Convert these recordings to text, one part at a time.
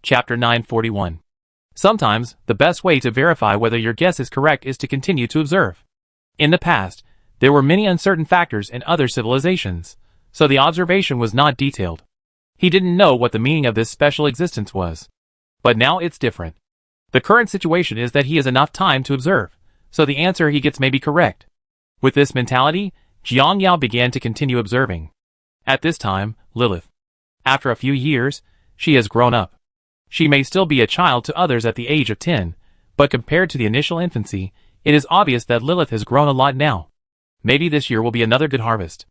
Chapter 941. Sometimes, the best way to verify whether your guess is correct is to continue to observe. In the past, there were many uncertain factors in other civilizations, so the observation was not detailed. He didn't know what the meaning of this special existence was. But now it's different. The current situation is that he has enough time to observe, so the answer he gets may be correct. With this mentality, Jiang Yao began to continue observing. At this time, Lilith. After a few years, she has grown up. She may still be a child to others at the age of 10, but compared to the initial infancy, it is obvious that Lilith has grown a lot now. Maybe this year will be another good harvest.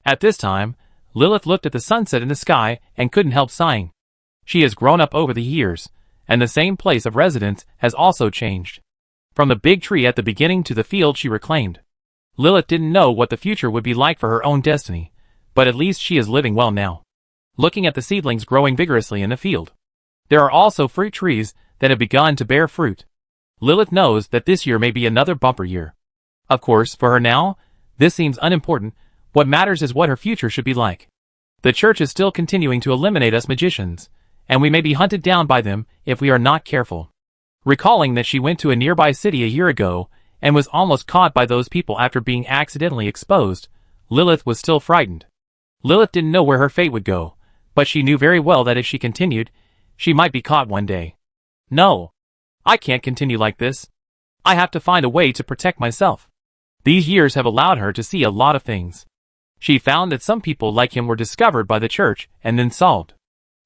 At this time, Lilith looked at the sunset in the sky and couldn't help sighing. She has grown up over the years, and the same place of residence has also changed. From the big tree at the beginning to the field she reclaimed. Lilith didn't know what the future would be like for her own destiny, but at least she is living well now. Looking at the seedlings growing vigorously in the field. There are also fruit trees that have begun to bear fruit. Lilith knows that this year may be another bumper year. Of course, for her now, this seems unimportant. What matters is what her future should be like. The church is still continuing to eliminate us magicians, and we may be hunted down by them if we are not careful. Recalling that she went to a nearby city a year ago and was almost caught by those people after being accidentally exposed, Lilith was still frightened. Lilith didn't know where her fate would go, but she knew very well that if she continued, she might be caught one day. No. I can't continue like this. I have to find a way to protect myself. These years have allowed her to see a lot of things. She found that some people like him were discovered by the church and then solved.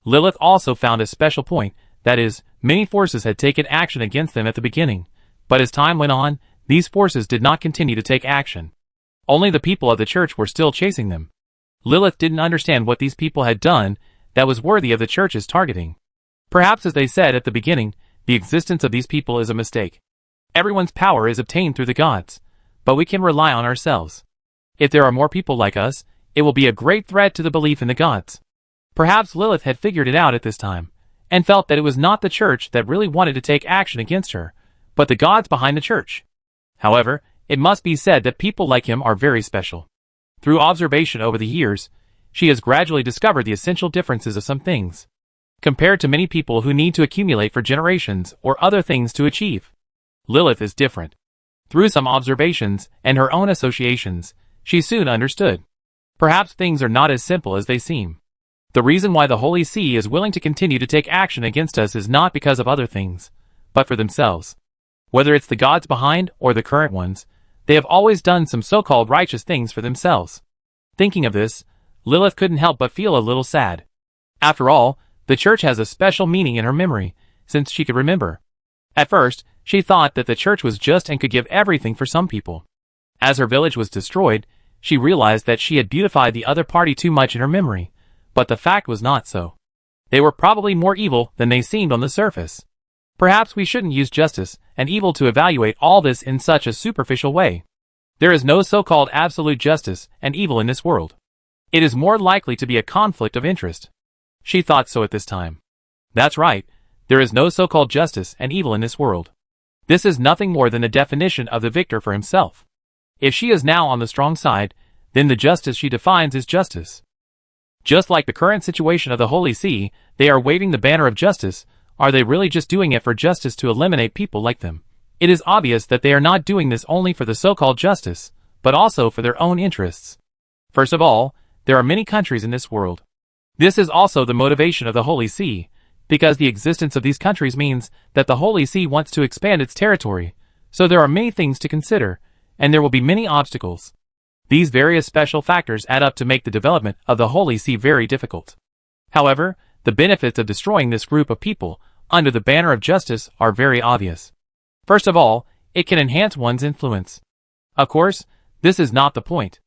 Lilith also found a special point, that is, many forces had taken action against them at the beginning, but as time went on, these forces did not continue to take action. Only the people of the church were still chasing them. Lilith didn't understand what these people had done that was worthy of the church's targeting. Perhaps as they said at the beginning, the existence of these people is a mistake. Everyone's power is obtained through the gods, but we can rely on ourselves. If there are more people like us, it will be a great threat to the belief in the gods. Perhaps Lilith had figured it out at this time, and felt that it was not the church that really wanted to take action against her, but the gods behind the church. However, it must be said that people like him are very special. Through observation over the years, she has gradually discovered the essential differences of some things. Compared to many people who need to accumulate for generations or other things to achieve. Lilith is different. Through some observations and her own associations, she soon understood. Perhaps things are not as simple as they seem. The reason why the Holy See is willing to continue to take action against us is not because of other things, but for themselves. Whether it's the gods behind or the current ones, they have always done some so-called righteous things for themselves. Thinking of this, Lilith couldn't help but feel a little sad. After all, the church has a special meaning in her memory, since she could remember. At first, she thought that the church was just and could give everything for some people. As her village was destroyed, she realized that she had beautified the other party too much in her memory, but the fact was not so. They were probably more evil than they seemed on the surface. Perhaps we shouldn't use justice and evil to evaluate all this in such a superficial way. There is no so-called absolute justice and evil in this world. It is more likely to be a conflict of interest. She thought so at this time. That's right, there is no so-called justice and evil in this world. This is nothing more than the definition of the victor for himself. If she is now on the strong side, then the justice she defines is justice. Just like the current situation of the Holy See, they are waving the banner of justice. Are they really just doing it for justice to eliminate people like them? It is obvious that they are not doing this only for the so-called justice, but also for their own interests. First of all, there are many countries in this world. This is also the motivation of the Holy See, because the existence of these countries means that the Holy See wants to expand its territory, so there are many things to consider, and there will be many obstacles. These various special factors add up to make the development of the Holy See very difficult. However, the benefits of destroying this group of people under the banner of justice are very obvious. First of all, it can enhance one's influence. Of course, this is not the point.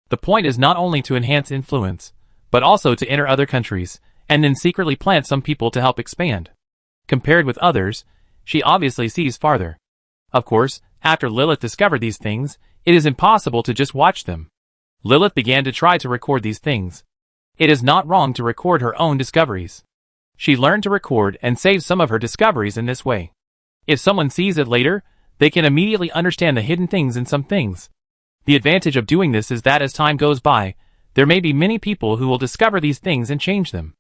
The point is not only to enhance influence, but also to enter other countries, and then secretly plant some people to help expand. Compared with others, she obviously sees farther. Of course, after Lilith discovered these things, it is impossible to just watch them. Lilith began to try to record these things. It is not wrong to record her own discoveries. She learned to record and save some of her discoveries in this way. If someone sees it later, they can immediately understand the hidden things in some things. The advantage of doing this is that as time goes by, there may be many people who will discover these things and change them.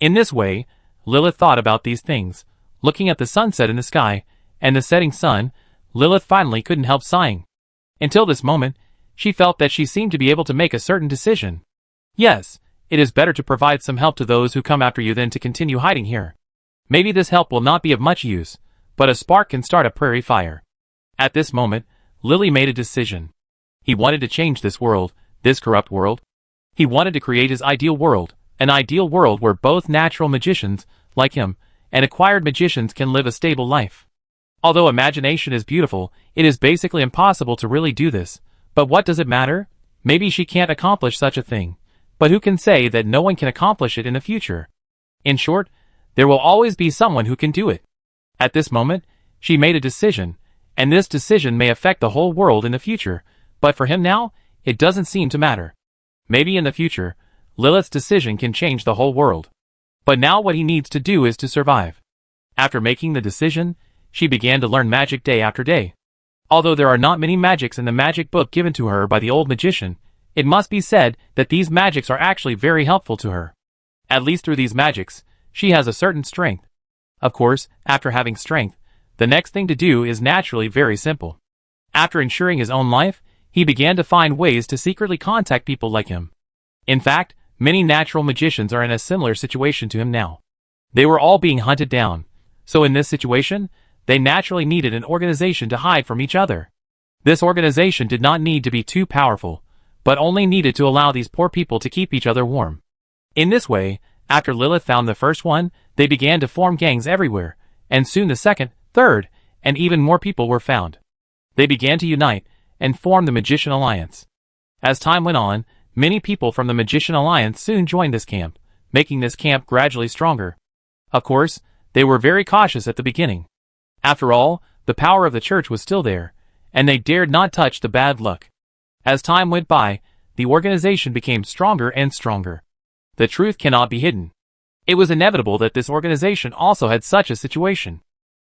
In this way, Lilith thought about these things, looking at the sunset in the sky, and the setting sun. Lilith finally couldn't help sighing. Until this moment, she felt that she seemed to be able to make a certain decision. Yes, it is better to provide some help to those who come after you than to continue hiding here. Maybe this help will not be of much use, but a spark can start a prairie fire. At this moment, Lily made a decision. He wanted to change this world, this corrupt world. He wanted to create his ideal world, an ideal world where both natural magicians, like him, and acquired magicians can live a stable life. Although imagination is beautiful, it is basically impossible to really do this. But what does it matter? Maybe she can't accomplish such a thing. But who can say that no one can accomplish it in the future? In short, there will always be someone who can do it. At this moment, she made a decision, and this decision may affect the whole world in the future, but for him now, it doesn't seem to matter. Maybe in the future, Lilith's decision can change the whole world. But now what he needs to do is to survive. After making the decision, she began to learn magic day after day. Although there are not many magics in the magic book given to her by the old magician, it must be said that these magics are actually very helpful to her. At least through these magics, she has a certain strength. Of course, after having strength, the next thing to do is naturally very simple. After ensuring his own life, he began to find ways to secretly contact people like him. In fact, many natural magicians are in a similar situation to him now. They were all being hunted down, so in this situation, they naturally needed an organization to hide from each other. This organization did not need to be too powerful, but only needed to allow these poor people to keep each other warm. In this way, after Lilith found the first one, they began to form gangs everywhere, and soon the second, third, and even more people were found. They began to unite, and form the Magician Alliance. As time went on, many people from the Magician Alliance soon joined this camp, making this camp gradually stronger. Of course, they were very cautious at the beginning. After all, the power of the church was still there, and they dared not touch the bad luck. As time went by, the organization became stronger and stronger. The truth cannot be hidden. It was inevitable that this organization also had such a situation.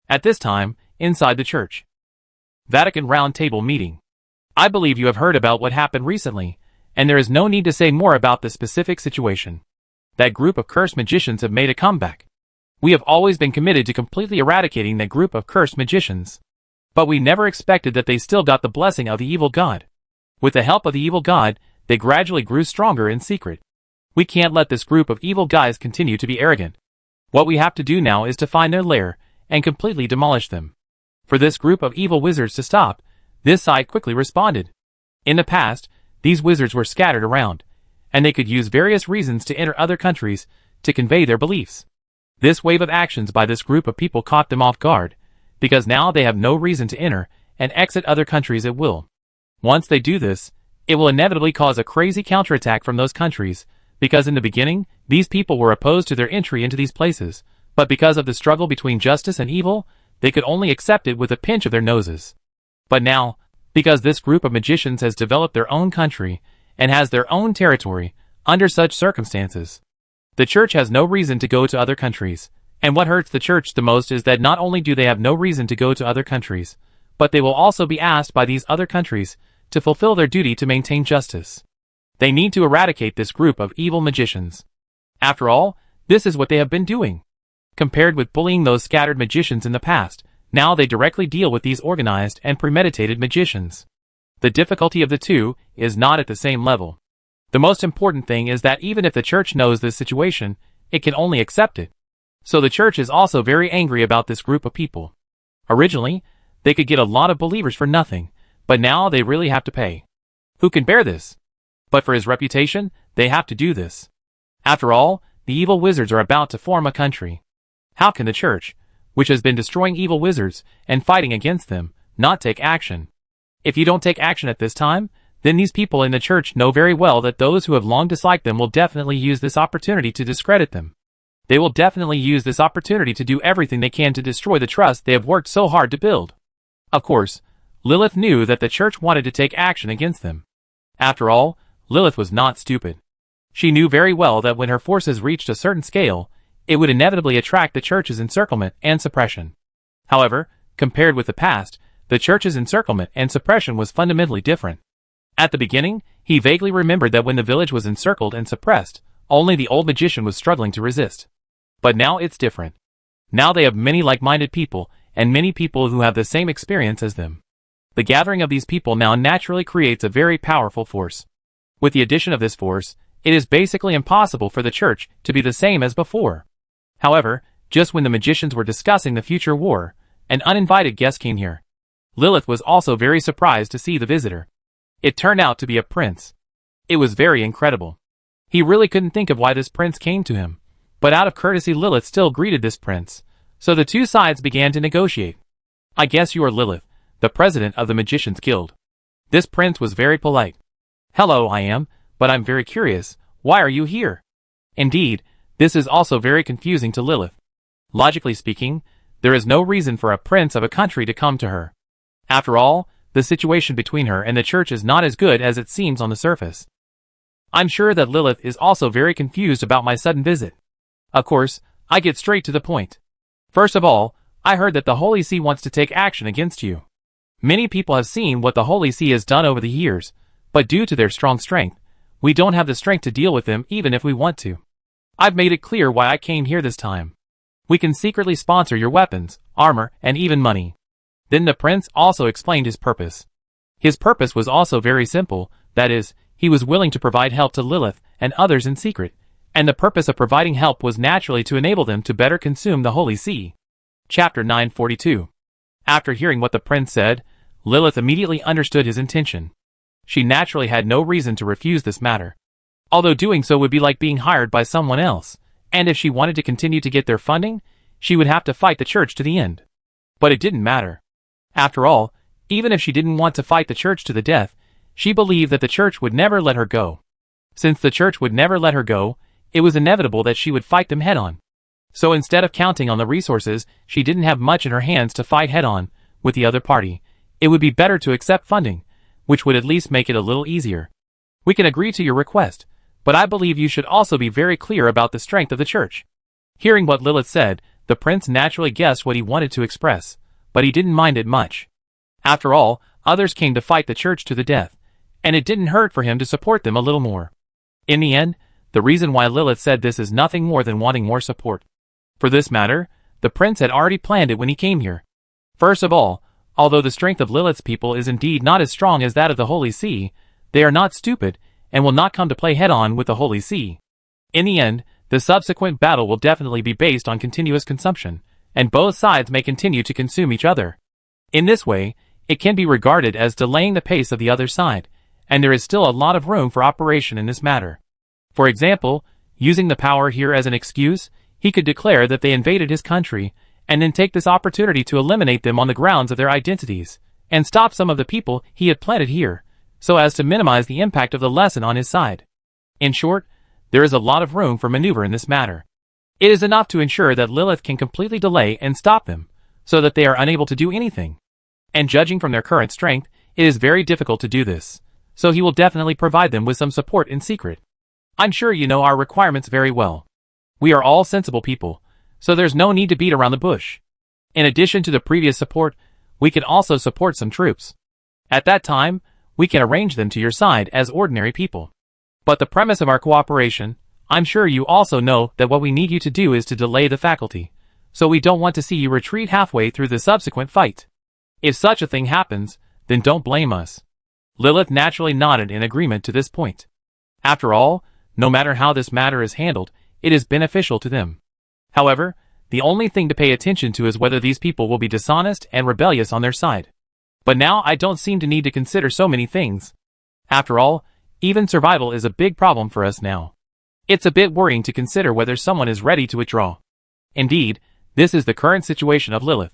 At this time, inside the church. Vatican Round Table Meeting. I believe you have heard about what happened recently, and there is no need to say more about the specific situation. That group of cursed magicians have made a comeback. We have always been committed to completely eradicating that group of cursed magicians. But we never expected that they still got the blessing of the evil god. With the help of the evil god, they gradually grew stronger in secret. We can't let this group of evil guys continue to be arrogant. What we have to do now is to find their lair, and completely demolish them. For this group of evil wizards to stop, this side quickly responded. In the past, these wizards were scattered around, and they could use various reasons to enter other countries, to convey their beliefs. This wave of actions by this group of people caught them off guard, because now they have no reason to enter and exit other countries at will. Once they do this, it will inevitably cause a crazy counterattack from those countries, because in the beginning, these people were opposed to their entry into these places, but because of the struggle between justice and evil, they could only accept it with a pinch of their noses. But now, because this group of magicians has developed their own country, and has their own territory, under such circumstances, the church has no reason to go to other countries, and what hurts the church the most is that not only do they have no reason to go to other countries, but they will also be asked by these other countries to fulfill their duty to maintain justice. They need to eradicate this group of evil magicians. After all, this is what they have been doing. Compared with bullying those scattered magicians in the past, now they directly deal with these organized and premeditated magicians. The difficulty of the two is not at the same level. The most important thing is that even if the church knows this situation, it can only accept it. So the church is also very angry about this group of people. Originally, they could get a lot of believers for nothing, but now they really have to pay. Who can bear this? But for his reputation, they have to do this. After all, the evil wizards are about to form a country. How can the church, which has been destroying evil wizards and fighting against them, not take action? If you don't take action at this time, then these people in the church know very well that those who have long disliked them will definitely use this opportunity to discredit them. They will definitely use this opportunity to do everything they can to destroy the trust they have worked so hard to build. Of course, Lilith knew that the church wanted to take action against them. After all, Lilith was not stupid. She knew very well that when her forces reached a certain scale, it would inevitably attract the church's encirclement and suppression. However, compared with the past, the church's encirclement and suppression was fundamentally different. At the beginning, he vaguely remembered that when the village was encircled and suppressed, only the old magician was struggling to resist. But now it's different. Now they have many like-minded people, and many people who have the same experience as them. The gathering of these people now naturally creates a very powerful force. With the addition of this force, it is basically impossible for the church to be the same as before. However, just when the magicians were discussing the future war, an uninvited guest came here. Lilith was also very surprised to see the visitor. It turned out to be a prince. It was very incredible. He really couldn't think of why this prince came to him, but out of courtesy Lilith still greeted this prince, so the two sides began to negotiate. I guess you are Lilith, the president of the Magicians Guild. This prince was very polite. Hello, I am, but I'm very curious, why are you here? Indeed, this is also very confusing to Lilith. Logically speaking, there is no reason for a prince of a country to come to her. After all, the situation between her and the church is not as good as it seems on the surface. I'm sure that Lilith is also very confused about my sudden visit. Of course, I get straight to the point. First of all, I heard that the Holy See wants to take action against you. Many people have seen what the Holy See has done over the years, but due to their strong strength, we don't have the strength to deal with them even if we want to. I've made it clear why I came here this time. We can secretly sponsor your weapons, armor, and even money. Then the prince also explained his purpose. His purpose was also very simple, that is, he was willing to provide help to Lilith and others in secret, and the purpose of providing help was naturally to enable them to better consume the Holy See. Chapter 942. After hearing what the prince said, Lilith immediately understood his intention. She naturally had no reason to refuse this matter. Although doing so would be like being hired by someone else, and if she wanted to continue to get their funding, she would have to fight the church to the end. But it didn't matter. After all, even if she didn't want to fight the church to the death, she believed that the church would never let her go. Since the church would never let her go, it was inevitable that she would fight them head-on. So instead of counting on the resources she didn't have much in her hands to fight head-on with the other party, it would be better to accept funding, which would at least make it a little easier. We can agree to your request, but I believe you should also be very clear about the strength of the church. Hearing what Lilith said, the prince naturally guessed what he wanted to express, but he didn't mind it much. After all, others came to fight the church to the death, and it didn't hurt for him to support them a little more. In the end, the reason why Lilith said this is nothing more than wanting more support. For this matter, the prince had already planned it when he came here. First of all, although the strength of Lilith's people is indeed not as strong as that of the Holy See, they are not stupid, and will not come to play head-on with the Holy See. In the end, the subsequent battle will definitely be based on continuous consumption, and both sides may continue to consume each other. In this way, it can be regarded as delaying the pace of the other side, and there is still a lot of room for operation in this matter. For example, using the power here as an excuse, he could declare that they invaded his country, and then take this opportunity to eliminate them on the grounds of their identities, and stop some of the people he had planted here, so as to minimize the impact of the lesson on his side. In short, there is a lot of room for maneuver in this matter. It is enough to ensure that Lilith can completely delay and stop them, so that they are unable to do anything. And judging from their current strength, it is very difficult to do this, so he will definitely provide them with some support in secret. I'm sure you know our requirements very well. We are all sensible people, so there's no need to beat around the bush. In addition to the previous support, we can also support some troops. At that time, we can arrange them to your side as ordinary people. But the premise of our cooperation, I'm sure you also know that what we need you to do is to delay the faculty, so we don't want to see you retreat halfway through the subsequent fight. If such a thing happens, then don't blame us. Lilith naturally nodded in agreement to this point. After all, no matter how this matter is handled, it is beneficial to them. However, the only thing to pay attention to is whether these people will be dishonest and rebellious on their side. But now I don't seem to need to consider so many things. After all, even survival is a big problem for us now. It's a bit worrying to consider whether someone is ready to withdraw. Indeed, this is the current situation of Lilith.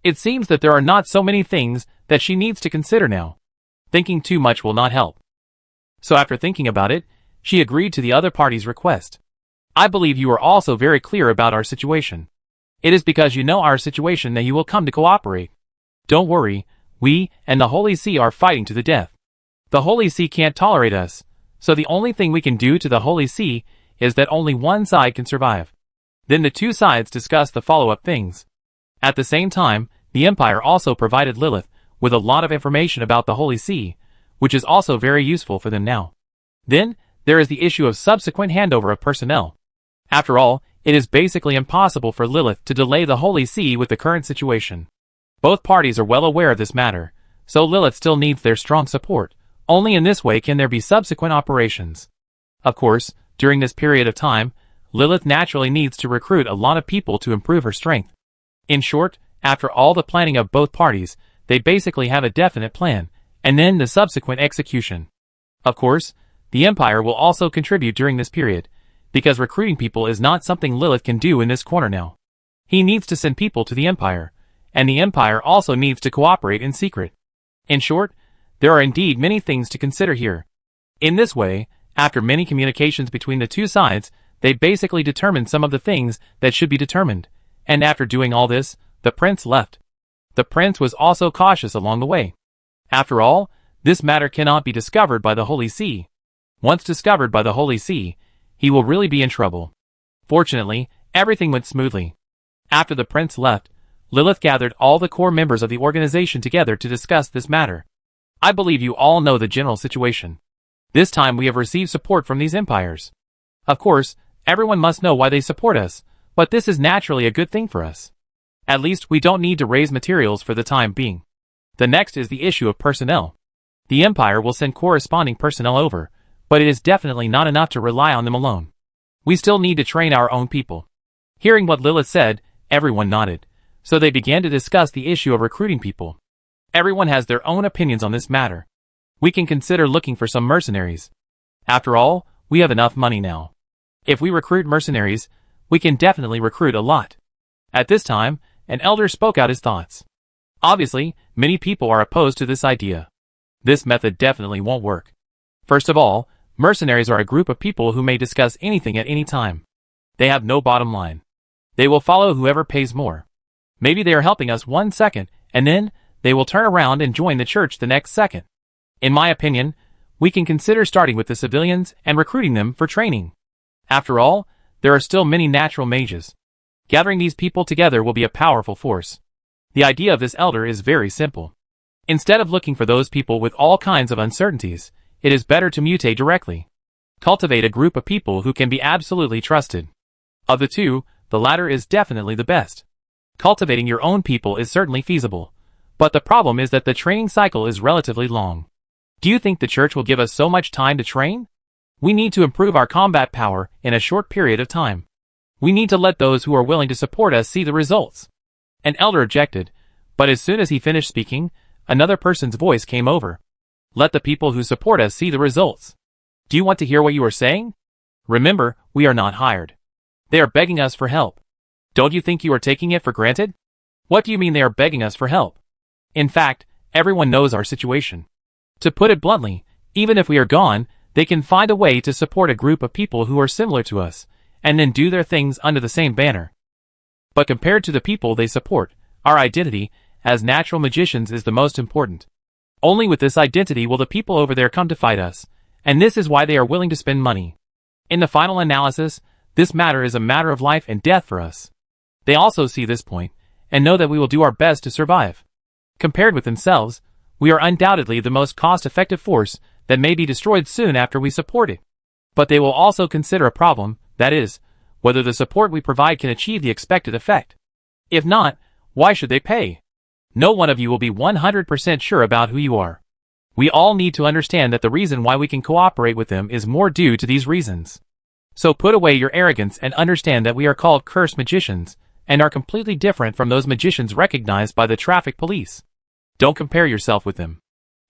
It seems that there are not so many things that she needs to consider now. Thinking too much will not help. So after thinking about it, she agreed to the other party's request. I believe you are also very clear about our situation. It is because you know our situation that you will come to cooperate. Don't worry, we and the Holy See are fighting to the death. The Holy See can't tolerate us, so the only thing we can do to the Holy See is that only one side can survive. Then the two sides discuss the follow-up things. At the same time, the Empire also provided Lilith with a lot of information about the Holy See, which is also very useful for them now. Then, there is the issue of subsequent handover of personnel. After all, it is basically impossible for Lilith to delay the Holy See with the current situation. Both parties are well aware of this matter, so Lilith still needs their strong support. Only in this way can there be subsequent operations. Of course, during this period of time, Lilith naturally needs to recruit a lot of people to improve her strength. In short, after all the planning of both parties, they basically have a definite plan, and then the subsequent execution. Of course, the Empire will also contribute during this period, because recruiting people is not something Lilith can do in this corner now. He needs to send people to the Empire, and the Empire also needs to cooperate in secret. In short, there are indeed many things to consider here. In this way, after many communications between the two sides, they basically determined some of the things that should be determined, and after doing all this, the prince left. The prince was also cautious along the way. After all, this matter cannot be discovered by the Holy See. Once discovered by the Holy See, he will really be in trouble. Fortunately, everything went smoothly. After the prince left, Lilith gathered all the core members of the organization together to discuss this matter. I believe you all know the general situation. This time we have received support from these empires. Of course, everyone must know why they support us, but this is naturally a good thing for us. At least we don't need to raise materials for the time being. The next is the issue of personnel. The Empire will send corresponding personnel over, but it is definitely not enough to rely on them alone. We still need to train our own people. Hearing what Lilith said, everyone nodded, so they began to discuss the issue of recruiting people. Everyone has their own opinions on this matter. We can consider looking for some mercenaries. After all, we have enough money now. If we recruit mercenaries, we can definitely recruit a lot. At this time, an elder spoke out his thoughts. Obviously, many people are opposed to this idea. This method definitely won't work. First of all, mercenaries are a group of people who may discuss anything at any time. They have no bottom line. They will follow whoever pays more. Maybe they are helping us 1 second, and then they will turn around and join the church the next second. In my opinion, we can consider starting with the civilians and recruiting them for training. After all, there are still many natural mages. Gathering these people together will be a powerful force. The idea of this elder is very simple. Instead of looking for those people with all kinds of uncertainties, it is better to mutate directly. Cultivate a group of people who can be absolutely trusted. Of the two, the latter is definitely the best. Cultivating your own people is certainly feasible, but the problem is that the training cycle is relatively long. Do you think the church will give us so much time to train? We need to improve our combat power in a short period of time. We need to let those who are willing to support us see the results. An elder objected, but as soon as he finished speaking, another person's voice came over. Let the people who support us see the results. Do you want to hear what you are saying? Remember, we are not hired. They are begging us for help. Don't you think you are taking it for granted? What do you mean they are begging us for help? In fact, everyone knows our situation. To put it bluntly, even if we are gone, they can find a way to support a group of people who are similar to us, and then do their things under the same banner. But compared to the people they support, our identity, as natural magicians, is the most important. Only with this identity will the people over there come to fight us, and this is why they are willing to spend money. In the final analysis, this matter is a matter of life and death for us. They also see this point, and know that we will do our best to survive. Compared with themselves, we are undoubtedly the most cost-effective force that may be destroyed soon after we support it. But they will also consider a problem, that is, whether the support we provide can achieve the expected effect. If not, why should they pay? No one of you will be 100% sure about who you are. We all need to understand that the reason why we can cooperate with them is more due to these reasons. So put away your arrogance and understand that we are called cursed magicians, and are completely different from those magicians recognized by the traffic police. Don't compare yourself with them.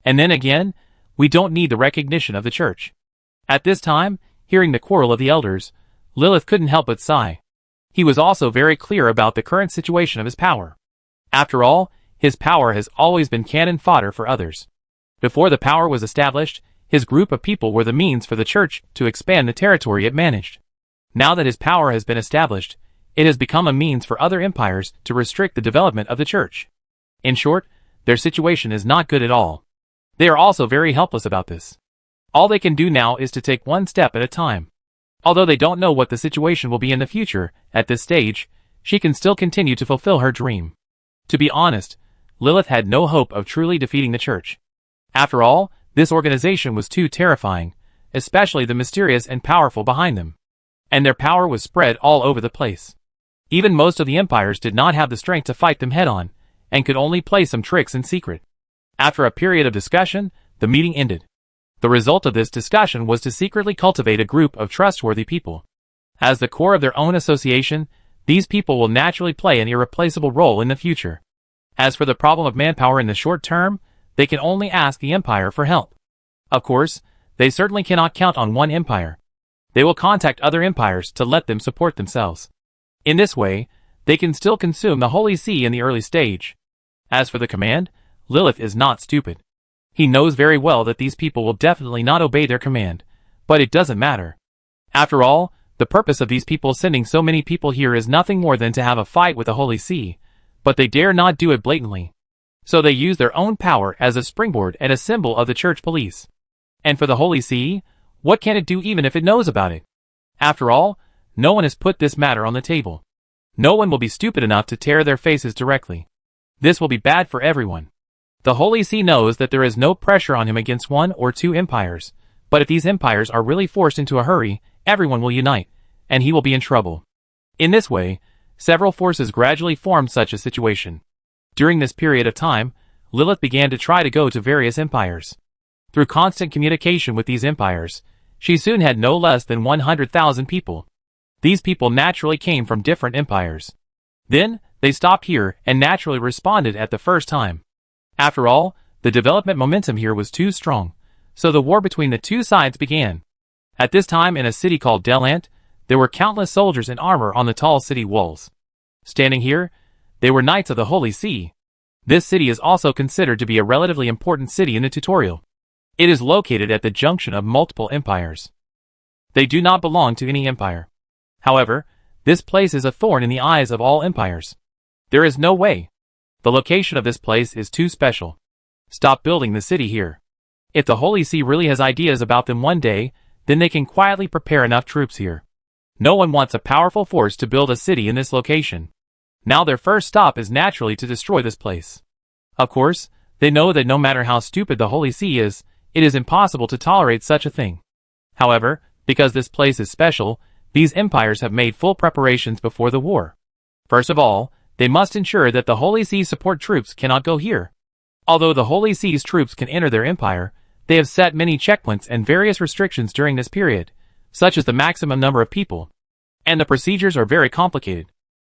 And then again, we don't need the recognition of the church. At this time, hearing the quarrel of the elders, Lilith couldn't help but sigh. He was also very clear about the current situation of his power. After all, his power has always been cannon fodder for others. Before the power was established, his group of people were the means for the church to expand the territory it managed. Now that his power has been established, it has become a means for other empires to restrict the development of the church. In short, their situation is not good at all. They are also very helpless about this. All they can do now is to take one step at a time. Although they don't know what the situation will be in the future, at this stage, she can still continue to fulfill her dream. To be honest, Lilith had no hope of truly defeating the church. After all, this organization was too terrifying, especially the mysterious and powerful behind them. and their power was spread all over the place. Even most of the empires did not have the strength to fight them head-on, and could only play some tricks in secret. After a period of discussion, the meeting ended. The result of this discussion was to secretly cultivate a group of trustworthy people. As the core of their own association, these people will naturally play an irreplaceable role in the future. As for the problem of manpower in the short term, they can only ask the empire for help. Of course, they certainly cannot count on one empire. They will contact other empires to let them support themselves. In this way, they can still consume the Holy See in the early stage. As for the command, Lilith is not stupid. He knows very well that these people will definitely not obey their command, but it doesn't matter. After all, the purpose of these people sending so many people here is nothing more than to have a fight with the Holy See, but they dare not do it blatantly. So they use their own power as a springboard and a symbol of the church police. And for the Holy See, what can it do even if it knows about it? After all, no one has put this matter on the table. No one will be stupid enough to tear their faces directly. This will be bad for everyone. The Holy See knows that there is no pressure on him against one or two empires, but if these empires are really forced into a hurry, everyone will unite, and he will be in trouble. In this way, several forces gradually formed such a situation. During this period of time, Lilith began to try to go to various empires. Through constant communication with these empires, she soon had no less than 100,000 people. These people naturally came from different empires. Then, they stopped here and naturally responded at the first time. After all, the development momentum here was too strong, so the war between the two sides began. At this time in a city called Delant, there were countless soldiers in armor on the tall city walls. Standing here, they were knights of the Holy See. This city is also considered to be a relatively important city in the tutorial. It is located at the junction of multiple empires. They do not belong to any empire. However, this place is a thorn in the eyes of all empires. There is no way. The location of this place is too special. Stop building the city here. If the Holy See really has ideas about them one day, then they can quietly prepare enough troops here. No one wants a powerful force to build a city in this location. Now their first stop is naturally to destroy this place. Of course, they know that no matter how stupid the Holy See is, it is impossible to tolerate such a thing. However, because this place is special, these empires have made full preparations before the war. First of all, they must ensure that the Holy See support troops cannot go here. Although the Holy See's troops can enter their empire, they have set many checkpoints and various restrictions during this period, such as the maximum number of people. And the procedures are very complicated.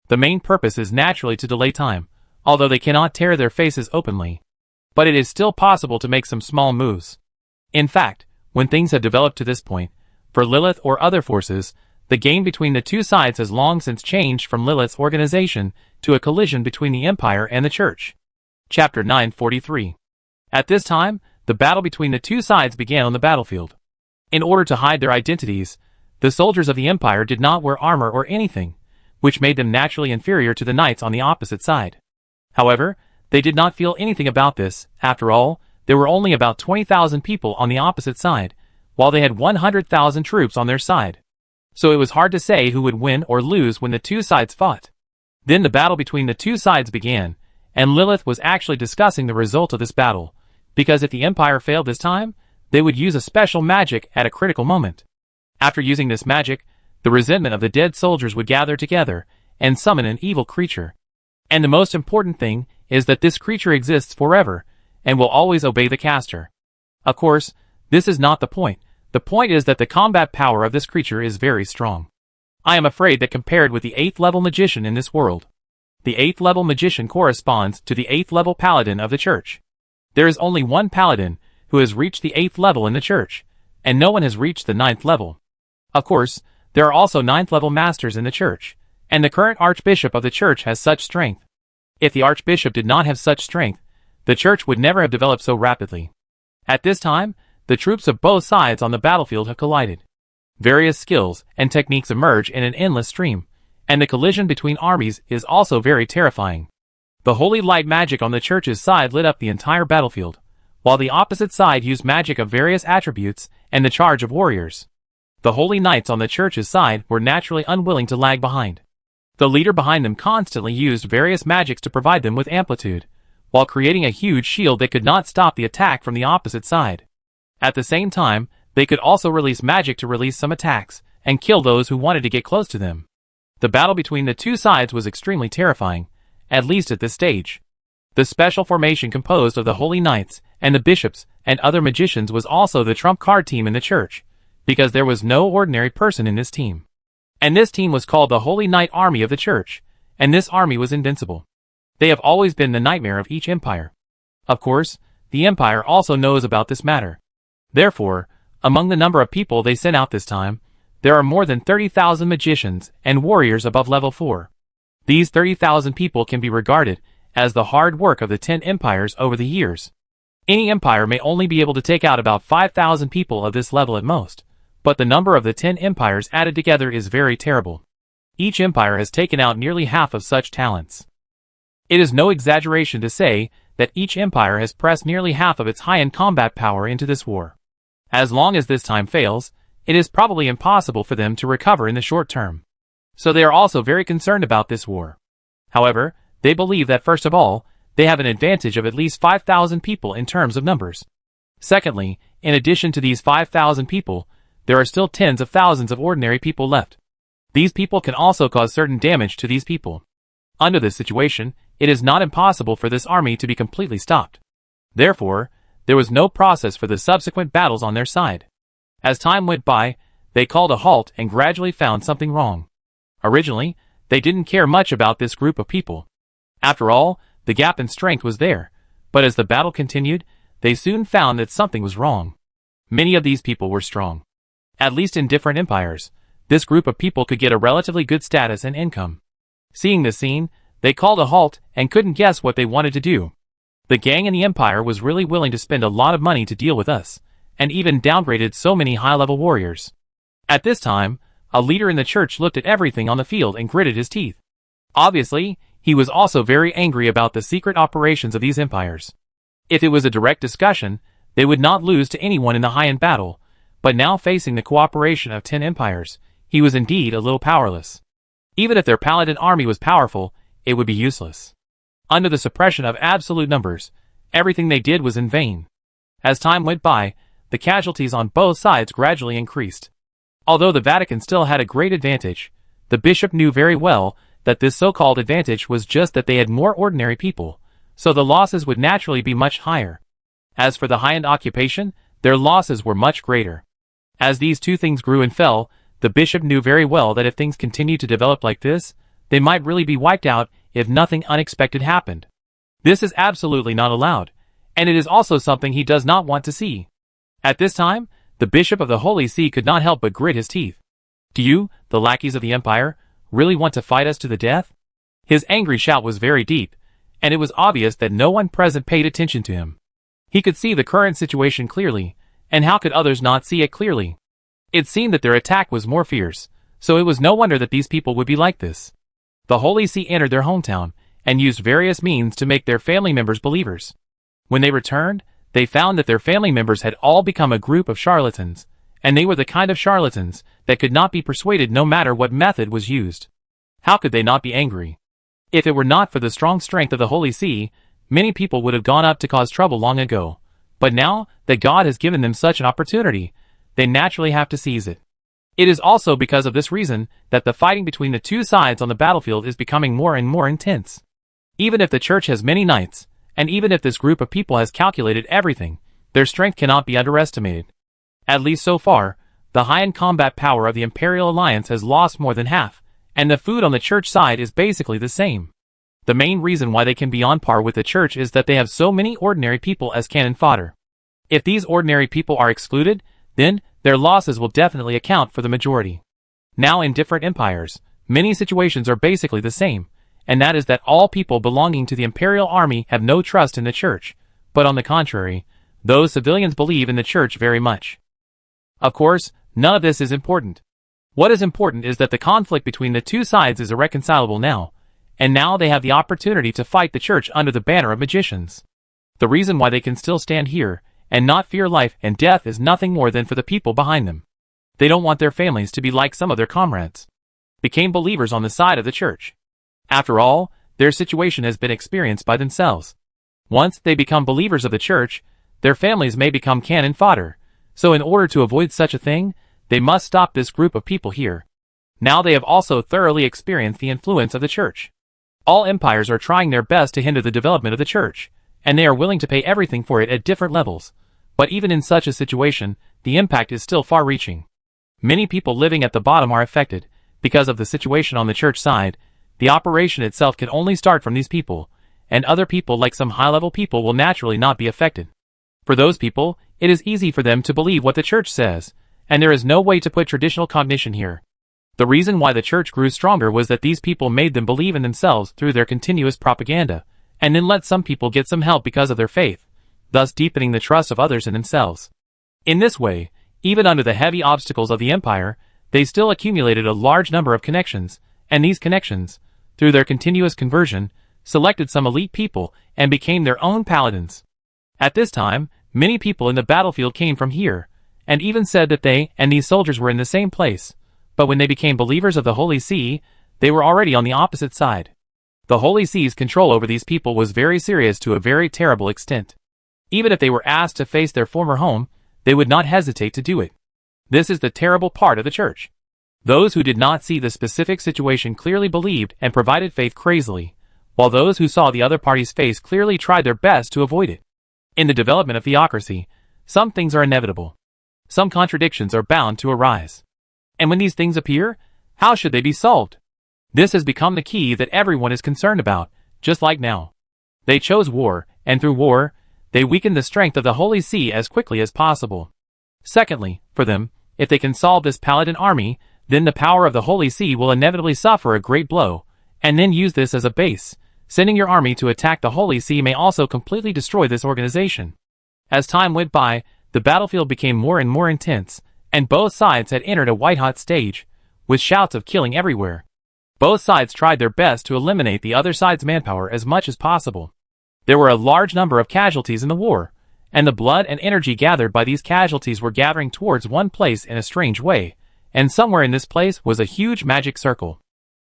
The main purpose is naturally to delay time, although they cannot tear their faces openly. But it is still possible to make some small moves. In fact, when things have developed to this point, for Lilith or other forces, the game between the two sides has long since changed from Lilith's organization to a collision between the Empire and the Church. Chapter 943. At this time, the battle between the two sides began on the battlefield. In order to hide their identities, the soldiers of the Empire did not wear armor or anything, which made them naturally inferior to the knights on the opposite side. However, they did not feel anything about this. After all, there were only about 20,000 people on the opposite side, while they had 100,000 troops on their side. So it was hard to say who would win or lose when the two sides fought. Then the battle between the two sides began, and Lilith was actually discussing the result of this battle, because if the Empire failed this time, they would use a special magic at a critical moment. After using this magic, the resentment of the dead soldiers would gather together and summon an evil creature. And the most important thing is that this creature exists forever and will always obey the caster. Of course, this is not the point. The point is that the combat power of this creature is very strong. I am afraid that compared with the 8th level magician in this world, the 8th level magician corresponds to the 8th level paladin of the church. There is only one paladin who has reached the 8th level in the church, and no one has reached the 9th level. Of course, there are also 9th level masters in the church, and the current archbishop of the church has such strength. If the archbishop did not have such strength, the church would never have developed so rapidly. At this time, the troops of both sides on the battlefield have collided. Various skills and techniques emerge in an endless stream, and the collision between armies is also very terrifying. The holy light magic on the church's side lit up the entire battlefield, while the opposite side used magic of various attributes and the charge of warriors. The holy knights on the church's side were naturally unwilling to lag behind. The leader behind them constantly used various magics to provide them with amplitude, while creating a huge shield that could not stop the attack from the opposite side. At the same time, they could also release magic to release some attacks, and kill those who wanted to get close to them. The battle between the two sides was extremely terrifying, at least at this stage. The special formation composed of the Holy Knights and the bishops and other magicians was also the trump card team in the church, because there was no ordinary person in this team. And this team was called the Holy Knight Army of the church, and this army was invincible. They have always been the nightmare of each empire. Of course, the empire also knows about this matter. Therefore, among the number of people they sent out this time, there are more than 30,000 magicians and warriors above level 4. These 30,000 people can be regarded as the hard work of the 10 empires over the years. Any empire may only be able to take out about 5,000 people of this level at most, but the number of the 10 empires added together is very terrible. Each empire has taken out nearly half of such talents. It is no exaggeration to say that each empire has pressed nearly half of its high-end combat power into this war. As long as this time fails, it is probably impossible for them to recover in the short term. So they are also very concerned about this war. However, they believe that first of all, they have an advantage of at least 5,000 people in terms of numbers. Secondly, in addition to these 5,000 people, there are still tens of thousands of ordinary people left. These people can also cause certain damage to these people. Under this situation, it is not impossible for this army to be completely stopped. Therefore, there was no process for the subsequent battles on their side. As time went by, they called a halt and gradually found something wrong. Originally, they didn't care much about this group of people. After all, the gap in strength was there, but as the battle continued, they soon found that something was wrong. Many of these people were strong. At least in different empires, this group of people could get a relatively good status and income. Seeing this scene, they called a halt and couldn't guess what they wanted to do. The gang in the empire was really willing to spend a lot of money to deal with us, and even downgraded so many high-level warriors. At this time, a leader in the church looked at everything on the field and gritted his teeth. Obviously, he was also very angry about the secret operations of these empires. If it was a direct discussion, they would not lose to anyone in the high-end battle, but now facing the cooperation of 10 empires, he was indeed a little powerless. Even if their paladin army was powerful, it would be useless. Under the suppression of absolute numbers, everything they did was in vain. As time went by, the casualties on both sides gradually increased. Although the Vatican still had a great advantage, the bishop knew very well that this so-called advantage was just that they had more ordinary people, so the losses would naturally be much higher. As for the high-end occupation, their losses were much greater. As these two things grew and fell, the bishop knew very well that if things continued to develop like this, they might really be wiped out if nothing unexpected happened. This is absolutely not allowed, and it is also something he does not want to see. At this time, the bishop of the Holy See could not help but grit his teeth. Do you, the lackeys of the empire, really want to fight us to the death? His angry shout was very deep, and it was obvious that no one present paid attention to him. He could see the current situation clearly, and how could others not see it clearly? It seemed that their attack was more fierce, so it was no wonder that these people would be like this. The Holy See entered their hometown, and used various means to make their family members believers. When they returned, they found that their family members had all become a group of charlatans, and they were the kind of charlatans that could not be persuaded no matter what method was used. How could they not be angry? If it were not for the strong strength of the Holy See, many people would have gone up to cause trouble long ago. But now that God has given them such an opportunity, they naturally have to seize it. It is also because of this reason that the fighting between the two sides on the battlefield is becoming more and more intense. Even if the church has many knights, and even if this group of people has calculated everything, their strength cannot be underestimated. At least so far, the high-end combat power of the Imperial Alliance has lost more than half, and the food on the church side is basically the same. The main reason why they can be on par with the church is that they have so many ordinary people as cannon fodder. If these ordinary people are excluded, then their losses will definitely account for the majority. Now in different empires, many situations are basically the same, and that is that all people belonging to the imperial army have no trust in the church, but on the contrary, those civilians believe in the church very much. Of course, none of this is important. What is important is that the conflict between the two sides is irreconcilable now, and now they have the opportunity to fight the church under the banner of magicians. The reason why they can still stand here and not fear life and death is nothing more than for the people behind them. They don't want their families to be like some of their comrades, became believers on the side of the church. After all, their situation has been experienced by themselves. Once they become believers of the church, their families may become cannon fodder, so in order to avoid such a thing, They must stop this group of people here. Now they have also thoroughly experienced the influence of the church. All empires are trying their best to hinder the development of the church, and they are willing to pay everything for it at different levels. But even in such a situation, the impact is still far-reaching. Many people living at the bottom are affected. Because of the situation on the church side, the operation itself can only start from these people, and other people like some high-level people will naturally not be affected. For those people, it is easy for them to believe what the church says, and there is no way to put traditional cognition here. The reason why the church grew stronger was that these people made them believe in themselves through their continuous propaganda, and then let some people get some help because of their faith, thus deepening the trust of others in themselves. In this way, even under the heavy obstacles of the empire, they still accumulated a large number of connections, and these connections, through their continuous conversion, selected some elite people and became their own paladins. At this time, many people in the battlefield came from here, and even said that they and these soldiers were in the same place. But when they became believers of the Holy See, they were already on the opposite side. The Holy See's control over these people was very serious to a very terrible extent. Even if they were asked to face their former home, they would not hesitate to do it. This is the terrible part of the church. Those who did not see the specific situation clearly believed and provided faith crazily, while those who saw the other party's face clearly tried their best to avoid it. In the development of theocracy, some things are inevitable. Some contradictions are bound to arise. And when these things appear, how should they be solved? This has become the key that everyone is concerned about, just like now. They chose war, and through war, they weakened the strength of the Holy See as quickly as possible. Secondly, for them, if they can solve this paladin army, then the power of the Holy See will inevitably suffer a great blow, and then use this as a base. Sending your army to attack the Holy See may also completely destroy this organization. As time went by, the battlefield became more and more intense, and both sides had entered a white-hot stage, with shouts of killing everywhere. Both sides tried their best to eliminate the other side's manpower as much as possible. There were a large number of casualties in the war, and the blood and energy gathered by these casualties were gathering towards one place in a strange way, and somewhere in this place was a huge magic circle.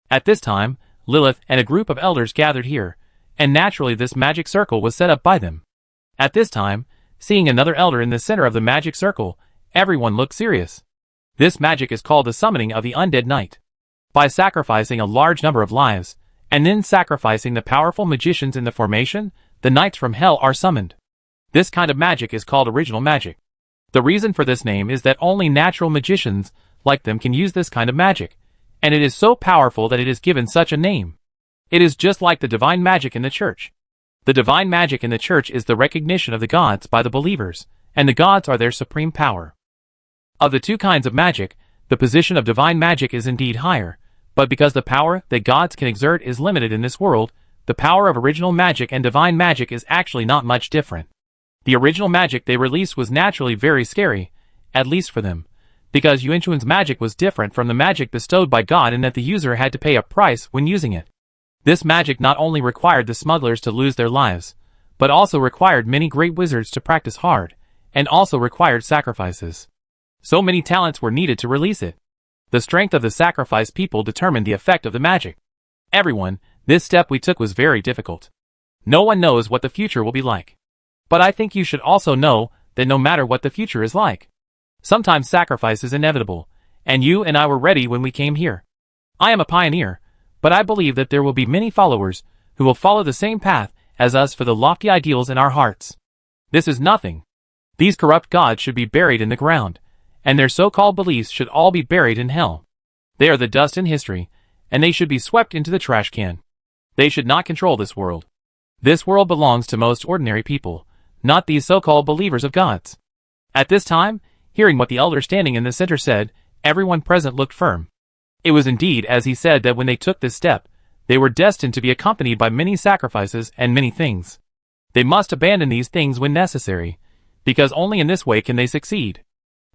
At this time, Lilith and a group of elders gathered here, and naturally this magic circle was set up by them. At this time, seeing another elder in the center of the magic circle, everyone looked serious. This magic is called the summoning of the undead knight. By sacrificing a large number of lives, and then sacrificing the powerful magicians in the formation, the knights from hell are summoned. This kind of magic is called original magic. The reason for this name is that only natural magicians like them can use this kind of magic, and it is so powerful that it is given such a name. It is just like the divine magic in the church. The divine magic in the church is the recognition of the gods by the believers, and the gods are their supreme power. Of the two kinds of magic, the position of divine magic is indeed higher, but because the power that gods can exert is limited in this world, the power of original magic and divine magic is actually not much different. The original magic they released was naturally very scary, at least for them, because Yuanchuan's magic was different from the magic bestowed by God in that the user had to pay a price when using it. This magic not only required the smugglers to lose their lives, but also required many great wizards to practice hard, and also required sacrifices. So many talents were needed to release it. The strength of the sacrificed people determined the effect of the magic. Everyone, this step we took was very difficult. No one knows what the future will be like. But I think you should also know that no matter what the future is like, sometimes sacrifice is inevitable, and you and I were ready when we came here. I am a pioneer, but I believe that there will be many followers who will follow the same path as us for the lofty ideals in our hearts. This is nothing. These corrupt gods should be buried in the ground, and their so-called beliefs should all be buried in hell. They are the dust in history, and they should be swept into the trash can. They should not control this world. This world belongs to most ordinary people, not these so-called believers of gods. At this time, hearing what the elder standing in the center said, everyone present looked firm. It was indeed as he said that when they took this step, they were destined to be accompanied by many sacrifices and many things. They must abandon these things when necessary, because only in this way can they succeed.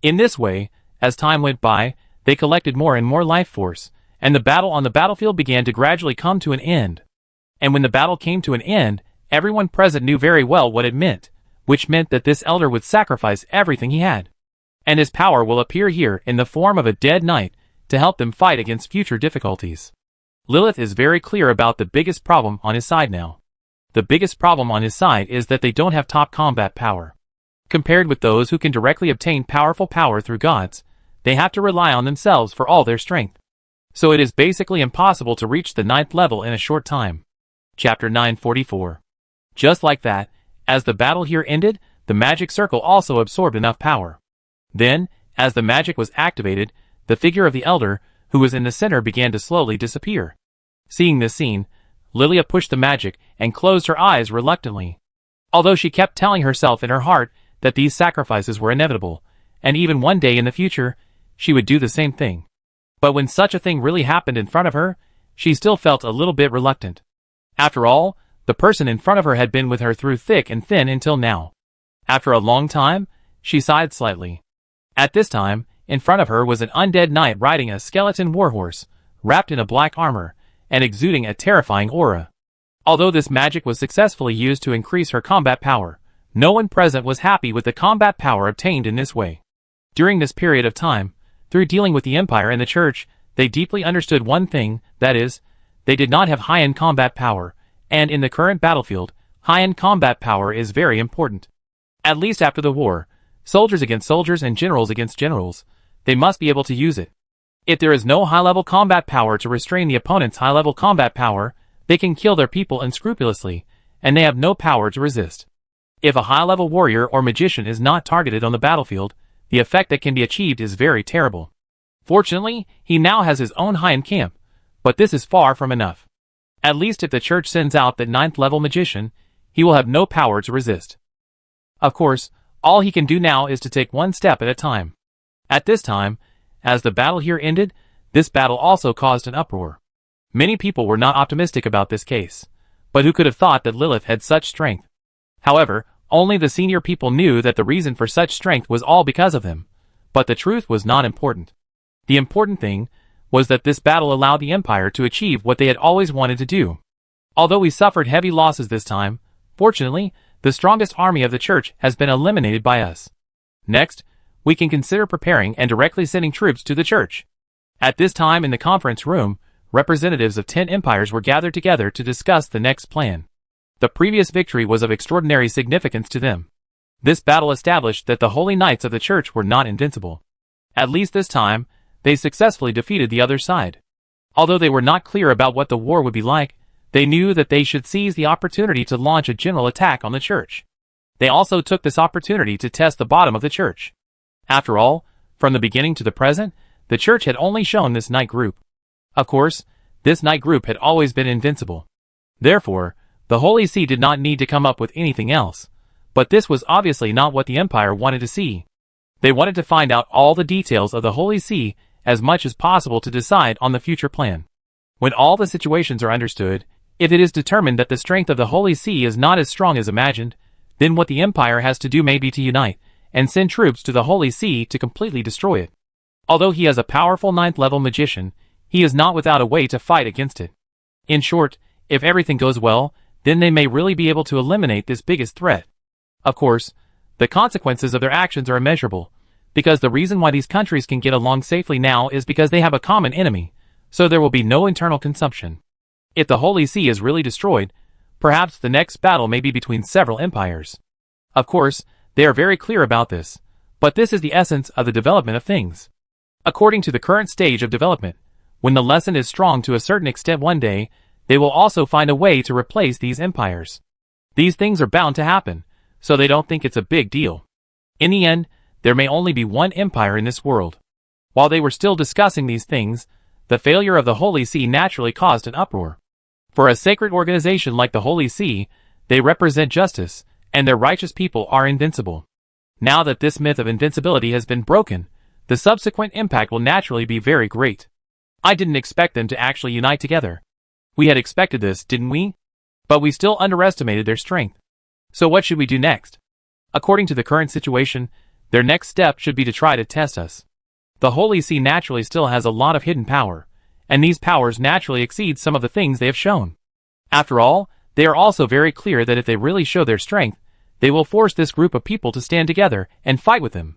In this way, as time went by, they collected more and more life force, and the battle on the battlefield began to gradually come to an end. And when the battle came to an end, everyone present knew very well what it meant, which meant that this elder would sacrifice everything he had. And his power will appear here in the form of a dead knight to help them fight against future difficulties. Lilith is very clear about the biggest problem on his side now. The biggest problem on his side is that they don't have top combat power. Compared with those who can directly obtain powerful power through gods, they have to rely on themselves for all their strength. So it is basically impossible to reach the 9th level in a short time. Chapter 944. Just like that, as the battle here ended, the magic circle also absorbed enough power. Then, as the magic was activated, the figure of the elder, who was in the center, began to slowly disappear. Seeing this scene, Lilia pushed the magic and closed her eyes reluctantly. Although she kept telling herself in her heart that these sacrifices were inevitable, and even one day in the future, she would do the same thing. But when such a thing really happened in front of her, she still felt a little bit reluctant. After all, the person in front of her had been with her through thick and thin until now. After a long time, she sighed slightly. At this time, in front of her was an undead knight riding a skeleton warhorse, wrapped in a black armor, and exuding a terrifying aura. Although this magic was successfully used to increase her combat power, no one present was happy with the combat power obtained in this way. During this period of time, through dealing with the Empire and the Church, they deeply understood one thing, that is, they did not have high-end combat power, and in the current battlefield, high-end combat power is very important. At least after the war, soldiers against soldiers and generals against generals, they must be able to use it. If there is no high-level combat power to restrain the opponent's high-level combat power, they can kill their people unscrupulously, and they have no power to resist. If a high-level warrior or magician is not targeted on the battlefield, the effect that can be achieved is very terrible. Fortunately, he now has his own high-end camp, but this is far from enough. At least if the Church sends out the 9th level magician, he will have no power to resist. Of course, all he can do now is to take one step at a time. At this time, as the battle here ended, this battle also caused an uproar. Many people were not optimistic about this case, but who could have thought that Lilith had such strength? However, only the senior people knew that the reason for such strength was all because of them, but the truth was not important. The important thing was that this battle allowed the Empire to achieve what they had always wanted to do. Although we suffered heavy losses this time, fortunately, the strongest army of the Church has been eliminated by us. Next, we can consider preparing and directly sending troops to the Church. At this time in the conference room, representatives of 10 empires were gathered together to discuss the next plan. The previous victory was of extraordinary significance to them. This battle established that the Holy Knights of the Church were not invincible. At least this time, they successfully defeated the other side. Although they were not clear about what the war would be like, they knew that they should seize the opportunity to launch a general attack on the Church. They also took this opportunity to test the bottom of the Church. After all, from the beginning to the present, the Church had only shown this knight group. Of course, this knight group had always been invincible. Therefore, the Holy See did not need to come up with anything else. But this was obviously not what the Empire wanted to see. They wanted to find out all the details of the Holy See as much as possible to decide on the future plan. When all the situations are understood, if it is determined that the strength of the Holy See is not as strong as imagined, then what the Empire has to do may be to unite and send troops to the Holy See to completely destroy it. Although he is a powerful 9th level magician, he is not without a way to fight against it. In short, if everything goes well, then they may really be able to eliminate this biggest threat. Of course, the consequences of their actions are immeasurable, because the reason why these countries can get along safely now is because they have a common enemy, so there will be no internal consumption. If the Holy See is really destroyed, perhaps the next battle may be between several empires. Of course, they are very clear about this, but this is the essence of the development of things. According to the current stage of development, when the lesson is strong to a certain extent one day, they will also find a way to replace these empires. These things are bound to happen, so they don't think it's a big deal. In the end, there may only be one empire in this world. While they were still discussing these things, the failure of the Holy See naturally caused an uproar. For a sacred organization like the Holy See, they represent justice, and their righteous people are invincible. Now that this myth of invincibility has been broken, the subsequent impact will naturally be very great. I didn't expect them to actually unite together. We had expected this, didn't we? But we still underestimated their strength. So what should we do next? According to the current situation, their next step should be to try to test us. The Holy See naturally still has a lot of hidden power, and these powers naturally exceed some of the things they have shown. After all, they are also very clear that if they really show their strength, they will force this group of people to stand together and fight with them.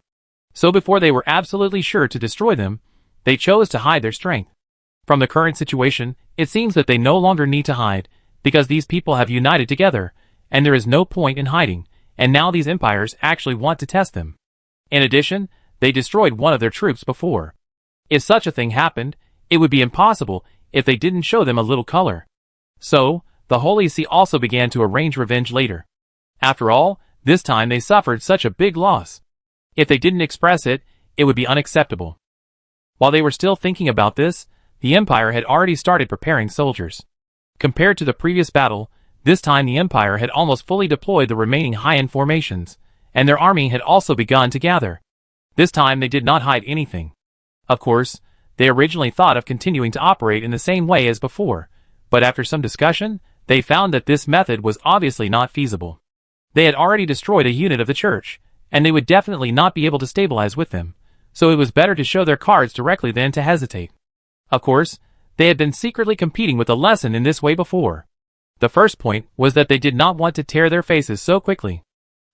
So before they were absolutely sure to destroy them, they chose to hide their strength. From the current situation, it seems that they no longer need to hide, because these people have united together, and there is no point in hiding, and now these empires actually want to test them. In addition, they destroyed one of their troops before. If such a thing happened, it would be impossible if they didn't show them a little color. So, the Holy See also began to arrange revenge later. After all, this time they suffered such a big loss. If they didn't express it, it would be unacceptable. While they were still thinking about this, the Empire had already started preparing soldiers. Compared to the previous battle, this time the Empire had almost fully deployed the remaining high-end formations, and their army had also begun to gather. This time they did not hide anything. Of course, they originally thought of continuing to operate in the same way as before, but after some discussion, they found that this method was obviously not feasible. They had already destroyed a unit of the church, and they would definitely not be able to stabilize with them, so it was better to show their cards directly than to hesitate. Of course, they had been secretly competing with the lesson in this way before. The first point was that they did not want to tear their faces so quickly.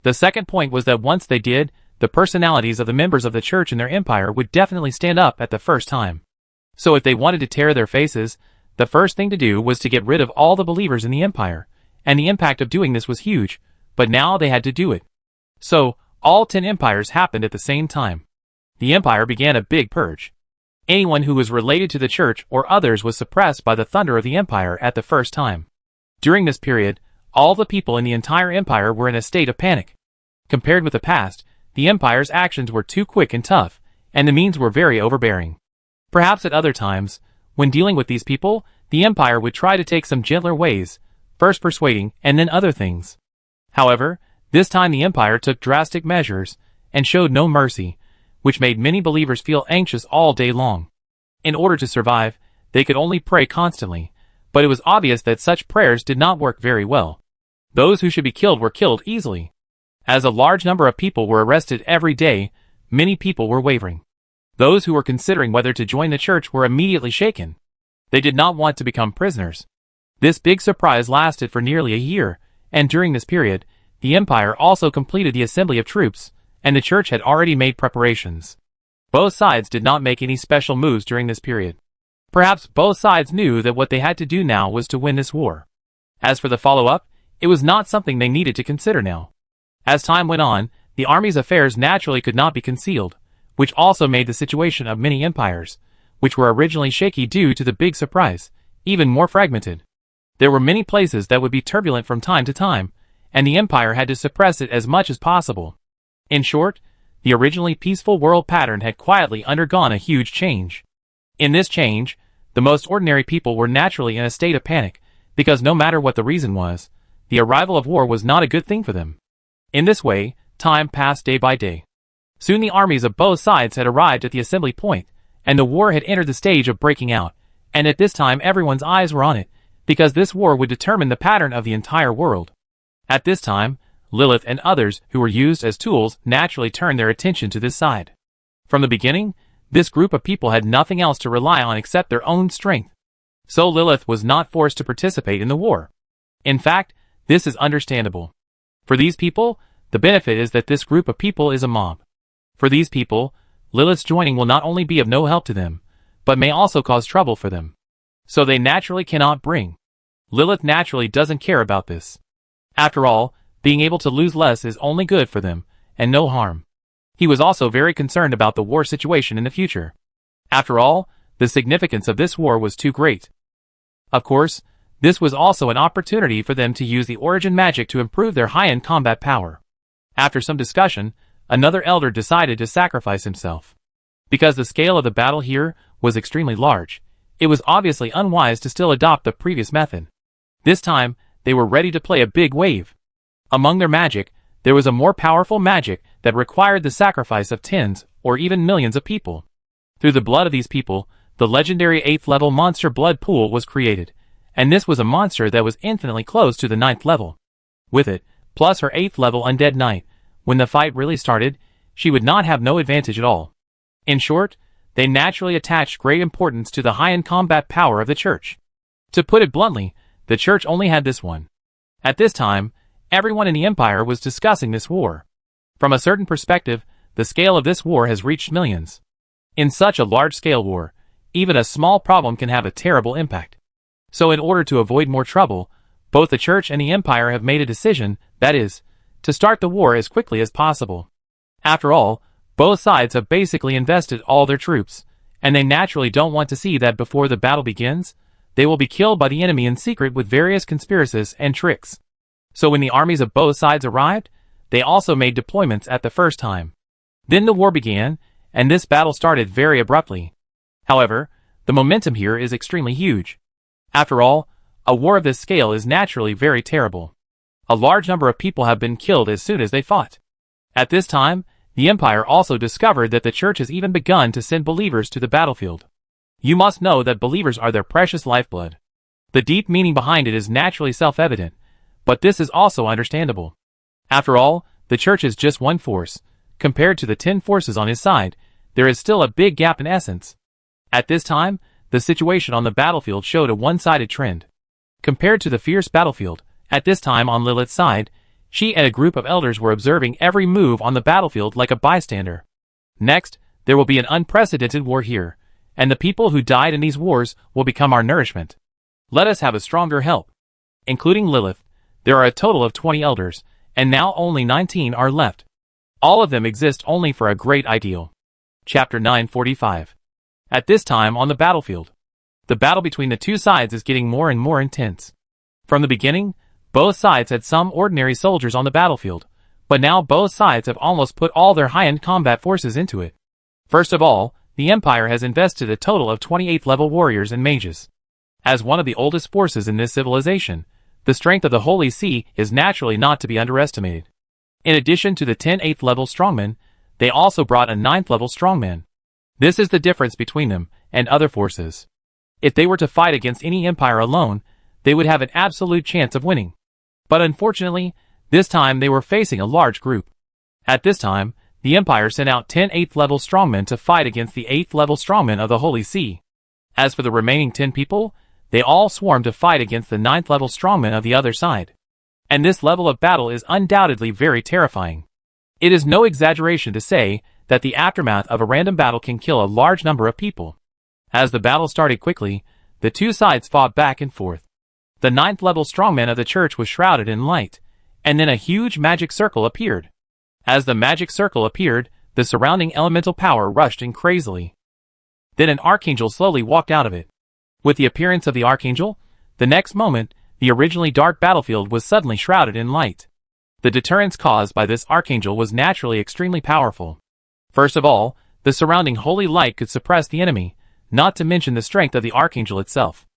The second point was that once they did, the personalities of the members of the church and their empire would definitely stand up at the first time. So if they wanted to tear their faces, the first thing to do was to get rid of all the believers in the empire, and the impact of doing this was huge, but now they had to do it. So, all 10 empires happened at the same time. The empire began a big purge. Anyone who was related to the church or others was suppressed by the thunder of the empire at the first time. During this period, all the people in the entire empire were in a state of panic. Compared with the past, the empire's actions were too quick and tough, and the means were very overbearing. Perhaps at other times, when dealing with these people, the empire would try to take some gentler ways, first persuading and then other things. However, this time the empire took drastic measures and showed no mercy, which made many believers feel anxious all day long. In order to survive, they could only pray constantly, but it was obvious that such prayers did not work very well. Those who should be killed were killed easily. As a large number of people were arrested every day, many people were wavering. Those who were considering whether to join the church were immediately shaken. They did not want to become prisoners. This big surprise lasted for nearly a year, and during this period, the empire also completed the assembly of troops, and the church had already made preparations. Both sides did not make any special moves during this period. Perhaps both sides knew that what they had to do now was to win this war. As for the follow-up, it was not something they needed to consider now. As time went on, the army's affairs naturally could not be concealed, which also made the situation of many empires, which were originally shaky due to the big surprise, even more fragmented. There were many places that would be turbulent from time to time, and the empire had to suppress it as much as possible. In short, the originally peaceful world pattern had quietly undergone a huge change. In this change, the most ordinary people were naturally in a state of panic, because no matter what the reason was, the arrival of war was not a good thing for them. In this way, time passed day by day. Soon the armies of both sides had arrived at the assembly point, and the war had entered the stage of breaking out, and at this time everyone's eyes were on it, because this war would determine the pattern of the entire world. At this time, Lilith and others who were used as tools naturally turned their attention to this side. From the beginning, this group of people had nothing else to rely on except their own strength. So Lilith was not forced to participate in the war. In fact, this is understandable. For these people, the benefit is that this group of people is a mob. For these people, Lilith's joining will not only be of no help to them, but may also cause trouble for them. So they naturally cannot bring. Lilith naturally doesn't care about this. After all, being able to lose less is only good for them, and no harm. He was also very concerned about the war situation in the future. After all, the significance of this war was too great. Of course, this was also an opportunity for them to use the origin magic to improve their high-end combat power. After some discussion, another elder decided to sacrifice himself. Because the scale of the battle here was extremely large, it was obviously unwise to still adopt the previous method. This time, they were ready to play a big wave. Among their magic, there was a more powerful magic that required the sacrifice of tens or even millions of people. Through the blood of these people, the legendary 8th level monster blood pool was created, and this was a monster that was infinitely close to the 9th level. With it, plus her 8th level undead knight, when the fight really started, she would not have no advantage at all. In short, they naturally attached great importance to the high-end combat power of the church. To put it bluntly, the church only had this one. At this time, everyone in the empire was discussing this war. From a certain perspective, the scale of this war has reached millions. In such a large-scale war, even a small problem can have a terrible impact. So in order to avoid more trouble, both the church and the empire have made a decision, that is, to start the war as quickly as possible. After all, Both sides have basically invested all their troops, and they naturally don't want to see that before the battle begins, they will be killed by the enemy in secret with various conspiracies and tricks. So when the armies of both sides arrived, they also made deployments at the first time. Then the war began, and this battle started very abruptly. However, the momentum here is extremely huge. After all, a war of this scale is naturally very terrible. A large number of people have been killed as soon as they fought. At this time, the Empire also discovered that the Church has even begun to send believers to the battlefield. You must know that believers are their precious lifeblood. The deep meaning behind it is naturally self-evident, but this is also understandable. After all, the Church is just one force. Compared to the 10 forces on his side, there is still a big gap in essence. At this time, the situation on the battlefield showed a one-sided trend. Compared to the fierce battlefield, at this time on Lilith's side, she and a group of elders were observing every move on the battlefield like a bystander. Next, there will be an unprecedented war here, and the people who died in these wars will become our nourishment. Let us have a stronger help. Including Lilith, there are a total of 20 elders, and now only 19 are left. All of them exist only for a great ideal. Chapter 945. At this time on the battlefield, the battle between the two sides is getting more and more intense. From the beginning, both sides had some ordinary soldiers on the battlefield, but now both sides have almost put all their high-end combat forces into it. First of all, the Empire has invested a total of 28th level warriors and mages. As one of the oldest forces in this civilization, the strength of the Holy See is naturally not to be underestimated. In addition to the 10 8th level strongmen, they also brought a 9th level strongman. This is the difference between them and other forces. If they were to fight against any empire alone, they would have an absolute chance of winning. But unfortunately, this time they were facing a large group. At this time, the Empire sent out 10 8th level strongmen to fight against the 8th level strongmen of the Holy See. As for the remaining 10 people, they all swarmed to fight against the 9th level strongmen of the other side. And this level of battle is undoubtedly very terrifying. It is no exaggeration to say that the aftermath of a random battle can kill a large number of people. As the battle started quickly, the two sides fought back and forth. The 9th level strongman of the Church was shrouded in light, and then a huge magic circle appeared. As the magic circle appeared, the surrounding elemental power rushed in crazily. Then an archangel slowly walked out of it. With the appearance of the archangel, the next moment, the originally dark battlefield was suddenly shrouded in light. The deterrence caused by this archangel was naturally extremely powerful. First of all, the surrounding holy light could suppress the enemy, not to mention the strength of the archangel itself.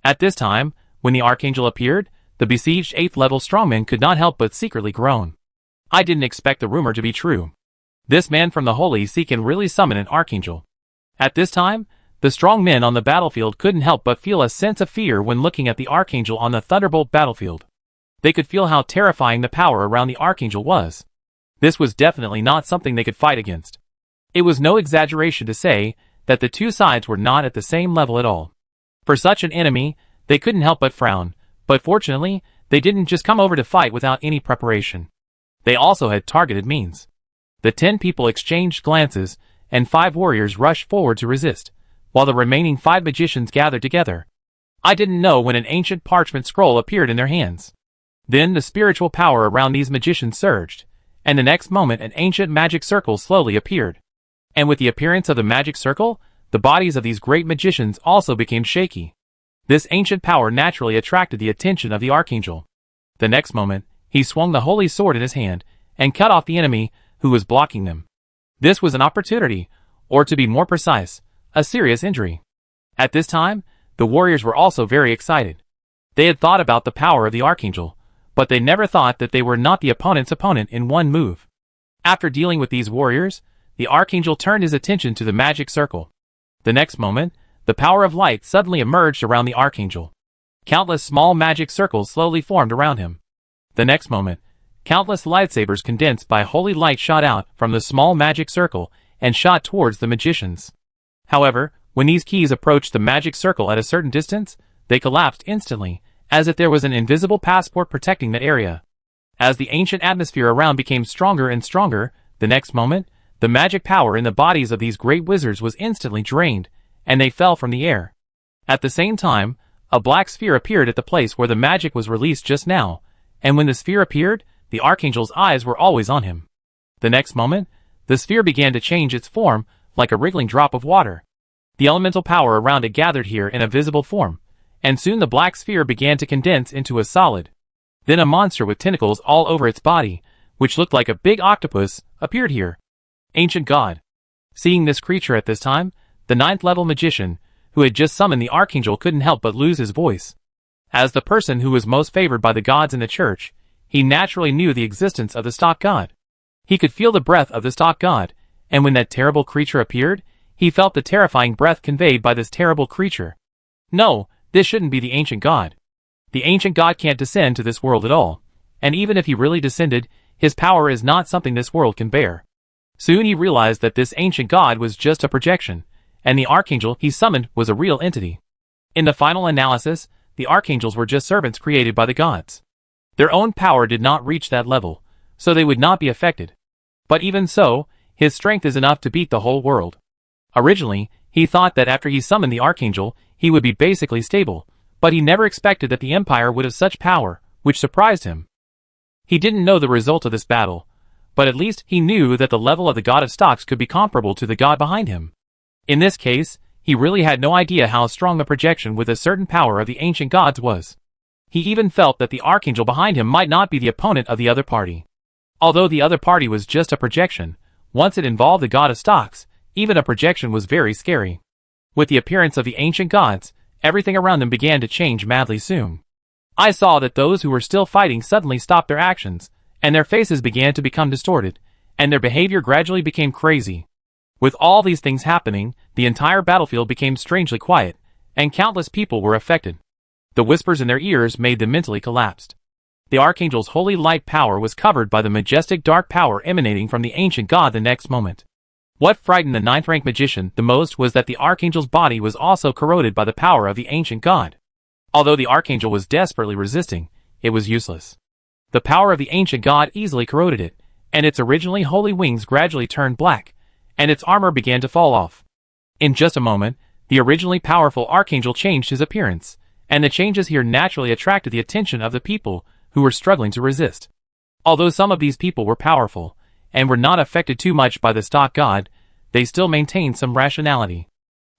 At this time, when the archangel appeared, the besieged 8th level strongman could not help but secretly groan. I didn't expect the rumor to be true. This man from the Holy See can really summon an archangel. At this time, the strong men on the battlefield couldn't help but feel a sense of fear when looking at the archangel on the Thunderbolt battlefield. They could feel how terrifying the power around the archangel was. This was definitely not something they could fight against. It was no exaggeration to say that the two sides were not at the same level at all. For such an enemy, they couldn't help but frown, but fortunately, they didn't just come over to fight without any preparation. They also had targeted means. The 10 people exchanged glances, and 5 warriors rushed forward to resist, while the remaining 5 magicians gathered together. I didn't know when an ancient parchment scroll appeared in their hands. Then the spiritual power around these magicians surged, and the next moment an ancient magic circle slowly appeared. And with the appearance of the magic circle, the bodies of these great magicians also became shaky. This ancient power naturally attracted the attention of the archangel. The next moment, he swung the holy sword in his hand, and cut off the enemy who was blocking them. This was an opportunity, or to be more precise, a serious injury. At this time, the warriors were also very excited. They had thought about the power of the archangel, but they never thought that they were not the opponent's opponent in one move. After dealing with these warriors, the archangel turned his attention to the magic circle. The next moment, the power of light suddenly emerged around the archangel. Countless small magic circles slowly formed around him. The next moment, countless lightsabers condensed by holy light shot out from the small magic circle and shot towards the magicians. However, when these keys approached the magic circle at a certain distance, they collapsed instantly, as if there was an invisible passport protecting that area. As the ancient atmosphere around became stronger and stronger, the next moment, the magic power in the bodies of these great wizards was instantly drained, and they fell from the air. At the same time, a black sphere appeared at the place where the magic was released just now, and when the sphere appeared, the archangel's eyes were always on him. The next moment, The sphere began to change its form, like a wriggling drop of water. The elemental power around it gathered here in a visible form, and soon the black sphere began to condense into a solid. Then a monster with tentacles all over its body, which looked like a big octopus, appeared here. Ancient God. Seeing this creature at this time, the 9th-level magician, who had just summoned the archangel, couldn't help but lose his voice. As the person who was most favored by the gods in the church, he naturally knew the existence of the stock god. He could feel the breath of the stock god, and when that terrible creature appeared, he felt the terrifying breath conveyed by this terrible creature. No, this shouldn't be the ancient god. The ancient god can't descend to this world at all, and even if he really descended, his power is not something this world can bear. Soon he realized that this ancient god was just a projection, and the archangel he summoned was a real entity. In the final analysis, the archangels were just servants created by the gods. Their own power did not reach that level, so they would not be affected. But even so, his strength is enough to beat the whole world. Originally, he thought that after he summoned the archangel, he would be basically stable, but he never expected that the empire would have such power, which surprised him. He didn't know the result of this battle, but at least he knew that the level of the god of stocks could be comparable to the god behind him. In this case, he really had no idea how strong the projection with a certain power of the ancient gods was. He even felt that the archangel behind him might not be the opponent of the other party. Although the other party was just a projection, once it involved the god of stocks, even a projection was very scary. With the appearance of the ancient gods, everything around them began to change madly soon. I saw that those who were still fighting suddenly stopped their actions, and their faces began to become distorted, and their behavior gradually became crazy. With all these things happening, the entire battlefield became strangely quiet, and countless people were affected. The whispers in their ears made them mentally collapsed. The archangel's holy light power was covered by the majestic dark power emanating from the ancient god the next moment. What frightened the 9th-rank magician the most was that the archangel's body was also corroded by the power of the ancient god. Although the archangel was desperately resisting, it was useless. The power of the ancient god easily corroded it, and its originally holy wings gradually turned black, and its armor began to fall off. In just a moment, the originally powerful archangel changed his appearance, and the changes here naturally attracted the attention of the people who were struggling to resist. Although some of these people were powerful, and were not affected too much by the stock god, they still maintained some rationality.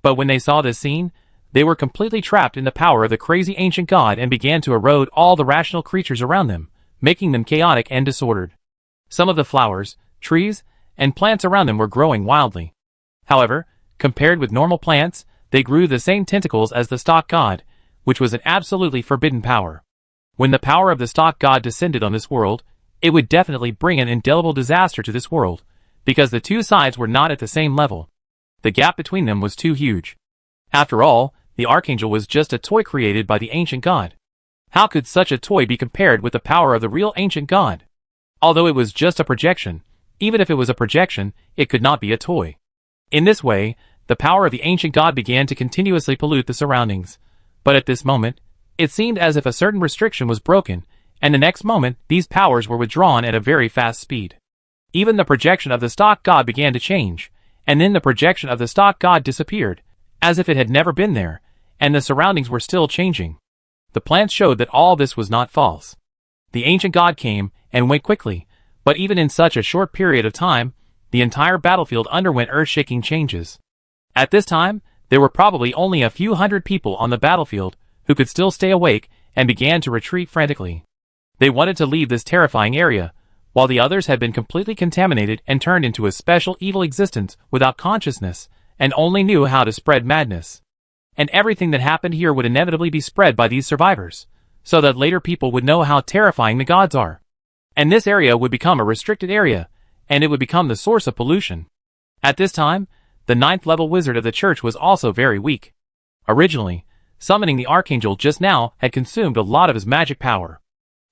But when they saw this scene, they were completely trapped in the power of the crazy ancient god and began to erode all the rational creatures around them, making them chaotic and disordered. Some of the flowers, trees, and plants around them were growing wildly. However, compared with normal plants, they grew the same tentacles as the stock god, which was an absolutely forbidden power. When the power of the stock god descended on this world, it would definitely bring an indelible disaster to this world, because the two sides were not at the same level. The gap between them was too huge. After all, the archangel was just a toy created by the ancient god. How could such a toy be compared with the power of the real ancient god? Although it was just a projection, even if it was a projection, it could not be a toy. In this way, the power of the ancient god began to continuously pollute the surroundings. But at this moment, it seemed as if a certain restriction was broken, and the next moment, these powers were withdrawn at a very fast speed. Even the projection of the stock god began to change, and then the projection of the stock god disappeared, as if it had never been there, and the surroundings were still changing. The plants showed that all this was not false. The ancient god came and went quickly, but even in such a short period of time, the entire battlefield underwent earth-shaking changes. At this time, there were probably only a few hundred people on the battlefield who could still stay awake and began to retreat frantically. They wanted to leave this terrifying area, while the others had been completely contaminated and turned into a special evil existence without consciousness, and only knew how to spread madness. And everything that happened here would inevitably be spread by these survivors, so that later people would know how terrifying the gods are. And this area would become a restricted area, and it would become the source of pollution. At this time, the 9th-level wizard of the church was also very weak. Originally, summoning the archangel just now had consumed a lot of his magic power.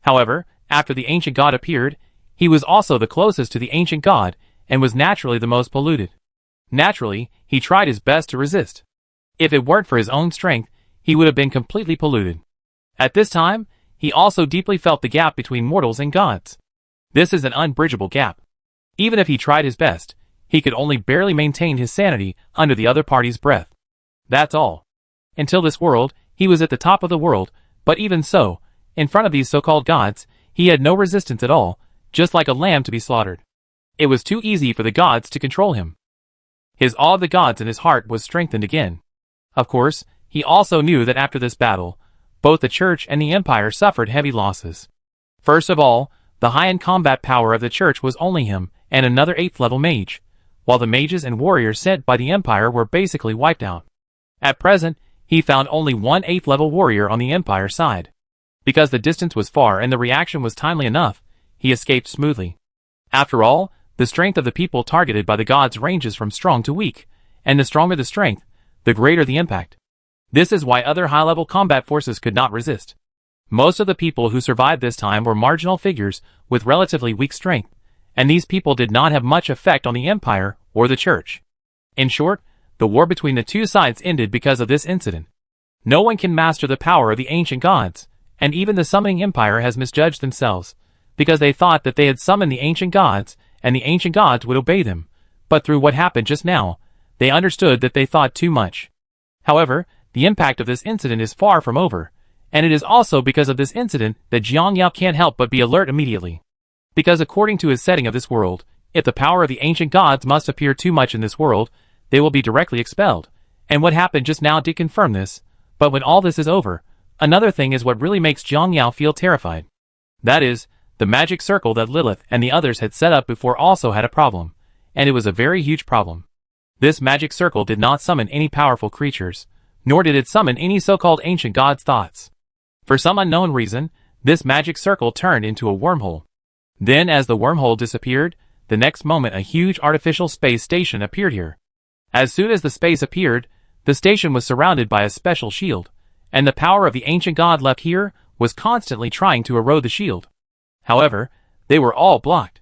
However, after the ancient god appeared, he was also the closest to the ancient god, and was naturally the most polluted. Naturally, he tried his best to resist. If it weren't for his own strength, he would have been completely polluted. At this time, he also deeply felt the gap between mortals and gods. This is an unbridgeable gap. Even if he tried his best, he could only barely maintain his sanity under the other party's breath. That's all. Until this world, he was at the top of the world, but even so, in front of these so-called gods, he had no resistance at all, just like a lamb to be slaughtered. It was too easy for the gods to control him. His awe of the gods in his heart was strengthened again. Of course, he also knew that after this battle, both the church and the empire suffered heavy losses. First of all, the high-end combat power of the church was only him and another 8th level mage, while the mages and warriors sent by the empire were basically wiped out. At present, he found only one 8th level warrior on the empire side. Because the distance was far and the reaction was timely enough, he escaped smoothly. After all, the strength of the people targeted by the gods ranges from strong to weak, and the stronger the strength, the greater the impact. This is why other high-level combat forces could not resist. Most of the people who survived this time were marginal figures with relatively weak strength, and these people did not have much effect on the empire or the church. In short, the war between the two sides ended because of this incident. No one can master the power of the ancient gods, and even the summoning empire has misjudged themselves, because they thought that they had summoned the ancient gods, and the ancient gods would obey them, but through what happened just now, they understood that they thought too much. However, the impact of this incident is far from over, and it is also because of this incident that Jiang Yao can't help but be alert immediately. Because according to his setting of this world, if the power of the ancient gods must appear too much in this world, they will be directly expelled, and what happened just now did confirm this, but when all this is over, another thing is what really makes Jiang Yao feel terrified. That is, the magic circle that Lilith and the others had set up before also had a problem, and it was a very huge problem. This magic circle did not summon any powerful creatures, nor did it summon any so-called ancient gods' thoughts. For some unknown reason, this magic circle turned into a wormhole. Then as the wormhole disappeared, the next moment a huge artificial space station appeared here. As soon as the space appeared, the station was surrounded by a special shield, and the power of the ancient god left here was constantly trying to erode the shield. However, they were all blocked.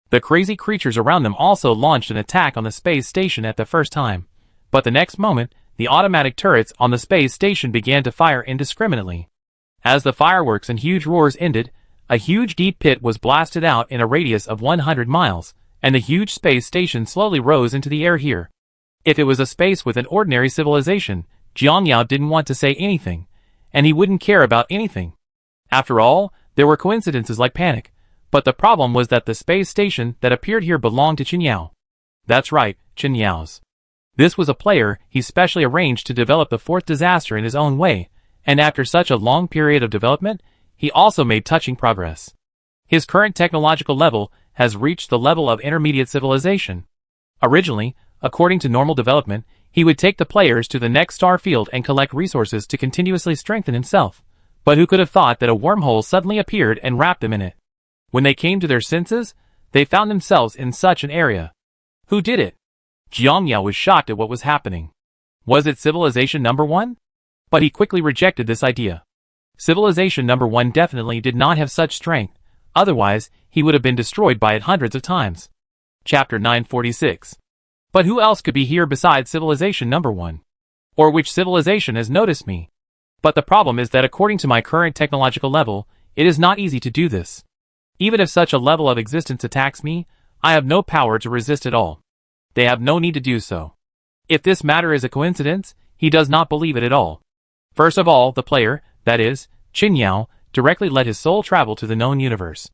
The crazy creatures around them also launched an attack on the space station at the first time, but the next moment, the automatic turrets on the space station began to fire indiscriminately. As the fireworks and huge roars ended, a huge deep pit was blasted out in a radius of 100 miles, and the huge space station slowly rose into the air here. If it was a space with an ordinary civilization, Jiang Yao didn't want to say anything, and he wouldn't care about anything. After all, there were coincidences like panic, but the problem was that the space station that appeared here belonged to Qin Yao. That's right, Qin Yao's. This was a player he specially arranged to develop the fourth disaster in his own way, and after such a long period of development, he also made touching progress. His current technological level has reached the level of intermediate civilization. Originally, according to normal development, he would take the players to the next star field and collect resources to continuously strengthen himself. But who could have thought that a wormhole suddenly appeared and wrapped them in it? When they came to their senses, they found themselves in such an area. Who did it? Jiang Yao was shocked at what was happening. Was it Civilization Number 1? But he quickly rejected this idea. Civilization Number 1 definitely did not have such strength, otherwise he would have been destroyed by it hundreds of times. Chapter 946. But who else could be here besides Civilization Number 1? Or which civilization has noticed me? But the problem is that according to my current technological level, it is not easy to do this. Even if such a level of existence attacks me, I have no power to resist at all. They have no need to do so. If this matter is a coincidence, he does not believe it at all. First of all, the player, that is, Qin Yao, directly let his soul travel to the known universe.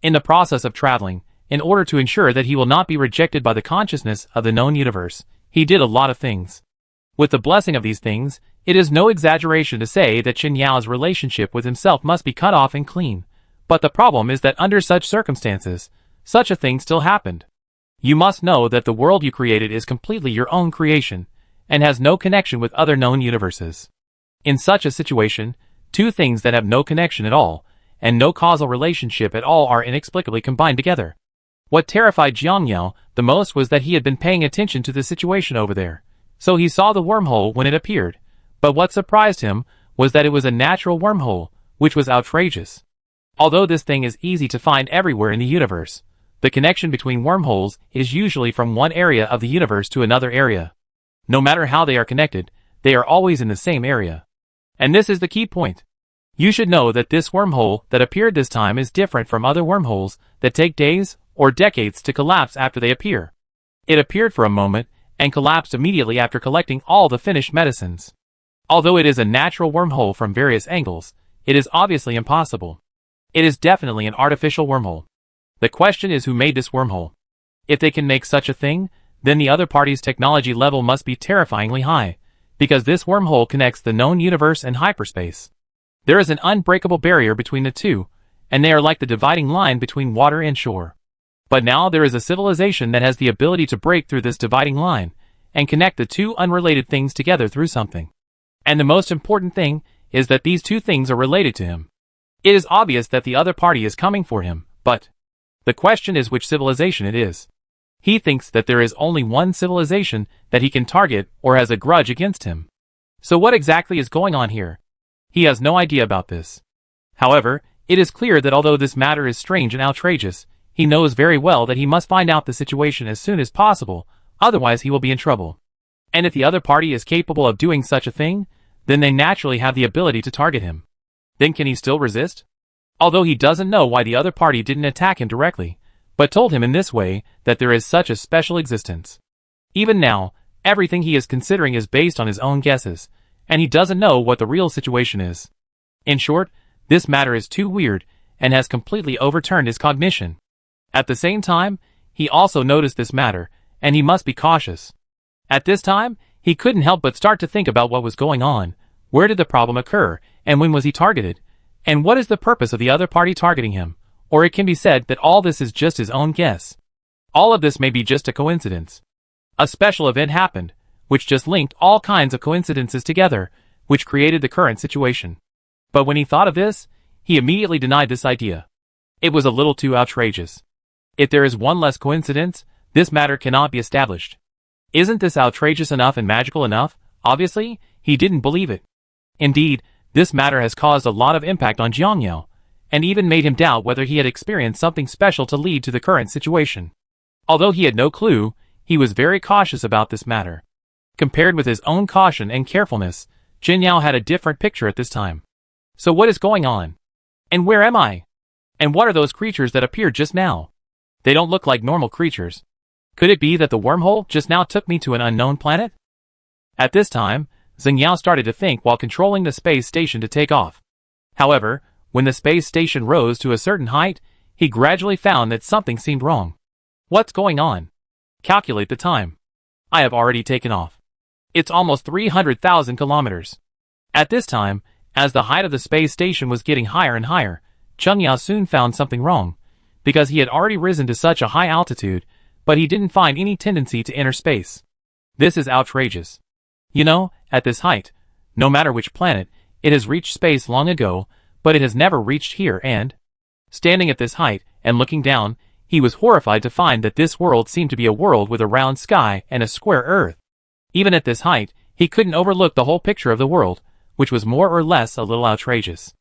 In the process of traveling, in order to ensure that he will not be rejected by the consciousness of the known universe, he did a lot of things. With the blessing of these things, it is no exaggeration to say that Qin Yao's relationship with himself must be cut off and clean. But the problem is that under such circumstances, such a thing still happened. You must know that the world you created is completely your own creation, and has no connection with other known universes. In such a situation, two things that have no connection at all, and no causal relationship at all are inexplicably combined together. What terrified Jiang Yao the most was that he had been paying attention to the situation over there, so he saw the wormhole when it appeared, but what surprised him was that it was a natural wormhole, which was outrageous. Although this thing is easy to find everywhere in the universe, the connection between wormholes is usually from one area of the universe to another area. No matter how they are connected, they are always in the same area. And this is the key point. You should know that this wormhole that appeared this time is different from other wormholes that take days or decades to collapse after they appear. It appeared for a moment and collapsed immediately after collecting all the finished medicines. Although it is a natural wormhole from various angles, it is obviously impossible. It is definitely an artificial wormhole. The question is who made this wormhole. If they can make such a thing, then the other party's technology level must be terrifyingly high, because this wormhole connects the known universe and hyperspace. There is an unbreakable barrier between the two, and they are like the dividing line between water and shore. But now there is a civilization that has the ability to break through this dividing line, and connect the two unrelated things together through something. And the most important thing is that these two things are related to him. It is obvious that the other party is coming for him, but the question is which civilization it is. He thinks that there is only one civilization that he can target or has a grudge against him. So what exactly is going on here? He has no idea about this. However, it is clear that although this matter is strange and outrageous, he knows very well that he must find out the situation as soon as possible, otherwise he will be in trouble. And if the other party is capable of doing such a thing, then they naturally have the ability to target him. Then can he still resist? Although he doesn't know why the other party didn't attack him directly, but told him in this way that there is such a special existence. Even now, everything he is considering is based on his own guesses, and he doesn't know what the real situation is. In short, this matter is too weird, and has completely overturned his cognition. At the same time, he also noticed this matter, and he must be cautious. At this time, he couldn't help but start to think about what was going on. Where did the problem occur, and when was he targeted? And what is the purpose of the other party targeting him? Or it can be said that all this is just his own guess. All of this may be just a coincidence. A special event happened, which just linked all kinds of coincidences together, which created the current situation. But when he thought of this, he immediately denied this idea. It was a little too outrageous. If there is one less coincidence, this matter cannot be established. Isn't this outrageous enough and magical enough? Obviously, he didn't believe it. Indeed, this matter has caused a lot of impact on Jiangyao, and even made him doubt whether he had experienced something special to lead to the current situation. Although he had no clue, he was very cautious about this matter. Compared with his own caution and carefulness, Jiangyao had a different picture at this time. So what is going on? And where am I? And what are those creatures that appeared just now? They don't look like normal creatures. Could it be that the wormhole just now took me to an unknown planet? At this time, Xingyao started to think while controlling the space station to take off. However, when the space station rose to a certain height, he gradually found that something seemed wrong. What's going on? Calculate the time. I have already taken off. It's almost 300,000 kilometers. At this time, as the height of the space station was getting higher and higher, Chungyao soon found something wrong, because he had already risen to such a high altitude, but he didn't find any tendency to enter space. This is outrageous. You know, at this height, no matter which planet, it has reached space long ago, but it has never reached here and... Standing at this height, and looking down, he was horrified to find that this world seemed to be a world with a round sky and a square earth. Even at this height, he couldn't overlook the whole picture of the world, which was more or less a little outrageous.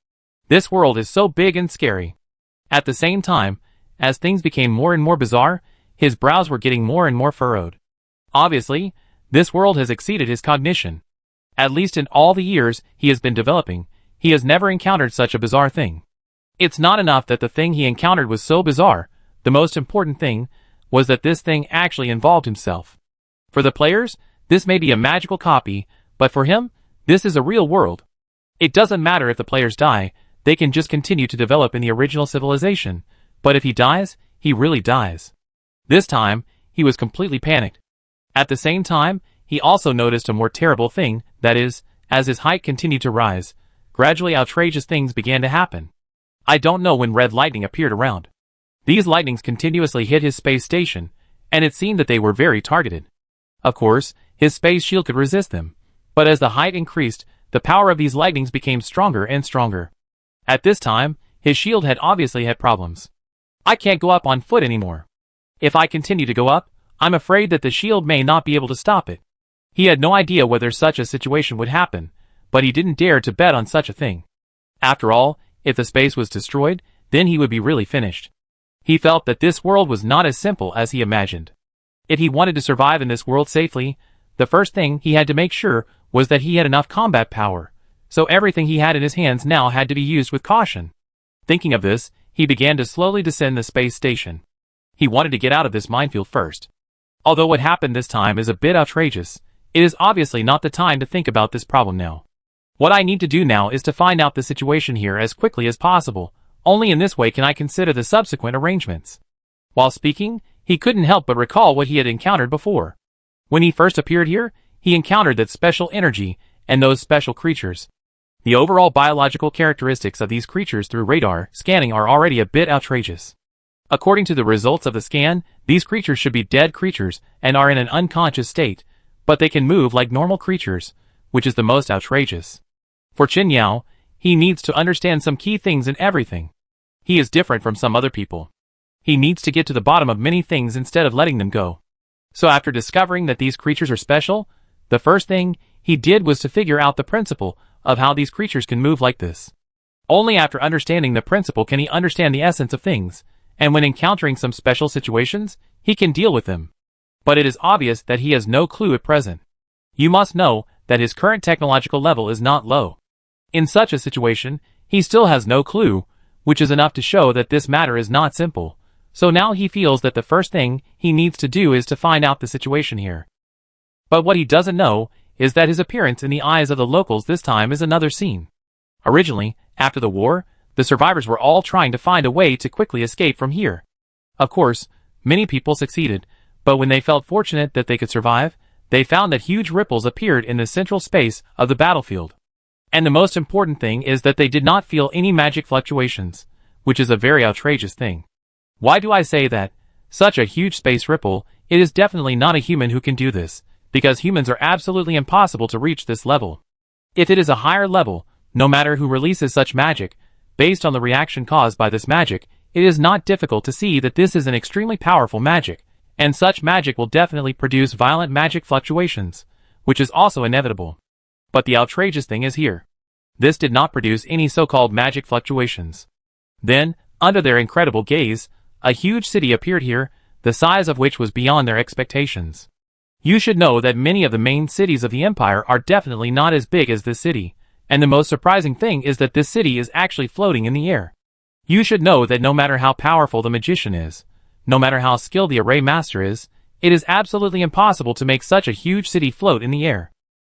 This world is so big and scary. At the same time, as things became more and more bizarre, his brows were getting more and more furrowed. Obviously, this world has exceeded his cognition. At least in all the years he has been developing, he has never encountered such a bizarre thing. It's not enough that the thing he encountered was so bizarre, the most important thing was that this thing actually involved himself. For the players, this may be a magical copy, but for him, this is a real world. It doesn't matter if the players die, they can just continue to develop in the original civilization, but if he dies, he really dies. This time, he was completely panicked. At the same time, he also noticed a more terrible thing, that is, as his height continued to rise, gradually outrageous things began to happen. I don't know when red lightning appeared around. These lightnings continuously hit his space station, and it seemed that they were very targeted. Of course, his space shield could resist them, but as the height increased, the power of these lightnings became stronger and stronger. At this time, his shield had obviously had problems. I can't go up on foot anymore. If I continue to go up, I'm afraid that the shield may not be able to stop it. He had no idea whether such a situation would happen, but he didn't dare to bet on such a thing. After all, if the space was destroyed, then he would be really finished. He felt that this world was not as simple as he imagined. If he wanted to survive in this world safely, the first thing he had to make sure was that he had enough combat power, so everything he had in his hands now had to be used with caution. Thinking of this, he began to slowly descend the space station. He wanted to get out of this minefield first. Although what happened this time is a bit outrageous, it is obviously not the time to think about this problem now. What I need to do now is to find out the situation here as quickly as possible. Only in this way can I consider the subsequent arrangements. While speaking, He couldn't help but recall what he had encountered before. When he first appeared here, he encountered that special energy and those special creatures. The overall biological characteristics of these creatures through radar scanning are already a bit outrageous. According to the results of the scan, these creatures should be dead creatures and are in an unconscious state, but they can move like normal creatures, which is the most outrageous. For Chen Yao, he needs to understand some key things in everything. He is different from some other people. He needs to get to the bottom of many things instead of letting them go. So after discovering that these creatures are special, the first thing he did was to figure out the principle of how these creatures can move like this. Only after understanding the principle can he understand the essence of things, and when encountering some special situations, he can deal with them. But it is obvious that he has no clue at present. You must know that his current technological level is not low. In such a situation, he still has no clue, which is enough to show that this matter is not simple. So now he feels that the first thing he needs to do is to find out the situation here. But what he doesn't know is that his appearance in the eyes of the locals this time is another scene. Originally, after the war, the survivors were all trying to find a way to quickly escape from here. Of course, many people succeeded, but when they felt fortunate that they could survive, they found that huge ripples appeared in the central space of the battlefield. And the most important thing is that they did not feel any magic fluctuations, which is a very outrageous thing. Why do I say that? Such a huge space ripple, it is definitely not a human who can do this, because humans are absolutely impossible to reach this level. If it is a higher level, no matter who releases such magic, based on the reaction caused by this magic, it is not difficult to see that this is an extremely powerful magic, and such magic will definitely produce violent magic fluctuations, which is also inevitable. But the outrageous thing is here. This did not produce any so-called magic fluctuations. Then, under their incredible gaze, a huge city appeared here, the size of which was beyond their expectations. You should know that many of the main cities of the empire are definitely not as big as this city, and the most surprising thing is that this city is actually floating in the air. You should know that no matter how powerful the magician is, no matter how skilled the array master is, it is absolutely impossible to make such a huge city float in the air.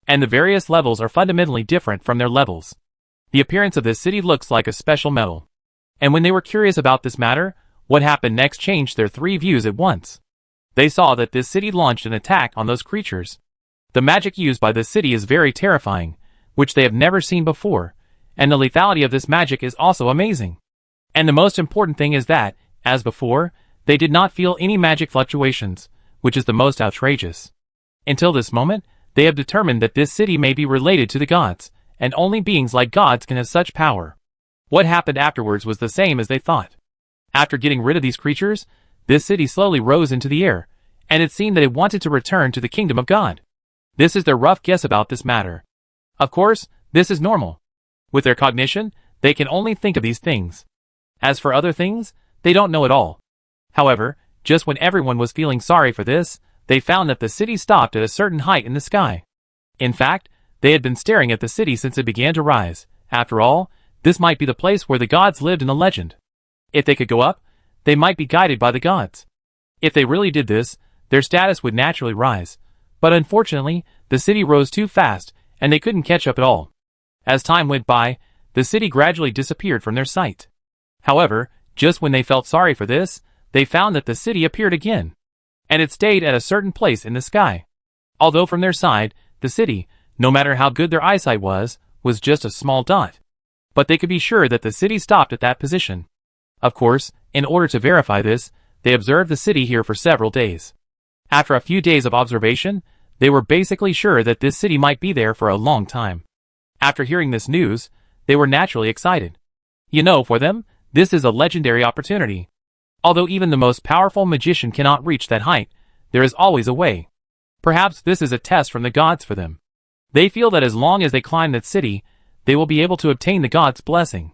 And the various levels are fundamentally different from their levels. The appearance of this city looks like a special metal. And when they were curious about this matter, what happened next changed their three views at once. They saw that this city launched an attack on those creatures. The magic used by this city is very terrifying, which they have never seen before, and the lethality of this magic is also amazing. And the most important thing is that, as before, they did not feel any magic fluctuations, which is the most outrageous. Until this moment, they have determined that this city may be related to the gods, and only beings like gods can have such power. What happened afterwards was the same as they thought. After getting rid of these creatures, this city slowly rose into the air, and it seemed that it wanted to return to the kingdom of God. This is their rough guess about this matter. Of course, this is normal. With their cognition, they can only think of these things. As for other things, they don't know at all. However, just when everyone was feeling sorry for this, they found that the city stopped at a certain height in the sky. In fact, they had been staring at the city since it began to rise. After all, this might be the place where the gods lived in the legend. If they could go up, they might be guided by the gods. If they really did this, their status would naturally rise. But unfortunately, the city rose too fast, and they couldn't catch up at all. As time went by, the city gradually disappeared from their sight. However, just when they felt sorry for this, they found that the city appeared again. And it stayed at a certain place in the sky. Although from their side, the city, no matter how good their eyesight was just a small dot. But they could be sure that the city stopped at that position. Of course, in order to verify this, they observed the city here for several days. After a few days of observation, they were basically sure that this city might be there for a long time. After hearing this news, they were naturally excited. You know, for them, this is a legendary opportunity. Although even the most powerful magician cannot reach that height, there is always a way. Perhaps this is a test from the gods for them. They feel that as long as they climb that city, they will be able to obtain the gods' blessing.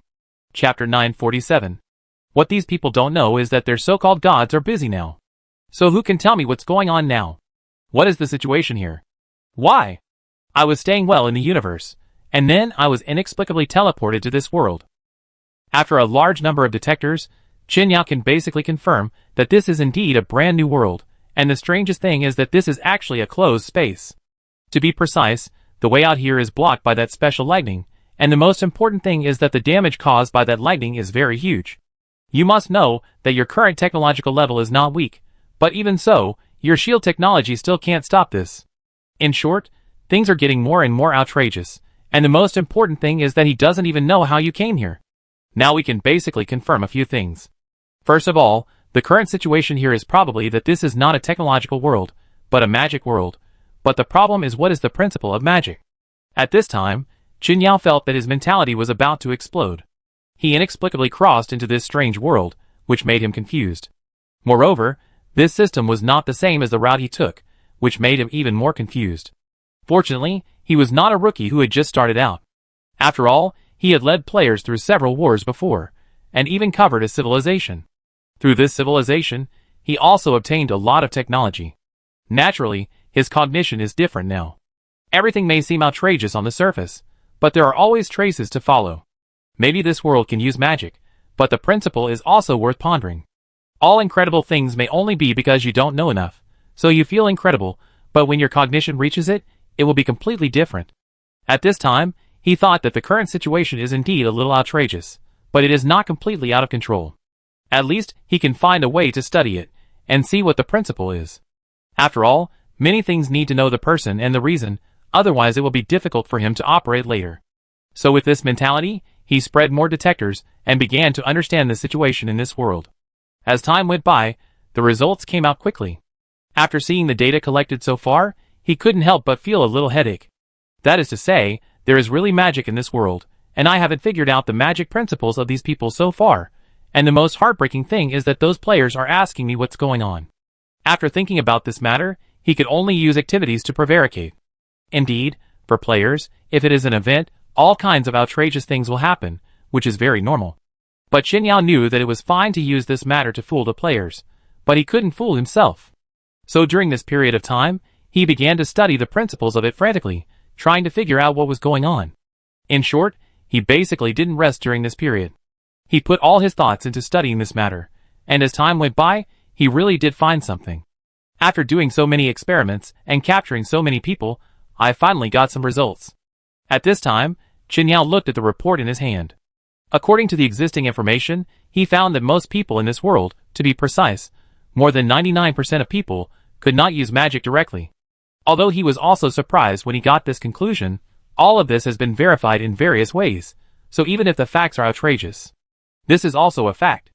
Chapter 947. What these people don't know is that their so-called gods are busy now. So who can tell me what's going on now? What is the situation here? Why? I was staying well in the universe, and then I was inexplicably teleported to this world. After a large number of detectors, Chen Yao can basically confirm that this is indeed a brand new world, and the strangest thing is that this is actually a closed space. To be precise, the way out here is blocked by that special lightning, and the most important thing is that the damage caused by that lightning is very huge. You must know that your current technological level is not weak, But even so, your shield technology still can't stop this. In short, things are getting more and more outrageous, and the most important thing is that he doesn't even know how you came here. Now we can basically confirm a few things. First of all, the current situation here is probably that this is not a technological world, but a magic world. But the problem is, what is the principle of magic? At this time, Qin Yao felt that his mentality was about to explode. He inexplicably crossed into this strange world, which made him confused. Moreover, this system was not the same as the route he took, which made him even more confused. Fortunately, he was not a rookie who had just started out. After all, he had led players through several wars before, and even covered a civilization. Through this civilization, he also obtained a lot of technology. Naturally, his cognition is different now. Everything may seem outrageous on the surface, but there are always traces to follow. Maybe this world can use magic, but the principle is also worth pondering. All incredible things may only be because you don't know enough, so you feel incredible, but when your cognition reaches it, it will be completely different. At this time, he thought that the current situation is indeed a little outrageous, but it is not completely out of control. At least, he can find a way to study it, and see what the principle is. After all, many things need to know the person and the reason, otherwise it will be difficult for him to operate later. So with this mentality, he spread more detectors, and began to understand the situation in this world. As time went by, the results came out quickly. After seeing the data collected so far, he couldn't help but feel a little headache. That is to say, there is really magic in this world, and I haven't figured out the magic principles of these people so far, and the most heartbreaking thing is that those players are asking me what's going on. After thinking about this matter, he could only use activities to prevaricate. Indeed, for players, if it is an event, all kinds of outrageous things will happen, which is very normal. But Qin Yao knew that it was fine to use this matter to fool the players, but he couldn't fool himself. So during this period of time, he began to study the principles of it frantically, trying to figure out what was going on. In short, he basically didn't rest during this period. He put all his thoughts into studying this matter, and as time went by, he really did find something. After doing so many experiments and capturing so many people, I finally got some results. At this time, Qin Yao looked at the report in his hand. According to the existing information, he found that most people in this world, to be precise, more than 99% of people, could not use magic directly. Although he was also surprised when he got this conclusion, all of this has been verified in various ways, so even if the facts are outrageous, this is also a fact.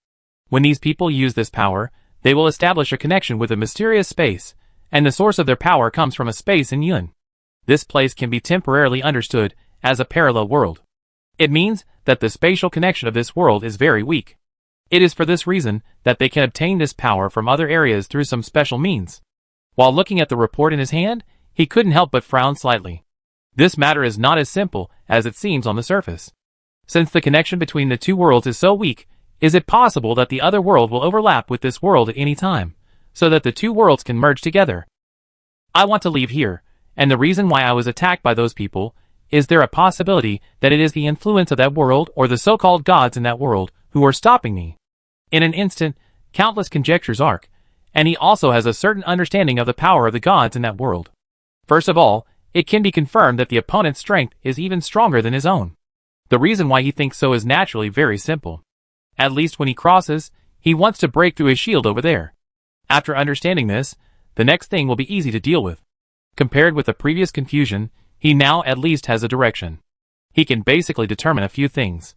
When these people use this power, they will establish a connection with a mysterious space, and the source of their power comes from a space in Yun. This place can be temporarily understood as a parallel world. It means that the spatial connection of this world is very weak. It is for this reason that they can obtain this power from other areas through some special means. While looking at the report in his hand, he couldn't help but frown slightly. This matter is not as simple as it seems on the surface. Since the connection between the two worlds is so weak, is it possible that the other world will overlap with this world at any time, so that the two worlds can merge together? I want to leave here, and the reason why I was attacked by those people, is there a possibility that it is the influence of that world or the so-called gods in that world who are stopping me? In an instant, countless conjectures arc, and he also has a certain understanding of the power of the gods in that world. First of all, it can be confirmed that the opponent's strength is even stronger than his own. The reason why he thinks so is naturally very simple. At least when he crosses, he wants to break through his shield over there. After understanding this, the next thing will be easy to deal with. Compared with the previous confusion, he now at least has a direction. He can basically determine a few things.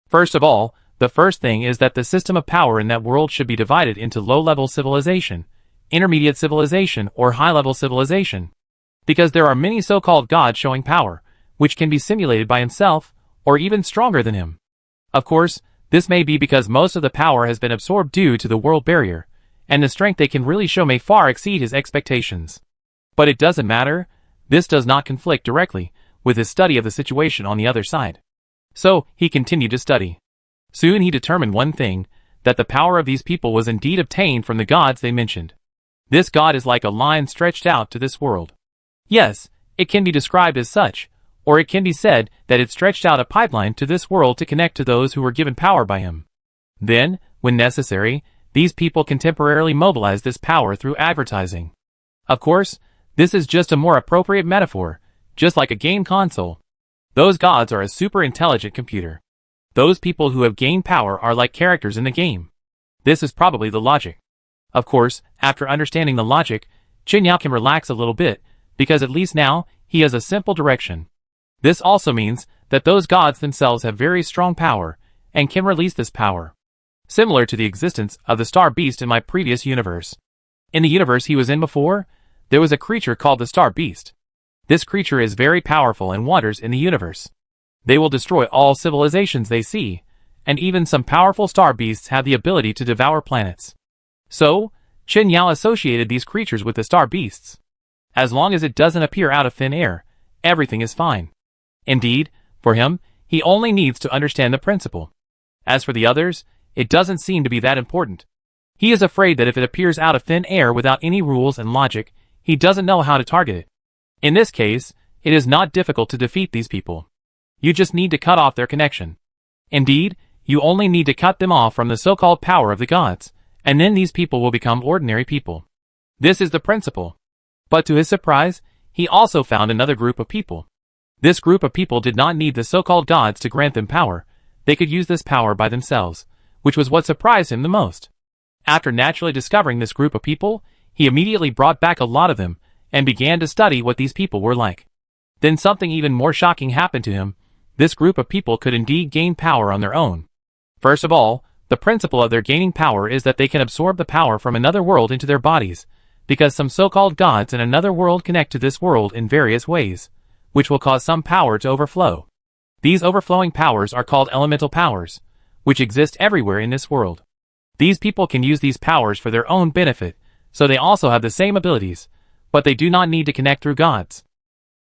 First of all, the first thing is that the system of power in that world should be divided into low-level civilization, intermediate civilization, or high-level civilization. Because there are many so-called gods showing power, which can be simulated by himself, or even stronger than him. Of course, this may be because most of the power has been absorbed due to the world barrier, and the strength they can really show may far exceed his expectations. But it doesn't matter, this does not conflict directly with his study of the situation on the other side. So, he continued to study. Soon he determined one thing, that the power of these people was indeed obtained from the gods they mentioned. This god is like a line stretched out to this world. Yes, it can be described as such, or it can be said that it stretched out a pipeline to this world to connect to those who were given power by him. Then, when necessary, these people can temporarily mobilize this power through advertising. Of course, this is just a more appropriate metaphor, just like a game console. Those gods are a super intelligent computer. Those people who have gained power are like characters in the game. This is probably the logic. Of course, After understanding the logic, Chen Yao can relax a little bit, because at least now, he has a simple direction. This also means that those gods themselves have very strong power, and can release this power. Similar to the existence of the Star Beast in my previous universe. In the universe he was in before, there was a creature called the Star Beast. This creature is very powerful and wanders in the universe. They will destroy all civilizations they see, and even some powerful star beasts have the ability to devour planets. So, Chen Yao associated these creatures with the star beasts. As long as it doesn't appear out of thin air, everything is fine. Indeed, for him, he only needs to understand the principle. As for the others, it doesn't seem to be that important. He is afraid that if it appears out of thin air without any rules and logic, he doesn't know how to target it. In this case, it is not difficult to defeat these people. You just need to cut off their connection. Indeed, you only need to cut them off from the so-called power of the gods, and then these people will become ordinary people. This is the principle. But to his surprise, he also found another group of people. This group of people did not need the so-called gods to grant them power. They could use this power by themselves, which was what surprised him the most. After naturally discovering this group of people, he immediately brought back a lot of them, and began to study what these people were like. Then something even more shocking happened to him. This group of people could indeed gain power on their own. First of all, the principle of their gaining power is that they can absorb the power from another world into their bodies, because some so-called gods in another world connect to this world in various ways, which will cause some power to overflow. These overflowing powers are called elemental powers, which exist everywhere in this world. These people can use these powers for their own benefit, so they also have the same abilities, but they do not need to connect through gods.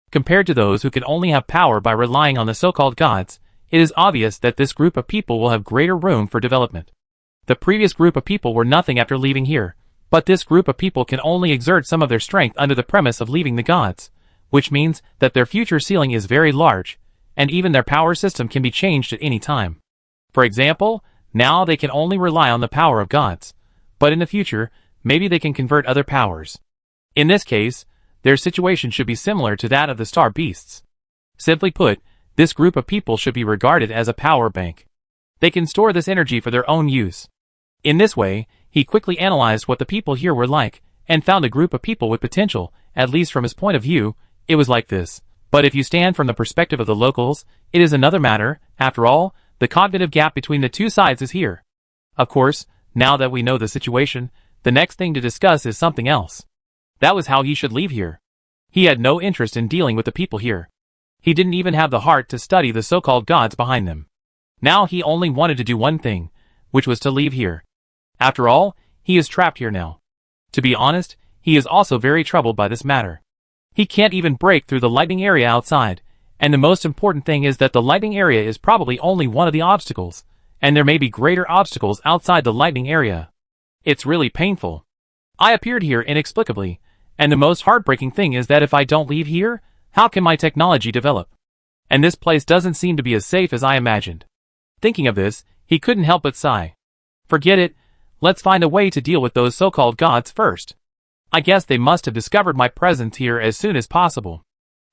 Compared to those who can only have power by relying on the so-called gods, it is obvious that this group of people will have greater room for development. The previous group of people were nothing after leaving here, but this group of people can only exert some of their strength under the premise of leaving the gods, which means that their future ceiling is very large, and even their power system can be changed at any time. For example, now they can only rely on the power of gods, but in the future, maybe they can convert other powers. In this case, their situation should be similar to that of the star beasts. Simply put, this group of people should be regarded as a power bank. They can store this energy for their own use. In this way, he quickly analyzed what the people here were like, and found a group of people with potential. At least from his point of view, it was like this. But if you stand from the perspective of the locals, it is another matter. After all, the cognitive gap between the two sides is here. Of course, now that we know the situation, the next thing to discuss is something else. That was how he should leave here. He had no interest in dealing with the people here. He didn't even have the heart to study the so-called gods behind them. Now he only wanted to do one thing, which was to leave here. After all, he is trapped here now. To be honest, he is also very troubled by this matter. He can't even break through the lightning area outside, and the most important thing is that the lightning area is probably only one of the obstacles, and there may be greater obstacles outside the lightning area. It's really painful. I appeared here inexplicably, and the most heartbreaking thing is that if I don't leave here, how can my technology develop? And this place doesn't seem to be as safe as I imagined. Thinking of this, he couldn't help but sigh. Forget it, let's find a way to deal with those so-called gods first. I guess they must have discovered my presence here as soon as possible.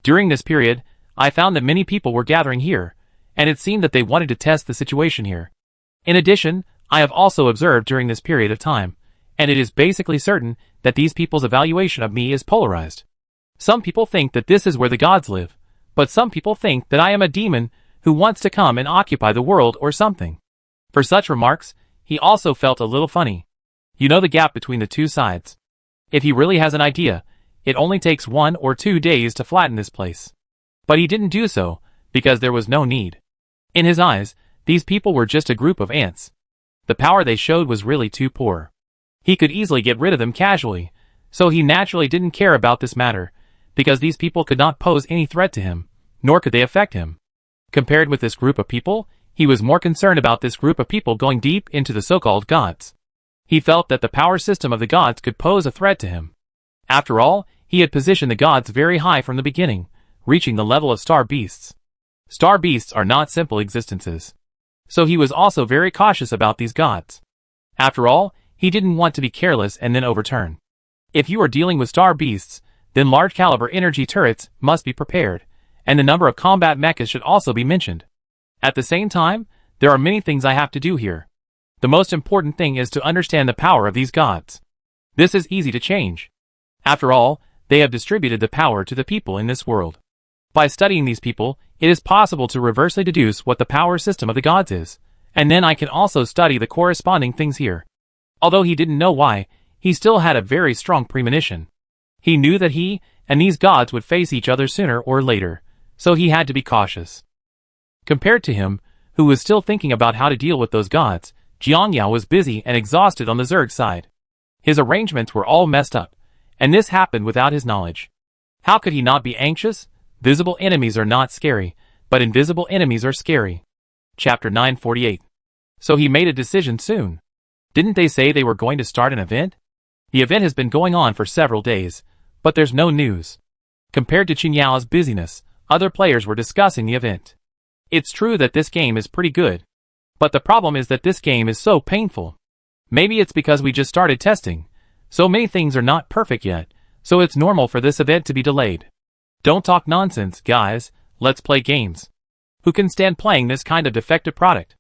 During this period, I found that many people were gathering here, and it seemed that they wanted to test the situation here. In addition, I have also observed during this period of time, and it is basically certain that these people's evaluation of me is polarized. Some people think that this is where the gods live, but some people think that I am a demon who wants to come and occupy the world or something. For such remarks, he also felt a little funny. You know the gap between the two sides. If he really has an idea, it only takes 1 or 2 days to flatten this place. But he didn't do so, because there was no need. In his eyes, these people were just a group of ants. The power they showed was really too poor. He could easily get rid of them casually, so he naturally didn't care about this matter, because these people could not pose any threat to him, nor could they affect him. Compared with this group of people, he was more concerned about this group of people going deep into the so-called gods. He felt that the power system of the gods could pose a threat to him. After all, he had positioned the gods very high from the beginning, reaching the level of star beasts. Star beasts are not simple existences. So he was also very cautious about these gods. After all, he didn't want to be careless and then overturn. If you are dealing with star beasts, then large caliber energy turrets must be prepared, and the number of combat mechas should also be mentioned. At the same time, there are many things I have to do here. The most important thing is to understand the power of these gods. This is easy to change. After all, they have distributed the power to the people in this world. By studying these people, it is possible to reversely deduce what the power system of the gods is, and then I can also study the corresponding things here. Although he didn't know why, he still had a very strong premonition. He knew that he and these gods would face each other sooner or later, so he had to be cautious. Compared to him, who was still thinking about how to deal with those gods, Jiangyao was busy and exhausted on the Zerg side. His arrangements were all messed up, and this happened without his knowledge. How could he not be anxious? Visible enemies are not scary, but invisible enemies are scary. Chapter 948. So he made a decision soon. Didn't they say they were going to start an event? The event has been going on for several days, but there's no news. Compared to Qinyao's busyness, other players were discussing the event. It's true that this game is pretty good, but the problem is that this game is so painful. Maybe it's because we just started testing. So many things are not perfect yet, so it's normal for this event to be delayed. Don't talk nonsense, guys. Let's play games. Who can stand playing this kind of defective product?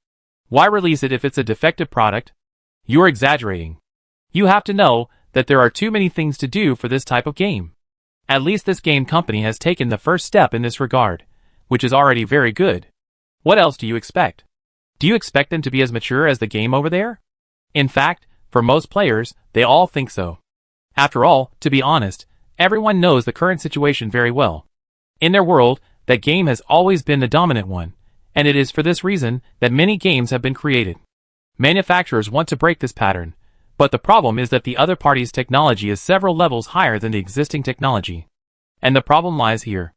Why release it if it's a defective product? You're exaggerating. You have to know that there are too many things to do for this type of game. At least this game company has taken the first step in this regard, which is already very good. What else do you expect? Do you expect them to be as mature as the game over there? In fact, for most players, they all think so. After all, to be honest, everyone knows the current situation very well. In their world, that game has always been the dominant one, and it is for this reason that many games have been created. Manufacturers want to break this pattern, but the problem is that the other party's technology is several levels higher than the existing technology. And the problem lies here.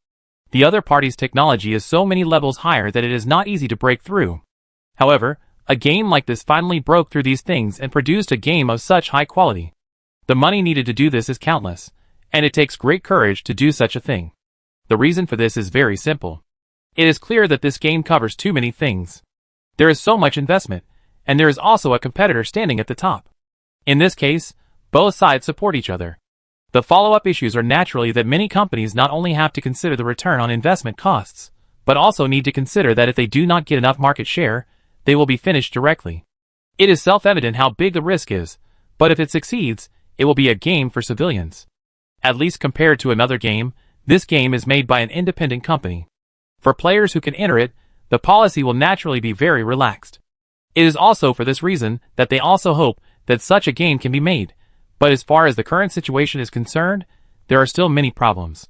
The other party's technology is so many levels higher that it is not easy to break through. However, a game like this finally broke through these things and produced a game of such high quality. The money needed to do this is countless, and it takes great courage to do such a thing. The reason for this is very simple. It is clear that this game covers too many things. There is so much investment, and there is also a competitor standing at the top. In this case, both sides support each other. The follow-up issues are naturally that many companies not only have to consider the return on investment costs, but also need to consider that if they do not get enough market share, they will be finished directly. It is self-evident how big the risk is, but if it succeeds, it will be a game for civilians. At least compared to another game, this game is made by an independent company. For players who can enter it, the policy will naturally be very relaxed. It is also for this reason that they also hope that such a game can be made, but as far as the current situation is concerned, there are still many problems.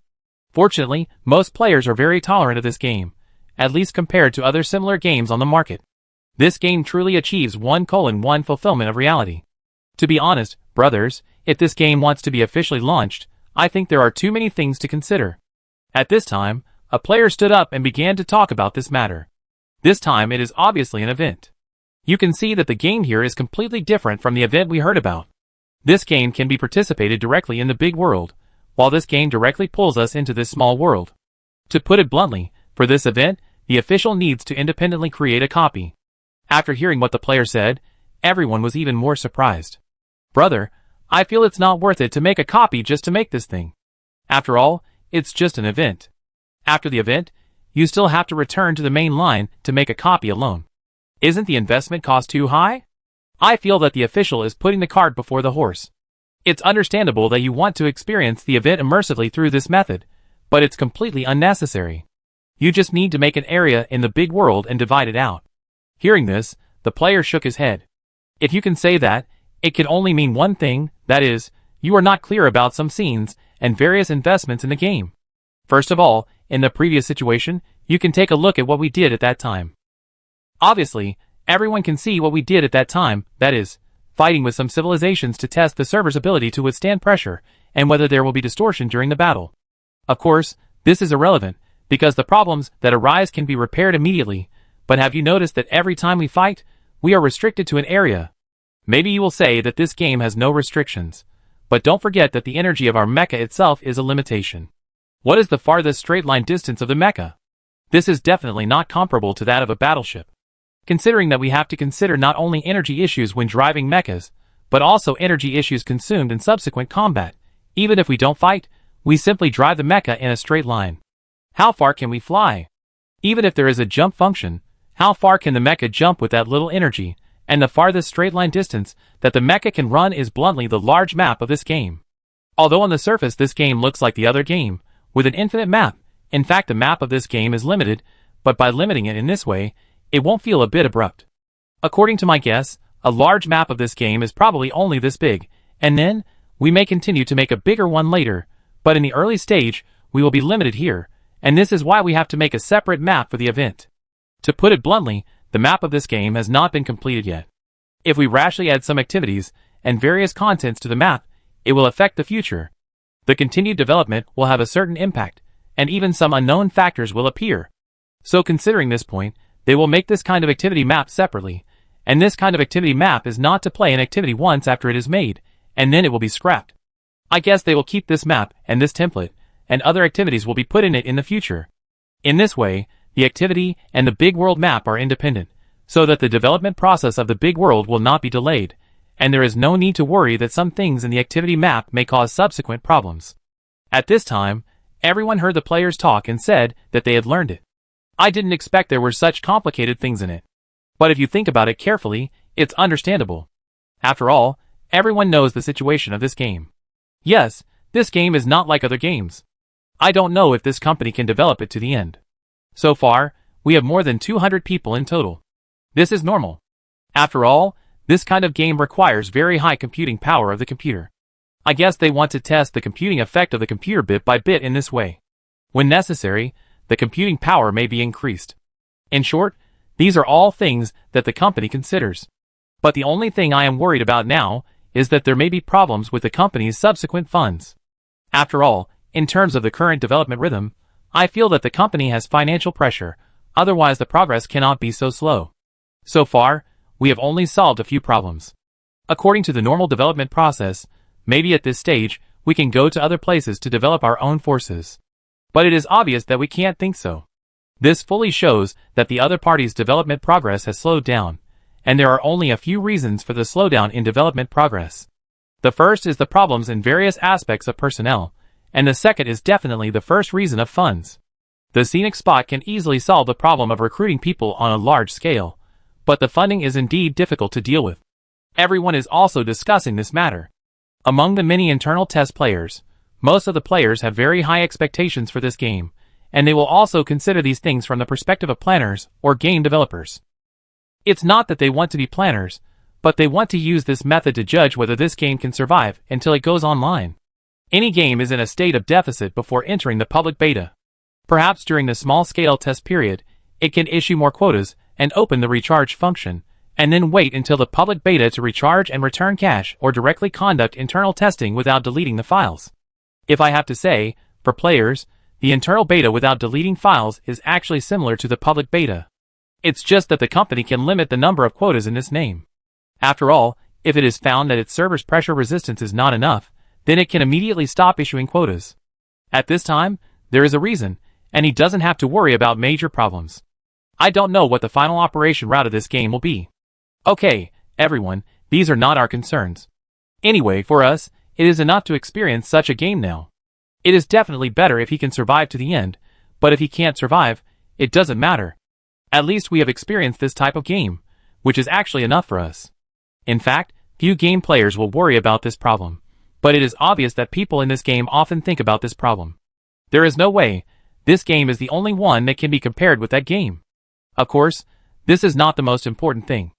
Fortunately, most players are very tolerant of this game, at least compared to other similar games on the market. This game truly achieves 1:1 fulfillment of reality. To be honest, brothers, if this game wants to be officially launched, I think there are too many things to consider. At this time, a player stood up and began to talk about this matter. This time it is obviously an event. You can see that the game here is completely different from the event we heard about. This game can be participated directly in the big world, while this game directly pulls us into this small world. To put it bluntly, for this event, the official needs to independently create a copy. After hearing what the player said, everyone was even more surprised. Brother, I feel it's not worth it to make a copy just to make this thing. After all, it's just an event. After the event, you still have to return to the main line to make a copy alone. Isn't the investment cost too high? I feel that the official is putting the cart before the horse. It's understandable that you want to experience the event immersively through this method, but it's completely unnecessary. You just need to make an area in the big world and divide it out. Hearing this, the player shook his head. If you can say that, it can only mean one thing, that is, you are not clear about some scenes and various investments in the game. First of all, in the previous situation, you can take a look at what we did at that time. Obviously, everyone can see what we did at that time, that is, fighting with some civilizations to test the server's ability to withstand pressure, and whether there will be distortion during the battle. Of course, this is irrelevant, because the problems that arise can be repaired immediately, but have you noticed that every time we fight, we are restricted to an area? Maybe you will say that this game has no restrictions, but don't forget that the energy of our mecha itself is a limitation. What is the farthest straight line distance of the mecha? This is definitely not comparable to that of a battleship. Considering that we have to consider not only energy issues when driving mechas, but also energy issues consumed in subsequent combat. Even if we don't fight, we simply drive the mecha in a straight line. How far can we fly? Even if there is a jump function, how far can the mecha jump with that little energy, and the farthest straight line distance that the mecha can run is bluntly the large map of this game. Although on the surface this game looks like the other game, with an infinite map, in fact the map of this game is limited, but by limiting it in this way, it won't feel a bit abrupt. According to my guess, a large map of this game is probably only this big, and then, we may continue to make a bigger one later, but in the early stage, we will be limited here, and this is why we have to make a separate map for the event. To put it bluntly, the map of this game has not been completed yet. If we rashly add some activities and various contents to the map, it will affect the future. The continued development will have a certain impact, and even some unknown factors will appear. So considering this point, they will make this kind of activity map separately, and this kind of activity map is not to play an activity once after it is made, and then it will be scrapped. I guess they will keep this map and this template, and other activities will be put in it in the future. In this way, the activity and the big world map are independent, so that the development process of the big world will not be delayed, and there is no need to worry that some things in the activity map may cause subsequent problems. At this time, everyone heard the players talk and said that they had learned it. I didn't expect there were such complicated things in it. But if you think about it carefully, it's understandable. After all, everyone knows the situation of this game. Yes, this game is not like other games. I don't know if this company can develop it to the end. So far, we have more than 200 people in total. This is normal. After all, this kind of game requires very high computing power of the computer. I guess they want to test the computing effect of the computer bit by bit in this way. When necessary, the computing power may be increased. In short, these are all things that the company considers. But the only thing I am worried about now is that there may be problems with the company's subsequent funds. After all, in terms of the current development rhythm, I feel that the company has financial pressure, otherwise the progress cannot be so slow. So far, we have only solved a few problems. According to the normal development process, maybe at this stage, we can go to other places to develop our own forces. But it is obvious that we can't think so. This fully shows that the other party's development progress has slowed down, and there are only a few reasons for the slowdown in development progress. The first is the problems in various aspects of personnel, and the second is definitely the first reason of funds. The scenic spot can easily solve the problem of recruiting people on a large scale, but the funding is indeed difficult to deal with. Everyone is also discussing this matter. Among the many internal test players, most of the players have very high expectations for this game, and they will also consider these things from the perspective of planners or game developers. It's not that they want to be planners, but they want to use this method to judge whether this game can survive until it goes online. Any game is in a state of deficit before entering the public beta. Perhaps during the small-scale test period, it can issue more quotas and open the recharge function, and then wait until the public beta to recharge and return cash or directly conduct internal testing without deleting the files. If I have to say, for players, the internal beta without deleting files is actually similar to the public beta. It's just that the company can limit the number of quotas in this name. After all, if it is found that its server's pressure resistance is not enough, then it can immediately stop issuing quotas. At this time, there is a reason, and he doesn't have to worry about major problems. I don't know what the final operation route of this game will be. Okay, everyone, these are not our concerns. Anyway, for us, it is enough to experience such a game now. It is definitely better if he can survive to the end, but if he can't survive, it doesn't matter. At least we have experienced this type of game, which is actually enough for us. In fact, few game players will worry about this problem, but it is obvious that people in this game often think about this problem. There is no way, this game is the only one that can be compared with that game. Of course, this is not the most important thing.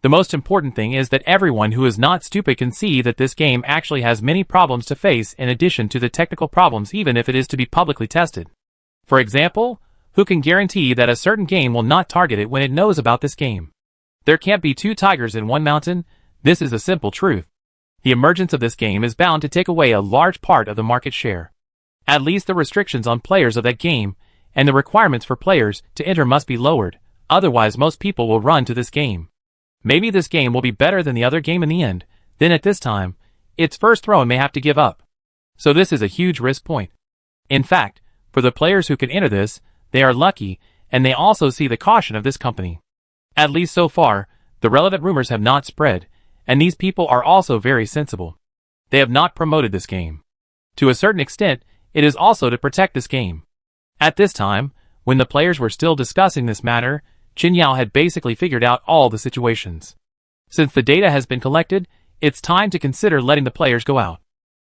The most important thing is that everyone who is not stupid can see that this game actually has many problems to face in addition to the technical problems even if it is to be publicly tested. For example, who can guarantee that a certain game will not target it when it knows about this game? There can't be two tigers in one mountain, this is a simple truth. The emergence of this game is bound to take away a large part of the market share. At least the restrictions on players of that game, and the requirements for players to enter must be lowered, otherwise most people will run to this game. Maybe this game will be better than the other game in the end, then at this time, its first throne may have to give up. So this is a huge risk point. In fact, for the players who can enter this, they are lucky, and they also see the caution of this company. At least so far, the relevant rumors have not spread, and these people are also very sensible. They have not promoted this game. To a certain extent, it is also to protect this game. At this time, when the players were still discussing this matter, Qin Yao had basically figured out all the situations. Since the data has been collected, it's time to consider letting the players go out.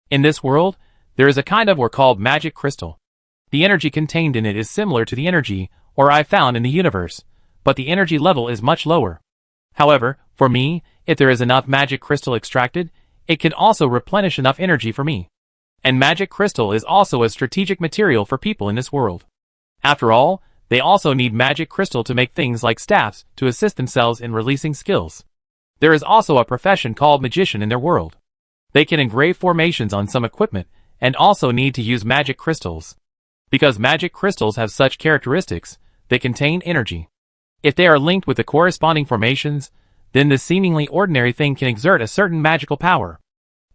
In this world, there is a kind of ore called magic crystal. The energy contained in it is similar to the energy ore I found in the universe, but the energy level is much lower. However, for me, if there is enough magic crystal extracted, it can also replenish enough energy for me. And magic crystal is also a strategic material for people in this world. After all, they also need magic crystal to make things like staffs to assist themselves in releasing skills. There is also a profession called magician in their world. They can engrave formations on some equipment and also need to use magic crystals. Because magic crystals have such characteristics, they contain energy. If they are linked with the corresponding formations, then this seemingly ordinary thing can exert a certain magical power.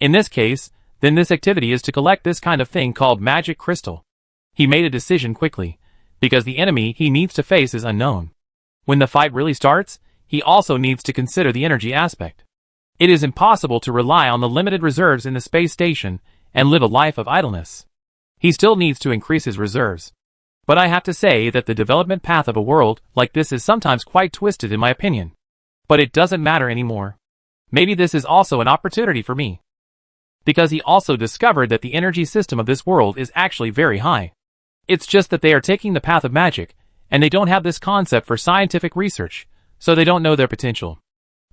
In this case, then this activity is to collect this kind of thing called magic crystal. He made a decision quickly, because the enemy he needs to face is unknown. When the fight really starts, he also needs to consider the energy aspect. It is impossible to rely on the limited reserves in the space station and live a life of idleness. He still needs to increase his reserves. But I have to say that the development path of a world like this is sometimes quite twisted in my opinion. But it doesn't matter anymore. Maybe this is also an opportunity for me. Because he also discovered that the energy system of this world is actually very high. It's just that they are taking the path of magic, and they don't have this concept for scientific research, so they don't know their potential.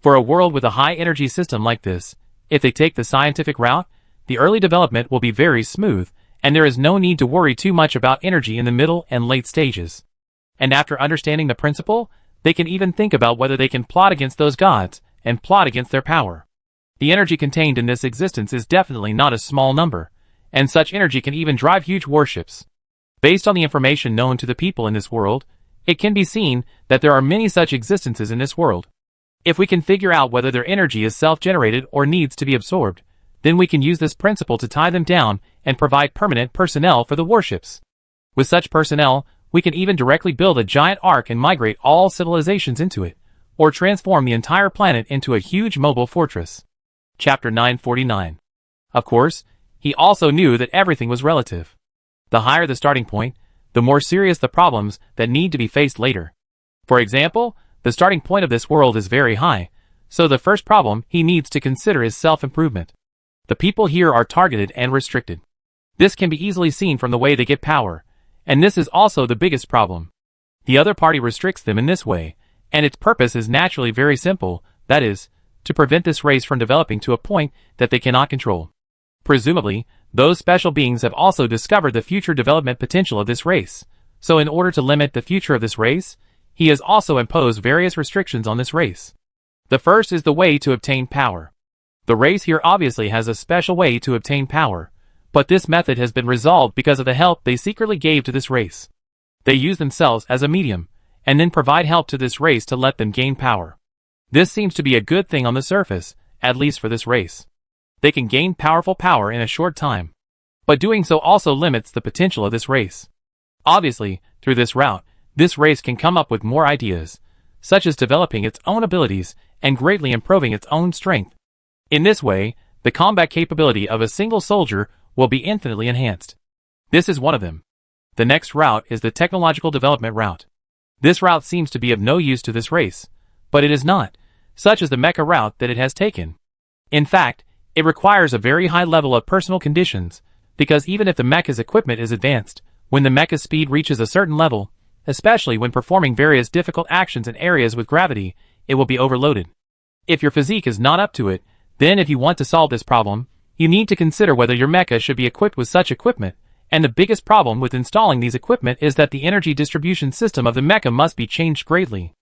For a world with a high energy system like this, if they take the scientific route, the early development will be very smooth, and there is no need to worry too much about energy in the middle and late stages. And after understanding the principle, they can even think about whether they can plot against those gods, and plot against their power. The energy contained in this existence is definitely not a small number, and such energy can even drive huge warships. Based on the information known to the people in this world, it can be seen that there are many such existences in this world. If we can figure out whether their energy is self-generated or needs to be absorbed, then we can use this principle to tie them down and provide permanent personnel for the warships. With such personnel, we can even directly build a giant ark and migrate all civilizations into it, or transform the entire planet into a huge mobile fortress. Chapter 949. Of course, he also knew that everything was relative. The higher the starting point, the more serious the problems that need to be faced later. For example, the starting point of this world is very high, so the first problem he needs to consider is self-improvement. The people here are targeted and restricted. This can be easily seen from the way they get power, and this is also the biggest problem. The other party restricts them in this way, and its purpose is naturally very simple, that is, to prevent this race from developing to a point that they cannot control. Presumably, those special beings have also discovered the future development potential of this race, so in order to limit the future of this race, he has also imposed various restrictions on this race. The first is the way to obtain power. The race here obviously has a special way to obtain power, but this method has been resolved because of the help they secretly gave to this race. They use themselves as a medium, and then provide help to this race to let them gain power. This seems to be a good thing on the surface, at least for this race. They can gain powerful power in a short time. But doing so also limits the potential of this race. Obviously, through this route, this race can come up with more ideas, such as developing its own abilities and greatly improving its own strength. In this way, the combat capability of a single soldier will be infinitely enhanced. This is one of them. The next route is the technological development route. This route seems to be of no use to this race, but it is not, such as the mecha route that it has taken. In fact, it requires a very high level of personal conditions, because even if the mecha's equipment is advanced, when the mecha's speed reaches a certain level, especially when performing various difficult actions in areas with gravity, it will be overloaded. If your physique is not up to it, then if you want to solve this problem, you need to consider whether your mecha should be equipped with such equipment, and the biggest problem with installing these equipment is that the energy distribution system of the mecha must be changed greatly.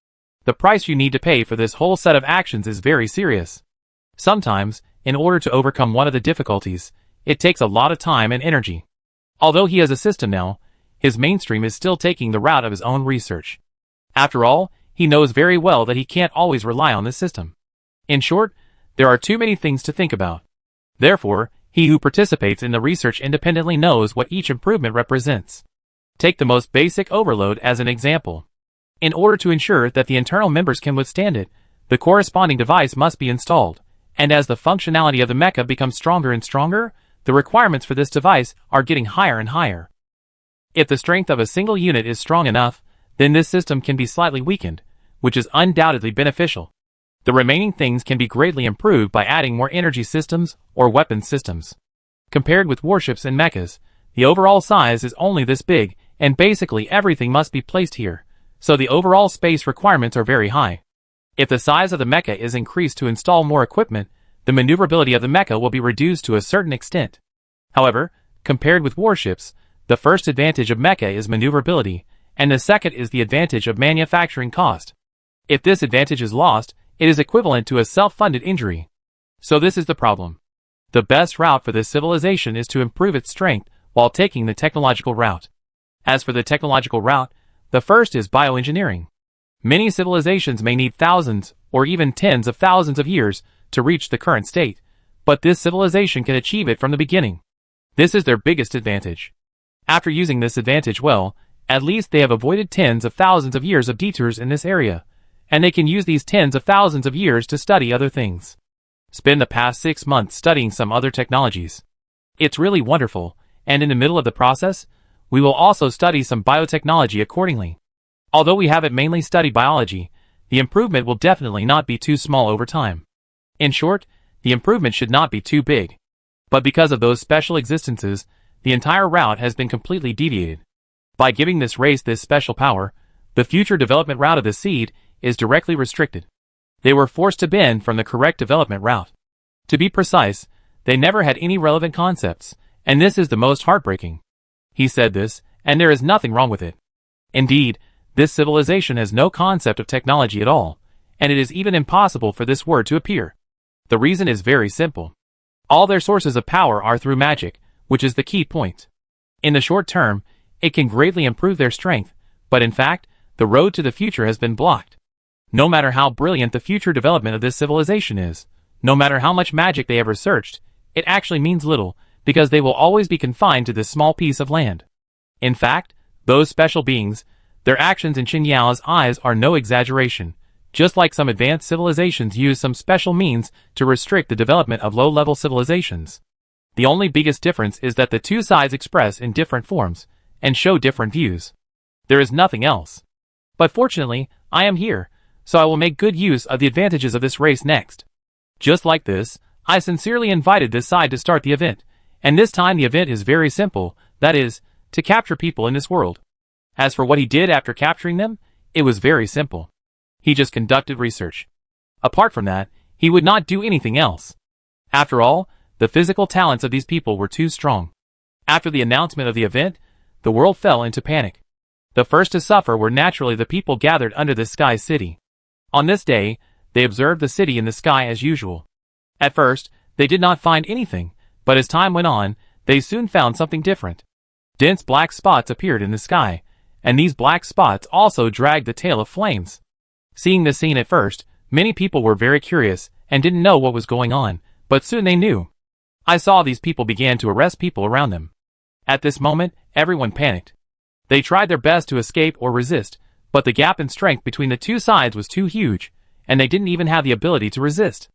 The price you need to pay for this whole set of actions is very serious. Sometimes, in order to overcome one of the difficulties, it takes a lot of time and energy. Although he has a system now, his mainstream is still taking the route of his own research. After all, he knows very well that he can't always rely on this system. In short, there are too many things to think about. Therefore, he who participates in the research independently knows what each improvement represents. Take the most basic overload as an example. In order to ensure that the internal members can withstand it, the corresponding device must be installed, and as the functionality of the mecha becomes stronger and stronger, the requirements for this device are getting higher and higher. If the strength of a single unit is strong enough, then this system can be slightly weakened, which is undoubtedly beneficial. The remaining things can be greatly improved by adding more energy systems or weapons systems. Compared with warships and mechas, the overall size is only this big, and basically everything must be placed here, so the overall space requirements are very high. If the size of the mecha is increased to install more equipment, the maneuverability of the mecha will be reduced to a certain extent. However, compared with warships, the first advantage of mecha is maneuverability, and the second is the advantage of manufacturing cost. If this advantage is lost, it is equivalent to a self-funded injury. So this is the problem. The best route for this civilization is to improve its strength while taking the technological route. As for the technological route, the first is bioengineering. Many civilizations may need thousands or even tens of thousands of years to reach the current state, but this civilization can achieve it from the beginning. This is their biggest advantage. After using this advantage well, at least they have avoided tens of thousands of years of detours in this area, and they can use these tens of thousands of years to study other things. Spend the past 6 months studying some other technologies. It's really wonderful, and in the middle of the process, we will also study some biotechnology accordingly. Although we haven't mainly studied biology, the improvement will definitely not be too small over time. In short, the improvement should not be too big. But because of those special existences, the entire route has been completely deviated. By giving this race this special power, the future development route of the seed is directly restricted. They were forced to bend from the correct development route. To be precise, they never had any relevant concepts, and this is the most heartbreaking. He said this, and there is nothing wrong with it. Indeed, this civilization has no concept of technology at all, and it is even impossible for this word to appear. The reason is very simple. All their sources of power are through magic, which is the key point. In the short term, it can greatly improve their strength, but in fact, the road to the future has been blocked. No matter how brilliant the future development of this civilization is, no matter how much magic they have researched, it actually means little, because they will always be confined to this small piece of land. In fact, those special beings, their actions in Qin Yao's eyes are no exaggeration, just like some advanced civilizations use some special means to restrict the development of low-level civilizations. The only biggest difference is that the two sides express in different forms, and show different views. There is nothing else. But fortunately, I am here, so I will make good use of the advantages of this race next. Just like this, I sincerely invited this side to start the event, and this time the event is very simple, that is, to capture people in this world. As for what he did after capturing them, it was very simple. He just conducted research. Apart from that, he would not do anything else. After all, the physical talents of these people were too strong. After the announcement of the event, the world fell into panic. The first to suffer were naturally the people gathered under the sky city. On this day, they observed the city in the sky as usual. At first, they did not find anything, but as time went on, they soon found something different. Dense black spots appeared in the sky, and these black spots also dragged the tail of flames. Seeing this scene at first, many people were very curious and didn't know what was going on, but soon they knew. I saw these people began to arrest people around them. At this moment, everyone panicked. They tried their best to escape or resist, but the gap in strength between the two sides was too huge, and they didn't even have the ability to resist.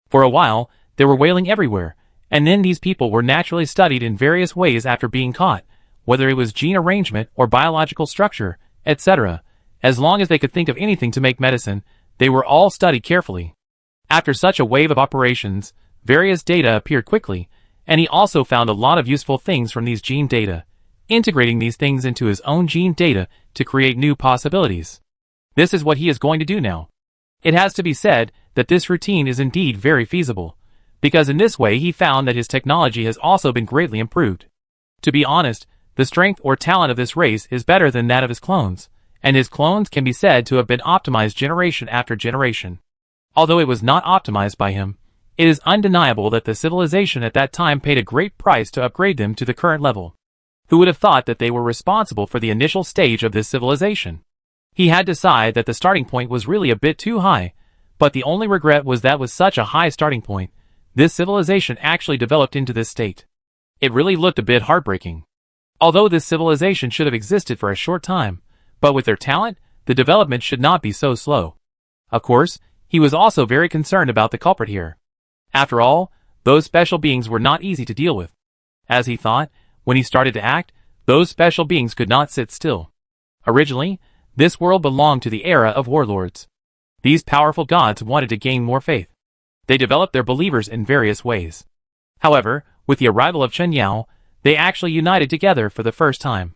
For a while, they were wailing everywhere, and then these people were naturally studied in various ways after being caught, whether it was gene arrangement or biological structure, etc. As long as they could think of anything to make medicine, they were all studied carefully. After such a wave of operations, various data appeared quickly, and he also found a lot of useful things from these gene data, integrating these things into his own gene data to create new possibilities. This is what he is going to do now. It has to be said that this routine is indeed very feasible, because in this way he found that his technology has also been greatly improved. To be honest, the strength or talent of this race is better than that of his clones, and his clones can be said to have been optimized generation after generation. Although it was not optimized by him, it is undeniable that the civilization at that time paid a great price to upgrade them to the current level. Who would have thought that they were responsible for the initial stage of this civilization? He had decided that the starting point was really a bit too high, but the only regret was that with such a high starting point, this civilization actually developed into this state. It really looked a bit heartbreaking. Although this civilization should have existed for a short time, but with their talent, the development should not be so slow. Of course, he was also very concerned about the culprit here. After all, those special beings were not easy to deal with. As he thought, when he started to act, those special beings could not sit still. Originally, this world belonged to the era of warlords. These powerful gods wanted to gain more faith. They developed their believers in various ways. However, with the arrival of Chen Yao, they actually united together for the first time.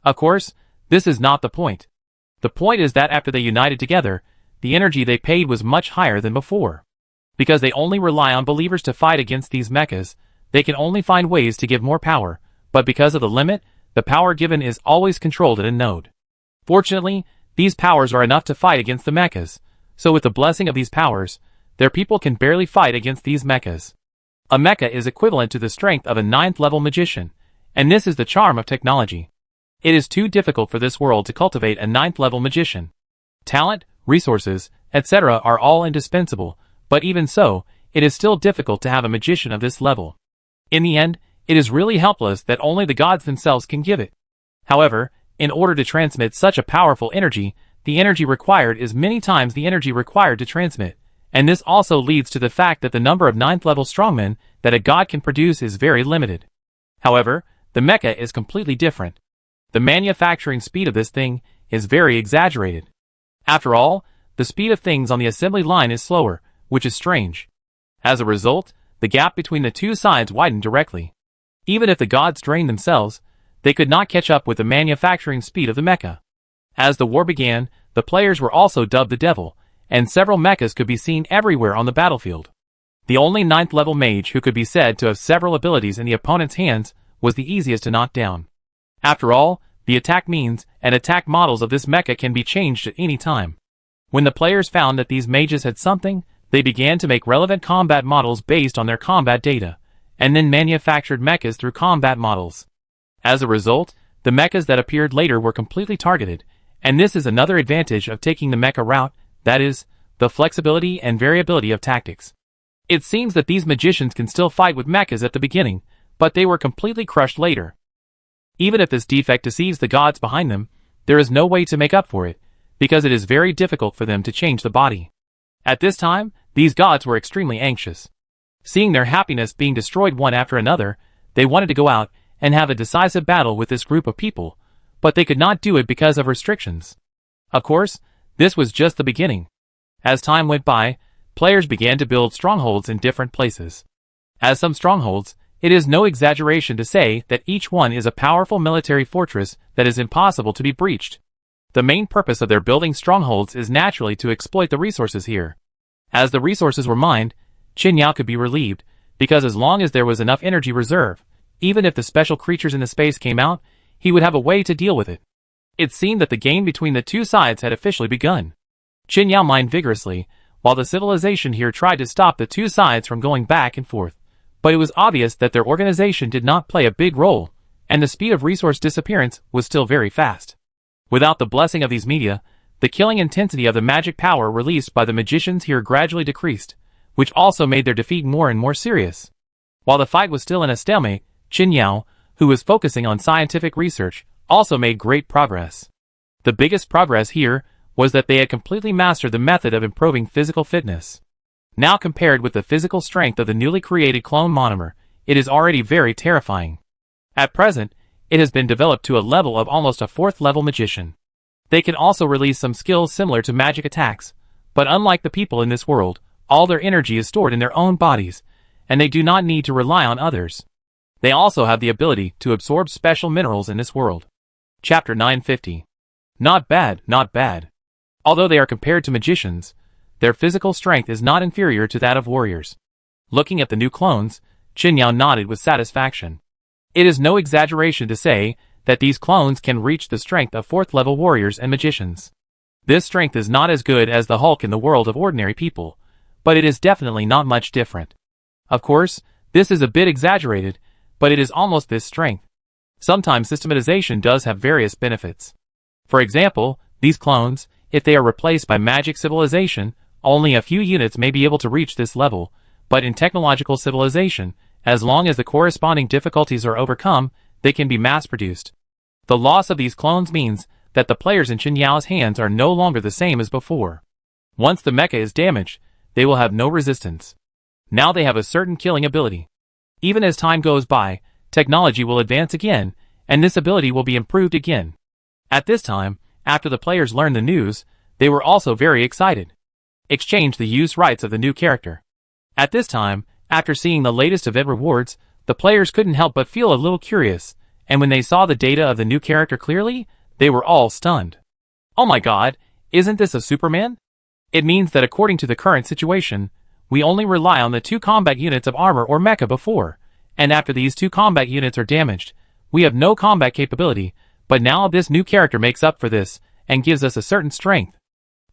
Of course, this is not the point. The point is that after they united together, the energy they paid was much higher than before. Because they only rely on believers to fight against these mechas, they can only find ways to give more power, but because of the limit, the power given is always controlled at a node. Fortunately, these powers are enough to fight against the mechas, so with the blessing of these powers, their people can barely fight against these mechas. A mecha is equivalent to the strength of a 9th level magician, and this is the charm of technology. It is too difficult for this world to cultivate a 9th level magician. Talent, resources, etc. are all indispensable, but even so, it is still difficult to have a magician of this level. In the end, it is really helpless that only the gods themselves can give it. However, in order to transmit such a powerful energy, the energy required is many times the energy required to transmit, and this also leads to the fact that the number of 9th level strongmen that a god can produce is very limited. However, the mecha is completely different. The manufacturing speed of this thing is very exaggerated. After all, the speed of things on the assembly line is slower, which is strange. As a result, the gap between the two sides widened directly. Even if the gods drained themselves, they could not catch up with the manufacturing speed of the mecha. As the war began, the players were also dubbed the Devil, and several mechas could be seen everywhere on the battlefield. The only 9th level mage who could be said to have several abilities in the opponent's hands was the easiest to knock down. After all, the attack means and attack models of this mecha can be changed at any time. When the players found that these mages had something, they began to make relevant combat models based on their combat data, and then manufactured mechas through combat models. As a result, the mechas that appeared later were completely targeted, and this is another advantage of taking the mecha route, that is, the flexibility and variability of tactics. It seems that these magicians can still fight with mechas at the beginning, but they were completely crushed later. Even if this defect deceives the gods behind them, there is no way to make up for it, because it is very difficult for them to change the body. At this time, these gods were extremely anxious. Seeing their happiness being destroyed one after another, they wanted to go out and have a decisive battle with this group of people, but they could not do it because of restrictions. Of course, this was just the beginning. As time went by, players began to build strongholds in different places. As some strongholds, it is no exaggeration to say that each one is a powerful military fortress that is impossible to be breached. The main purpose of their building strongholds is naturally to exploit the resources here. As the resources were mined, Chen Yao could be relieved, because as long as there was enough energy reserve, even if the special creatures in the space came out, he would have a way to deal with it. It seemed that the game between the two sides had officially begun. Chen Yao mined vigorously, while the civilization here tried to stop the two sides from going back and forth. But it was obvious that their organization did not play a big role, and the speed of resource disappearance was still very fast. Without the blessing of these media, the killing intensity of the magic power released by the magicians here gradually decreased, which also made their defeat more and more serious. While the fight was still in a stalemate, Chen Yao, who was focusing on scientific research, also made great progress. The biggest progress here was that they had completely mastered the method of improving physical fitness. Now compared with the physical strength of the newly created clone monomer, it is already very terrifying. At present, it has been developed to a level of almost a 4th level magician. They can also release some skills similar to magic attacks, but unlike the people in this world, all their energy is stored in their own bodies, and they do not need to rely on others. They also have the ability to absorb special minerals in this world. Chapter 950. Not bad, not bad. Although they are compared to magicians, their physical strength is not inferior to that of warriors. Looking at the new clones, Chen Yao nodded with satisfaction. It is no exaggeration to say that these clones can reach the strength of 4th level warriors and magicians. This strength is not as good as the Hulk in the world of ordinary people, but it is definitely not much different. Of course, this is a bit exaggerated, but it is almost this strength. Sometimes systematization does have various benefits. For example, these clones, if they are replaced by magic civilization, only a few units may be able to reach this level, but in technological civilization, as long as the corresponding difficulties are overcome, they can be mass-produced. The loss of these clones means that the players in Chen Yao's hands are no longer the same as before. Once the mecha is damaged, they will have no resistance. Now they have a certain killing ability. Even as time goes by, technology will advance again, and this ability will be improved again. At this time, after the players learned the news, they were also very excited. exchange the use rights of the new character. At this time, after seeing the latest event rewards, the players couldn't help but feel a little curious, and when they saw the data of the new character clearly, they were all stunned. Oh my god, isn't this a Superman? It means that according to the current situation, we only rely on the 2 combat units of armor or mecha before, and after these 2 combat units are damaged, we have no combat capability, but now this new character makes up for this, and gives us a certain strength.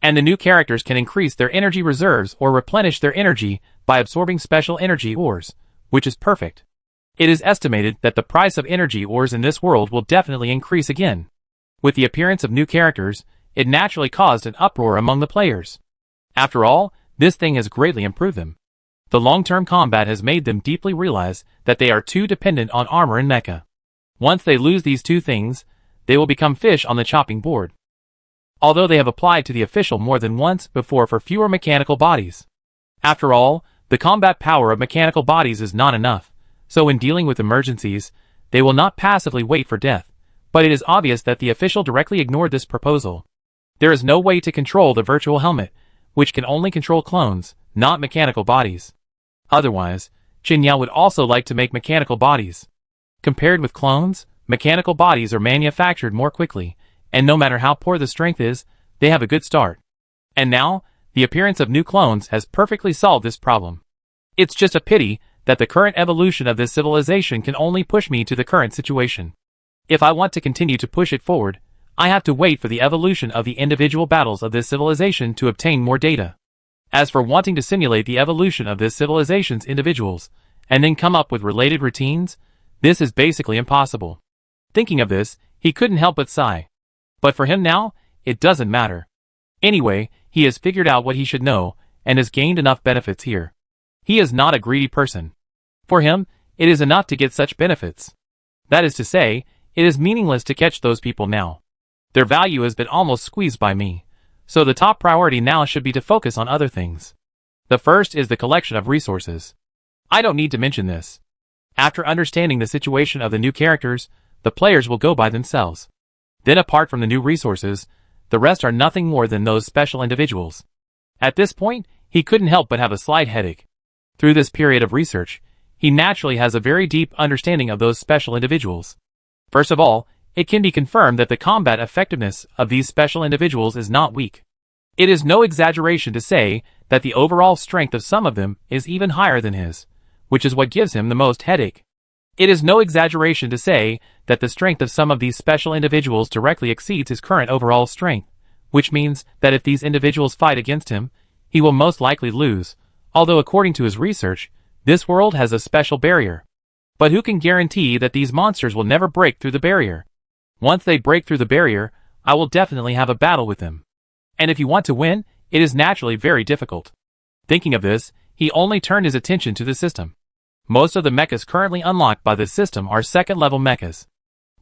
And the new characters can increase their energy reserves or replenish their energy by absorbing special energy ores, which is perfect. It is estimated that the price of energy ores in this world will definitely increase again. With the appearance of new characters, it naturally caused an uproar among the players. After all, this thing has greatly improved them. The long-term combat has made them deeply realize that they are too dependent on armor and mecha. Once they lose these 2 things, they will become fish on the chopping board. Although they have applied to the official more than once before for fewer mechanical bodies. After all, the combat power of mechanical bodies is not enough, so when dealing with emergencies, they will not passively wait for death, but it is obvious that the official directly ignored this proposal. There is no way to control the virtual helmet, which can only control clones, not mechanical bodies. Otherwise, Qinyao would also like to make mechanical bodies. Compared with clones, mechanical bodies are manufactured more quickly, and no matter how poor the strength is, they have a good start. And now, the appearance of new clones has perfectly solved this problem. It's just a pity that the current evolution of this civilization can only push me to the current situation. If I want to continue to push it forward, I have to wait for the evolution of the individual battles of this civilization to obtain more data. As for wanting to simulate the evolution of this civilization's individuals, and then come up with related routines, this is basically impossible. Thinking of this, he couldn't help but sigh. But for him now, it doesn't matter. Anyway, he has figured out what he should know, and has gained enough benefits here. He is not a greedy person. For him, it is enough to get such benefits. That is to say, it is meaningless to catch those people now. Their value has been almost squeezed by me, so the top priority now should be to focus on other things. The first is the collection of resources. I don't need to mention this. After understanding the situation of the new characters, the players will go by themselves. Then apart from the new resources, the rest are nothing more than those special individuals. At this point, he couldn't help but have a slight headache. Through this period of research, he naturally has a very deep understanding of those special individuals. First of all, it can be confirmed that the combat effectiveness of these special individuals is not weak. It is no exaggeration to say that the overall strength of some of them is even higher than his, which is what gives him the most headache. It is no exaggeration to say that the strength of some of these special individuals directly exceeds his current overall strength, which means that if these individuals fight against him, he will most likely lose, although according to his research, this world has a special barrier. But who can guarantee that these monsters will never break through the barrier? Once they break through the barrier, I will definitely have a battle with them. And if you want to win, it is naturally very difficult. Thinking of this, he only turned his attention to the system. Most of the mechas currently unlocked by this system are second-level mechas.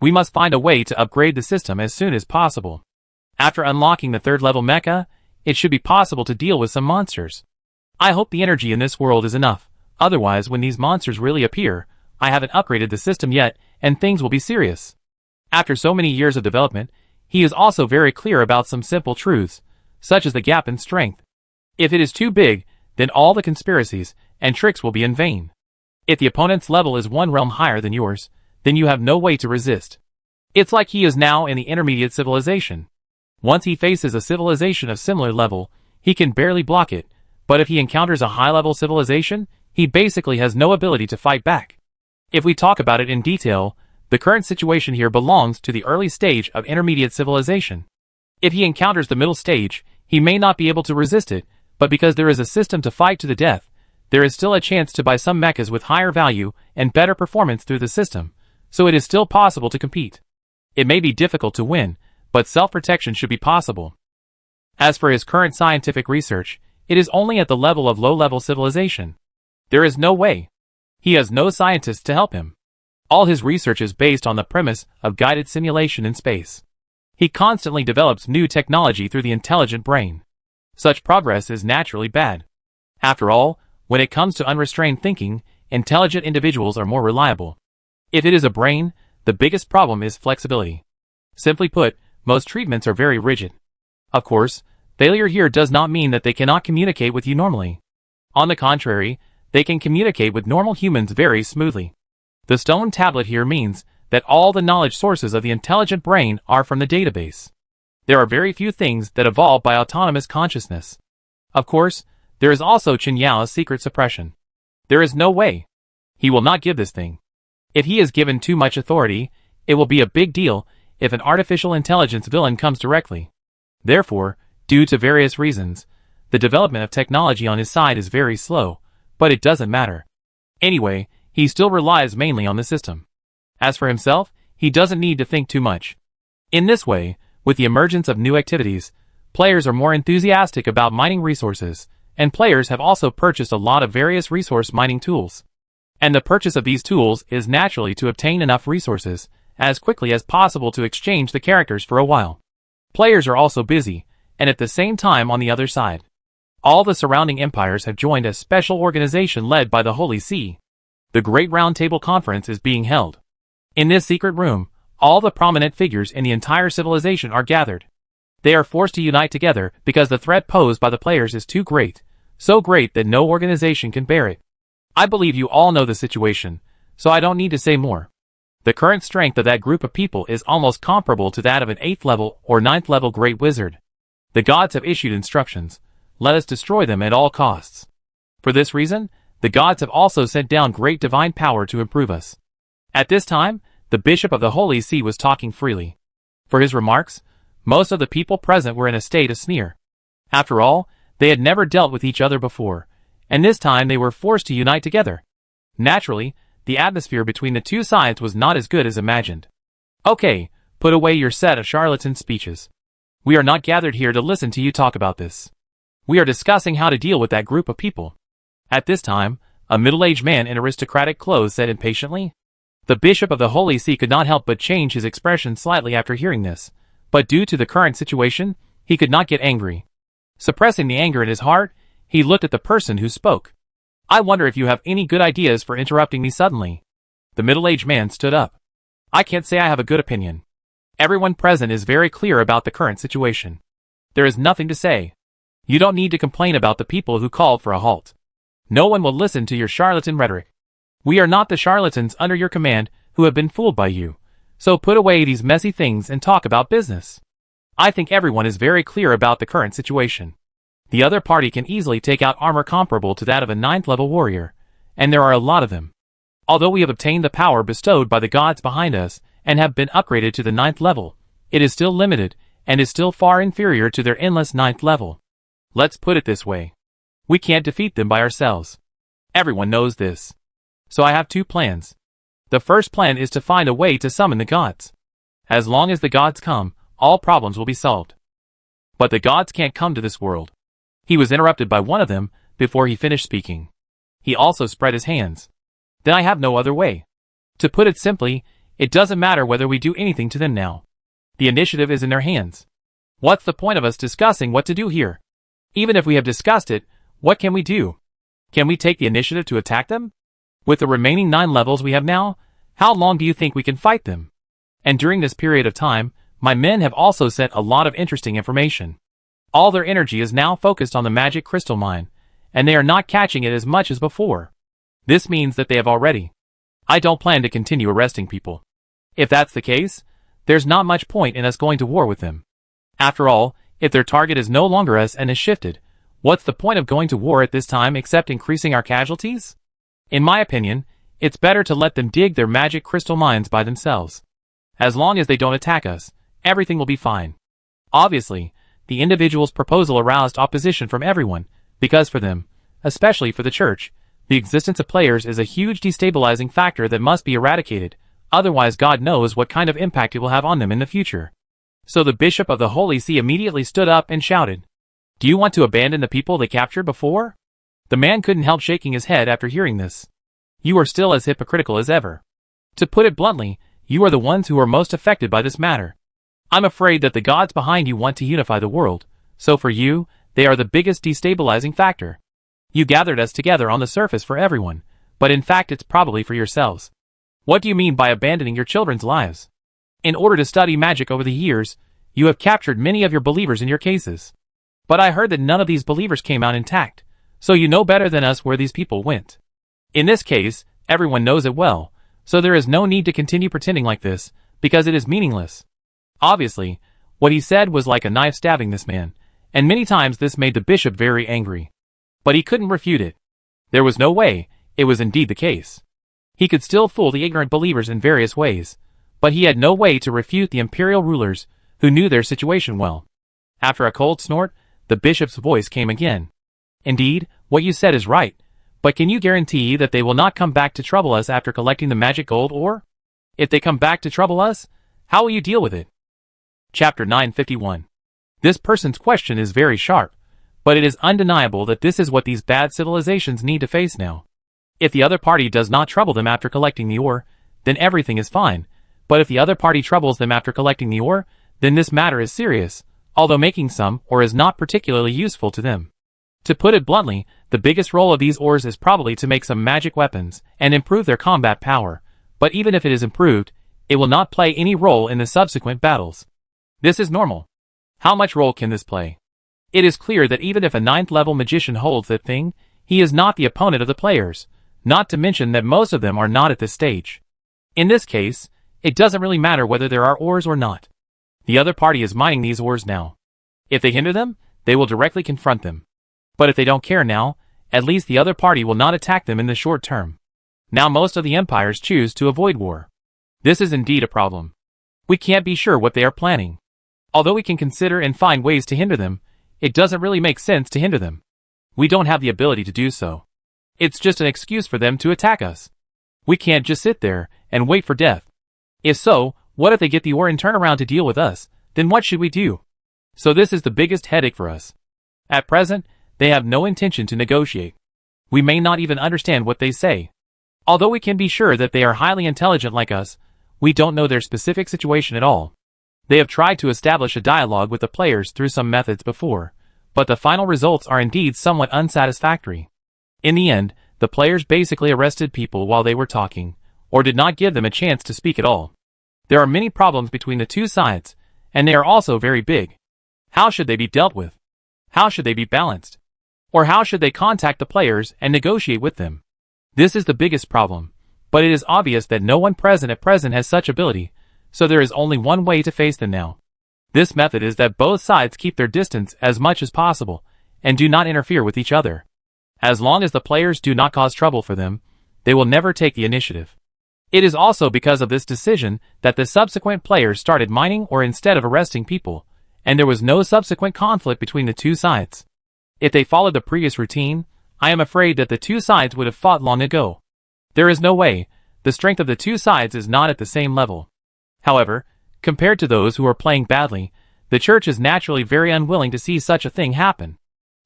We must find a way to upgrade the system as soon as possible. After unlocking the third-level mecha, it should be possible to deal with some monsters. I hope the energy in this world is enough, otherwise when these monsters really appear, I haven't upgraded the system yet, and things will be serious. After so many years of development, he is also very clear about some simple truths, such as the gap in strength. If it is too big, then all the conspiracies and tricks will be in vain. If the opponent's level is one realm higher than yours, then you have no way to resist. It's like he is now in the intermediate civilization. Once he faces a civilization of similar level, he can barely block it, but if he encounters a high-level civilization, he basically has no ability to fight back. If we talk about it in detail, the current situation here belongs to the early stage of intermediate civilization. If he encounters the middle stage, he may not be able to resist it, but because there is a system to fight to the death, there is still a chance to buy some mechas with higher value and better performance through the system, so it is still possible to compete. It may be difficult to win, but self-protection should be possible. As for his current scientific research, it is only at the level of low-level civilization. There is no way. He has no scientists to help him. All his research is based on the premise of guided simulation in space. He constantly develops new technology through the intelligent brain. Such progress is naturally bad. After all, when it comes to unrestrained thinking, intelligent individuals are more reliable. If it is a brain, the biggest problem is flexibility. Simply put, most treatments are very rigid. Of course, Failure here does not mean that they cannot communicate with you normally. On the contrary, they can communicate with normal humans very smoothly. The stone tablet here means that all the knowledge sources of the intelligent brain are from the database. There are very few things that evolve by autonomous consciousness. Of course, there is also Chen Yao's secret suppression. There is no way. He will not give this thing. If he is given too much authority, it will be a big deal if an artificial intelligence villain comes directly. Therefore, due to various reasons, the development of technology on his side is very slow, but it doesn't matter. Anyway, he still relies mainly on the system. As for himself, he doesn't need to think too much. In this way, with the emergence of new activities, players are more enthusiastic about mining resources, and players have also purchased a lot of various resource mining tools. And the purchase of these tools is naturally to obtain enough resources as quickly as possible to exchange the characters for a while. Players are also busy, and at the same time on the other side, all the surrounding empires have joined a special organization led by the Holy See. The Great Round Table Conference is being held. In this secret room, all the prominent figures in the entire civilization are gathered. They are forced to unite together because the threat posed by the players is too great, so great that no organization can bear it. I believe you all know the situation, so I don't need to say more. The current strength of that group of people is almost comparable to that of an 8th level or 9th level great wizard. The gods have issued instructions. Let us destroy them at all costs. For this reason, the gods have also sent down great divine power to improve us. At this time, the Bishop of the Holy See was talking freely. For his remarks, most of the people present were in a state of sneer. After all, they had never dealt with each other before, and this time they were forced to unite together. Naturally, the atmosphere between the two sides was not as good as imagined. Okay, put away your set of charlatan speeches. We are not gathered here to listen to you talk about this. We are discussing how to deal with that group of people. At this time, a middle-aged man in aristocratic clothes said impatiently. The Bishop of the Holy See could not help but change his expression slightly after hearing this, but due to the current situation, he could not get angry. Suppressing the anger in his heart, he looked at the person who spoke. I wonder if you have any good ideas for interrupting me suddenly. The middle-aged man stood up. I can't say I have a good opinion. Everyone present is very clear about the current situation. There is nothing to say. You don't need to complain about the people who called for a halt. No one will listen to your charlatan rhetoric. We are not the charlatans under your command who have been fooled by you, so put away these messy things and talk about business. I think everyone is very clear about the current situation. The other party can easily take out armor comparable to that of a 9th level warrior, and there are a lot of them. Although we have obtained the power bestowed by the gods behind us and have been upgraded to the 9th level, it is still limited and is still far inferior to their endless 9th level. Let's put it this way. We can't defeat them by ourselves. Everyone knows this. So I have two plans. The first plan is to find a way to summon the gods. As long as the gods come, all problems will be solved. But the gods can't come to this world. He was interrupted by one of them before he finished speaking. He also spread his hands. Then I have no other way. To put it simply, it doesn't matter whether we do anything to them now. The initiative is in their hands. What's the point of us discussing what to do here? Even if we have discussed it, what can we do? Can we take the initiative to attack them? With the remaining 9 levels we have now, how long do you think we can fight them? And during this period of time, my men have also sent a lot of interesting information. All their energy is now focused on the magic crystal mine, and they are not catching it as much as before. This means that they have already. I don't plan to continue arresting people. If that's the case, there's not much point in us going to war with them. After all, if their target is no longer us and is shifted, what's the point of going to war at this time except increasing our casualties? In my opinion, it's better to let them dig their magic crystal mines by themselves. As long as they don't attack us, everything will be fine. Obviously, the individual's proposal aroused opposition from everyone, because for them, especially for the church, the existence of players is a huge destabilizing factor that must be eradicated, otherwise God knows what kind of impact it will have on them in the future. So the Bishop of the Holy See immediately stood up and shouted, "Do you want to abandon the people they captured before?" The man couldn't help shaking his head after hearing this. You are still as hypocritical as ever. To put it bluntly, you are the ones who are most affected by this matter. I'm afraid that the gods behind you want to unify the world, so for you, they are the biggest destabilizing factor. You gathered us together on the surface for everyone, but in fact it's probably for yourselves. What do you mean by abandoning your children's lives? In order to study magic over the years, you have captured many of your believers in your cases. But I heard that none of these believers came out intact, so you know better than us where these people went. In this case, everyone knows it well, so there is no need to continue pretending like this, because it is meaningless. Obviously, what he said was like a knife stabbing this man, and many times this made the bishop very angry. But he couldn't refute it. There was no way, it was indeed the case. He could still fool the ignorant believers in various ways, but he had no way to refute the imperial rulers, who knew their situation well. After a cold snort, the bishop's voice came again. Indeed, what you said is right, but can you guarantee that they will not come back to trouble us after collecting the magic gold ore? If they come back to trouble us, how will you deal with it? Chapter 951. This person's question is very sharp, but it is undeniable that this is what these bad civilizations need to face now. If the other party does not trouble them after collecting the ore, then everything is fine, but if the other party troubles them after collecting the ore, then this matter is serious, although making some ore is not particularly useful to them. To put it bluntly, the biggest role of these ores is probably to make some magic weapons and improve their combat power, but even if it is improved, it will not play any role in the subsequent battles. This is normal. How much role can this play? It is clear that even if a 9th level magician holds that thing, he is not the opponent of the players, not to mention that most of them are not at this stage. In this case, it doesn't really matter whether there are ores or not. The other party is mining these ores now. If they hinder them, they will directly confront them. But if they don't care now, at least the other party will not attack them in the short term. Now most of the empires choose to avoid war. This is indeed a problem. We can't be sure what they are planning. Although we can consider and find ways to hinder them, it doesn't really make sense to hinder them. We don't have the ability to do so. It's just an excuse for them to attack us. We can't just sit there and wait for death. If so, what if they get the ore and turn around to deal with us? Then what should we do? So this is the biggest headache for us. At present, they have no intention to negotiate. We may not even understand what they say. Although we can be sure that they are highly intelligent like us, we don't know their specific situation at all. They have tried to establish a dialogue with the players through some methods before, but the final results are indeed somewhat unsatisfactory. In the end, the players basically arrested people while they were talking, or did not give them a chance to speak at all. There are many problems between the two sides, and they are also very big. How should they be dealt with? How should they be balanced? Or how should they contact the players and negotiate with them? This is the biggest problem, but it is obvious that no one present at present has such ability, so there is only one way to face them now. This method is that both sides keep their distance as much as possible, and do not interfere with each other. As long as the players do not cause trouble for them, they will never take the initiative. It is also because of this decision that the subsequent players started mining ore instead of arresting people, and there was no subsequent conflict between the two sides. If they followed the previous routine, I am afraid that the two sides would have fought long ago. There is no way, the strength of the two sides is not at the same level. However, compared to those who are playing badly, the church is naturally very unwilling to see such a thing happen.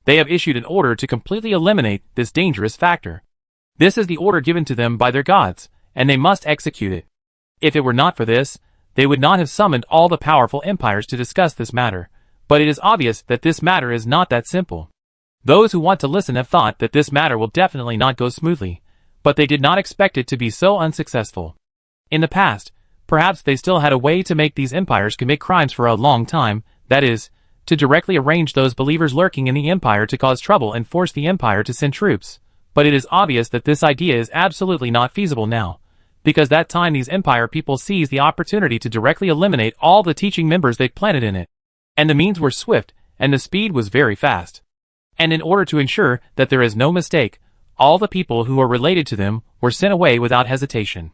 They have issued an order to completely eliminate this dangerous factor. This is the order given to them by their gods, and they must execute it. If it were not for this, they would not have summoned all the powerful empires to discuss this matter, but it is obvious that this matter is not that simple. Those who want to listen have thought that this matter will definitely not go smoothly, but they did not expect it to be so unsuccessful. In the past, perhaps they still had a way to make these empires commit crimes for a long time, that is, to directly arrange those believers lurking in the empire to cause trouble and force the empire to send troops, but it is obvious that this idea is absolutely not feasible now, because that time these empire people seized the opportunity to directly eliminate all the teaching members they planted in it. And the means were swift, and the speed was very fast. And in order to ensure that there is no mistake, all the people who are related to them were sent away without hesitation.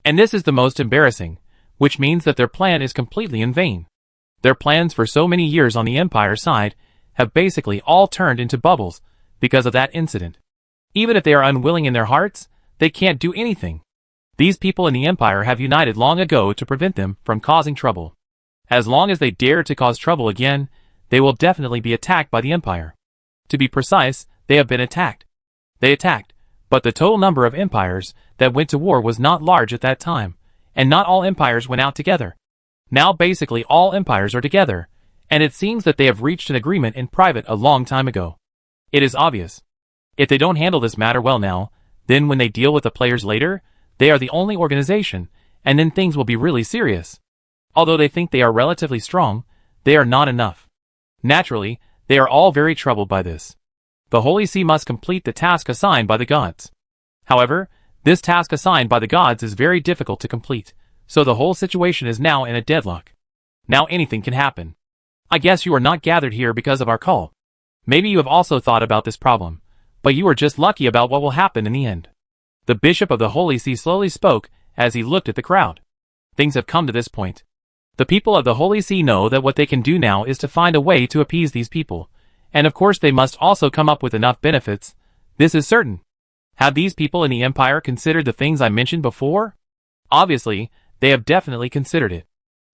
And this is the most embarrassing, which means that their plan is completely in vain. Their plans for so many years on the empire side have basically all turned into bubbles because of that incident. Even if they are unwilling in their hearts, they can't do anything. These people in the empire have united long ago to prevent them from causing trouble. As long as they dare to cause trouble again, they will definitely be attacked by the empire. To be precise, they have been attacked. They attacked, but the total number of empires that went to war was not large at that time, and not all empires went out together. Now basically all empires are together, and it seems that they have reached an agreement in private a long time ago. It is obvious. If they don't handle this matter well now, then when they deal with the players later, they are the only organization, and then things will be really serious. Although they think they are relatively strong, they are not enough. Naturally, They are all very troubled by this. The Holy See must complete the task assigned by the gods. However, this task assigned by the gods is very difficult to complete, so the whole situation is now in a deadlock. Now anything can happen. I guess you are not gathered here because of our call. Maybe you have also thought about this problem, but you are just lucky about what will happen in the end. The Bishop of the Holy See slowly spoke as he looked at the crowd. Things have come to this point. The people of the Holy See know that what they can do now is to find a way to appease these people, and of course they must also come up with enough benefits. This is certain. Have these people in the Empire considered the things I mentioned before? Obviously, they have definitely considered it.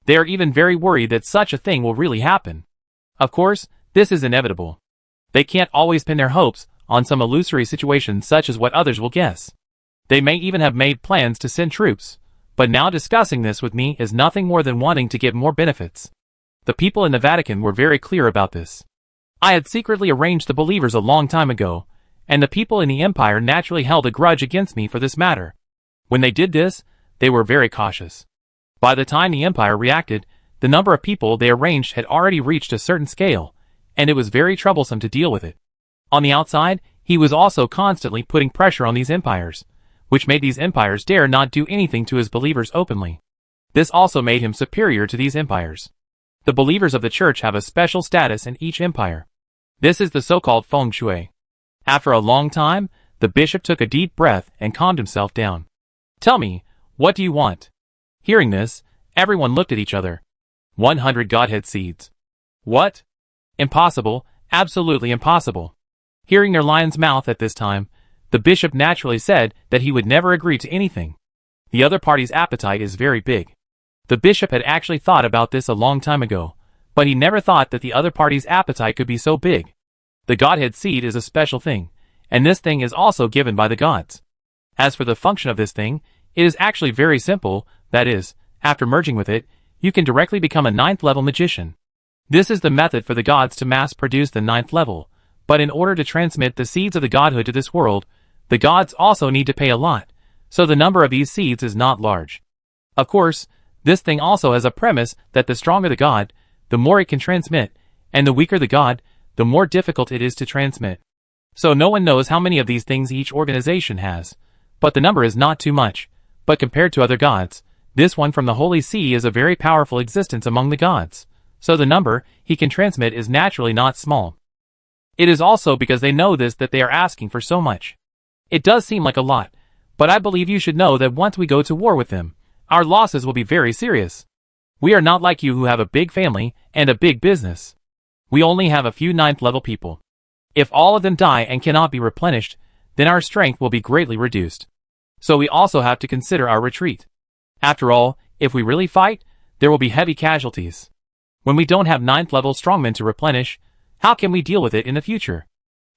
They are even very worried that such a thing will really happen. Of course, this is inevitable. They can't always pin their hopes on some illusory situation such as what others will guess. They may even have made plans to send troops, but now discussing this with me is nothing more than wanting to get more benefits. The people in the Vatican were very clear about this. I had secretly arranged the believers a long time ago, and the people in the Empire naturally held a grudge against me for this matter. When they did this, they were very cautious. By the time the Empire reacted, the number of people they arranged had already reached a certain scale, and it was very troublesome to deal with it. On the outside, he was also constantly putting pressure on these empires, which made these empires dare not do anything to his believers openly. This also made him superior to these empires. The believers of the church have a special status in each empire. This is the so-called feng shui. After a long time, the bishop took a deep breath and calmed himself down. Tell me, what do you want? Hearing this, everyone looked at each other. 100 Godhead seeds. What? Impossible, absolutely impossible. Hearing their lion's mouth at this time, the bishop naturally said that he would never agree to anything. The other party's appetite is very big. The bishop had actually thought about this a long time ago, but he never thought that the other party's appetite could be so big. The Godhead seed is a special thing, and this thing is also given by the gods. As for the function of this thing, it is actually very simple. That is, after merging with it, you can directly become a 9th level magician. This is the method for the gods to mass produce the 9th level, but in order to transmit the seeds of the godhood to this world, the gods also need to pay a lot, so the number of these seeds is not large. Of course, this thing also has a premise that the stronger the god, the more it can transmit, and the weaker the god, the more difficult it is to transmit. So no one knows how many of these things each organization has, but the number is not too much, but compared to other gods, this one from the Holy See is a very powerful existence among the gods, so the number he can transmit is naturally not small. It is also because they know this that they are asking for so much. It does seem like a lot, but I believe you should know that once we go to war with them, our losses will be very serious. We are not like you who have a big family and a big business. We only have a few 9th level people. If all of them die and cannot be replenished, then our strength will be greatly reduced. So we also have to consider our retreat. After all, if we really fight, there will be heavy casualties. When we don't have 9th level strongmen to replenish, how can we deal with it in the future?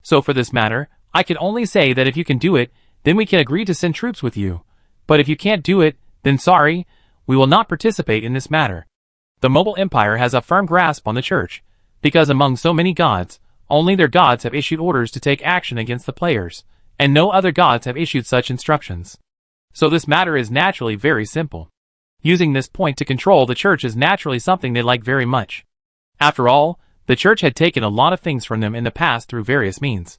So for this matter, I can only say that if you can do it, then we can agree to send troops with you. But if you can't do it, then sorry, we will not participate in this matter. The mobile empire has a firm grasp on the church, because among so many gods, only their gods have issued orders to take action against the players, and no other gods have issued such instructions. So this matter is naturally very simple. Using this point to control the church is naturally something they like very much. After all, the church had taken a lot of things from them in the past through various means.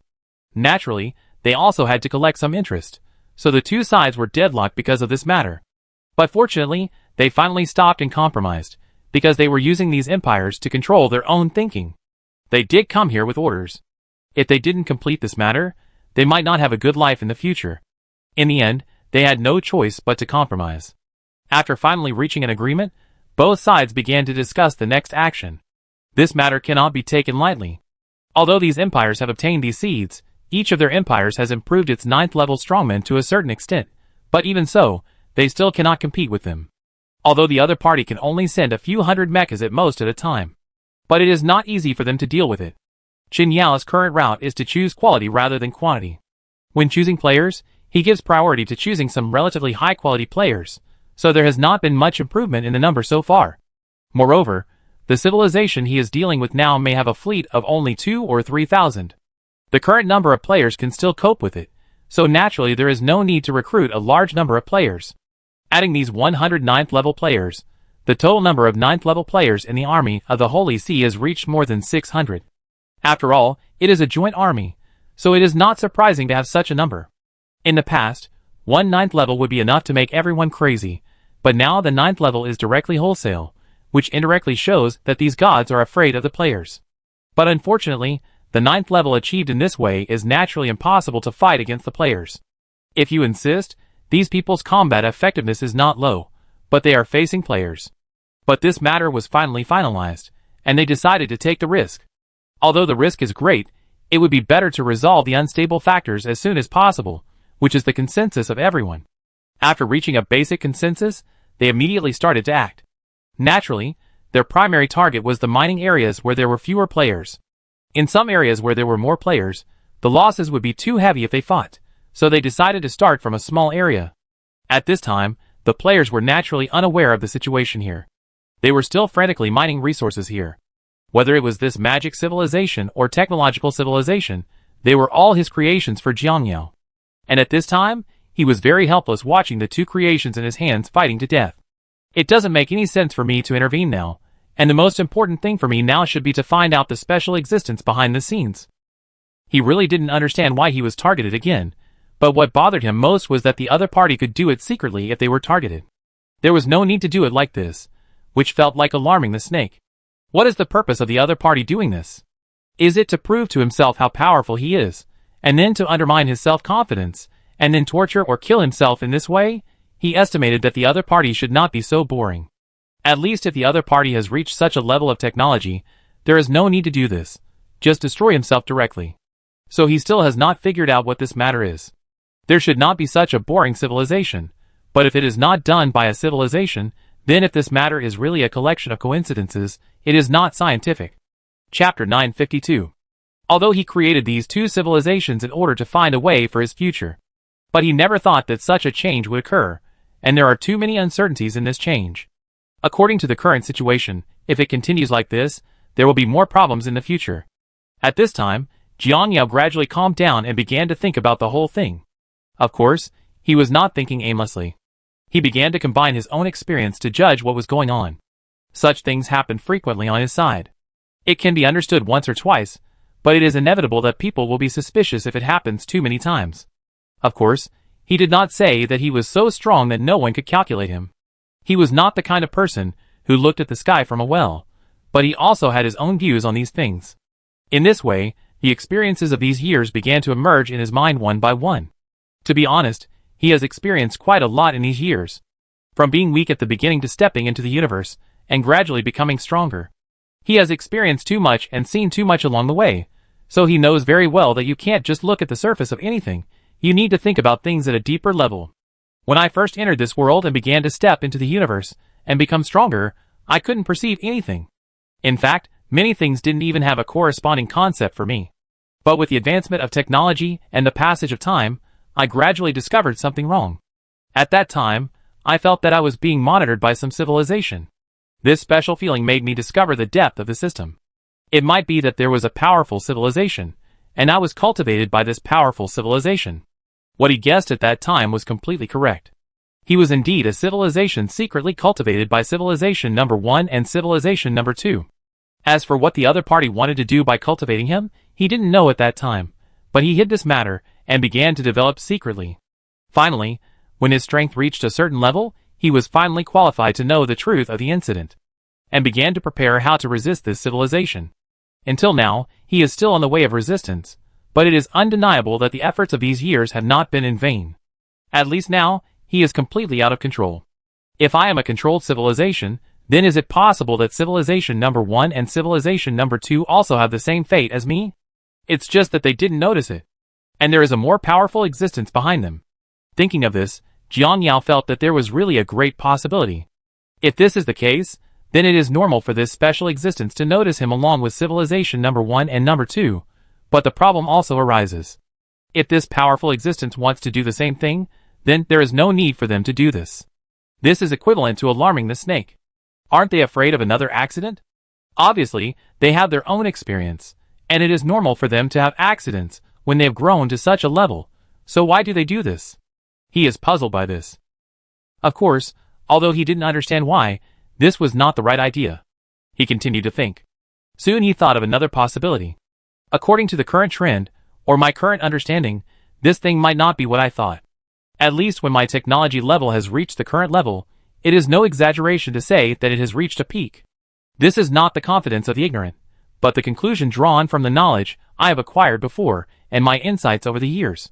Naturally, they also had to collect some interest, so the two sides were deadlocked because of this matter. But fortunately, they finally stopped and compromised, because they were using these empires to control their own thinking. They did come here with orders. If they didn't complete this matter, they might not have a good life in the future. In the end, they had no choice but to compromise. After finally reaching an agreement, both sides began to discuss the next action. This matter cannot be taken lightly. Although these empires have obtained these seeds, each of their empires has improved its 9th level strongmen to a certain extent, but even so, they still cannot compete with them. Although the other party can only send a few hundred mechas at most at a time. But it is not easy for them to deal with it. Qin Yao's current route is to choose quality rather than quantity. When choosing players, he gives priority to choosing some relatively high-quality players, so there has not been much improvement in the number so far. Moreover, the civilization he is dealing with now may have a fleet of only 2,000 or 3,000. The current number of players can still cope with it, so naturally there is no need to recruit a large number of players. Adding these 100 9th level players, the total number of 9th level players in the army of the Holy See has reached more than 600. After all, it is a joint army, so it is not surprising to have such a number. In the past, one ninth level would be enough to make everyone crazy, but now the ninth level is directly wholesale, which indirectly shows that these gods are afraid of the players. But unfortunately, the ninth level achieved in this way is naturally impossible to fight against the players. If you insist, these people's combat effectiveness is not low, but they are facing players. But this matter was finally finalized, and they decided to take the risk. Although the risk is great, it would be better to resolve the unstable factors as soon as possible, which is the consensus of everyone. After reaching a basic consensus, they immediately started to act. Naturally, their primary target was the mining areas where there were fewer players. In some areas where there were more players, the losses would be too heavy if they fought, so they decided to start from a small area. At this time, the players were naturally unaware of the situation here. They were still frantically mining resources here. Whether it was this magic civilization or technological civilization, they were all his creations for Jiangyao. And at this time, he was very helpless watching the two creations in his hands fighting to death. It doesn't make any sense for me to intervene now, and the most important thing for me now should be to find out the special existence behind the scenes. He really didn't understand why he was targeted again, but what bothered him most was that the other party could do it secretly if they were targeted. There was no need to do it like this, which felt like alarming the snake. What is the purpose of the other party doing this? Is it to prove to himself how powerful he is, and then to undermine his self-confidence, and then torture or kill himself in this way? He estimated that the other party should not be so boring. At least if the other party has reached such a level of technology, there is no need to do this. Just destroy himself directly. So he still has not figured out what this matter is. There should not be such a boring civilization, but if it is not done by a civilization, then if this matter is really a collection of coincidences, it is not scientific. Chapter 952. Although he created these two civilizations in order to find a way for his future. But he never thought that such a change would occur, and there are too many uncertainties in this change. According to the current situation, if it continues like this, there will be more problems in the future. At this time, Jiangyao gradually calmed down and began to think about the whole thing. Of course, he was not thinking aimlessly. He began to combine his own experience to judge what was going on. Such things happen frequently on his side. It can be understood once or twice, but it is inevitable that people will be suspicious if it happens too many times. Of course, he did not say that he was so strong that no one could calculate him. He was not the kind of person who looked at the sky from a well, but he also had his own views on these things. In this way, the experiences of these years began to emerge in his mind one by one. To be honest, he has experienced quite a lot in these years. From being weak at the beginning to stepping into the universe, and gradually becoming stronger. He has experienced too much and seen too much along the way, so he knows very well that you can't just look at the surface of anything, you need to think about things at a deeper level. When I first entered this world and began to step into the universe, and become stronger, I couldn't perceive anything. In fact, many things didn't even have a corresponding concept for me. But with the advancement of technology and the passage of time, I gradually discovered something wrong. At that time, I felt that I was being monitored by some civilization. This special feeling made me discover the depth of the system. It might be that there was a powerful civilization, and I was cultivated by this powerful civilization. What he guessed at that time was completely correct. He was indeed a civilization secretly cultivated by civilization number 1 and civilization number 2. As for what the other party wanted to do by cultivating him, he didn't know at that time, but he hid this matter and began to develop secretly. Finally, when his strength reached a certain level, he was finally qualified to know the truth of the incident, and began to prepare how to resist this civilization. Until now, he is still on the way of resistance, but it is undeniable that the efforts of these years have not been in vain. At least now, he is completely out of control. If I am a controlled civilization, then is it possible that civilization number 1 and civilization number 2 also have the same fate as me? It's just that they didn't notice it. And there is a more powerful existence behind them. Thinking of this, Jiangyao felt that there was really a great possibility. If this is the case, then it is normal for this special existence to notice him along with civilization number 1 and number 2, but the problem also arises. If this powerful existence wants to do the same thing, then there is no need for them to do this. This is equivalent to alarming the snake. Aren't they afraid of another accident? Obviously, they have their own experience, and it is normal for them to have accidents when they have grown to such a level, so why do they do this? He is puzzled by this. Of course, although he didn't understand why, this was not the right idea. He continued to think. Soon he thought of another possibility. According to the current trend, or my current understanding, this thing might not be what I thought. At least when my technology level has reached the current level, it is no exaggeration to say that it has reached a peak. This is not the confidence of the ignorant, but the conclusion drawn from the knowledge I have acquired before and my insights over the years.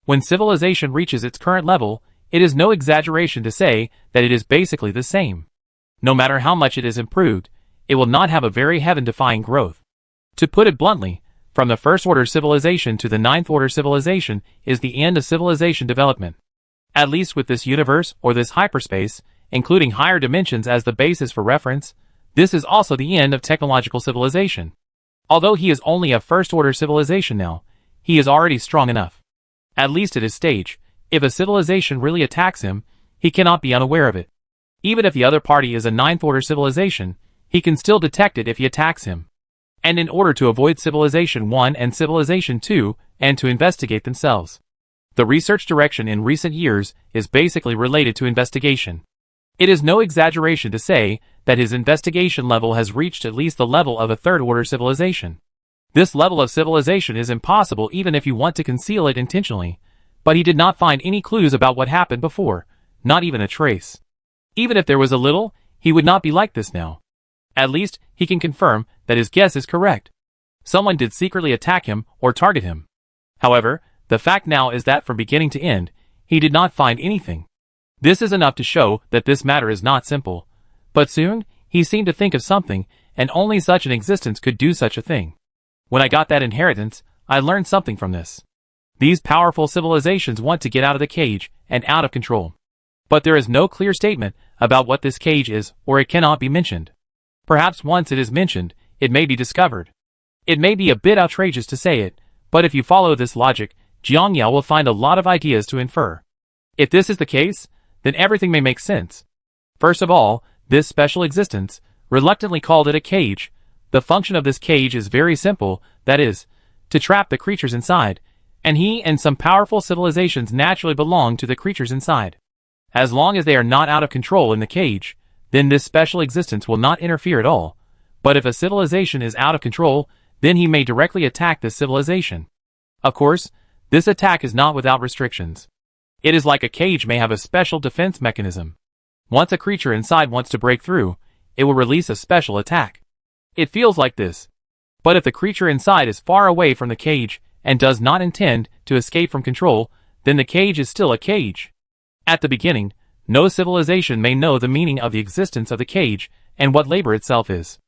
When civilization reaches its current level, it is no exaggeration to say that it is basically the same. No matter how much it is improved, it will not have a very heaven-defying growth. To put it bluntly, from the first-order civilization to the ninth-order civilization is the end of civilization development. At least with this universe or this hyperspace, including higher dimensions as the basis for reference, this is also the end of technological civilization. Although he is only a first-order civilization now, he is already strong enough. At least at his stage, if a civilization really attacks him, he cannot be unaware of it. Even if the other party is a ninth-order civilization, he can still detect it if he attacks him. And in order to avoid Civilization 1 and Civilization 2, and to investigate themselves. The research direction in recent years is basically related to investigation. It is no exaggeration to say that his investigation level has reached at least the level of a third-order civilization. This level of civilization is impossible even if you want to conceal it intentionally, but he did not find any clues about what happened before, not even a trace. Even if there was a little, he would not be like this now. At least, he can confirm that his guess is correct. Someone did secretly attack him or target him. However, the fact now is that from beginning to end, he did not find anything. This is enough to show that this matter is not simple. But soon, he seemed to think of something, and only such an existence could do such a thing. When I got that inheritance, I learned something from this. These powerful civilizations want to get out of the cage and out of control. But there is no clear statement about what this cage is, or it cannot be mentioned. Perhaps once it is mentioned, it may be discovered. It may be a bit outrageous to say it, but if you follow this logic, Jiangyao will find a lot of ideas to infer. If this is the case, then everything may make sense. First of all, this special existence, reluctantly called it a cage, the function of this cage is very simple, that is, to trap the creatures inside, and he and some powerful civilizations naturally belong to the creatures inside. As long as they are not out of control in the cage, then this special existence will not interfere at all, but if a civilization is out of control, then he may directly attack this civilization. Of course, this attack is not without restrictions. It is like a cage may have a special defense mechanism. Once a creature inside wants to break through, it will release a special attack. It feels like this. But if the creature inside is far away from the cage and does not intend to escape from control, then the cage is still a cage. At the beginning, no civilization may know the meaning of the existence of the cage and what labor itself is.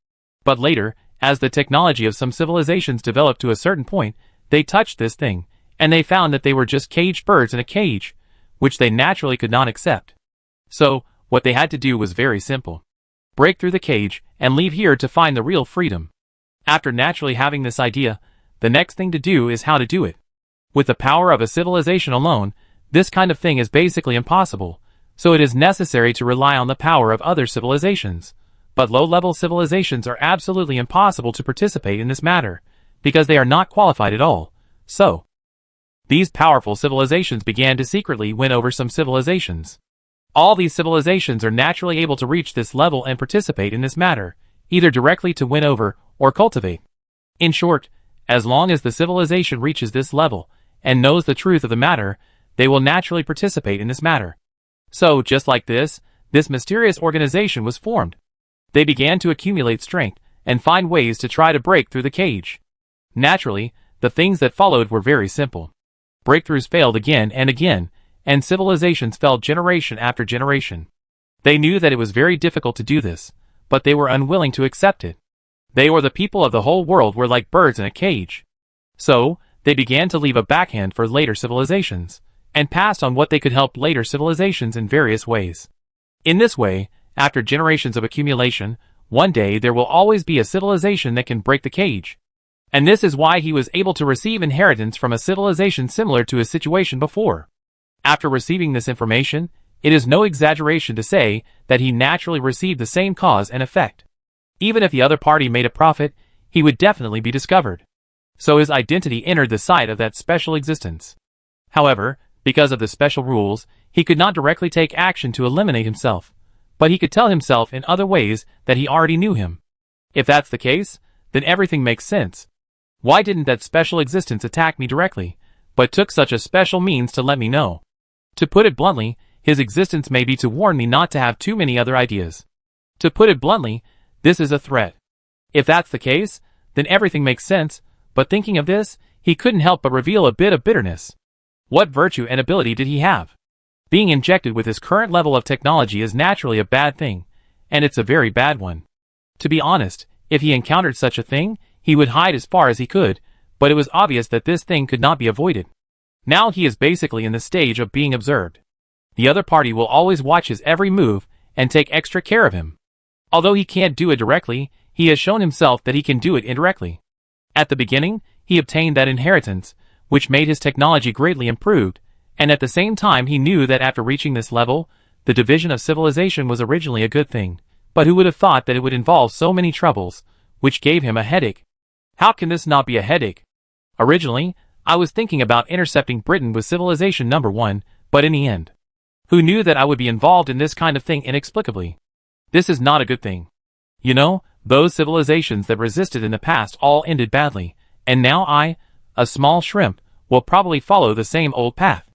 But later, as the technology of some civilizations developed to a certain point, they touched this thing, and they found that they were just caged birds in a cage, which they naturally could not accept. So, what they had to do was very simple. Break through the cage, and leave here to find the real freedom. After naturally having this idea, the next thing to do is how to do it. With the power of a civilization alone, this kind of thing is basically impossible, so it is necessary to rely on the power of other civilizations. But low-level civilizations are absolutely impossible to participate in this matter, because they are not qualified at all. So, these powerful civilizations began to secretly win over some civilizations. All these civilizations are naturally able to reach this level and participate in this matter, either directly to win over or cultivate. In short, as long as the civilization reaches this level and knows the truth of the matter, they will naturally participate in this matter. So, just like this mysterious organization was formed. They began to accumulate strength and find ways to try to break through the cage. Naturally, the things that followed were very simple. Breakthroughs failed again and again, and civilizations fell generation after generation. They knew that it was very difficult to do this, but they were unwilling to accept it. They or the people of the whole world were like birds in a cage. So, they began to leave a backhand for later civilizations, and passed on what they could help later civilizations in various ways. In this way, after generations of accumulation, one day there will always be a civilization that can break the cage. And this is why he was able to receive inheritance from a civilization similar to his situation before. After receiving this information, it is no exaggeration to say that he naturally received the same cause and effect. Even if the other party made a profit, he would definitely be discovered. So his identity entered the sight of that special existence. However, because of the special rules, he could not directly take action to eliminate himself, but he could tell himself in other ways that he already knew him. If that's the case, then everything makes sense. Why didn't that special existence attack me directly, but took such a special means to let me know? To put it bluntly, his existence may be to warn me not to have too many other ideas. To put it bluntly, this is a threat. If that's the case, then everything makes sense, but thinking of this, he couldn't help but reveal a bit of bitterness. What virtue and ability did he have? Being injected with his current level of technology is naturally a bad thing, and it's a very bad one. To be honest, if he encountered such a thing, he would hide as far as he could, but it was obvious that this thing could not be avoided. Now he is basically in the stage of being observed. The other party will always watch his every move and take extra care of him. Although he can't do it directly, he has shown himself that he can do it indirectly. At the beginning, he obtained that inheritance, which made his technology greatly improved, and at the same time he knew that after reaching this level, the division of civilization was originally a good thing, but who would have thought that it would involve so many troubles, which gave him a headache? How can this not be a headache? Originally, I was thinking about intercepting Britain with civilization number 1, but in the end, who knew that I would be involved in this kind of thing inexplicably? This is not a good thing. You know, those civilizations that resisted in the past all ended badly, and now I, a small shrimp, will probably follow the same old path.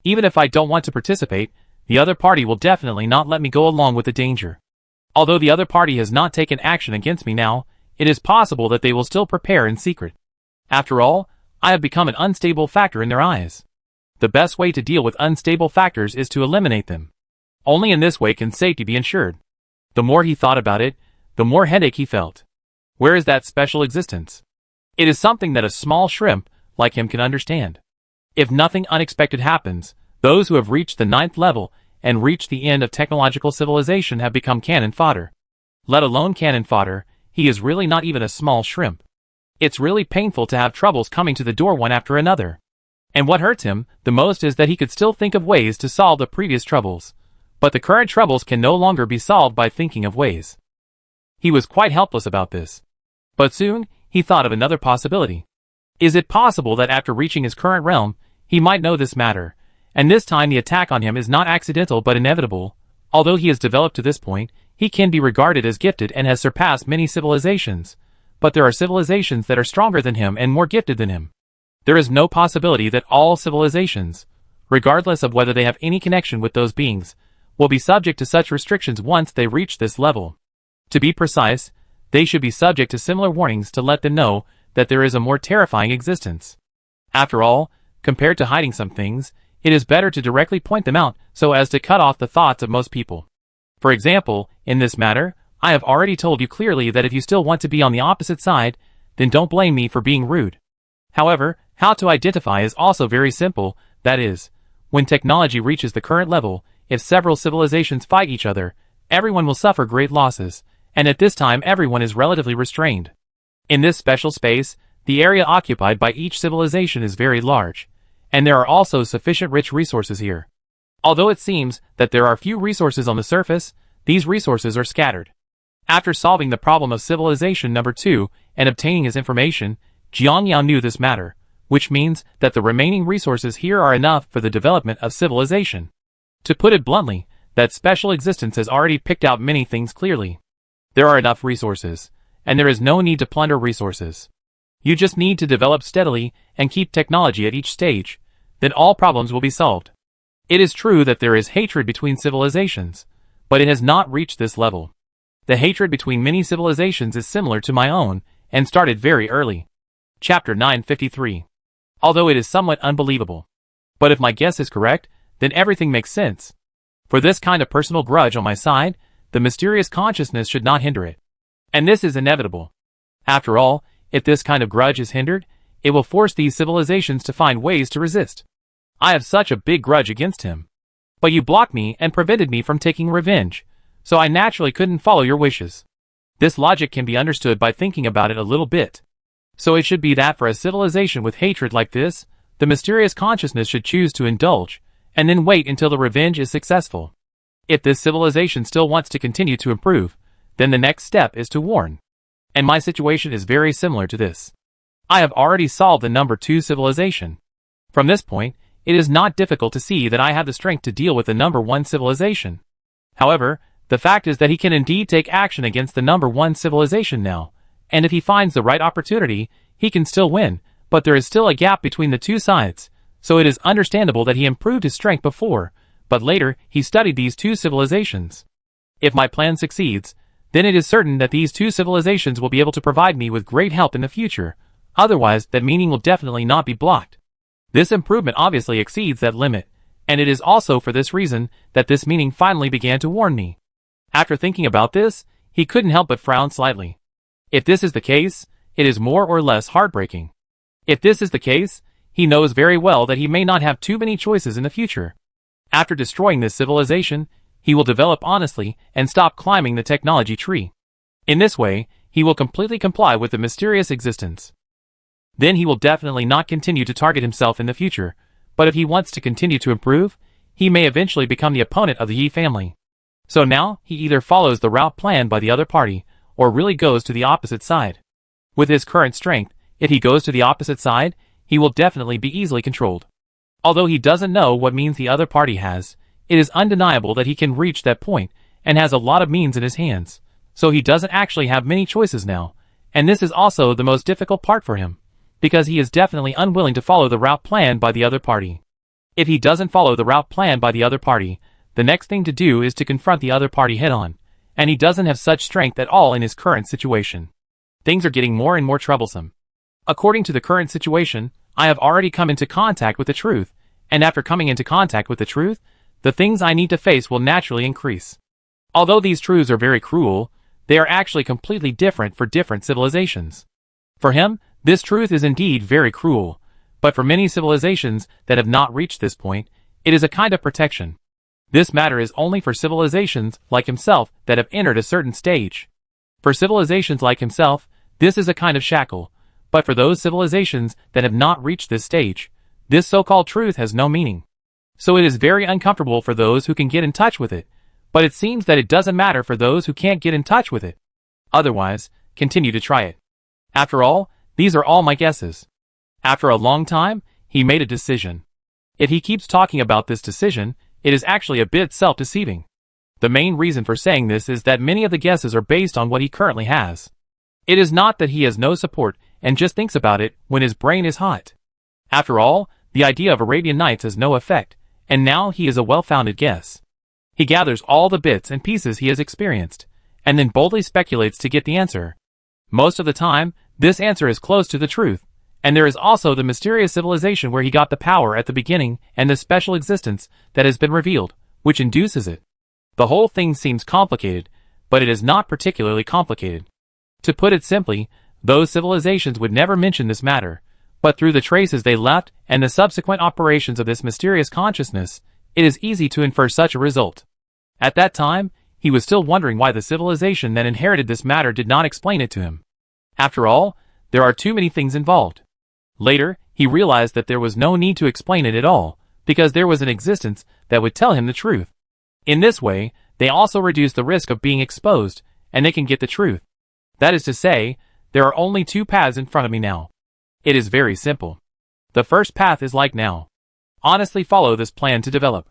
Even if I don't want to participate, the other party will definitely not let me go along with the danger. Although the other party has not taken action against me now, it is possible that they will still prepare in secret. After all, I have become an unstable factor in their eyes. The best way to deal with unstable factors is to eliminate them. Only in this way can safety be ensured. The more he thought about it, the more headache he felt. Where is that special existence? It is something that a small shrimp like him can understand. If nothing unexpected happens, those who have reached the 9th level and reached the end of technological civilization have become cannon fodder. Let alone cannon fodder, he is really not even a small shrimp. It's really painful to have troubles coming to the door one after another. And what hurts him the most is that he could still think of ways to solve the previous troubles. But the current troubles can no longer be solved by thinking of ways. He was quite helpless about this. But soon, he thought of another possibility. Is it possible that after reaching his current realm, he might know this matter, and this time the attack on him is not accidental but inevitable? Although he has developed to this point, he can be regarded as gifted and has surpassed many civilizations. But there are civilizations that are stronger than him and more gifted than him. There is no possibility that all civilizations, regardless of whether they have any connection with those beings, will be subject to such restrictions once they reach this level. To be precise, they should be subject to similar warnings to let them know that there is a more terrifying existence. After all, compared to hiding some things, it is better to directly point them out so as to cut off the thoughts of most people. For example, in this matter, I have already told you clearly that if you still want to be on the opposite side, then don't blame me for being rude. However, how to identify is also very simple, that is, when technology reaches the current level, if several civilizations fight each other, everyone will suffer great losses, and at this time everyone is relatively restrained. In this special space, the area occupied by each civilization is very large, and there are also sufficient rich resources here. Although it seems that there are few resources on the surface, these resources are scattered. After solving the problem of civilization number 2 and obtaining his information, Jiang Yao knew this matter, which means that the remaining resources here are enough for the development of civilization. To put it bluntly, that special existence has already picked out many things clearly. There are enough resources, and there is no need to plunder resources. You just need to develop steadily and keep technology at each stage, then all problems will be solved. It is true that there is hatred between civilizations, but it has not reached this level. The hatred between many civilizations is similar to my own, and started very early. Chapter 953. Although it is somewhat unbelievable. But if my guess is correct, then everything makes sense. For this kind of personal grudge on my side, the mysterious consciousness should not hinder it. And this is inevitable. After all, if this kind of grudge is hindered, it will force these civilizations to find ways to resist. I have such a big grudge against him. But you blocked me and prevented me from taking revenge, so I naturally couldn't follow your wishes. This logic can be understood by thinking about it a little bit. So it should be that for a civilization with hatred like this, the mysterious consciousness should choose to indulge, and then wait until the revenge is successful. If this civilization still wants to continue to improve, then the next step is to warn. And my situation is very similar to this. I have already solved the number 2 civilization. From this point, it is not difficult to see that I have the strength to deal with the number 1 civilization. However, the fact is that he can indeed take action against the number 1 civilization now, and if he finds the right opportunity, he can still win, but there is still a gap between the two sides, so it is understandable that he improved his strength before, but later he studied these two civilizations. If my plan succeeds, then it is certain that these two civilizations will be able to provide me with great help in the future, otherwise that meaning will definitely not be blocked. This improvement obviously exceeds that limit, and it is also for this reason that this meaning finally began to warn me. After thinking about this, he couldn't help but frown slightly. If this is the case, it is more or less heartbreaking. If this is the case, he knows very well that he may not have too many choices in the future. After destroying this civilization, he will develop honestly and stop climbing the technology tree. In this way, he will completely comply with the mysterious existence. Then he will definitely not continue to target himself in the future, but if he wants to continue to improve, he may eventually become the opponent of the Yi family. So now, he either follows the route planned by the other party, or really goes to the opposite side. With his current strength, if he goes to the opposite side, he will definitely be easily controlled. Although he doesn't know what means the other party has, it is undeniable that he can reach that point, and has a lot of means in his hands, so he doesn't actually have many choices now, and this is also the most difficult part for him, because he is definitely unwilling to follow the route planned by the other party. If he doesn't follow the route planned by the other party, the next thing to do is to confront the other party head-on, and he doesn't have such strength at all in his current situation. Things are getting more and more troublesome. According to the current situation, I have already come into contact with the truth, and after coming into contact with the truth, the things I need to face will naturally increase. Although these truths are very cruel, they are actually completely different for different civilizations. For him, this truth is indeed very cruel, but for many civilizations that have not reached this point, it is a kind of protection. This matter is only for civilizations like himself that have entered a certain stage. For civilizations like himself, this is a kind of shackle, but for those civilizations that have not reached this stage, this so-called truth has no meaning. So it is very uncomfortable for those who can get in touch with it, but it seems that it doesn't matter for those who can't get in touch with it. Otherwise, continue to try it. After all, these are all my guesses. After a long time, he made a decision. If he keeps talking about this decision, it is actually a bit self-deceiving. The main reason for saying this is that many of the guesses are based on what he currently has. It is not that he has no support and just thinks about it when his brain is hot. After all, the idea of Arabian Nights has no effect, and now he is a well-founded guess. He gathers all the bits and pieces he has experienced, and then boldly speculates to get the answer. Most of the time, this answer is close to the truth, and there is also the mysterious civilization where he got the power at the beginning and the special existence that has been revealed, which induces it. The whole thing seems complicated, but it is not particularly complicated. To put it simply, those civilizations would never mention this matter, but through the traces they left and the subsequent operations of this mysterious consciousness, it is easy to infer such a result. At that time, he was still wondering why the civilization that inherited this matter did not explain it to him. After all, there are too many things involved. Later, he realized that there was no need to explain it at all, because there was an existence that would tell him the truth. In this way, they also reduce the risk of being exposed, and they can get the truth. That is to say, there are only two paths in front of me now. It is very simple. The first path is like now. Honestly follow this plan to develop.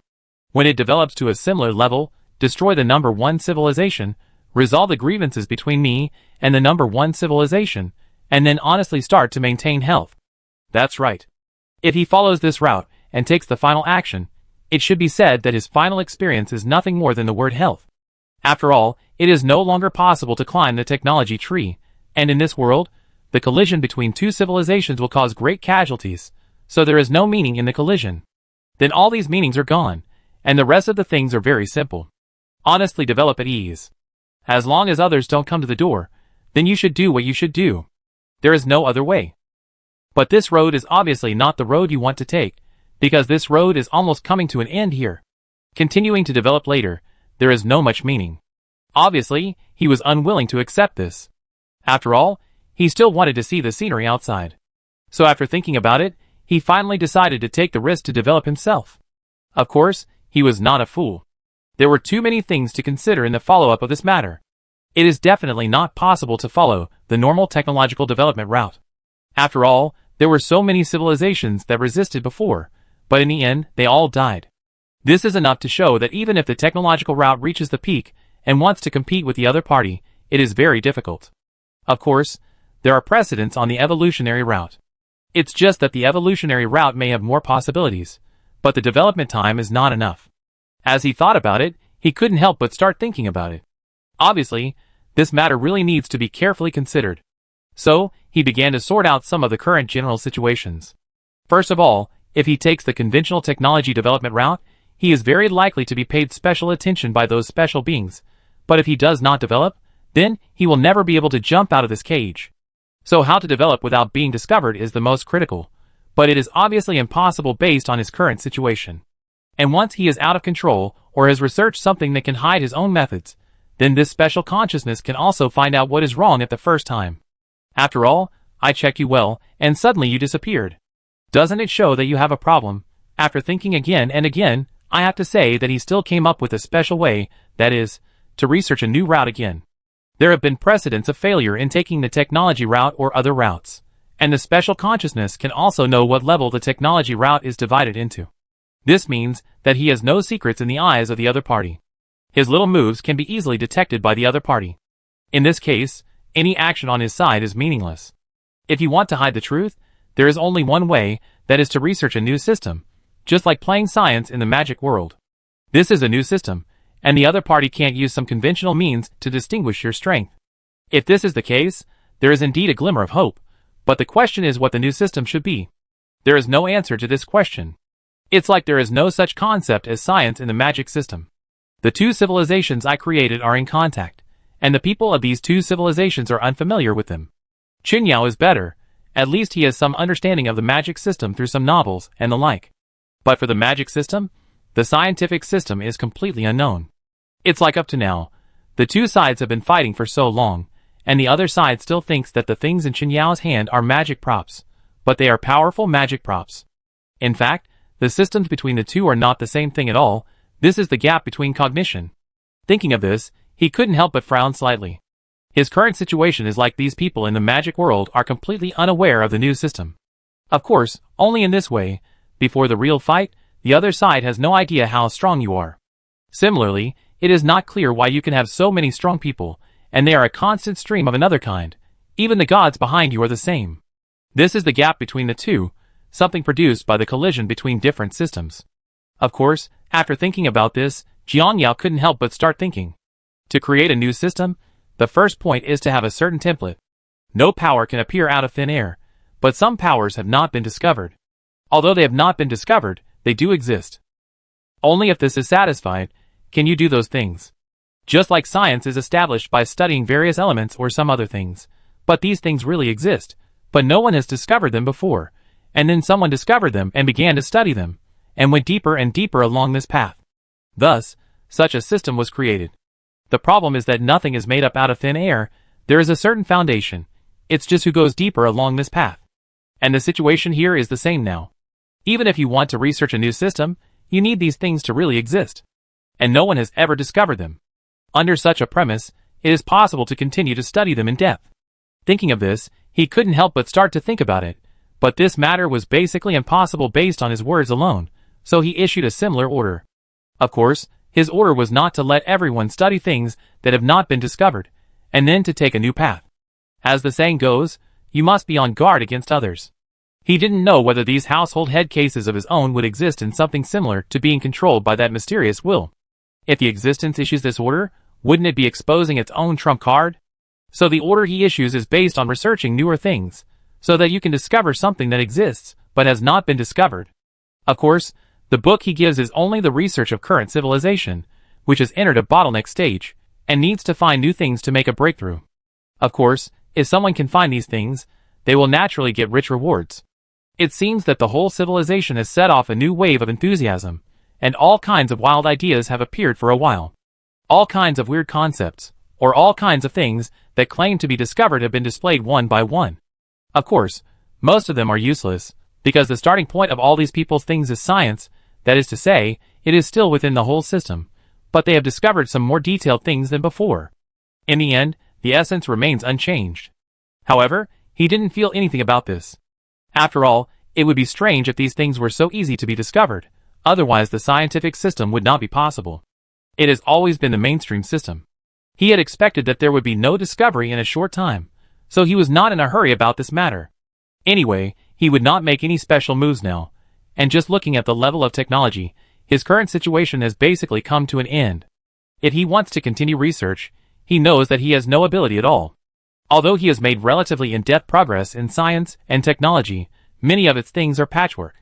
When it develops to a similar level, destroy the number 1 civilization, resolve the grievances between me and the number 1 civilization, and then honestly start to maintain health. That's right. If he follows this route and takes the final action, it should be said that his final experience is nothing more than the word health. After all, it is no longer possible to climb the technology tree, and in this world, the collision between two civilizations will cause great casualties, so there is no meaning in the collision. Then all these meanings are gone, and the rest of the things are very simple. Honestly develop at ease. As long as others don't come to the door, then you should do what you should do. There is no other way. But this road is obviously not the road you want to take, because this road is almost coming to an end here. Continuing to develop later, there is no much meaning. Obviously, he was unwilling to accept this. After all, he still wanted to see the scenery outside. So after thinking about it, he finally decided to take the risk to develop himself. Of course, he was not a fool. There were too many things to consider in the follow-up of this matter. It is definitely not possible to follow the normal technological development route. After all, there were so many civilizations that resisted before, but in the end, they all died. This is enough to show that even if the technological route reaches the peak and wants to compete with the other party, it is very difficult. Of course, there are precedents on the evolutionary route. It's just that the evolutionary route may have more possibilities, but the development time is not enough. As he thought about it, he couldn't help but start thinking about it. Obviously, this matter really needs to be carefully considered. So, he began to sort out some of the current general situations. First of all, if he takes the conventional technology development route, he is very likely to be paid special attention by those special beings. But if he does not develop, then he will never be able to jump out of this cage. So how to develop without being discovered is the most critical, but it is obviously impossible based on his current situation. And once he is out of control, or has researched something that can hide his own methods, then this special consciousness can also find out what is wrong at the first time. After all, I checked you well, and suddenly you disappeared. Doesn't it show that you have a problem? After thinking again and again, I have to say that he still came up with a special way, that is, to research a new route again. There have been precedents of failure in taking the technology route or other routes, and the special consciousness can also know what level the technology route is divided into. This means that he has no secrets in the eyes of the other party. His little moves can be easily detected by the other party. In this case, any action on his side is meaningless. If you want to hide the truth, there is only one way, that is to research a new system, just like playing science in the magic world. This is a new system, and the other party can't use some conventional means to distinguish your strength. If this is the case, there is indeed a glimmer of hope, but the question is what the new system should be. There is no answer to this question. It's like there is no such concept as science in the magic system. The two civilizations I created are in contact, and the people of these two civilizations are unfamiliar with them. Qinyao is better, at least he has some understanding of the magic system through some novels and the like. But for the magic system, the scientific system is completely unknown. It's like up to now, the two sides have been fighting for so long, and the other side still thinks that the things in Qinyao's hand are magic props, but they are powerful magic props. In fact, the systems between the two are not the same thing at all. This is the gap between cognition. Thinking of this, he couldn't help but frown slightly. His current situation is like these people in the magic world are completely unaware of the new system. Of course, only in this way, before the real fight, the other side has no idea how strong you are. Similarly, it is not clear why you can have so many strong people, and they are a constant stream of another kind. Even the gods behind you are the same. This is the gap between the two, something produced by the collision between different systems. Of course, after thinking about this, Jiangyao couldn't help but start thinking. To create a new system, the first point is to have a certain template. No power can appear out of thin air, but some powers have not been discovered. Although they have not been discovered, they do exist. Only if this is satisfied, can you do those things. Just like science is established by studying various elements or some other things. But these things really exist, but no one has discovered them before, and then someone discovered them and began to study them, and went deeper and deeper along this path. Thus, such a system was created. The problem is that nothing is made up out of thin air. There is a certain foundation. It's just who goes deeper along this path. And the situation here is the same now. Even if you want to research a new system, you need these things to really exist. And no one has ever discovered them. Under such a premise, it is possible to continue to study them in depth. Thinking of this, he couldn't help but start to think about it, but this matter was basically impossible based on his words alone, so he issued a similar order. Of course, his order was not to let everyone study things that have not been discovered, and then to take a new path. As the saying goes, you must be on guard against others. He didn't know whether these household head cases of his own would exist in something similar to being controlled by that mysterious will. If the existence issues this order, wouldn't it be exposing its own trump card? So the order he issues is based on researching newer things, so that you can discover something that exists, but has not been discovered. Of course, the book he gives is only the research of current civilization, which has entered a bottleneck stage, and needs to find new things to make a breakthrough. Of course, if someone can find these things, they will naturally get rich rewards. It seems that the whole civilization has set off a new wave of enthusiasm, and all kinds of wild ideas have appeared for a while. All kinds of weird concepts, or all kinds of things that claim to be discovered have been displayed one by one. Of course, most of them are useless, because the starting point of all these people's things is science, that is to say, it is still within the whole system, but they have discovered some more detailed things than before. In the end, the essence remains unchanged. However, he didn't feel anything about this. After all, it would be strange if these things were so easy to be discovered, otherwise the scientific system would not be possible. It has always been the mainstream system. He had expected that there would be no discovery in a short time, so he was not in a hurry about this matter. Anyway, he would not make any special moves now, and just looking at the level of technology, his current situation has basically come to an end. If he wants to continue research, he knows that he has no ability at all. Although he has made relatively in-depth progress in science and technology, many of its things are patchwork.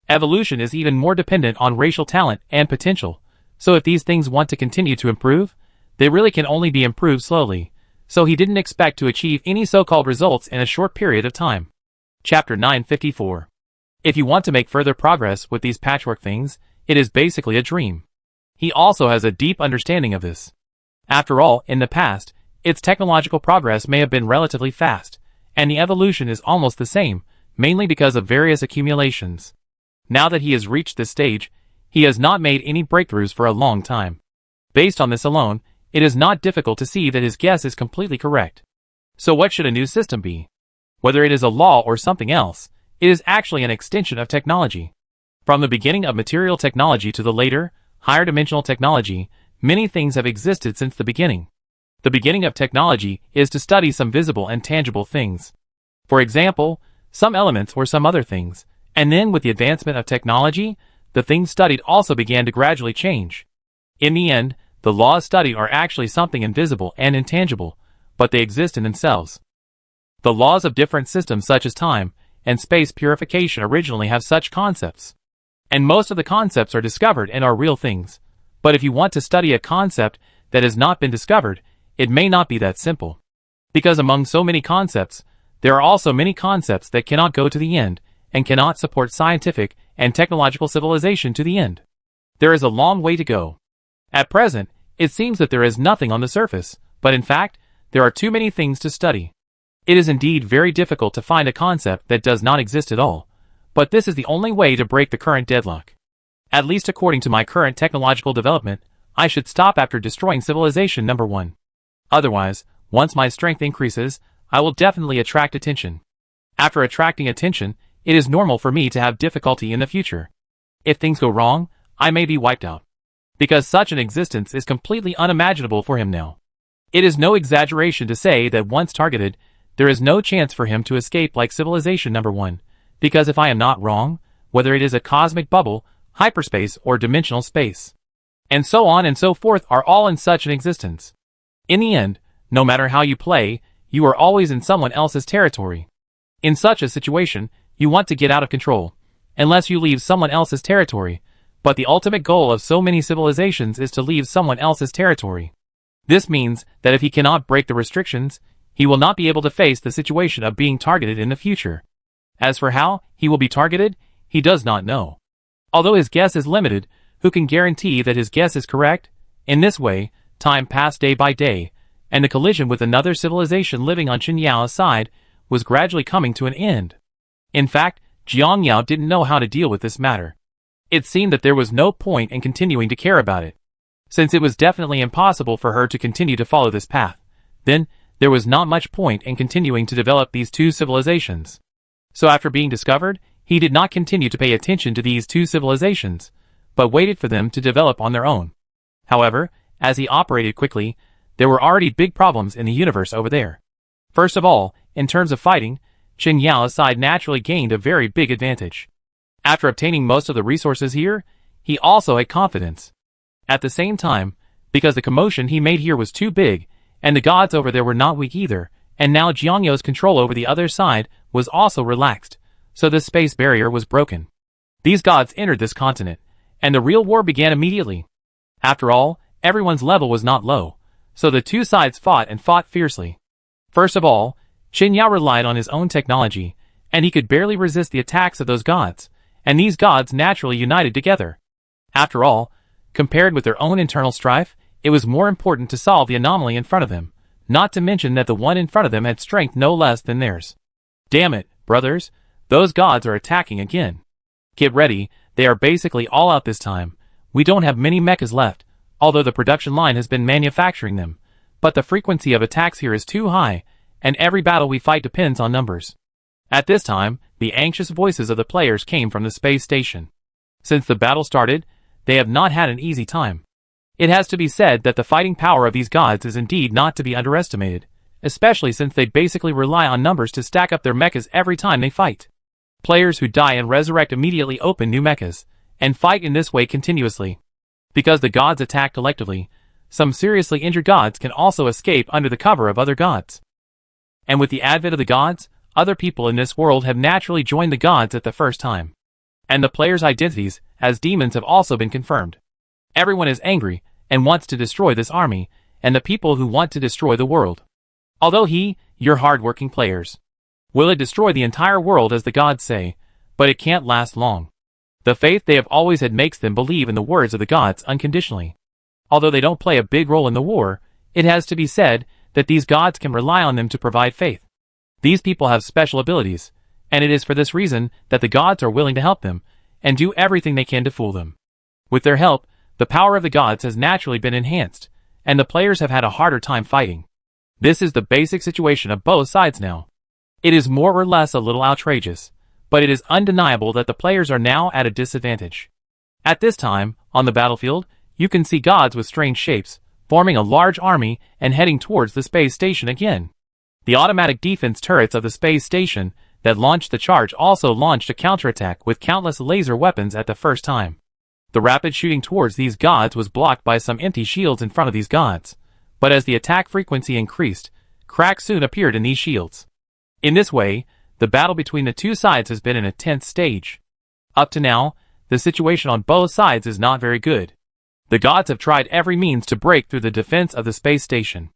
Evolution is even more dependent on racial talent and potential, so if these things want to continue to improve, they really can only be improved slowly, so he didn't expect to achieve any so-called results in a short period of time. Chapter 954. If you want to make further progress with these patchwork things, it is basically a dream. He also has a deep understanding of this. After all, in the past, its technological progress may have been relatively fast, and the evolution is almost the same, mainly because of various accumulations. Now that he has reached this stage, he has not made any breakthroughs for a long time. Based on this alone, it is not difficult to see that his guess is completely correct. So what should a new system be? Whether it is a law or something else, it is actually an extension of technology. From the beginning of material technology to the later, higher dimensional technology, many things have existed since the beginning. The beginning of technology is to study some visible and tangible things. For example, some elements or some other things, and then with the advancement of technology, the things studied also began to gradually change. In the end, the laws studied are actually something invisible and intangible, but they exist in themselves. The laws of different systems such as time and space purification originally have such concepts. And most of the concepts are discovered and are real things. But if you want to study a concept that has not been discovered, it may not be that simple. Because among so many concepts, there are also many concepts that cannot go to the end, and cannot support scientific and technological civilization to the end. There is a long way to go. At present, it seems that there is nothing on the surface, but in fact, there are too many things to study. It is indeed very difficult to find a concept that does not exist at all, but this is the only way to break the current deadlock. At least according to my current technological development, I should stop after destroying civilization number 1. Otherwise, once my strength increases, I will definitely attract attention. After attracting attention, it is normal for me to have difficulty in the future. If things go wrong, I may be wiped out. Because such an existence is completely unimaginable for him now. It is no exaggeration to say that once targeted, there is no chance for him to escape like civilization number 1, because if I am not wrong, whether it is a cosmic bubble, hyperspace, or dimensional space, and so on and so forth are all in such an existence. In the end, no matter how you play, you are always in someone else's territory. In such a situation, you want to get out of control, unless you leave someone else's territory, but the ultimate goal of so many civilizations is to leave someone else's territory. This means that if he cannot break the restrictions, he will not be able to face the situation of being targeted in the future. As for how he will be targeted, he does not know. Although his guess is limited, who can guarantee that his guess is correct? In this way, time passed day by day, and the collision with another civilization living on Qinyao's side was gradually coming to an end. In fact, Jiang Yao didn't know how to deal with this matter. It seemed that there was no point in continuing to care about it. Since it was definitely impossible for her to continue to follow this path, then there was not much point in continuing to develop these two civilizations. So after being discovered, he did not continue to pay attention to these two civilizations, but waited for them to develop on their own. However, as he operated quickly, there were already big problems in the universe over there. First of all, in terms of fighting, Qin Yao's side naturally gained a very big advantage. After obtaining most of the resources here, he also had confidence. At the same time, because the commotion he made here was too big, and the gods over there were not weak either, and now Jiang Yao's control over the other side was also relaxed, so this space barrier was broken. These gods entered this continent, and the real war began immediately. After all, everyone's level was not low, so the two sides fought and fought fiercely. First of all, Qin Yao relied on his own technology, and he could barely resist the attacks of those gods, and these gods naturally united together. After all, compared with their own internal strife, it was more important to solve the anomaly in front of them, not to mention that the one in front of them had strength no less than theirs. Damn it, brothers, those gods are attacking again. Get ready, they are basically all out this time. We don't have many mechas left, although the production line has been manufacturing them, but the frequency of attacks here is too high, and every battle we fight depends on numbers. At this time, the anxious voices of the players came from the space station. Since the battle started, they have not had an easy time. It has to be said that the fighting power of these gods is indeed not to be underestimated, especially since they basically rely on numbers to stack up their mechas every time they fight. Players who die and resurrect immediately open new mechas, and fight in this way continuously. Because the gods attack collectively, some seriously injured gods can also escape under the cover of other gods. And with the advent of the gods, other people in this world have naturally joined the gods at the first time. And the players' identities, as demons, have also been confirmed. Everyone is angry, and wants to destroy this army, and the people who want to destroy the world. Although you're hard-working players. Will it destroy the entire world as the gods say, but it can't last long. The faith they have always had makes them believe in the words of the gods unconditionally. Although they don't play a big role in the war, it has to be said that these gods can rely on them to provide faith. These people have special abilities, and it is for this reason that the gods are willing to help them, and do everything they can to fool them. With their help, the power of the gods has naturally been enhanced, and the players have had a harder time fighting. This is the basic situation of both sides now. It is more or less a little outrageous, but it is undeniable that the players are now at a disadvantage. At this time, on the battlefield, you can see gods with strange shapes, forming a large army and heading towards the space station again. The automatic defense turrets of the space station that launched the charge also launched a counterattack with countless laser weapons at the first time. The rapid shooting towards these gods was blocked by some empty shields in front of these gods, but as the attack frequency increased, cracks soon appeared in these shields. In this way, the battle between the two sides has been in a tense stage. Up to now, the situation on both sides is not very good. The gods have tried every means to break through the defense of the space station.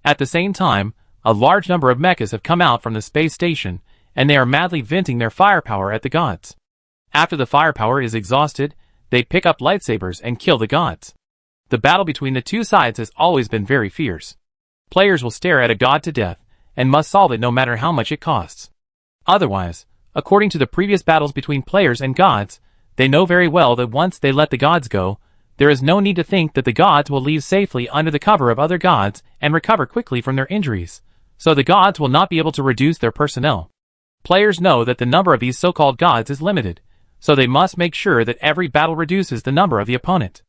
At the same time, a large number of mechas have come out from the space station, and they are madly venting their firepower at the gods. After the firepower is exhausted, they pick up lightsabers and kill the gods. The battle between the two sides has always been very fierce. Players will stare at a god to death, and must solve it no matter how much it costs. Otherwise, according to the previous battles between players and gods, they know very well that once they let the gods go, there is no need to think that the gods will leave safely under the cover of other gods and recover quickly from their injuries, so the gods will not be able to reduce their personnel. Players know that the number of these so-called gods is limited, so they must make sure that every battle reduces the number of the opponent.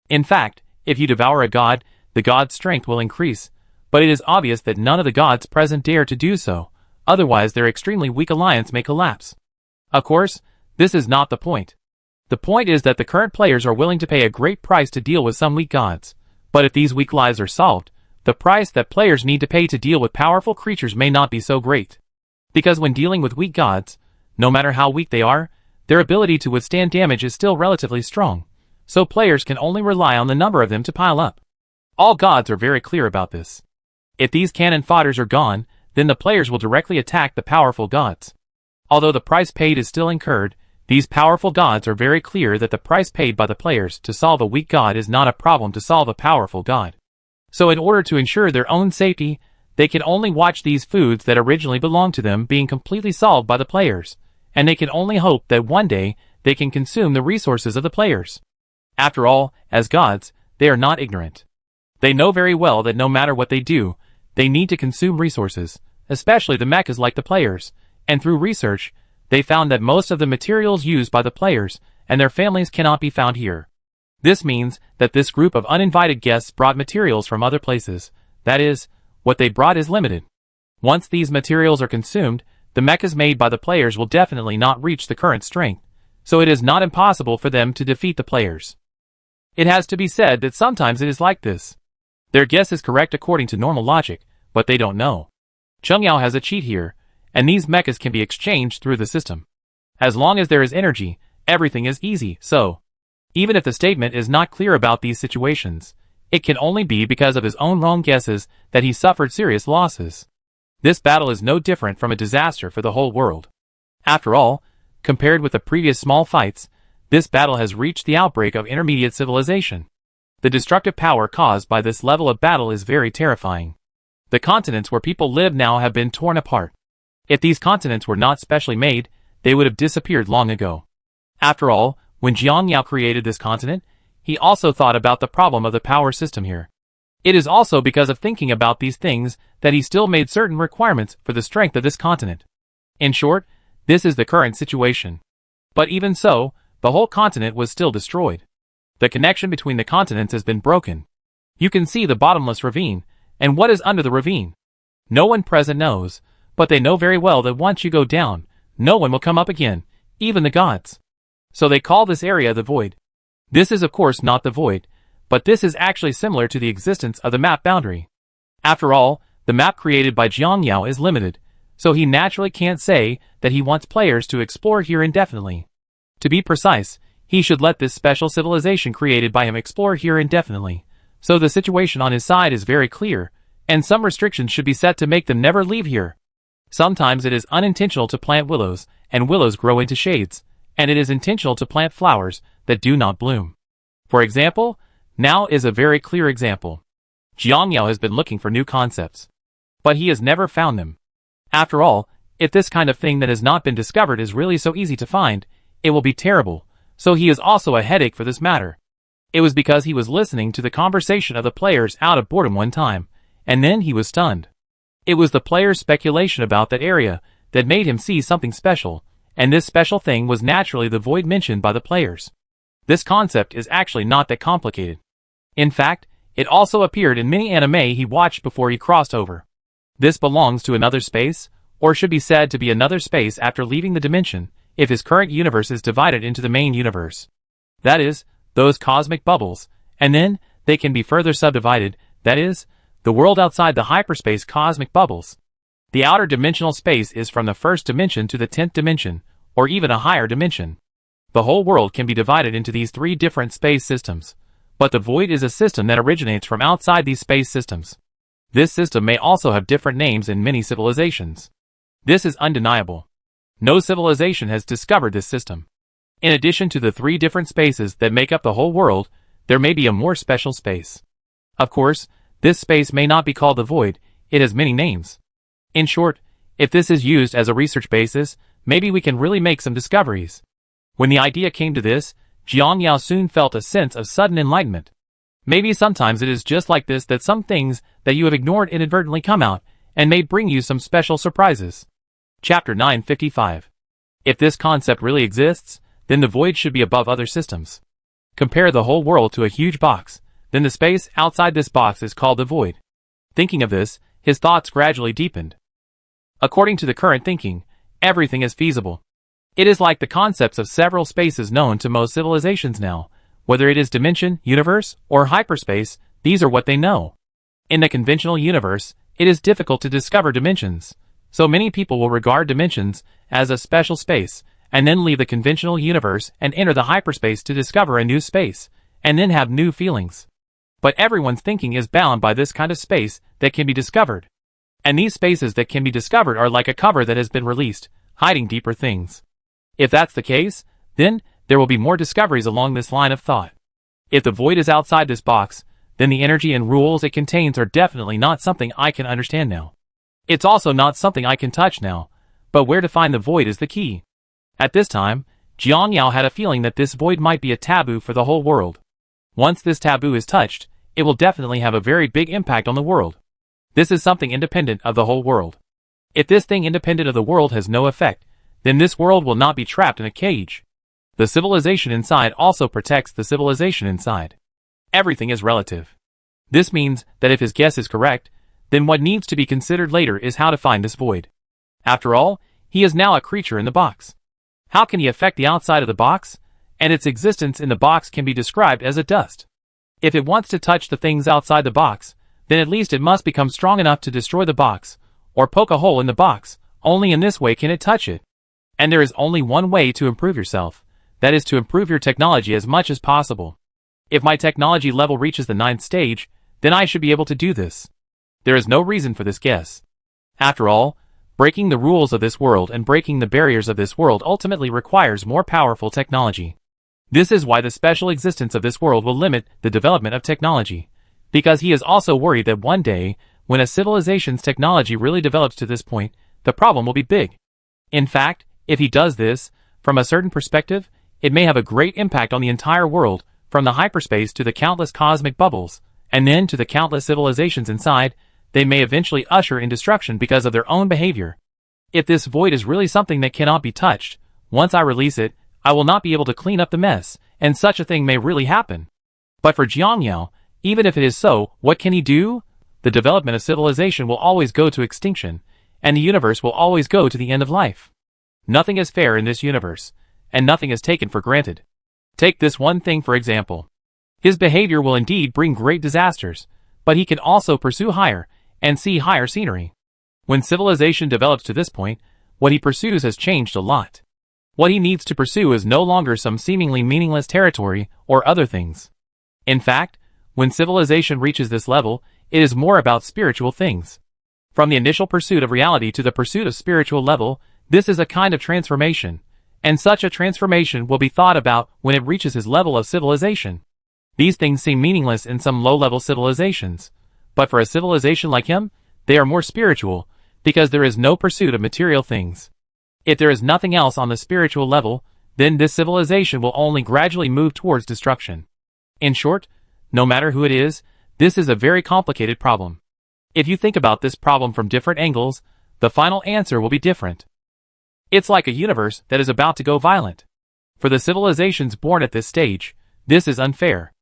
In fact, if you devour a god, the god's strength will increase, but it is obvious that none of the gods present dare to do so, otherwise their extremely weak alliance may collapse. Of course, this is not the point. The point is that the current players are willing to pay a great price to deal with some weak gods, but if these weak lives are solved, the price that players need to pay to deal with powerful creatures may not be so great. Because when dealing with weak gods, no matter how weak they are, their ability to withstand damage is still relatively strong, so players can only rely on the number of them to pile up. All gods are very clear about this. If these cannon fodders are gone, then the players will directly attack the powerful gods. Although the price paid is still incurred, these powerful gods are very clear that the price paid by the players to solve a weak god is not a problem to solve a powerful god. So in order to ensure their own safety, they can only watch these foods that originally belonged to them being completely solved by the players, and they can only hope that one day they can consume the resources of the players. After all, as gods, they are not ignorant. They know very well that no matter what they do, they need to consume resources, especially the mechas like the players, and through research, they found that most of the materials used by the players and their families cannot be found here. This means that this group of uninvited guests brought materials from other places, that is, what they brought is limited. Once these materials are consumed, the mechas made by the players will definitely not reach the current strength, so it is not impossible for them to defeat the players. It has to be said that sometimes it is like this. Their guess is correct according to normal logic, but they don't know. Chungyao has a cheat here, and these mechas can be exchanged through the system. As long as there is energy, everything is easy, so even if the statement is not clear about these situations, it can only be because of his own wrong guesses that he suffered serious losses. This battle is no different from a disaster for the whole world. After all, compared with the previous small fights, this battle has reached the outbreak of intermediate civilization. The destructive power caused by this level of battle is very terrifying. The continents where people live now have been torn apart. If these continents were not specially made, they would have disappeared long ago. After all, when Jiangyao created this continent, he also thought about the problem of the power system here. It is also because of thinking about these things that he still made certain requirements for the strength of this continent. In short, this is the current situation. But even so, the whole continent was still destroyed. The connection between the continents has been broken. You can see the bottomless ravine, and what is under the ravine? No one present knows, but they know very well that once you go down, no one will come up again, even the gods. So they call this area the void. This is of course not the void, but this is actually similar to the existence of the map boundary. After all, the map created by Jiangyao is limited, so he naturally can't say that he wants players to explore here indefinitely. To be precise, he should let this special civilization created by him explore here indefinitely, so the situation on his side is very clear, and some restrictions should be set to make them never leave here. Sometimes it is unintentional to plant willows, and willows grow into shades, and it is intentional to plant flowers that do not bloom. For example, now is a very clear example. Jiangyao has been looking for new concepts, but he has never found them. After all, if this kind of thing that has not been discovered is really so easy to find, it will be terrible, so he is also a headache for this matter. It was because he was listening to the conversation of the players out of boredom one time, and then he was stunned. It was the players' speculation about that area that made him see something special, and this special thing was naturally the void mentioned by the players. This concept is actually not that complicated. In fact, it also appeared in many anime he watched before he crossed over. This belongs to another space, or should be said to be another space after leaving the dimension, if his current universe is divided into the main universe. That is, those cosmic bubbles, and then they can be further subdivided, that is, the world outside the hyperspace cosmic bubbles. The outer dimensional space is from the first dimension to the 10th dimension, or even a higher dimension. The whole world can be divided into these three different space systems, but the void is a system that originates from outside these space systems. This system may also have different names in many civilizations. This is undeniable. No civilization has discovered this system. In addition to the three different spaces that make up the whole world, there may be a more special space. Of course, this space may not be called the void, it has many names. In short, if this is used as a research basis, maybe we can really make some discoveries. When the idea came to this, Jiangyao soon felt a sense of sudden enlightenment. Maybe sometimes it is just like this that some things that you have ignored inadvertently come out, and may bring you some special surprises. Chapter 955. If this concept really exists, then the void should be above other systems. Compare the whole world to a huge box, then the space outside this box is called the void. Thinking of this, his thoughts gradually deepened. According to the current thinking, everything is feasible. It is like the concepts of several spaces known to most civilizations now. Whether it is dimension, universe, or hyperspace, these are what they know. In the conventional universe, it is difficult to discover dimensions, so many people will regard dimensions as a special space, and then leave the conventional universe and enter the hyperspace to discover a new space, and then have new feelings. But everyone's thinking is bound by this kind of space that can be discovered. And these spaces that can be discovered are like a cover that has been released, hiding deeper things. If that's the case, then there will be more discoveries along this line of thought. If the void is outside this box, then the energy and rules it contains are definitely not something I can understand now. It's also not something I can touch now, but where to find the void is the key. At this time, Jiangyao had a feeling that this void might be a taboo for the whole world. Once this taboo is touched, it will definitely have a very big impact on the world. This is something independent of the whole world. If this thing independent of the world has no effect, then this world will not be trapped in a cage. The civilization inside also protects the civilization inside. Everything is relative. This means that if his guess is correct, then what needs to be considered later is how to find this void. After all, he is now a creature in the box. How can he affect the outside of the box? And its existence in the box can be described as a dust. If it wants to touch the things outside the box, then at least it must become strong enough to destroy the box, or poke a hole in the box. Only in this way can it touch it. And there is only one way to improve yourself, that is to improve your technology as much as possible. If my technology level reaches the 9th stage, then I should be able to do this. There is no reason for this guess. After all, breaking the rules of this world and breaking the barriers of this world ultimately requires more powerful technology. This is why the special existence of this world will limit the development of technology, because he is also worried that one day, when a civilization's technology really develops to this point, the problem will be big. In fact, if he does this, from a certain perspective, it may have a great impact on the entire world, from the hyperspace to the countless cosmic bubbles, and then to the countless civilizations inside. They may eventually usher in destruction because of their own behavior. If this void is really something that cannot be touched, once I release it, I will not be able to clean up the mess, and such a thing may really happen. But for Jiangyao, even if it is so, what can he do? the development of civilization will always go to extinction, and the universe will always go to the end of life. Nothing is fair in this universe, and nothing is taken for granted. Take this one thing for example. His behavior will indeed bring great disasters, but he can also pursue higher, and see higher scenery. When civilization develops to this point, what he pursues has changed a lot. What he needs to pursue is no longer some seemingly meaningless territory or other things. In fact, when civilization reaches this level, it is more about spiritual things. From the initial pursuit of reality to the pursuit of spiritual level, this is a kind of transformation, and such a transformation will be thought about when it reaches his level of civilization. These things seem meaningless in some low-level civilizations, but for a civilization like him, they are more spiritual, because there is no pursuit of material things. If there is nothing else on the spiritual level, then this civilization will only gradually move towards destruction. In short, no matter who it is, this is a very complicated problem. If you think about this problem from different angles, the final answer will be different. It's like a universe that is about to go violent. For the civilizations born at this stage, this is unfair.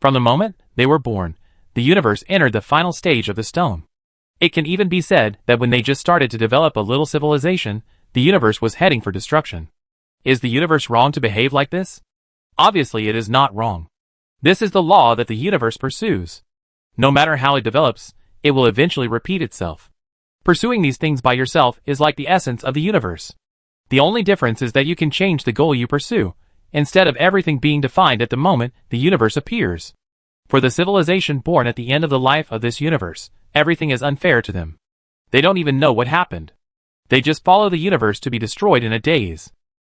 From the moment they were born, the universe entered the final stage of the stone. It can even be said that when they just started to develop a little civilization, the universe was heading for destruction. Is the universe wrong to behave like this? Obviously it is not wrong. This is the law that the universe pursues. No matter how it develops, it will eventually repeat itself. Pursuing these things by yourself is like the essence of the universe. The only difference is that you can change the goal you pursue, instead of everything being defined at the moment the universe appears. For the civilization born at the end of the life of this universe, everything is unfair to them. They don't even know what happened. They just follow the universe to be destroyed in a daze.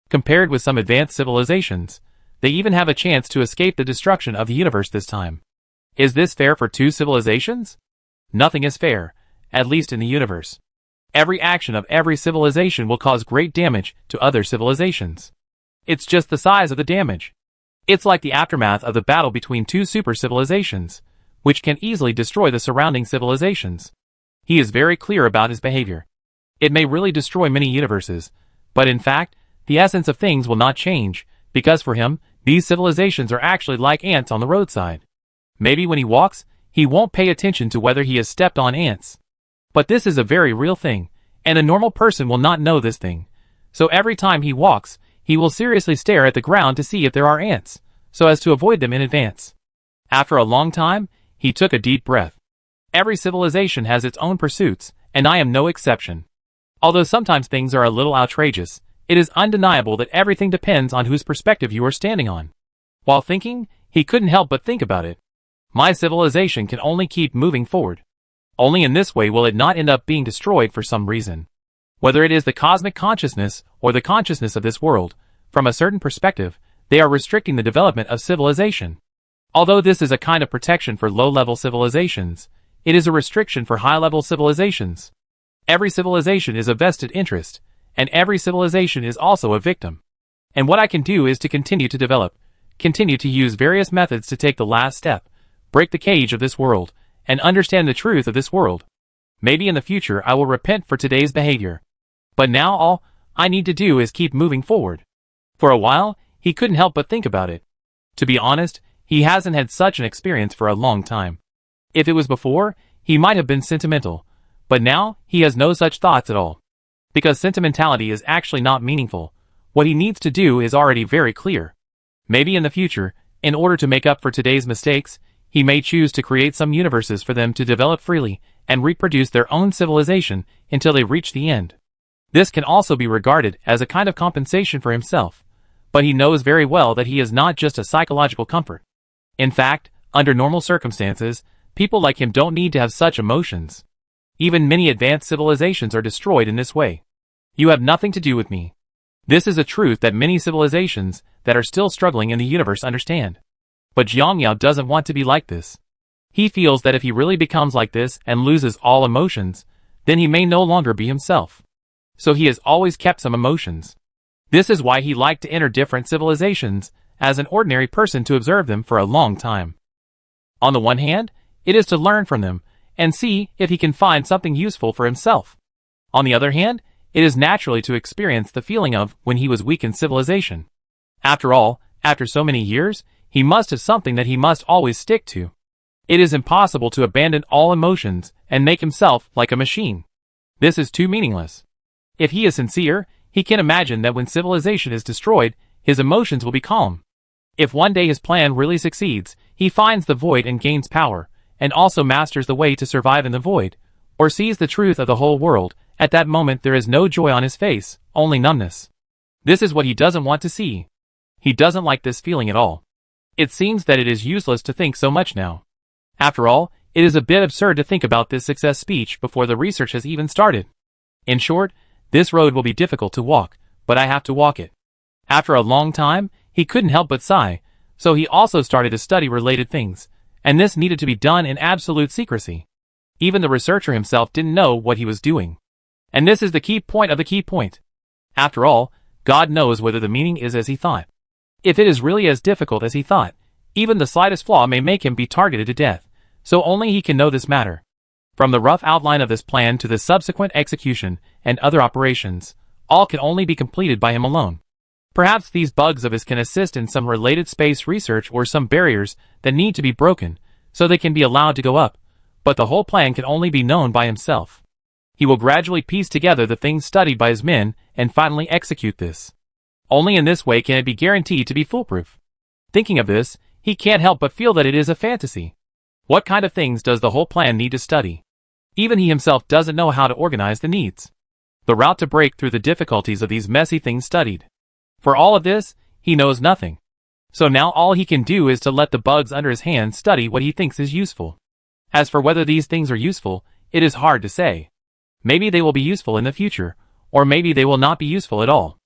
Compared with some advanced civilizations, they even have a chance to escape the destruction of the universe this time. Is this fair for two civilizations? Nothing is fair, at least in the universe. Every action of every civilization will cause great damage to other civilizations. It's just the size of the damage. It's like the aftermath of the battle between two super civilizations, which can easily destroy the surrounding civilizations. He is very clear about his behavior. It may really destroy many universes, but in fact, the essence of things will not change, because for him, these civilizations are actually like ants on the roadside. Maybe when he walks, he won't pay attention to whether he has stepped on ants. But this is a very real thing, and a normal person will not know this thing. So every time he walks, he will seriously stare at the ground to see if there are ants, so as to avoid them in advance. After a long time, he took a deep breath. Every civilization has its own pursuits, and I am no exception. Although sometimes things are a little outrageous, it is undeniable that everything depends on whose perspective you are standing on. While thinking, he couldn't help but think about it. My civilization can only keep moving forward. Only in this way will it not end up being destroyed for some reason. Whether it is the cosmic consciousness or the consciousness of this world, from a certain perspective, they are restricting the development of civilization. Although this is a kind of protection for low-level civilizations, it is a restriction for high-level civilizations. Every civilization is a vested interest, and every civilization is also a victim. And what I can do is to continue to develop, continue to use various methods to take the last step, break the cage of this world, and understand the truth of this world. Maybe in the future I will repent for today's behavior. But now all I need to do is keep moving forward. For a while, he couldn't help but think about it. To be honest, he hasn't had such an experience for a long time. If it was before, he might have been sentimental, but now he has no such thoughts at all. Because sentimentality is actually not meaningful, what he needs to do is already very clear. Maybe in the future, in order to make up for today's mistakes, he may choose to create some universes for them to develop freely and reproduce their own civilization until they reach the end. This can also be regarded as a kind of compensation for himself, but he knows very well that he is not just a psychological comfort. In fact, under normal circumstances, people like him don't need to have such emotions. Even many advanced civilizations are destroyed in this way. You have nothing to do with me. This is a truth that many civilizations that are still struggling in the universe understand. But Jiang Yao doesn't want to be like this. He feels that if he really becomes like this and loses all emotions, then he may no longer be himself. So he has always kept some emotions. This is why he liked to enter different civilizations as an ordinary person to observe them for a long time. On the one hand, it is to learn from them and see if he can find something useful for himself. On the other hand, it is naturally to experience the feeling of when he was weak in civilization. After all, after so many years, he must have something that he must always stick to. It is impossible to abandon all emotions and make himself like a machine. This is too meaningless. If he is sincere, he can imagine that when civilization is destroyed, his emotions will be calm. If one day his plan really succeeds, he finds the void and gains power, and also masters the way to survive in the void, or sees the truth of the whole world, at that moment there is no joy on his face, only numbness. This is what he doesn't want to see. He doesn't like this feeling at all. It seems that it is useless to think so much now. After all, it is a bit absurd to think about this success speech before the research has even started. In short, this road will be difficult to walk, but I have to walk it. After a long time, he couldn't help but sigh, so he also started to study related things, and this needed to be done in absolute secrecy. Even the researcher himself didn't know what he was doing. And this is the key point of the key point. After all, God knows whether the meaning is as he thought. If it is really as difficult as he thought, even the slightest flaw may make him be targeted to death, so only he can know this matter. From the rough outline of this plan to the subsequent execution and other operations, all can only be completed by him alone. Perhaps these bugs of his can assist in some related space research or some barriers that need to be broken, so they can be allowed to go up, but the whole plan can only be known by himself. He will gradually piece together the things studied by his men and finally execute this. Only in this way can it be guaranteed to be foolproof. Thinking of this, he can't help but feel that it is a fantasy. What kind of things does the whole plan need to study? Even he himself doesn't know how to organize the needs. The route to break through the difficulties of these messy things studied. For all of this, he knows nothing. So now all he can do is to let the bugs under his hand study what he thinks is useful. As for whether these things are useful, it is hard to say. Maybe they will be useful in the future, or maybe they will not be useful at all.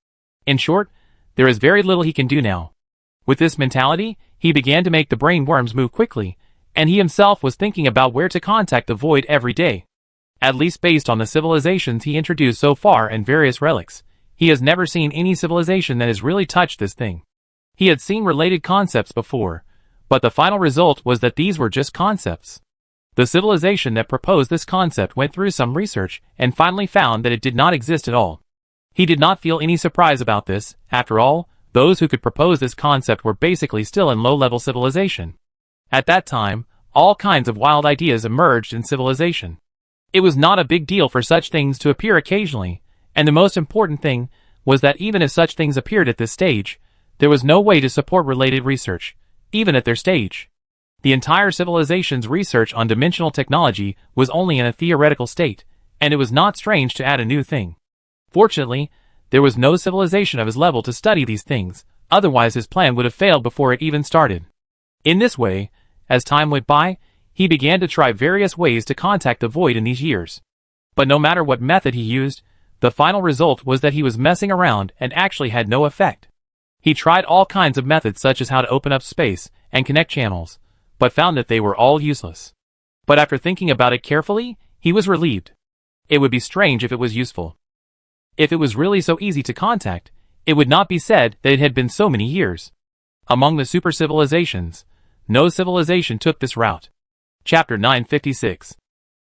In short, there is very little he can do now. With this mentality, he began to make the brain worms move quickly, and he himself was thinking about where to contact the void every day. At least based on the civilizations he introduced so far and various relics, he has never seen any civilization that has really touched this thing. He had seen related concepts before, but the final result was that these were just concepts. The civilization that proposed this concept went through some research and finally found that it did not exist at all. He did not feel any surprise about this. After all, those who could propose this concept were basically still in low-level civilization. At that time, all kinds of wild ideas emerged in civilization. It was not a big deal for such things to appear occasionally, and the most important thing was that even if such things appeared at this stage, there was no way to support related research, even at their stage. The entire civilization's research on dimensional technology was only in a theoretical state, and it was not strange to add a new thing. Fortunately, there was no civilization of his level to study these things, otherwise his plan would have failed before it even started. In this way, as time went by, he began to try various ways to contact the void in these years. But no matter what method he used, the final result was that he was messing around and actually had no effect. He tried all kinds of methods such as how to open up space and connect channels, but found that they were all useless. But after thinking about it carefully, he was relieved. It would be strange if it was useful. If it was really so easy to contact, it would not be said that it had been so many years. Among the super civilizations, no civilization took this route. Chapter 956.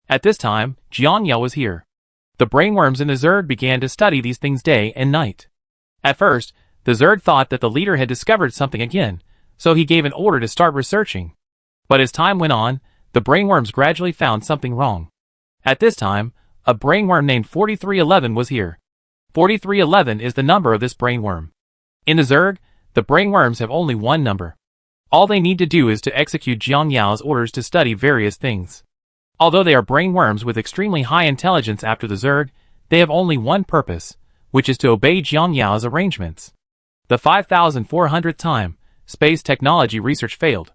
At this time, Jianya was here. The brainworms in the Zerg began to study these things day and night. At first, the Zerg thought that the leader had discovered something again, so he gave an order to start researching. But as time went on, the brainworms gradually found something wrong. At this time, a brainworm named 4311 was here. 4311 is the number of this brainworm. In the Zerg, the brainworms have only one number. All they need to do is to execute Jiang Yao's orders to study various things. Although they are brainworms with extremely high intelligence after the Zerg, they have only one purpose, which is to obey Jiang Yao's arrangements. The 5,400th time, space technology research failed.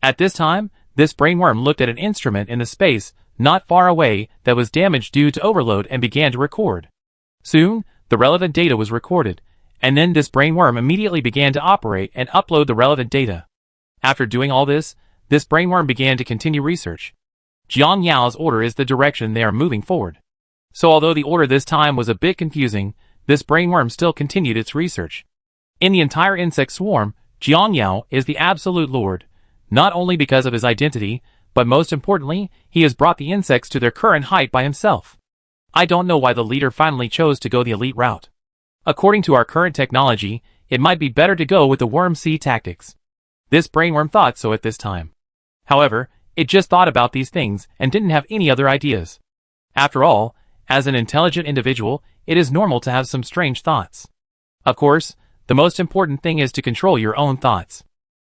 At this time, this brainworm looked at an instrument in the space not far away that was damaged due to overload and began to record. Soon, the relevant data was recorded, and then this brainworm immediately began to operate and upload the relevant data. After doing all this brainworm began to continue research. Jiang Yao's order is the direction they are moving forward. So although the order this time was a bit confusing, this brainworm still continued its research. In the entire insect swarm, Jiang Yao is the absolute lord, not only because of his identity, but most importantly, he has brought the insects to their current height by himself. I don't know why the leader finally chose to go the elite route. According to our current technology, it might be better to go with the worm C tactics. This brainworm thought so at this time. However, It just thought about these things and didn't have any other ideas. After all, as an intelligent individual, it is normal to have some strange thoughts. Of course, the most important thing is to control your own thoughts.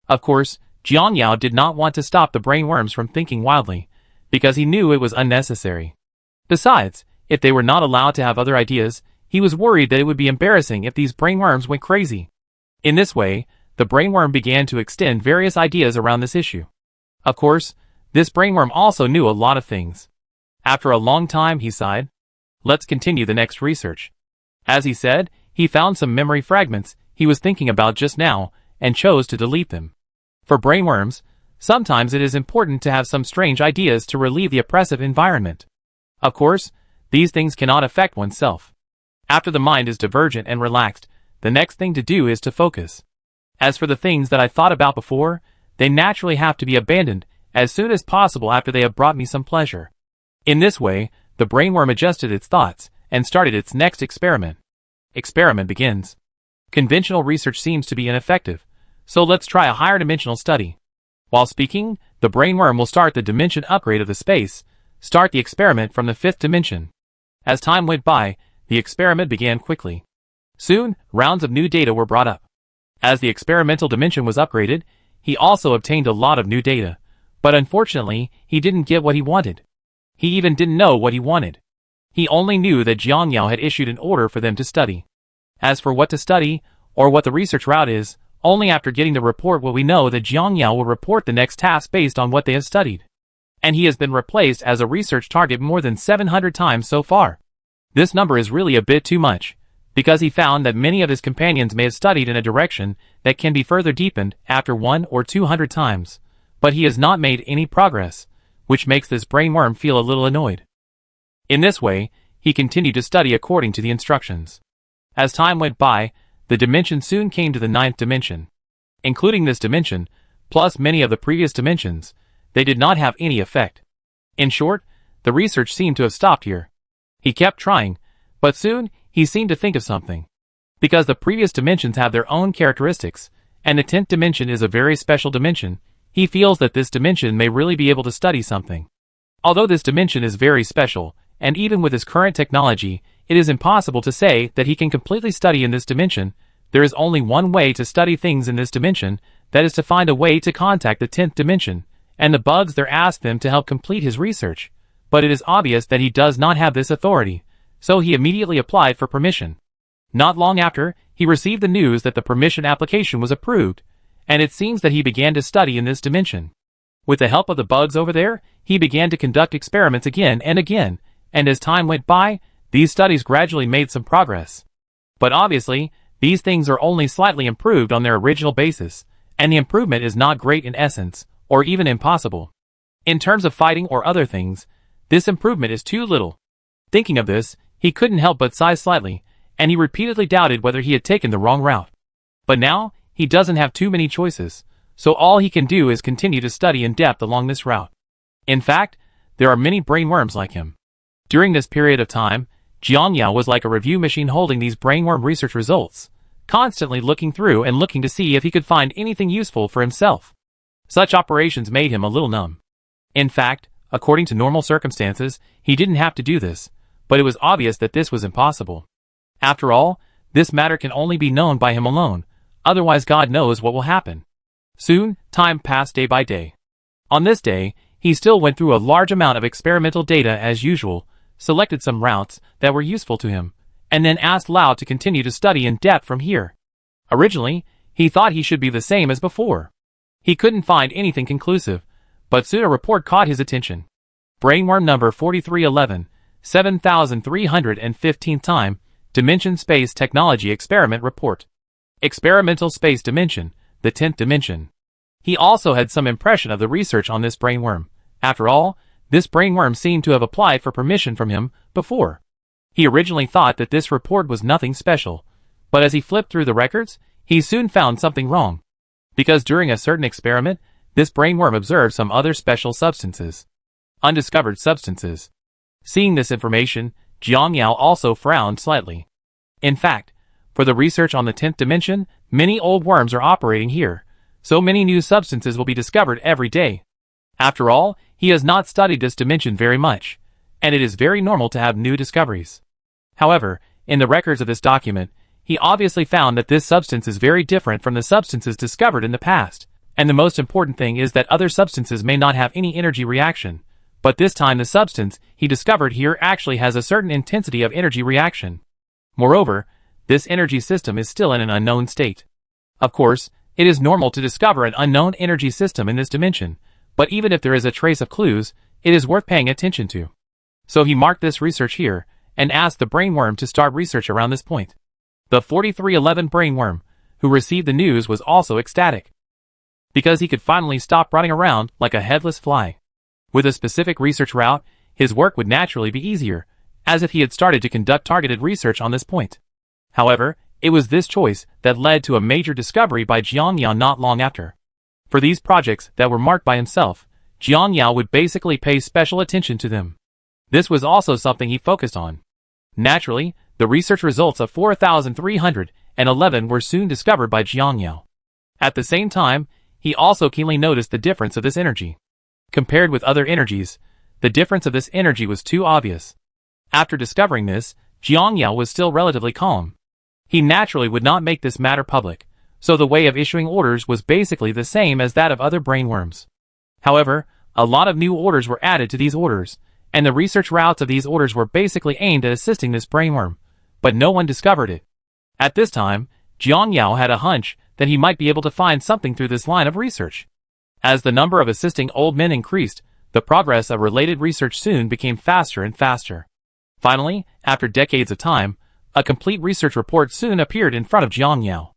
Of course, Jiang Yao did not want to stop the brainworms from thinking wildly, because he knew it was unnecessary. Besides, if they were not allowed to have other ideas, he was worried that it would be embarrassing if these brainworms went crazy. In this way, the brainworm began to extend various ideas around this issue. Of course, this brainworm also knew a lot of things. After a long time, he sighed. Let's continue the next research. As he said, he found some memory fragments he was thinking about just now and chose to delete them. For brainworms, sometimes it is important to have some strange ideas to relieve the oppressive environment. Of course, these things cannot affect oneself. After the mind is divergent and relaxed, the next thing to do is to focus. As for the things that I thought about before, they naturally have to be abandoned as soon as possible after they have brought me some pleasure. In this way, the brainworm adjusted its thoughts and started its next experiment. Experiment begins. Conventional research seems to be ineffective, so let's try a higher dimensional study. While speaking, the brainworm will start the dimension upgrade of the space, start the experiment from the 5th dimension. As time went by, the experiment began quickly. Soon, rounds of new data were brought up. As the experimental dimension was upgraded, he also obtained a lot of new data, but unfortunately, he didn't get what he wanted. He even didn't know what he wanted. He only knew that Jiang Yao had issued an order for them to study. As for what to study, or what the research route is, only after getting the report will we know that Jiang Yao will report the next task based on what they have studied. And he has been replaced as a research target more than 700 times so far. This number is really a bit too much, because he found that many of his companions may have studied in a direction that can be further deepened after 100 or 200 times, but he has not made any progress, which makes this brainworm feel a little annoyed. In this way, he continued to study according to the instructions. As time went by, the dimension soon came to the 9th dimension. Including this dimension, plus many of the previous dimensions, they did not have any effect. In short, the research seemed to have stopped here. He kept trying, but soon, he seemed to think of something. Because the previous dimensions have their own characteristics, and the 10th dimension is a very special dimension, he feels that this dimension may really be able to study something. Although this dimension is very special, and even with his current technology, it is impossible to say that he can completely study in this dimension. There is only one way to study things in this dimension, that is to find a way to contact the 10th dimension, and the bugs there ask them to help complete his research. But it is obvious that he does not have this authority, so he immediately applied for permission. Not long after, he received the news that the permission application was approved, and it seems that he began to study in this dimension. With the help of the bugs over there, he began to conduct experiments again, and as time went by, these studies gradually made some progress. But obviously, these things are only slightly improved on their original basis, and the improvement is not great in essence, or even impossible. In terms of fighting or other things, this improvement is too little. Thinking of this, he couldn't help but sigh slightly, and he repeatedly doubted whether he had taken the wrong route. But now, he doesn't have too many choices, so all he can do is continue to study in depth along this route. In fact, there are many brainworms like him. During this period of time, Jiang Yao was like a review machine holding these brainworm research results, constantly looking through and looking to see if he could find anything useful for himself. Such operations made him a little numb. In fact, according to normal circumstances, he didn't have to do this, but it was obvious that this was impossible. After all, this matter can only be known by him alone, otherwise God knows what will happen. Soon, time passed day by day. On this day, he still went through a large amount of experimental data as usual, selected some routes that were useful to him, and then asked Lao to continue to study in depth from here. Originally, he thought he should be the same as before. He couldn't find anything conclusive, but soon a report caught his attention. Brainworm number 4311, 7315th time, Dimension Space Technology Experiment Report. Experimental Space Dimension, the 10th dimension. He also had some impression of the research on this brainworm. After all, this brainworm seemed to have applied for permission from him before. He originally thought that this report was nothing special, but as he flipped through the records, he soon found something wrong. Because during a certain experiment, this brainworm observed some other special substances. Undiscovered substances. Seeing this information, Jiang Yao also frowned slightly. In fact, for the research on the 10th dimension, many old worms are operating here, so many new substances will be discovered every day. After all, he has not studied this dimension very much, and it is very normal to have new discoveries. However, in the records of this document, he obviously found that this substance is very different from the substances discovered in the past, and the most important thing is that other substances may not have any energy reaction, but this time the substance he discovered here actually has a certain intensity of energy reaction. Moreover, this energy system is still in an unknown state. Of course, it is normal to discover an unknown energy system in this dimension, but even if there is a trace of clues, it is worth paying attention to. So he marked this research here, and asked the brainworm to start research around this point. The 4311 brainworm, who received the news, was also ecstatic, because he could finally stop running around like a headless fly. With a specific research route, his work would naturally be easier, as if he had started to conduct targeted research on this point. However, it was this choice that led to a major discovery by Jiang Yao not long after. For these projects that were marked by himself, Jiang Yao would basically pay special attention to them. This was also something he focused on. Naturally, the research results of 4311 were soon discovered by Jiang Yao. At the same time, he also keenly noticed the difference of this energy. Compared with other energies, the difference of this energy was too obvious. After discovering this, Jiang Yao was still relatively calm. He naturally would not make this matter public, so the way of issuing orders was basically the same as that of other brainworms. However, a lot of new orders were added to these orders, and the research routes of these orders were basically aimed at assisting this brainworm, but no one discovered it. At this time, Jiang Yao had a hunch that he might be able to find something through this line of research. As the number of assisting old men increased, the progress of related research soon became faster and faster. Finally, after decades of time, a complete research report soon appeared in front of Jiang Yao.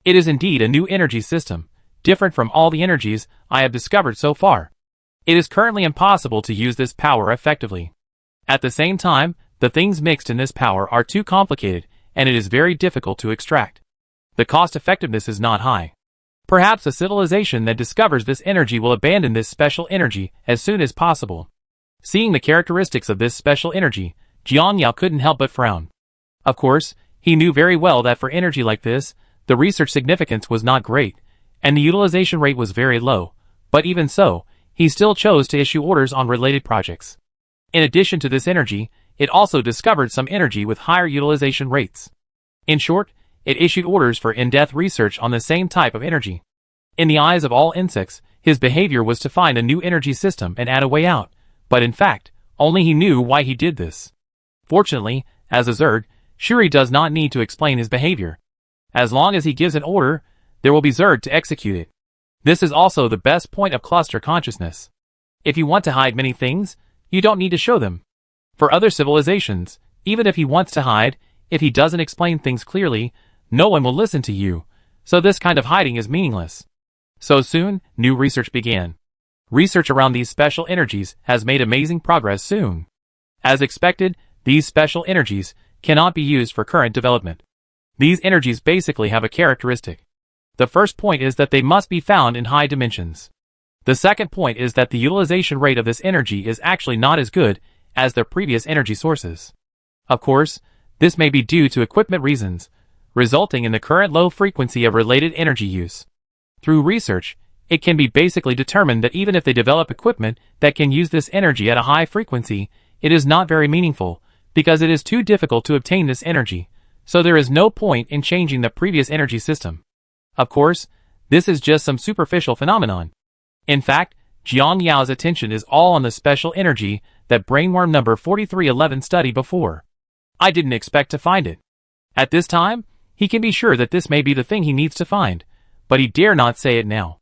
It is indeed a new energy system, different from all the energies I have discovered so far. It is currently impossible to use this power effectively. At the same time, the things mixed in this power are too complicated, and it is very difficult to extract. The cost effectiveness is not high. Perhaps a civilization that discovers this energy will abandon this special energy as soon as possible. Seeing the characteristics of this special energy, Jiang Yao couldn't help but frown. Of course, he knew very well that for energy like this, the research significance was not great, and the utilization rate was very low, but even so, he still chose to issue orders on related projects. In addition to this energy, it also discovered some energy with higher utilization rates. In short, it issued orders for in-depth research on the same type of energy. In the eyes of all insects, his behavior was to find a new energy system and add a way out, but in fact, only he knew why he did this. Fortunately, as a Zerg, Shuri does not need to explain his behavior. As long as he gives an order, there will be Zerg to execute it. This is also the best point of cluster consciousness. If you want to hide many things, you don't need to show them. For other civilizations, even if he wants to hide, if he doesn't explain things clearly, no one will listen to you, so this kind of hiding is meaningless. So soon, new research began. Research around these special energies has made amazing progress soon. As expected, these special energies cannot be used for current development. These energies basically have a characteristic. The first point is that they must be found in high dimensions. The second point is that the utilization rate of this energy is actually not as good as their previous energy sources. Of course, this may be due to equipment reasons, resulting in the current low frequency of related energy use. Through research, it can be basically determined that even if they develop equipment that can use this energy at a high frequency, it is not very meaningful, because it is too difficult to obtain this energy, so there is no point in changing the previous energy system. Of course, this is just some superficial phenomenon. In fact, Jiang Yao's attention is all on the special energy that brainworm number 4311 studied before. I didn't expect to find it. At this time, he can be sure that this may be the thing he needs to find, but he dare not say it now.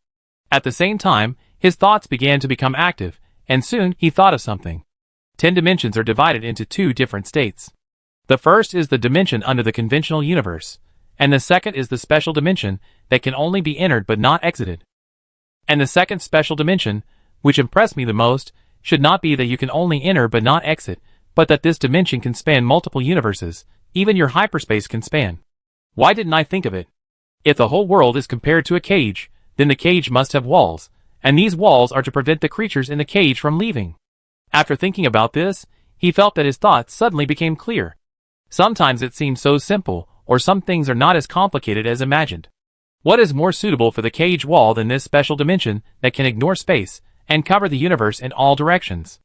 At the same time, his thoughts began to become active, and soon he thought of something. 10 dimensions are divided into 2 different states. The first is the dimension under the conventional universe, and the second is the special dimension that can only be entered but not exited. And the second special dimension, which impressed me the most, should not be that you can only enter but not exit, but that this dimension can span multiple universes, even your hyperspace can span. Why didn't I think of it? If the whole world is compared to a cage, then the cage must have walls, and these walls are to prevent the creatures in the cage from leaving. After thinking about this, he felt that his thoughts suddenly became clear. Sometimes it seems so simple, or some things are not as complicated as imagined. What is more suitable for the cage wall than this special dimension that can ignore space, and cover the universe in all directions.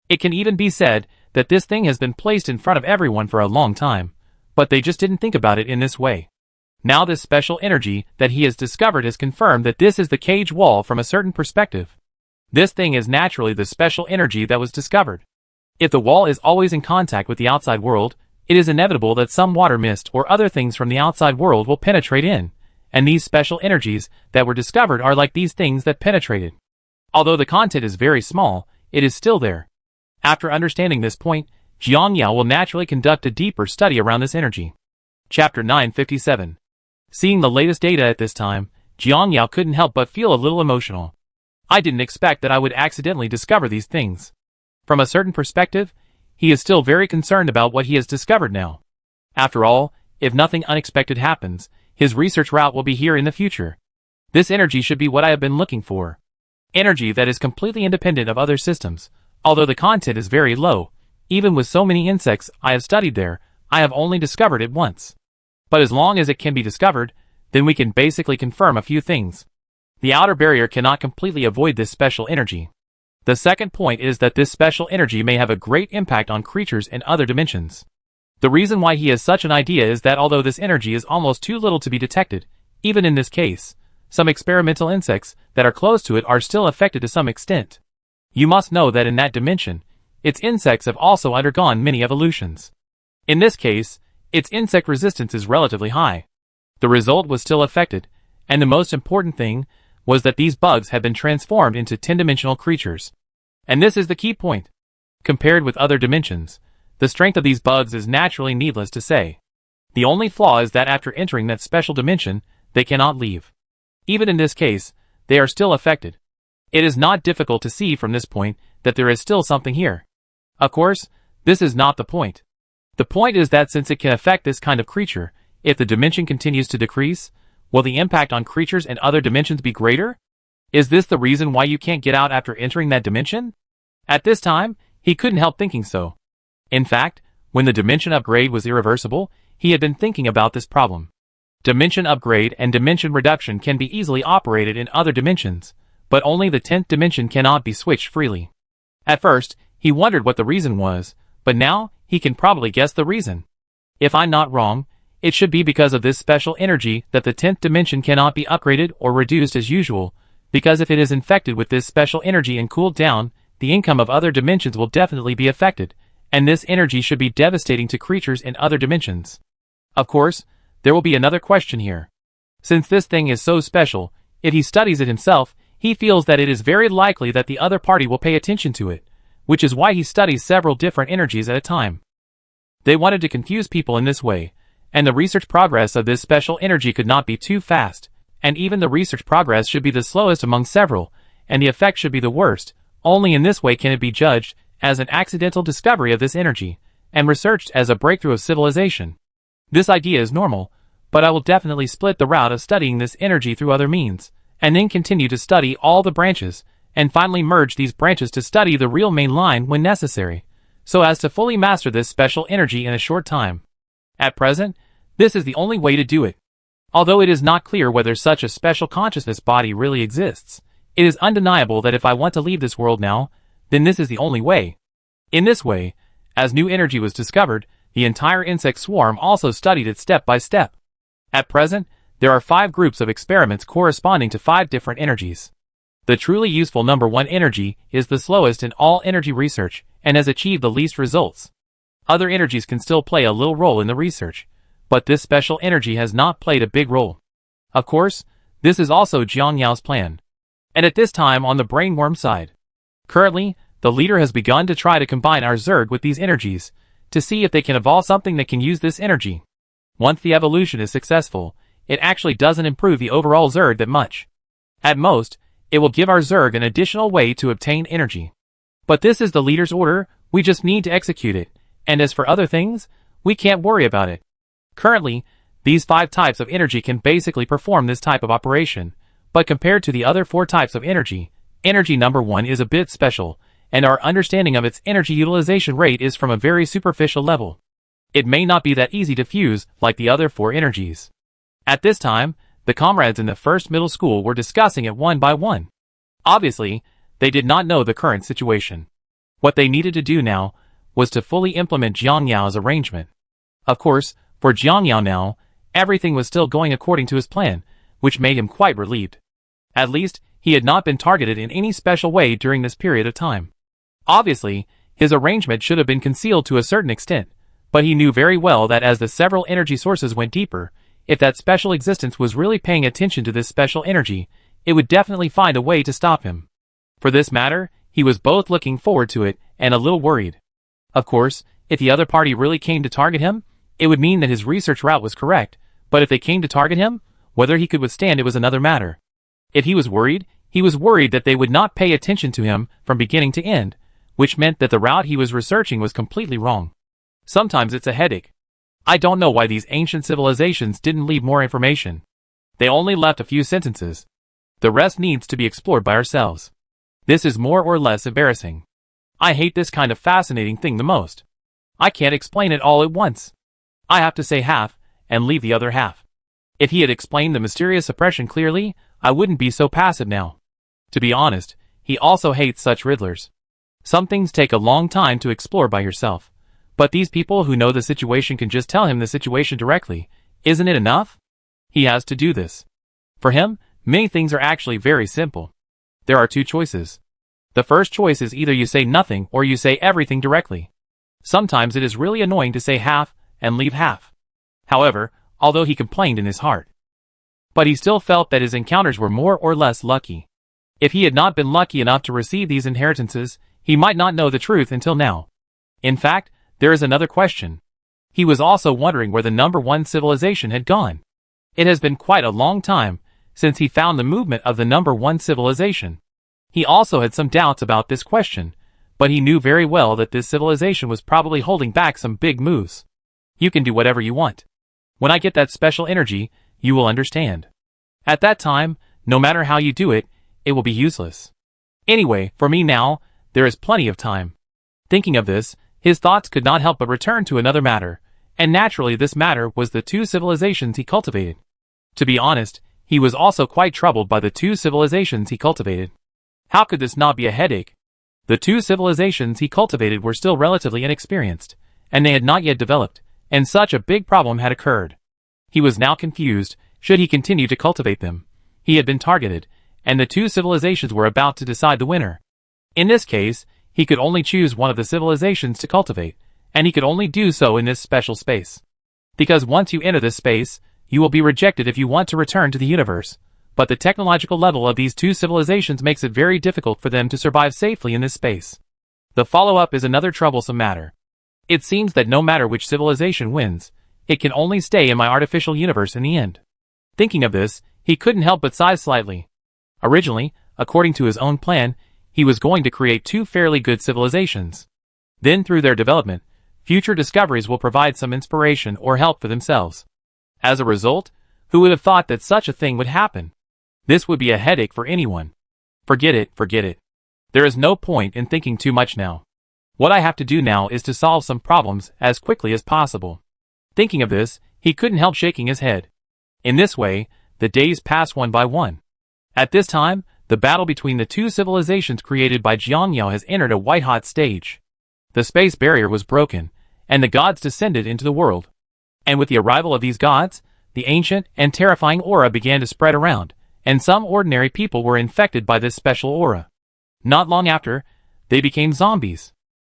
It can even be said that this thing has been placed in front of everyone for a long time, but they just didn't think about it in this way. Now this special energy that he has discovered has confirmed that this is the cage wall from a certain perspective. This thing is naturally the special energy that was discovered. If the wall is always in contact with the outside world, it is inevitable that some water mist or other things from the outside world will penetrate in, and these special energies that were discovered are like these things that penetrated. Although the content is very small, it is still there. After understanding this point, Jiang Yao will naturally conduct a deeper study around this energy. Chapter 957. Seeing the latest data at this time, Jiang Yao couldn't help but feel a little emotional. I didn't expect that I would accidentally discover these things. From a certain perspective, he is still very concerned about what he has discovered now. After all, if nothing unexpected happens, his research route will be here in the future. This energy should be what I have been looking for. Energy that is completely independent of other systems. Although the content is very low, even with so many insects I have studied there, I have only discovered it once. But as long as it can be discovered, then we can basically confirm a few things. The outer barrier cannot completely avoid this special energy. The second point is that this special energy may have a great impact on creatures in other dimensions. The reason why he has such an idea is that although this energy is almost too little to be detected, even in this case, some experimental insects that are close to it are still affected to some extent. You must know that in that dimension, its insects have also undergone many evolutions. In this case, its insect resistance is relatively high. The result was still affected, and the most important thing was that these bugs had been transformed into 10-dimensional creatures. And this is the key point. Compared with other dimensions, the strength of these bugs is naturally needless to say. The only flaw is that after entering that special dimension, they cannot leave. Even in this case, they are still affected. It is not difficult to see from this point that there is still something here. Of course, this is not the point. The point is that since it can affect this kind of creature, if the dimension continues to decrease, will the impact on creatures in other dimensions be greater? Is this the reason why you can't get out after entering that dimension? At this time, he couldn't help thinking so. In fact, when the dimension upgrade was irreversible, he had been thinking about this problem. Dimension upgrade and dimension reduction can be easily operated in other dimensions, but only the 10th dimension cannot be switched freely. At first, he wondered what the reason was, but now, he can probably guess the reason. If I'm not wrong, it should be because of this special energy that the 10th dimension cannot be upgraded or reduced as usual, because if it is infected with this special energy and cooled down, the income of other dimensions will definitely be affected, and this energy should be devastating to creatures in other dimensions. Of course, there will be another question here. Since this thing is so special, if he studies it himself, he feels that it is very likely that the other party will pay attention to it, which is why he studies several different energies at a time. They wanted to confuse people in this way, and the research progress of this special energy could not be too fast, and even the research progress should be the slowest among several, and the effect should be the worst. Only in this way can it be judged as an accidental discovery of this energy, and researched as a breakthrough of civilization. This idea is normal, but I will definitely split the route of studying this energy through other means, and then continue to study all the branches, and finally merge these branches to study the real main line when necessary, so as to fully master this special energy in a short time. At present, this is the only way to do it. Although it is not clear whether such a special consciousness body really exists, it is undeniable that if I want to leave this world now, then this is the only way. In this way, as new energy was discovered, the entire insect swarm also studied it step by step. At present, there are 5 groups of experiments corresponding to 5 different energies. The truly useful number 1 energy is the slowest in all energy research and has achieved the least results. Other energies can still play a little role in the research, but this special energy has not played a big role. Of course, this is also Jiang Yao's plan. And at this time on the brainworm side. Currently, the leader has begun to try to combine our Zerg with these energies, to see if they can evolve something that can use this energy. Once the evolution is successful, it actually doesn't improve the overall Zerg that much. At most, it will give our Zerg an additional way to obtain energy. But this is the leader's order, we just need to execute it, and as for other things, we can't worry about it. Currently, these 5 types of energy can basically perform this type of operation, but compared to the other 4 types of energy, energy number 1 is a bit special, and our understanding of its energy utilization rate is from a very superficial level. It may not be that easy to fuse like the other 4 energies. At this time, the comrades in the first middle school were discussing it one by one. Obviously, They did not know the current situation. What they needed to do now was to fully implement Jiang Yao's arrangement. Of course, for Jiang Yao now, everything was still going according to his plan, which made him quite relieved. At least, he had not been targeted in any special way during this period of time. Obviously, his arrangement should have been concealed to a certain extent, but he knew very well that as the several energy sources went deeper, if that special existence was really paying attention to this special energy, it would definitely find a way to stop him. For this matter, he was both looking forward to it and a little worried. Of course, if the other party really came to target him, it would mean that his research route was correct, but if they came to target him, whether he could withstand it was another matter. If he was worried that they would not pay attention to him from beginning to end, which meant that the route he was researching was completely wrong. Sometimes it's a headache. I don't know why these ancient civilizations didn't leave more information. They only left a few sentences. The rest needs to be explored by ourselves. This is more or less embarrassing. I hate this kind of fascinating thing the most. I can't explain it all at once. I have to say half, and leave the other half. If he had explained the mysterious oppression clearly, I wouldn't be so passive now. To be honest, he also hates such riddlers. Some things take a long time to explore by yourself, but these people who know the situation can just tell him the situation directly. Isn't it enough? He has to do this. For him, many things are actually very simple. There are two choices. The first choice is either you say nothing or you say everything directly. Sometimes it is really annoying to say half and leave half. However, although he complained in his heart, but he still felt that his encounters were more or less lucky. If he had not been lucky enough to receive these inheritances, he might not know the truth until now. In fact, there is another question. He was also wondering where the number one civilization had gone. It has been quite a long time since he found the movement of the number one civilization. He also had some doubts about this question, but he knew very well that this civilization was probably holding back some big moves. You can do whatever you want. When I get that special energy, you will understand. At that time, no matter how you do it, it will be useless. Anyway, for me now, there is plenty of time. Thinking of this, his thoughts could not help but return to another matter, and naturally this matter was the two civilizations he cultivated. To be honest, he was also quite troubled by the two civilizations he cultivated. How could this not be a headache? The two civilizations he cultivated were still relatively inexperienced, and they had not yet developed, and such a big problem had occurred. He was now confused. Should he continue to cultivate them? He had been targeted, and the two civilizations were about to decide the winner. In this case, he could only choose one of the civilizations to cultivate, and he could only do so in this special space. Because once you enter this space, you will be rejected if you want to return to the universe, but the technological level of these two civilizations makes it very difficult for them to survive safely in this space. The follow-up is another troublesome matter. It seems that no matter which civilization wins, it can only stay in my artificial universe in the end. Thinking of this, he couldn't help but sigh slightly. Originally, according to his own plan, he was going to create two fairly good civilizations. Then through their development, future discoveries will provide some inspiration or help for themselves. As a result, who would have thought that such a thing would happen? This would be a headache for anyone. Forget it. There is no point in thinking too much now. What I have to do now is to solve some problems as quickly as possible. Thinking of this, he couldn't help shaking his head. In this way, the days passed one by one. At this time, the battle between the two civilizations created by Jiang Yao has entered a white-hot stage. The space barrier was broken, and the gods descended into the world. And with the arrival of these gods, the ancient and terrifying aura began to spread around, and some ordinary people were infected by this special aura. Not long after, they became zombies.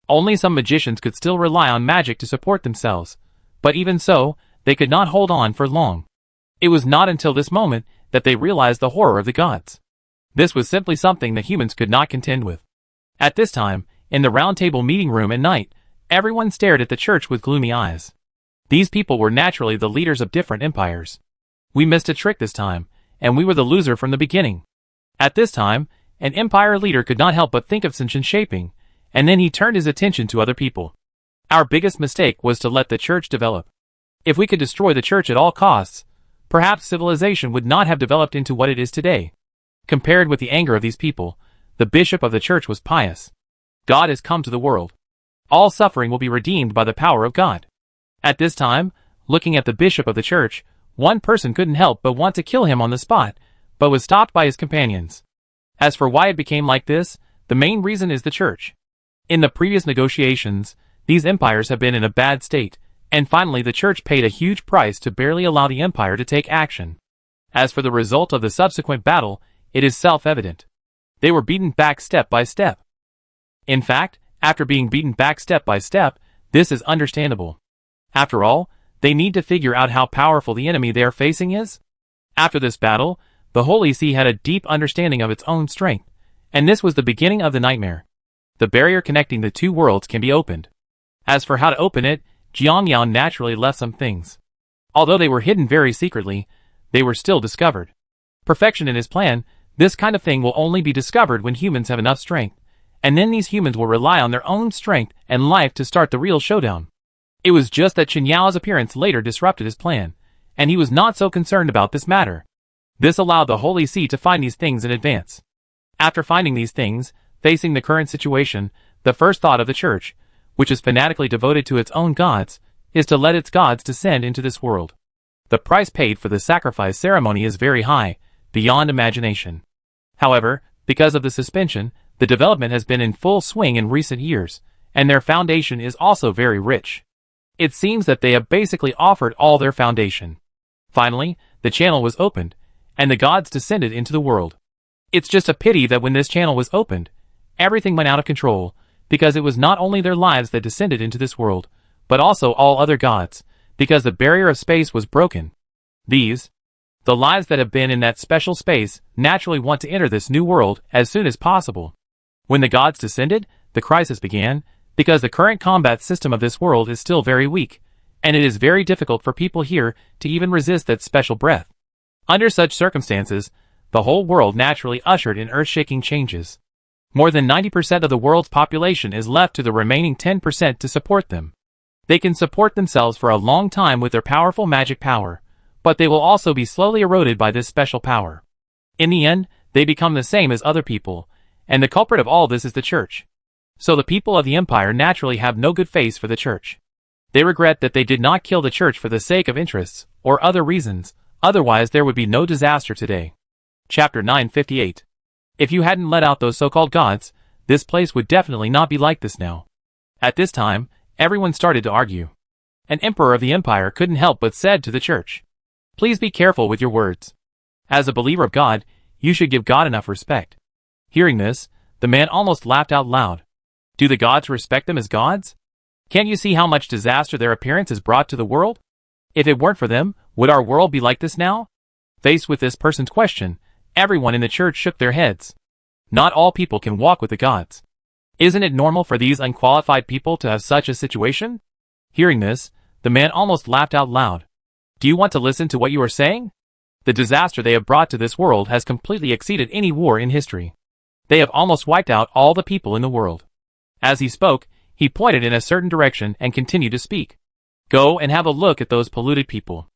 Only some magicians could still rely on magic to support themselves, but even so, they could not hold on for long. It was not until this moment that they realized the horror of the gods. This was simply something that humans could not contend with. At this time, in the round table meeting room at night, everyone stared at the church with gloomy eyes. These people were naturally the leaders of different empires. We missed a trick this time, and we were the loser from the beginning. At this time, an empire leader could not help but think of Shinshin shaping, and then he turned his attention to other people. Our biggest mistake was to let the church develop. If we could destroy the church at all costs, perhaps civilization would not have developed into what it is today. Compared with the anger of these people, the bishop of the church was pious. God has come to the world. All suffering will be redeemed by the power of God. At this time, looking at the bishop of the church, one person couldn't help but want to kill him on the spot, but was stopped by his companions. As for why it became like this, The main reason is the church. In the previous negotiations, these empires have been in a bad state, and finally the church paid a huge price to barely allow the empire to take action. As for the result of the subsequent battle, it is self-evident. They were beaten back step by step. In fact, after being beaten back step by step, this is understandable. After all, they need to figure out how powerful the enemy they are facing is. After this battle, the Holy See had a deep understanding of its own strength, and this was the beginning of the nightmare. The barrier connecting the two worlds can be opened. As for how to open it, Jiangyan naturally left some things. Although they were hidden very secretly, they were still discovered. Perfection in his plan, this kind of thing will only be discovered when humans have enough strength, and then these humans will rely on their own strength and life to start the real showdown. It was just that Chen Yao's appearance later disrupted his plan, and he was not so concerned about this matter. This allowed the Holy See to find these things in advance. After finding these things, facing the current situation, the first thought of the church, which is fanatically devoted to its own gods, is to let its gods descend into this world. The price paid for the sacrifice ceremony is very high, beyond imagination. However, because of the suspension, the development has been in full swing in recent years, and their foundation is also very rich. It seems that they have basically offered all their foundation. Finally, the channel was opened, and the gods descended into the world. It's just a pity that when this channel was opened, everything went out of control, because it was not only their lives that descended into this world, but also all other gods, because the barrier of space was broken. The lives that have been in that special space, naturally want to enter this new world as soon as possible. When the gods descended, the crisis began, because the current combat system of this world is still very weak, and it is very difficult for people here to even resist that special breath. Under such circumstances, the whole world naturally ushered in earth-shaking changes. More than 90% of the world's population is left to the remaining 10% to support them. They can support themselves for a long time with their powerful magic power, but they will also be slowly eroded by this special power. In the end, they become the same as other people, and the culprit of all this is the church. So the people of the empire naturally have no good face for the church. They regret that they did not kill the church for the sake of interests, or other reasons, otherwise there would be no disaster today. Chapter 958. If you hadn't let out those so-called gods, this place would definitely not be like this now. At this time, everyone started to argue. An emperor of the empire couldn't help but said to the church, "Please be careful with your words. As a believer of God, you should give God enough respect." Hearing this, the man almost laughed out loud. Do the gods respect them as gods? Can't you see how much disaster their appearance has brought to the world? If it weren't for them, would our world be like this now? Faced with this person's question, everyone in the church shook their heads. Not all people can walk with the gods. Isn't it normal for these unqualified people to have such a situation? Hearing this, the man almost laughed out loud. Do you want to listen to what you are saying? The disaster they have brought to this world has completely exceeded any war in history. They have almost wiped out all the people in the world. As he spoke, he pointed in a certain direction and continued to speak. Go and have a look at those polluted people.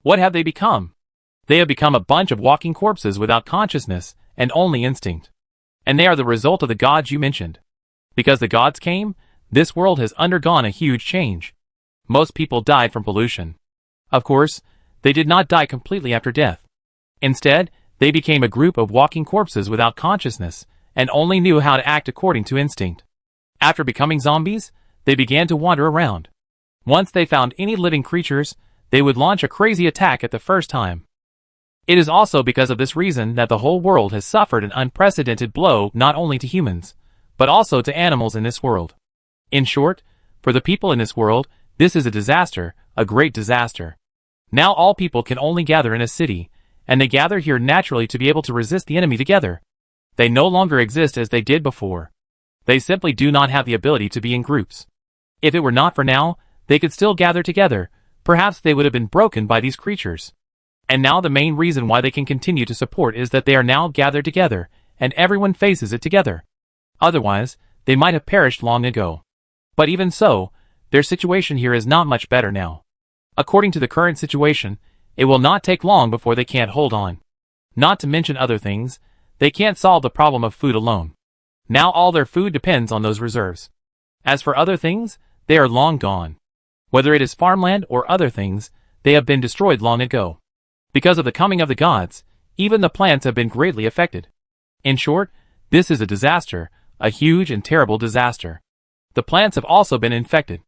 What have they become? They have become a bunch of walking corpses without consciousness and only instinct. And they are the result of the gods you mentioned. Because the gods came, this world has undergone a huge change. Most people died from pollution. Of course, they did not die completely after death. Instead, they became a group of walking corpses without consciousness and only knew how to act according to instinct. After becoming zombies, they began to wander around. Once they found any living creatures, they would launch a crazy attack at the first time. It is also because of this reason that the whole world has suffered an unprecedented blow not only to humans, but also to animals in this world. In short, for the people in this world, this is a disaster, a great disaster. Now all people can only gather in a city, and they gather here naturally to be able to resist the enemy together. They no longer exist as they did before. They simply do not have the ability to be in groups. If it were not for now, they could still gather together, perhaps they would have been broken by these creatures. And now the main reason why they can continue to support is that they are now gathered together, and everyone faces it together. Otherwise, they might have perished long ago. But even so, their situation here is not much better now. According to the current situation, it will not take long before they can't hold on. Not to mention other things, they can't solve the problem of food alone. Now all their food depends on those reserves. As for other things, they are long gone. Whether it is farmland or other things, they have been destroyed long ago. Because of the coming of the gods, even the plants have been greatly affected. In short, this is a disaster, a huge and terrible disaster. The plants have also been infected.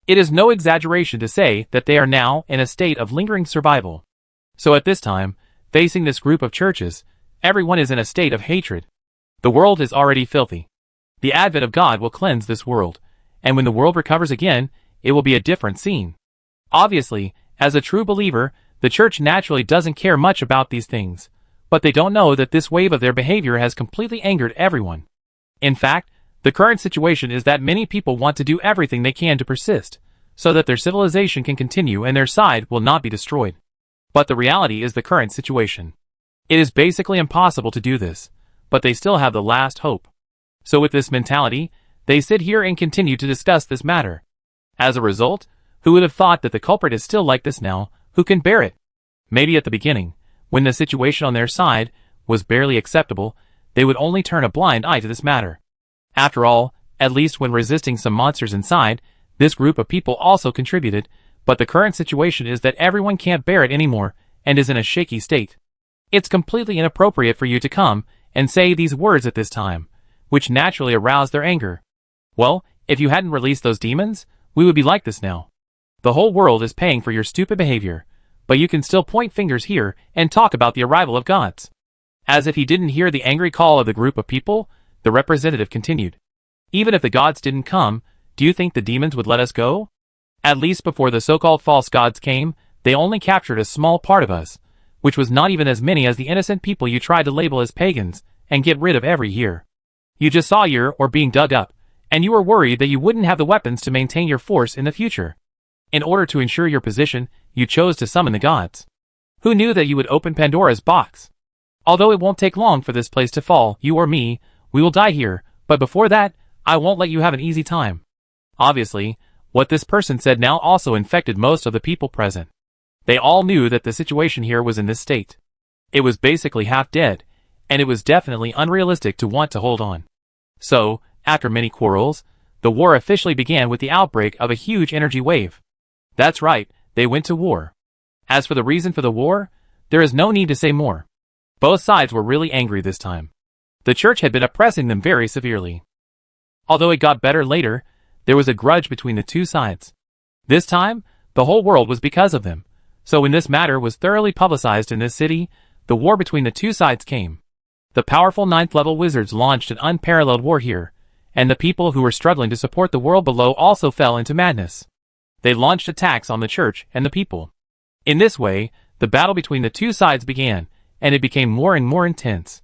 It is no exaggeration to say that they are now in a state of lingering survival. So at this time, facing this group of churches, everyone is in a state of hatred. The world is already filthy. The advent of God will cleanse this world, and when the world recovers again, it will be a different scene. Obviously, as a true believer, the church naturally doesn't care much about these things, but they don't know that this wave of their behavior has completely angered everyone. In fact, the current situation is that many people want to do everything they can to persist, so that their civilization can continue and their side will not be destroyed. But the reality is the current situation. It is basically impossible to do this, but they still have the last hope. So with this mentality, they sit here and continue to discuss this matter. As a result, who would have thought that the culprit is still like this now, who can bear it? Maybe at the beginning, when the situation on their side was barely acceptable, they would only turn a blind eye to this matter. After all, at least when resisting some monsters inside, this group of people also contributed, but the current situation is that everyone can't bear it anymore and is in a shaky state. It's completely inappropriate for you to come and say these words at this time, which naturally aroused their anger. Well, if you hadn't released those demons, we would be like this now. The whole world is paying for your stupid behavior, but you can still point fingers here and talk about the arrival of gods. As if he didn't hear the angry call of the group of people, the representative continued. Even if the gods didn't come, do you think the demons would let us go? At least before the so-called false gods came, they only captured a small part of us, which was not even as many as the innocent people you tried to label as pagans and get rid of every year. You just saw you or being dug up, and you were worried that you wouldn't have the weapons to maintain your force in the future. In order to ensure your position, you chose to summon the gods. Who knew that you would open Pandora's box? Although it won't take long for this place to fall, you or me, we will die here, but before that, I won't let you have an easy time. Obviously, what this person said now also infected most of the people present. They all knew that the situation here was in this state. It was basically half dead, and it was definitely unrealistic to want to hold on. So, after many quarrels, the war officially began with the outbreak of a huge energy wave. That's right, they went to war. As for the reason for the war, there is no need to say more. Both sides were really angry this time. The church had been oppressing them very severely. Although it got better later, there was a grudge between the two sides. This time, the whole world was because of them. So when this matter was thoroughly publicized in this city, the war between the two sides came. The powerful 9th level wizards launched an unparalleled war here, and the people who were struggling to support the world below also fell into madness. They launched attacks on the church and the people. In this way, the battle between the two sides began, and it became more and more intense.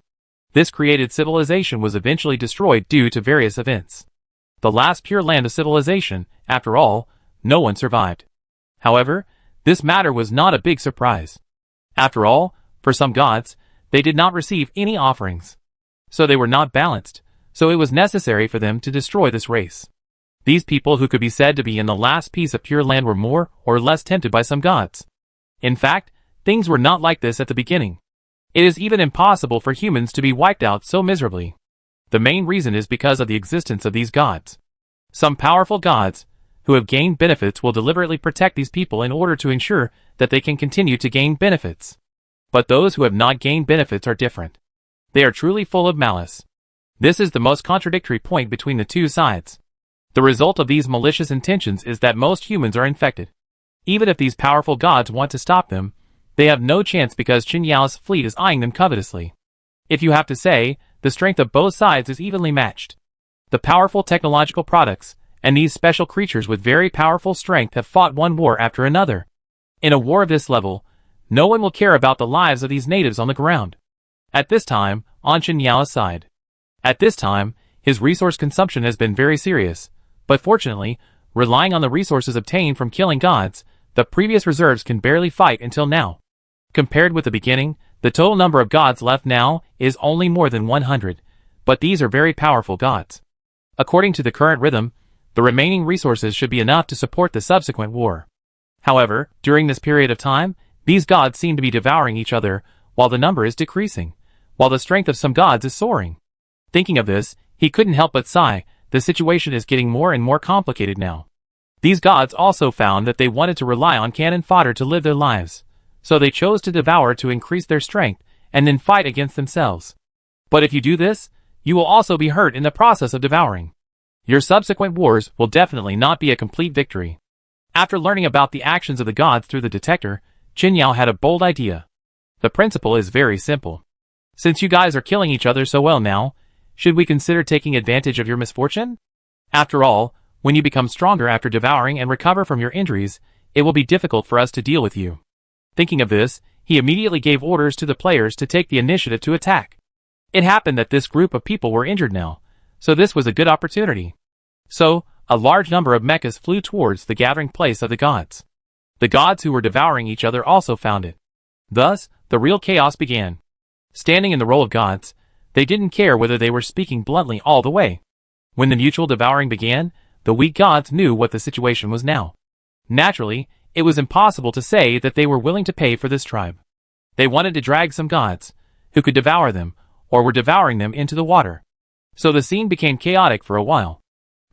This created civilization was eventually destroyed due to various events. The last pure land of civilization, after all, no one survived. However, this matter was not a big surprise. After all, for some gods, they did not receive any offerings. So they were not balanced, so it was necessary for them to destroy this race. These people who could be said to be in the last piece of pure land were more or less tempted by some gods. In fact, things were not like this at the beginning. It is even impossible for humans to be wiped out so miserably. The main reason is because of the existence of these gods. Some powerful gods, who have gained benefits, will deliberately protect these people in order to ensure that they can continue to gain benefits. But those who have not gained benefits are different. They are truly full of malice. This is the most contradictory point between the two sides. The result of these malicious intentions is that most humans are infected. Even if these powerful gods want to stop them, they have no chance because Qin Yao's fleet is eyeing them covetously. If you have to say, the strength of both sides is evenly matched. The powerful technological products, and these special creatures with very powerful strength have fought one war after another. In a war of this level, no one will care about the lives of these natives on the ground. At this time, on Qin Yao's side. At this time, his resource consumption has been very serious, but fortunately, relying on the resources obtained from killing gods, the previous reserves can barely fight until now. Compared with the beginning, the total number of gods left now is only more than 100, but these are very powerful gods. According to the current rhythm, the remaining resources should be enough to support the subsequent war. However, during this period of time, these gods seem to be devouring each other, while the number is decreasing, while the strength of some gods is soaring. Thinking of this, he couldn't help but sigh. The situation is getting more and more complicated now. These gods also found that they wanted to rely on cannon fodder to live their lives, so they chose to devour to increase their strength, and then fight against themselves. But if you do this, You will also be hurt in the process of devouring. Your subsequent wars will definitely not be a complete victory. After learning about the actions of the gods through the detector, Qin Yao had a bold idea. The principle is very simple. Since you guys are killing each other so well now, should we consider taking advantage of your misfortune? After all, when you become stronger after devouring and recover from your injuries, it will be difficult for us to deal with you. Thinking of this, he immediately gave orders to the players to take the initiative to attack. It happened that this group of people were injured now, so this was a good opportunity. So, a large number of mechas flew towards the gathering place of the gods. The gods who were devouring each other also found it. Thus, the real chaos began. Standing in the role of gods, they didn't care whether they were speaking bluntly all the way. When the mutual devouring began, the weak gods knew what the situation was now. Naturally, it was impossible to say that they were willing to pay for this tribe. They wanted to drag some gods, who could devour them, or were devouring them into the water. So the scene became chaotic for a while.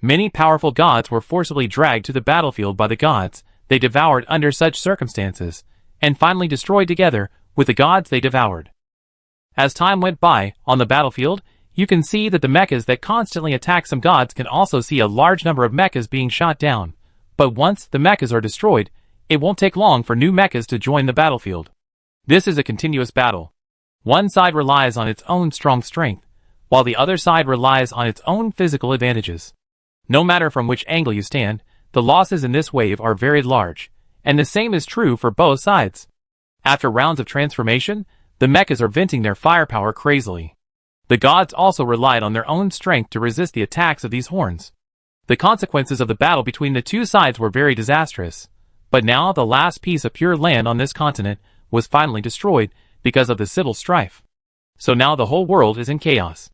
Many powerful gods were forcibly dragged to the battlefield by the gods they devoured under such circumstances, and finally destroyed together with the gods they devoured. As time went by, on the battlefield, you can see that the mechas that constantly attack some gods can also see a large number of mechas being shot down. But once the mechas are destroyed, it won't take long for new mechas to join the battlefield. This is a continuous battle. One side relies on its own strong strength, while the other side relies on its own physical advantages. No matter from which angle you stand, the losses in this wave are very large, and the same is true for both sides. After rounds of transformation, the mechas are venting their firepower crazily. The gods also relied on their own strength to resist the attacks of these horns. The consequences of the battle between the two sides were very disastrous, but now the last piece of pure land on this continent was finally destroyed because of the civil strife. So now the whole world is in chaos.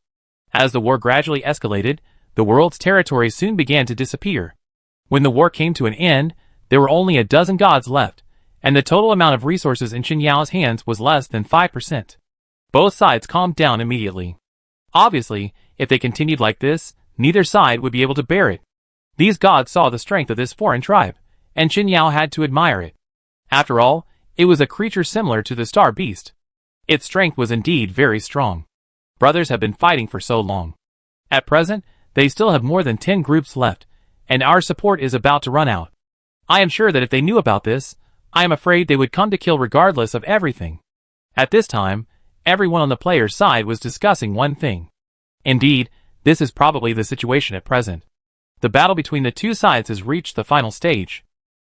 As the war gradually escalated, the world's territory soon began to disappear. When the war came to an end, there were only a dozen gods left, and the total amount of resources in Qin Yao's hands was less than 5%. Both sides calmed down immediately. Obviously, if they continued like this, neither side would be able to bear it. These gods saw the strength of this foreign tribe, and Qin Yao had to admire it. After all, it was a creature similar to the star beast. Its strength was indeed very strong. Brothers have been fighting for so long. At present, they still have more than 10 groups left, and our support is about to run out. I am sure that if they knew about this, I am afraid they would come to kill regardless of everything. At this time, everyone on the player's side was discussing one thing. Indeed, this is probably the situation at present. The battle between the two sides has reached the final stage.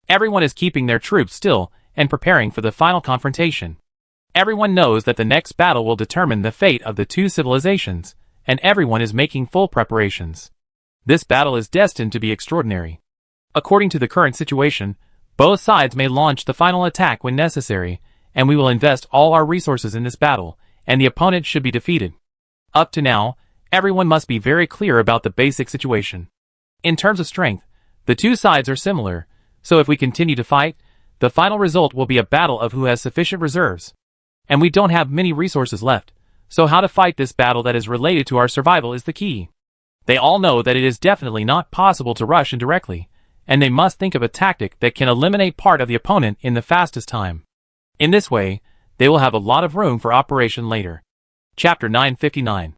Everyone is keeping their troops still and preparing for the final confrontation. Everyone knows that the next battle will determine the fate of the two civilizations, and everyone is making full preparations. This battle is destined to be extraordinary. According to the current situation, both sides may launch the final attack when necessary, and we will invest all our resources in this battle, and the opponent should be defeated. Up to now, everyone must be very clear about the basic situation. In terms of strength, the two sides are similar, so if we continue to fight, the final result will be a battle of who has sufficient reserves. And we don't have many resources left, so how to fight this battle that is related to our survival is the key. They all know that it is definitely not possible to rush in directly, and they must think of a tactic that can eliminate part of the opponent in the fastest time. In this way, they will have a lot of room for operation later. Chapter 959.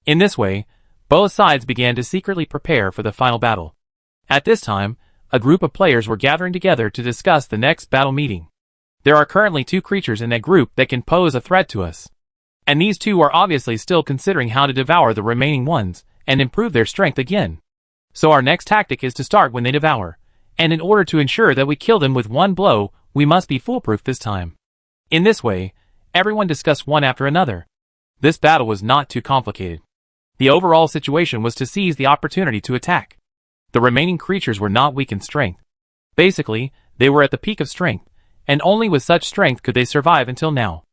In this way, both sides began to secretly prepare for the final battle. At this time, a group of players were gathering together to discuss the next battle meeting. There are currently 2 creatures in that group that can pose a threat to us. And these 2 are obviously still considering how to devour the remaining ones and improve their strength again. So our next tactic is to start when they devour, and in order to ensure that we kill them with one blow, we must be foolproof this time. In this way, everyone discussed one after another. This battle was not too complicated. The overall situation was to seize the opportunity to attack. The remaining creatures were not weak in strength. Basically, they were at the peak of strength, and only with such strength could they survive until now.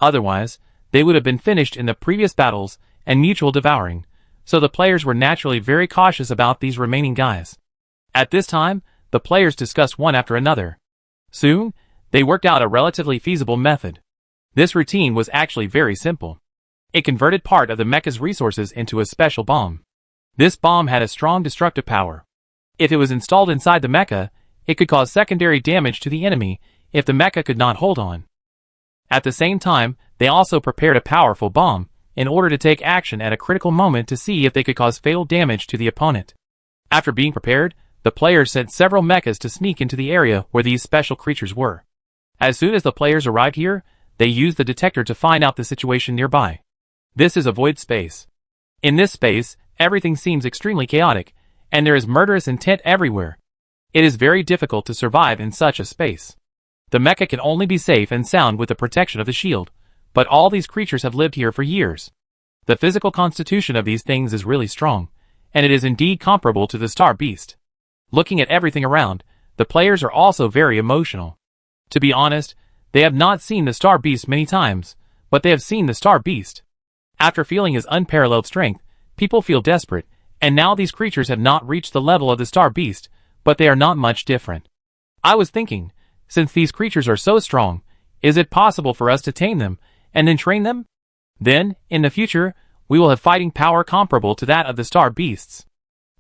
Otherwise, they would have been finished in the previous battles and mutual devouring, so the players were naturally very cautious about these remaining guys. At this time, the players discussed one after another. Soon, they worked out a relatively feasible method. This routine was actually very simple. It converted part of the mecha's resources into a special bomb. This bomb had a strong destructive power. If it was installed inside the mecha, it could cause secondary damage to the enemy if the mecha could not hold on. At the same time, they also prepared a powerful bomb, in order to take action at a critical moment to see if they could cause fatal damage to the opponent. After being prepared, the players sent several mechas to sneak into the area where these special creatures were. As soon as the players arrived here, they used the detector to find out the situation nearby. This is a void space. In this space, everything seems extremely chaotic, and there is murderous intent everywhere. It is very difficult to survive in such a space. The mecha can only be safe and sound with the protection of the shield, but all these creatures have lived here for years. The physical constitution of these things is really strong, and it is indeed comparable to the star beast. Looking at everything around, the players are also very emotional. To be honest, they have not seen the star beast many times, but they have seen the star beast. After feeling his unparalleled strength, people feel desperate, and now these creatures have not reached the level of the star beast, but they are not much different. I was thinking, since these creatures are so strong, is it possible for us to tame them, and then train them? Then, in the future, we will have fighting power comparable to that of the star beasts.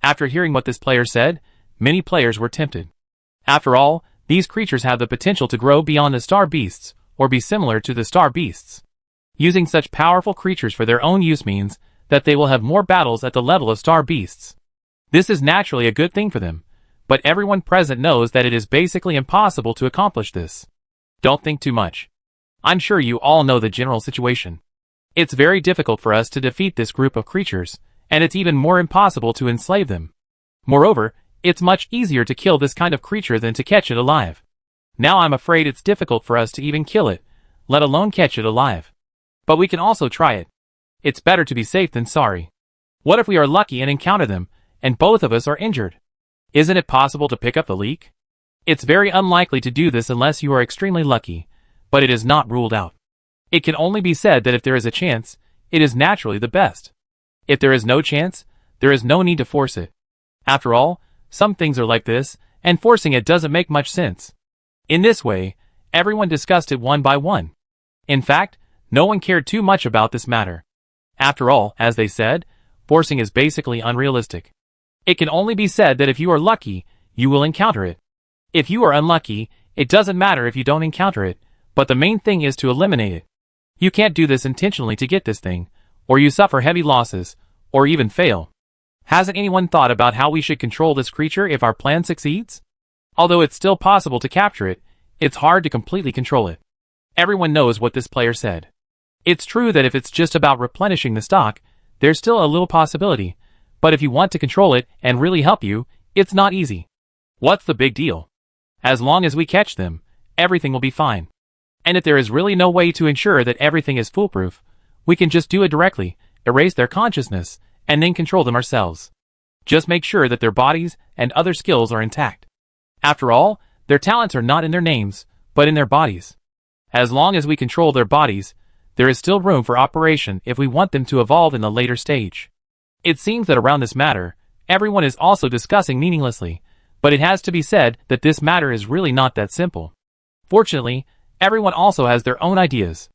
After hearing what this player said, many players were tempted. After all, these creatures have the potential to grow beyond the star beasts, or be similar to the star beasts. Using such powerful creatures for their own use means that they will have more battles at the level of star beasts. This is naturally a good thing for them, but everyone present knows that it is basically impossible to accomplish this. Don't think too much. I'm sure you all know the general situation. It's very difficult for us to defeat this group of creatures, and it's even more impossible to enslave them. Moreover, it's much easier to kill this kind of creature than to catch it alive. Now I'm afraid it's difficult for us to even kill it, let alone catch it alive. But we can also try it. It's better to be safe than sorry. What if we are lucky and encounter them, and both of us are injured? Isn't it possible to pick up the leak? It's very unlikely to do this unless you are extremely lucky, but it is not ruled out. It can only be said that if there is a chance, it is naturally the best. If there is no chance, there is no need to force it. After all, some things are like this, and forcing it doesn't make much sense. In this way, everyone discussed it one by one. In fact, no one cared too much about this matter. After all, as they said, forcing is basically unrealistic. It can only be said that if you are lucky, you will encounter it. If you are unlucky, it doesn't matter if you don't encounter it, but the main thing is to eliminate it. You can't do this intentionally to get this thing, or you suffer heavy losses, or even fail. Hasn't anyone thought about how we should control this creature if our plan succeeds? Although it's still possible to capture it, it's hard to completely control it. Everyone knows what this player said. It's true that if it's just about replenishing the stock, there's still a little possibility, but if you want to control it and really help you, it's not easy. What's the big deal? As long as we catch them, everything will be fine. And if there is really no way to ensure that everything is foolproof, we can just do it directly, erase their consciousness, and then control them ourselves. Just make sure that their bodies and other skills are intact. After all, their talents are not in their names, but in their bodies. As long as we control their bodies, there is still room for operation if we want them to evolve in the later stage. It seems that around this matter, everyone is also discussing meaninglessly, but it has to be said that this matter is really not that simple. Fortunately, everyone also has their own ideas.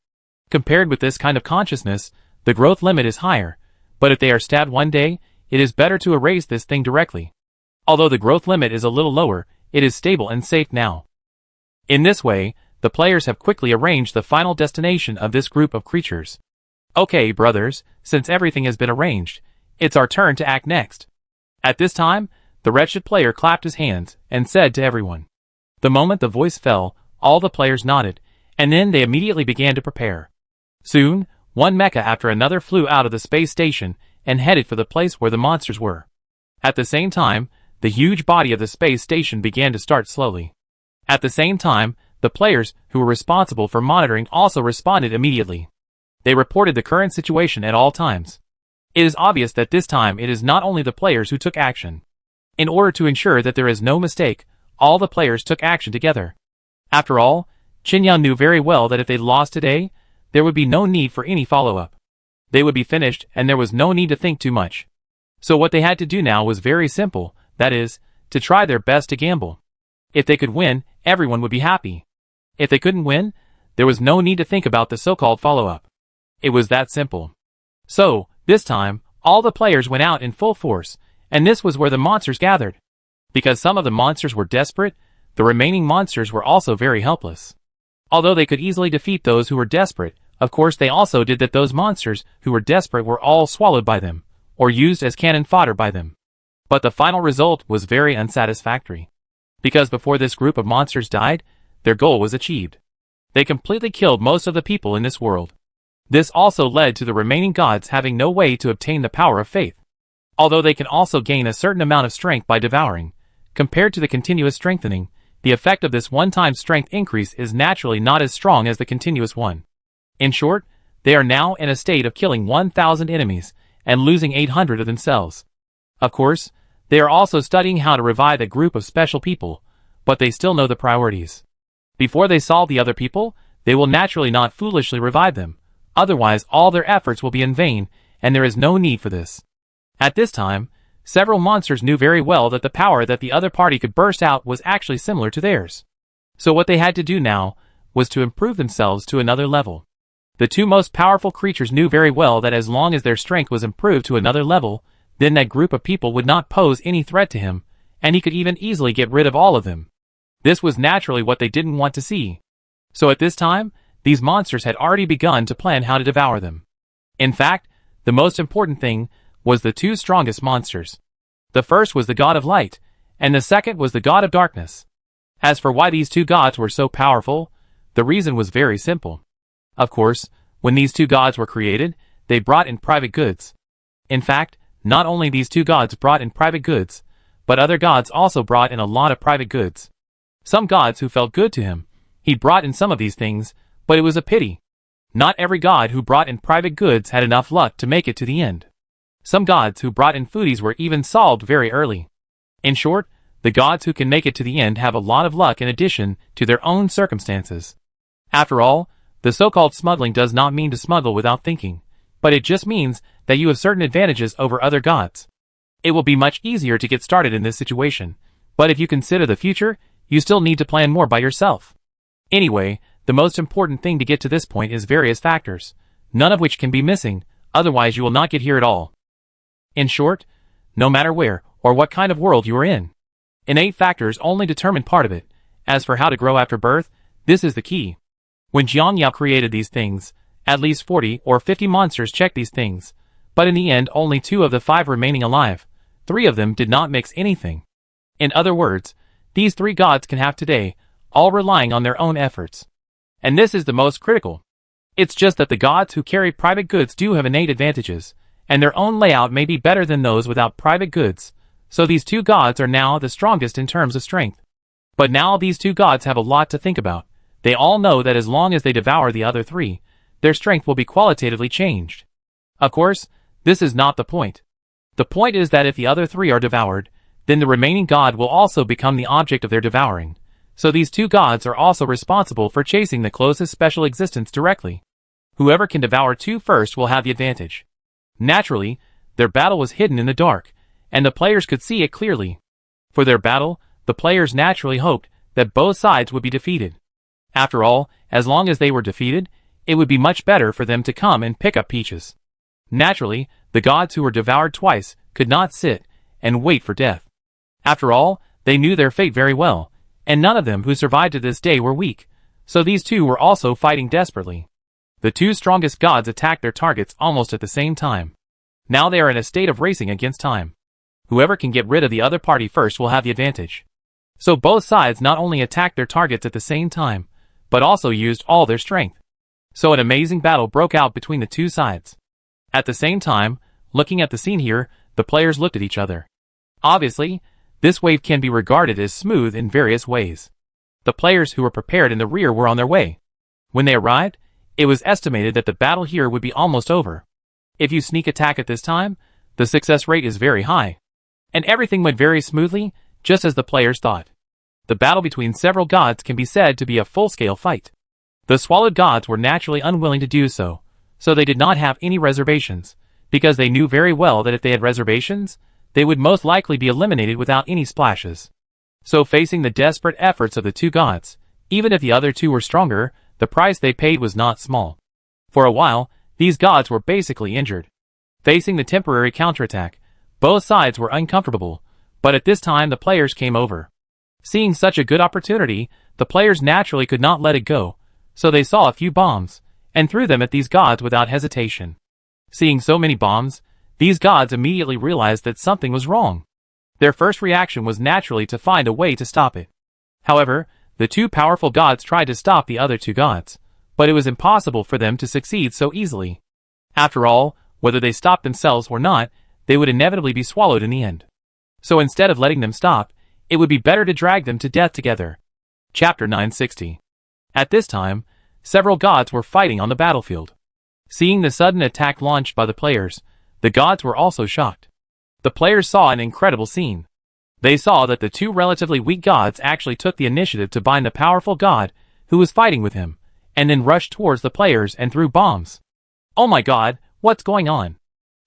Compared with this kind of consciousness, the growth limit is higher, but if they are stabbed one day, it is better to erase this thing directly. Although the growth limit is a little lower, it is stable and safe now. In this way, the players have quickly arranged the final destination of this group of creatures. Okay, brothers, since everything has been arranged, it's our turn to act next. At this time, the wretched player clapped his hands and said to everyone. The moment the voice fell, all the players nodded, and then they immediately began to prepare. Soon, one mecha after another flew out of the space station and headed for the place where the monsters were. At the same time, the huge body of the space station began to start slowly. At the same time, the players who were responsible for monitoring also responded immediately. They reported the current situation at all times. It is obvious that this time it is not only the players who took action. In order to ensure that there is no mistake, all the players took action together. After all, Qinyao knew very well that if they lost today, there would be no need for any follow-up. They would be finished and there was no need to think too much. So what they had to do now was very simple, that is, to try their best to gamble. If they could win, everyone would be happy. If they couldn't win, there was no need to think about the so-called follow-up. It was that simple. So, this time, all the players went out in full force, and this was where the monsters gathered. Because some of the monsters were desperate, the remaining monsters were also very helpless. Although they could easily defeat those who were desperate, Of course they also did that those monsters who were desperate were all swallowed by them, or used as cannon fodder by them. But the final result was very unsatisfactory. Because before this group of monsters died, their goal was achieved. They completely killed most of the people in this world. This also led to the remaining gods having no way to obtain the power of faith. Although they can also gain a certain amount of strength by devouring, compared to the continuous strengthening, the effect of this one-time strength increase is naturally not as strong as the continuous one. In short, they are now in a state of killing 1,000 enemies and losing 800 of themselves. Of course, they are also studying how to revive a group of special people, but they still know the priorities. Before they solve the other people, they will naturally not foolishly revive them, otherwise all their efforts will be in vain, and there is no need for this. At this time, several monsters knew very well that the power that the other party could burst out was actually similar to theirs. So what they had to do now was to improve themselves to another level. The two most powerful creatures knew very well that as long as their strength was improved to another level, then that group of people would not pose any threat to him, and he could even easily get rid of all of them. This was naturally what they didn't want to see. So at this time, these monsters had already begun to plan how to devour them. In fact, the most important thing was the two strongest monsters. The first was the god of light, and the second was the god of darkness. As for why these two gods were so powerful, the reason was very simple. Of course, when these two gods were created, they brought in private goods. In fact, not only these two gods brought in private goods, but other gods also brought in a lot of private goods. Some gods who felt good to him, he brought in some of these things, but it was a pity. Not every god who brought in private goods had enough luck to make it to the end. Some gods who brought in foodies were even solved very early. In short, the gods who can make it to the end have a lot of luck in addition to their own circumstances. After all, the so-called smuggling does not mean to smuggle without thinking, but it just means that you have certain advantages over other gods. It will be much easier to get started in this situation, but if you consider the future, you still need to plan more by yourself. Anyway, the most important thing to get to this point is various factors, none of which can be missing, otherwise you will not get here at all. In short, no matter where or what kind of world you are in, innate factors only determine part of it. As for how to grow after birth, this is the key. When Jiangyao created these things, at least 40 or 50 monsters checked these things, but in the end only 2 of the 5 remaining alive. 3 of them did not mix anything. In other words, these 3 gods can have today, all relying on their own efforts. And this is the most critical. It's just that the gods who carry private goods do have innate advantages, and their own layout may be better than those without private goods, so these 2 gods are now the strongest in terms of strength. But now these 2 gods have a lot to think about. They all know that as long as they devour the other 3, their strength will be qualitatively changed. Of course, this is not the point. The point is that if the other 3 are devoured, then the remaining god will also become the object of their devouring. So these 2 gods are also responsible for chasing the closest special existence directly. Whoever can devour 2 first will have the advantage. Naturally, their battle was hidden in the dark, and the players could see it clearly. For their battle, the players naturally hoped that both sides would be defeated. After all, as long as they were defeated, it would be much better for them to come and pick up peaches. Naturally, the gods who were devoured twice could not sit and wait for death. After all, they knew their fate very well, and none of them who survived to this day were weak, so these 2 were also fighting desperately. The 2 strongest gods attacked their targets almost at the same time. Now they are in a state of racing against time. Whoever can get rid of the other party first will have the advantage. So both sides not only attacked their targets at the same time, but also used all their strength. So an amazing battle broke out between the 2 sides. At the same time, looking at the scene here, the players looked at each other. Obviously, this wave can be regarded as smooth in various ways. The players who were prepared in the rear were on their way. When they arrived, it was estimated that the battle here would be almost over. If you sneak attack at this time, the success rate is very high. And everything went very smoothly, just as the players thought. The battle between several gods can be said to be a full-scale fight. The swallowed gods were naturally unwilling to do so, so they did not have any reservations, because they knew very well that if they had reservations, they would most likely be eliminated without any splashes. So facing the desperate efforts of the 2 gods, even if the other 2 were stronger, the price they paid was not small. For a while, these gods were basically injured. Facing the temporary counterattack, both sides were uncomfortable, but at this time the players came over. Seeing such a good opportunity, the players naturally could not let it go, so they saw a few bombs, and threw them at these gods without hesitation. Seeing so many bombs, these gods immediately realized that something was wrong. Their first reaction was naturally to find a way to stop it. However, the two powerful gods tried to stop the other two gods, but it was impossible for them to succeed so easily. After all, whether they stopped themselves or not, they would inevitably be swallowed in the end. So instead of letting them stop, it would be better to drag them to death together. Chapter 960. At this time, several gods were fighting on the battlefield. Seeing the sudden attack launched by the players, the gods were also shocked. The players saw an incredible scene. They saw that the two relatively weak gods actually took the initiative to bind the powerful god who was fighting with him, and then rushed towards the players and threw bombs. Oh my god, what's going on?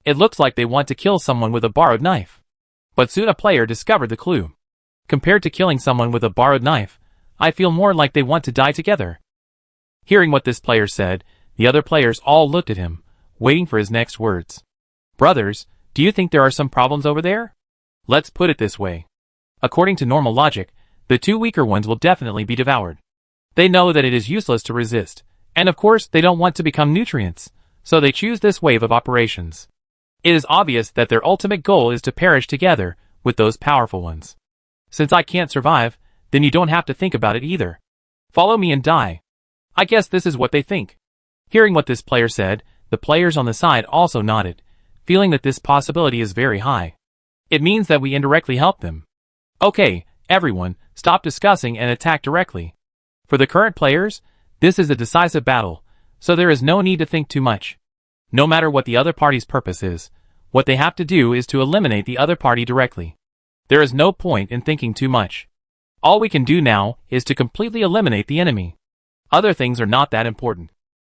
It looks like they want to kill someone with a borrowed knife. But soon a player discovered the clue. Compared to killing someone with a borrowed knife, I feel more like they want to die together. Hearing what this player said, the other players all looked at him, waiting for his next words. Brothers, do you think there are some problems over there? Let's put it this way. According to normal logic, the two weaker ones will definitely be devoured. They know that it is useless to resist, and of course they don't want to become nutrients, so they choose this wave of operations. It is obvious that their ultimate goal is to perish together with those powerful ones. Since I can't survive, then you don't have to think about it either. Follow me and die. I guess this is what they think. Hearing what this player said, the players on the side also nodded, feeling that this possibility is very high. It means that we indirectly help them. Okay, everyone, stop discussing and attack directly. For the current players, this is a decisive battle, so there is no need to think too much. No matter what the other party's purpose is, what they have to do is to eliminate the other party directly. There is no point in thinking too much. All we can do now is to completely eliminate the enemy. Other things are not that important.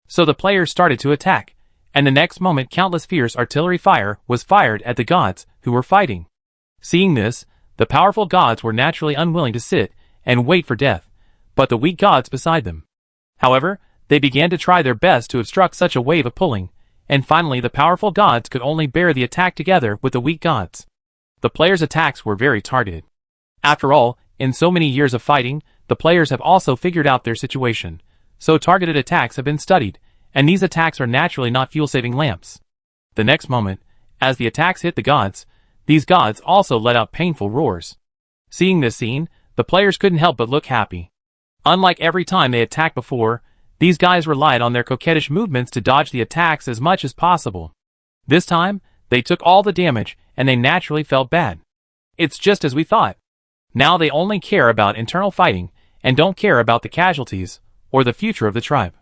So the players started to attack, and the next moment countless fierce artillery fire was fired at the gods who were fighting. Seeing this, the powerful gods were naturally unwilling to sit and wait for death, but the weak gods beside them. However, they began to try their best to obstruct such a wave of pulling, and finally the powerful gods could only bear the attack together with the weak gods. The players' attacks were very targeted. After all, in so many years of fighting, the players have also figured out their situation, so targeted attacks have been studied, and these attacks are naturally not fuel-saving lamps. The next moment, as the attacks hit the gods, these gods also let out painful roars. Seeing this scene, the players couldn't help but look happy. Unlike every time they attacked before, these guys relied on their coquettish movements to dodge the attacks as much as possible. This time, they took all the damage, and they naturally felt bad. It's just as we thought. Now they only care about internal fighting, and don't care about the casualties, or the future of the tribe.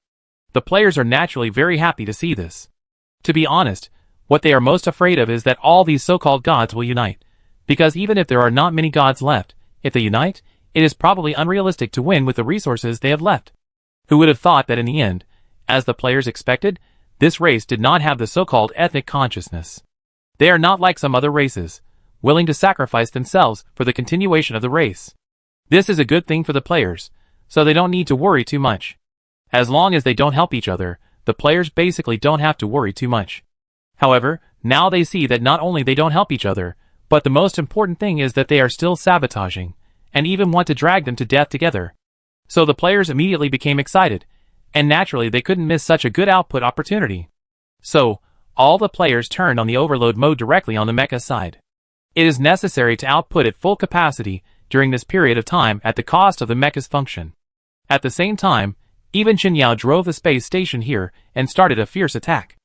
The players are naturally very happy to see this. To be honest, what they are most afraid of is that all these so-called gods will unite, because even if there are not many gods left, if they unite, it is probably unrealistic to win with the resources they have left. Who would have thought that in the end, as the players expected, this race did not have the so-called ethnic consciousness. They are not like some other races, willing to sacrifice themselves for the continuation of the race. This is a good thing for the players, so they don't need to worry too much. As long as they don't help each other, the players basically don't have to worry too much. However, now they see that not only they don't help each other, but the most important thing is that they are still sabotaging, and even want to drag them to death together. So the players immediately became excited, and naturally they couldn't miss such a good output opportunity. So, all the players turned on the overload mode directly on the mecha side. It is necessary to output at full capacity during this period of time at the cost of the mecha's function. At the same time, even Qinyao drove the space station here and started a fierce attack.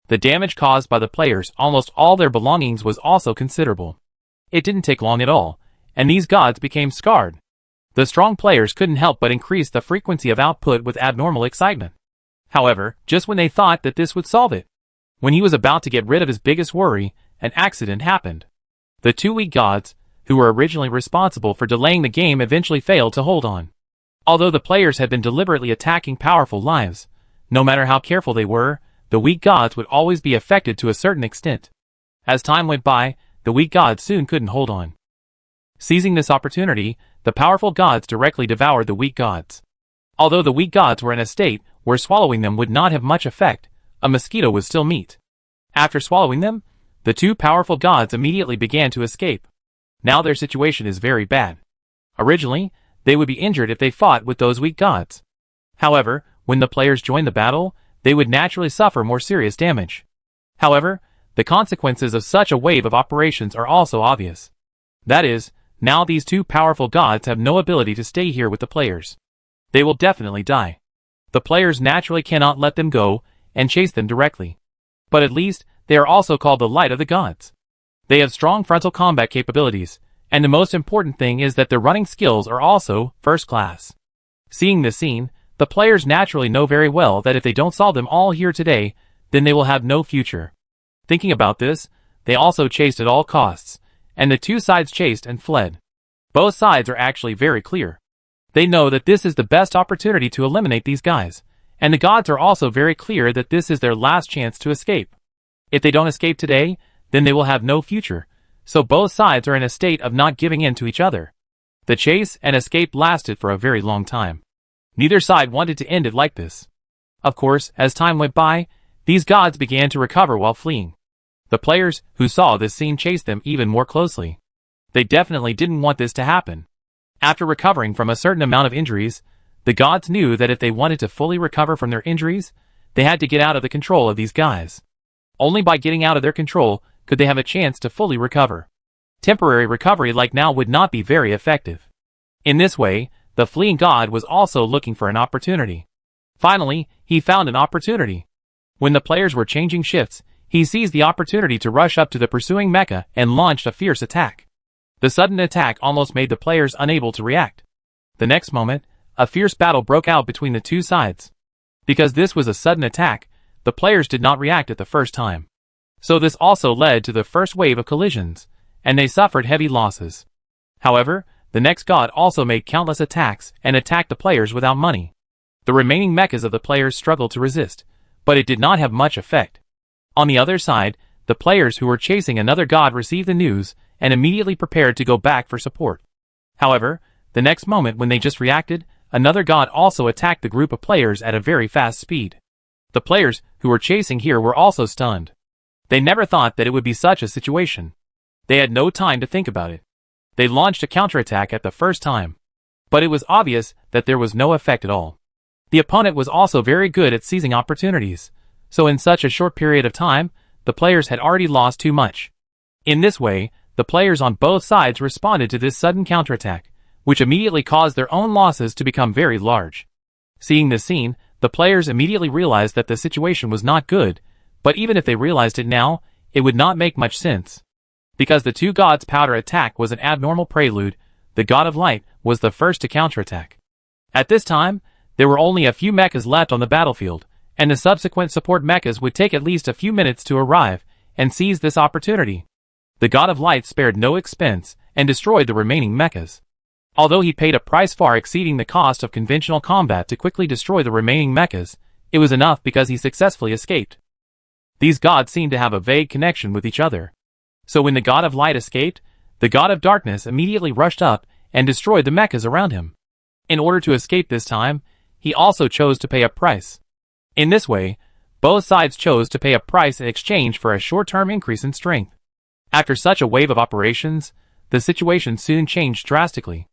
The damage caused by the players, almost all their belongings, was also considerable. It didn't take long at all, and these gods became scarred. The strong players couldn't help but increase the frequency of output with abnormal excitement. However, just when they thought that this would solve it, when he was about to get rid of his biggest worry, an accident happened. The two weak gods, who were originally responsible for delaying the game, eventually failed to hold on. Although the players had been deliberately attacking powerful lives, no matter how careful they were, the weak gods would always be affected to a certain extent. As time went by, the weak gods soon couldn't hold on. Seizing this opportunity, the powerful gods directly devoured the weak gods. Although the weak gods were in a state where swallowing them would not have much effect, a mosquito was still meat. After swallowing them, the two powerful gods immediately began to escape. Now their situation is very bad. Originally, they would be injured if they fought with those weak gods. However, when the players joined the battle, they would naturally suffer more serious damage. However, the consequences of such a wave of operations are also obvious. That is, now these two powerful gods have no ability to stay here with the players. They will definitely die. The players naturally cannot let them go and chase them directly. But at least, they are also called the light of the gods. They have strong frontal combat capabilities, and the most important thing is that their running skills are also first class. Seeing this scene, the players naturally know very well that if they don't solve them all here today, then they will have no future. Thinking about this, they also chased at all costs, and the two sides chased and fled. Both sides are actually very clear. They know that this is the best opportunity to eliminate these guys, and the gods are also very clear that this is their last chance to escape. If they don't escape today, then they will have no future, so both sides are in a state of not giving in to each other. The chase and escape lasted for a very long time. Neither side wanted to end it like this. Of course, as time went by, these gods began to recover while fleeing. The players who saw this scene chased them even more closely. They definitely didn't want this to happen. After recovering from a certain amount of injuries, the gods knew that if they wanted to fully recover from their injuries, they had to get out of the control of these guys. Only by getting out of their control could they have a chance to fully recover. Temporary recovery like now would not be very effective. In this way, the fleeing god was also looking for an opportunity. Finally, he found an opportunity. When the players were changing shifts, he seized the opportunity to rush up to the pursuing mecha and launched a fierce attack. The sudden attack almost made the players unable to react. The next moment, a fierce battle broke out between the two sides. Because this was a sudden attack, the players did not react at the first time. So this also led to the first wave of collisions, and they suffered heavy losses. However, the next god also made countless attacks and attacked the players without money. The remaining mechas of the players struggled to resist, but it did not have much effect. On the other side, the players who were chasing another god received the news and immediately prepared to go back for support. However, the next moment when they just reacted, another god also attacked the group of players at a very fast speed. The players who were chasing here were also stunned. They never thought that it would be such a situation. They had no time to think about it. They launched a counterattack at the first time. But it was obvious that there was no effect at all. The opponent was also very good at seizing opportunities, so in such a short period of time, the players had already lost too much. In this way, the players on both sides responded to this sudden counterattack, which immediately caused their own losses to become very large. Seeing this scene, the players immediately realized that the situation was not good, but even if they realized it now, it would not make much sense. Because the two gods' powder attack was an abnormal prelude, the god of light was the first to counterattack. At this time, there were only a few mechas left on the battlefield, and the subsequent support mechas would take at least a few minutes to arrive and seize this opportunity. The god of light spared no expense and destroyed the remaining mechas. Although he paid a price far exceeding the cost of conventional combat to quickly destroy the remaining mechas, it was enough because he successfully escaped. These gods seemed to have a vague connection with each other. So when the god of light escaped, the god of darkness immediately rushed up and destroyed the mechas around him. In order to escape this time, he also chose to pay a price. In this way, both sides chose to pay a price in exchange for a short-term increase in strength. After such a wave of operations, the situation soon changed drastically.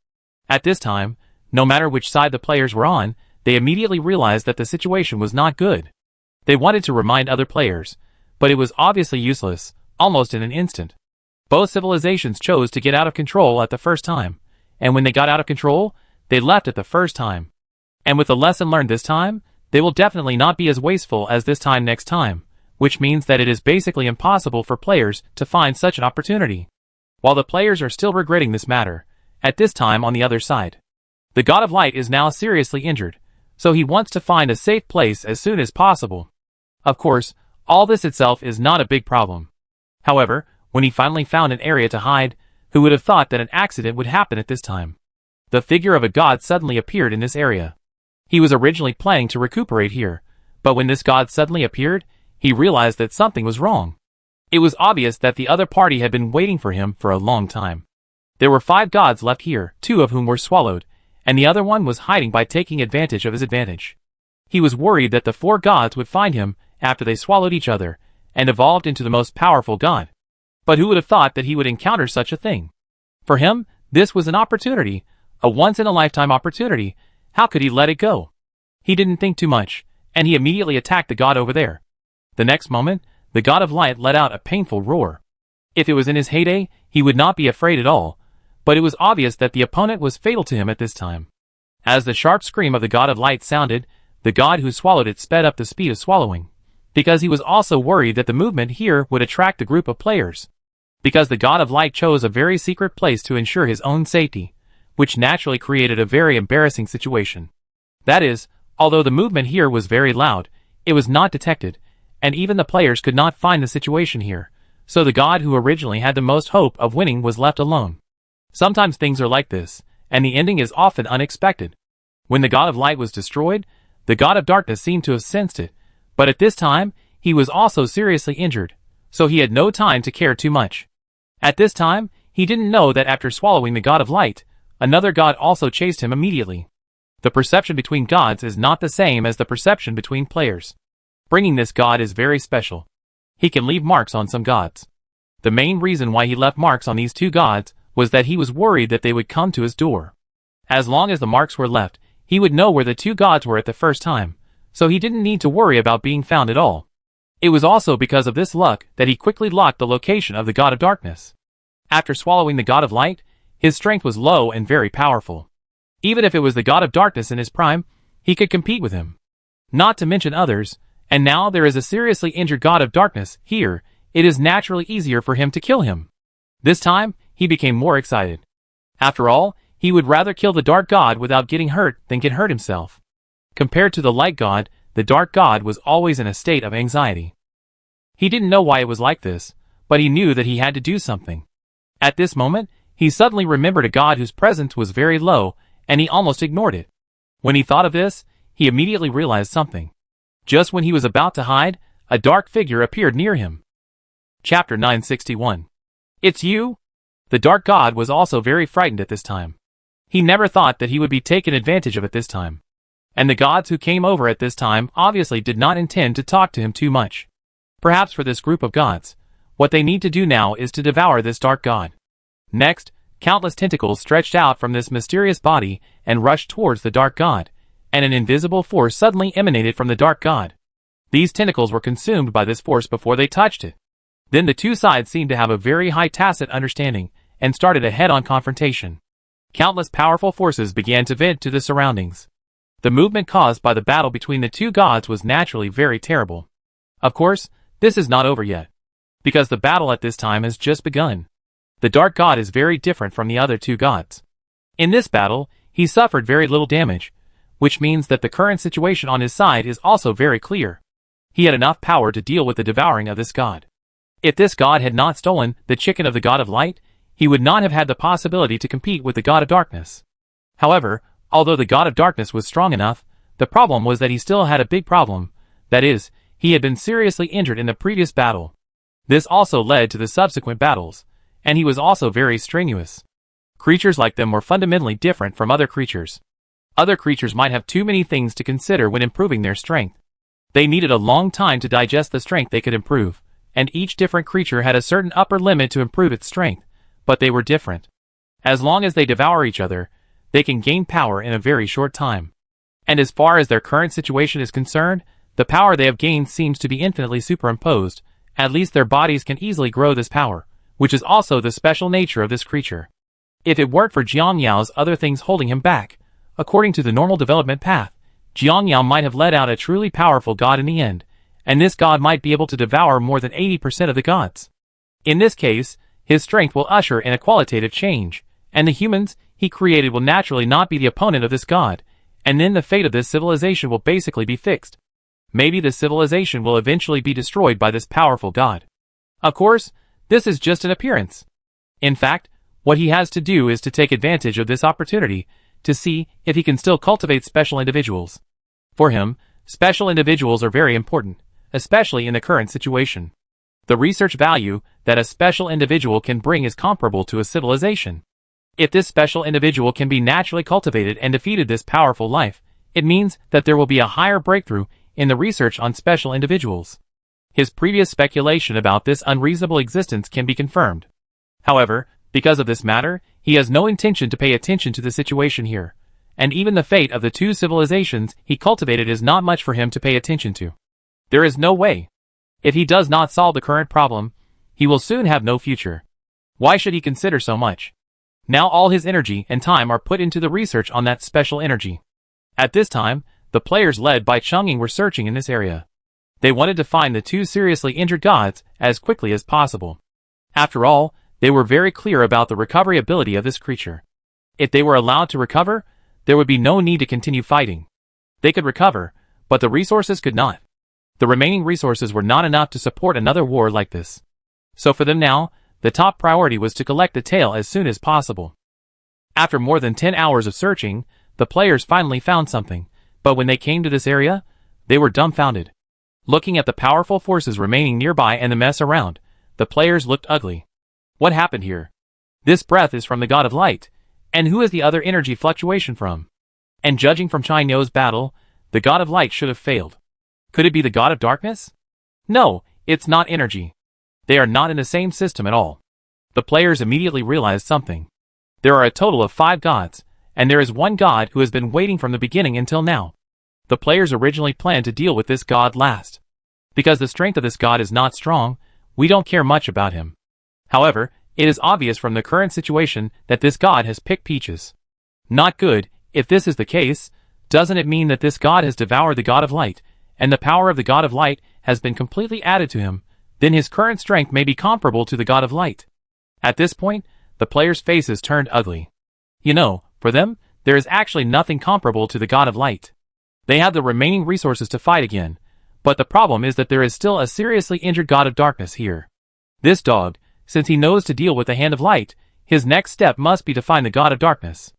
At this time, no matter which side the players were on, they immediately realized that the situation was not good. They wanted to remind other players, but it was obviously useless, almost in an instant. Both civilizations chose to get out of control at the first time, and when they got out of control, they left at the first time. And with the lesson learned this time, they will definitely not be as wasteful as this time next time, which means that it is basically impossible for players to find such an opportunity. While the players are still regretting this matter, at this time on the other side, the god of light is now seriously injured, so he wants to find a safe place as soon as possible. Of course, all this itself is not a big problem. However, when he finally found an area to hide, who would have thought that an accident would happen at this time? The figure of a god suddenly appeared in this area. He was originally planning to recuperate here, but when this god suddenly appeared, he realized that something was wrong. It was obvious that the other party had been waiting for him for a long time. There were 5 gods left here, 2 of whom were swallowed, and the other one was hiding by taking advantage of his advantage. He was worried that the 4 gods would find him after they swallowed each other, and evolved into the most powerful god. But who would have thought that he would encounter such a thing? For him, this was an opportunity, a once-in-a-lifetime opportunity. How could he let it go? He didn't think too much, and he immediately attacked the god over there. The next moment, the god of light let out a painful roar. If it was in his heyday, he would not be afraid at all, but it was obvious that the opponent was fatal to him at this time. As the sharp scream of the god of light sounded, the god who swallowed it sped up the speed of swallowing, because he was also worried that the movement here would attract a group of players. Because the god of light chose a very secret place to ensure his own safety, which naturally created a very embarrassing situation. That is, although the movement here was very loud, it was not detected, and even the players could not find the situation here, so the god who originally had the most hope of winning was left alone. Sometimes things are like this, and the ending is often unexpected. When the god of light was destroyed, the god of darkness seemed to have sensed it, but at this time, he was also seriously injured, so he had no time to care too much. At this time, he didn't know that after swallowing the god of light, another god also chased him immediately. The perception between gods is not the same as the perception between players. Bringing this god is very special. He can leave marks on some gods. The main reason why he left marks on these two gods was that he was worried that they would come to his door. As long as the marks were left, he would know where the two gods were at the first time, so he didn't need to worry about being found at all. It was also because of this luck that he quickly locked the location of the god of darkness. After swallowing the god of light, his strength was low and very powerful. Even if it was the god of darkness in his prime, he could compete with him. Not to mention others, and now there is a seriously injured god of darkness here, it is naturally easier for him to kill him. This time, he became more excited. After all, he would rather kill the dark god without getting hurt than get hurt himself. Compared to the light god, the dark god was always in a state of anxiety. He didn't know why it was like this, but he knew that he had to do something. At this moment, he suddenly remembered a god whose presence was very low, and he almost ignored it. When he thought of this, he immediately realized something. Just when he was about to hide, a dark figure appeared near him. Chapter 961. It's you? The dark god was also very frightened at this time. He never thought that he would be taken advantage of at this time. And the gods who came over at this time obviously did not intend to talk to him too much. Perhaps for this group of gods, what they need to do now is to devour this dark god. Next, countless tentacles stretched out from this mysterious body and rushed towards the dark god, and an invisible force suddenly emanated from the dark god. These tentacles were consumed by this force before they touched it. Then the two sides seemed to have a very high tacit understanding, and started a head-on confrontation. Countless powerful forces began to vent to the surroundings. The movement caused by the battle between the two gods was naturally very terrible. Of course, this is not over yet, because the battle at this time has just begun. The dark god is very different from the other two gods. In this battle, he suffered very little damage, which means that the current situation on his side is also very clear. He had enough power to deal with the devouring of this god. If this god had not stolen the chicken of the god of light, he would not have had the possibility to compete with the god of darkness. However, although the god of darkness was strong enough, the problem was that he still had a big problem. That is, he had been seriously injured in the previous battle. This also led to the subsequent battles, and he was also very strenuous. Creatures like them were fundamentally different from other creatures. Other creatures might have too many things to consider when improving their strength. They needed a long time to digest the strength they could improve, and each different creature had a certain upper limit to improve its strength, but they were different. As long as they devour each other, they can gain power in a very short time. And as far as their current situation is concerned, the power they have gained seems to be infinitely superimposed. At least their bodies can easily grow this power, which is also the special nature of this creature. If it weren't for Jiangyao's other things holding him back, according to the normal development path, Jiangyao might have led out a truly powerful god in the end, and this god might be able to devour more than 80% of the gods. In this case, his strength will usher in a qualitative change, and the humans he created will naturally not be the opponent of this god, and then the fate of this civilization will basically be fixed. Maybe the civilization will eventually be destroyed by this powerful god. Of course, this is just an appearance. In fact, what he has to do is to take advantage of this opportunity to see if he can still cultivate special individuals. For him, special individuals are very important, especially in the current situation. The research value that a special individual can bring is comparable to a civilization. If this special individual can be naturally cultivated and defeated this powerful life, it means that there will be a higher breakthrough in the research on special individuals. His previous speculation about this unreasonable existence can be confirmed. However, because of this matter, he has no intention to pay attention to the situation here, and even the fate of the two civilizations he cultivated is not much for him to pay attention to. There is no way. If he does not solve the current problem, he will soon have no future. Why should he consider so much? Now all his energy and time are put into the research on that special energy. At this time, the players led by Chang'ing were searching in this area. They wanted to find the two seriously injured gods as quickly as possible. After all, they were very clear about the recovery ability of this creature. If they were allowed to recover, there would be no need to continue fighting. They could recover, but the resources could not. The remaining resources were not enough to support another war like this. So for them now, the top priority was to collect the tail as soon as possible. After more than 10 hours of searching, the players finally found something, but when they came to this area, they were dumbfounded. Looking at the powerful forces remaining nearby and the mess around, the players looked ugly. What happened here? This breath is from the god of light, and who is the other energy fluctuation from? And judging from Chinyo's battle, the god of light should have failed. Could it be the god of darkness? No, it's not energy. They are not in the same system at all. The players immediately realized something. There are a total of 5 gods, and there is one god who has been waiting from the beginning until now. The players originally planned to deal with this god last. Because the strength of this god is not strong, we don't care much about him. However, it is obvious from the current situation that this god has picked Peaches. Not good. If this is the case, doesn't it mean that this god has devoured the god of light, and the power of the god of light has been completely added to him? Then his current strength may be comparable to the god of light. At this point, the players' faces turned ugly. You know, for them, there is actually nothing comparable to the god of light. They have the remaining resources to fight again, but the problem is that there is still a seriously injured god of darkness here. This dog, since he knows to deal with the hand of light, his next step must be to find the god of darkness.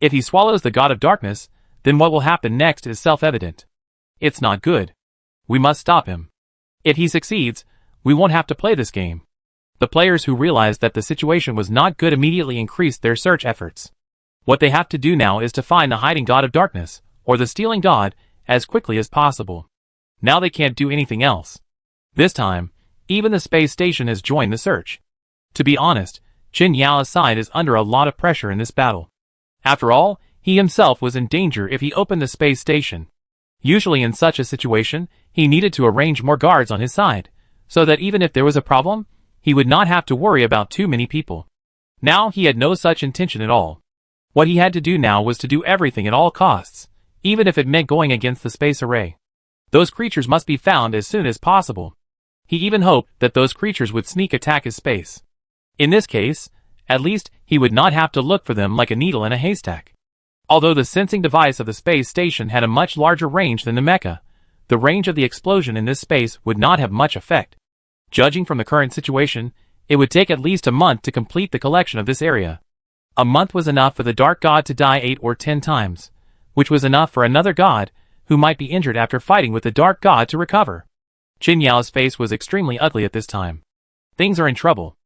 If he swallows the god of darkness, then what will happen next is self-evident. It's not good. We must stop him. If he succeeds, we won't have to play this game. The players who realized that the situation was not good immediately increased their search efforts. What they have to do now is to find the hiding god of darkness, or the stealing god, as quickly as possible. Now they can't do anything else. This time, even the space station has joined the search. To be honest, Qin Yao's side is under a lot of pressure in this battle. After all, he himself was in danger if he opened the space station. Usually in such a situation, he needed to arrange more guards on his side, so that even if there was a problem, he would not have to worry about too many people. Now he had no such intention at all. What he had to do now was to do everything at all costs, even if it meant going against the space array. Those creatures must be found as soon as possible. He even hoped that those creatures would sneak attack his space. In this case, at least he would not have to look for them like a needle in a haystack. Although the sensing device of the space station had a much larger range than the mecha, the range of the explosion in this space would not have much effect. Judging from the current situation, it would take at least a month to complete the collection of this area. A month was enough for the dark god to die 8 or 10 times, which was enough for another god, who might be injured after fighting with the dark god, to recover. Qin Yao's face was extremely ugly at this time. Things are in trouble.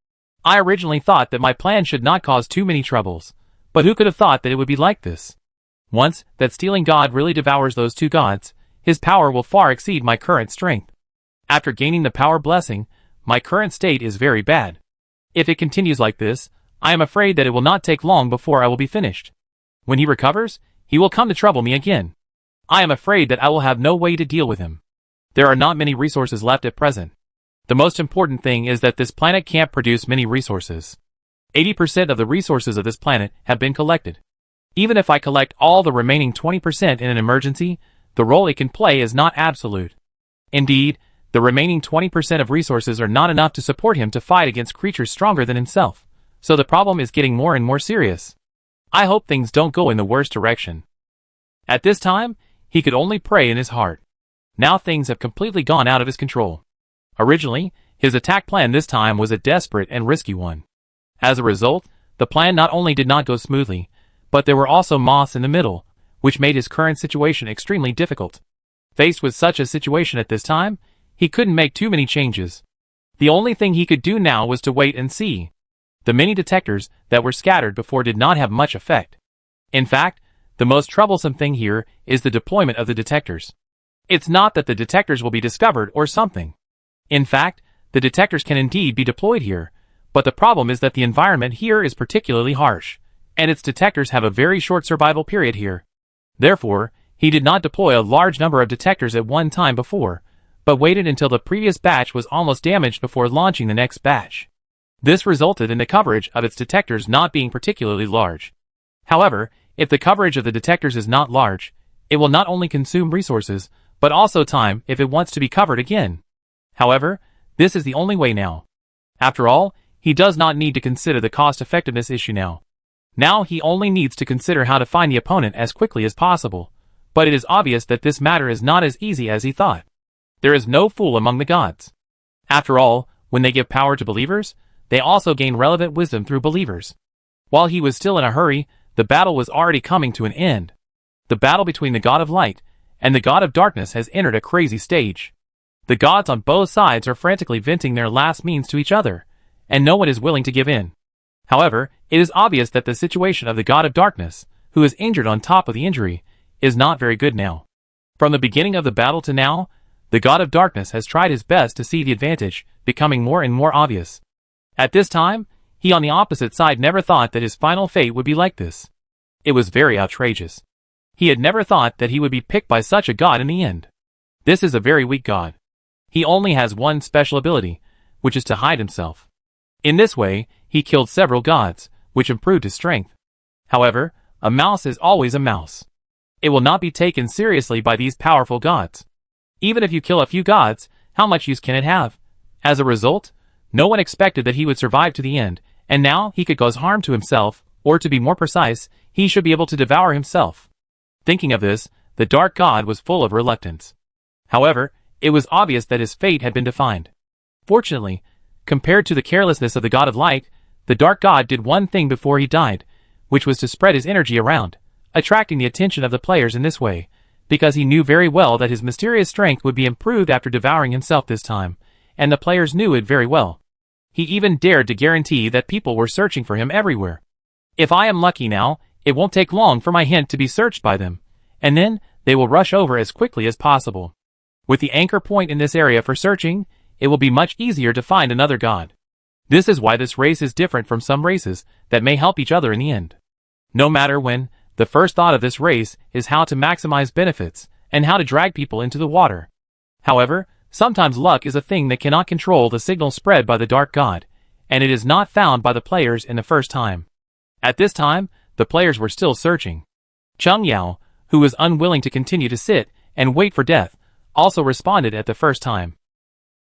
I originally thought that my plan should not cause too many troubles, but who could have thought that it would be like this? Once that stealing god really devours those 2 gods, his power will far exceed my current strength. After gaining the power blessing, my current state is very bad. If it continues like this, I am afraid that it will not take long before I will be finished. When he recovers, he will come to trouble me again. I am afraid that I will have no way to deal with him. There are not many resources left at present. The most important thing is that this planet can't produce many resources. 80% of the resources of this planet have been collected. Even if I collect all the remaining 20% in an emergency, the role it can play is not absolute. Indeed, the remaining 20% of resources are not enough to support him to fight against creatures stronger than himself, so the problem is getting more and more serious. I hope things don't go in the worst direction. At this time, he could only pray in his heart. Now things have completely gone out of his control. Originally, his attack plan this time was a desperate and risky one. As a result, the plan not only did not go smoothly, but there were also moths in the middle, which made his current situation extremely difficult. Faced with such a situation at this time, he couldn't make too many changes. The only thing he could do now was to wait and see. The many detectors that were scattered before did not have much effect. In fact, the most troublesome thing here is the deployment of the detectors. It's not that the detectors will be discovered or something. In fact, the detectors can indeed be deployed here, but the problem is that the environment here is particularly harsh, and its detectors have a very short survival period here. Therefore, he did not deploy a large number of detectors at one time before, but waited until the previous batch was almost damaged before launching the next batch. This resulted in the coverage of its detectors not being particularly large. However, if the coverage of the detectors is not large, it will not only consume resources, but also time if it wants to be covered again. However, this is the only way now. After all, he does not need to consider the cost-effectiveness issue now. Now he only needs to consider how to find the opponent as quickly as possible. But it is obvious that this matter is not as easy as he thought. There is no fool among the gods. After all, when they give power to believers, they also gain relevant wisdom through believers. While he was still in a hurry, the battle was already coming to an end. The battle between the God of Light and the God of Darkness has entered a crazy stage. The gods on both sides are frantically venting their last means to each other, and no one is willing to give in. However, it is obvious that the situation of the God of Darkness, who is injured on top of the injury, is not very good now. From the beginning of the battle to now, the God of Darkness has tried his best to see the advantage becoming more and more obvious. At this time, he on the opposite side never thought that his final fate would be like this. It was very outrageous. He had never thought that he would be picked by such a god in the end. This is a very weak god. He only has one special ability, which is to hide himself. In this way, he killed several gods, which improved his strength. However, a mouse is always a mouse. It will not be taken seriously by these powerful gods. Even if you kill a few gods, how much use can it have? As a result, no one expected that he would survive to the end, and now he could cause harm to himself, or to be more precise, he should be able to devour himself. Thinking of this, the dark god was full of reluctance. However, it was obvious that his fate had been defined. Fortunately, compared to the carelessness of the God of Light, the dark god did one thing before he died, which was to spread his energy around, attracting the attention of the players in this way, because he knew very well that his mysterious strength would be improved after devouring himself this time, and the players knew it very well. He even dared to guarantee that people were searching for him everywhere. If I am lucky now, it won't take long for my hint to be searched by them, and then they will rush over as quickly as possible. With the anchor point in this area for searching, it will be much easier to find another god. This is why this race is different from some races that may help each other in the end. No matter when, the first thought of this race is how to maximize benefits and how to drag people into the water. However, sometimes luck is a thing that cannot control the signal spread by the dark god, and it is not found by the players in the first time. At this time, the players were still searching. Chung Yao, who was unwilling to continue to sit and wait for death, also responded at the first time.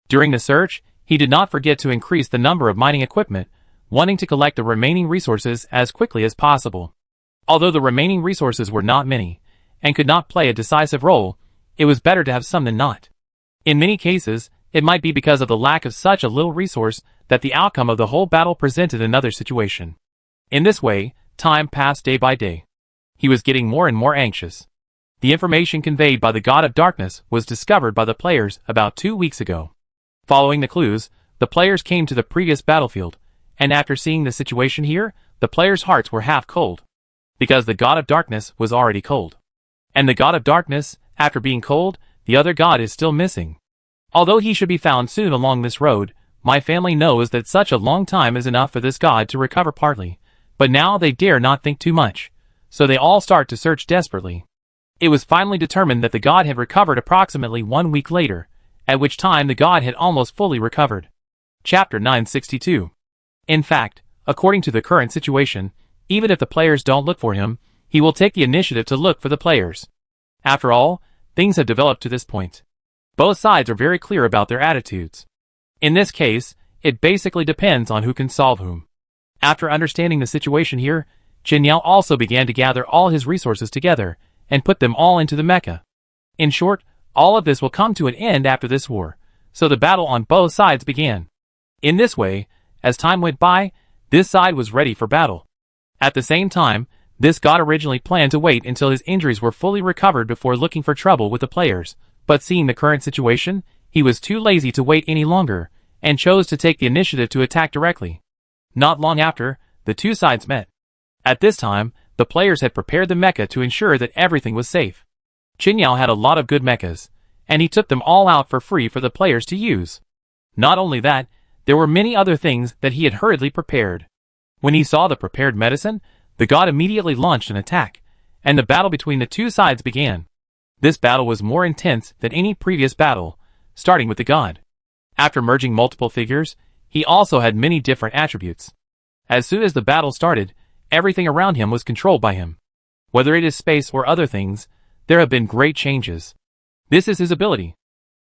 During the search, he did not forget to increase the number of mining equipment, wanting to collect the remaining resources as quickly as possible. Although the remaining resources were not many, and could not play a decisive role, it was better to have some than not. In many cases, it might be because of the lack of such a little resource that the outcome of the whole battle presented another situation. In this way, time passed day by day. He was getting more and more anxious. The information conveyed by the God of Darkness was discovered by the players about 2 weeks ago. Following the clues, the players came to the previous battlefield, and after seeing the situation here, the players' hearts were half cold. Because the God of Darkness was already cold. And the God of Darkness, after being cold, the other god is still missing. Although he should be found soon along this road, my family knows that such a long time is enough for this god to recover partly, but now they dare not think too much, so they all start to search desperately. It was finally determined that the god had recovered approximately 1 week later, at which time the god had almost fully recovered. Chapter 962. In fact, according to the current situation, even if the players don't look for him, he will take the initiative to look for the players. After all, things have developed to this point. Both sides are very clear about their attitudes. In this case, it basically depends on who can solve whom. After understanding the situation here, Jin Yao also began to gather all his resources together and put them all into the mecha. In short, all of this will come to an end after this war, so the battle on both sides began. In this way, as time went by, this side was ready for battle. At the same time, this god originally planned to wait until his injuries were fully recovered before looking for trouble with the players, but seeing the current situation, he was too lazy to wait any longer, and chose to take the initiative to attack directly. Not long after, the two sides met. At this time, the players had prepared the mecha to ensure that everything was safe. Qin Yao had a lot of good mechas, and he took them all out for free for the players to use. Not only that, there were many other things that he had hurriedly prepared. When he saw the prepared medicine, the god immediately launched an attack, and the battle between the two sides began. This battle was more intense than any previous battle, starting with the god. After merging multiple figures, he also had many different attributes. As soon as the battle started, everything around him was controlled by him. Whether it is space or other things, there have been great changes. This is his ability.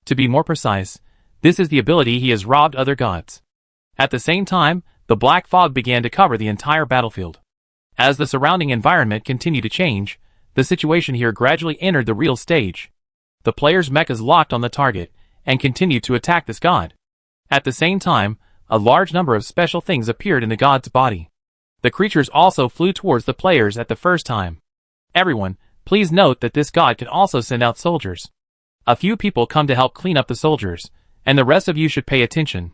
To be more precise, this is the ability he has robbed other gods. At the same time, the black fog began to cover the entire battlefield. As the surrounding environment continued to change, the situation here gradually entered the real stage. The players' mechas locked on the target and continued to attack this god. At the same time, a large number of special things appeared in the god's body. The creatures also flew towards the players at the first time. Everyone, please note that this god can also send out soldiers. A few people come to help clean up the soldiers, and the rest of you should pay attention.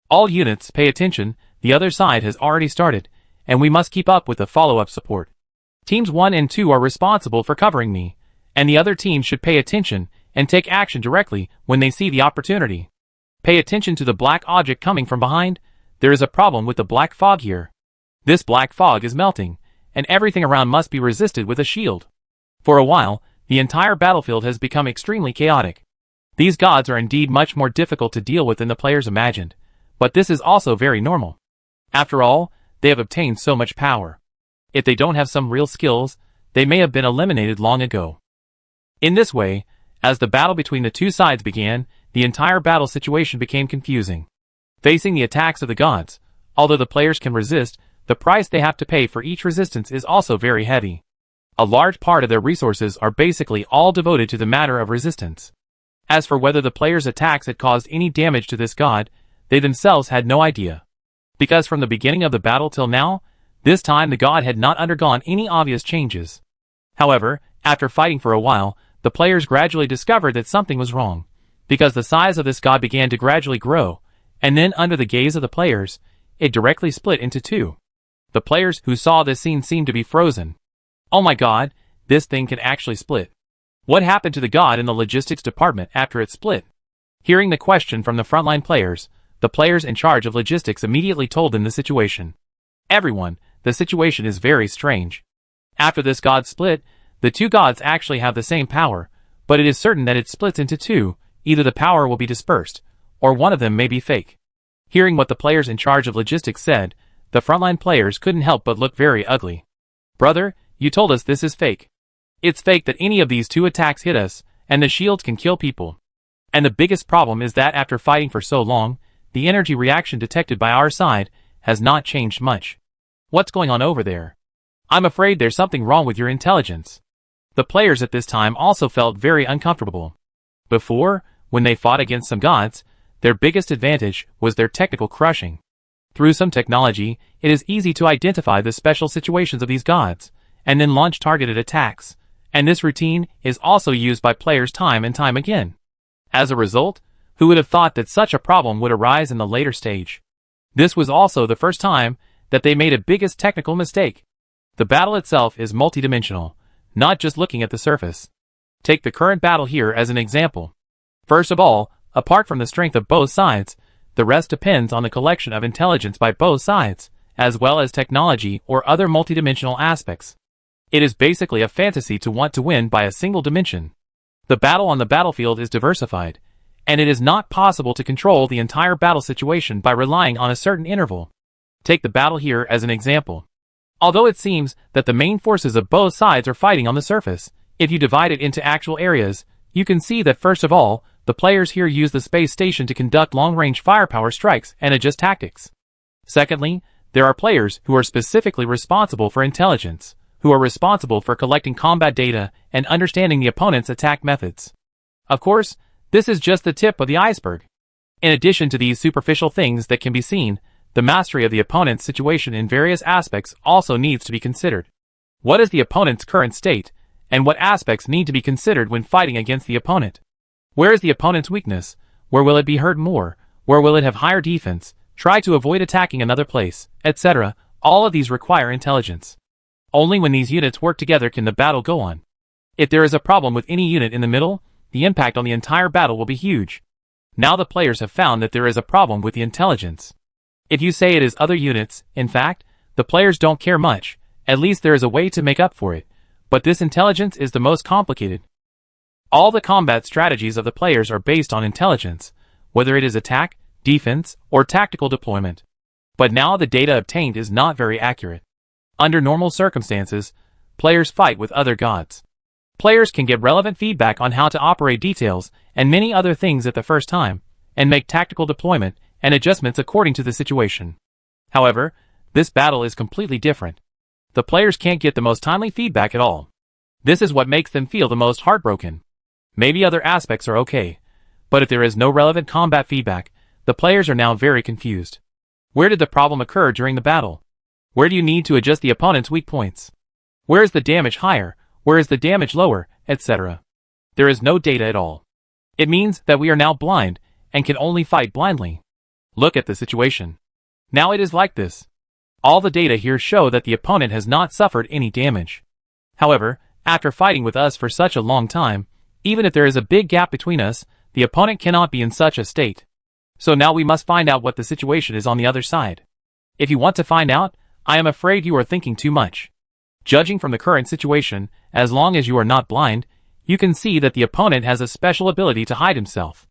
All units pay attention, the other side has already started, and we must keep up with the follow-up support. Teams 1 and 2 are responsible for covering me, and the other teams should pay attention and take action directly when they see the opportunity. Pay attention to the black object coming from behind. There is a problem with the black fog here. This black fog is melting, and everything around must be resisted with a shield. For a while, the entire battlefield has become extremely chaotic. These gods are indeed much more difficult to deal with than the players imagined, but this is also very normal. After all, they have obtained so much power. If they don't have some real skills, they may have been eliminated long ago. In this way, as the battle between the two sides began, the entire battle situation became confusing. Facing the attacks of the gods, although the players can resist, the price they have to pay for each resistance is also very heavy. A large part of their resources are basically all devoted to the matter of resistance. As for whether the players' attacks had caused any damage to this god, they themselves had no idea. Because from the beginning of the battle till now, this time the god had not undergone any obvious changes. However, after fighting for a while, the players gradually discovered that something was wrong, because the size of this god began to gradually grow, and then under the gaze of the players, it directly split into two. The players who saw this scene seemed to be frozen. Oh my god, this thing can actually split. What happened to the god in the logistics department after it split? Hearing the question from the frontline players, the players in charge of logistics immediately told them the situation. Everyone, the situation is very strange. After this god split, the two gods actually have the same power, but it is certain that it splits into two, either the power will be dispersed, or one of them may be fake. Hearing what the players in charge of logistics said, the frontline players couldn't help but look very ugly. Brother, you told us this is fake. It's fake that any of these two attacks hit us, and the shields can kill people. And the biggest problem is that after fighting for so long, the energy reaction detected by our side has not changed much. What's going on over there? I'm afraid there's something wrong with your intelligence. The players at this time also felt very uncomfortable. Before, when they fought against some gods, their biggest advantage was their technical crushing. Through some technology, it is easy to identify the special situations of these gods, and then launch targeted attacks, and this routine is also used by players time and time again. As a result, who would have thought that such a problem would arise in the later stage? This was also the first time that they made a biggest technical mistake. The battle itself is multidimensional, not just looking at the surface. Take the current battle here as an example. First of all, apart from the strength of both sides, the rest depends on the collection of intelligence by both sides, as well as technology or other multidimensional aspects. It is basically a fantasy to want to win by a single dimension. The battle on the battlefield is diversified, and it is not possible to control the entire battle situation by relying on a certain interval. Take the battle here as an example. Although it seems that the main forces of both sides are fighting on the surface, if you divide it into actual areas, you can see that first of all, the players here use the space station to conduct long-range firepower strikes and adjust tactics. Secondly, there are players who are specifically responsible for intelligence, who are responsible for collecting combat data and understanding the opponent's attack methods. Of course, this is just the tip of the iceberg. In addition to these superficial things that can be seen, the mastery of the opponent's situation in various aspects also needs to be considered. What is the opponent's current state, and what aspects need to be considered when fighting against the opponent? Where is the opponent's weakness? Where will it be hurt more? Where will it have higher defense? Try to avoid attacking another place, etc. All of these require intelligence. Only when these units work together can the battle go on. If there is a problem with any unit in the middle, the impact on the entire battle will be huge. Now the players have found that there is a problem with the intelligence. If you say it is other units, in fact, the players don't care much, at least there is a way to make up for it, But this intelligence is the most complicated. All the combat strategies of the players are based on intelligence, whether it is attack, defense, or tactical deployment. But now the data obtained is not very accurate. Under normal circumstances, players fight with other gods. Players can get relevant feedback on how to operate details and many other things at the first time, and make tactical deployment and adjustments according to the situation. However, this battle is completely different. The players can't get the most timely feedback at all. This is what makes them feel the most heartbroken. Maybe other aspects are okay, but if there is no relevant combat feedback, the players are now very confused. Where did the problem occur during the battle? Where do you need to adjust the opponent's weak points? Where is the damage higher? Where is the damage lower, etc.? There is no data at all. It means that we are now blind and can only fight blindly. Look at the situation. Now it is like this. All the data here show that the opponent has not suffered any damage. However, after fighting with us for such a long time, even if there is a big gap between us, the opponent cannot be in such a state. So now we must find out what the situation is on the other side. If you want to find out, I am afraid you are thinking too much. Judging from the current situation, as long as you are not blind, you can see that the opponent has a special ability to hide himself.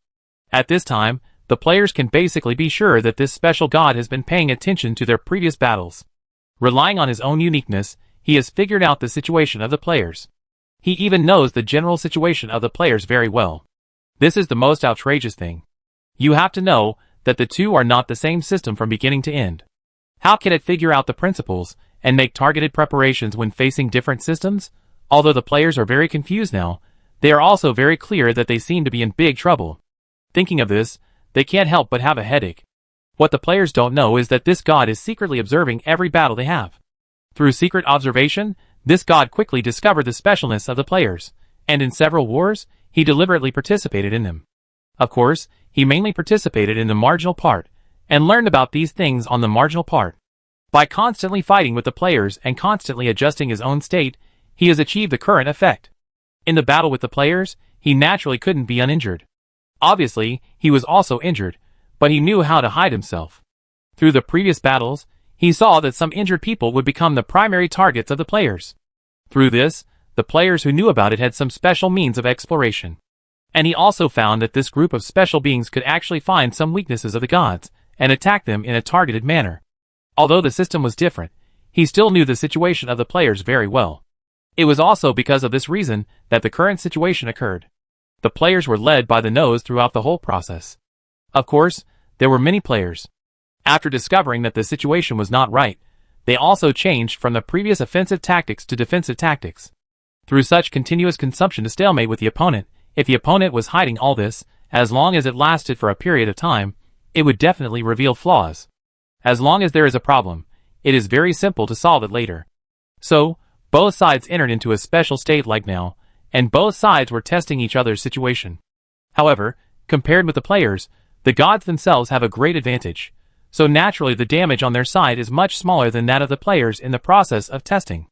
At this time, the players can basically be sure that this special god has been paying attention to their previous battles. Relying on his own uniqueness, he has figured out the situation of the players. He even knows the general situation of the players very well. This is the most outrageous thing. You have to know that the two are not the same system from beginning to end. How can it figure out the principles and make targeted preparations when facing different systems? Although the players are very confused now, they are also very clear that they seem to be in big trouble. Thinking of this, they can't help but have a headache. What the players don't know is that this god is secretly observing every battle they have. Through secret observation, this god quickly discovered the specialness of the players, and in several wars, he deliberately participated in them. Of course, he mainly participated in the marginal part, and learned about these things on the marginal part. By constantly fighting with the players and constantly adjusting his own state, he has achieved the current effect. In the battle with the players, he naturally couldn't be uninjured. Obviously, he was also injured, but he knew how to hide himself. Through the previous battles, he saw that some injured people would become the primary targets of the players. Through this, the players who knew about it had some special means of exploration. And he also found that this group of special beings could actually find some weaknesses of the gods, and attack them in a targeted manner. Although the system was different, he still knew the situation of the players very well. It was also because of this reason that the current situation occurred. The players were led by the nose throughout the whole process. Of course, there were many players. After discovering that the situation was not right, they also changed from the previous offensive tactics to defensive tactics. Through such continuous consumption to stalemate with the opponent, if the opponent was hiding all this, as long as it lasted for a period of time, it would definitely reveal flaws. As long as there is a problem, it is very simple to solve it later. So, both sides entered into a special state like now, and both sides were testing each other's situation. However, compared with the players, the gods themselves have a great advantage. So naturally the damage on their side is much smaller than that of the players in the process of testing.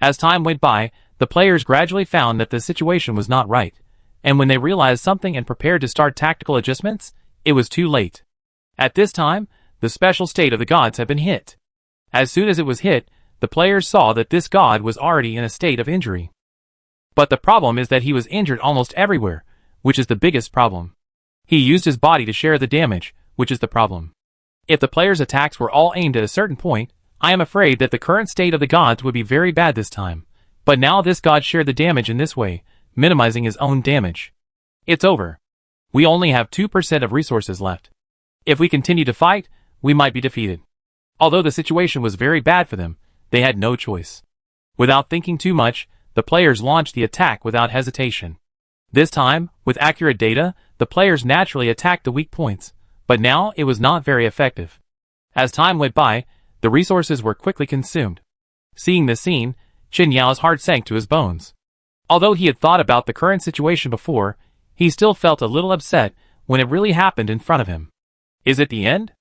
As time went by, the players gradually found that the situation was not right, and when they realized something and prepared to start tactical adjustments, it was too late. At this time, the special state of the gods had been hit. As soon as it was hit, the players saw that this god was already in a state of injury. But the problem is that he was injured almost everywhere, which is the biggest problem. He used his body to share the damage, which is the problem. If the players' attacks were all aimed at a certain point, I am afraid that the current state of the gods would be very bad this time. But now this god shared the damage in this way, minimizing his own damage. It's over. We only have 2% of resources left. If we continue to fight, we might be defeated. Although the situation was very bad for them, they had no choice. Without thinking too much, the players launched the attack without hesitation. This time, with accurate data, the players naturally attacked the weak points. But now it was not very effective. As time went by, the resources were quickly consumed. Seeing this scene, Qin Yao's heart sank to his bones. Although he had thought about the current situation before, he still felt a little upset when it really happened in front of him. Is it the end?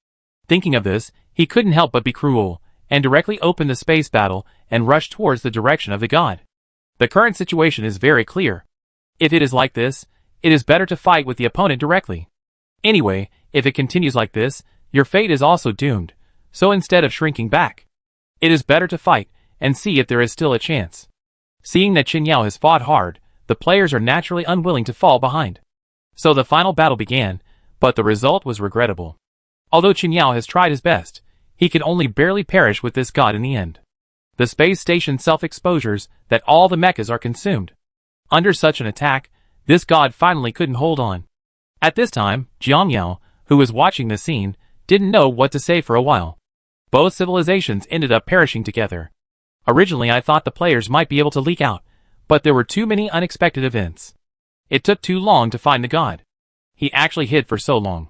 Thinking of this, he couldn't help but be cruel, and directly opened the space battle and rushed towards the direction of the god. The current situation is very clear. If it is like this, it is better to fight with the opponent directly. Anyway, if it continues like this, your fate is also doomed, so instead of shrinking back, it is better to fight and see if there is still a chance. Seeing that Qin Yao has fought hard, the players are naturally unwilling to fall behind. So the final battle began, but the result was regrettable. Although Qin Yao has tried his best, he could only barely perish with this god in the end. The space station self-exposures that all the mechas are consumed. Under such an attack, this god finally couldn't hold on. At this time, Jiang Yao, who was watching the scene, didn't know what to say for a while. Both civilizations ended up perishing together. Originally I thought the players might be able to leak out, but there were too many unexpected events. It took too long to find the god. He actually hid for so long.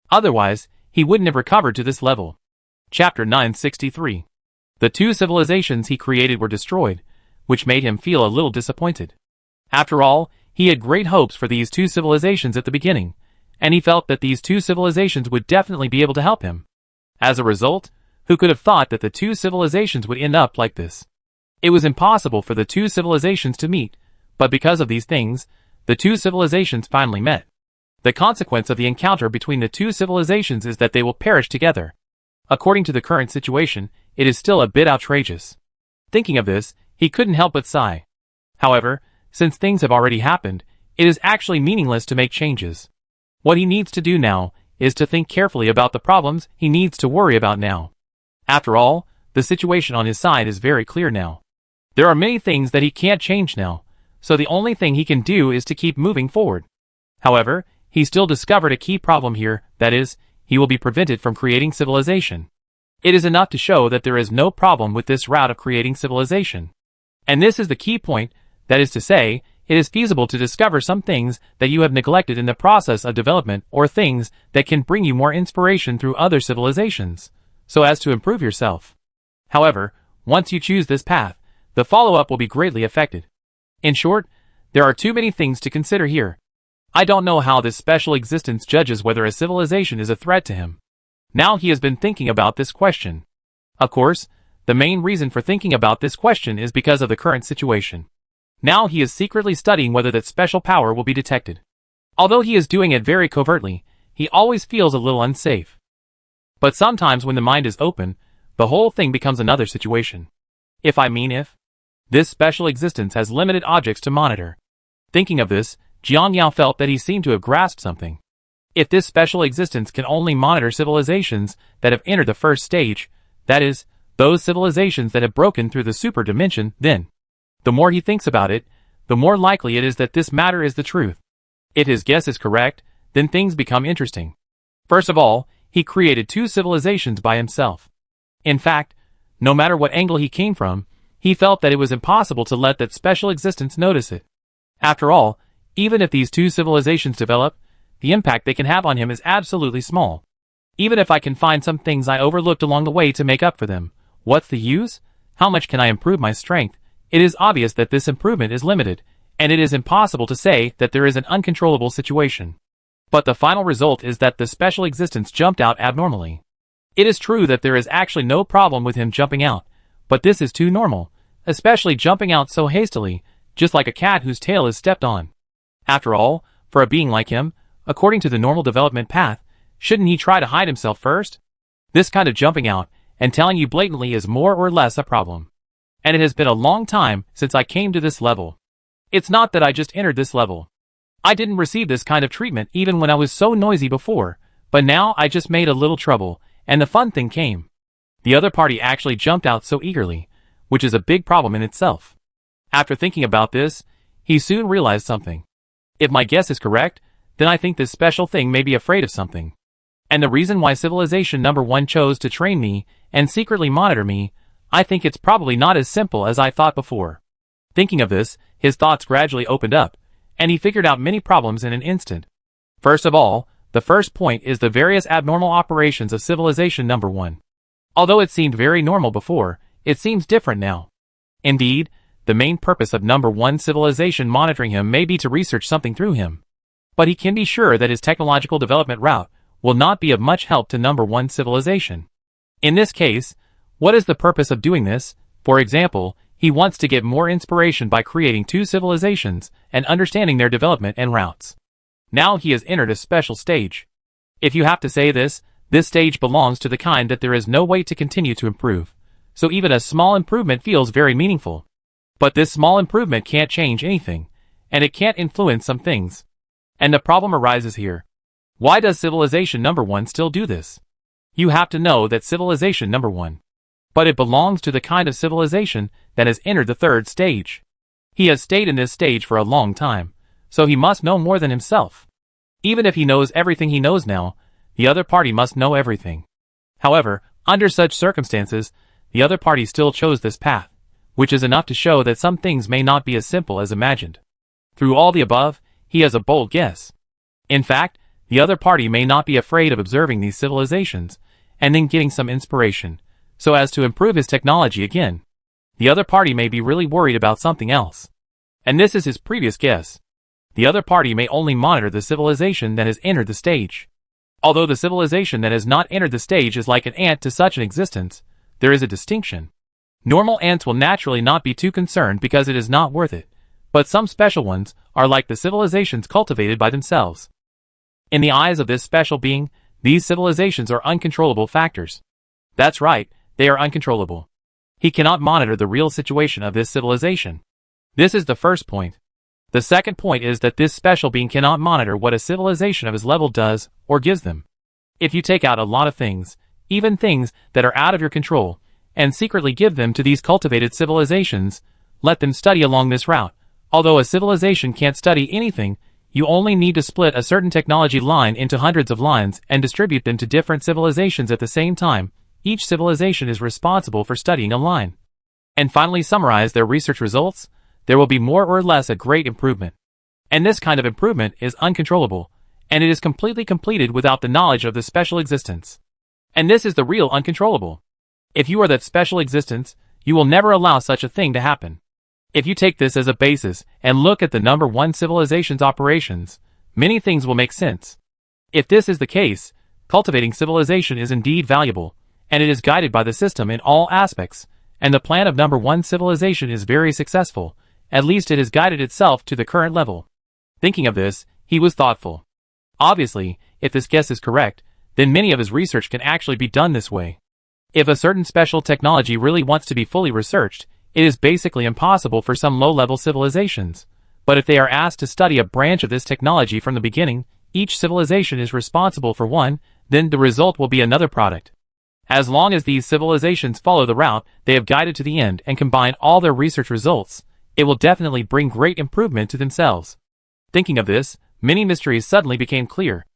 Otherwise, he wouldn't have recovered to this level. Chapter 963. The two civilizations he created were destroyed, which made him feel a little disappointed. After all, he had great hopes for these two civilizations at the beginning, and he felt that these two civilizations would definitely be able to help him. As a result, who could have thought that the two civilizations would end up like this? It was impossible for the two civilizations to meet, but because of these things, the two civilizations finally met. The consequence of the encounter between the two civilizations is that they will perish together. According to the current situation, it is still a bit outrageous. Thinking of this, he couldn't help but sigh. However, since things have already happened, it is actually meaningless to make changes. What he needs to do now is to think carefully about the problems he needs to worry about now. After all, the situation on his side is very clear now. There are many things that he can't change now, so the only thing he can do is to keep moving forward. However, he still discovered a key problem here, that is, he will be prevented from creating civilization. It is enough to show that there is no problem with this route of creating civilization. And this is the key point, that is to say, it is feasible to discover some things that you have neglected in the process of development or things that can bring you more inspiration through other civilizations, so as to improve yourself. However, once you choose this path, the follow-up will be greatly affected. In short, there are too many things to consider here. I don't know how this special existence judges whether a civilization is a threat to him. Now he has been thinking about this question. Of course, the main reason for thinking about this question is because of the current situation. Now he is secretly studying whether that special power will be detected. Although he is doing it very covertly, he always feels a little unsafe. But sometimes when the mind is open, the whole thing becomes another situation. If this special existence has limited objects to monitor. Thinking of this, Jiang Yao felt that he seemed to have grasped something. If this special existence can only monitor civilizations that have entered the first stage, that is, those civilizations that have broken through the super dimension, then, the more he thinks about it, the more likely it is that this matter is the truth. If his guess is correct, then things become interesting. First of all, he created two civilizations by himself. In fact, no matter what angle he came from, he felt that it was impossible to let that special existence notice it. After all, even if these two civilizations develop, the impact they can have on him is absolutely small. Even if I can find some things I overlooked along the way to make up for them, what's the use? How much can I improve my strength? It is obvious that this improvement is limited, and it is impossible to say that there is an uncontrollable situation. But the final result is that the special existence jumped out abnormally. It is true that there is actually no problem with him jumping out, but this is too normal, especially jumping out so hastily, just like a cat whose tail is stepped on. After all, for a being like him, according to the normal development path, shouldn't he try to hide himself first? This kind of jumping out and telling you blatantly is more or less a problem. And it has been a long time since I came to this level. It's not that I just entered this level. I didn't receive this kind of treatment even when I was so noisy before, but now I just made a little trouble, and the fun thing came. The other party actually jumped out so eagerly, which is a big problem in itself. After thinking about this, he soon realized something. If my guess is correct, then I think this special thing may be afraid of something. And the reason why civilization number 1 chose to train me and secretly monitor me, I think it's probably not as simple as I thought before. Thinking of this, his thoughts gradually opened up, and he figured out many problems in an instant. First of all, the first point is the various abnormal operations of civilization number 1. Although it seemed very normal before, it seems different now. Indeed, the main purpose of number 1 civilization monitoring him may be to research something through him. But he can be sure that his technological development route will not be of much help to number 1 civilization. In this case, what is the purpose of doing this? For example, he wants to get more inspiration by creating 2 civilizations and understanding their development and routes. Now he has entered a special stage. If you have to say this stage belongs to the kind that there is no way to continue to improve, so even a small improvement feels very meaningful. But this small improvement can't change anything, and it can't influence some things. And the problem arises here. Why does civilization number 1 still do this? You have to know that civilization number 1. But it belongs to the kind of civilization that has entered the 3rd stage. He has stayed in this stage for a long time, so he must know more than himself. Even if he knows everything he knows now, the other party must know everything. However, under such circumstances, the other party still chose this path, which is enough to show that some things may not be as simple as imagined. Through all the above, he has a bold guess. In fact, the other party may not be afraid of observing these civilizations, and then getting some inspiration, so as to improve his technology again. The other party may be really worried about something else. And this is his previous guess. The other party may only monitor the civilization that has entered the stage. Although the civilization that has not entered the stage is like an ant to such an existence, there is a distinction. Normal ants will naturally not be too concerned because it is not worth it, but some special ones are like the civilizations cultivated by themselves. In the eyes of this special being, these civilizations are uncontrollable factors. That's right, they are uncontrollable. He cannot monitor the real situation of this civilization. This is the first point. The second point is that this special being cannot monitor what a civilization of his level does or gives them. If you take out a lot of things, even things that are out of your control, and secretly give them to these cultivated civilizations, let them study along this route. Although a civilization can't study anything, you only need to split a certain technology line into hundreds of lines and distribute them to different civilizations at the same time. Each civilization is responsible for studying a line. And finally summarize their research results. There will be more or less a great improvement. And this kind of improvement is uncontrollable, and it is completely completed without the knowledge of the special existence. And this is the real uncontrollable. If you are that special existence, you will never allow such a thing to happen. If you take this as a basis and look at the number 1 civilization's operations, many things will make sense. If this is the case, cultivating civilization is indeed valuable, and it is guided by the system in all aspects, and the plan of number 1 civilization is very successful. At least it has guided itself to the current level. Thinking of this, he was thoughtful. Obviously, if this guess is correct, then many of his research can actually be done this way. If a certain special technology really wants to be fully researched, it is basically impossible for some low-level civilizations. But if they are asked to study a branch of this technology from the beginning, each civilization is responsible for one, then the result will be another product. As long as these civilizations follow the route they have guided to the end and combine all their research results, it will definitely bring great improvement to themselves. Thinking of this, many mysteries suddenly became clear.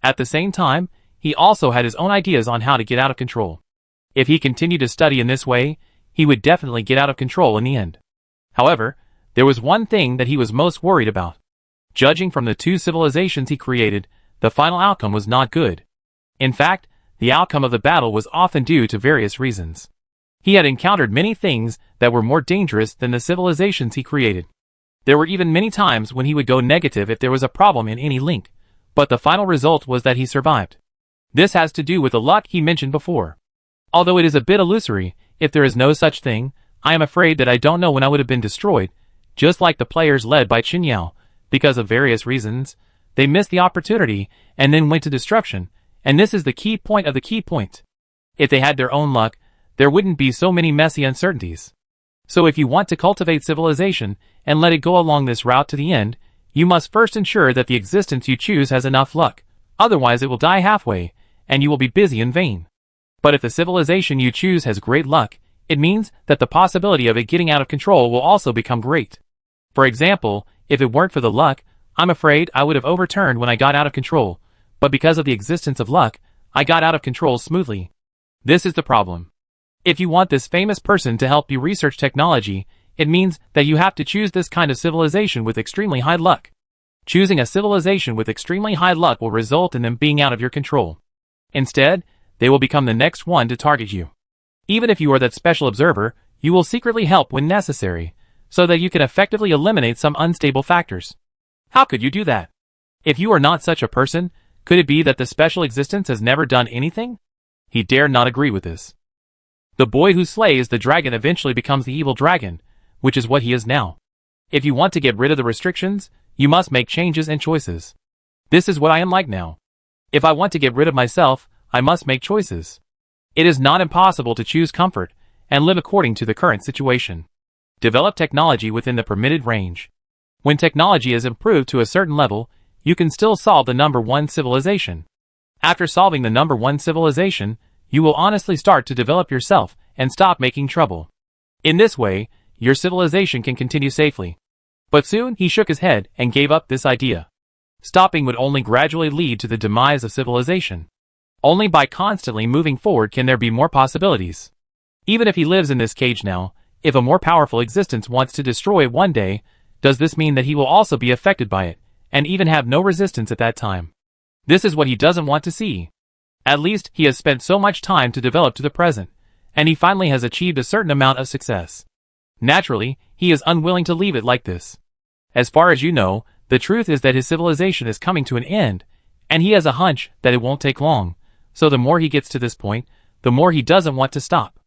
At the same time, he also had his own ideas on how to get out of control. If he continued to study in this way, he would definitely get out of control in the end. However, there was one thing that he was most worried about. Judging from the 2 civilizations he created, the final outcome was not good. In fact, the outcome of the battle was often due to various reasons. He had encountered many things that were more dangerous than the civilizations he created. There were even many times when he would go negative if there was a problem in any link, but the final result was that he survived. This has to do with the luck he mentioned before. Although it is a bit illusory, if there is no such thing, I am afraid that I don't know when I would have been destroyed, just like the players led by Qin Yao. Because of various reasons, they missed the opportunity and then went to destruction, and this is the key point of the key point. If they had their own luck, there wouldn't be so many messy uncertainties. So if you want to cultivate civilization and let it go along this route to the end, you must first ensure that the existence you choose has enough luck, otherwise it will die halfway, and you will be busy in vain. But if the civilization you choose has great luck, it means that the possibility of it getting out of control will also become great. For example, if it weren't for the luck, I'm afraid I would have overturned when I got out of control, but because of the existence of luck, I got out of control smoothly. This is the problem. If you want this famous person to help you research technology, it means that you have to choose this kind of civilization with extremely high luck. Choosing a civilization with extremely high luck will result in them being out of your control. Instead, they will become the next one to target you. Even if you are that special observer, you will secretly help when necessary, so that you can effectively eliminate some unstable factors. How could you do that? If you are not such a person, could it be that the special existence has never done anything? He dared not agree with this. The boy who slays the dragon eventually becomes the evil dragon, which is what he is now. If you want to get rid of the restrictions, you must make changes and choices. This is what I am like now. If I want to get rid of myself, I must make choices. It is not impossible to choose comfort and live according to the current situation. Develop technology within the permitted range. When technology is improved to a certain level, you can still solve the number one civilization. After solving the number one civilization, you will honestly start to develop yourself and stop making trouble. In this way, your civilization can continue safely. But soon he shook his head and gave up this idea. Stopping would only gradually lead to the demise of civilization. Only by constantly moving forward can there be more possibilities. Even if he lives in this cage now, if a more powerful existence wants to destroy it one day, does this mean that he will also be affected by it, and even have no resistance at that time? This is what he doesn't want to see. At least he has spent so much time to develop to the present, and he finally has achieved a certain amount of success. Naturally, he is unwilling to leave it like this. As far as you know, the truth is that his civilization is coming to an end, and he has a hunch that it won't take long, so the more he gets to this point, the more he doesn't want to stop.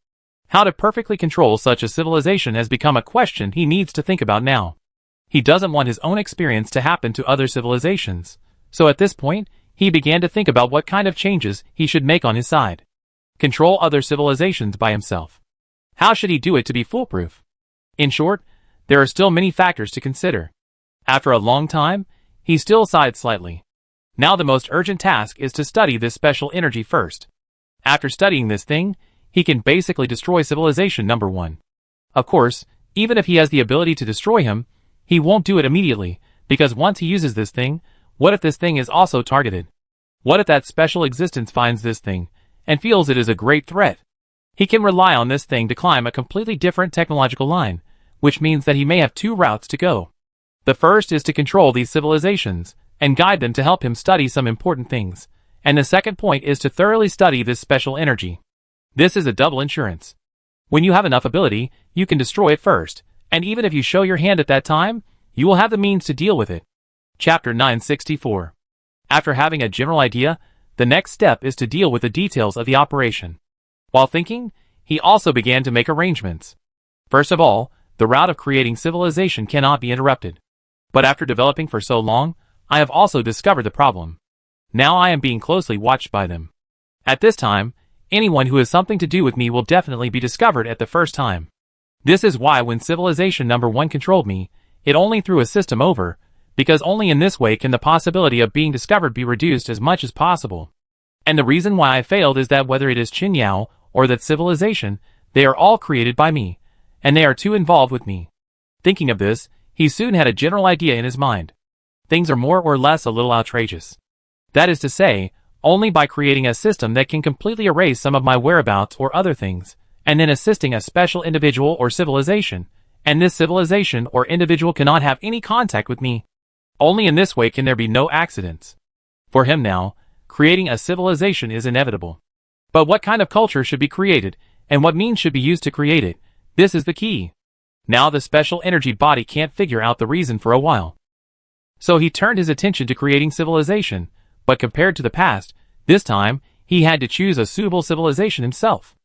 How to perfectly control such a civilization has become a question he needs to think about now. He doesn't want his own experience to happen to other civilizations, so at this point, he began to think about what kind of changes he should make on his side. Control other civilizations by himself. How should he do it to be foolproof? In short, there are still many factors to consider. After a long time, he still sighed slightly. Now the most urgent task is to study this special energy first. After studying this thing, he can basically destroy civilization number one. Of course, even if he has the ability to destroy him, he won't do it immediately, because once he uses this thing, what if this thing is also targeted? What if that special existence finds this thing, and feels it is a great threat? He can rely on this thing to climb a completely different technological line, which means that he may have two routes to go. The first is to control these civilizations, and guide them to help him study some important things, and the second point is to thoroughly study this special energy. This is a double insurance. When you have enough ability, you can destroy it first, and even if you show your hand at that time, you will have the means to deal with it. Chapter 964. After having a general idea, the next step is to deal with the details of the operation. While thinking, he also began to make arrangements. First of all, the route of creating civilization cannot be interrupted. But after developing for so long, I have also discovered the problem. Now I am being closely watched by them. At this time, anyone who has something to do with me will definitely be discovered at the first time. This is why when civilization number one controlled me, it only threw a system over, because only in this way can the possibility of being discovered be reduced as much as possible. And the reason why I failed is that whether it is Qin Yao or that civilization, they are all created by me, and they are too involved with me. Thinking of this, he soon had a general idea in his mind. Things are more or less a little outrageous. That is to say, only by creating a system that can completely erase some of my whereabouts or other things, and then assisting a special individual or civilization, and this civilization or individual cannot have any contact with me. Only in this way can there be no accidents. For him now, creating a civilization is inevitable. But what kind of culture should be created, and what means should be used to create it, this is the key. Now the special energy body can't figure out the reason for a while. So he turned his attention to creating civilization, but compared to the past, this time, he had to choose a suitable civilization himself.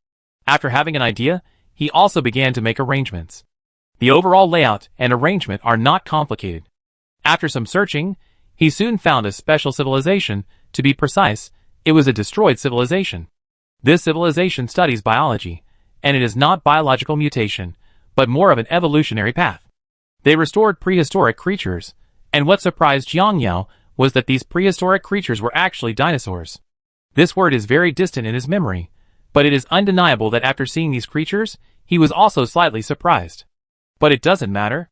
After having an idea, he also began to make arrangements. The overall layout and arrangement are not complicated. After some searching, he soon found a special civilization. To be precise, it was a destroyed civilization. This civilization studies biology, and it is not biological mutation, but more of an evolutionary path. They restored prehistoric creatures, and what surprised Jiang Yao was that these prehistoric creatures were actually dinosaurs. This word is very distant in his memory, but it is undeniable that after seeing these creatures, he was also slightly surprised. But it doesn't matter,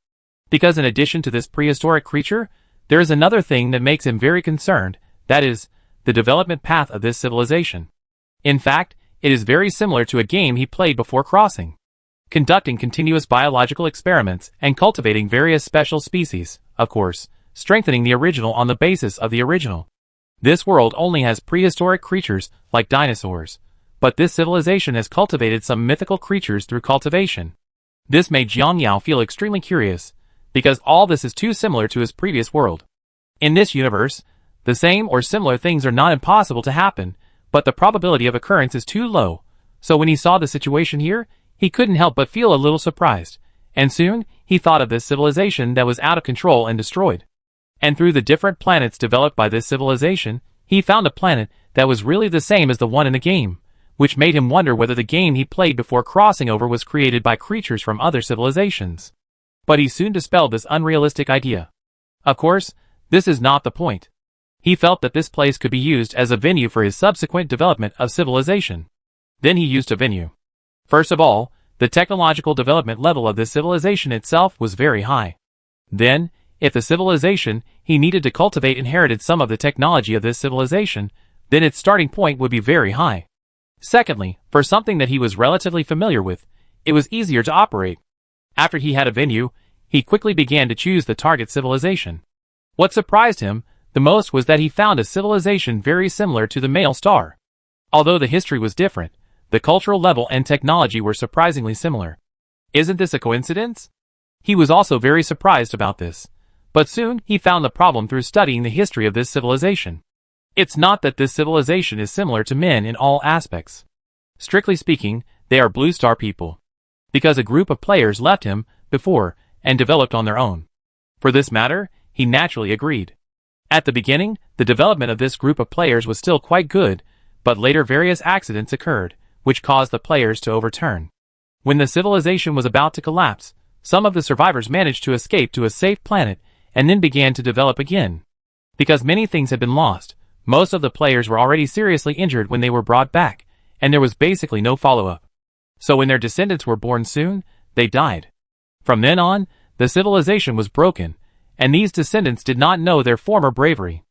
because in addition to this prehistoric creature, there is another thing that makes him very concerned, that is, the development path of this civilization. In fact, it is very similar to a game he played before crossing. Conducting continuous biological experiments and cultivating various special species, of course, strengthening the original on the basis of the original. This world only has prehistoric creatures, like dinosaurs, but this civilization has cultivated some mythical creatures through cultivation. This made Jiang Yao feel extremely curious, because all this is too similar to his previous world. In this universe, the same or similar things are not impossible to happen, but the probability of occurrence is too low, so when he saw the situation here, he couldn't help but feel a little surprised, and soon, he thought of this civilization that was out of control and destroyed. And through the different planets developed by this civilization, he found a planet that was really the same as the one in the game, which made him wonder whether the game he played before crossing over was created by creatures from other civilizations. But he soon dispelled this unrealistic idea. Of course, this is not the point. He felt that this place could be used as a venue for his subsequent development of civilization. Then he used a venue. First of all, the technological development level of this civilization itself was very high. Then, if the civilization he needed to cultivate inherited some of the technology of this civilization, then its starting point would be very high. Secondly, for something that he was relatively familiar with, it was easier to operate. After he had a venue, he quickly began to choose the target civilization. What surprised him the most was that he found a civilization very similar to the male star. Although the history was different, the cultural level and technology were surprisingly similar. Isn't this a coincidence? He was also very surprised about this, but soon he found the problem through studying the history of this civilization. It's not that this civilization is similar to men in all aspects. Strictly speaking, they are Blue Star people. Because a group of players left him before and developed on their own. For this matter, he naturally agreed. At the beginning, the development of this group of players was still quite good, but later various accidents occurred, which caused the players to overturn. When the civilization was about to collapse, some of the survivors managed to escape to a safe planet and then began to develop again. Because many things had been lost, most of the players were already seriously injured when they were brought back, and there was basically no follow-up. So when their descendants were born soon, they died. From then on, the civilization was broken, and these descendants did not know their former bravery.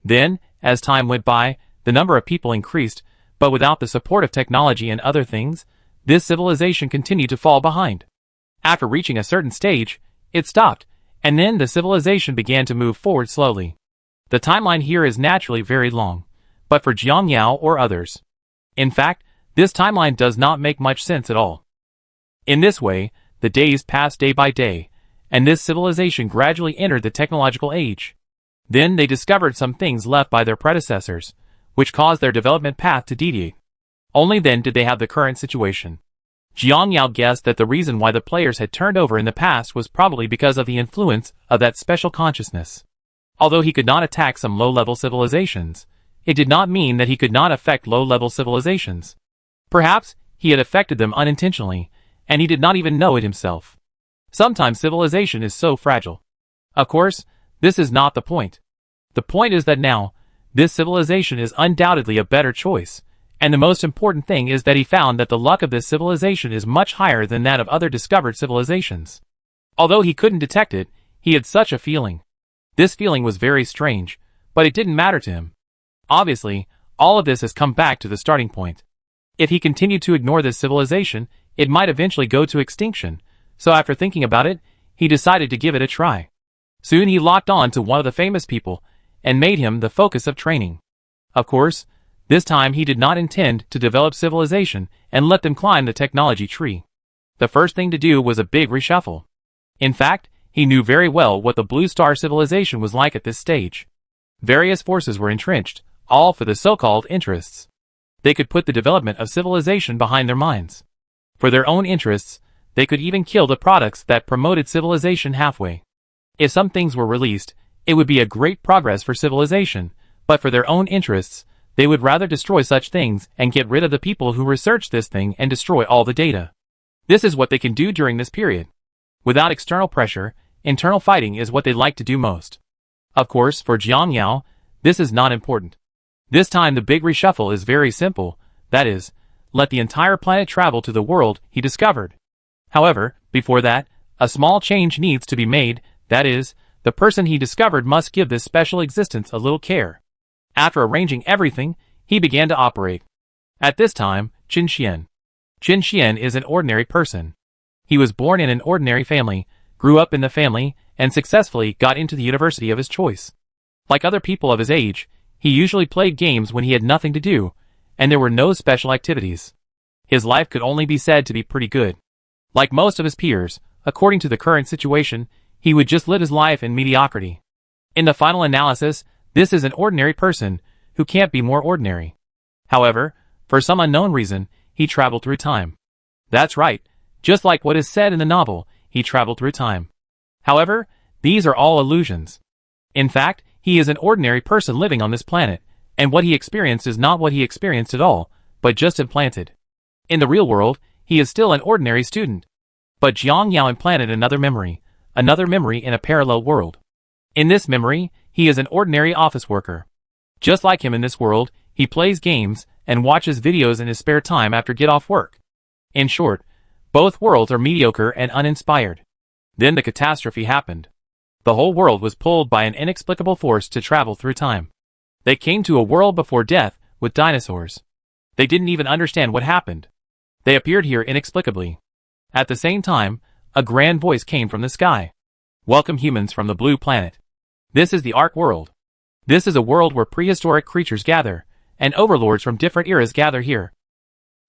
Then, as time went by, the number of people increased, but without the support of technology and other things, this civilization continued to fall behind. After reaching a certain stage, it stopped, and then the civilization began to move forward slowly. The timeline here is naturally very long, but for Jiang Yao or others. In fact, this timeline does not make much sense at all. In this way, the days passed day by day, and this civilization gradually entered the technological age. Then they discovered some things left by their predecessors, which caused their development path to deviate. Only then did they have the current situation. Jiang Yao guessed that the reason why the players had turned over in the past was probably because of the influence of that special consciousness. Although he could not attack some low-level civilizations, it did not mean that he could not affect low-level civilizations. Perhaps he had affected them unintentionally, and he did not even know it himself. Sometimes civilization is so fragile. Of course, this is not the point. The point is that now, this civilization is undoubtedly a better choice, and the most important thing is that he found that the luck of this civilization is much higher than that of other discovered civilizations. Although he couldn't detect it, he had such a feeling. This feeling was very strange, but it didn't matter to him. Obviously, all of this has come back to the starting point. If he continued to ignore this civilization, it might eventually go to extinction, so after thinking about it, he decided to give it a try. Soon he locked on to one of the famous people, and made him the focus of training. Of course, this time he did not intend to develop civilization and let them climb the technology tree. The first thing to do was a big reshuffle. In fact, he knew very well what the Blue Star civilization was like at this stage. Various forces were entrenched, all for the so-called interests. They could put the development of civilization behind their minds. For their own interests, they could even kill the products that promoted civilization halfway. If some things were released, it would be a great progress for civilization, but for their own interests, they would rather destroy such things and get rid of the people who researched this thing and destroy all the data. This is what they can do during this period. Without external pressure, internal fighting is what they like to do most. Of course, for Jiang Yao, this is not important. This time the big reshuffle is very simple, that is, let the entire planet travel to the world he discovered. However, before that, a small change needs to be made, that is, the person he discovered must give this special existence a little care. After arranging everything, he began to operate. At this time, Qin Xian is an ordinary person. He was born in an ordinary family, grew up in the family, and successfully got into the university of his choice. Like other people of his age, he usually played games when he had nothing to do, and there were no special activities. His life could only be said to be pretty good. Like most of his peers, according to the current situation, he would just live his life in mediocrity. In the final analysis, this is an ordinary person who can't be more ordinary. However, for some unknown reason, he traveled through time. That's right, just like what is said in the novel, he traveled through time. However, these are all illusions. In fact, he is an ordinary person living on this planet, and what he experienced is not what he experienced at all, but just implanted. In the real world, he is still an ordinary student. But Jiang Yao implanted another memory in a parallel world. In this memory, he is an ordinary office worker. Just like him in this world, he plays games and watches videos in his spare time after get off work. In short, both worlds are mediocre and uninspired. Then the catastrophe happened. The whole world was pulled by an inexplicable force to travel through time. They came to a world before death with dinosaurs. They didn't even understand what happened. They appeared here inexplicably. At the same time, a grand voice came from the sky. Welcome humans from the blue planet. This is the Ark world. This is a world where prehistoric creatures gather, and overlords from different eras gather here.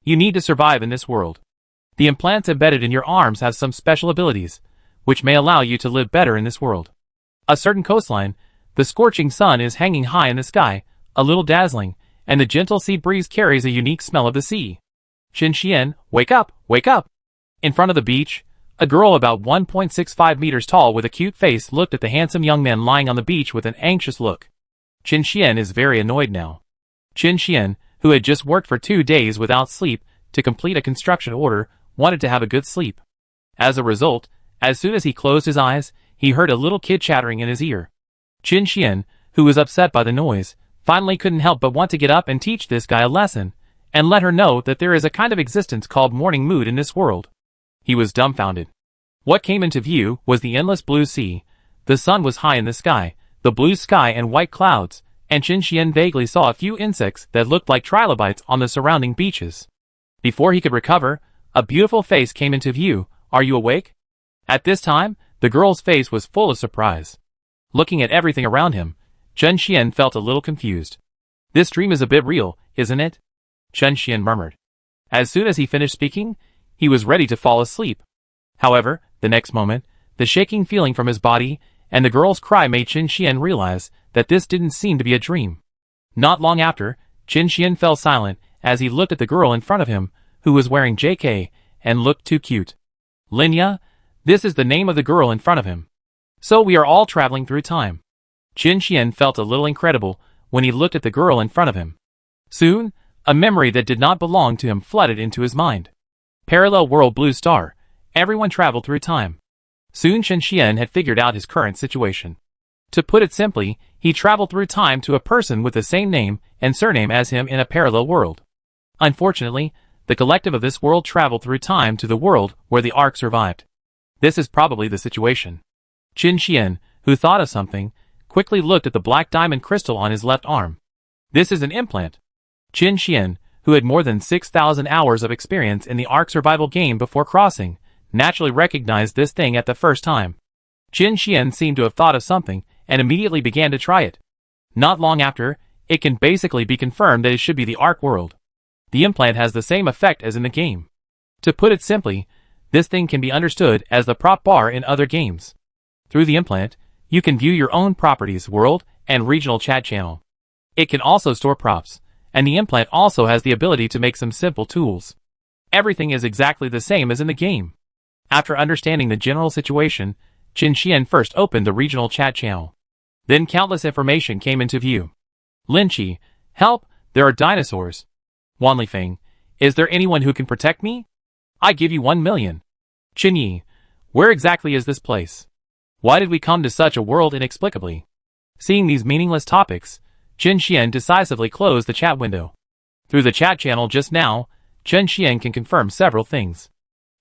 You need to survive in this world. The implants embedded in your arms have some special abilities, which may allow you to live better in this world. A certain coastline, the scorching sun is hanging high in the sky, a little dazzling, and the gentle sea breeze carries a unique smell of the sea. Qin Xian, wake up, wake up! In front of the beach, a girl about 1.65 meters tall with a cute face looked at the handsome young man lying on the beach with an anxious look. Qin Xian is very annoyed now. Qin Xian, who had just worked for 2 days without sleep to complete a construction order, wanted to have a good sleep. As a result, as soon as he closed his eyes, he heard a little kid chattering in his ear. Qin Xian, who was upset by the noise, finally couldn't help but want to get up and teach this guy a lesson, and let her know that there is a kind of existence called morning mood in this world. He was dumbfounded. What came into view was the endless blue sea. The sun was high in the sky, the blue sky and white clouds, and Qin Xian vaguely saw a few insects that looked like trilobites on the surrounding beaches. Before he could recover, a beautiful face came into view. Are you awake? At this time, the girl's face was full of surprise. Looking at everything around him, Qin Xian felt a little confused. This dream is a bit real, isn't it? Qin Xian murmured. As soon as he finished speaking, he was ready to fall asleep. However, the next moment, the shaking feeling from his body and the girl's cry made Qin Xian realize that this didn't seem to be a dream. Not long after, Qin Xian fell silent as he looked at the girl in front of him, who was wearing JK and looked too cute. Linya, this is the name of the girl in front of him. So we are all traveling through time. Qin Xian felt a little incredible when he looked at the girl in front of him. Soon, a memory that did not belong to him flooded into his mind. Parallel world blue star. Everyone traveled through time. Soon Qin Xian had figured out his current situation. To put it simply, he traveled through time to a person with the same name and surname as him in a parallel world. Unfortunately, the collective of this world traveled through time to the world where the Ark survived. This is probably the situation. Qin Xian, who thought of something, quickly looked at the black diamond crystal on his left arm. This is an implant. Qin Xian, who had more than 6,000 hours of experience in the Ark survival game before crossing, naturally recognized this thing at the first time. Qin Xian seemed to have thought of something and immediately began to try it. Not long after, it can basically be confirmed that it should be the Ark world. The implant has the same effect as in the game. To put it simply, this thing can be understood as the prop bar in other games. Through the implant, you can view your own properties, world, and regional chat channel. It can also store props, and the implant also has the ability to make some simple tools. Everything is exactly the same as in the game. After understanding the general situation, Qin Xian first opened the regional chat channel. Then countless information came into view. Linqi, help, there are dinosaurs. Wanlifeng, is there anyone who can protect me? I give you 1 million. Qinyi, where exactly is this place? Why did we come to such a world inexplicably? Seeing these meaningless topics, Qin Xian decisively closed the chat window. Through the chat channel just now, Qin Xian can confirm several things.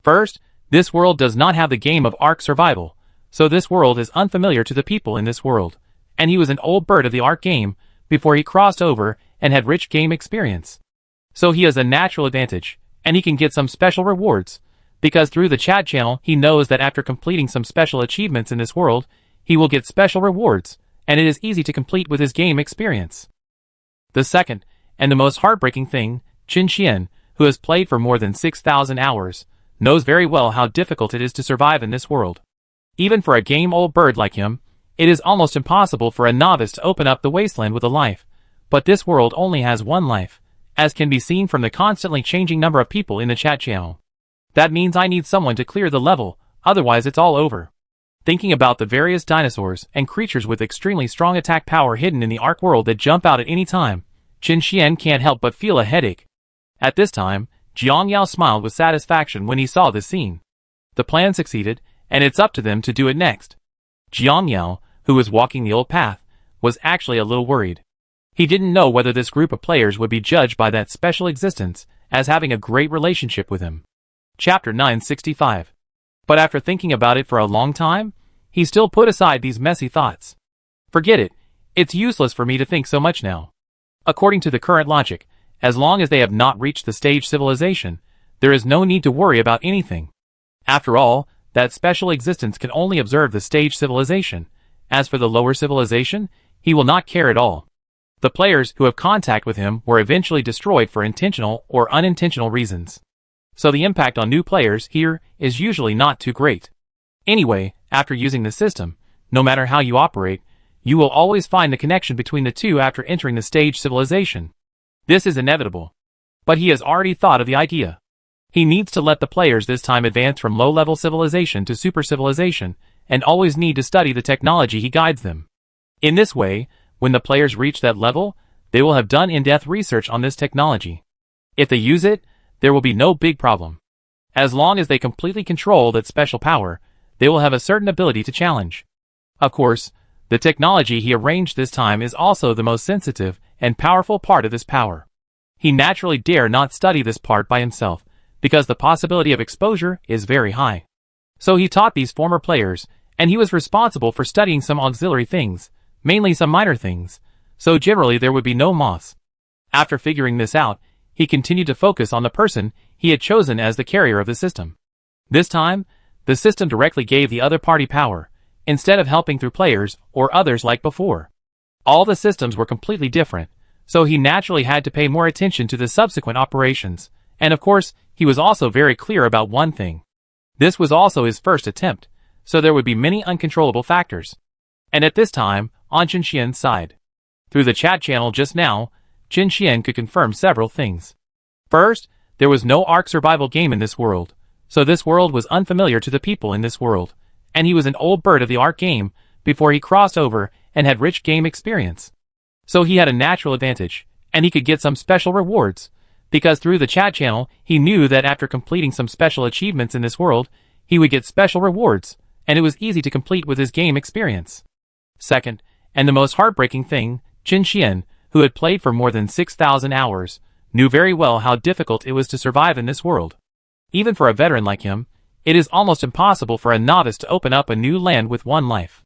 First, this world does not have the game of Ark survival, so this world is unfamiliar to the people in this world, and he was an old bird of the Ark game before he crossed over and had rich game experience. So he has a natural advantage, and he can get some special rewards, because through the chat channel he knows that after completing some special achievements in this world, he will get special rewards, and it is easy to complete with his game experience. The second, and the most heartbreaking thing, Qin Xian, who has played for more than 6,000 hours, knows very well how difficult it is to survive in this world. Even for a game-old bird like him, it is almost impossible for a novice to open up the wasteland with a life, but this world only has one life, as can be seen from the constantly changing number of people in the chat channel. That means I need someone to clear the level, otherwise it's all over. Thinking about the various dinosaurs and creatures with extremely strong attack power hidden in the Ark world that jump out at any time, Qin Xian can't help but feel a headache. At this time, Jiang Yao smiled with satisfaction when he saw this scene. The plan succeeded, and it's up to them to do it next. Jiang Yao, who was walking the old path, was actually a little worried. He didn't know whether this group of players would be judged by that special existence as having a great relationship with him. Chapter 965. But after thinking about it for a long time, he still put aside these messy thoughts. Forget it, it's useless for me to think so much now. According to the current logic, as long as they have not reached the stage civilization, there is no need to worry about anything. After all, that special existence can only observe the stage civilization. As for the lower civilization, he will not care at all. The players who have contact with him were eventually destroyed for intentional or unintentional reasons. So the impact on new players here is usually not too great. Anyway, after using the system, no matter how you operate, you will always find the connection between the two after entering the stage civilization. This is inevitable. But he has already thought of the idea. He needs to let the players this time advance from low-level civilization to super civilization, and always need to study the technology he guides them. In this way, when the players reach that level, they will have done in-depth research on this technology. If they use it, there will be no big problem. As long as they completely control that special power, they will have a certain ability to challenge. Of course, the technology he arranged this time is also the most sensitive and powerful part of this power. He naturally dare not study this part by himself, because the possibility of exposure is very high. So he taught these former players, and he was responsible for studying some auxiliary things, mainly some minor things, so generally there would be no loss. After figuring this out, he continued to focus on the person he had chosen as the carrier of the system. This time, the system directly gave the other party power, instead of helping through players or others like before. All the systems were completely different, so he naturally had to pay more attention to the subsequent operations, and of course, he was also very clear about one thing. This was also his first attempt, so there would be many uncontrollable factors. And at this time, on Qin Xian's side. Through the chat channel just now, Qin Xian could confirm several things. First, there was no Ark survival game in this world, so this world was unfamiliar to the people in this world, and he was an old bird of the Ark game before he crossed over and had rich game experience. So he had a natural advantage, and he could get some special rewards, because through the chat channel he knew that after completing some special achievements in this world, he would get special rewards, and it was easy to complete with his game experience. Second, and the most heartbreaking thing, Qin Xian, who had played for more than 6,000 hours, knew very well how difficult it was to survive in this world. Even for a veteran like him, it is almost impossible for a novice to open up a new land with one life.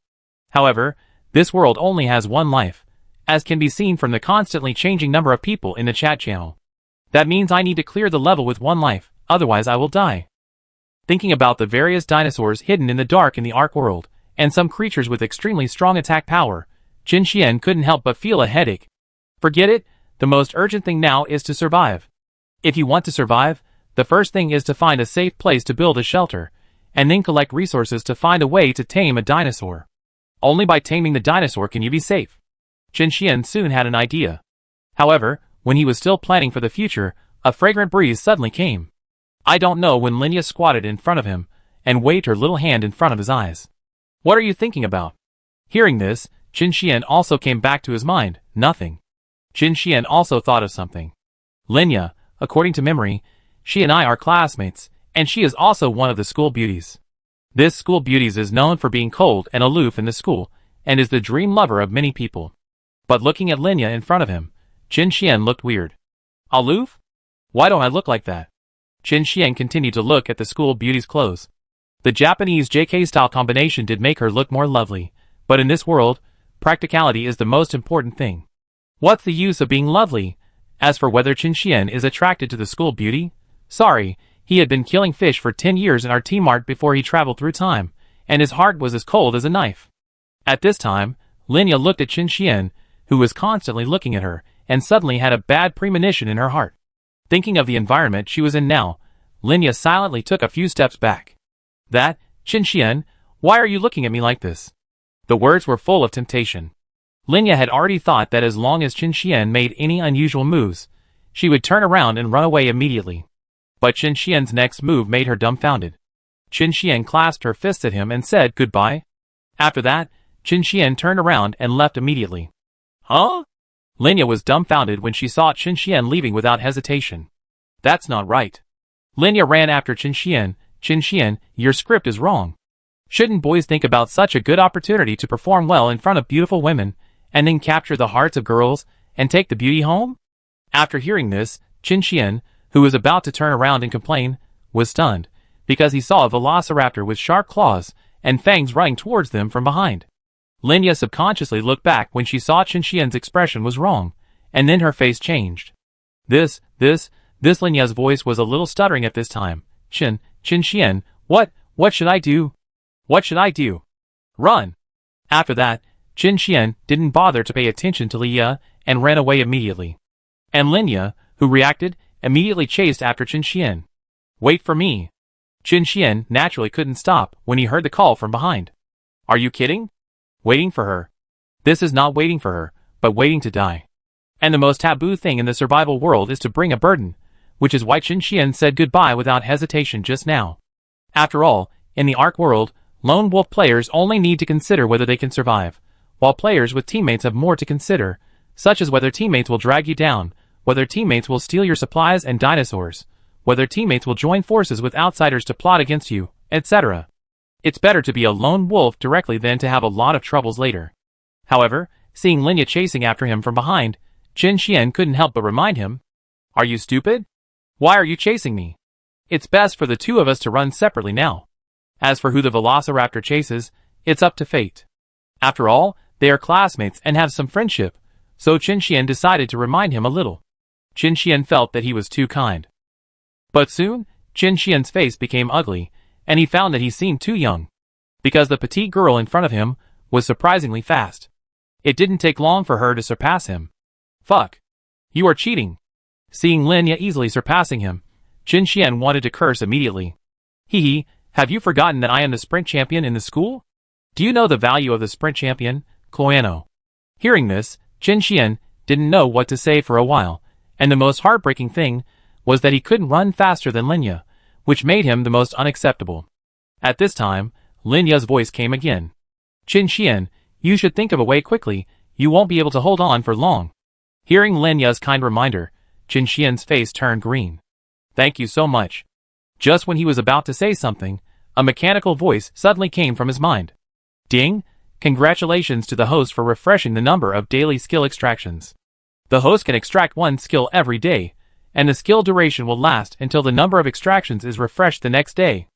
However, this world only has one life, as can be seen from the constantly changing number of people in the chat channel. That means I need to clear the level with one life, otherwise I will die. Thinking about the various dinosaurs hidden in the dark in the Ark world, and some creatures with extremely strong attack power, Qin Xian couldn't help but feel a headache. Forget it, the most urgent thing now is to survive. If you want to survive, the first thing is to find a safe place to build a shelter, and then collect resources to find a way to tame a dinosaur. Only by taming the dinosaur can you be safe. Qin Xian soon had an idea. However, when he was still planning for the future, a fragrant breeze suddenly came. I don't know when Linya squatted in front of him, and waved her little hand in front of his eyes. What are you thinking about? Hearing this, Qin Xian also came back to his mind, nothing. Qin Xian also thought of something. Linya, according to memory, she and I are classmates, and she is also one of the school beauties. This school beauties is known for being cold and aloof in the school, and is the dream lover of many people. But looking at Linya in front of him, Qin Xian looked weird. Aloof? Why don't I look like that? Qin Xian continued to look at the school beauty's clothes. The Japanese JK style combination did make her look more lovely, but in this world, practicality is the most important thing. What's the use of being lovely? As for whether Qin Xian is attracted to the school beauty, sorry, he had been killing fish for 10 years in our T-Mart before he traveled through time, and his heart was as cold as a knife. At this time, Linya looked at Qin Xian, who was constantly looking at her, and suddenly had a bad premonition in her heart. Thinking of the environment she was in now, Linya silently took a few steps back. That, Qin Xian, why are you looking at me like this? The words were full of temptation. Linya had already thought that as long as Qin Xian made any unusual moves, she would turn around and run away immediately. But Qin Xian's next move made her dumbfounded. Qin Xian clasped her fists at him and said goodbye. After that, Qin Xian turned around and left immediately. Huh? Linya was dumbfounded when she saw Qin Xian leaving without hesitation. That's not right. Linya ran after Qin Xian. Qin Xian, your script is wrong. Shouldn't boys think about such a good opportunity to perform well in front of beautiful women, and then capture the hearts of girls, and take the beauty home? After hearing this, Qin Xian, who was about to turn around and complain, was stunned, because he saw a velociraptor with sharp claws and fangs running towards them from behind. Linya subconsciously looked back when she saw Qin Xian's expression was wrong, and then her face changed. This Linya's voice was a little stuttering at this time. Qin Xian, what should I do? What should I do? Run! After that, Qin Xian didn't bother to pay attention to Linya and ran away immediately. And Linya, who reacted, immediately chased after Qin Xian. Wait for me. Qin Xian naturally couldn't stop when he heard the call from behind. Are you kidding? Waiting for her. This is not waiting for her, but waiting to die. And the most taboo thing in the survival world is to bring a burden, which is why Qin Xian said goodbye without hesitation just now. After all, in the Ark world, lone wolf players only need to consider whether they can survive, while players with teammates have more to consider, such as whether teammates will drag you down, whether teammates will steal your supplies and dinosaurs, whether teammates will join forces with outsiders to plot against you, etc. It's better to be a lone wolf directly than to have a lot of troubles later. However, seeing Linya chasing after him from behind, Qin Xian couldn't help but remind him, Are you stupid? Why are you chasing me? It's best for the two of us to run separately now. As for who the velociraptor chases, it's up to fate. After all, they are classmates and have some friendship, so Qin Xian decided to remind him a little. Qin Xian felt that he was too kind. But soon, Qin Xian's face became ugly, and he found that he seemed too young. Because the petite girl in front of him was surprisingly fast. It didn't take long for her to surpass him. Fuck. You are cheating. Seeing Linya easily surpassing him, Qin Xian wanted to curse immediately. Hee, have you forgotten that I am the sprint champion in the school? Do you know the value of the sprint champion, Cloano? Hearing this, Qin Xian didn't know what to say for a while, and the most heartbreaking thing was that he couldn't run faster than Linya, which made him the most unacceptable. At this time, Linya's voice came again. Qin Xian, you should think of a way quickly, you won't be able to hold on for long. Hearing Linya's kind reminder, Qin Xian's face turned green. Thank you so much. Just when he was about to say something, a mechanical voice suddenly came from his mind. Ding! Congratulations to the host for refreshing the number of daily skill extractions. The host can extract one skill every day, and the skill duration will last until the number of extractions is refreshed the next day.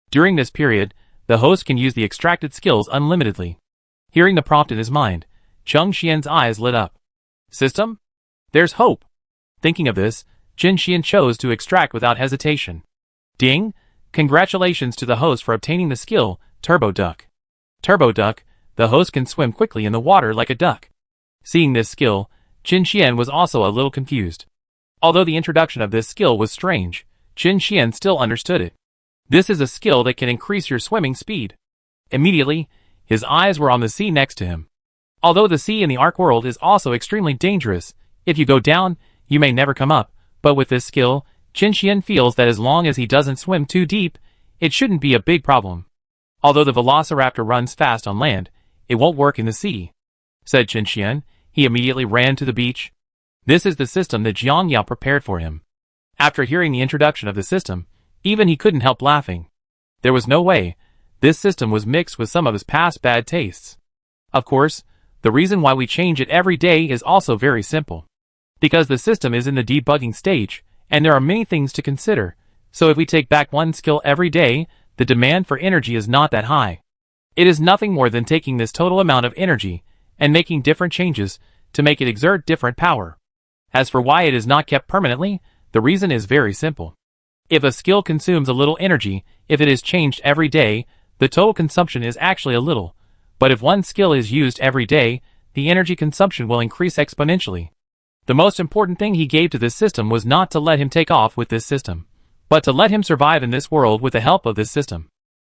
During this period, the host can use the extracted skills unlimitedly. Hearing the prompt in his mind, Qin Xian's eyes lit up. System? There's hope. Thinking of this, Qin Xian chose to extract without hesitation. Ding! Congratulations to the host for obtaining the skill, Turbo Duck. Turbo Duck, the host can swim quickly in the water like a duck. Seeing this skill, Qin Xian was also a little confused. Although the introduction of this skill was strange, Qin Xian still understood it. This is a skill that can increase your swimming speed. Immediately, his eyes were on the sea next to him. Although the sea in the Ark world is also extremely dangerous, if you go down, you may never come up, but with this skill, Qin Xian feels that as long as he doesn't swim too deep, it shouldn't be a big problem. Although the velociraptor runs fast on land, it won't work in the sea. Said Qin Xian, he immediately ran to the beach. This is the system that Jiang Yao prepared for him. After hearing the introduction of the system, even he couldn't help laughing. There was no way. This system was mixed with some of his past bad tastes. Of course, the reason why we change it every day is also very simple. Because the system is in the debugging stage, and there are many things to consider, so if we take back one skill every day, the demand for energy is not that high. It is nothing more than taking this total amount of energy, and making different changes, to make it exert different power. As for why it is not kept permanently, the reason is very simple. If a skill consumes a little energy, if it is changed every day, the total consumption is actually a little, but if one skill is used every day, the energy consumption will increase exponentially. The most important thing he gave to this system was not to let him take off with this system, but to let him survive in this world with the help of this system.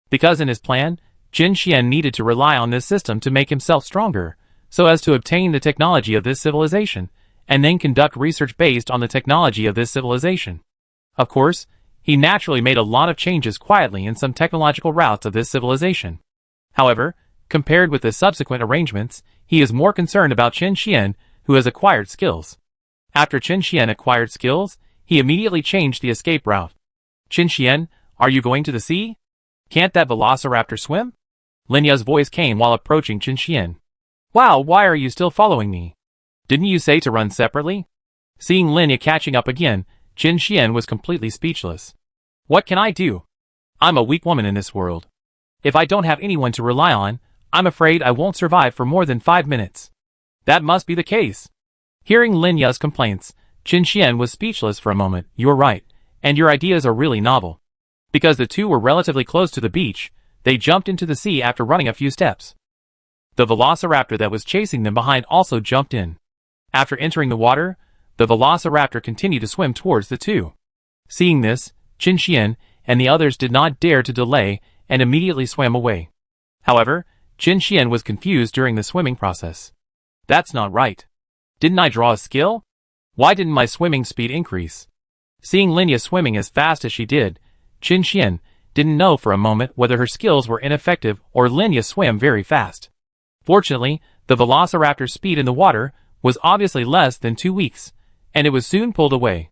Because in his plan, Qin Xian needed to rely on this system to make himself stronger, so as to obtain the technology of this civilization, and then conduct research based on the technology of this civilization. Of course, he naturally made a lot of changes quietly in some technological routes of this civilization. However, compared with the subsequent arrangements, he is more concerned about Qin Xian, who has acquired skills. After Qin Xian acquired skills, He immediately changed the escape route. Qin Xian, are you going to the sea? Can't that velociraptor swim? Linya's voice came while approaching Qin Xian. Wow, why are you still following me? Didn't you say to run separately? Seeing Linya catching up again, Qin Xian was completely speechless. What can I do? I'm a weak woman in this world. If I don't have anyone to rely on, I'm afraid I won't survive for more than 5 minutes. That must be the case. Hearing Linya's complaints, Qin Xian was speechless for a moment. You're right, and your ideas are really novel. Because the two were relatively close to the beach, they jumped into the sea after running a few steps. The velociraptor that was chasing them behind also jumped in. After entering the water, the velociraptor continued to swim towards the two. Seeing this, Qin Xian and the others did not dare to delay and immediately swam away. However, Qin Xian was confused during the swimming process. That's not right. Didn't I draw a skill? Why didn't my swimming speed increase? Seeing Linya swimming as fast as she did, Qin Xian didn't know for a moment whether her skills were ineffective or Linya swam very fast. Fortunately, the velociraptor's speed in the water was obviously less than 2 weeks, and it was soon pulled away.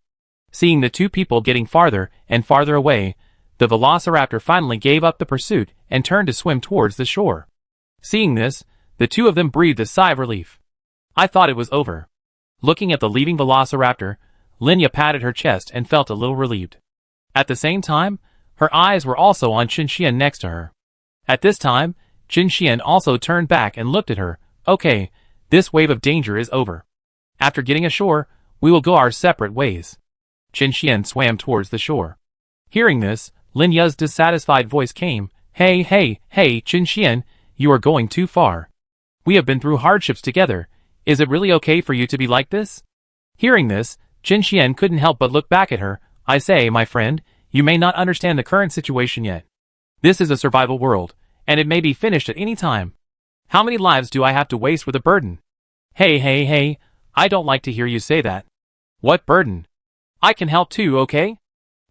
Seeing the two people getting farther and farther away, the velociraptor finally gave up the pursuit and turned to swim towards the shore. Seeing this, the two of them breathed a sigh of relief. I thought it was over. Looking at the leaving velociraptor, Linya patted her chest and felt a little relieved. At the same time, her eyes were also on Qin Xian next to her. At this time, Qin Xian also turned back and looked at her. Okay, this wave of danger is over. After getting ashore, we will go our separate ways. Qin Xian swam towards the shore. Hearing this, Linya's dissatisfied voice came. Hey, Qin Xian, you are going too far. We have been through hardships together. Is it really okay for you to be like this? Hearing this, Qin Xian couldn't help but look back at her. I say, my friend, you may not understand the current situation yet. This is a survival world, and it may be finished at any time. How many lives do I have to waste with a burden? Hey, I don't like to hear you say that. What burden? I can help too, okay?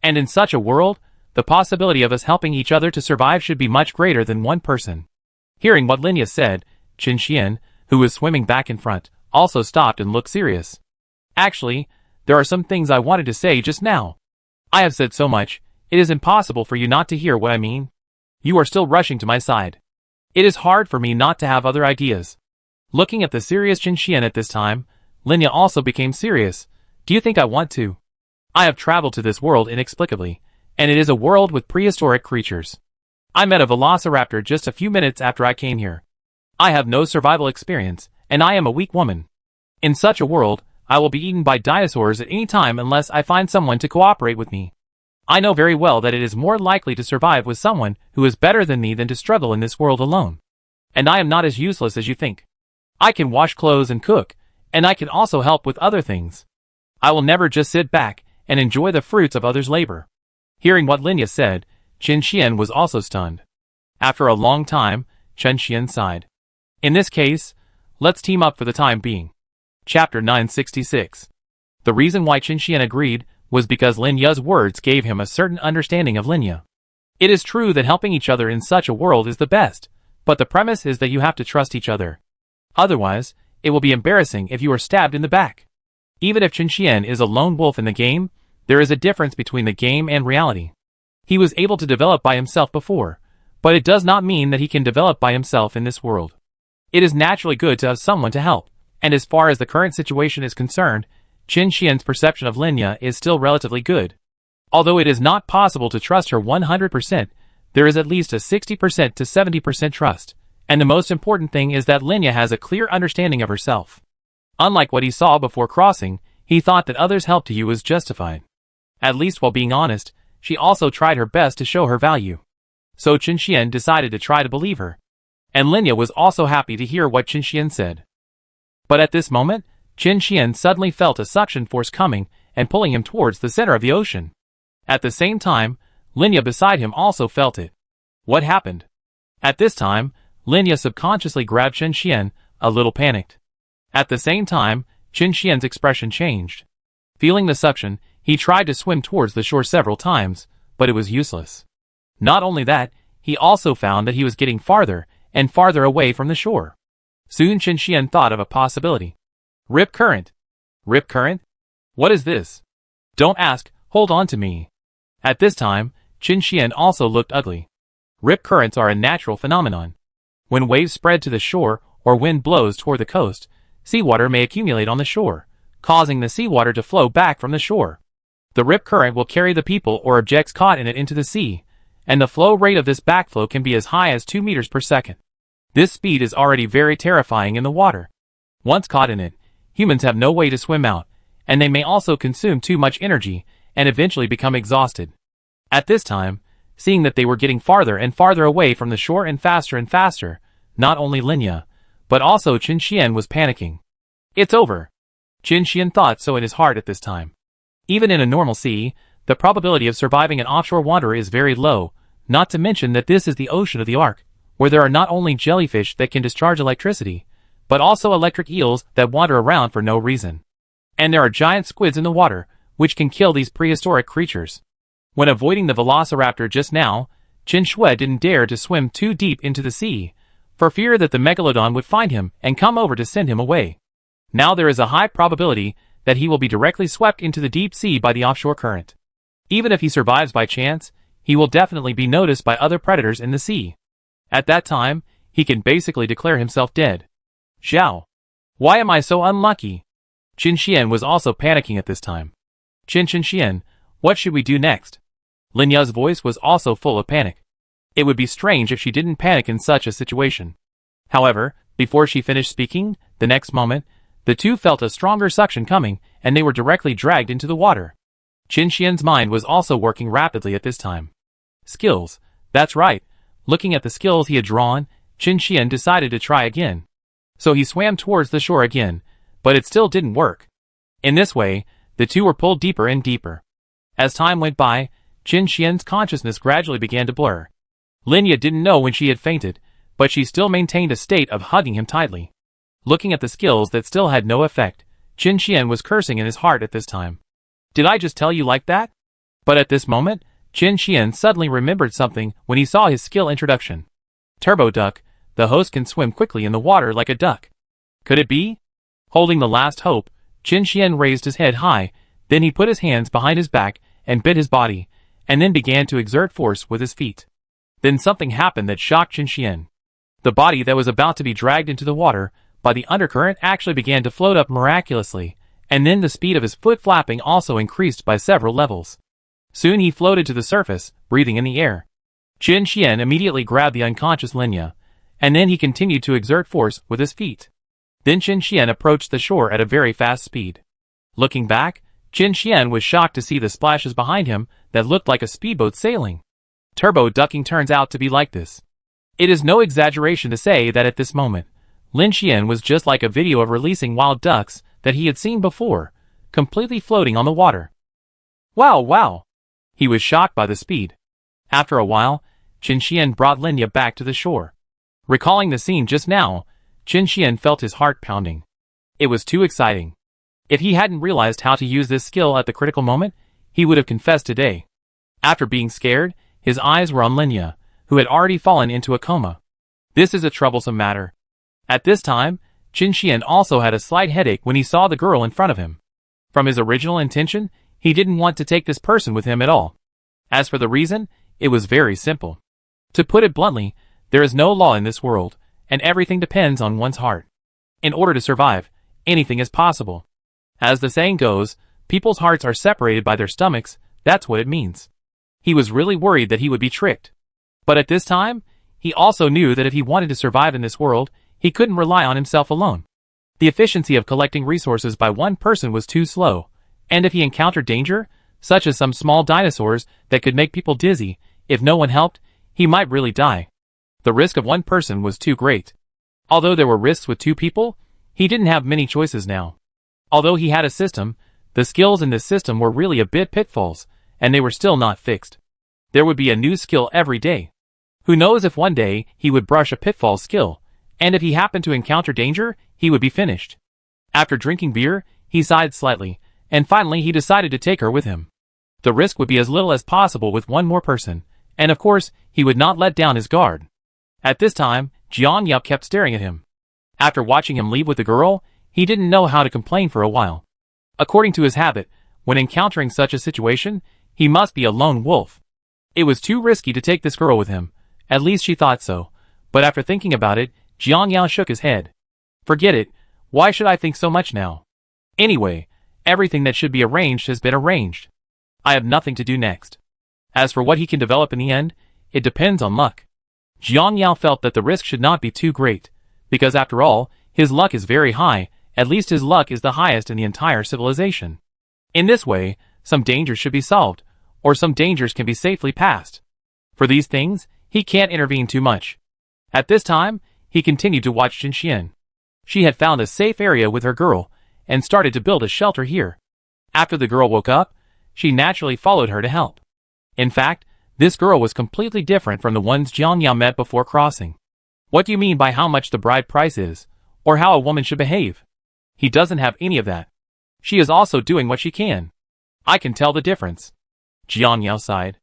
And in such a world, the possibility of us helping each other to survive should be much greater than one person. Hearing what Linya said, Qin Xian, who was swimming back in front, also stopped and looked serious. Actually, there are some things I wanted to say just now. I have said so much, it is impossible for you not to hear what I mean. You are still rushing to my side. It is hard for me not to have other ideas. Looking at the serious Qin Xian at this time, Linya also became serious. Do you think I want to? I have traveled to this world inexplicably, and it is a world with prehistoric creatures. I met a velociraptor just a few minutes after I came here. I have no survival experience, and I am a weak woman. In such a world, I will be eaten by dinosaurs at any time unless I find someone to cooperate with me. I know very well that it is more likely to survive with someone who is better than me than to struggle in this world alone. And I am not as useless as you think. I can wash clothes and cook, and I can also help with other things. I will never just sit back and enjoy the fruits of others' labor. Hearing what Linya said, Qin Xian was also stunned. After a long time, Qin Xian sighed. In this case, let's team up for the time being. Chapter 966. The reason why Qin Xian agreed was because Linya's words gave him a certain understanding of Linya. It is true that helping each other in such a world is the best, but the premise is that you have to trust each other. Otherwise, it will be embarrassing if you are stabbed in the back. Even if Qin Xian is a lone wolf in the game, there is a difference between the game and reality. He was able to develop by himself before, but it does not mean that he can develop by himself in this world. It is naturally good to have someone to help, and as far as the current situation is concerned, Qin Xian's perception of Linya is still relatively good. Although it is not possible to trust her 100%, there is at least a 60% to 70% trust, and the most important thing is that Linya has a clear understanding of herself. Unlike what he saw before crossing, he thought that others' help to you was justified. At least while being honest, she also tried her best to show her value. So Qin Xian decided to try to believe her. And Linya was also happy to hear what Qin Xian said. But at this moment, Qin Xian suddenly felt a suction force coming and pulling him towards the center of the ocean. At the same time, Linya beside him also felt it. What happened? At this time, Linya subconsciously grabbed Qin Xian, a little panicked. At the same time, Qin Xian's expression changed. Feeling the suction, he tried to swim towards the shore several times, but it was useless. Not only that, he also found that he was getting farther and farther away from the shore. Soon Qin Xian thought of a possibility. Rip current. Rip current? What is this? Don't ask, hold on to me. At this time, Qin Xian also looked ugly. Rip currents are a natural phenomenon. When waves spread to the shore or wind blows toward the coast, seawater may accumulate on the shore, causing the seawater to flow back from the shore. The rip current will carry the people or objects caught in it into the sea, and the flow rate of this backflow can be as high as 2 meters per second. This speed is already very terrifying in the water. Once caught in it, humans have no way to swim out, and they may also consume too much energy and eventually become exhausted. At this time, seeing that they were getting farther and farther away from the shore and faster, not only Linya, but also Qin Xian was panicking. It's over. Qin Xian thought so in his heart at this time. Even in a normal sea, the probability of surviving an offshore wanderer is very low, not to mention that this is the ocean of the Ark, where there are not only jellyfish that can discharge electricity, but also electric eels that wander around for no reason. And there are giant squids in the water, which can kill these prehistoric creatures. When avoiding the velociraptor just now, Qin Shui didn't dare to swim too deep into the sea, for fear that the megalodon would find him and come over to send him away. Now there is a high probability that he will be directly swept into the deep sea by the offshore current. Even if he survives by chance, he will definitely be noticed by other predators in the sea. At that time, he can basically declare himself dead. Zhao. Why am I so unlucky? Qin Xian was also panicking at this time. Qin Xian, what should we do next? Linya's voice was also full of panic. It would be strange if she didn't panic in such a situation. However, before she finished speaking, the next moment, the two felt a stronger suction coming, and they were directly dragged into the water. Qin Xian's mind was also working rapidly at this time. Skills. That's right. Looking at the skills he had drawn, Qin Xian decided to try again. So he swam towards the shore again, but it still didn't work. In this way, the two were pulled deeper and deeper. As time went by, Qin Xian's consciousness gradually began to blur. Linya didn't know when she had fainted, but she still maintained a state of hugging him tightly. Looking at the skills that still had no effect, Qin Xian was cursing in his heart at this time. Did I just tell you like that? But at this moment, Qin Xian suddenly remembered something when he saw his skill introduction. Turbo Duck, the host can swim quickly in the water like a duck. Could it be? Holding the last hope, Qin Xian raised his head high, then he put his hands behind his back and bit his body, and then began to exert force with his feet. Then something happened that shocked Qin Xian. The body that was about to be dragged into the water by the undercurrent actually began to float up miraculously, and then the speed of his foot flapping also increased by several levels. Soon he floated to the surface, breathing in the air. Qin Xian immediately grabbed the unconscious Linya, and then he continued to exert force with his feet. Then Qin Xian approached the shore at a very fast speed. Looking back, Qin Xian was shocked to see the splashes behind him that looked like a speedboat sailing. Turbo ducking turns out to be like this. It is no exaggeration to say that at this moment, Lin Xian was just like a video of releasing wild ducks that he had seen before, completely floating on the water. Wow! He was shocked by the speed. After a while, Qin Xian brought Linya back to the shore. Recalling the scene just now, Qin Xian felt his heart pounding. It was too exciting. If he hadn't realized how to use this skill at the critical moment, he would have confessed today. After being scared, his eyes were on Linya, who had already fallen into a coma. This is a troublesome matter. At this time, Qin Xian also had a slight headache when he saw the girl in front of him. From his original intention, he didn't want to take this person with him at all. As for the reason, it was very simple. To put it bluntly, there is no law in this world, and everything depends on one's heart. In order to survive, anything is possible. As the saying goes, people's hearts are separated by their stomachs, that's what it means. He was really worried that he would be tricked. But at this time, he also knew that if he wanted to survive in this world, he couldn't rely on himself alone. The efficiency of collecting resources by one person was too slow, and if he encountered danger, such as some small dinosaurs that could make people dizzy, if no one helped, he might really die. The risk of one person was too great. Although there were risks with two people, he didn't have many choices now. Although he had a system, the skills in this system were really a bit pitfalls, and they were still not fixed. There would be a new skill every day. Who knows if one day he would brush a pitfall skill, and if he happened to encounter danger, he would be finished. After drinking beer, he sighed slightly, and finally he decided to take her with him. The risk would be as little as possible with one more person, and of course, he would not let down his guard. At this time, Jian Yup kept staring at him. After watching him leave with the girl, he didn't know how to complain for a while. According to his habit, When encountering such a situation, he must be a lone wolf. It was too risky to take this girl with him. At least she thought so. But after thinking about it, Jiang Yao shook his head. Forget it. Why should I think so much now? Anyway, everything that should be arranged has been arranged. I have nothing to do next. As for what he can develop in the end, it depends on luck. Jiang Yao felt that the risk should not be too great, because after all, his luck is very high, at least his luck is the highest in the entire civilization. In this way, some dangers should be solved, or some dangers can be safely passed. For these things, he can't intervene too much. At this time, he continued to watch Jinxian. She had found a safe area with her girl, and started to build a shelter here. After the girl woke up, she naturally followed her to help. In fact, this girl was completely different from the ones Jiang Yao met before crossing. What do you mean by how much the bride price is, or how a woman should behave? He doesn't have any of that. She is also doing what she can. I can tell the difference. Jiang Yao sighed.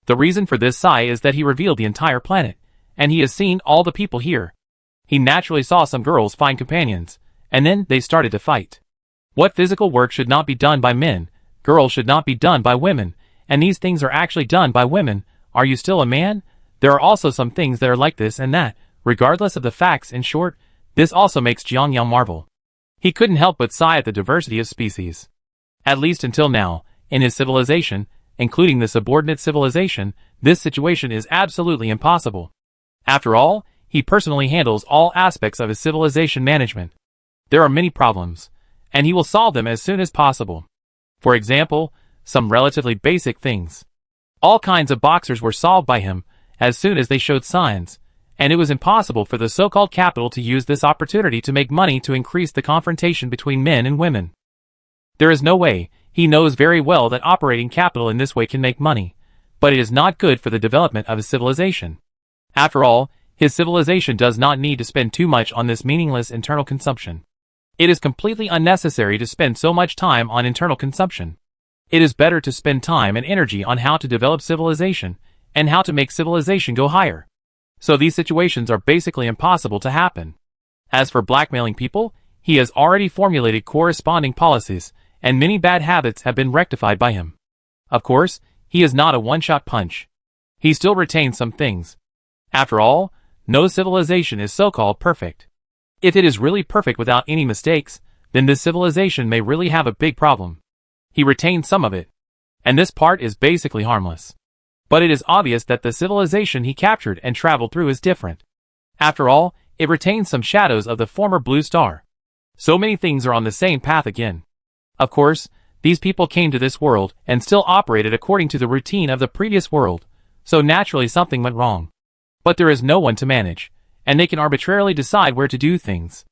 The reason for this sigh is that he revealed the entire planet, and he has seen all the people here. He naturally saw some girls find companions, and then they started to fight. What physical work should not be done by men, girls should not be done by women, and these things are actually done by women. Are you still a man? There are also some things that are like this and that, regardless of the facts. In short, this also makes Jiang Yao marvel. He couldn't help but sigh at the diversity of species. At least until now, in his civilization, including the subordinate civilization, this situation is absolutely impossible. After all, he personally handles all aspects of his civilization management. There are many problems, and he will solve them as soon as possible. For example, some relatively basic things. All kinds of boxers were solved by him as soon as they showed signs, and it was impossible for the so-called capital to use this opportunity to make money to increase the confrontation between men and women. There is no way. He knows very well that operating capital in this way can make money, but it is not good for the development of his civilization. After all, his civilization does not need to spend too much on this meaningless internal consumption. It is completely unnecessary to spend so much time on internal consumption. It is better to spend time and energy on how to develop civilization, and how to make civilization go higher. So these situations are basically impossible to happen. As for blackmailing people, he has already formulated corresponding policies, and many bad habits have been rectified by him. Of course, he is not a one-shot punch. He still retains some things. After all, no civilization is so-called perfect. If it is really perfect without any mistakes, then this civilization may really have a big problem. He retains some of it, and this part is basically harmless. But it is obvious that the civilization he captured and traveled through is different. After all, it retains some shadows of the former Blue Star. So many things are on the same path again. Of course, these people came to this world and still operated according to the routine of the previous world, so naturally something went wrong. But there is no one to manage, and they can arbitrarily decide where to do things.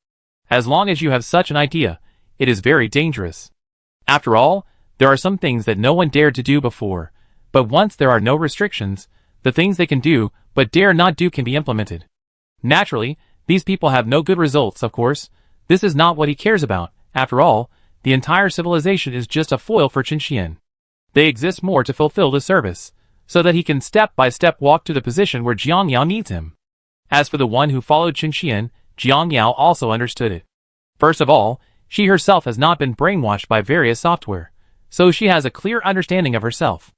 As long as you have such an idea, it is very dangerous. After all, there are some things that no one dared to do before, but once there are no restrictions, the things they can do but dare not do can be implemented. Naturally, these people have no good results, of course. This is not what he cares about. After all, the entire civilization is just a foil for Qinxian. They exist more to fulfill the service, so that he can step by step walk to the position where Jiang Yao needs him. As for the one who followed Qinxian, Jiang Yao also understood it. First of all, she herself has not been brainwashed by various software, so she has a clear understanding of herself.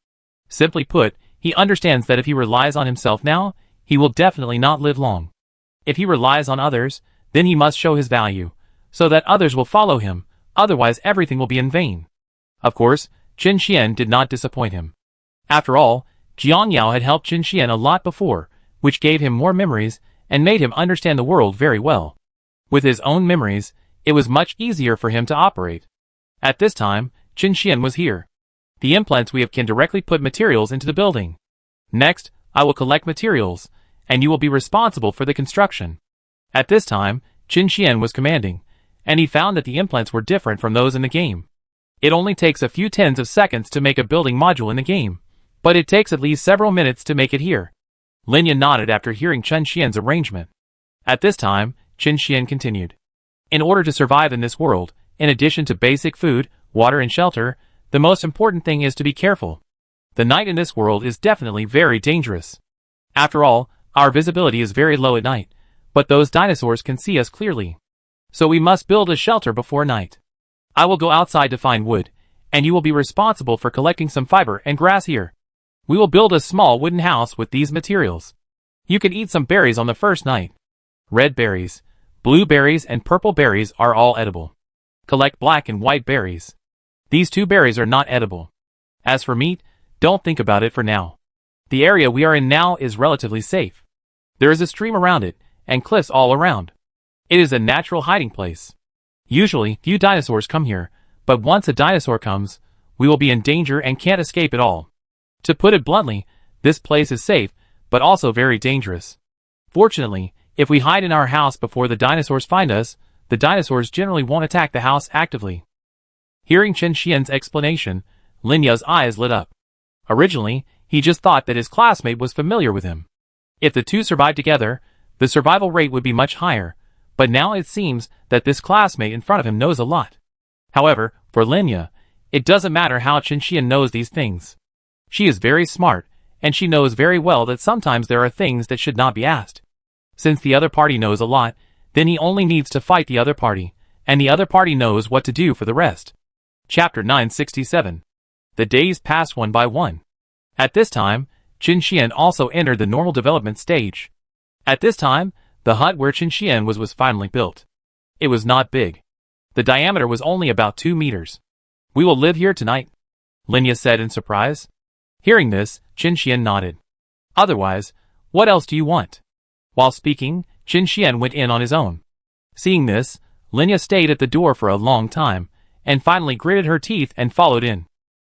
Simply put, he understands that if he relies on himself now, he will definitely not live long. If he relies on others, then he must show his value, so that others will follow him, otherwise everything will be in vain. Of course, Qinxian did not disappoint him. After all, Jiang Yao had helped Qinxian a lot before, which gave him more memories and made him understand the world very well. With his own memories, it was much easier for him to operate. At this time, Qinxian was here. The implants we have can directly put materials into the building. Next, I will collect materials, and you will be responsible for the construction. At this time, Qinxian was commanding, and he found that the implants were different from those in the game. It only takes a few tens of seconds to make a building module in the game, but it takes at least several minutes to make it here. Linyan nodded after hearing Qinxian's arrangement. At this time, Qinxian continued. In order to survive in this world, in addition to basic food, water and shelter, the most important thing is to be careful. The night in this world is definitely very dangerous. After all, our visibility is very low at night, but those dinosaurs can see us clearly. So we must build a shelter before night. I will go outside to find wood, and you will be responsible for collecting some fiber and grass here. We will build a small wooden house with these materials. You can eat some berries on the first night. Red berries, blue berries, and purple berries are all edible. Collect black and white berries. These 2 berries are not edible. As for meat, don't think about it for now. The area we are in now is relatively safe. There is a stream around it, and cliffs all around. It is a natural hiding place. Usually, few dinosaurs come here, but once a dinosaur comes, we will be in danger and can't escape at all. To put it bluntly, this place is safe, but also very dangerous. Fortunately, if we hide in our house before the dinosaurs find us, the dinosaurs generally won't attack the house actively. Hearing Chen Xian's explanation, Lin Ya's eyes lit up. Originally, he just thought that his classmate was familiar with him. If the two survived together, the survival rate would be much higher, but now it seems that this classmate in front of him knows a lot. However, for Lin Ya, it doesn't matter how Chen Xian knows these things. She is very smart, and she knows very well that sometimes there are things that should not be asked. Since the other party knows a lot, then he only needs to fight the other party, and the other party knows what to do for the rest. Chapter 967. The days passed one by one. At this time, Chen Xian also entered the normal development stage. At this time, the hut where Chen Xian was finally built. It was not big. The diameter was only about 2 meters. We will live here tonight, Lin Ya said in surprise. Hearing this, Chen Xian nodded. Otherwise, what else do you want? While speaking, Chen Xian went in on his own. Seeing this, Lin Ya stayed at the door for a long time, and finally gritted her teeth and followed in.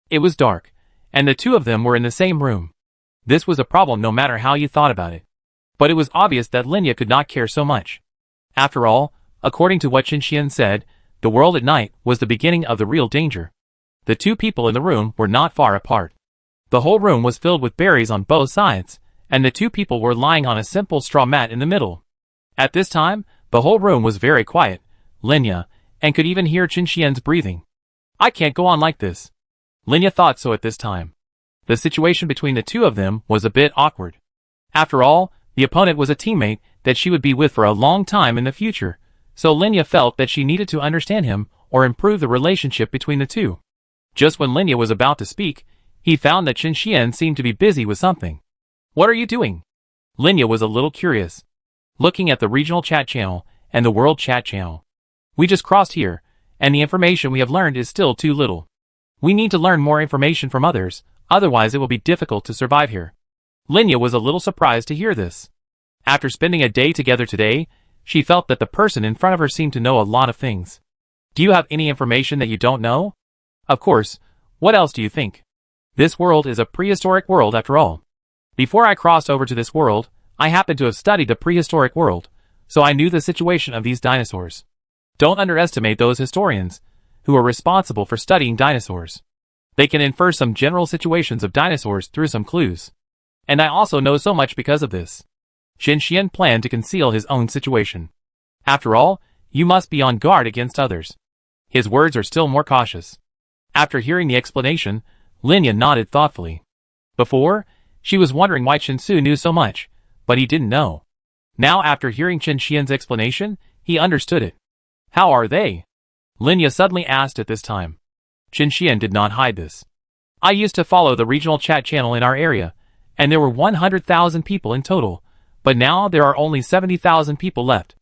It was dark, and the two of them were in the same room. This was a problem no matter how you thought about it. But it was obvious that Lin Ya could not care so much. After all, according to what Chen Xian said, the world at night was the beginning of the real danger. The two people in the room were not far apart. The whole room was filled with berries on both sides, and the two people were lying on a simple straw mat in the middle. At this time, the whole room was very quiet, Lin Ya, and could even hear Chen Xian's breathing. I can't go on like this. Lin Ya thought so at this time. The situation between the two of them was a bit awkward. After all, the opponent was a teammate that she would be with for a long time in the future, so Lin Ya felt that she needed to understand him or improve the relationship between the two. Just when Lin Ya was about to speak, he found that Chen Xian seemed to be busy with something. What are you doing? Lin Ya was a little curious. Looking at the regional chat channel and the world chat channel. We just crossed here, and the information we have learned is still too little. We need to learn more information from others, otherwise it will be difficult to survive here. Lin Ya was a little surprised to hear this. After spending a day together today, she felt that the person in front of her seemed to know a lot of things. Do you have any information that you don't know? Of course, what else do you think? This world is a prehistoric world after all. Before I crossed over to this world, I happened to have studied the prehistoric world, so I knew the situation of these dinosaurs. Don't underestimate those historians, who are responsible for studying dinosaurs. They can infer some general situations of dinosaurs through some clues. And I also know so much because of this. Chen Xian planned to conceal his own situation. After all, you must be on guard against others. His words are still more cautious. After hearing the explanation, Lin Ya nodded thoughtfully. Before, she was wondering why Chen Su knew so much, but he didn't know. Now after hearing Chen Xian's explanation, he understood it. How are they? Lin Ya suddenly asked at this time. Chen Xian did not hide this. I used to follow the regional chat channel in our area, and there were 100,000 people in total, but now there are only 70,000 people left.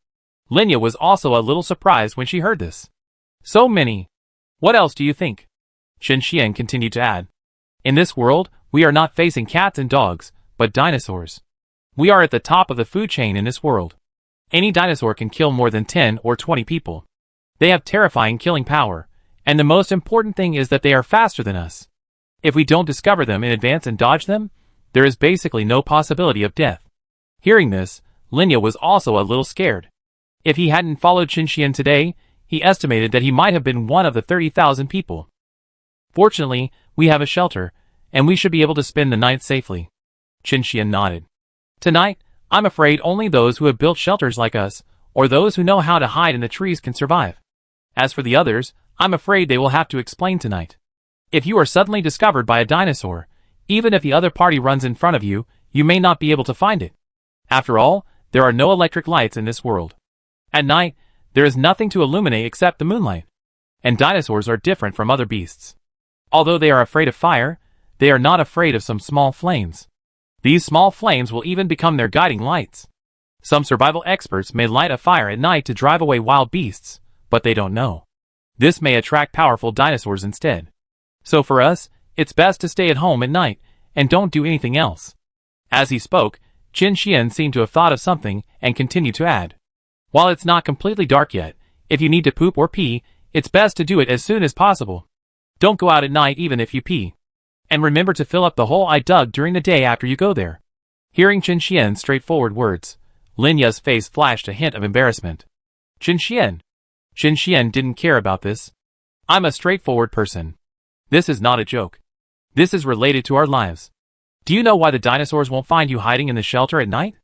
Lin Ya was also a little surprised when she heard this. So many. What else do you think? Chen Xian continued to add. In this world, we are not facing cats and dogs, but dinosaurs. We are at the top of the food chain in this world. Any dinosaur can kill more than 10 or 20 people. They have terrifying killing power, and the most important thing is that they are faster than us. If we don't discover them in advance and dodge them, there is basically no possibility of death. Hearing this, Lin Ya was also a little scared. If he hadn't followed Chen Xian today, he estimated that he might have been one of the 30,000 people. Fortunately, we have a shelter, and we should be able to spend the night safely. Chen Xian nodded. Tonight, I'm afraid only those who have built shelters like us, or those who know how to hide in the trees can survive. As for the others, I'm afraid they will have to explain tonight. If you are suddenly discovered by a dinosaur, even if the other party runs in front of you, you may not be able to find it. After all, there are no electric lights in this world. At night, there is nothing to illuminate except the moonlight. And dinosaurs are different from other beasts. Although they are afraid of fire, they are not afraid of some small flames. These small flames will even become their guiding lights. Some survival experts may light a fire at night to drive away wild beasts, but they don't know. This may attract powerful dinosaurs instead. So for us, it's best to stay at home at night and don't do anything else. As he spoke, Qin Xian seemed to have thought of something and continued to add. While it's not completely dark yet, if you need to poop or pee, it's best to do it as soon as possible. Don't go out at night even if you pee. And remember to fill up the hole I dug during the day after you go there. Hearing Qin Xian's straightforward words, Lin Ya's face flashed a hint of embarrassment. Qin Xian. Qin Xian didn't care about this. I'm a straightforward person. This is not a joke. This is related to our lives. Do you know why the dinosaurs won't find you hiding in the shelter at night?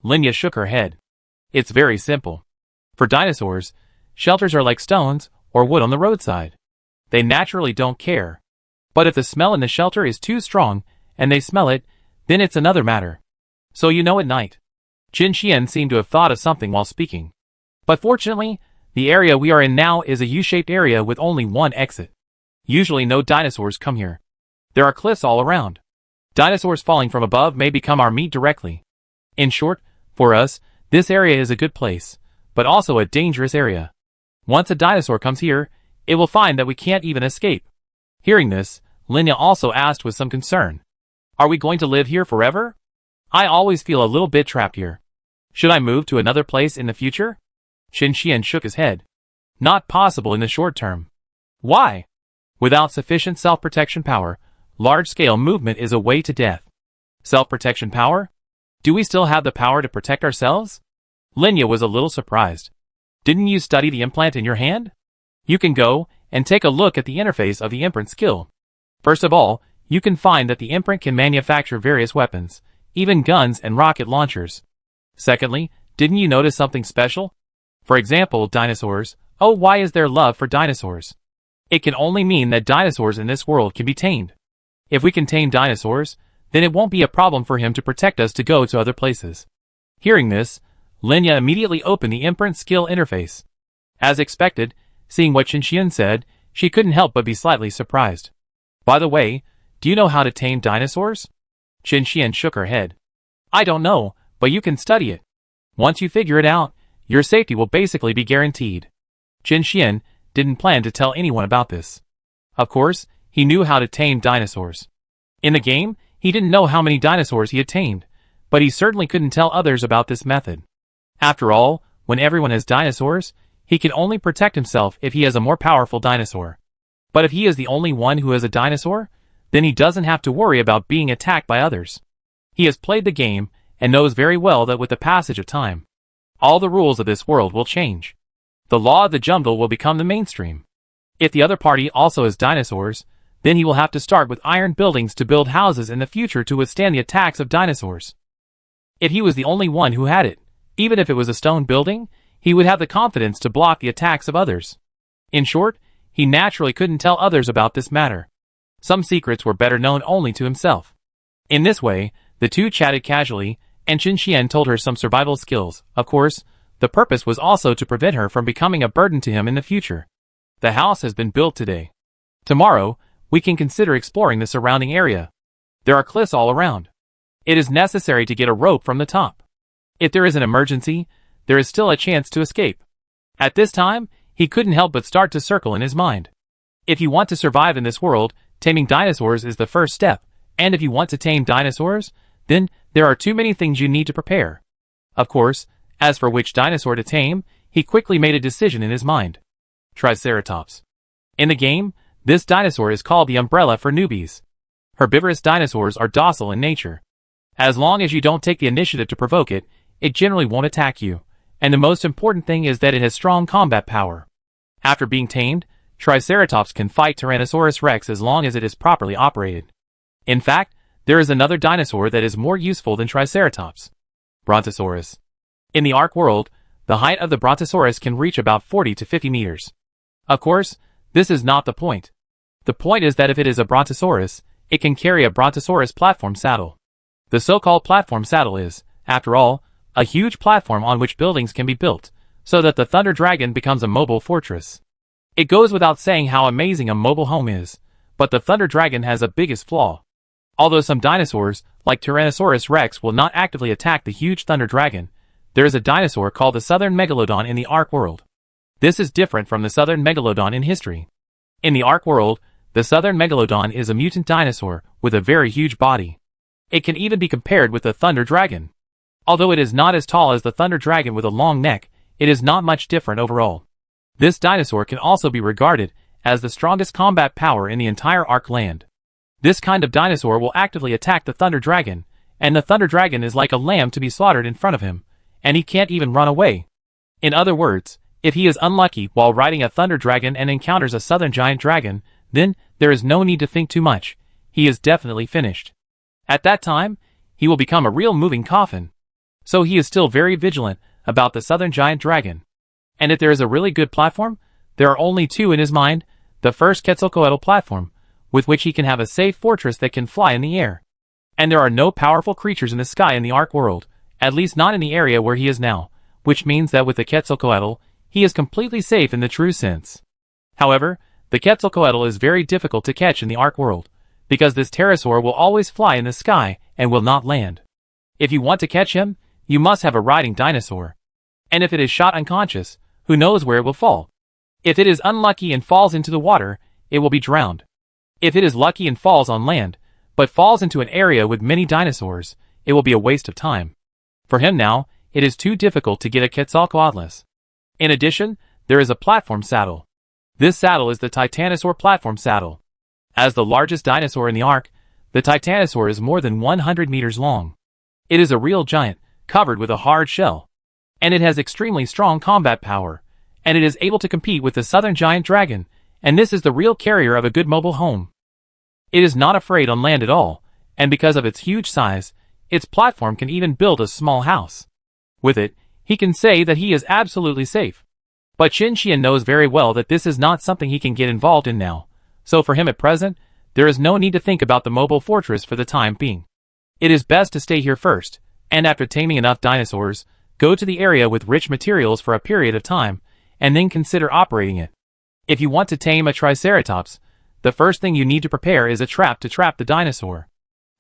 Lin Ya shook her head. It's very simple. For dinosaurs, shelters are like stones or wood on the roadside. They naturally don't care. But if the smell in the shelter is too strong, and they smell it, then it's another matter. So you know at night. Qin Xian seemed to have thought of something while speaking. But fortunately, the area we are in now is a U-shaped area with only one exit. Usually no dinosaurs come here. There are cliffs all around. Dinosaurs falling from above may become our meat directly. In short, for us, this area is a good place, but also a dangerous area. Once a dinosaur comes here, it will find that we can't even escape. Hearing this, Lin Ya also asked with some concern. Are we going to live here forever? I always feel a little bit trapped here. Should I move to another place in the future? Qin Xian shook his head. Not possible in the short term. Why? Without sufficient self-protection power, large-scale movement is a way to death. Self-protection power? Do we still have the power to protect ourselves? Lin Ya was a little surprised. Didn't you study the implant in your hand? You can go and take a look at the interface of the imprint skill. First of all, you can find that the imprint can manufacture various weapons, even guns and rocket launchers. Secondly, didn't you notice something special? For example, dinosaurs. Oh, why is there love for dinosaurs? It can only mean that dinosaurs in this world can be tamed. If we can tame dinosaurs, then it won't be a problem for him to protect us to go to other places. Hearing this, Lin Ya immediately opened the imprint skill interface. As expected, seeing what Qin Xian said, she couldn't help but be slightly surprised. By the way, do you know how to tame dinosaurs? Qin Xian shook her head. I don't know, but you can study it. Once you figure it out, your safety will basically be guaranteed. Qin Xian didn't plan to tell anyone about this. Of course, he knew how to tame dinosaurs. In the game, he didn't know how many dinosaurs he had tamed, but he certainly couldn't tell others about this method. After all, when everyone has dinosaurs, he can only protect himself if he has a more powerful dinosaur. But if he is the only one who has a dinosaur, then he doesn't have to worry about being attacked by others. He has played the game and knows very well that with the passage of time, all the rules of this world will change. The law of the jungle will become the mainstream. If the other party also has dinosaurs, then he will have to start with iron buildings to build houses in the future to withstand the attacks of dinosaurs. If he was the only one who had it, even if it was a stone building, he would have the confidence to block the attacks of others. In short, he naturally couldn't tell others about this matter. Some secrets were better known only to himself. In this way, the two chatted casually, and Qin Xian told her some survival skills. Of course, the purpose was also to prevent her from becoming a burden to him in the future. The house has been built today. Tomorrow, we can consider exploring the surrounding area. There are cliffs all around. It is necessary to get a rope from the top. If there is an emergency, there is still a chance to escape. At this time, he couldn't help but start to circle in his mind. If you want to survive in this world, taming dinosaurs is the first step, and if you want to tame dinosaurs, then there are too many things you need to prepare. Of course, as for which dinosaur to tame, he quickly made a decision in his mind. Triceratops. In the game, this dinosaur is called the umbrella for newbies. Herbivorous dinosaurs are docile in nature. As long as you don't take the initiative to provoke it, it generally won't attack you, and the most important thing is that it has strong combat power. After being tamed, Triceratops can fight Tyrannosaurus Rex as long as it is properly operated. In fact, there is another dinosaur that is more useful than Triceratops. Brontosaurus. In the Ark world, the height of the Brontosaurus can reach about 40 to 50 meters. Of course, this is not the point. The point is that if it is a Brontosaurus, it can carry a Brontosaurus platform saddle. The so-called platform saddle is, after all, a huge platform on which buildings can be built, so that the Thunder Dragon becomes a mobile fortress. It goes without saying how amazing a mobile home is, But the Thunder Dragon has a biggest flaw. Although some dinosaurs, like Tyrannosaurus rex, will not actively attack the huge Thunder Dragon, there is a dinosaur called the Southern Megalodon in the Ark world. This is different from the Southern Megalodon in history. In the Ark world, the Southern Megalodon is a mutant dinosaur with a very huge body. It can even be compared with the Thunder Dragon. Although it is not as tall as the Thunder Dragon with a long neck, it is not much different overall. This dinosaur can also be regarded as the strongest combat power in the entire Ark land. This kind of dinosaur will actively attack the Thunder Dragon, and the Thunder Dragon is like a lamb to be slaughtered in front of him, and he can't even run away. In other words, if he is unlucky while riding a Thunder Dragon and encounters a Southern Giant Dragon, then there is no need to think too much. He is definitely finished. At that time, he will become a real moving coffin. So he is still very vigilant about the Southern Giant Dragon. And if there is a really good platform, there are only two in his mind: the first Quetzalcoatl platform, with which he can have a safe fortress that can fly in the air. And there are no powerful creatures in the sky in the Ark world, at least not in the area where he is now, which means that with the Quetzalcoatl, he is completely safe in the true sense. However, the Quetzalcoatl is very difficult to catch in the Ark world, because this pterosaur will always fly in the sky and will not land. If you want to catch him, you must have a riding dinosaur. And if it is shot unconscious, who knows where it will fall? If it is unlucky and falls into the water, it will be drowned. If it is lucky and falls on land, but falls into an area with many dinosaurs, it will be a waste of time. For him now, it is too difficult to get a Quetzalcoatl. In addition, there is a platform saddle. This saddle is the Titanosaur platform saddle. As the largest dinosaur in the Ark, the Titanosaur is more than 100 meters long. It is a real giant, covered with a hard shell. And it has extremely strong combat power, and it is able to compete with the Southern Giant Dragon, and this is the real carrier of a good mobile home. It is not afraid on land at all, and because of its huge size, its platform can even build a small house. With it, he can say that he is absolutely safe. But Qin Xian knows very well that this is not something he can get involved in now, so for him at present, there is no need to think about the mobile fortress for the time being. It is best to stay here first, and after taming enough dinosaurs, go to the area with rich materials for a period of time, and then consider operating it. If you want to tame a Triceratops, the first thing you need to prepare is a trap to trap the dinosaur.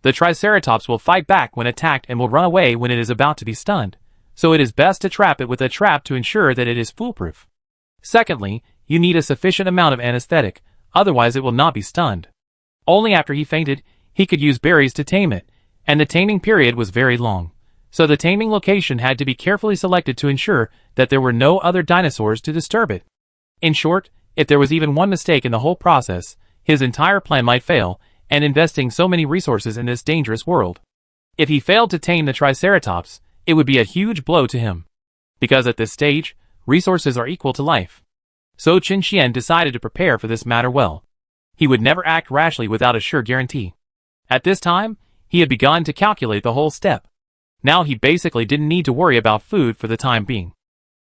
The Triceratops will fight back when attacked and will run away when it is about to be stunned, so it is best to trap it with a trap to ensure that it is foolproof. Secondly, you need a sufficient amount of anesthetic, otherwise it will not be stunned. Only after he fainted, he could use berries to tame it, and the taming period was very long, so the taming location had to be carefully selected to ensure that there were no other dinosaurs to disturb it. In short, if there was even one mistake in the whole process, his entire plan might fail, and investing so many resources in this dangerous world. If he failed to tame the Triceratops, it would be a huge blow to him. Because at this stage, resources are equal to life. So Qin Xian decided to prepare for this matter well. He would never act rashly without a sure guarantee. At this time, he had begun to calculate the whole step. Now he basically didn't need to worry about food for the time being.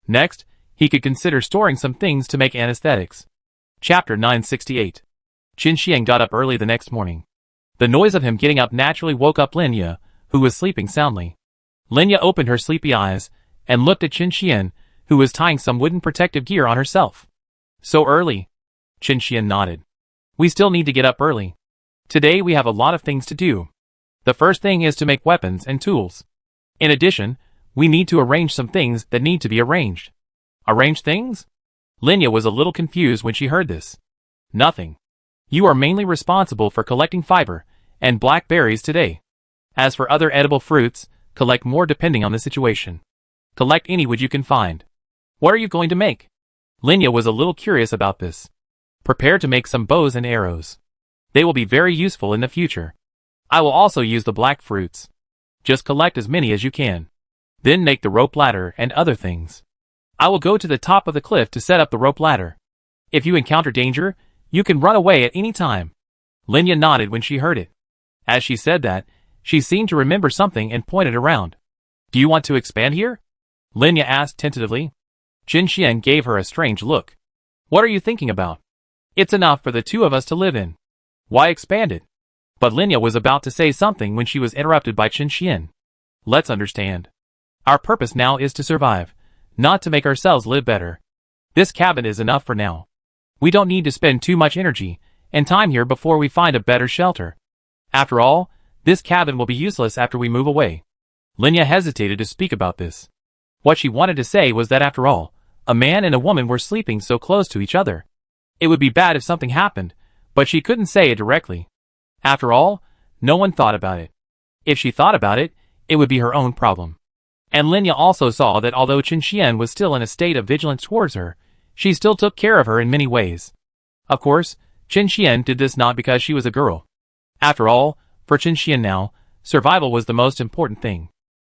Next, he could consider storing some things to make anesthetics. Chapter 968. Qin Xian got up early the next morning. The noise of him getting up naturally woke up Linya, who was sleeping soundly. Linya opened her sleepy eyes and looked at Qin Xian, who was tying some wooden protective gear on herself. So early? Qin Xian nodded. We still need to get up early. Today we have a lot of things to do. The first thing is to make weapons and tools. In addition, we need to arrange some things that need to be arranged. Arrange things? Linya was a little confused when she heard this. Nothing. You are mainly responsible for collecting fiber and blackberries today. As for other edible fruits, collect more depending on the situation. Collect any wood you can find. What are you going to make? Linya was a little curious about this. Prepare to make some bows and arrows. They will be very useful in the future. I will also use the black fruits. Just collect as many as you can. Then make the rope ladder and other things. I will go to the top of the cliff to set up the rope ladder. If you encounter danger, you can run away at any time. Linya nodded when she heard it. As she said that, she seemed to remember something and pointed around. Do you want to expand here? Linya asked tentatively. Qin Xian gave her a strange look. What are you thinking about? It's enough for the two of us to live in. Why expand it? But Linya was about to say something when she was interrupted by Qin Xian. Let's understand. Our purpose now is to survive, not to make ourselves live better. This cabin is enough for now. We don't need to spend too much energy, and time here before we find a better shelter. After all, this cabin will be useless after we move away. Linya hesitated to speak about this. What she wanted to say was that after all, a man and a woman were sleeping so close to each other. It would be bad if something happened, but she couldn't say it directly. After all, no one thought about it. If she thought about it, it would be her own problem. And Linya also saw that although Qin Xian was still in a state of vigilance towards her, she still took care of her in many ways. Of course, Qin Xian did this not because she was a girl. After all, for Qin Xian now, survival was the most important thing.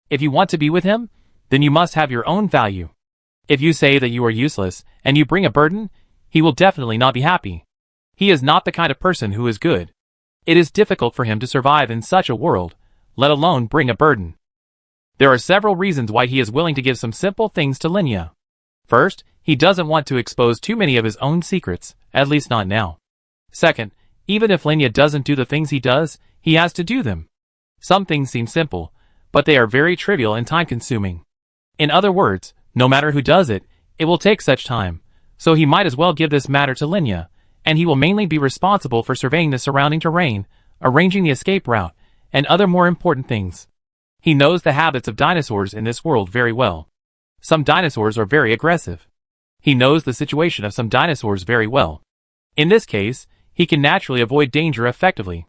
If you want to be with him, then you must have your own value. If you say that you are useless, and you bring a burden, he will definitely not be happy. He is not the kind of person who is good. It is difficult for him to survive in such a world, let alone bring a burden. There are several reasons why he is willing to give some simple things to Linya. First, he doesn't want to expose too many of his own secrets, at least not now. Second, even if Linya doesn't do the things he does, he has to do them. Some things seem simple, but they are very trivial and time-consuming. In other words, no matter who does it, it will take such time, so he might as well give this matter to Linya, and he will mainly be responsible for surveying the surrounding terrain, arranging the escape route, and other more important things. He knows the habits of dinosaurs in this world very well. Some dinosaurs are very aggressive. He knows the situation of some dinosaurs very well. In this case, he can naturally avoid danger effectively.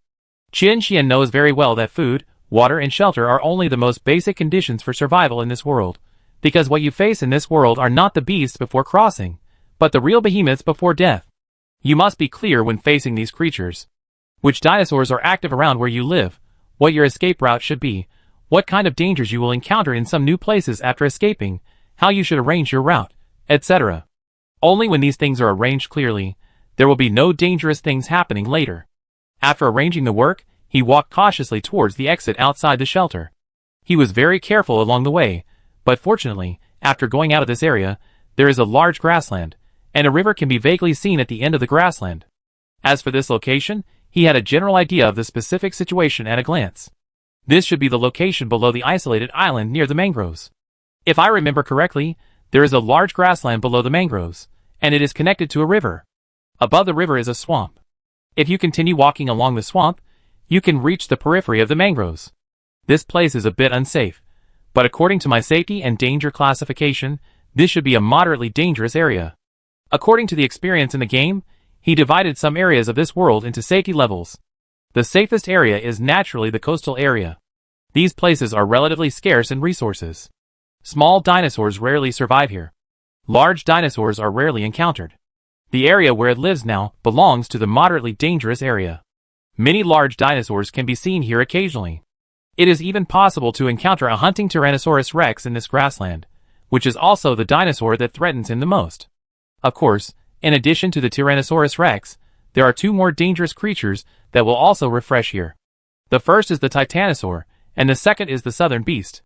Qin Xian knows very well that food, water and shelter are only the most basic conditions for survival in this world, because what you face in this world are not the beasts before crossing, but the real behemoths before death. You must be clear when facing these creatures. Which dinosaurs are active around where you live, what your escape route should be, what kind of dangers you will encounter in some new places after escaping, how you should arrange your route, etc. Only when these things are arranged clearly, there will be no dangerous things happening later. After arranging the work, he walked cautiously towards the exit outside the shelter. He was very careful along the way, but fortunately, after going out of this area, there is a large grassland, and a river can be vaguely seen at the end of the grassland. As for this location, he had a general idea of the specific situation at a glance. This should be the location below the isolated island near the mangroves. If I remember correctly, there is a large grassland below the mangroves, and it is connected to a river. Above the river is a swamp. If you continue walking along the swamp, you can reach the periphery of the mangroves. This place is a bit unsafe, but according to my safety and danger classification, this should be a moderately dangerous area. According to the experience in the game, he divided some areas of this world into safety levels. The safest area is naturally the coastal area. These places are relatively scarce in resources. Small dinosaurs rarely survive here. Large dinosaurs are rarely encountered. The area where it lives now belongs to the moderately dangerous area. Many large dinosaurs can be seen here occasionally. It is even possible to encounter a hunting Tyrannosaurus rex in this grassland, which is also the dinosaur that threatens him the most. Of course, in addition to the Tyrannosaurus rex, there are two more dangerous creatures that will also refresh here. The first is the Titanosaur, and the second is the southern beast.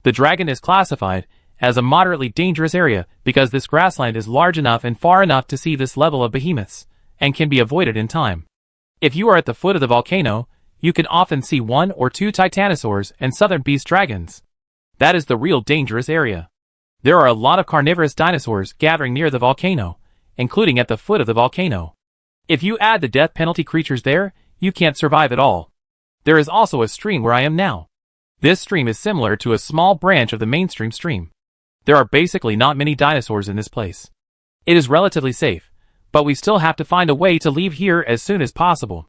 The dragon is classified as a moderately dangerous area because this grassland is large enough and far enough to see this level of behemoths, and can be avoided in time. If you are at the foot of the volcano, you can often see one or two Titanosaurs and southern beast dragons. That is the real dangerous area. There are a lot of carnivorous dinosaurs gathering near the volcano, including at the foot of the volcano. If you add the death penalty creatures there, you can't survive at all. There is also a stream where I am now. This stream is similar to a small branch of the mainstream stream. There are basically not many dinosaurs in this place. It is relatively safe, but we still have to find a way to leave here as soon as possible.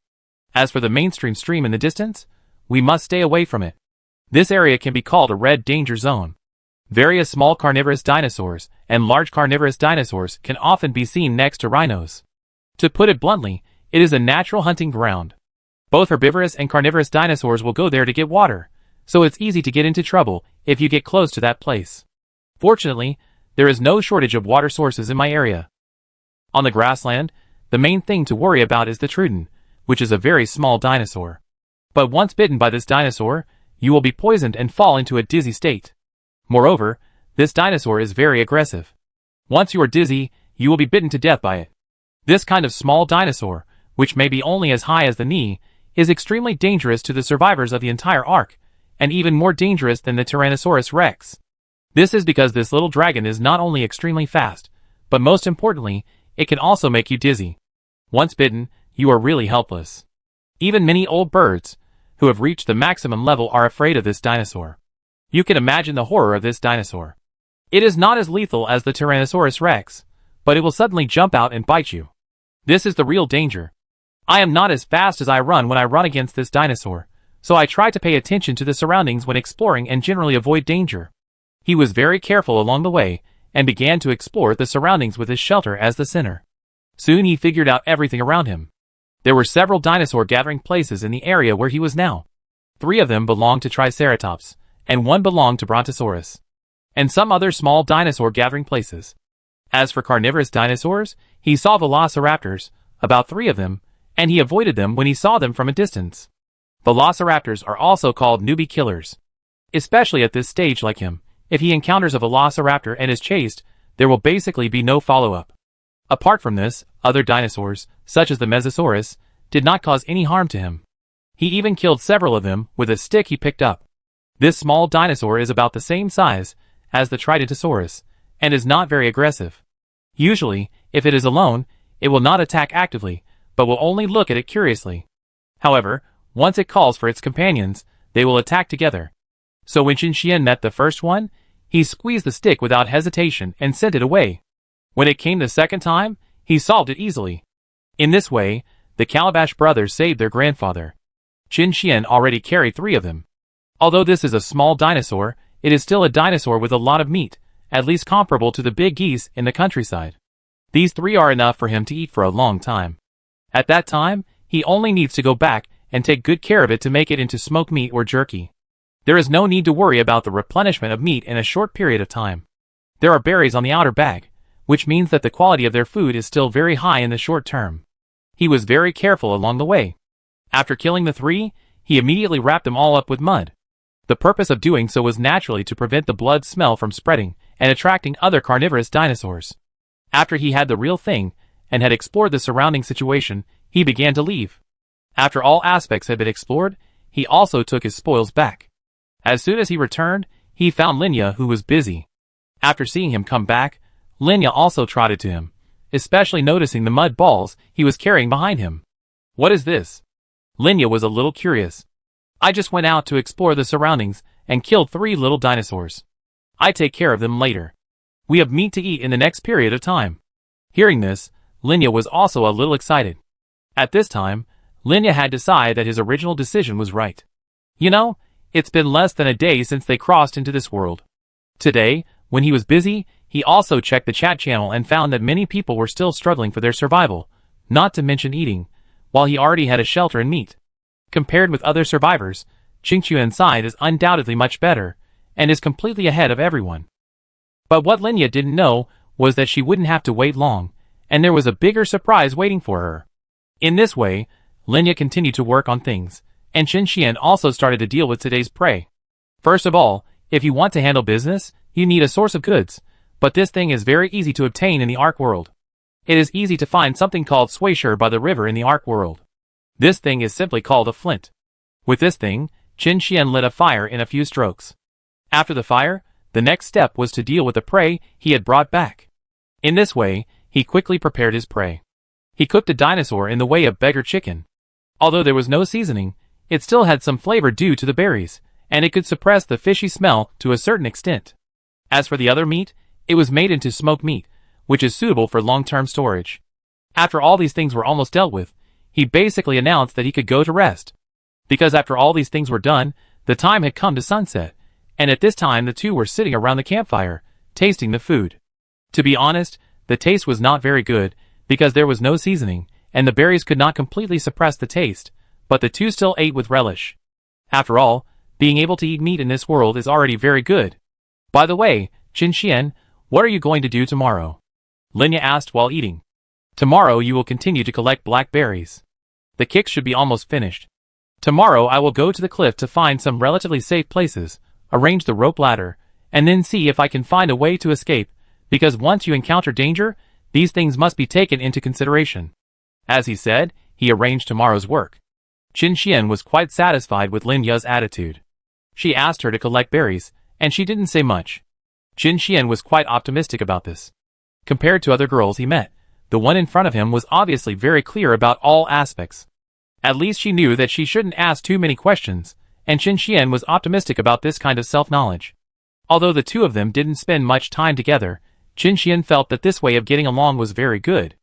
As for the mainstream stream in the distance, we must stay away from it. This area can be called a red danger zone. Various small carnivorous dinosaurs and large carnivorous dinosaurs can often be seen next to rhinos. To put it bluntly, it is a natural hunting ground. Both herbivorous and carnivorous dinosaurs will go there to get water, so it's easy to get into trouble if you get close to that place. Fortunately, there is no shortage of water sources in my area. On the grassland, the main thing to worry about is the Truden, which is a very small dinosaur. But once bitten by this dinosaur, you will be poisoned and fall into a dizzy state. Moreover, this dinosaur is very aggressive. Once you are dizzy, you will be bitten to death by it. This kind of small dinosaur, which may be only as high as the knee, is extremely dangerous to the survivors of the entire ark, and even more dangerous than the Tyrannosaurus rex. This is because this little dragon is not only extremely fast, but most importantly, it can also make you dizzy. Once bitten, you are really helpless. Even many old birds, who have reached the maximum level, are afraid of this dinosaur. You can imagine the horror of this dinosaur. It is not as lethal as the Tyrannosaurus Rex, but it will suddenly jump out and bite you. This is the real danger. I am not as fast as I run when I run against this dinosaur, so I try to pay attention to the surroundings when exploring and generally avoid danger. He was very careful along the way, and began to explore the surroundings with his shelter as the center. Soon he figured out everything around him. There were several dinosaur gathering places in the area where he was now. 3 of them belonged to Triceratops, and 1 belonged to Brontosaurus, and some other small dinosaur gathering places. As for carnivorous dinosaurs, he saw velociraptors, about 3 of them, and he avoided them when he saw them from a distance. Velociraptors are also called newbie killers. Especially at this stage like him, if he encounters a velociraptor and is chased, there will basically be no follow-up. Apart from this, other dinosaurs, such as the Mesosaurus, did not cause any harm to him. He even killed several of them with a stick he picked up. This small dinosaur is about the same size as the Tridentasaurus, and is not very aggressive. Usually, if it is alone, it will not attack actively, but will only look at it curiously. However, once it calls for its companions, they will attack together. So when Qin met the first one, he squeezed the stick without hesitation and sent it away. When it came the second time, he solved it easily. In this way, the Calabash brothers saved their grandfather. Qin already carried 3 of them. Although this is a small dinosaur, it is still a dinosaur with a lot of meat, at least comparable to the big geese in the countryside. These 3 are enough for him to eat for a long time. At that time, he only needs to go back and take good care of it to make it into smoked meat or jerky. There is no need to worry about the replenishment of meat in a short period of time. There are berries on the outer bag, which means that the quality of their food is still very high in the short term. He was very careful along the way. After killing the 3, he immediately wrapped them all up with mud. The purpose of doing so was naturally to prevent the blood smell from spreading and attracting other carnivorous dinosaurs. After he had the real thing, and had explored the surrounding situation, he began to leave. After all aspects had been explored, he also took his spoils back. As soon as he returned, he found Linya, who was busy. After seeing him come back, Linya also trotted to him, especially noticing the mud balls he was carrying behind him. What is this? Linya was a little curious. I just went out to explore the surroundings and killed 3 little dinosaurs. I take care of them later. We have meat to eat in the next period of time. Hearing this, Linya was also a little excited. At this time, Linya had decided that his original decision was right. You know, it's been less than a day since they crossed into this world. Today, when he was busy, he also checked the chat channel and found that many people were still struggling for their survival, not to mention eating, while he already had a shelter and meat. Compared with other survivors, Qingqiuan's side is undoubtedly much better, and is completely ahead of everyone. But what Linya didn't know was that she wouldn't have to wait long, and there was a bigger surprise waiting for her. In this way, Linya continued to work on things, and Qingqian also started to deal with today's prey. First of all, if you want to handle business, you need a source of goods, but this thing is very easy to obtain in the Ark world. It is easy to find something called suisher by the river in the Ark world. This thing is simply called a flint. With this thing, Qingqian lit a fire in a few strokes. After the fire, the next step was to deal with the prey he had brought back. In this way, he quickly prepared his prey. He cooked a dinosaur in the way of beggar chicken. Although there was no seasoning, it still had some flavor due to the berries, and it could suppress the fishy smell to a certain extent. As for the other meat, it was made into smoked meat, which is suitable for long-term storage. After all these things were almost dealt with, he basically announced that he could go to rest. Because after all these things were done, the time had come to sunset, and at this time the 2 were sitting around the campfire, tasting the food. To be honest, the taste was not very good, because there was no seasoning, and the berries could not completely suppress the taste, but the 2 still ate with relish. After all, being able to eat meat in this world is already very good. By the way, Qingqian, what are you going to do tomorrow? Linya asked while eating. Tomorrow you will continue to collect blackberries. The kicks should be almost finished. Tomorrow I will go to the cliff to find some relatively safe places, arrange the rope ladder, and then see if I can find a way to escape, because once you encounter danger, these things must be taken into consideration. As he said, he arranged tomorrow's work. Qingqian was quite satisfied with Linya's attitude. She asked her to collect berries, and she didn't say much. Qingqian was quite optimistic about this. Compared to other girls he met, the one in front of him was obviously very clear about all aspects. At least she knew that she shouldn't ask too many questions, and Qin Xian was optimistic about this kind of self-knowledge. Although the two of them didn't spend much time together, Qin Xian felt that this way of getting along was very good.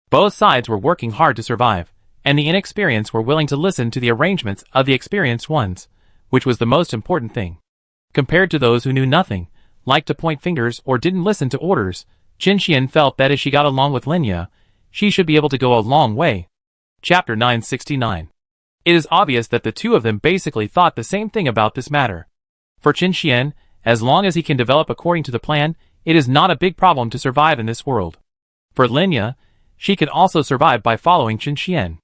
Both sides were working hard to survive, and the inexperienced were willing to listen to the arrangements of the experienced ones, which was the most important thing. Compared to those who knew nothing, liked to point fingers or didn't listen to orders, Qin Xian felt that as she got along with Linya, she should be able to go a long way. Chapter 969. It is obvious that the two of them basically thought the same thing about this matter. For Qin Xian, as long as he can develop according to the plan, it is not a big problem to survive in this world. For Linya, she can also survive by following Qin Xian.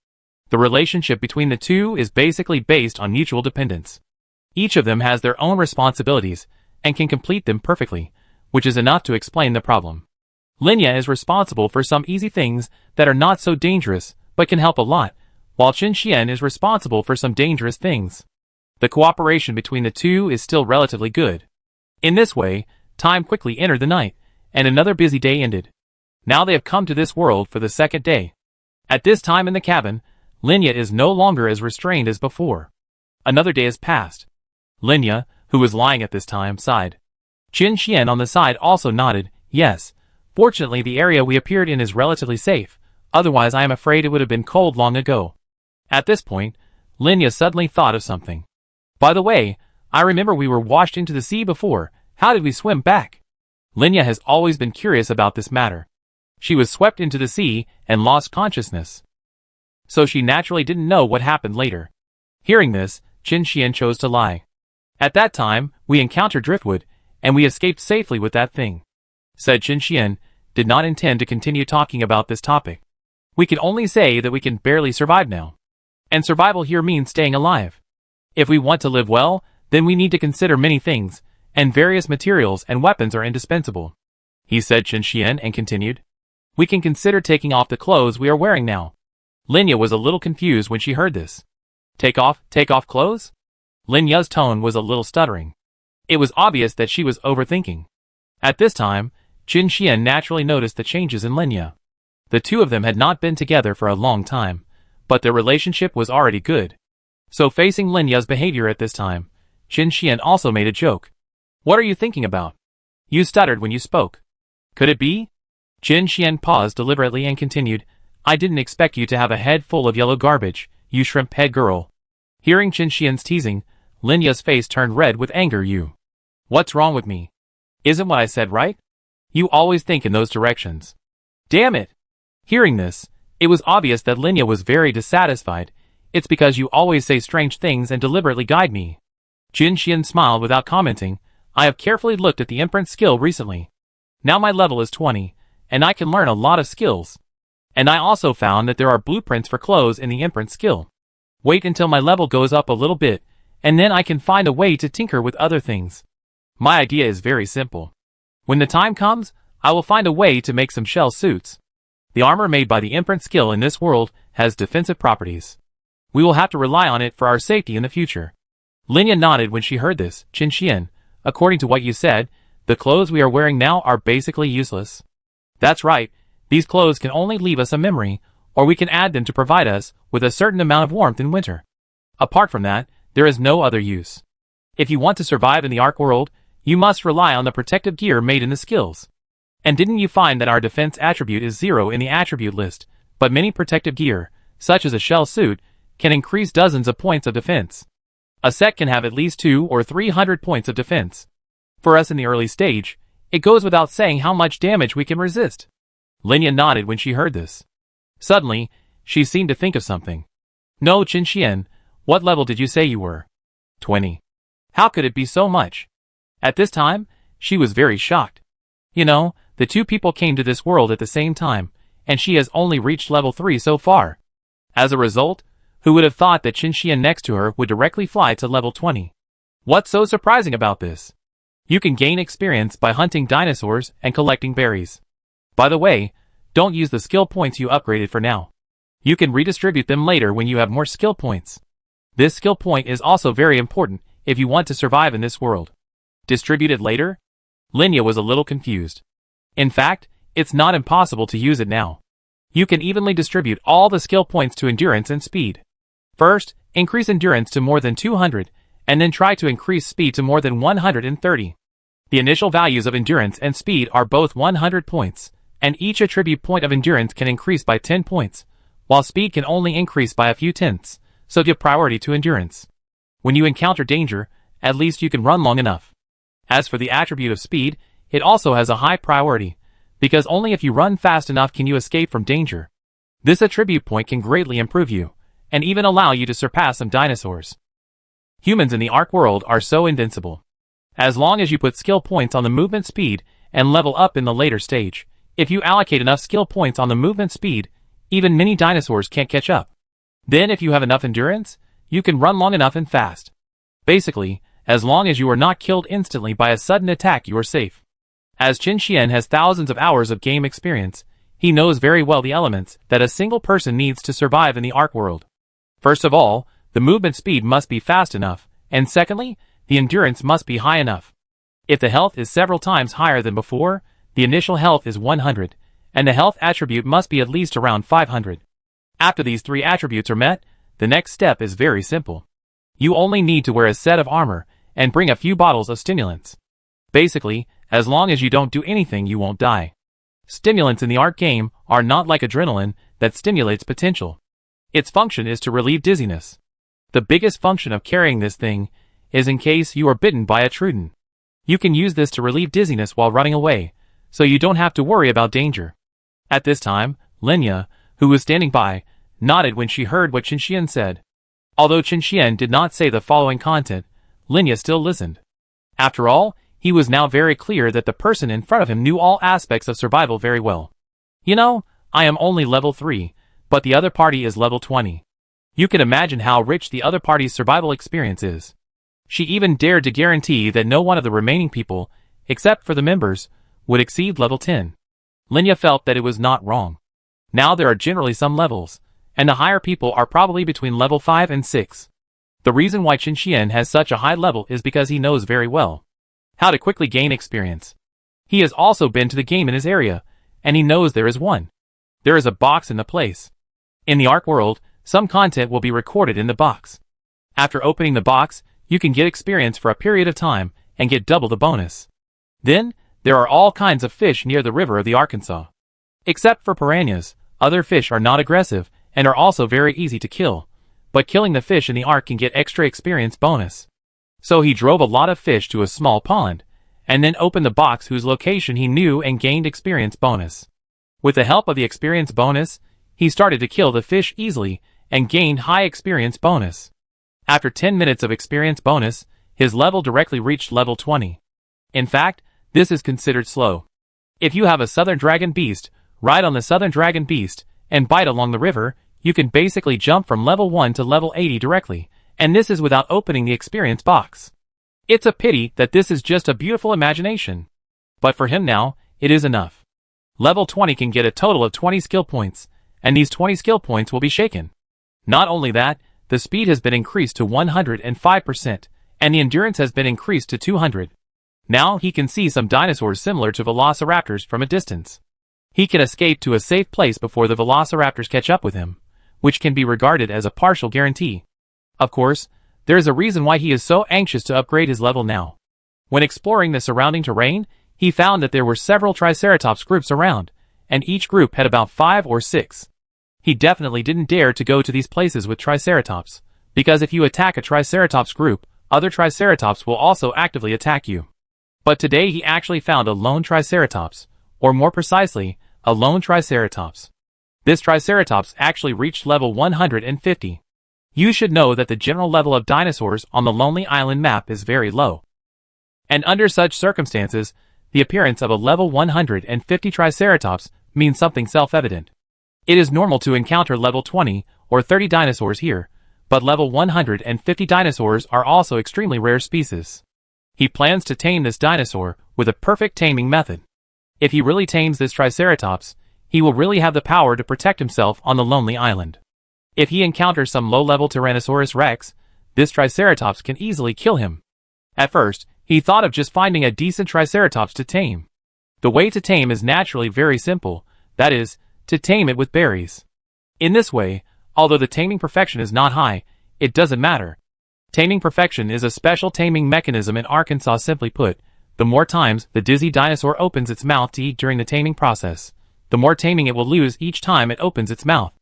The relationship between the two is basically based on mutual dependence. Each of them has their own responsibilities and can complete them perfectly, which is enough to explain the problem. Linya is responsible for some easy things that are not so dangerous but can help a lot, while Qin Xian is responsible for some dangerous things. The cooperation between the two is still relatively good. In this way, time quickly entered the night, and another busy day ended. Now they have come to this world for the second day. At this time in the cabin, Linya is no longer as restrained as before. Another day has passed. Linya, who was lying at this time, sighed. Qin Xian on the side also nodded, yes. Fortunately the area we appeared in is relatively safe, otherwise I am afraid it would have been cold long ago. At this point, Linya suddenly thought of something. By the way, I remember we were washed into the sea before, how did we swim back? Linya has always been curious about this matter. She was swept into the sea and lost consciousness, so she naturally didn't know what happened later. Hearing this, Qin Xian chose to lie. At that time, we encountered driftwood, and we escaped safely with that thing. Said Qin Xian, did not intend to continue talking about this topic. We can only say that we can barely survive now. And survival here means staying alive. If we want to live well, then we need to consider many things, and various materials and weapons are indispensable. He said Qin Xian and continued. We can consider taking off the clothes we are wearing now. Linya was a little confused when she heard this. Take off clothes? Linya's tone was a little stuttering. It was obvious that she was overthinking. At this time, Qin Xian naturally noticed the changes in Linya. The two of them had not been together for a long time, but their relationship was already good. So facing Linya's behavior at this time, Qin Xian also made a joke. What are you thinking about? You stuttered when you spoke. Could it be? Qin Xian paused deliberately and continued, I didn't expect you to have a head full of yellow garbage, you shrimp-head girl. Hearing Qin Xian's teasing, Linya's face turned red with anger. You. What's wrong with me? Isn't what I said right? You always think in those directions. Damn it! Hearing this, it was obvious that Linya was very dissatisfied. It's because you always say strange things and deliberately guide me. Qin Xian smiled without commenting. I have carefully looked at the imprint skill recently. Now my level is 20, and I can learn a lot of skills. And I also found that there are blueprints for clothes in the imprint skill. Wait until my level goes up a little bit, and then I can find a way to tinker with other things. My idea is very simple. When the time comes, I will find a way to make some shell suits. The armor made by the imprint skill in this world has defensive properties. We will have to rely on it for our safety in the future. Linya nodded when she heard this. Qin Xian, according to what you said, the clothes we are wearing now are basically useless. That's right, these clothes can only leave us a memory, or we can add them to provide us with a certain amount of warmth in winter. Apart from that, there is no other use. If you want to survive in the Ark world, you must rely on the protective gear made in the skills. And didn't you find that our defense attribute is 0 in the attribute list, but many protective gear, such as a shell suit, can increase dozens of points of defense. A set can have at least 200 or 300 points of defense. For us in the early stage, it goes without saying how much damage we can resist. Linya nodded when she heard this. Suddenly, she seemed to think of something. No, Qin Xian, what level did you say you were? 20. How could it be so much? At this time, she was very shocked. You know, the two people came to this world at the same time, and she has only reached level 3 so far. As a result, who would have thought that Qin Xian next to her would directly fly to level 20? What's so surprising about this? You can gain experience by hunting dinosaurs and collecting berries. By the way, don't use the skill points you upgraded for now. You can redistribute them later when you have more skill points. This skill point is also very important if you want to survive in this world. Distribute it later? Linya was a little confused. In fact, it's not impossible to use it now. You can evenly distribute all the skill points to endurance and speed. First, increase endurance to more than 200, and then try to increase speed to more than 130. The initial values of endurance and speed are both 100 points, and each attribute point of endurance can increase by 10 points, while speed can only increase by a few tenths, so give priority to endurance. When you encounter danger, at least you can run long enough. As for the attribute of speed, it also has a high priority, because only if you run fast enough can you escape from danger. This attribute point can greatly improve you, and even allow you to surpass some dinosaurs. Humans in the Ark world are so invincible. As long as you put skill points on the movement speed and level up in the later stage, if you allocate enough skill points on the movement speed, even mini dinosaurs can't catch up. Then if you have enough endurance, you can run long enough and fast. Basically, as long as you are not killed instantly by a sudden attack, you are safe. As Qin Xian has thousands of hours of game experience, he knows very well the elements that a single person needs to survive in the Ark world. First of all, the movement speed must be fast enough, and secondly, the endurance must be high enough. If the health is several times higher than before, the initial health is 100, and the health attribute must be at least around 500. After these three attributes are met, the next step is very simple. You only need to wear a set of armor and bring a few bottles of stimulants. Basically, as long as you don't do anything, you won't die. Stimulants in the Ark game are not like adrenaline that stimulates potential. Its function is to relieve dizziness. The biggest function of carrying this thing is in case you are bitten by a Truden. You can use this to relieve dizziness while running away, so you don't have to worry about danger. At this time, Lenya, who was standing by, nodded when she heard what Qin Xian said. Although Qin Xian did not say the following content, Lenya still listened. After all, he was now very clear that the person in front of him knew all aspects of survival very well. You know, I am only level 3, but the other party is level 20. You can imagine how rich the other party's survival experience is. She even dared to guarantee that no one of the remaining people, except for the members, would exceed level 10. Lenya felt that it was not wrong. Now there are generally some levels, and the higher people are probably between level 5 and 6. The reason why Qin Xian has such a high level is because he knows very well how to quickly gain experience. He has also been to the game in his area, and he knows there is one. There is a box in the place. In the Ark world, some content will be recorded in the box. After opening the box, you can get experience for a period of time and get double the bonus. Then, there are all kinds of fish near the river of the Arkansas. Except for piranhas, other fish are not aggressive and are also very easy to kill, but killing the fish in the Ark can get extra experience bonus. So he drove a lot of fish to a small pond, and then opened the box whose location he knew and gained experience bonus. With the help of the experience bonus, he started to kill the fish easily and gained high experience bonus. After 10 minutes of experience bonus, his level directly reached level 20. In fact, this is considered slow. If you have a southern dragon beast, ride on the southern dragon beast, and bite along the river, you can basically jump from level 1 to level 80 directly, and this is without opening the experience box. It's a pity that this is just a beautiful imagination. But for him now, it is enough. Level 20 can get a total of 20 skill points, and these 20 skill points will be shaken. Not only that, the speed has been increased to 105%, and the endurance has been increased to 200. Now he can see some dinosaurs similar to velociraptors from a distance. He can escape to a safe place before the velociraptors catch up with him, which can be regarded as a partial guarantee. Of course, there is a reason why he is so anxious to upgrade his level now. When exploring the surrounding terrain, he found that there were several Triceratops groups around, and each group had about 5 or 6. He definitely didn't dare to go to these places with Triceratops, because if you attack a Triceratops group, other Triceratops will also actively attack you. But today he actually found a lone Triceratops, or more precisely, a lone Triceratops. This Triceratops actually reached level 150. You should know that the general level of dinosaurs on the Lonely Island map is very low. And under such circumstances, the appearance of a level 150 Triceratops means something self-evident. It is normal to encounter level 20 or 30 dinosaurs here, but level 150 dinosaurs are also extremely rare species. He plans to tame this dinosaur with a perfect taming method. If he really tames this Triceratops, he will really have the power to protect himself on the Lonely Island. If he encounters some low-level Tyrannosaurus Rex, this Triceratops can easily kill him. At first, he thought of just finding a decent Triceratops to tame. The way to tame is naturally very simple, that is, to tame it with berries. In this way, although the taming perfection is not high, it doesn't matter. Taming perfection is a special taming mechanism in Arkansas. Simply put, the more times the dizzy dinosaur opens its mouth to eat during the taming process, the more taming it will lose each time it opens its mouth.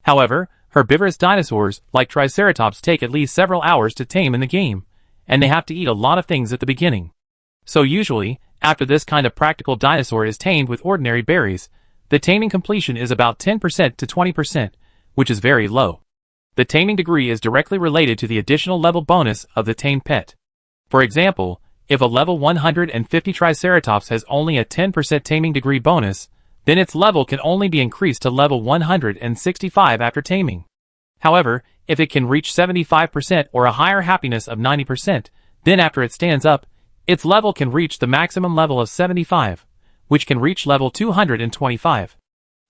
However, herbivorous dinosaurs, like Triceratops, take at least several hours to tame in the game, and they have to eat a lot of things at the beginning. So usually, after this kind of practical dinosaur is tamed with ordinary berries, the taming completion is about 10% to 20%, which is very low. The taming degree is directly related to the additional level bonus of the tamed pet. For example, if a level 150 Triceratops has only a 10% taming degree bonus, then its level can only be increased to level 165 after taming. However, if it can reach 75% or a higher happiness of 90%, then after it stands up, its level can reach the maximum level of 75, which can reach level 225.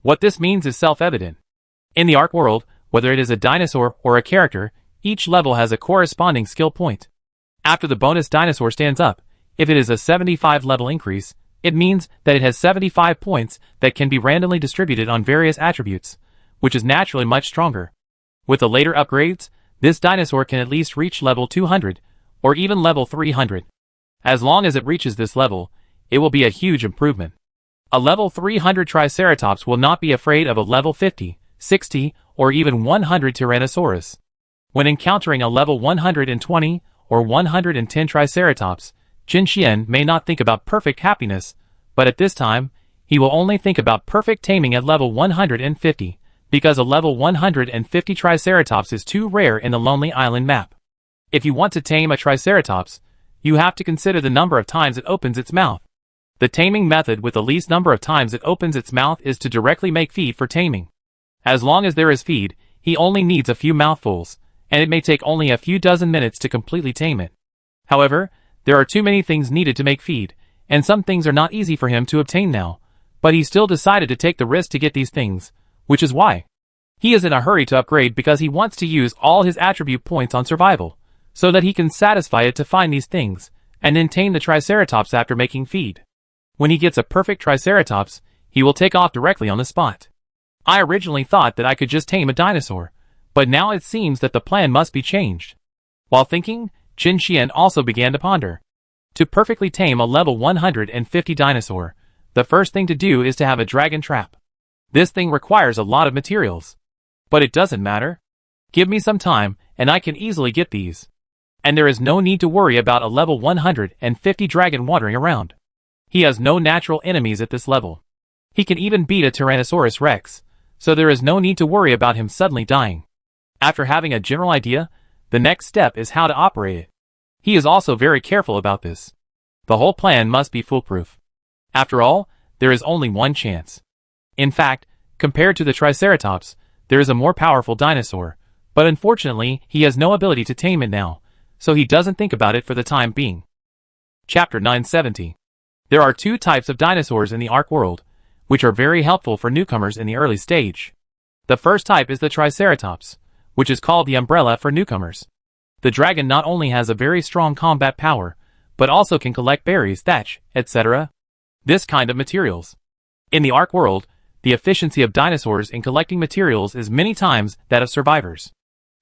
What this means is self-evident. In the Ark world, whether it is a dinosaur or a character, each level has a corresponding skill point. After the bonus dinosaur stands up, if it is a 75 level increase, it means that it has 75 points that can be randomly distributed on various attributes, which is naturally much stronger. With the later upgrades, this dinosaur can at least reach level 200, or even level 300. As long as it reaches this level, it will be a huge improvement. A level 300 Triceratops will not be afraid of a level 50, 60, or even 100 Tyrannosaurus. When encountering a level 120 or 110 Triceratops, Qin Xian may not think about perfect happiness, but at this time, he will only think about perfect taming at level 150, because a level 150 Triceratops is too rare in the Lonely Island map. If you want to tame a Triceratops, you have to consider the number of times it opens its mouth. The taming method with the least number of times it opens its mouth is to directly make feed for taming. As long as there is feed, he only needs a few mouthfuls, and it may take only a few dozen minutes to completely tame it. However, there are too many things needed to make feed, and some things are not easy for him to obtain now, but he still decided to take the risk to get these things, which is why he is in a hurry to upgrade, because he wants to use all his attribute points on survival, so that he can satisfy it to find these things, and then tame the Triceratops after making feed. When he gets a perfect Triceratops, he will take off directly on the spot. I originally thought that I could just tame a dinosaur, but now it seems that the plan must be changed. While thinking, Qin Xian also began to ponder. To perfectly tame a level 150 dinosaur, the first thing to do is to have a dragon trap. This thing requires a lot of materials. But it doesn't matter. Give me some time, and I can easily get these. And there is no need to worry about a level 150 dragon wandering around. He has no natural enemies at this level. He can even beat a Tyrannosaurus Rex, so there is no need to worry about him suddenly dying. After having a general idea, the next step is how to operate it. He is also very careful about this. The whole plan must be foolproof. After all, there is only one chance. In fact, compared to the Triceratops, there is a more powerful dinosaur, but unfortunately he has no ability to tame it now, so he doesn't think about it for the time being. Chapter 970. There are two types of dinosaurs in the Ark world, which are very helpful for newcomers in the early stage. The first type is the Triceratops, which is called the umbrella for newcomers. The dragon not only has a very strong combat power, but also can collect berries, thatch, etc. This kind of materials. In the Ark world, the efficiency of dinosaurs in collecting materials is many times that of survivors.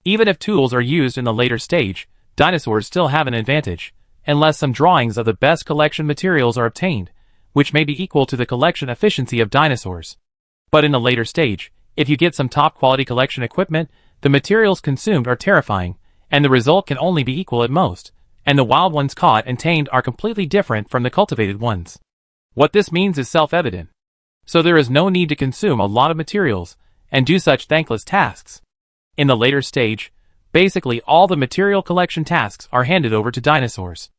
Even if tools are used in the later stage, dinosaurs still have an advantage, unless some drawings of the best collection materials are obtained, which may be equal to the collection efficiency of dinosaurs. But in the later stage, if you get some top-quality collection equipment, the materials consumed are terrifying, and the result can only be equal at most, and the wild ones caught and tamed are completely different from the cultivated ones. What this means is self-evident. So there is no need to consume a lot of materials and do such thankless tasks. In the later stage, basically all the material collection tasks are handed over to dinosaurs.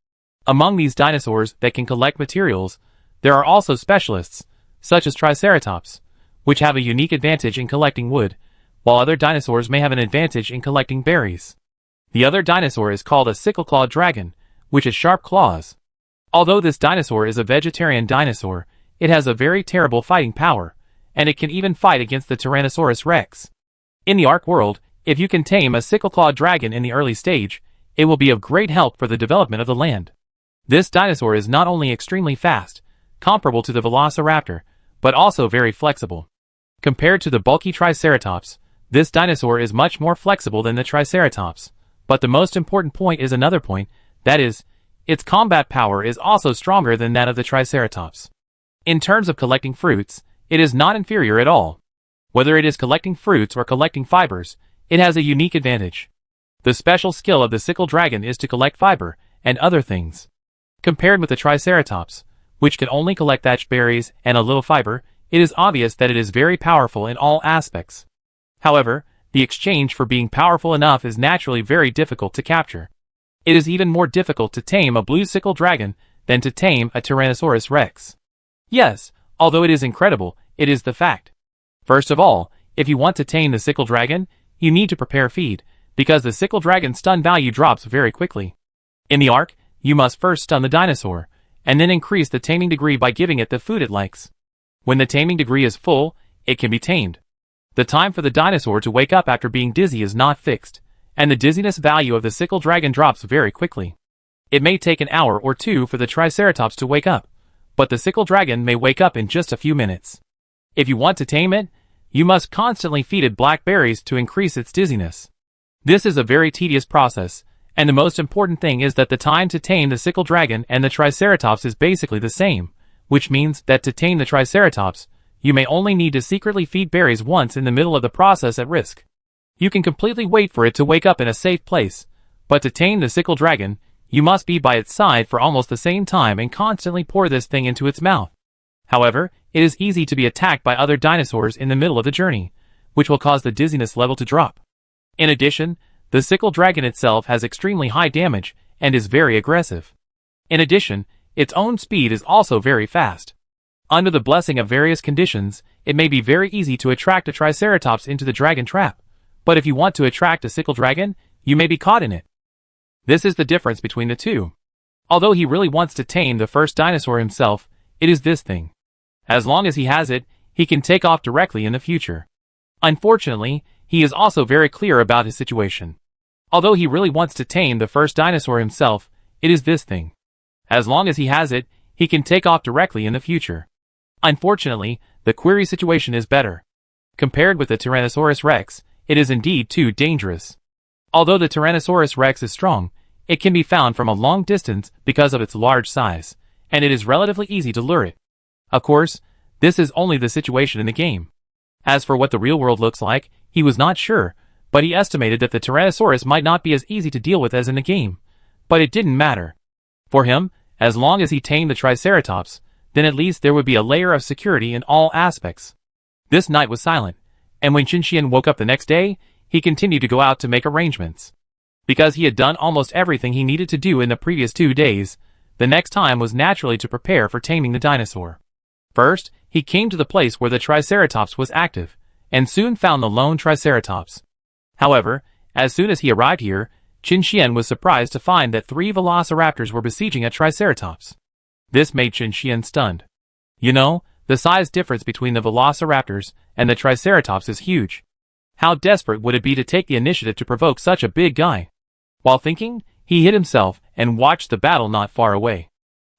Among these dinosaurs that can collect materials, there are also specialists, such as Triceratops, which have a unique advantage in collecting wood, while other dinosaurs may have an advantage in collecting berries. The other dinosaur is called a sickle-clawed dragon, which has sharp claws. Although this dinosaur is a vegetarian dinosaur, it has a very terrible fighting power, and it can even fight against the Tyrannosaurus Rex. In the Ark world, if you can tame a sickle-clawed dragon in the early stage, it will be of great help for the development of the land. This dinosaur is not only extremely fast, comparable to the Velociraptor, but also very flexible. Compared to the bulky Triceratops, this dinosaur is much more flexible than the Triceratops. But the most important point is another point, that is, its combat power is also stronger than that of the Triceratops. In terms of collecting fruits, it is not inferior at all. Whether it is collecting fruits or collecting fibers, it has a unique advantage. The special skill of the sickle dragon is to collect fiber and other things. Compared with the Triceratops, which can only collect thatched berries and a little fiber, it is obvious that it is very powerful in all aspects. However, the exchange for being powerful enough is naturally very difficult to capture. It is even more difficult to tame a blue sickle dragon than to tame a Tyrannosaurus rex. Yes, although it is incredible, it is the fact. First of all, if you want to tame the sickle dragon, you need to prepare feed, because the sickle dragon's stun value drops very quickly. In the arc, you must first stun the dinosaur, and then increase the taming degree by giving it the food it likes. When the taming degree is full, it can be tamed. The time for the dinosaur to wake up after being dizzy is not fixed, and the dizziness value of the sickle dragon drops very quickly. It may take an hour or two for the Triceratops to wake up, but the sickle dragon may wake up in just a few minutes. If you want to tame it, you must constantly feed it black berries to increase its dizziness. This is a very tedious process, and the most important thing is that the time to tame the sickle dragon and the Triceratops is basically the same, which means that to tame the Triceratops, you may only need to secretly feed berries once in the middle of the process at risk. You can completely wait for it to wake up in a safe place, but to tame the sickle dragon, you must be by its side for almost the same time and constantly pour this thing into its mouth. However, it is easy to be attacked by other dinosaurs in the middle of the journey, which will cause the dizziness level to drop. In addition, the sickle dragon itself has extremely high damage and is very aggressive. In addition, its own speed is also very fast. Under the blessing of various conditions, it may be very easy to attract a Triceratops into the dragon trap, but if you want to attract a sickle dragon, you may be caught in it. This is the difference between the two. Although he really wants to tame the first dinosaur himself, it is this thing. As long as he has it, he can take off directly in the future. Unfortunately, he is also very clear about his situation. Although he really wants to tame the first dinosaur himself, it is this thing. As long as he has it, he can take off directly in the future. Unfortunately, the query situation is better. Compared with the Tyrannosaurus rex, it is indeed too dangerous. Although the Tyrannosaurus rex is strong, it can be found from a long distance because of its large size, and it is relatively easy to lure it. Of course, this is only the situation in the game. As for what the real world looks like, he was not sure, but he estimated that the Tyrannosaurus might not be as easy to deal with as in the game. But it didn't matter. For him, as long as he tamed the Triceratops, then at least there would be a layer of security in all aspects. This night was silent, and when Qinxian woke up the next day, he continued to go out to make arrangements. Because he had done almost everything he needed to do in the previous 2 days, the next time was naturally to prepare for taming the dinosaur. First, he came to the place where the Triceratops was active, and soon found the lone Triceratops. However, as soon as he arrived here, Qinxian was surprised to find that 3 velociraptors were besieging a Triceratops. This made Qinxian stunned. You know, the size difference between the velociraptors and the Triceratops is huge. How desperate would it be to take the initiative to provoke such a big guy? While thinking, he hid himself and watched the battle not far away.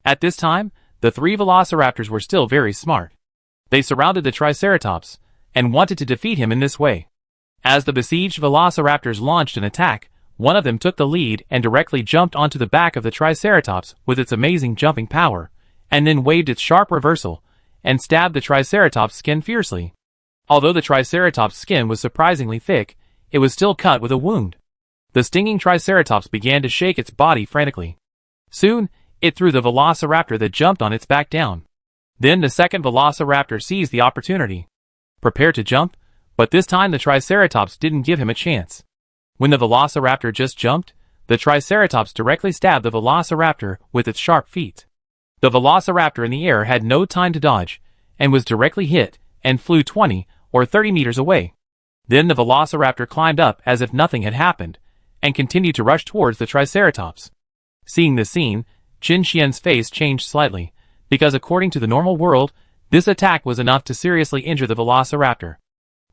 At this time, the 3 velociraptors were still very smart. They surrounded the Triceratops and wanted to defeat him in this way. As the besieged velociraptors launched an attack, one of them took the lead and directly jumped onto the back of the Triceratops with its amazing jumping power, and then waved its sharp reversal and stabbed the Triceratops' skin fiercely. Although the Triceratops' skin was surprisingly thick, it was still cut with a wound. The stinging Triceratops began to shake its body frantically. Soon, it threw the velociraptor that jumped on its back down. Then the second velociraptor seized the opportunity. Prepared to jump, but this time the Triceratops didn't give him a chance. When the velociraptor just jumped, the Triceratops directly stabbed the velociraptor with its sharp feet. The velociraptor in the air had no time to dodge, and was directly hit, and flew 20 or 30 meters away. Then the velociraptor climbed up as if nothing had happened, and continued to rush towards the Triceratops. Seeing this scene, Qinxian's face changed slightly, because according to the normal world, this attack was enough to seriously injure the velociraptor.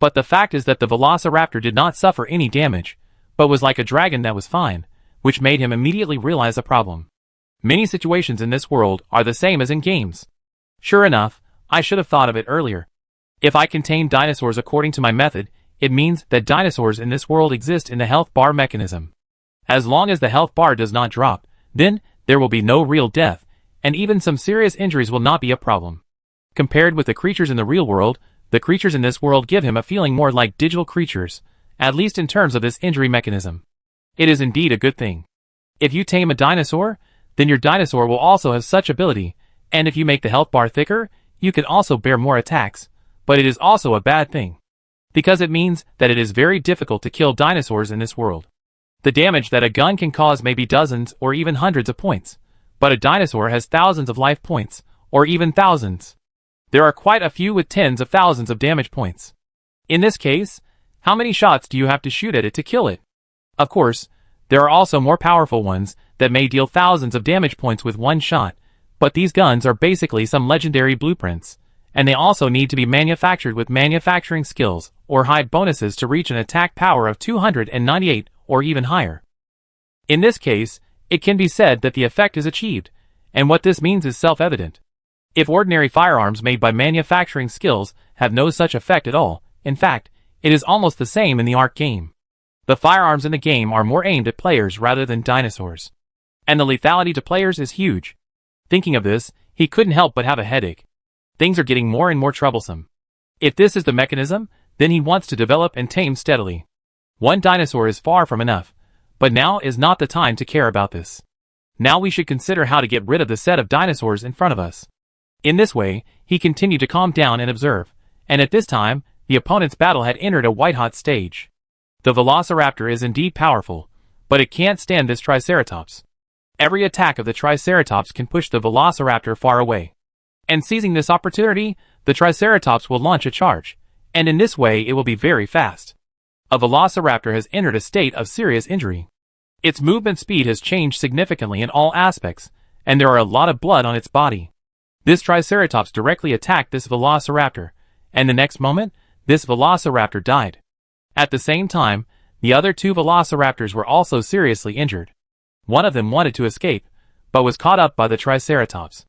But the fact is that the velociraptor did not suffer any damage, but was like a dragon that was fine, which made him immediately realize a problem. Many situations in this world are the same as in games. Sure enough, I should have thought of it earlier. If I contain dinosaurs according to my method, it means that dinosaurs in this world exist in the health bar mechanism. As long as the health bar does not drop, then there will be no real death, and even some serious injuries will not be a problem. Compared with the creatures in the real world, the creatures in this world give him a feeling more like digital creatures, at least in terms of this injury mechanism. It is indeed a good thing. If you tame a dinosaur, then your dinosaur will also have such ability, and if you make the health bar thicker, you can also bear more attacks, but it is also a bad thing, because it means that it is very difficult to kill dinosaurs in this world. The damage that a gun can cause may be dozens or even hundreds of points, but a dinosaur has thousands of life points, or even thousands. There are quite a few with tens of thousands of damage points. In this case, how many shots do you have to shoot at it to kill it? Of course, there are also more powerful ones that may deal thousands of damage points with one shot, but these guns are basically some legendary blueprints, and they also need to be manufactured with manufacturing skills or high bonuses to reach an attack power of 298 or even higher. In this case, it can be said that the effect is achieved, and what this means is self-evident. If ordinary firearms made by manufacturing skills have no such effect at all, in fact, it is almost the same in the Ark game. The firearms in the game are more aimed at players rather than dinosaurs. And the lethality to players is huge. Thinking of this, he couldn't help but have a headache. Things are getting more and more troublesome. If this is the mechanism, then he wants to develop and tame steadily. One dinosaur is far from enough, but now is not the time to care about this. Now we should consider how to get rid of the set of dinosaurs in front of us. In this way, he continued to calm down and observe, and at this time, the opponent's battle had entered a white-hot stage. The Velociraptor is indeed powerful, but it can't stand this Triceratops. Every attack of the Triceratops can push the Velociraptor far away. And seizing this opportunity, the Triceratops will launch a charge, and in this way it will be very fast. A Velociraptor has entered a state of serious injury. Its movement speed has changed significantly in all aspects, and there are a lot of blood on its body. This Triceratops directly attacked this Velociraptor, and the next moment, this Velociraptor died. At the same time, the other two Velociraptors were also seriously injured. One of them wanted to escape, but was caught up by the Triceratops.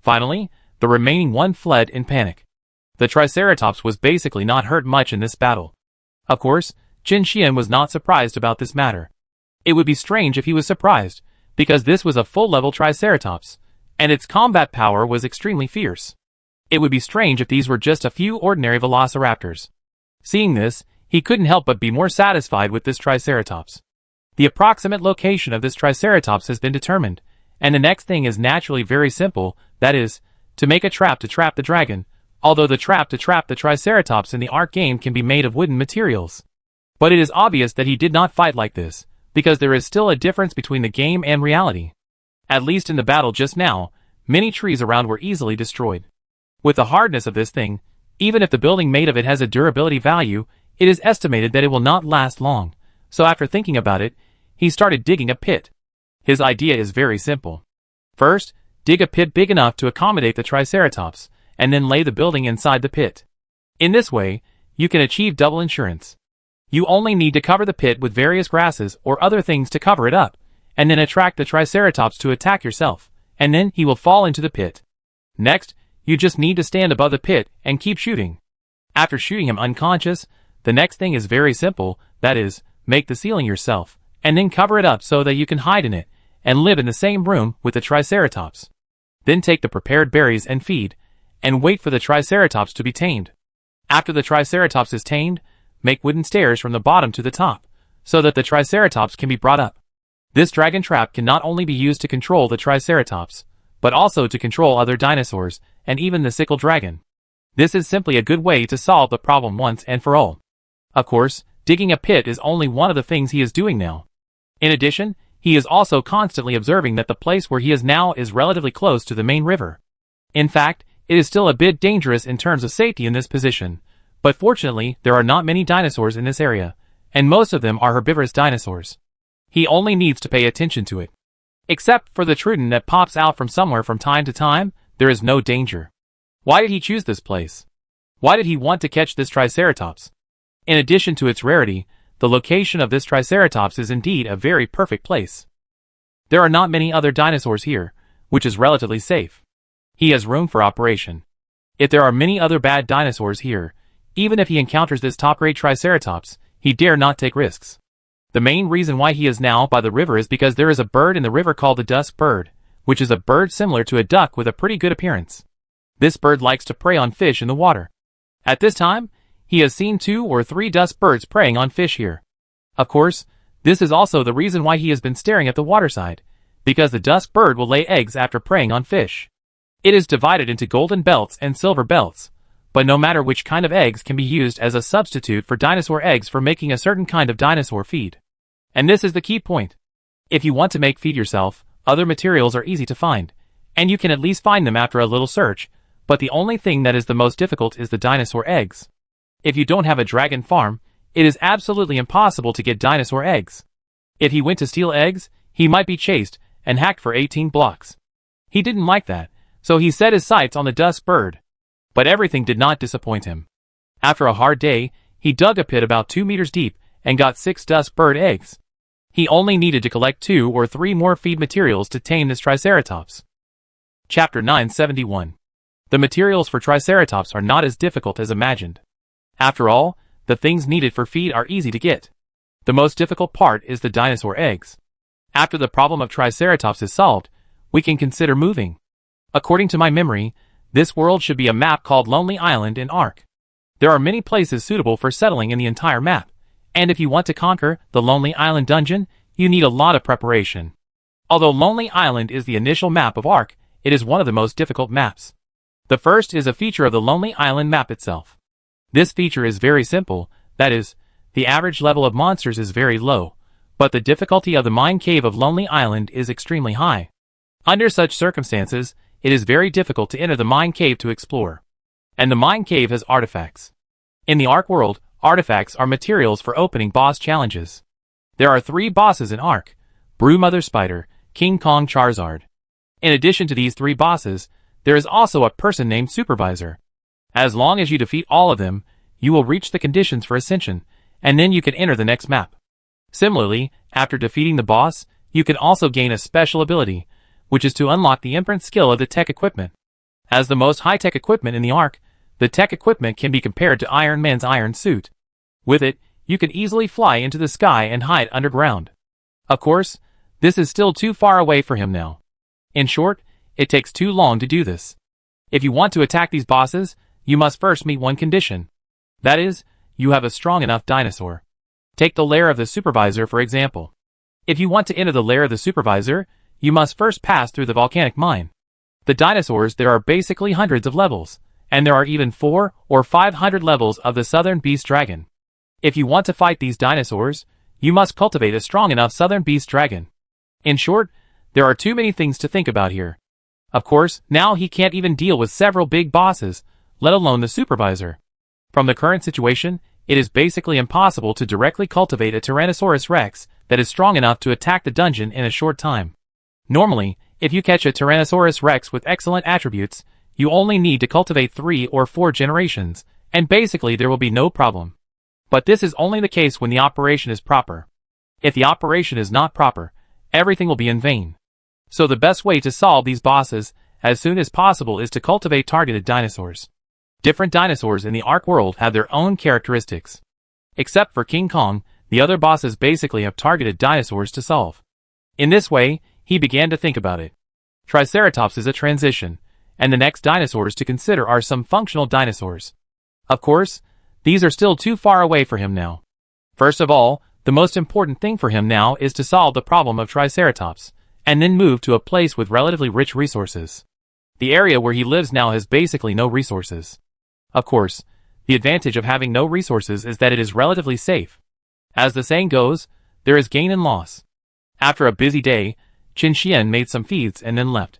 Finally, the remaining one fled in panic. The Triceratops was basically not hurt much in this battle. Of course, Qin Xian was not surprised about this matter. It would be strange if he was surprised, because this was a full-level Triceratops, and its combat power was extremely fierce. It would be strange if these were just a few ordinary Velociraptors. Seeing this, he couldn't help but be more satisfied with this Triceratops. The approximate location of this Triceratops has been determined, and the next thing is naturally very simple, that is, to make a trap to trap the dragon, although the trap to trap the Triceratops in the Ark game can be made of wooden materials. But it is obvious that he did not fight like this, because there is still a difference between the game and reality. At least in the battle just now, many trees around were easily destroyed. With the hardness of this thing, even if the building made of it has a durability value, it is estimated that it will not last long, so after thinking about it, he started digging a pit. His idea is very simple. First, dig a pit big enough to accommodate the Triceratops, and then lay the building inside the pit. In this way, you can achieve double insurance. You only need to cover the pit with various grasses or other things to cover it up, and then attract the Triceratops to attack yourself, and then he will fall into the pit. Next, you just need to stand above the pit and keep shooting. After shooting him unconscious, the next thing is very simple, that is, make the ceiling yourself, and then cover it up so that you can hide in it, and live in the same room with the Triceratops. Then take the prepared berries and feed, and wait for the Triceratops to be tamed. After the Triceratops is tamed, make wooden stairs from the bottom to the top, so that the Triceratops can be brought up. This dragon trap can not only be used to control the Triceratops, but also to control other dinosaurs, and even the sickle dragon. This is simply a good way to solve the problem once and for all. Of course, digging a pit is only one of the things he is doing now. In addition, he is also constantly observing that the place where he is now is relatively close to the main river. In fact, it is still a bit dangerous in terms of safety in this position, but fortunately there are not many dinosaurs in this area, and most of them are herbivorous dinosaurs. He only needs to pay attention to it. Except for the Truden that pops out from somewhere from time to time, there is no danger. Why did he choose this place? Why did he want to catch this Triceratops? In addition to its rarity, the location of this Triceratops is indeed a very perfect place. There are not many other dinosaurs here, which is relatively safe. He has room for operation. If there are many other bad dinosaurs here, even if he encounters this top-grade Triceratops, he dare not take risks. The main reason why he is now by the river is because there is a bird in the river called the dusk bird, which is a bird similar to a duck with a pretty good appearance. This bird likes to prey on fish in the water. At this time, he has seen 2 or 3 dusk birds preying on fish here. Of course, this is also the reason why he has been staring at the waterside, because the dusk bird will lay eggs after preying on fish. It is divided into golden belts and silver belts, but no matter which kind of eggs can be used as a substitute for dinosaur eggs for making a certain kind of dinosaur feed. And this is the key point. If you want to make feed yourself, other materials are easy to find, and you can at least find them after a little search, but the only thing that is the most difficult is the dinosaur eggs. If you don't have a dragon farm, it is absolutely impossible to get dinosaur eggs. If he went to steal eggs, he might be chased and hacked for 18 blocks. He didn't like that, so he set his sights on the dusk bird. But everything did not disappoint him. After a hard day, he dug a pit about 2 meters deep and got 6 dusk bird eggs. He only needed to collect 2 or 3 more feed materials to tame this Triceratops. Chapter 971. The materials for Triceratops are not as difficult as imagined. After all, the things needed for feed are easy to get. The most difficult part is the dinosaur eggs. After the problem of Triceratops is solved, we can consider moving. According to my memory, this world should be a map called Lonely Island in Ark. There are many places suitable for settling in the entire map, and if you want to conquer the Lonely Island dungeon, you need a lot of preparation. Although Lonely Island is the initial map of Ark, it is one of the most difficult maps. The first is a feature of the Lonely Island map itself. This feature is very simple, that is, the average level of monsters is very low, but the difficulty of the mine cave of Lonely Island is extremely high. Under such circumstances, it is very difficult to enter the mine cave to explore. And the mine cave has artifacts. In the Ark world, artifacts are materials for opening boss challenges. There are 3 bosses in Ark: Brood Mother Spider, King Kong Charizard. In addition to these 3 bosses, there is also a person named Supervisor. As long as you defeat all of them, you will reach the conditions for ascension, and then you can enter the next map. Similarly, after defeating the boss, you can also gain a special ability, which is to unlock the imprint skill of the tech equipment. As the most high-tech equipment in the Ark, the tech equipment can be compared to Iron Man's iron suit. With it, you can easily fly into the sky and hide underground. Of course, this is still too far away for him now. In short, it takes too long to do this. If you want to attack these bosses, you must first meet one condition. That is, you have a strong enough dinosaur. Take the lair of the Supervisor for example. If you want to enter the lair of the Supervisor, you must first pass through the volcanic mine. The dinosaurs there are basically hundreds of levels, and there are even 400 or 500 levels of the Southern Beast Dragon. If you want to fight these dinosaurs, you must cultivate a strong enough Southern Beast Dragon. In short, there are too many things to think about here. Of course, now he can't even deal with several big bosses, let alone the Supervisor. From the current situation, it is basically impossible to directly cultivate a Tyrannosaurus Rex that is strong enough to attack the dungeon in a short time. Normally, if you catch a Tyrannosaurus Rex with excellent attributes, you only need to cultivate 3 or 4 generations, and basically there will be no problem. But this is only the case when the operation is proper. If the operation is not proper, everything will be in vain. So the best way to solve these bosses as soon as possible is to cultivate targeted dinosaurs. Different dinosaurs in the Ark world have their own characteristics. Except for King Kong, the other bosses basically have targeted dinosaurs to solve. In this way, he began to think about it. Triceratops is a transition, and the next dinosaurs to consider are some functional dinosaurs. Of course, these are still too far away for him now. First of all, the most important thing for him now is to solve the problem of Triceratops, and then move to a place with relatively rich resources. The area where he lives now has basically no resources. Of course, the advantage of having no resources is that it is relatively safe. As the saying goes, there is gain and loss. After a busy day, Qin Xian made some feeds and then left.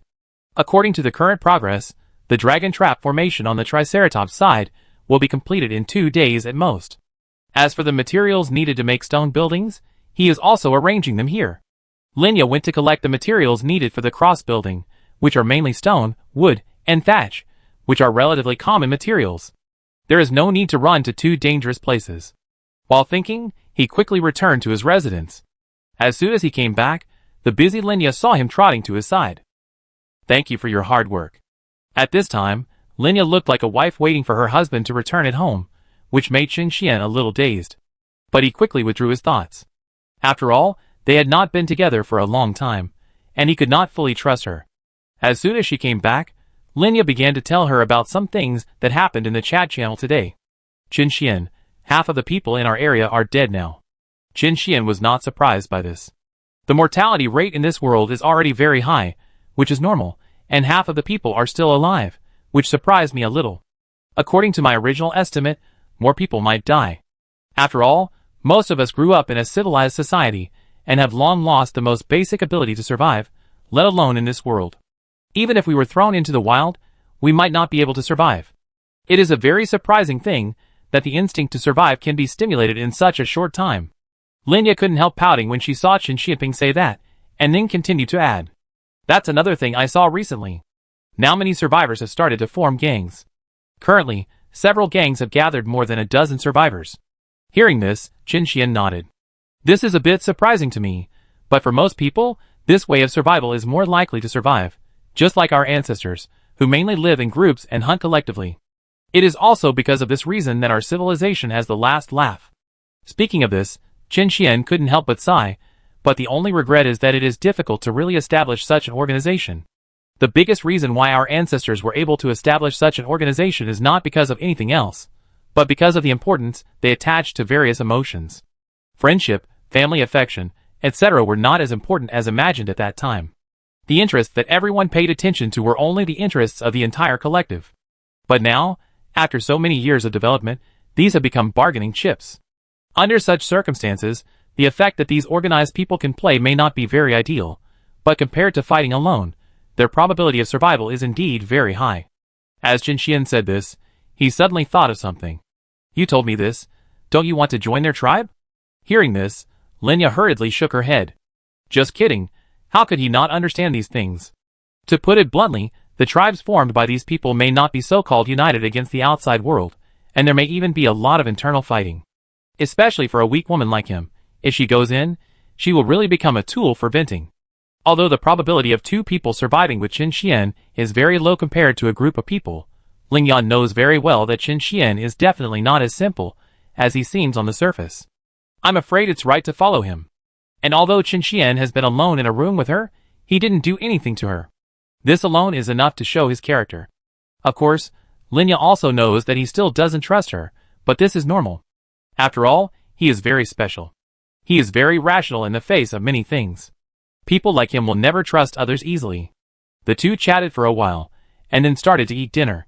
According to the current progress, the dragon trap formation on the Triceratops side will be completed in 2 days at most. As for the materials needed to make stone buildings, he is also arranging them here. Linya went to collect the materials needed for the cross building, which are mainly stone, wood, and thatch, which are relatively common materials. There is no need to run to 2 dangerous places. While thinking, he quickly returned to his residence. As soon as he came back, the busy Linya saw him trotting to his side. "Thank you for your hard work." At this time, Linya looked like a wife waiting for her husband to return at home, which made Qin Xian a little dazed. But he quickly withdrew his thoughts. After all, they had not been together for a long time, and he could not fully trust her. As soon as she came back, Linya began to tell her about some things that happened in the chat channel today. Qin Xian, half of the people in our area are dead now. Qin Xian was not surprised by this. The mortality rate in this world is already very high, which is normal, and half of the people are still alive, which surprised me a little. According to my original estimate, more people might die. After all, most of us grew up in a civilized society, and have long lost the most basic ability to survive, let alone in this world. Even if we were thrown into the wild, we might not be able to survive. It is a very surprising thing that the instinct to survive can be stimulated in such a short time. Linya couldn't help pouting when she saw Qin Xianping say that, and then continued to add. That's another thing I saw recently. Now many survivors have started to form gangs. Currently, several gangs have gathered more than a dozen survivors. Hearing this, Qin Xian nodded. This is a bit surprising to me, but for most people, this way of survival is more likely to survive, just like our ancestors, who mainly live in groups and hunt collectively. It is also because of this reason that our civilization has the last laugh. Speaking of this, Qin Xian couldn't help but sigh, but the only regret is that it is difficult to really establish such an organization. The biggest reason why our ancestors were able to establish such an organization is not because of anything else, but because of the importance they attached to various emotions. Friendship, family affection, etc. were not as important as imagined at that time. The interests that everyone paid attention to were only the interests of the entire collective. But now, after so many years of development, these have become bargaining chips. Under such circumstances, the effect that these organized people can play may not be very ideal, but compared to fighting alone, their probability of survival is indeed very high. As Qin Xian said this, he suddenly thought of something. You told me this. Don't you want to join their tribe? Hearing this, Linya hurriedly shook her head. Just kidding. How could he not understand these things? To put it bluntly, the tribes formed by these people may not be so-called united against the outside world, and there may even be a lot of internal fighting. Especially for a weak woman like him, if she goes in, she will really become a tool for venting. Although the probability of 2 people surviving with Qin Xian is very low compared to a group of people, Lingyan knows very well that Qin Xian is definitely not as simple as he seems on the surface. I'm afraid it's right to follow him. And although Qin Xian has been alone in a room with her, he didn't do anything to her. This alone is enough to show his character. Of course, Linya also knows that he still doesn't trust her, but this is normal. After all, he is very special. He is very rational in the face of many things. People like him will never trust others easily. The two chatted for a while, and then started to eat dinner.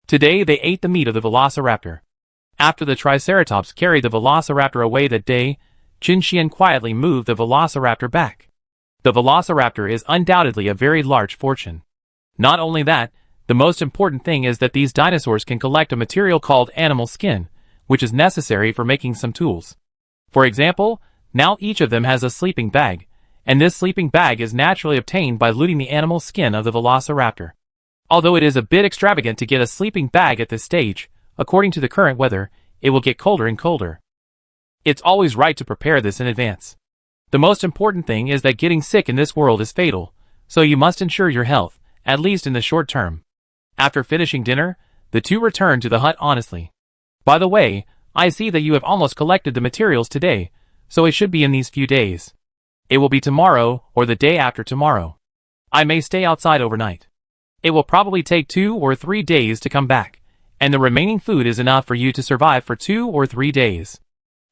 Today they ate the meat of the velociraptor. After the Triceratops carried the velociraptor away that day, Qin Xian quietly moved the velociraptor back. The velociraptor is undoubtedly a very large fortune. Not only that, the most important thing is that these dinosaurs can collect a material called animal skin, which is necessary for making some tools. For example, now each of them has a sleeping bag, and this sleeping bag is naturally obtained by looting the animal skin of the velociraptor. Although it is a bit extravagant to get a sleeping bag at this stage, according to the current weather, it will get colder and colder. It's always right to prepare this in advance. The most important thing is that getting sick in this world is fatal, so you must ensure your health, at least in the short term. After finishing dinner, the two returned to the hut honestly. By the way, I see that you have almost collected the materials today, so it should be in these few days. It will be tomorrow or the day after tomorrow. I may stay outside overnight. It will probably take 2 or 3 days to come back, and the remaining food is enough for you to survive for 2 or 3 days.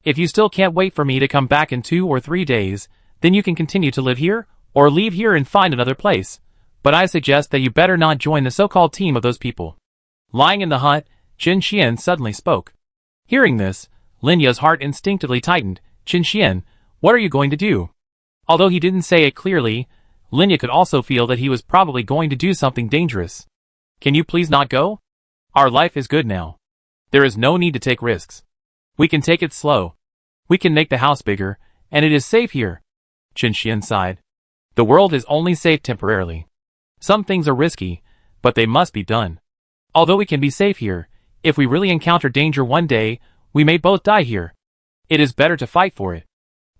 If you still can't wait for me to come back in 2 or 3 days, then you can continue to live here, or leave here and find another place. But I suggest that you better not join the so-called team of those people. Lying in the hut, Qin Xian suddenly spoke. Hearing this, Linya's heart instinctively tightened. Qin Xian, what are you going to do? Although he didn't say it clearly, Linya could also feel that he was probably going to do something dangerous. Can you please not go? Our life is good now. There is no need to take risks. We can take it slow. We can make the house bigger, and it is safe here. Qin Xian sighed. The world is only safe temporarily. Some things are risky, but they must be done. Although we can be safe here, if we really encounter danger one day, we may both die here. It is better to fight for it.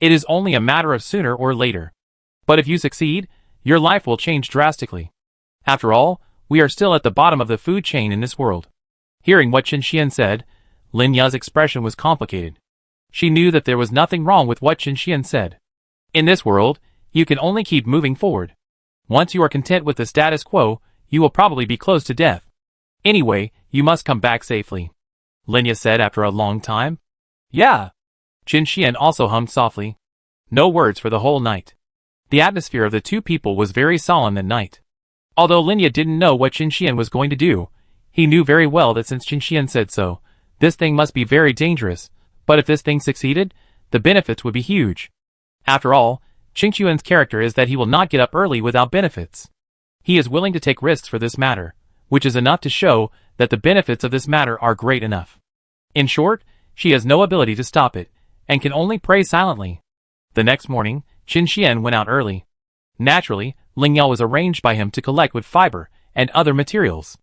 It is only a matter of sooner or later. But if you succeed, your life will change drastically. After all, we are still at the bottom of the food chain in this world. Hearing what Qin Xian said, Lin Ya's expression was complicated. She knew that there was nothing wrong with what Qin Xian said. In this world, you can only keep moving forward. Once you are content with the status quo, you will probably be close to death. Anyway, you must come back safely. Linya said after a long time. Yeah. Qin Xian also hummed softly. No words for the whole night. The atmosphere of the two people was very solemn that night. Although Linya didn't know what Qin Xian was going to do, he knew very well that since Qin Xian said so, this thing must be very dangerous, but if this thing succeeded, the benefits would be huge. After all, Qin Xian's character is that he will not get up early without benefits. He is willing to take risks for this matter, which is enough to show that the benefits of this matter are great enough. In short, she has no ability to stop it, and can only pray silently. The next morning, Qin Xian went out early. Naturally, Ling Yao was arranged by him to collect wood fiber and other materials.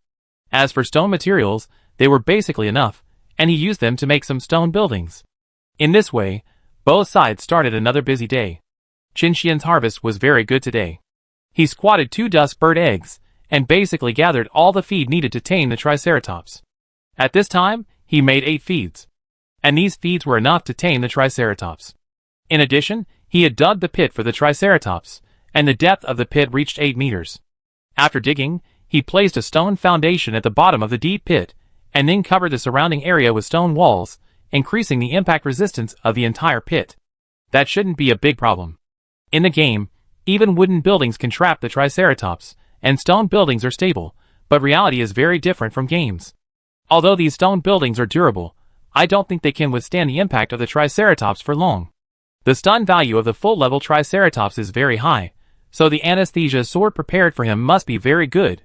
As for stone materials, they were basically enough, and he used them to make some stone buildings. In this way, both sides started another busy day. Qin Xian's harvest was very good today. He squatted 2 dusk bird eggs, and basically gathered all the feed needed to tame the Triceratops. At this time, he made 8 feeds. And these feeds were enough to tame the Triceratops. In addition, he had dug the pit for the Triceratops, and the depth of the pit reached 8 meters. After digging, he placed a stone foundation at the bottom of the deep pit, and then covered the surrounding area with stone walls, increasing the impact resistance of the entire pit. That shouldn't be a big problem. In the game, even wooden buildings can trap the Triceratops, and stone buildings are stable, but reality is very different from games. Although these stone buildings are durable, I don't think they can withstand the impact of the Triceratops for long. The stun value of the full-level Triceratops is very high, so the anesthesia sword prepared for him must be very good.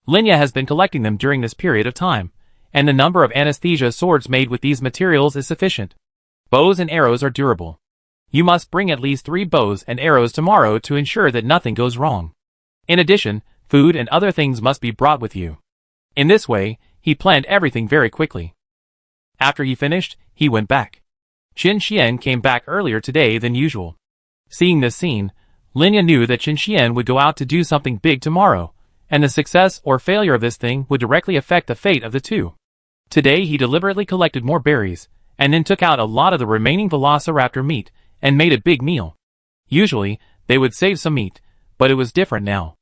Linya has been collecting them during this period of time, and the number of anesthesia swords made with these materials is sufficient. Bows and arrows are durable. You must bring at least 3 bows and arrows tomorrow to ensure that nothing goes wrong. In addition, food and other things must be brought with you. In this way, he planned everything very quickly. After he finished, he went back. Qin Xian came back earlier today than usual. Seeing this scene, Linya knew that Qin Xian would go out to do something big tomorrow, and the success or failure of this thing would directly affect the fate of the two. Today he deliberately collected more berries, and then took out a lot of the remaining velociraptor meat, and made a big meal. Usually, they would save some meat, but it was different now.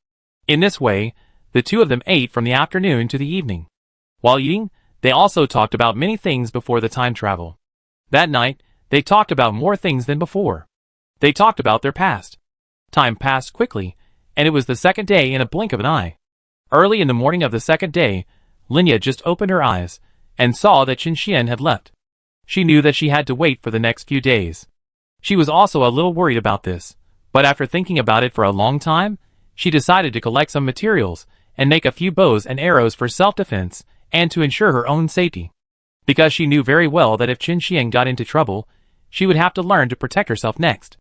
In this way, the two of them ate from the afternoon to the evening. While eating, they also talked about many things before the time travel. That night, they talked about more things than before. They talked about their past. Time passed quickly, and it was the second day in a blink of an eye. Early in the morning of the second day, Linya just opened her eyes, and saw that Qin Xian had left. She knew that she had to wait for the next few days. She was also a little worried about this, but after thinking about it for a long time, she decided to collect some materials, and make a few bows and arrows for self-defense, and to ensure her own safety. Because she knew very well that if Qin Xian got into trouble, she would have to learn to protect herself next.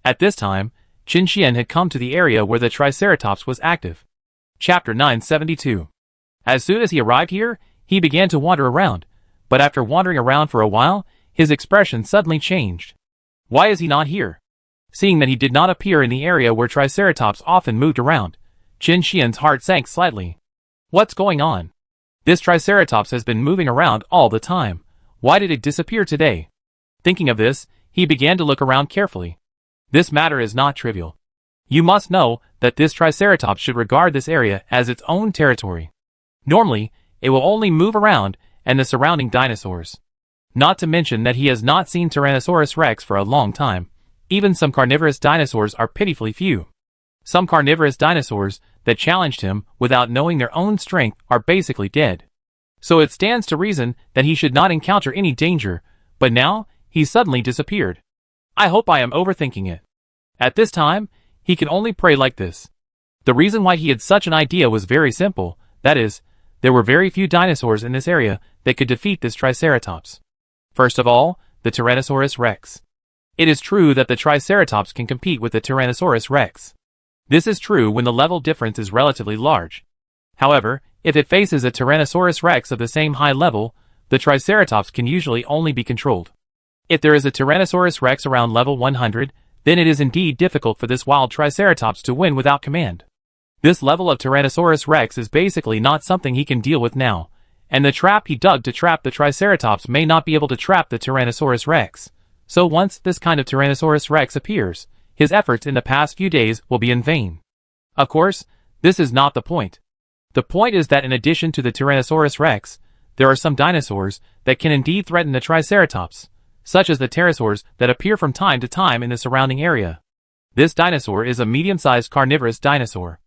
At this time, Qin Xian had come to the area where the Triceratops was active. Chapter 972. As soon as he arrived here, he began to wander around, but after wandering around for a while, his expression suddenly changed. Why is he not here? Seeing that he did not appear in the area where Triceratops often moved around, Qin Xian's heart sank slightly. What's going on? This Triceratops has been moving around all the time. Why did it disappear today? Thinking of this, he began to look around carefully. This matter is not trivial. You must know that this Triceratops should regard this area as its own territory. Normally, it will only move around and the surrounding dinosaurs. Not to mention that he has not seen Tyrannosaurus rex for a long time. Even some carnivorous dinosaurs are pitifully few. Some carnivorous dinosaurs that challenged him without knowing their own strength are basically dead. So it stands to reason that he should not encounter any danger, but now, he suddenly disappeared. I hope I am overthinking it. At this time, he can only pray like this. The reason why he had such an idea was very simple, that is, there were very few dinosaurs in this area that could defeat this Triceratops. First of all, the Tyrannosaurus rex. It is true that the Triceratops can compete with the Tyrannosaurus rex. This is true when the level difference is relatively large. However, if it faces a Tyrannosaurus rex of the same high level, the Triceratops can usually only be controlled. If there is a Tyrannosaurus rex around level 100, then it is indeed difficult for this wild Triceratops to win without command. This level of Tyrannosaurus Rex is basically not something he can deal with now, and the trap he dug to trap the Triceratops may not be able to trap the Tyrannosaurus Rex. So once this kind of Tyrannosaurus Rex appears, his efforts in the past few days will be in vain. Of course, this is not the point. The point is that in addition to the Tyrannosaurus Rex, there are some dinosaurs that can indeed threaten the Triceratops, such as the pterosaurs that appear from time to time in the surrounding area. This dinosaur is a medium-sized carnivorous dinosaur.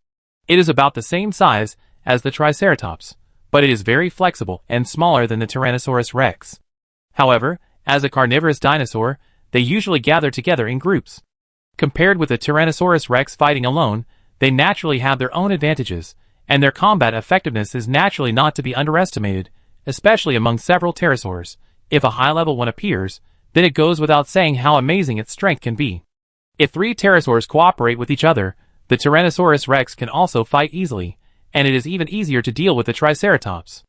It is about the same size as the Triceratops, but it is very flexible and smaller than the Tyrannosaurus Rex. However, as a carnivorous dinosaur, they usually gather together in groups. Compared with the Tyrannosaurus Rex fighting alone, they naturally have their own advantages, and their combat effectiveness is naturally not to be underestimated, especially among several pterosaurs. If a high-level one appears, then it goes without saying how amazing its strength can be. If 3 pterosaurs cooperate with each other, the Tyrannosaurus Rex can also fight easily, and it is even easier to deal with the Triceratops.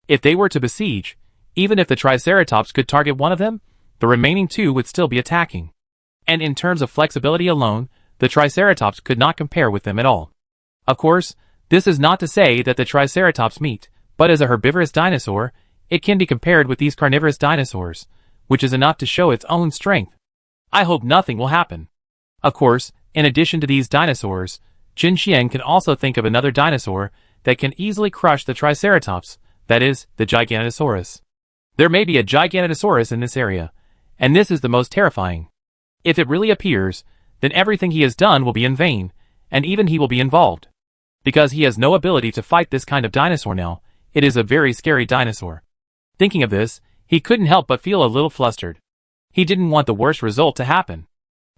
If they were to besiege, even if the Triceratops could target one of them, the remaining 2 would still be attacking. And in terms of flexibility alone, the Triceratops could not compare with them at all. Of course, this is not to say that the Triceratops meat, but as a herbivorous dinosaur, it can be compared with these carnivorous dinosaurs, which is enough to show its own strength. I hope nothing will happen. Of course, in addition to these dinosaurs, Qin Xian can also think of another dinosaur that can easily crush the Triceratops, that is, the Giganotosaurus. There may be a Giganotosaurus in this area, and this is the most terrifying. If it really appears, then everything he has done will be in vain, and even he will be involved. Because he has no ability to fight this kind of dinosaur now, it is a very scary dinosaur. Thinking of this, he couldn't help but feel a little flustered. He didn't want the worst result to happen.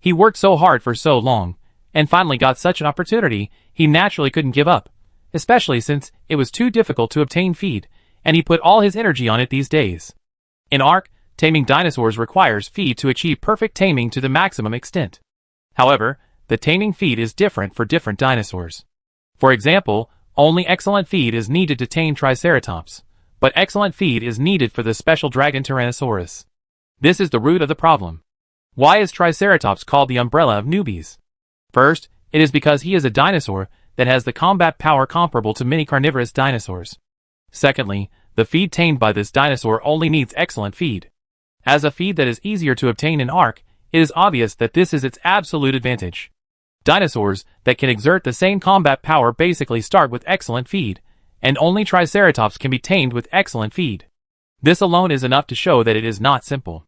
He worked so hard for so long, and finally got such an opportunity, he naturally couldn't give up, especially since it was too difficult to obtain feed, and he put all his energy on it these days. In Ark, taming dinosaurs requires feed to achieve perfect taming to the maximum extent. However, the taming feed is different for different dinosaurs. For example, only excellent feed is needed to tame Triceratops, but excellent feed is needed for the special dragon Tyrannosaurus. This is the root of the problem. Why is Triceratops called the umbrella of newbies? First, it is because he is a dinosaur that has the combat power comparable to many carnivorous dinosaurs. Secondly, the feed tamed by this dinosaur only needs excellent feed. As a feed that is easier to obtain in Ark, it is obvious that this is its absolute advantage. Dinosaurs that can exert the same combat power basically start with excellent feed, and only Triceratops can be tamed with excellent feed. This alone is enough to show that it is not simple.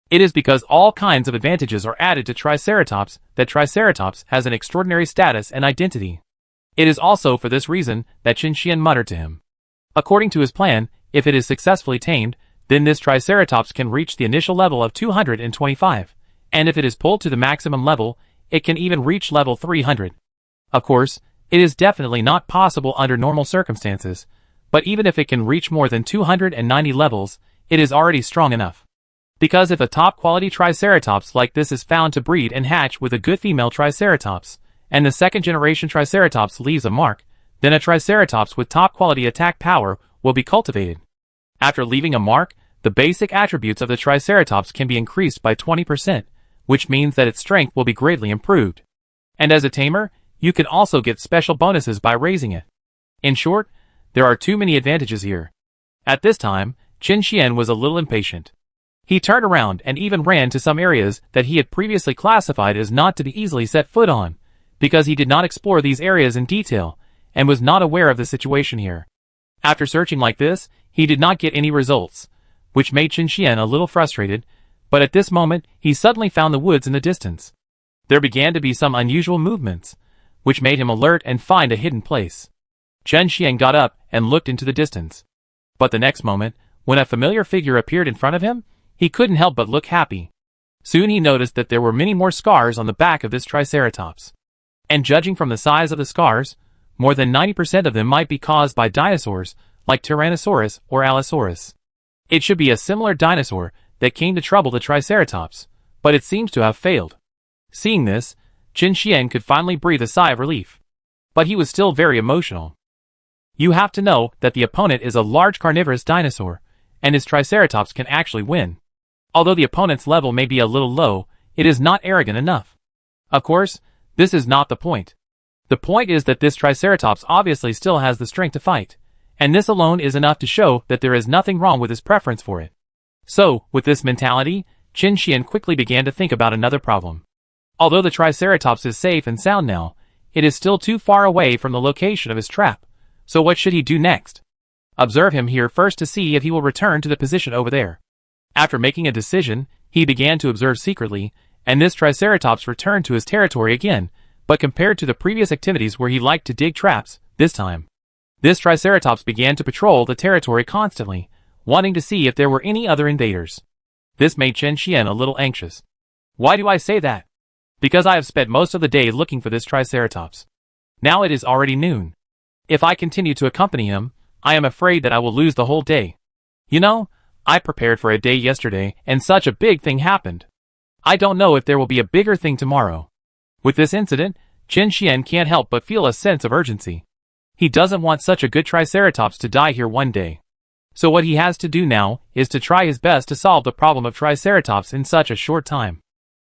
It is because all kinds of advantages are added to Triceratops that Triceratops has an extraordinary status and identity. It is also for this reason that Qin Xian muttered to him. According to his plan, if it is successfully tamed, then this Triceratops can reach the initial level of 225, and if it is pulled to the maximum level, it can even reach level 300. Of course, it is definitely not possible under normal circumstances, but even if it can reach more than 290 levels, it is already strong enough. Because if a top-quality Triceratops like this is found to breed and hatch with a good female Triceratops, and the second-generation Triceratops leaves a mark, then a Triceratops with top-quality attack power will be cultivated. After leaving a mark, the basic attributes of the Triceratops can be increased by 20%, which means that its strength will be greatly improved. And as a tamer, you can also get special bonuses by raising it. In short, there are too many advantages here. At this time, Qin Xian was a little impatient. He turned around and even ran to some areas that he had previously classified as not to be easily set foot on, because he did not explore these areas in detail, and was not aware of the situation here. After searching like this, he did not get any results, which made Qin Xian a little frustrated, but at this moment, he suddenly found the woods in the distance. There began to be some unusual movements, which made him alert and find a hidden place. Qin Xian got up and looked into the distance. But the next moment, when a familiar figure appeared in front of him, he couldn't help but look happy. Soon he noticed that there were many more scars on the back of this Triceratops. And judging from the size of the scars, more than 90% of them might be caused by dinosaurs like Tyrannosaurus or Allosaurus. It should be a similar dinosaur that came to trouble the Triceratops, but it seems to have failed. Seeing this, Qin Xian could finally breathe a sigh of relief. But he was still very emotional. You have to know that the opponent is a large carnivorous dinosaur, and his Triceratops can actually win. Although the opponent's level may be a little low, it is not arrogant enough. Of course, this is not the point. The point is that this Triceratops obviously still has the strength to fight, and this alone is enough to show that there is nothing wrong with his preference for it. So, with this mentality, Qin Xian quickly began to think about another problem. Although the Triceratops is safe and sound now, it is still too far away from the location of his trap, so what should he do next? Observe him here first to see if he will return to the position over there. After making a decision, he began to observe secretly, and this Triceratops returned to his territory again, but compared to the previous activities where he liked to dig traps, this time, this Triceratops began to patrol the territory constantly, wanting to see if there were any other invaders. This made Qin Xian a little anxious. Why do I say that? Because I have spent most of the day looking for this Triceratops. Now it is already noon. If I continue to accompany him, I am afraid that I will lose the whole day. You know, I prepared for a day yesterday and such a big thing happened. I don't know if there will be a bigger thing tomorrow. With this incident, Qin Xian can't help but feel a sense of urgency. He doesn't want such a good Triceratops to die here one day. So what he has to do now is to try his best to solve the problem of Triceratops in such a short time.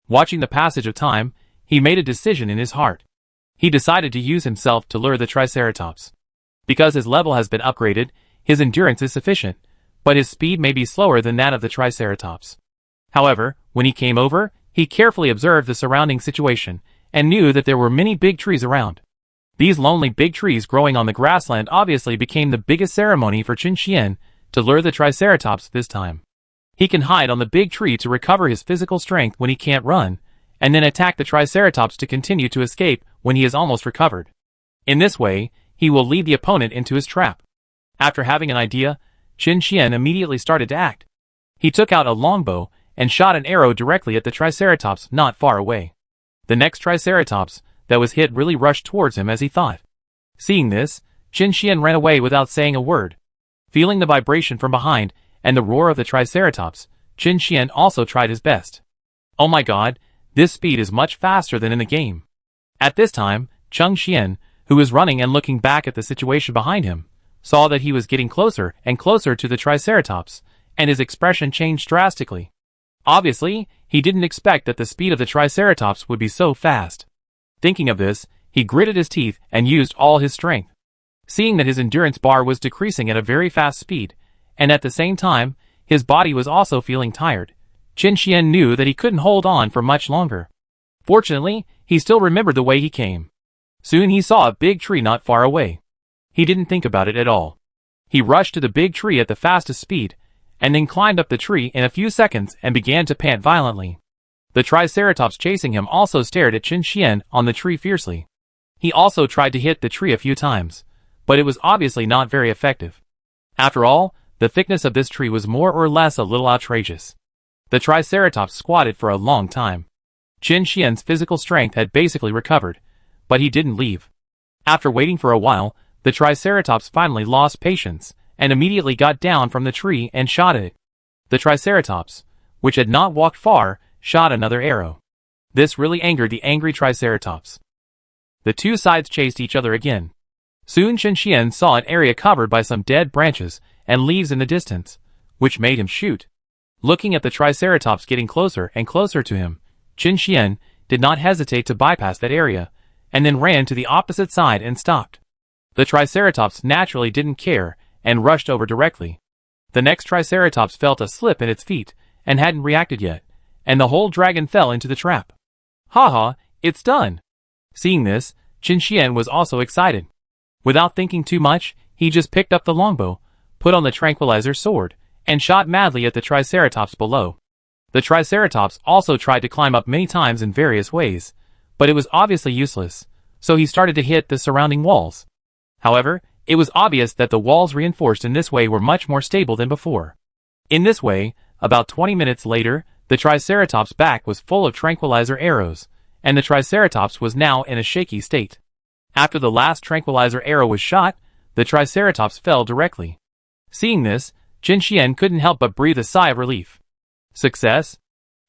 Watching the passage of time, he made a decision in his heart. He decided to use himself to lure the Triceratops. Because his level has been upgraded, his endurance is sufficient, but his speed may be slower than that of the Triceratops. However, when he came over, he carefully observed the surrounding situation, and knew that there were many big trees around. These lonely big trees growing on the grassland obviously became the biggest ceremony for Qin Xian to lure the Triceratops this time. He can hide on the big tree to recover his physical strength when he can't run, and then attack the Triceratops to continue to escape when he is almost recovered. In this way, he will lead the opponent into his trap. After having an idea, Qin Xian immediately started to act. He took out a longbow and shot an arrow directly at the Triceratops not far away. The next Triceratops that was hit really rushed towards him as he thought. Seeing this, Qin Xian ran away without saying a word. Feeling the vibration from behind and the roar of the Triceratops, Qin Xian also tried his best. Oh my god, this speed is much faster than in the game. At this time, Cheng Xian, who was running and looking back at the situation behind him, saw that he was getting closer and closer to the Triceratops, and his expression changed drastically. Obviously, he didn't expect that the speed of the Triceratops would be so fast. Thinking of this, he gritted his teeth and used all his strength. Seeing that his endurance bar was decreasing at a very fast speed, and at the same time, his body was also feeling tired, Qin Xian knew that he couldn't hold on for much longer. Fortunately, he still remembered the way he came. Soon he saw a big tree not far away. He didn't think about it at all. He rushed to the big tree at the fastest speed, and then climbed up the tree in a few seconds and began to pant violently. The Triceratops chasing him also stared at Qin Xian on the tree fiercely. He also tried to hit the tree a few times, but it was obviously not very effective. After all, the thickness of this tree was more or less a little outrageous. The Triceratops squatted for a long time. Qin Xian's physical strength had basically recovered, but he didn't leave. After waiting for a while, the Triceratops finally lost patience, and immediately got down from the tree and shot at it. The Triceratops, which had not walked far, shot another arrow. This really angered the angry Triceratops. The two sides chased each other again. Soon Qin Xian saw an area covered by some dead branches and leaves in the distance, which made him shoot. Looking at the Triceratops getting closer and closer to him, Qin Xian did not hesitate to bypass that area, and then ran to the opposite side and stopped. The Triceratops naturally didn't care, and rushed over directly. The next Triceratops felt a slip in its feet, and hadn't reacted yet, and the whole dragon fell into the trap. Haha, it's done! Seeing this, Qin Xian was also excited. Without thinking too much, he just picked up the longbow, put on the tranquilizer sword, and shot madly at the Triceratops below. The Triceratops also tried to climb up many times in various ways, but it was obviously useless, so he started to hit the surrounding walls. However, it was obvious that the walls reinforced in this way were much more stable than before. In this way, about 20 minutes later, the Triceratops' back was full of tranquilizer arrows, and the Triceratops was now in a shaky state. After the last tranquilizer arrow was shot, the Triceratops fell directly. Seeing this, Qin Xian couldn't help but breathe a sigh of relief. Success?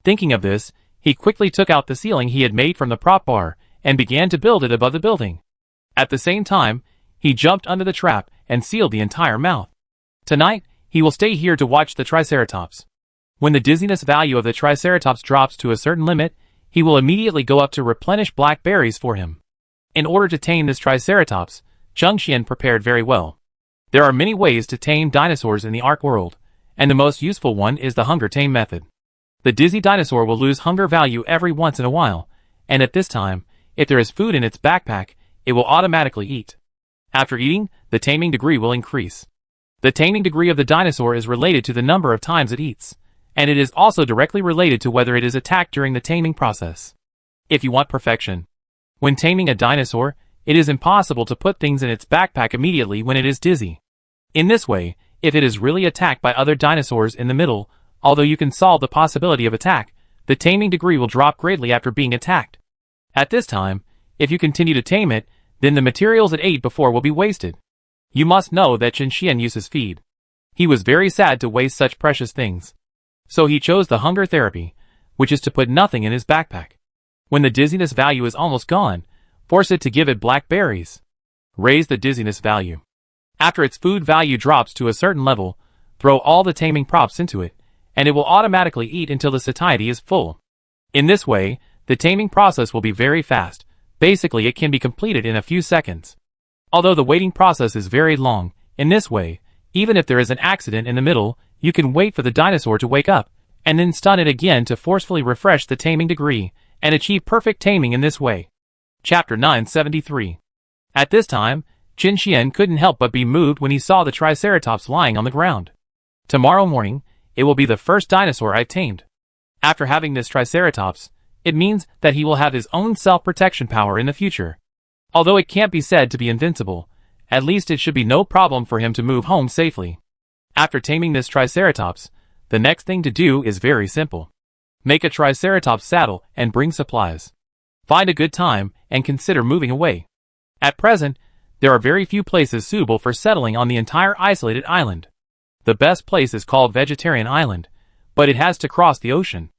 Thinking of this, he quickly took out the ceiling he had made from the prop bar, and began to build it above the building. At the same time, he jumped under the trap and sealed the entire mouth. Tonight, he will stay here to watch the Triceratops. When the dizziness value of the Triceratops drops to a certain limit, he will immediately go up to replenish black berries for him. In order to tame this Triceratops, Chengxian prepared very well. There are many ways to tame dinosaurs in the Ark world, and the most useful one is the hunger tame method. The dizzy dinosaur will lose hunger value every once in a while, and at this time, if there is food in its backpack, it will automatically eat. After eating, the taming degree will increase. The taming degree of the dinosaur is related to the number of times it eats, and it is also directly related to whether it is attacked during the taming process. If you want perfection, when taming a dinosaur, it is impossible to put things in its backpack immediately when it is dizzy. In this way, if it is really attacked by other dinosaurs in the middle, although you can solve the possibility of attack, the taming degree will drop greatly after being attacked. At this time, if you continue to tame it, then the materials it ate before will be wasted. You must know that Chengxian uses feed. He was very sad to waste such precious things. So he chose the hunger therapy, which is to put nothing in his backpack. When the dizziness value is almost gone, force it to give it black berries. Raise the dizziness value. After its food value drops to a certain level, throw all the taming props into it, and it will automatically eat until the satiety is full. In this way, the taming process will be very fast. Basically, it can be completed in a few seconds. Although the waiting process is very long, in this way, even if there is an accident in the middle, you can wait for the dinosaur to wake up, and then stun it again to forcefully refresh the taming degree, and achieve perfect taming in this way. Chapter 973. At this time, Chengxian couldn't help but be moved when he saw the Triceratops lying on the ground. Tomorrow morning, it will be the first dinosaur I tamed. After having this Triceratops, it means that he will have his own self-protection power in the future. Although it can't be said to be invincible, at least it should be no problem for him to move home safely. After taming this Triceratops, the next thing to do is very simple. Make a Triceratops saddle and bring supplies. Find a good time and consider moving away. At present, there are very few places suitable for settling on the entire isolated island. The best place is called Vegetarian Island, but it has to cross the ocean.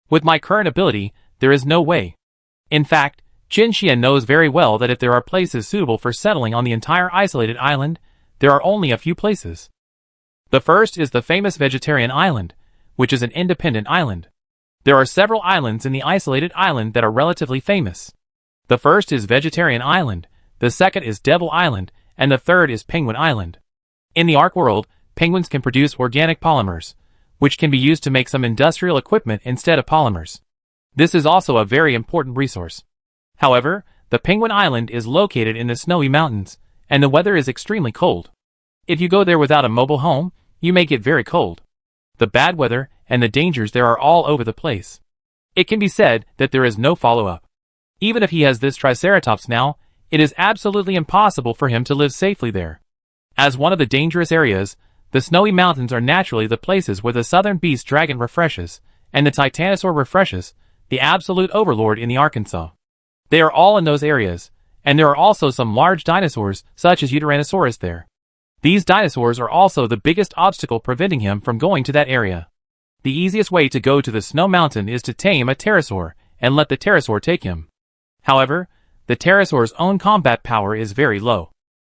With my current ability, there is no way. In fact, Chengxian knows very well that if there are places suitable for settling on the entire isolated island, there are only a few places. The first is the famous Vegetarian Island, which is an independent island. There are several islands in the isolated island that are relatively famous. The first is Vegetarian Island, the second is Devil Island, and the third is Penguin Island. In the Ark world, penguins can produce organic polymers, which can be used to make some industrial equipment instead of polymers. This is also a very important resource. However, the Penguin Island is located in the snowy mountains, and the weather is extremely cold. If you go there without a mobile home, you may get very cold. The bad weather and the dangers there are all over the place. It can be said that there is no follow-up. Even if he has this Triceratops now, it is absolutely impossible for him to live safely there. As one of the dangerous areas, the snowy mountains are naturally the places where the southern beast dragon refreshes, and the Titanosaur refreshes, the absolute overlord in the Arkansas. They are all in those areas, and there are also some large dinosaurs, such as Uteranosaurus there. These dinosaurs are also the biggest obstacle preventing him from going to that area. The easiest way to go to the snow mountain is to tame a pterosaur, and let the pterosaur take him. However, the pterosaur's own combat power is very low.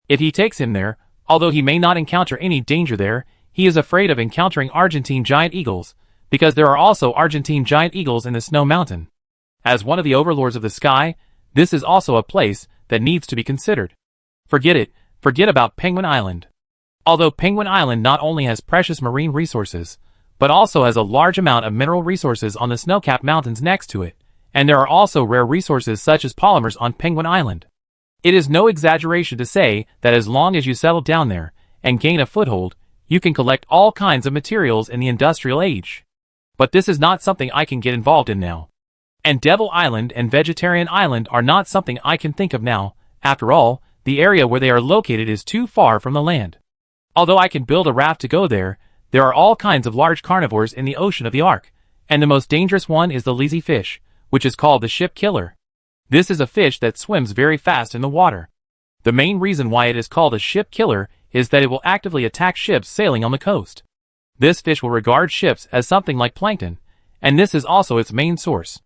If he takes him there, although he may not encounter any danger there, he is afraid of encountering Argentine giant eagles, because there are also Argentine giant eagles in the snow mountain. As one of the overlords of the sky, this is also a place that needs to be considered. Forget about Penguin Island. Although Penguin Island not only has precious marine resources, but also has a large amount of mineral resources on the snow-capped mountains next to it, and there are also rare resources such as polymers on Penguin Island. It is no exaggeration to say that as long as you settle down there and gain a foothold, you can collect all kinds of materials in the industrial age. But this is not something I can get involved in now. And Devil Island and Vegetarian Island are not something I can think of now. After all, the area where they are located is too far from the land. Although I can build a raft to go there, there are all kinds of large carnivores in the ocean of the Ark, and the most dangerous one is the lazy fish, which is called the ship killer. This is a fish that swims very fast in the water. The main reason why it is called a ship killer is that it will actively attack ships sailing on the coast. This fish will regard ships as something like plankton, and this is also its main source.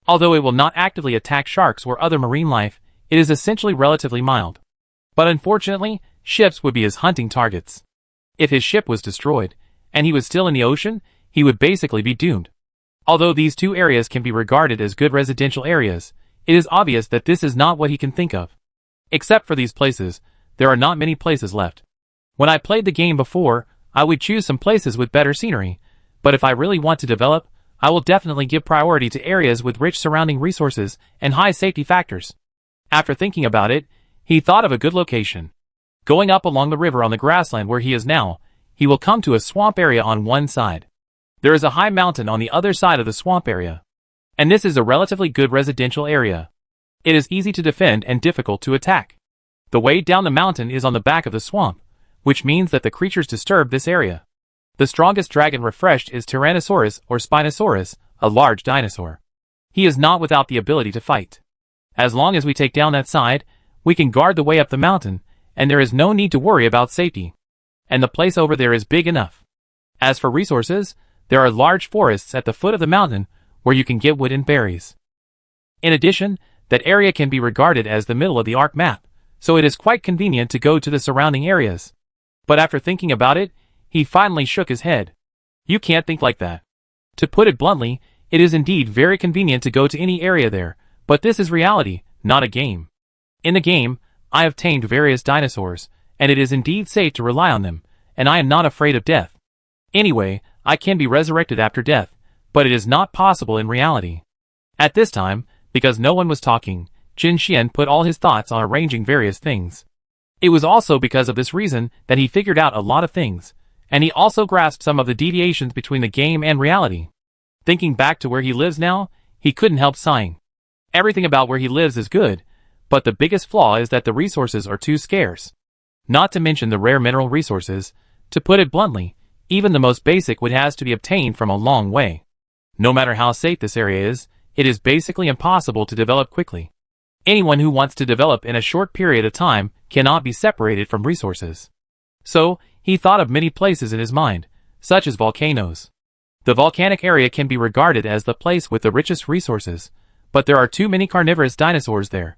Although it will not actively attack sharks or other marine life, it is essentially relatively mild. But unfortunately, ships would be his hunting targets. If his ship was destroyed, and he was still in the ocean, he would basically be doomed. Although these two areas can be regarded as good residential areas, it is obvious that this is not what he can think of. Except for these places, there are not many places left. When I played the game before, I would choose some places with better scenery, but if I really want to develop, I will definitely give priority to areas with rich surrounding resources and high safety factors. After thinking about it, he thought of a good location. Going up along the river on the grassland where he is now, he will come to a swamp area on one side. There is a high mountain on the other side of the swamp area. And this is a relatively good residential area. It is easy to defend and difficult to attack. The way down the mountain is on the back of the swamp, which means that the creatures disturb this area. The strongest dragon refreshed is Tyrannosaurus or Spinosaurus, a large dinosaur. He is not without the ability to fight. As long as we take down that side, we can guard the way up the mountain, and there is no need to worry about safety. And the place over there is big enough. As for resources, there are large forests at the foot of the mountain where you can get wood and berries. In addition, that area can be regarded as the middle of the arc map, so it is quite convenient to go to the surrounding areas. But after thinking about it, he finally shook his head. You can't think like that. To put it bluntly, it is indeed very convenient to go to any area there, but this is reality, not a game. In the game, I have tamed various dinosaurs, and it is indeed safe to rely on them, and I am not afraid of death. Anyway, I can be resurrected after death, but it is not possible in reality. At this time, because no one was talking, Jin Xian put all his thoughts on arranging various things. It was also because of this reason that he figured out a lot of things, and he also grasped some of the deviations between the game and reality. Thinking back to where he lives now, he couldn't help sighing. Everything about where he lives is good, but the biggest flaw is that the resources are too scarce. Not to mention the rare mineral resources. To put it bluntly, even the most basic wood has to be obtained from a long way. No matter how safe this area is, it is basically impossible to develop quickly. Anyone who wants to develop in a short period of time cannot be separated from resources. So, he thought of many places in his mind, such as volcanoes. The volcanic area can be regarded as the place with the richest resources, but there are too many carnivorous dinosaurs there.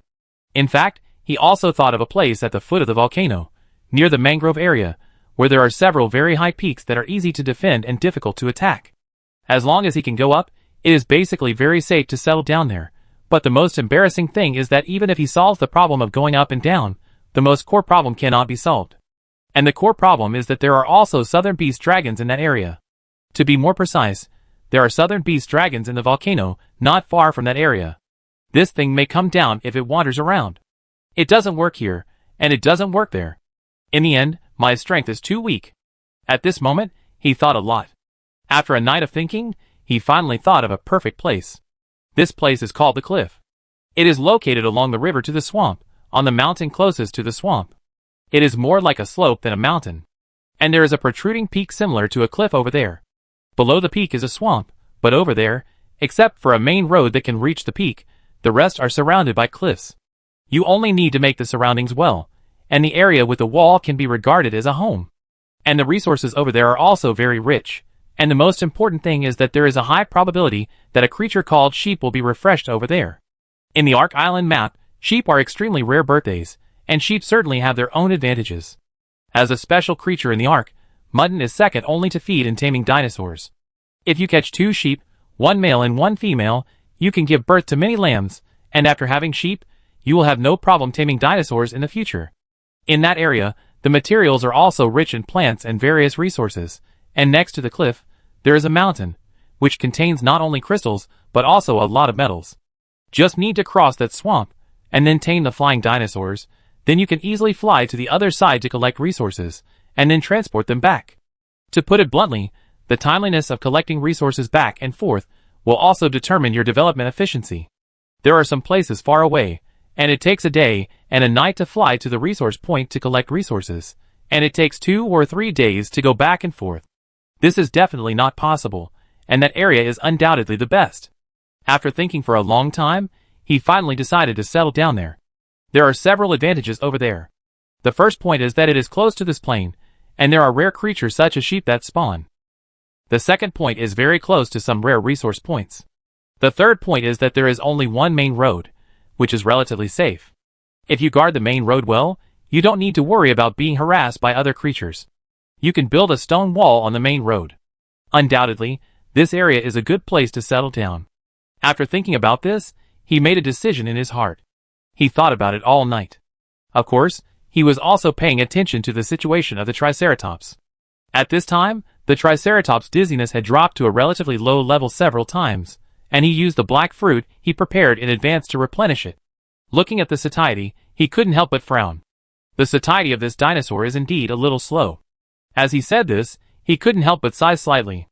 In fact, he also thought of a place at the foot of the volcano, near the mangrove area, where there are several very high peaks that are easy to defend and difficult to attack. As long as he can go up, it is basically very safe to settle down there, but the most embarrassing thing is that even if he solves the problem of going up and down, the most core problem cannot be solved. And the core problem is that there are also southern beast dragons in that area. To be more precise, there are southern beast dragons in the volcano, not far from that area. This thing may come down if it wanders around. It doesn't work here, and it doesn't work there. In the end, my strength is too weak. At this moment, he thought a lot. After a night of thinking, he finally thought of a perfect place. This place is called the cliff. It is located along the river to the swamp, on the mountain closest to the swamp. It is more like a slope than a mountain. And there is a protruding peak similar to a cliff over there. Below the peak is a swamp, but over there, except for a main road that can reach the peak, the rest are surrounded by cliffs. You only need to make the surroundings well, and the area with the wall can be regarded as a home. And the resources over there are also very rich, and the most important thing is that there is a high probability that a creature called sheep will be refreshed over there. In the Ark Island map, sheep are extremely rare birthdays, and sheep certainly have their own advantages. As a special creature in the Ark, mutton is second only to feed in taming dinosaurs. If you catch 2 sheep, 1 male and 1 female, you can give birth to many lambs, and after having sheep, you will have no problem taming dinosaurs in the future. In that area, the materials are also rich in plants and various resources, and next to the cliff, there is a mountain, which contains not only crystals, but also a lot of metals. Just need to cross that swamp, and then tame the flying dinosaurs, then you can easily fly to the other side to collect resources, and then transport them back. To put it bluntly, the timeliness of collecting resources back and forth will also determine your development efficiency. There are some places far away, and it takes a day and a night to fly to the resource point to collect resources, and it takes 2 or 3 days to go back and forth. This is definitely not possible, and that area is undoubtedly the best. After thinking for a long time, he finally decided to settle down there. There are several advantages over there. The first point is that it is close to this plain, and there are rare creatures such as sheep that spawn. The second point is very close to some rare resource points. The third point is that there is only one main road, which is relatively safe. If you guard the main road well, you don't need to worry about being harassed by other creatures. You can build a stone wall on the main road. Undoubtedly, this area is a good place to settle down. After thinking about this, he made a decision in his heart. He thought about it all night. Of course, he was also paying attention to the situation of the Triceratops. At this time, the Triceratops' dizziness had dropped to a relatively low level several times, and he used the black fruit he prepared in advance to replenish it. Looking at the satiety, he couldn't help but frown. The satiety of this dinosaur is indeed a little slow. As he said this, he couldn't help but sigh slightly.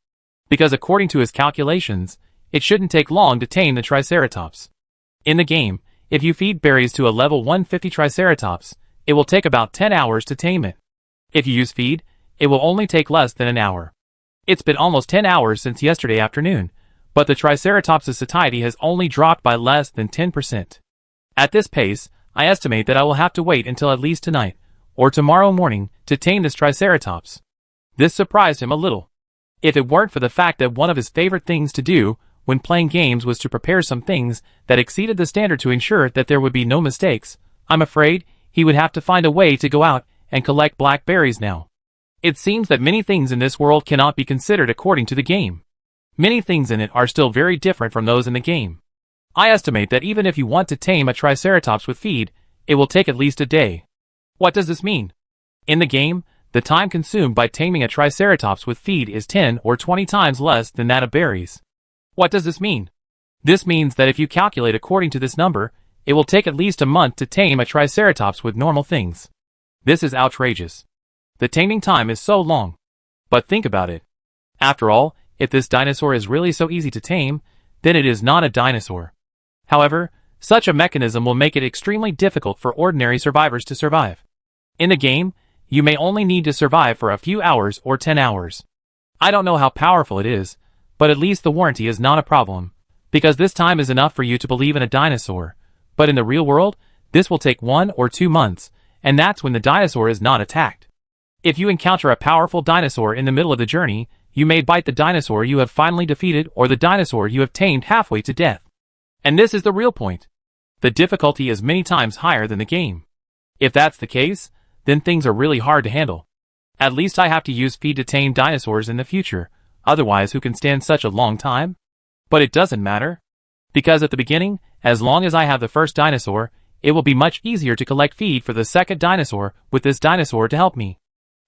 Because according to his calculations, it shouldn't take long to tame the Triceratops. In the game, if you feed berries to a level 150 Triceratops, it will take about 10 hours to tame it. If you use feed, it will only take less than an hour. It's been almost 10 hours since yesterday afternoon, but the Triceratops' satiety has only dropped by less than 10%. At this pace, I estimate that I will have to wait until at least tonight, or tomorrow morning, to tame this Triceratops. This surprised him a little. If it weren't for the fact that one of his favorite things to do when playing games was to prepare some things that exceeded the standard to ensure that there would be no mistakes, I'm afraid he would have to find a way to go out and collect blackberries now. It seems that many things in this world cannot be considered according to the game. Many things in it are still very different from those in the game. I estimate that even if you want to tame a Triceratops with feed, it will take at least a day. What does this mean? In the game, the time consumed by taming a Triceratops with feed is 10 or 20 times less than that of berries. What does this mean? This means that if you calculate according to this number, it will take at least a month to tame a Triceratops with normal things. This is outrageous. The taming time is so long. But think about it. After all, if this dinosaur is really so easy to tame, then it is not a dinosaur. However, such a mechanism will make it extremely difficult for ordinary survivors to survive. In the game, you may only need to survive for a few hours or 10 hours. I don't know how powerful it is, but at least the warranty is not a problem, because this time is enough for you to believe in a dinosaur. But in the real world, this will take 1 or 2 months, and that's when the dinosaur is not attacked. If you encounter a powerful dinosaur in the middle of the journey, you may bite the dinosaur you have finally defeated or the dinosaur you have tamed halfway to death. And this is the real point. The difficulty is many times higher than the game. If that's the case, then things are really hard to handle. At least I have to use feed to tame dinosaurs in the future, otherwise who can stand such a long time? But it doesn't matter. Because at the beginning, as long as I have the first dinosaur, it will be much easier to collect feed for the second dinosaur with this dinosaur to help me.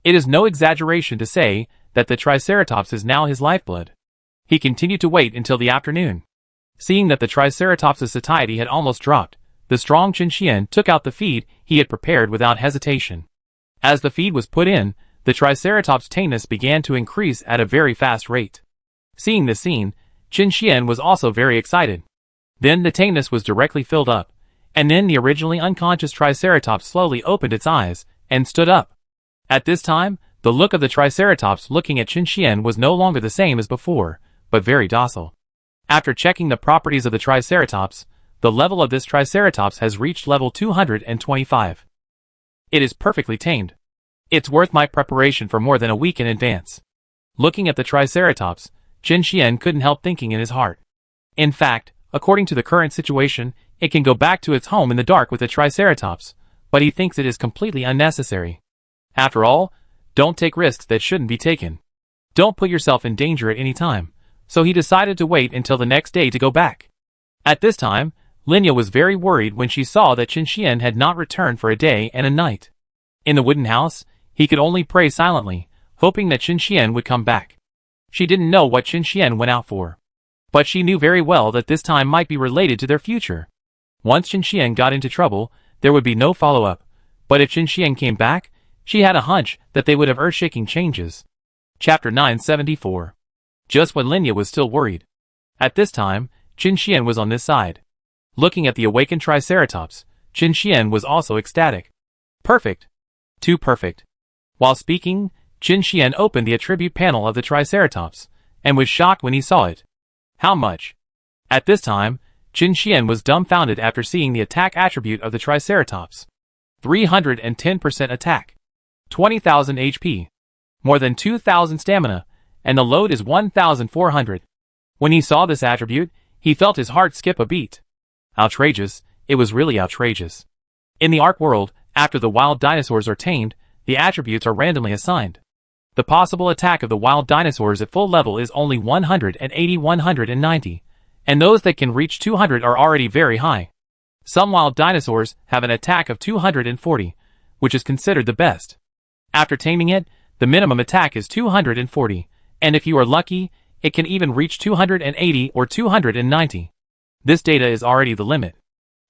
It is no exaggeration to say that the Triceratops is now his lifeblood. He continued to wait until the afternoon. Seeing that the Triceratops' satiety had almost dropped, the strong Qianxian took out the feed he had prepared without hesitation. As the feed was put in, the Triceratops' tameness began to increase at a very fast rate. Seeing this scene, Qianxian was also very excited. Then the tameness was directly filled up, and then the originally unconscious Triceratops slowly opened its eyes and stood up. At this time, the look of the Triceratops looking at Qianxian was no longer the same as before, but very docile. After checking the properties of the Triceratops, the level of this Triceratops has reached level 225. It is perfectly tamed. It's worth my preparation for more than a week in advance. Looking at the Triceratops, Qianxian couldn't help thinking in his heart. In fact, according to the current situation, it can go back to its home in the dark with the Triceratops, but he thinks it is completely unnecessary. After all, don't take risks that shouldn't be taken. Don't put yourself in danger at any time. So he decided to wait until the next day to go back. At this time, Linya was very worried when she saw that Qianxian had not returned for a day and a night. In the wooden house, he could only pray silently, hoping that Qianxian would come back. She didn't know what Qianxian went out for. But she knew very well that this time might be related to their future. Once Qianxian got into trouble, there would be no follow-up. But if Qianxian came back, she had a hunch that they would have earth-shaking changes. Chapter 974. Just when Linya was still worried. At this time, Qianxian was on this side. Looking at the awakened Triceratops, Qianxian was also ecstatic. Perfect. Too perfect. While speaking, Qianxian opened the attribute panel of the Triceratops, and was shocked when he saw it. How much? At this time, Qianxian was dumbfounded after seeing the attack attribute of the Triceratops. 310% attack. 20,000 HP. More than 2,000 stamina, and the load is 1,400. When he saw this attribute, he felt his heart skip a beat. Outrageous, it was really outrageous. In the Ark world, after the wild dinosaurs are tamed, the attributes are randomly assigned. The possible attack of the wild dinosaurs at full level is only 180-190, and those that can reach 200 are already very high. Some wild dinosaurs have an attack of 240, which is considered the best. After taming it, the minimum attack is 240, and if you are lucky, it can even reach 280 or 290. This data is already the limit.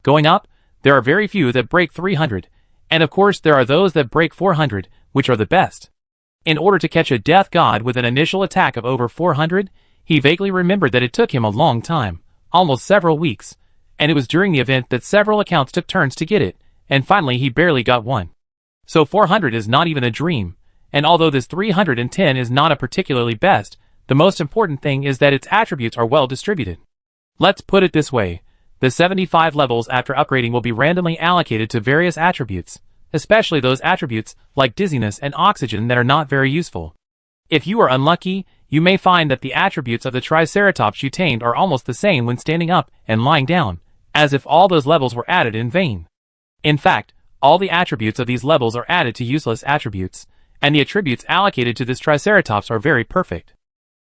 Going up, there are very few that break 300, and of course there are those that break 400, which are the best. In order to catch a death god with an initial attack of over 400, he vaguely remembered that it took him a long time, almost several weeks, and it was during the event that several accounts took turns to get it, and finally he barely got one. So 400 is not even a dream, and although this 310 is not a particularly best, the most important thing is that its attributes are well distributed. Let's put it this way, the 75 levels after upgrading will be randomly allocated to various attributes, especially those attributes like dizziness and oxygen that are not very useful. If you are unlucky, you may find that the attributes of the Triceratops you tamed are almost the same when standing up and lying down, as if all those levels were added in vain. In fact, all the attributes of these levels are added to useless attributes, and the attributes allocated to this Triceratops are very perfect.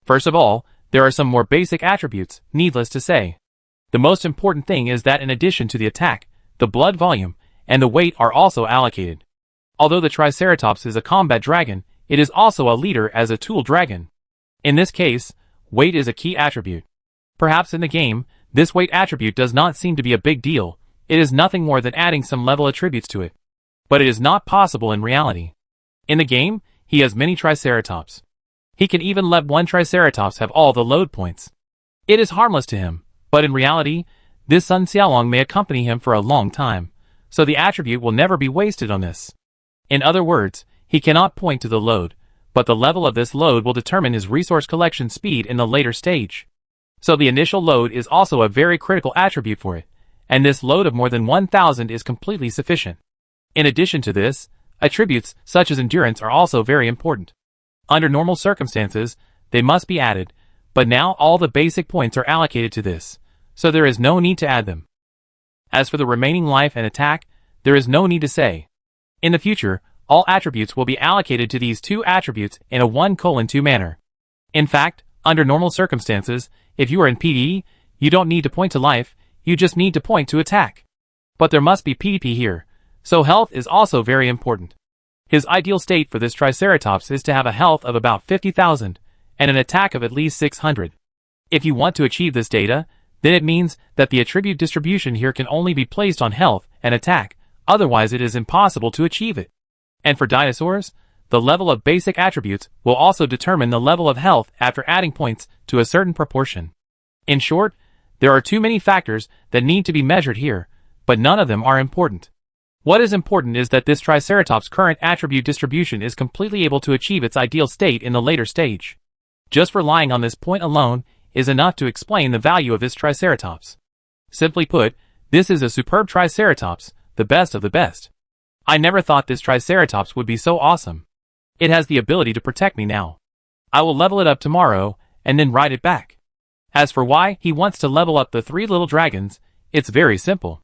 First of all, there are some more basic attributes, needless to say. The most important thing is that in addition to the attack, the blood volume, and the weight are also allocated. Although the Triceratops is a combat dragon, it is also a leader as a tool dragon. In this case, weight is a key attribute. Perhaps in the game, this weight attribute does not seem to be a big deal, it is nothing more than adding some level attributes to it. But it is not possible in reality. In the game, he has many Triceratops. He can even let one Triceratops have all the load points. It is harmless to him, but in reality, this Sun Xiaolong may accompany him for a long time, so the attribute will never be wasted on this. In other words, he cannot point to the load, but the level of this load will determine his resource collection speed in the later stage. So the initial load is also a very critical attribute for it, and this load of more than 1000 is completely sufficient. In addition to this, attributes such as endurance are also very important. Under normal circumstances, they must be added, but now all the basic points are allocated to this, so there is no need to add them. As for the remaining life and attack, there is no need to say. In the future, all attributes will be allocated to these two attributes in a 1:2 manner. In fact, under normal circumstances, if you are in PvE, you don't need to point to life, you just need to point to attack. But there must be PvP here, so health is also very important. His ideal state for this Triceratops is to have a health of about 50,000, and an attack of at least 600. If you want to achieve this data, then it means that the attribute distribution here can only be placed on health and attack, otherwise it is impossible to achieve it. And for dinosaurs, the level of basic attributes will also determine the level of health after adding points to a certain proportion. In short, there are too many factors that need to be measured here, but none of them are important. What is important is that this Triceratops' current attribute distribution is completely able to achieve its ideal state in the later stage. Just relying on this point alone is enough to explain the value of this Triceratops. Simply put, this is a superb Triceratops, the best of the best. I never thought this Triceratops would be so awesome. It has the ability to protect me now. I will level it up tomorrow, and then ride it back. As for why he wants to level up the 3 little dragons, it's very simple.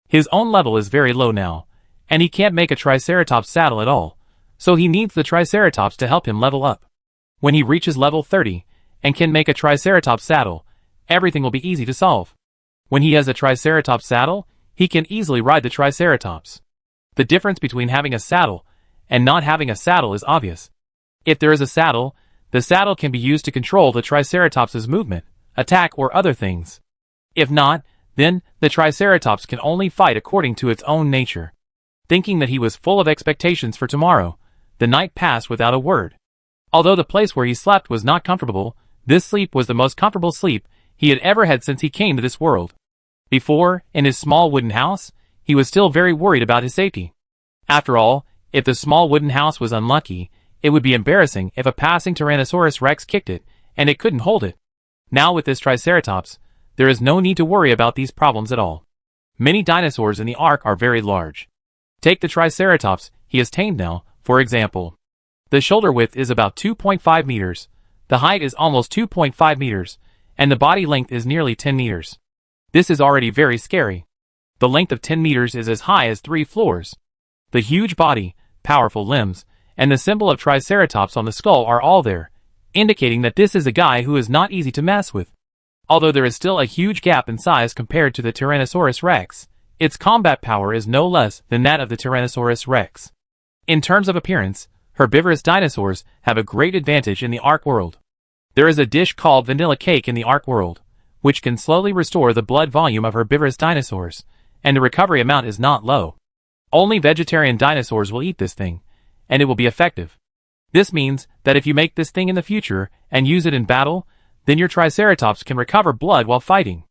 His own level is very low now, and he can't make a Triceratops saddle at all, so he needs the Triceratops to help him level up. When he reaches level 30, and can make a Triceratops saddle, everything will be easy to solve. When he has a Triceratops saddle, he can easily ride the Triceratops. The difference between having a saddle and not having a saddle is obvious. If there is a saddle, the saddle can be used to control the Triceratops' movement, attack or other things. If not, then the Triceratops can only fight according to its own nature. Thinking that he was full of expectations for tomorrow, the night passed without a word. Although the place where he slept was not comfortable, this sleep was the most comfortable sleep he had ever had since he came to this world. Before, in his small wooden house, he was still very worried about his safety. After all, if the small wooden house was unlucky, it would be embarrassing if a passing Tyrannosaurus Rex kicked it, and it couldn't hold it. Now with this Triceratops, there is no need to worry about these problems at all. Many dinosaurs in the Ark are very large. Take the Triceratops he has tamed now, for example. The shoulder width is about 2.5 meters, the height is almost 2.5 meters, and the body length is nearly 10 meters. This is already very scary. The length of 10 meters is as high as 3 floors. The huge body, powerful limbs, and the symbol of Triceratops on the skull are all there, indicating that this is a guy who is not easy to mess with. Although there is still a huge gap in size compared to the Tyrannosaurus Rex, Its combat power is no less than that of the Tyrannosaurus rex. In terms of appearance, herbivorous dinosaurs have a great advantage in the Ark world. There is a dish called vanilla cake in the Ark world, which can slowly restore the blood volume of herbivorous dinosaurs, and the recovery amount is not low. Only vegetarian dinosaurs will eat this thing, and it will be effective. This means that if you make this thing in the future and use it in battle, then your Triceratops can recover blood while fighting.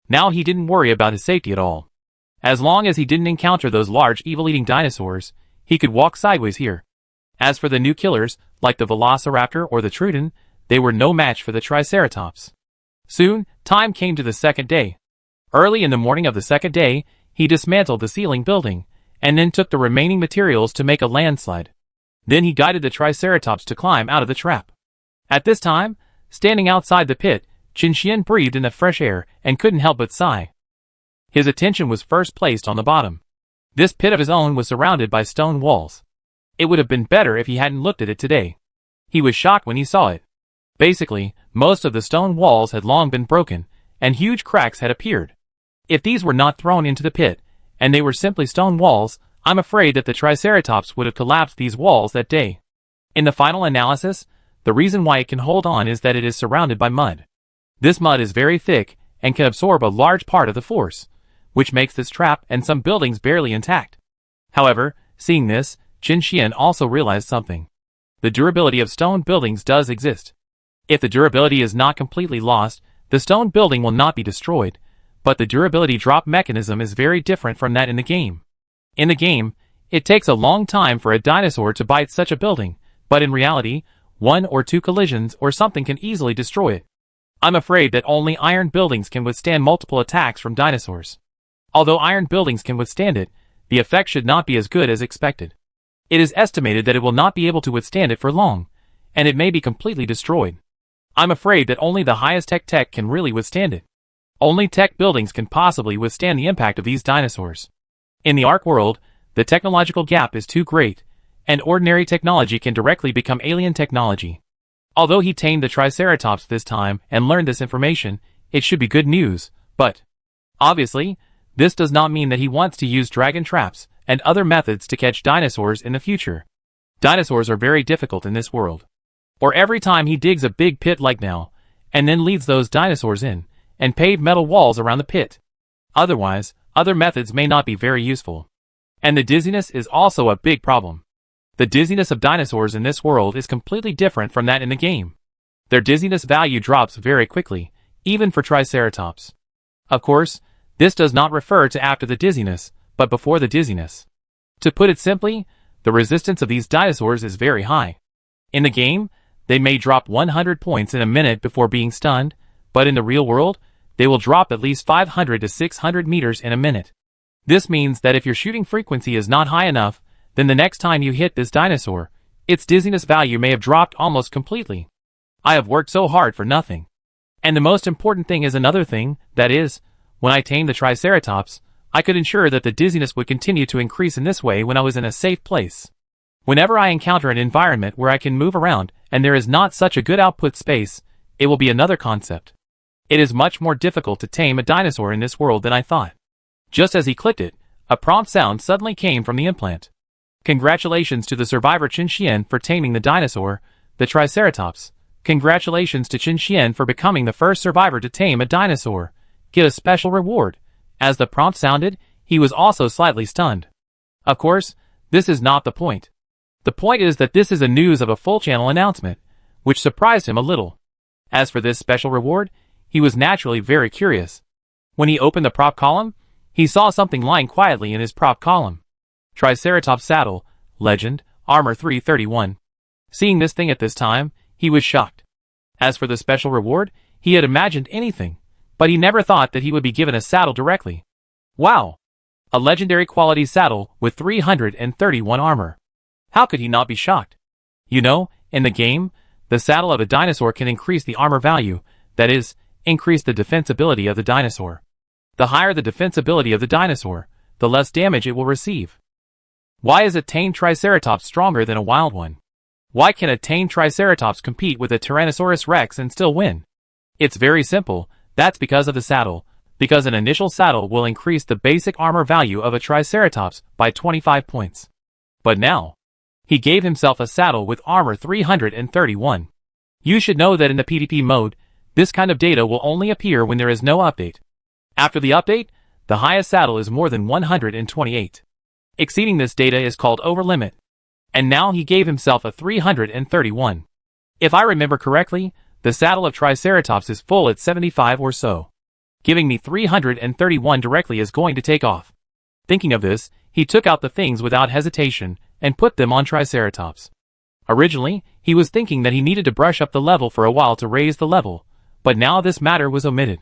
Now he didn't worry about his safety at all. As long as he didn't encounter those large evil-eating dinosaurs, he could walk sideways here. As for the new killers, like the Velociraptor or the Trudon, they were no match for the Triceratops. Soon, time came to the second day. Early in the morning of the second day, he dismantled the ceiling building, and then took the remaining materials to make a landslide. Then he guided the Triceratops to climb out of the trap. At this time, standing outside the pit, Qinxian breathed in the fresh air and couldn't help but sigh. His attention was first placed on the bottom. This pit of his own was surrounded by stone walls. It would have been better if he hadn't looked at it today. He was shocked when he saw it. Basically, most of the stone walls had long been broken, and huge cracks had appeared. If these were not thrown into the pit, and they were simply stone walls, I'm afraid that the Triceratops would have collapsed these walls that day. In the final analysis, the reason why it can hold on is that it is surrounded by mud. This mud is very thick and can absorb a large part of the force, which makes this trap and some buildings barely intact. However, seeing this, Qinxian also realized something. The durability of stone buildings does exist. If the durability is not completely lost, the stone building will not be destroyed, but the durability drop mechanism is very different from that in the game. In the game, it takes a long time for a dinosaur to bite such a building, but in reality, 1 or 2 collisions or something can easily destroy it. I'm afraid that only iron buildings can withstand multiple attacks from dinosaurs. Although iron buildings can withstand it, the effect should not be as good as expected. It is estimated that it will not be able to withstand it for long, and it may be completely destroyed. I'm afraid that only the highest tech can really withstand it. Only tech buildings can possibly withstand the impact of these dinosaurs. In the Ark world, the technological gap is too great, and ordinary technology can directly become alien technology. Although he tamed the Triceratops this time and learned this information, it should be good news, but obviously, this does not mean that he wants to use dragon traps and other methods to catch dinosaurs in the future. Dinosaurs are very difficult in this world. Or every time he digs a big pit like now, and then leads those dinosaurs in, and pave metal walls around the pit. Otherwise, other methods may not be very useful. And the dizziness is also a big problem. The dizziness of dinosaurs in this world is completely different from that in the game. Their dizziness value drops very quickly, even for Triceratops. Of course, this does not refer to after the dizziness, but before the dizziness. To put it simply, the resistance of these dinosaurs is very high. In the game, they may drop 100 points in a minute before being stunned, but in the real world, they will drop at least 500 to 600 meters in a minute. This means that if your shooting frequency is not high enough, then the next time you hit this dinosaur, its dizziness value may have dropped almost completely. I have worked so hard for nothing. And the most important thing is another thing, that is, when I tamed the Triceratops, I could ensure that the dizziness would continue to increase in this way when I was in a safe place. Whenever I encounter an environment where I can move around and there is not such a good output space, it will be another concept. It is much more difficult to tame a dinosaur in this world than I thought. Just as he clicked it, a prompt sound suddenly came from the implant. Congratulations to the survivor Qinxian for taming the dinosaur, the Triceratops. Congratulations to Qinxian for becoming the first survivor to tame a dinosaur. Get a special reward. As the prompt sounded, he was also slightly stunned. Of course, this is not the point. The point is that this is a news of a full channel announcement, which surprised him a little. As for this special reward, he was naturally very curious. When he opened the prop column, he saw something lying quietly in his prop column. Triceratops saddle, legend, armor 331. Seeing this thing at this time, he was shocked. As for the special reward, he had imagined anything, but he never thought that he would be given a saddle directly. Wow! A legendary quality saddle with 331 armor. How could he not be shocked? You know, in the game, the saddle of a dinosaur can increase the armor value, that is, increase the defensibility of the dinosaur. The higher the defensibility of the dinosaur, the less damage it will receive. Why is a tamed Triceratops stronger than a wild one? Why can a tamed Triceratops compete with a Tyrannosaurus rex and still win? It's very simple, that's because of the saddle. because an initial saddle will increase the basic armor value of a Triceratops by 25 points. But now, he gave himself a saddle with armor 331. You should know that in the PvP mode, this kind of data will only appear when there is no update. After the update, the highest saddle is more than 128. Exceeding this data is called overlimit. And now he gave himself a 331. If I remember correctly, the saddle of Triceratops is full at 75 or so. Giving me 331 directly is going to take off. Thinking of this, he took out the things without hesitation and put them on Triceratops. Originally, he was thinking that he needed to brush up the level for a while to raise the level, but now this matter was omitted.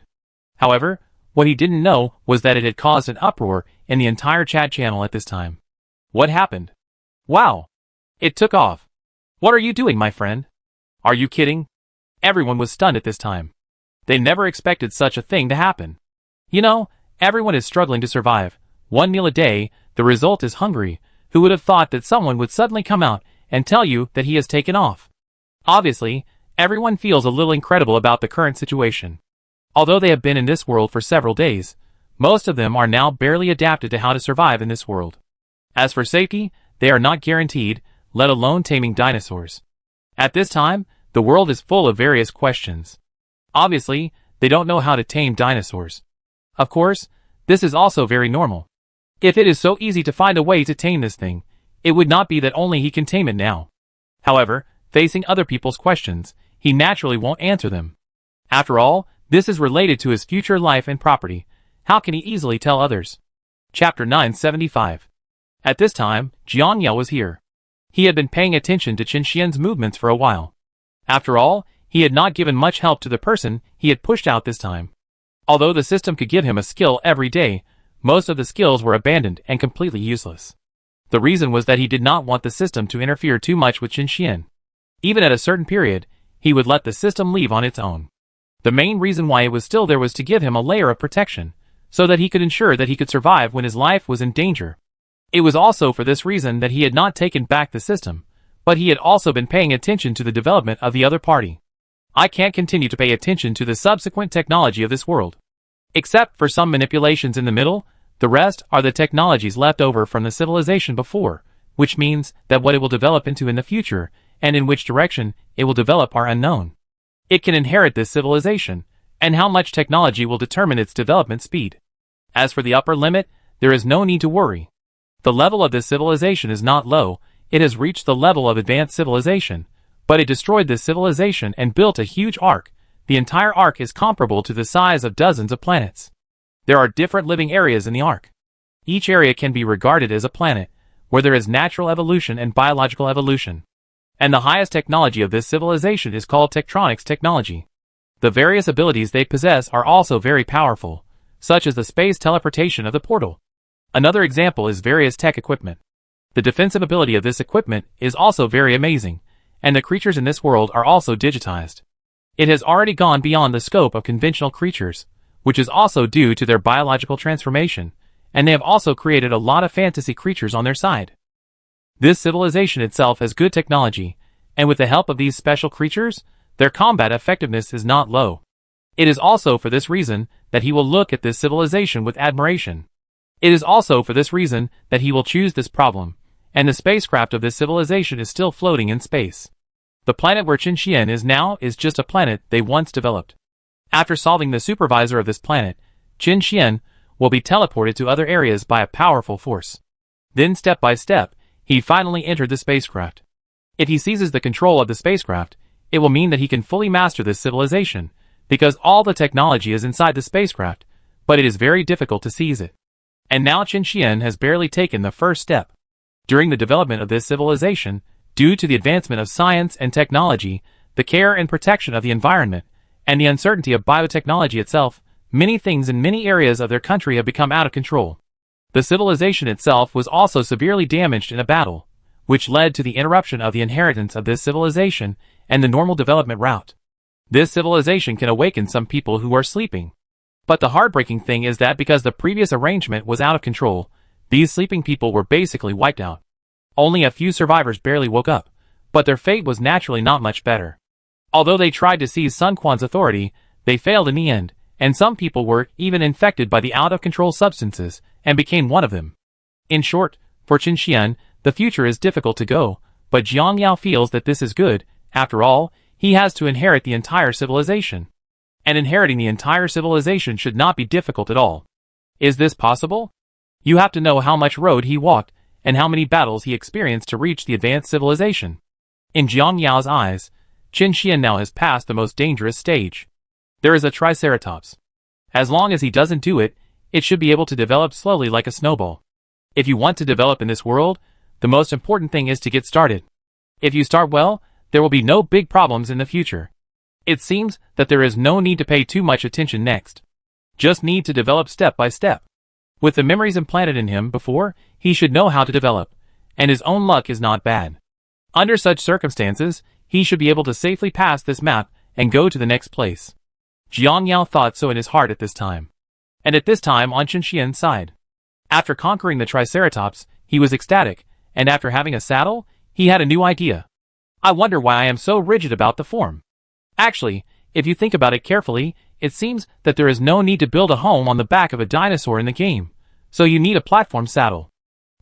However, what he didn't know was that it had caused an uproar in the entire chat channel at this time. What happened? Wow! It took off. What are you doing, my friend? Are you kidding? Everyone was stunned at this time. They never expected such a thing to happen. You know, everyone is struggling to survive. One meal a day, the result is hungry. Who would have thought that someone would suddenly come out and tell you that he has taken off? Obviously, everyone feels a little incredible about the current situation. Although they have been in this world for several days, most of them are now barely adapted to how to survive in this world. As for safety, they are not guaranteed, let alone taming dinosaurs. At this time, the world is full of various questions. Obviously, they don't know how to tame dinosaurs. Of course, this is also very normal. If it is so easy to find a way to tame this thing, it would not be that only he can tame it now. However, facing other people's questions, he naturally won't answer them. After all, this is related to his future life and property. How can he easily tell others? Chapter 975. At this time, Jianya was here. He had been paying attention to Qin Xian's movements for a while. After all, he had not given much help to the person he had pushed out this time. Although the system could give him a skill every day, most of the skills were abandoned and completely useless. The reason was that he did not want the system to interfere too much with Qin Xian. Even at a certain period, he would let the system leave on its own. The main reason why it was still there was to give him a layer of protection, so that he could ensure that he could survive when his life was in danger. It was also for this reason that he had not taken back the system, but he had also been paying attention to the development of the other party. I can't continue to pay attention to the subsequent technology of this world. Except for some manipulations in the middle, the rest are the technologies left over from the civilization before, which means that what it will develop into in the future, and in which direction it will develop are unknown. It can inherit this civilization, and how much technology will determine its development speed. As for the upper limit, there is no need to worry. The level of this civilization is not low, it has reached the level of advanced civilization, but it destroyed this civilization and built a huge arc. The entire arc is comparable to the size of dozens of planets. There are different living areas in the arc. Each area can be regarded as a planet, where there is natural evolution and biological evolution. And the highest technology of this civilization is called Tektronics technology. The various abilities they possess are also very powerful, such as the space teleportation of the portal. Another example is various tech equipment. The defensive ability of this equipment is also very amazing, and the creatures in this world are also digitized. It has already gone beyond the scope of conventional creatures, which is also due to their biological transformation, and they have also created a lot of fantasy creatures on their side. This civilization itself has good technology, and with the help of these special creatures, their combat effectiveness is not low. It is also for this reason that he will look at this civilization with admiration. It is also for this reason that he will choose this problem, and the spacecraft of this civilization is still floating in space. The planet where Qin Xian is now is just a planet they once developed. After solving the supervisor of this planet, Qin Xian will be teleported to other areas by a powerful force. Then step by step, he finally entered the spacecraft. If he seizes the control of the spacecraft, it will mean that he can fully master this civilization, because all the technology is inside the spacecraft, but it is very difficult to seize it. And now Qin Xian has barely taken the first step. During the development of this civilization, due to the advancement of science and technology, the care and protection of the environment, and the uncertainty of biotechnology itself, many things in many areas of their country have become out of control. The civilization itself was also severely damaged in a battle, which led to the interruption of the inheritance of this civilization and the normal development route. This civilization can awaken some people who are sleeping. But the heartbreaking thing is that because the previous arrangement was out of control, these sleeping people were basically wiped out. Only a few survivors barely woke up, but their fate was naturally not much better. Although they tried to seize Sun Quan's authority, they failed in the end, and some people were even infected by the out-of-control substances and became one of them. In short, for Qin Xian, the future is difficult to go, but Jiang Yao feels that this is good. After all, he has to inherit the entire civilization. And inheriting the entire civilization should not be difficult at all. Is this possible? You have to know how much road he walked and how many battles he experienced to reach the advanced civilization. In Jiang Yao's eyes, Qin Xian now has passed the most dangerous stage. There is a Triceratops. As long as he doesn't do it, it should be able to develop slowly like a snowball. If you want to develop in this world, the most important thing is to get started. If you start well, there will be no big problems in the future. It seems that there is no need to pay too much attention next. Just need to develop step by step. With the memories implanted in him before, he should know how to develop, and his own luck is not bad. Under such circumstances, he should be able to safely pass this map and go to the next place. Jiang Yao thought so in his heart at this time. And at this time on Qin Xian's side. After conquering the Triceratops, he was ecstatic, and after having a saddle, he had a new idea. I wonder why I am so rigid about the form. Actually, if you think about it carefully, it seems that there is no need to build a home on the back of a dinosaur in the game, so you need a platform saddle.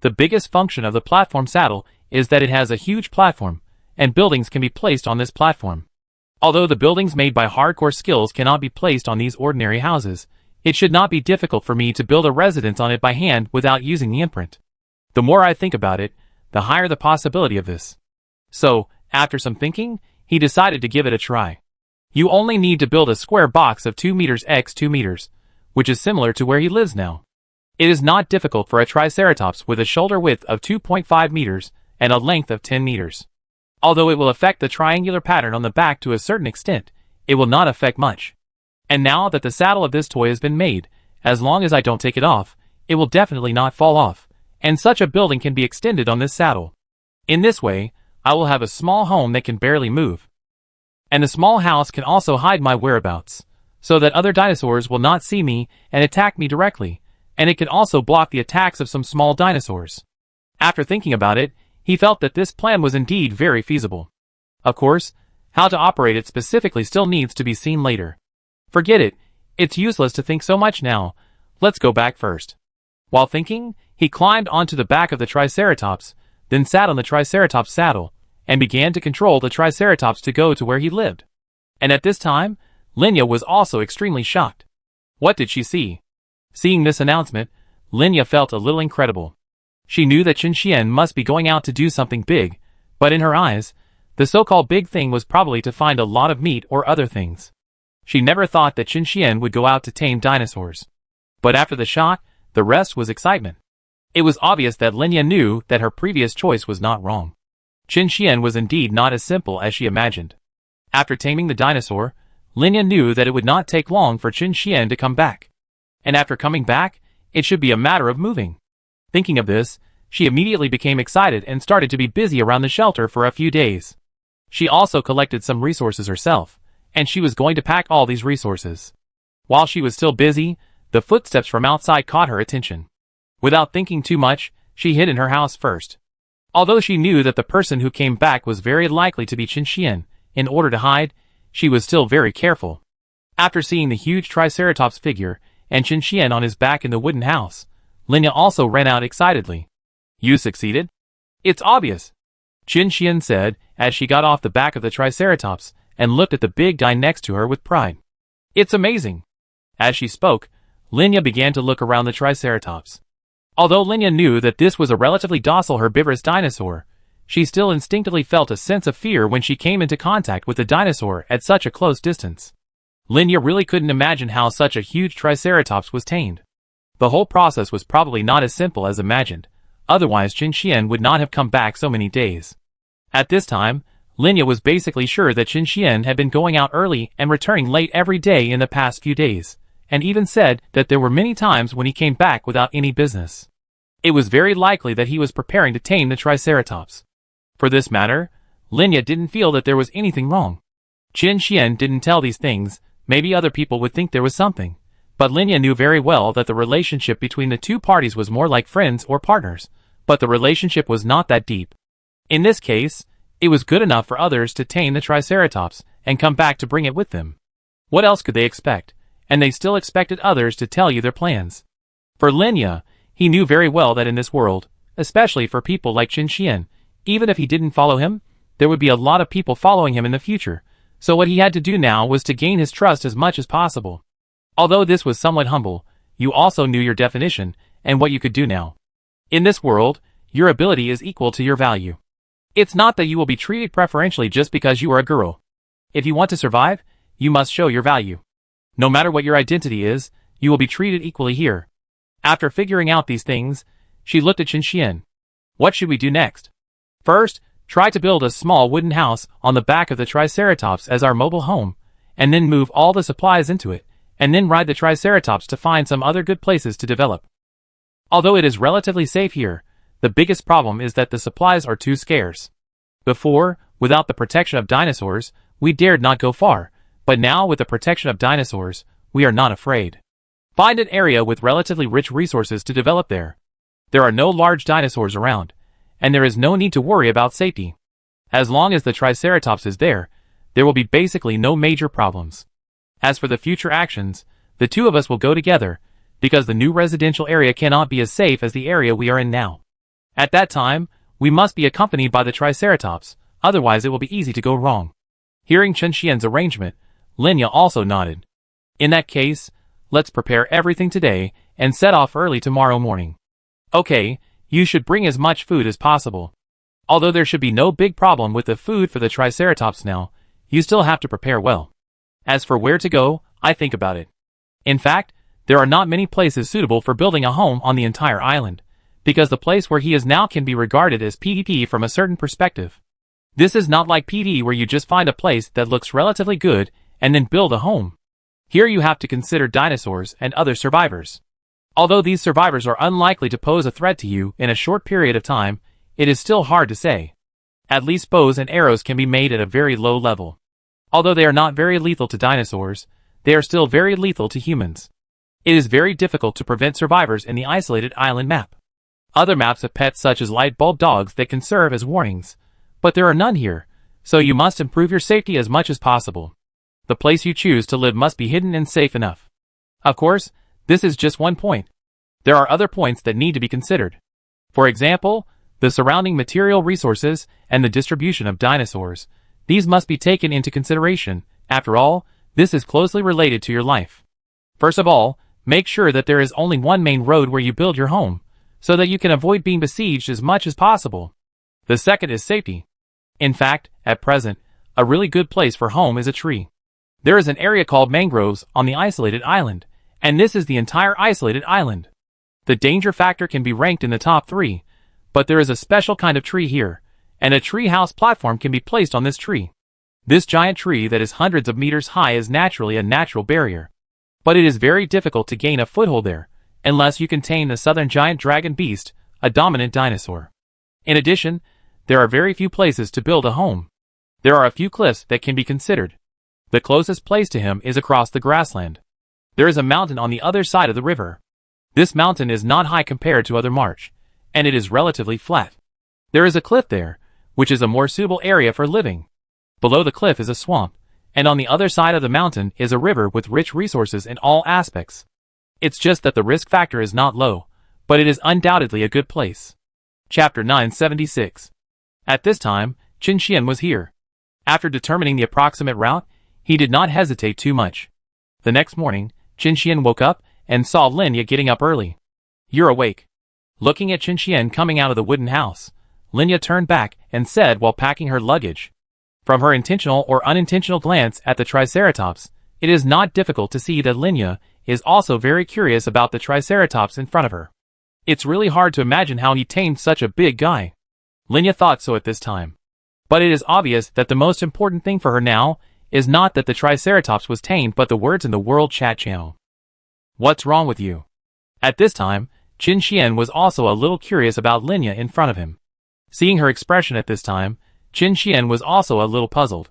The biggest function of the platform saddle is that it has a huge platform, and buildings can be placed on this platform. Although the buildings made by hardcore skills cannot be placed on these ordinary houses, it should not be difficult for me to build a residence on it by hand without using the imprint. The more I think about it, the higher the possibility of this. So, after some thinking, he decided to give it a try. You only need to build a square box of 2 meters x 2 meters, which is similar to where he lives now. It is not difficult for a Triceratops with a shoulder width of 2.5 meters and a length of 10 meters. Although it will affect the triangular pattern on the back to a certain extent, it will not affect much. And now that the saddle of this toy has been made, as long as I don't take it off, it will definitely not fall off, and such a building can be extended on this saddle. In this way, I will have a small home that can barely move. And the small house can also hide my whereabouts, so that other dinosaurs will not see me and attack me directly, and it can also block the attacks of some small dinosaurs. After thinking about it, he felt that this plan was indeed very feasible. Of course, how to operate it specifically still needs to be seen later. Forget it, it's useless to think so much now, let's go back first. While thinking, he climbed onto the back of the Triceratops, then sat on the Triceratops saddle, and began to control the Triceratops to go to where he lived. And at this time, Linya was also extremely shocked. What did she see? Seeing this announcement, Linya felt a little incredible. She knew that Qin Xian must be going out to do something big, but in her eyes, the so-called big thing was probably to find a lot of meat or other things. She never thought that Qin Xian would go out to tame dinosaurs. But after the shock, the rest was excitement. It was obvious that Linya knew that her previous choice was not wrong. Qin Xian was indeed not as simple as she imagined. After taming the dinosaur, Linya knew that it would not take long for Qin Xian to come back. And after coming back, it should be a matter of moving. Thinking of this, she immediately became excited and started to be busy around the shelter for a few days. She also collected some resources herself, and she was going to pack all these resources. While she was still busy, the footsteps from outside caught her attention. Without thinking too much, she hid in her house first. Although she knew that the person who came back was very likely to be Qin Xian, in order to hide, she was still very careful. After seeing the huge Triceratops figure and Qin Xian on his back in the wooden house, Linya also ran out excitedly. You succeeded? It's obvious, Qin Xian said as she got off the back of the Triceratops and looked at the big guy next to her with pride. It's amazing. As she spoke, Linya began to look around the Triceratops. Although Linya knew that this was a relatively docile herbivorous dinosaur, she still instinctively felt a sense of fear when she came into contact with the dinosaur at such a close distance. Linya really couldn't imagine how such a huge Triceratops was tamed. The whole process was probably not as simple as imagined, otherwise Qin Xian would not have come back so many days. At this time, Linya was basically sure that Qin Xian had been going out early and returning late every day in the past few days, and even said that there were many times when he came back without any business. It was very likely that he was preparing to tame the Triceratops. For this matter, Linya didn't feel that there was anything wrong. Qin Xian didn't tell these things, maybe other people would think there was something, but Linya knew very well that the relationship between the two parties was more like friends or partners, but the relationship was not that deep. In this case, it was good enough for others to tame the Triceratops and come back to bring it with them. What else could they expect? and they still expected others to tell you their plans. For Linya, he knew very well that in this world, especially for people like Qin Xian, even if he didn't follow him, there would be a lot of people following him in the future, so what he had to do now was to gain his trust as much as possible. Although this was somewhat humble, you also knew your definition and what you could do now. In this world, your ability is equal to your value. It's not that you will be treated preferentially just because you are a girl. If you want to survive, you must show your value. No matter what your identity is, you will be treated equally here. After figuring out these things, she looked at Qin Xian. What should we do next? First, try to build a small wooden house on the back of the Triceratops as our mobile home, and then move all the supplies into it, and then ride the Triceratops to find some other good places to develop. Although it is relatively safe here, the biggest problem is that the supplies are too scarce. Before, without the protection of dinosaurs, we dared not go far, but now with the protection of dinosaurs, we are not afraid. Find an area with relatively rich resources to develop there. There are no large dinosaurs around, and there is no need to worry about safety. As long as the Triceratops is there, there will be basically no major problems. As for the future actions, the two of us will go together, because the new residential area cannot be as safe as the area we are in now. At that time, we must be accompanied by the Triceratops, otherwise it will be easy to go wrong. Hearing Qin Xian's arrangement, Linya also nodded. In that case, let's prepare everything today and set off early tomorrow morning. Okay, you should bring as much food as possible. Although there should be no big problem with the food for the Triceratops now, you still have to prepare well. As for where to go, I think about it. In fact, there are not many places suitable for building a home on the entire island, because the place where he is now can be regarded as PvP from a certain perspective. This is not like PvE where you just find a place that looks relatively good and then build a home. Here you have to consider dinosaurs and other survivors. Although these survivors are unlikely to pose a threat to you in a short period of time, it is still hard to say. At least bows and arrows can be made at a very low level. Although they are not very lethal to dinosaurs, they are still very lethal to humans. It is very difficult to prevent survivors in the isolated island map. Other maps have pets such as light bulb dogs that can serve as warnings, but there are none here, so you must improve your safety as much as possible. The place you choose to live must be hidden and safe enough. Of course, this is just one point. There are other points that need to be considered. For example, the surrounding material resources and the distribution of dinosaurs. These must be taken into consideration. After all, this is closely related to your life. First of all, make sure that there is only one main road where you build your home, so that you can avoid being besieged as much as possible. The second is safety. In fact, at present, a really good place for home is a tree. There is an area called mangroves on the isolated island, and this is the entire isolated island. The danger factor can be ranked in the top 3, but there is a special kind of tree here, and a tree house platform can be placed on this tree. This giant tree that is hundreds of meters high is naturally a natural barrier. But it is very difficult to gain a foothold there, unless you can tame the southern giant dragon beast, a dominant dinosaur. In addition, there are very few places to build a home. There are a few cliffs that can be considered. The closest place to him is across the grassland. There is a mountain on the other side of the river. This mountain is not high compared to other march, and it is relatively flat. There is a cliff there, which is a more suitable area for living. Below the cliff is a swamp, and on the other side of the mountain is a river with rich resources in all aspects. It's just that the risk factor is not low, but it is undoubtedly a good place. Chapter 976. At this time, Qin Xian was here. After determining the approximate route, he did not hesitate too much. The next morning, Qin Xian woke up and saw Linya getting up early. "You're awake." Looking at Qin Xian coming out of the wooden house, Linya turned back and said while packing her luggage. From her intentional or unintentional glance at the Triceratops, it is not difficult to see that Linya is also very curious about the Triceratops in front of her. It's really hard to imagine how he tamed such a big guy. Linya thought so at this time. But it is obvious that the most important thing for her now is not that the Triceratops was tamed but the words in the World Chat channel. "What's wrong with you?" At this time, Qin Xian was also a little curious about Linya in front of him. Seeing her expression at this time, Qin Xian was also a little puzzled.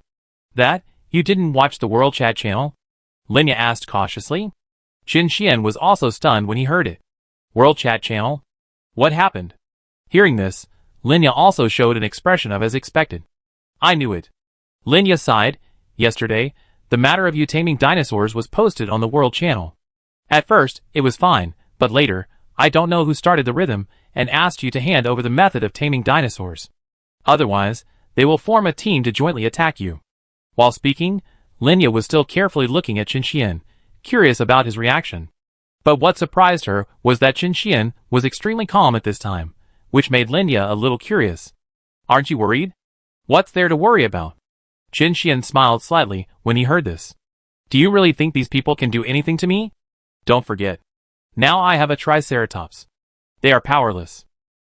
"That, you didn't watch the World Chat channel?" Linya asked cautiously. Qin Xian was also stunned when he heard it. "World Chat channel? What happened?" Hearing this, Linya also showed an expression of as expected. "I knew it." Linya sighed. "Yesterday, The matter of you taming dinosaurs was posted on the World Channel. At first, it was fine, but later, I don't know who started the rhythm and asked you to hand over the method of taming dinosaurs. Otherwise, they will form a team to jointly attack you. While speaking, Linya was still carefully looking at Qin, curious about his reaction. But what surprised her was that Qin was extremely calm at this time, which made Linya a little curious. Aren't you worried? What's there to worry about? Qin smiled slightly when he heard this. Do you really think these people can do anything to me? Don't forget. Now I have a Triceratops. They are powerless.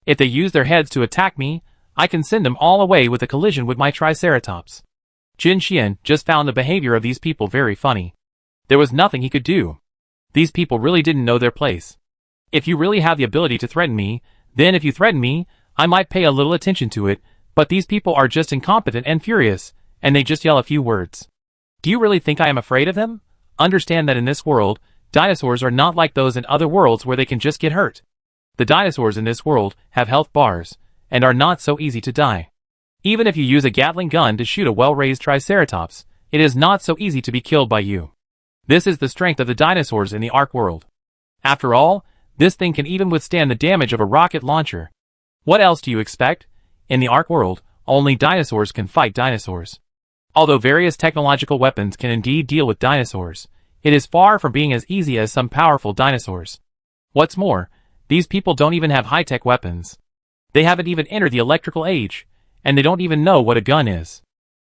If they use their heads to attack me, I can send them all away with a collision with my Triceratops. Qin just found the behavior of these people very funny. There was nothing he could do. These people really didn't know their place. If you really have the ability to threaten me, then if you threaten me, I might pay a little attention to it, but these people are just incompetent and furious, and they just yell a few words. Do you really think I am afraid of them? Understand that in this world, dinosaurs are not like those in other worlds where they can just get hurt. The dinosaurs in this world have health bars, and are not so easy to die. Even if you use a Gatling gun to shoot a well-raised Triceratops, it is not so easy to be killed by you. This is the strength of the dinosaurs in the Ark world. After all, this thing can even withstand the damage of a rocket launcher. What else do you expect? In the Ark world, only dinosaurs can fight dinosaurs. Although various technological weapons can indeed deal with dinosaurs, it is far from being as easy as some powerful dinosaurs. What's more, these people don't even have high-tech weapons. They haven't even entered the electrical age, and they don't even know what a gun is.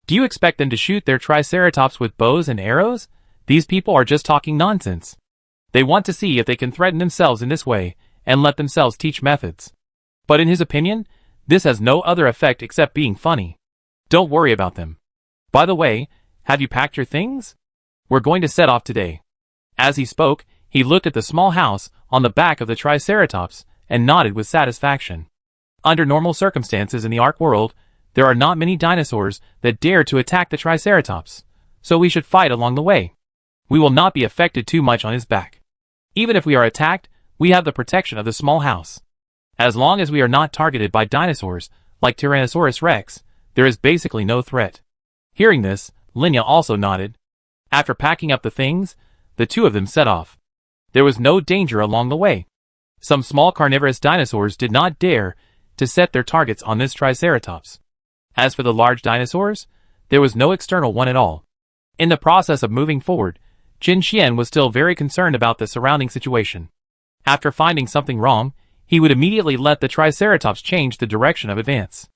Do you expect them to shoot their Triceratops with bows and arrows? These people are just talking nonsense. They want to see if they can threaten themselves in this way, and let themselves teach methods. But in his opinion, this has no other effect except being funny. Don't worry about them. By the way, have you packed your things? We're going to set off today. As he spoke, he looked at the small house on the back of the Triceratops and nodded with satisfaction. Under normal circumstances in the Ark world, there are not many dinosaurs that dare to attack the Triceratops, so we should fight along the way. We will not be affected too much on his back. Even if we are attacked, we have the protection of the small house. As long as we are not targeted by dinosaurs, like Tyrannosaurus Rex, there is basically no threat. Hearing this, Linya also nodded. After packing up the things, the two of them set off. There was no danger along the way. Some small carnivorous dinosaurs did not dare to set their targets on this Triceratops. As for the large dinosaurs, there was no external one at all. In the process of moving forward, Qin was still very concerned about the surrounding situation. After finding something wrong, he would immediately let the Triceratops change the direction of advance.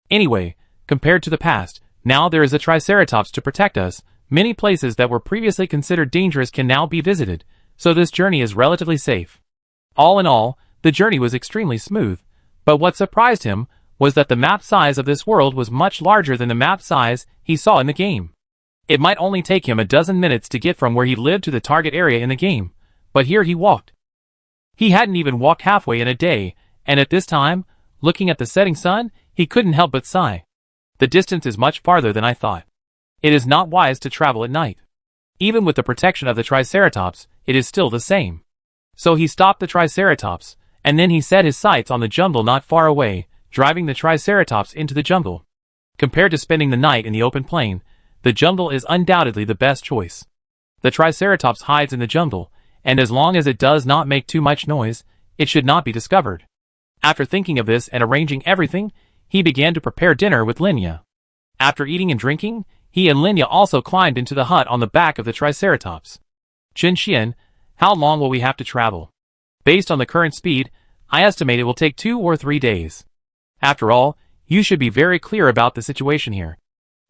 Anyway, compared to the past, now there is a Triceratops to protect us. Many places that were previously considered dangerous can now be visited, so this journey is relatively safe. All in all, the journey was extremely smooth, but what surprised him was that the map size of this world was much larger than the map size he saw in the game. It might only take him a dozen minutes to get from where he lived to the target area in the game, but here he walked. He hadn't even walked halfway in a day, and at this time, looking at the setting sun, he couldn't help but sigh. The distance is much farther than I thought. It is not wise to travel at night. Even with the protection of the Triceratops, it is still the same. So he stopped the Triceratops, and then he set his sights on the jungle not far away, driving the Triceratops into the jungle. Compared to spending the night in the open plain, the jungle is undoubtedly the best choice. The Triceratops hides in the jungle, and as long as it does not make too much noise, it should not be discovered. After thinking of this and arranging everything, he began to prepare dinner with Linya. After eating and drinking, he and Linya also climbed into the hut on the back of the Triceratops. Qin, how long will we have to travel? Based on the current speed, I estimate it will take 2 or 3 days. After all, you should be very clear about the situation here.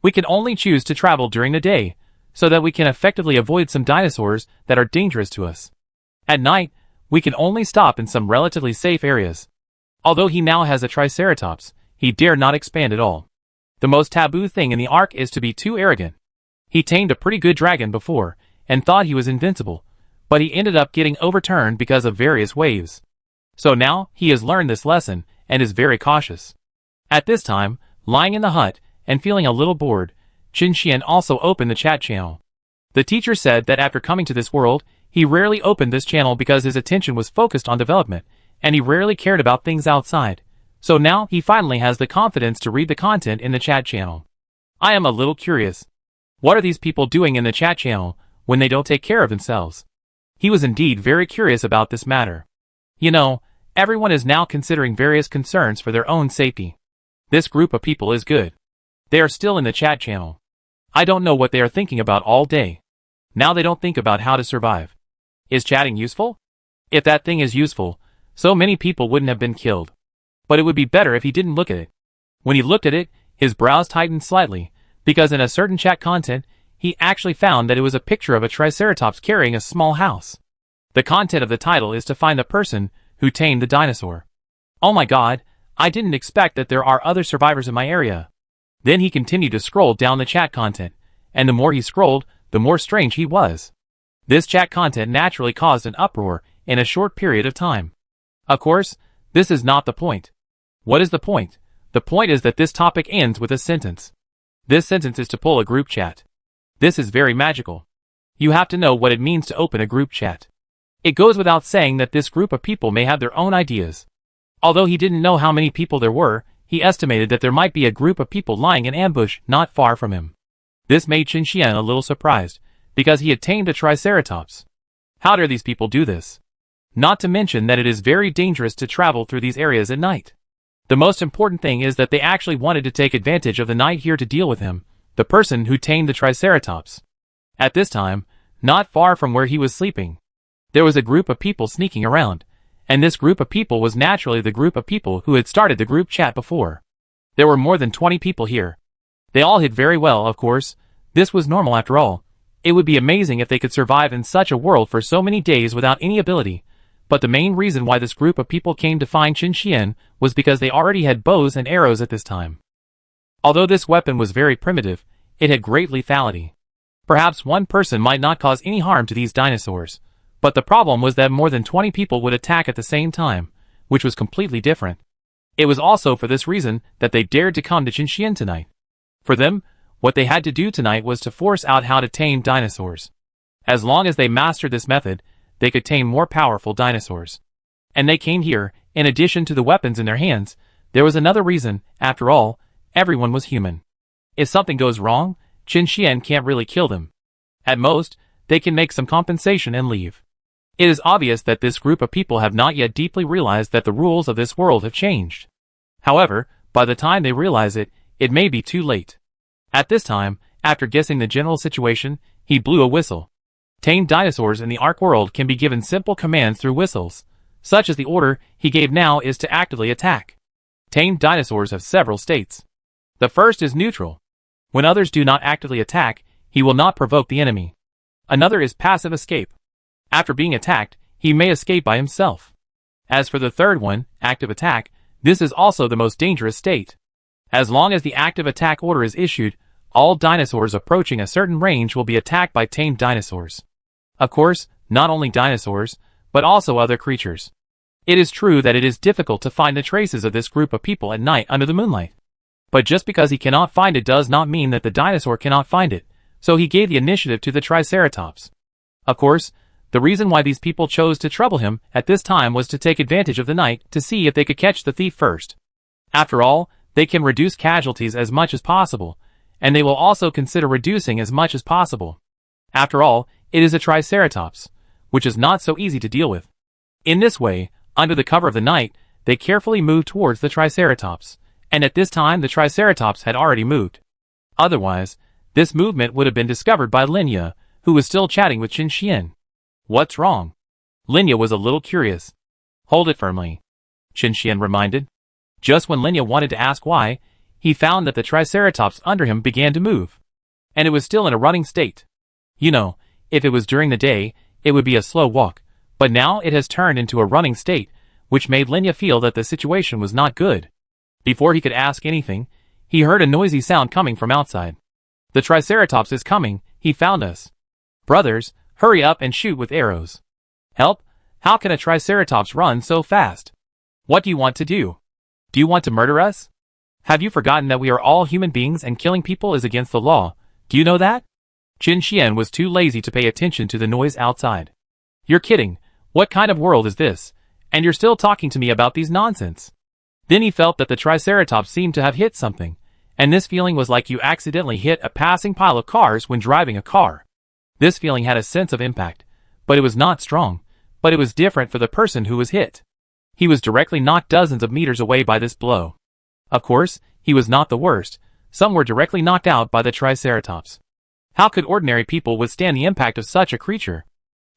We can only choose to travel during the day, so that we can effectively avoid some dinosaurs that are dangerous to us. At night, we can only stop in some relatively safe areas. Although he now has a Triceratops, he dare not expand at all. The most taboo thing in the Ark is to be too arrogant. He tamed a pretty good dragon before, and thought he was invincible, but he ended up getting overturned because of various waves. So now, he has learned this lesson, and is very cautious. At this time, lying in the hut, and feeling a little bored, Qin also opened the chat channel. The teacher said that after coming to this world, he rarely opened this channel because his attention was focused on development, and he rarely cared about things outside. So now he finally has the confidence to read the content in the chat channel. I am a little curious. What are these people doing in the chat channel when they don't take care of themselves? He was indeed very curious about this matter. You know, everyone is now considering various concerns for their own safety. This group of people is good. They are still in the chat channel. I don't know what they are thinking about all day. Now they don't think about how to survive. Is chatting useful? If that thing is useful, so many people wouldn't have been killed. But it would be better if he didn't look at it. When he looked at it, his brows tightened slightly, because in a certain chat content, he actually found that it was a picture of a triceratops carrying a small house. The content of the title is to find the person who tamed the dinosaur. Oh my god, I didn't expect that there are other survivors in my area. Then he continued to scroll down the chat content, and the more he scrolled, the more strange he was. This chat content naturally caused an uproar in a short period of time. Of course, this is not the point. What is the point? The point is that this topic ends with a sentence. This sentence is to pull a group chat. This is very magical. You have to know what it means to open a group chat. It goes without saying that this group of people may have their own ideas. Although he didn't know how many people there were, he estimated that there might be a group of people lying in ambush not far from him. This made Qin Xian a little surprised, because he had tamed a triceratops. How dare these people do this? Not to mention that it is very dangerous to travel through these areas at night. The most important thing is that they actually wanted to take advantage of the night here to deal with him, the person who tamed the triceratops. At this time, not far from where he was sleeping, there was a group of people sneaking around, and this group of people was naturally the group of people who had started the group chat before. There were more than 20 people here. They all hid very well, of course. This was normal after all. It would be amazing if they could survive in such a world for so many days without any ability. But the main reason why this group of people came to find Qin Xian was because they already had bows and arrows at this time. Although this weapon was very primitive, it had great lethality. Perhaps one person might not cause any harm to these dinosaurs, but the problem was that more than 20 people would attack at the same time, which was completely different. It was also for this reason that they dared to come to Qin Xian tonight. For them, what they had to do tonight was to force out how to tame dinosaurs. As long as they mastered this method, they could tame more powerful dinosaurs. And they came here, in addition to the weapons in their hands, there was another reason. After all, everyone was human. If something goes wrong, Qin Xian can't really kill them. At most, they can make some compensation and leave. It is obvious that this group of people have not yet deeply realized that the rules of this world have changed. However, by the time they realize it, it may be too late. At this time, after guessing the general situation, he blew a whistle. Tamed dinosaurs in the Ark world can be given simple commands through whistles, such as the order he gave now is to actively attack. Tamed dinosaurs have several states. The first is neutral. When others do not actively attack, he will not provoke the enemy. Another is passive escape. After being attacked, he may escape by himself. As for the third one, active attack, this is also the most dangerous state. As long as the active attack order is issued, all dinosaurs approaching a certain range will be attacked by tamed dinosaurs. Of course, not only dinosaurs, but also other creatures. It is true that it is difficult to find the traces of this group of people at night under the moonlight. But just because he cannot find it does not mean that the dinosaur cannot find it, so he gave the initiative to the triceratops. Of course, the reason why these people chose to trouble him at this time was to take advantage of the night to see if they could catch the thief first. After all, they can reduce casualties as much as possible, and they will also consider reducing as much as possible. After all, it is a triceratops, which is not so easy to deal with. In this way, under the cover of the night, they carefully moved towards the triceratops, and at this time the triceratops had already moved. Otherwise, this movement would have been discovered by Linya, who was still chatting with Qin Xian. What's wrong? Linya was a little curious. Hold it firmly, Qin Xian reminded. Just when Linya wanted to ask why, he found that the triceratops under him began to move. And it was still in a running state. You know, if it was during the day, it would be a slow walk, but now it has turned into a running state, which made Linya feel that the situation was not good. Before he could ask anything, he heard a noisy sound coming from outside. The triceratops is coming, he found us. Brothers, hurry up and shoot with arrows. Help? How can a triceratops run so fast? What do you want to do? Do you want to murder us? Have you forgotten that we are all human beings and killing people is against the law? Do you know that? Qin Xian was too lazy to pay attention to the noise outside. You're kidding. What kind of world is this? And you're still talking to me about these nonsense. Then he felt that the triceratops seemed to have hit something, And this feeling was like you accidentally hit a passing pile of cars when driving a car. This feeling had a sense of impact, but it was not strong, but it was different for the person who was hit. He was directly knocked dozens of meters away by this blow. Of course, he was not the worst. Some were directly knocked out by the Triceratops. How could ordinary people withstand the impact of such a creature?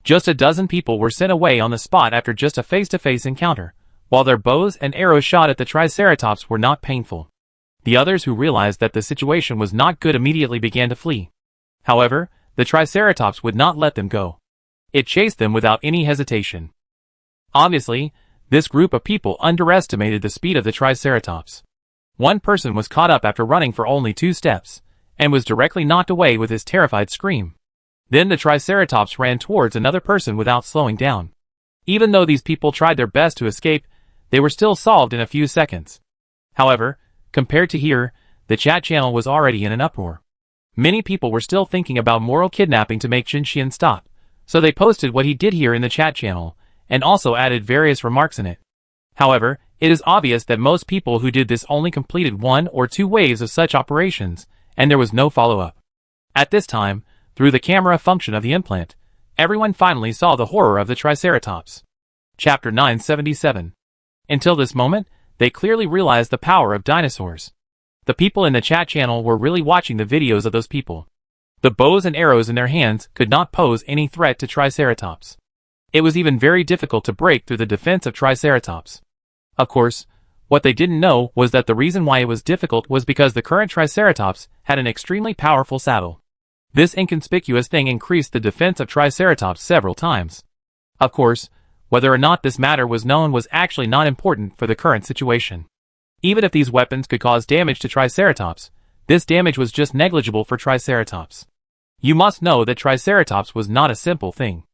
Just a dozen people were sent away on the spot after just a face-to-face encounter, while their bows and arrows shot at the Triceratops were not painful. The others who realized that the situation was not good immediately began to flee. However, the Triceratops would not let them go. It chased them without any hesitation. Obviously, this group of people underestimated the speed of the Triceratops. One person was caught up after running for only 2 steps, and was directly knocked away with his terrified scream. Then the Triceratops ran towards another person without slowing down. Even though these people tried their best to escape, they were still solved in a few seconds. However, compared to here, the chat channel was already in an uproar. Many people were still thinking about moral kidnapping to make Jinxian stop, so they posted what he did here in the chat channel, and also added various remarks in it. However, it is obvious that most people who did this only completed 1 or 2 waves of such operations, and there was no follow-up. At this time, through the camera function of the implant, everyone finally saw the horror of the Triceratops. Chapter 977. Until this moment, they clearly realized the power of dinosaurs. The people in the chat channel were really watching the videos of those people. The bows and arrows in their hands could not pose any threat to Triceratops. It was even very difficult to break through the defense of Triceratops. Of course, what they didn't know was that the reason why it was difficult was because the current Triceratops had an extremely powerful saddle. This inconspicuous thing increased the defense of Triceratops several times. Of course, whether or not this matter was known was actually not important for the current situation. Even if these weapons could cause damage to Triceratops, this damage was just negligible for Triceratops. You must know that Triceratops was not a simple thing.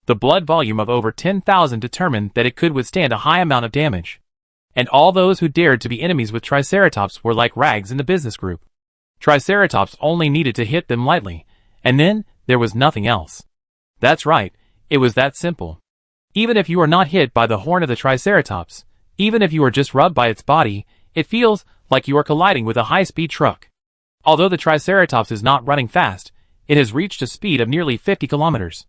The blood volume of over 10,000 determined that it could withstand a high amount of damage. And all those who dared to be enemies with Triceratops were like rags in the business group. Triceratops only needed to hit them lightly, and then there was nothing else. That's right, it was that simple. Even if you are not hit by the horn of the Triceratops, even if you are just rubbed by its body, it feels like you are colliding with a high-speed truck. Although the Triceratops is not running fast, it has reached a speed of nearly 50 kilometers.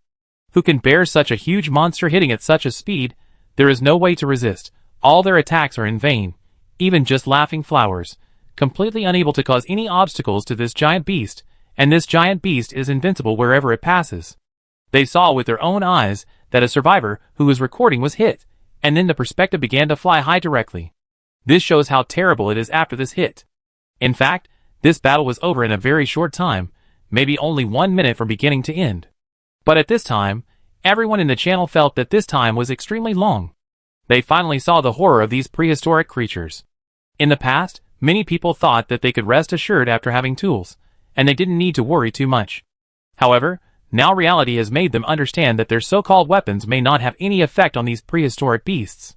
Who can bear such a huge monster hitting at such a speed? There is no way to resist. All their attacks are in vain, even just laughing flowers, completely unable to cause any obstacles to this giant beast, and this giant beast is invincible wherever it passes. They saw with their own eyes that a survivor who was recording was hit, and then the perspective began to fly high directly. This shows how terrible it is after this hit. In fact, this battle was over in a very short time, maybe only 1 minute from beginning to end. But at this time, everyone in the channel felt that this time was extremely long. They finally saw the horror of these prehistoric creatures. In the past, many people thought that they could rest assured after having tools, and they didn't need to worry too much. However, now reality has made them understand that their so-called weapons may not have any effect on these prehistoric beasts.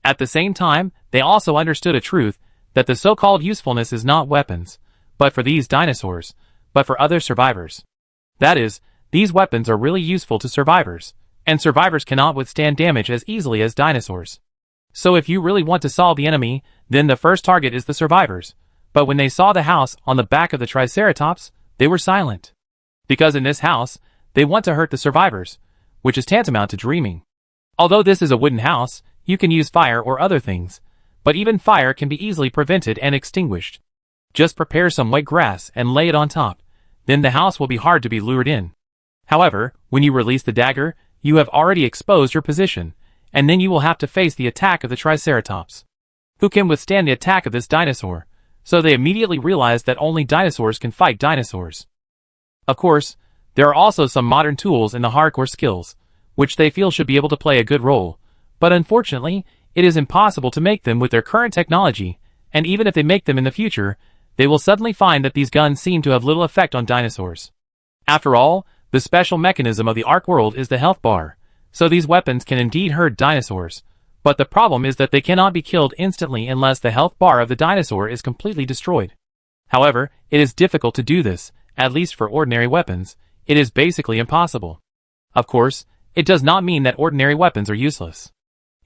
At the same time, they also understood a truth, that the so-called usefulness is not weapons, but for these dinosaurs, but for other survivors. That is, these weapons are really useful to survivors, and survivors cannot withstand damage as easily as dinosaurs. So if you really want to solve the enemy, then the first target is the survivors. But when they saw the house on the back of the Triceratops, they were silent. Because in this house, they want to hurt the survivors, which is tantamount to dreaming. Although this is a wooden house, you can use fire or other things, but even fire can be easily prevented and extinguished. Just prepare some wet grass and lay it on top, then the house will be hard to be lured in. However, when you release the dagger, you have already exposed your position, and then you will have to face the attack of the Triceratops. Who can withstand the attack of this dinosaur? So they immediately realized that only dinosaurs can fight dinosaurs. Of course, there are also some modern tools in the hardcore skills, which they feel should be able to play a good role, but unfortunately, it is impossible to make them with their current technology, and even if they make them in the future, they will suddenly find that these guns seem to have little effect on dinosaurs. After all, the special mechanism of the Ark world is the health bar, so these weapons can indeed hurt dinosaurs, but the problem is that they cannot be killed instantly unless the health bar of the dinosaur is completely destroyed. However, it is difficult to do this, at least for ordinary weapons. It is basically impossible. Of course, it does not mean that ordinary weapons are useless.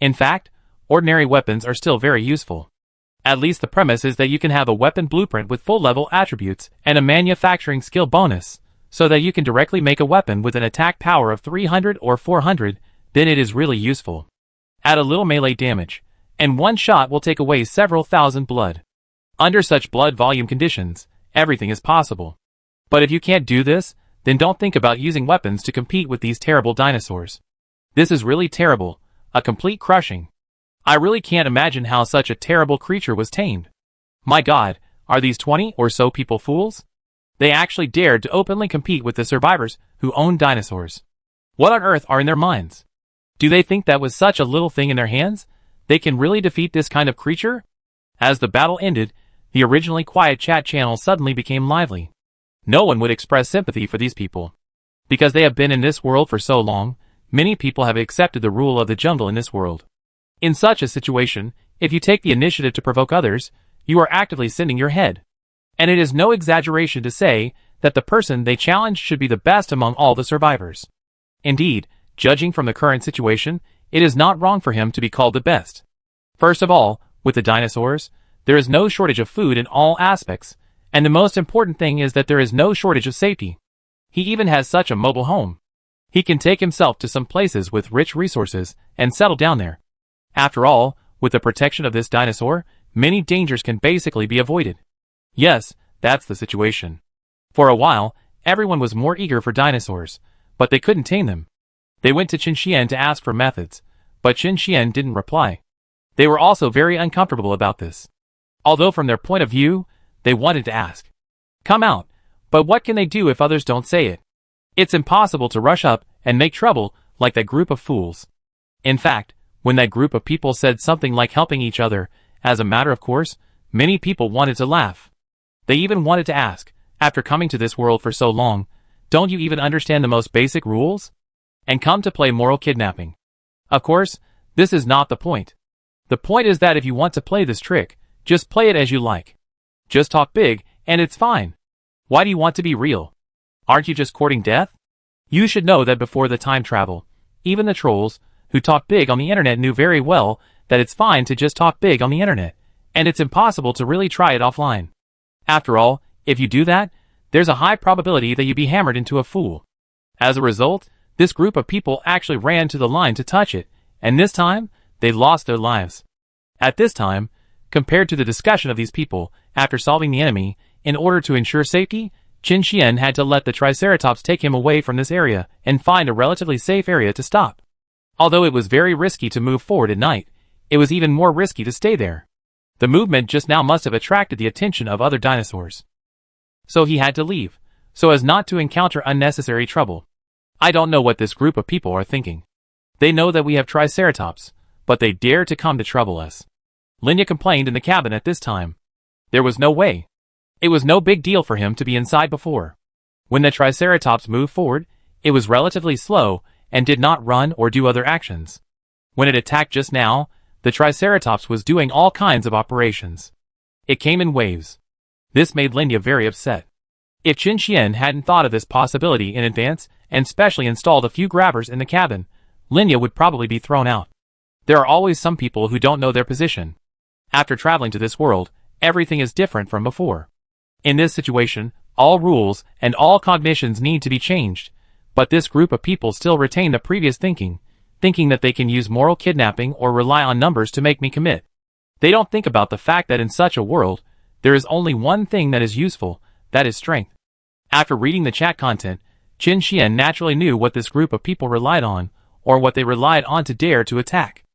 In fact, ordinary weapons are still very useful. At least the premise is that you can have a weapon blueprint with full-level attributes and a manufacturing skill bonus, so that you can directly make a weapon with an attack power of 300 or 400, then it is really useful. Add a little melee damage, and one shot will take away several thousand blood. Under such blood volume conditions, everything is possible. But if you can't do this, then don't think about using weapons to compete with these terrible dinosaurs. This is really terrible, a complete crushing. I really can't imagine how such a terrible creature was tamed. My God, are these 20 or so people fools? They actually dared to openly compete with the survivors who own dinosaurs. What on earth are in their minds? Do they think that with such a little thing in their hands, they can really defeat this kind of creature? As the battle ended, the originally quiet chat channel suddenly became lively. No one would express sympathy for these people. Because they have been in this world for so long, many people have accepted the rule of the jungle in this world. In such a situation, if you take the initiative to provoke others, you are actively sending your head. And it is no exaggeration to say that the person they challenge should be the best among all the survivors. Indeed, judging from the current situation, it is not wrong for him to be called the best. First of all, with the dinosaurs, there is no shortage of food in all aspects, and the most important thing is that there is no shortage of safety. He even has such a mobile home. He can take himself to some places with rich resources and settle down there. After all, with the protection of this dinosaur, many dangers can basically be avoided. Yes, that's the situation. For a while, everyone was more eager for dinosaurs, but they couldn't tame them. They went to Qin Xian to ask for methods, but Qin Xian didn't reply. They were also very uncomfortable about this. Although from their point of view, they wanted to ask. Come out, but what can they do if others don't say it? It's impossible to rush up and make trouble like that group of fools. In fact, when that group of people said something like helping each other, as a matter of course, many people wanted to laugh. They even wanted to ask, after coming to this world for so long, don't you even understand the most basic rules? And come to play moral kidnapping. Of course, this is not the point. The point is that if you want to play this trick, just play it as you like. Just talk big, and it's fine. Why do you want to be real? Aren't you just courting death? You should know that before the time travel, even the trolls, who talk big on the internet knew very well that it's fine to just talk big on the internet, and it's impossible to really try it offline. After all, if you do that, there's a high probability that you'd be hammered into a fool. As a result, this group of people actually ran to the line to touch it, and this time, they lost their lives. At this time, compared to the discussion of these people, after solving the enemy, in order to ensure safety, Qin Xian had to let the Triceratops take him away from this area and find a relatively safe area to stop. Although it was very risky to move forward at night, it was even more risky to stay there. The movement just now must have attracted the attention of other dinosaurs. So he had to leave, so as not to encounter unnecessary trouble. I don't know what this group of people are thinking. They know that we have Triceratops, but they dare to come to trouble us. Linya complained in the cabin at this time. There was no way. It was no big deal for him to be inside before. When the Triceratops moved forward, it was relatively slow and did not run or do other actions. When it attacked just now, the Triceratops was doing all kinds of operations. It came in waves. This made Linya very upset. If Qin Xian hadn't thought of this possibility in advance and specially installed a few grabbers in the cabin, Linya would probably be thrown out. There are always some people who don't know their position. After traveling to this world, everything is different from before. In this situation, all rules and all cognitions need to be changed, but this group of people still retain the previous thinking that they can use moral kidnapping or rely on numbers to make me commit. They don't think about the fact that in such a world, there is only one thing that is useful, that is strength. After reading the chat content, Qin Xian naturally knew what this group of people relied on, or what they relied on to dare to attack.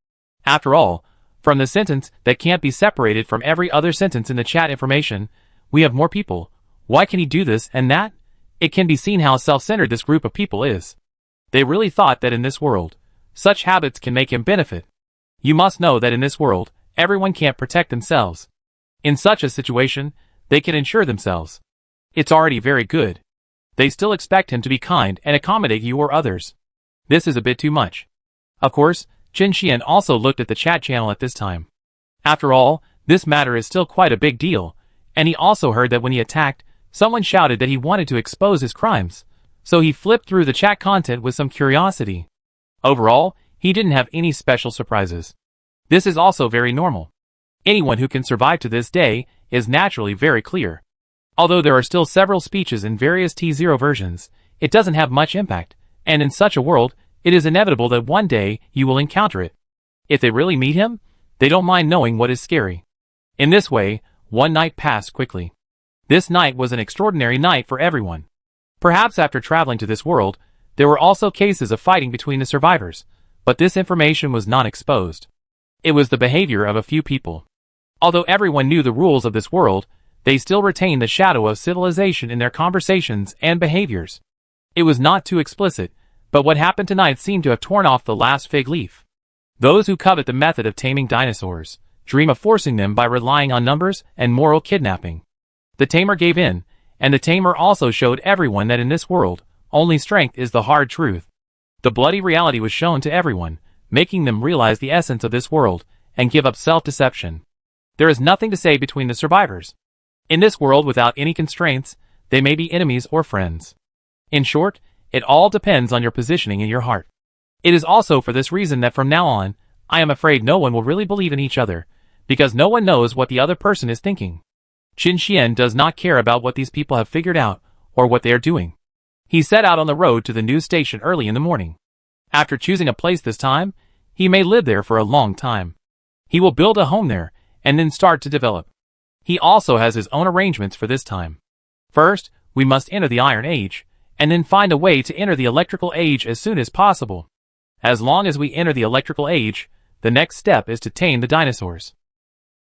After all, from the sentence that can't be separated from every other sentence in the chat information, we have more people. Why can he do this and that? It can be seen how self-centered this group of people is. They really thought that in this world, such habits can make him benefit. You must know that in this world, everyone can't protect themselves. In such a situation, they can ensure themselves. It's already very good. They still expect him to be kind and accommodate you or others. This is a bit too much. Of course, Qin Xian also looked at the chat channel at this time. After all, this matter is still quite a big deal, and he also heard that when he attacked, someone shouted that he wanted to expose his crimes, so he flipped through the chat content with some curiosity. Overall, he didn't have any special surprises. This is also very normal. Anyone who can survive to this day is naturally very clear. Although there are still several speeches in various T0 versions, it doesn't have much impact, and in such a world, it is inevitable that one day you will encounter it. If they really meet him, they don't mind knowing what is scary. In this way, one night passed quickly. This night was an extraordinary night for everyone. Perhaps after traveling to this world, there were also cases of fighting between the survivors, but this information was not exposed. It was the behavior of a few people. Although everyone knew the rules of this world, they still retained the shadow of civilization in their conversations and behaviors. It was not too explicit, but what happened tonight seemed to have torn off the last fig leaf. Those who covet the method of taming dinosaurs dream of forcing them by relying on numbers and moral kidnapping. The tamer gave in, and the tamer also showed everyone that in this world, only strength is the hard truth. The bloody reality was shown to everyone, making them realize the essence of this world and give up self-deception. There is nothing to say between the survivors. In this world without any constraints, they may be enemies or friends. In short, it all depends on your positioning in your heart. It is also for this reason that from now on, I am afraid no one will really believe in each other, because no one knows what the other person is thinking. Qin Xian does not care about what these people have figured out, or what they are doing. He set out on the road to the news station early in the morning. After choosing a place this time, he may live there for a long time. He will build a home there, and then start to develop. He also has his own arrangements for this time. First, we must enter the Iron Age, and then find a way to enter the Electrical Age as soon as possible. As long as we enter the Electrical Age, the next step is to tame the dinosaurs.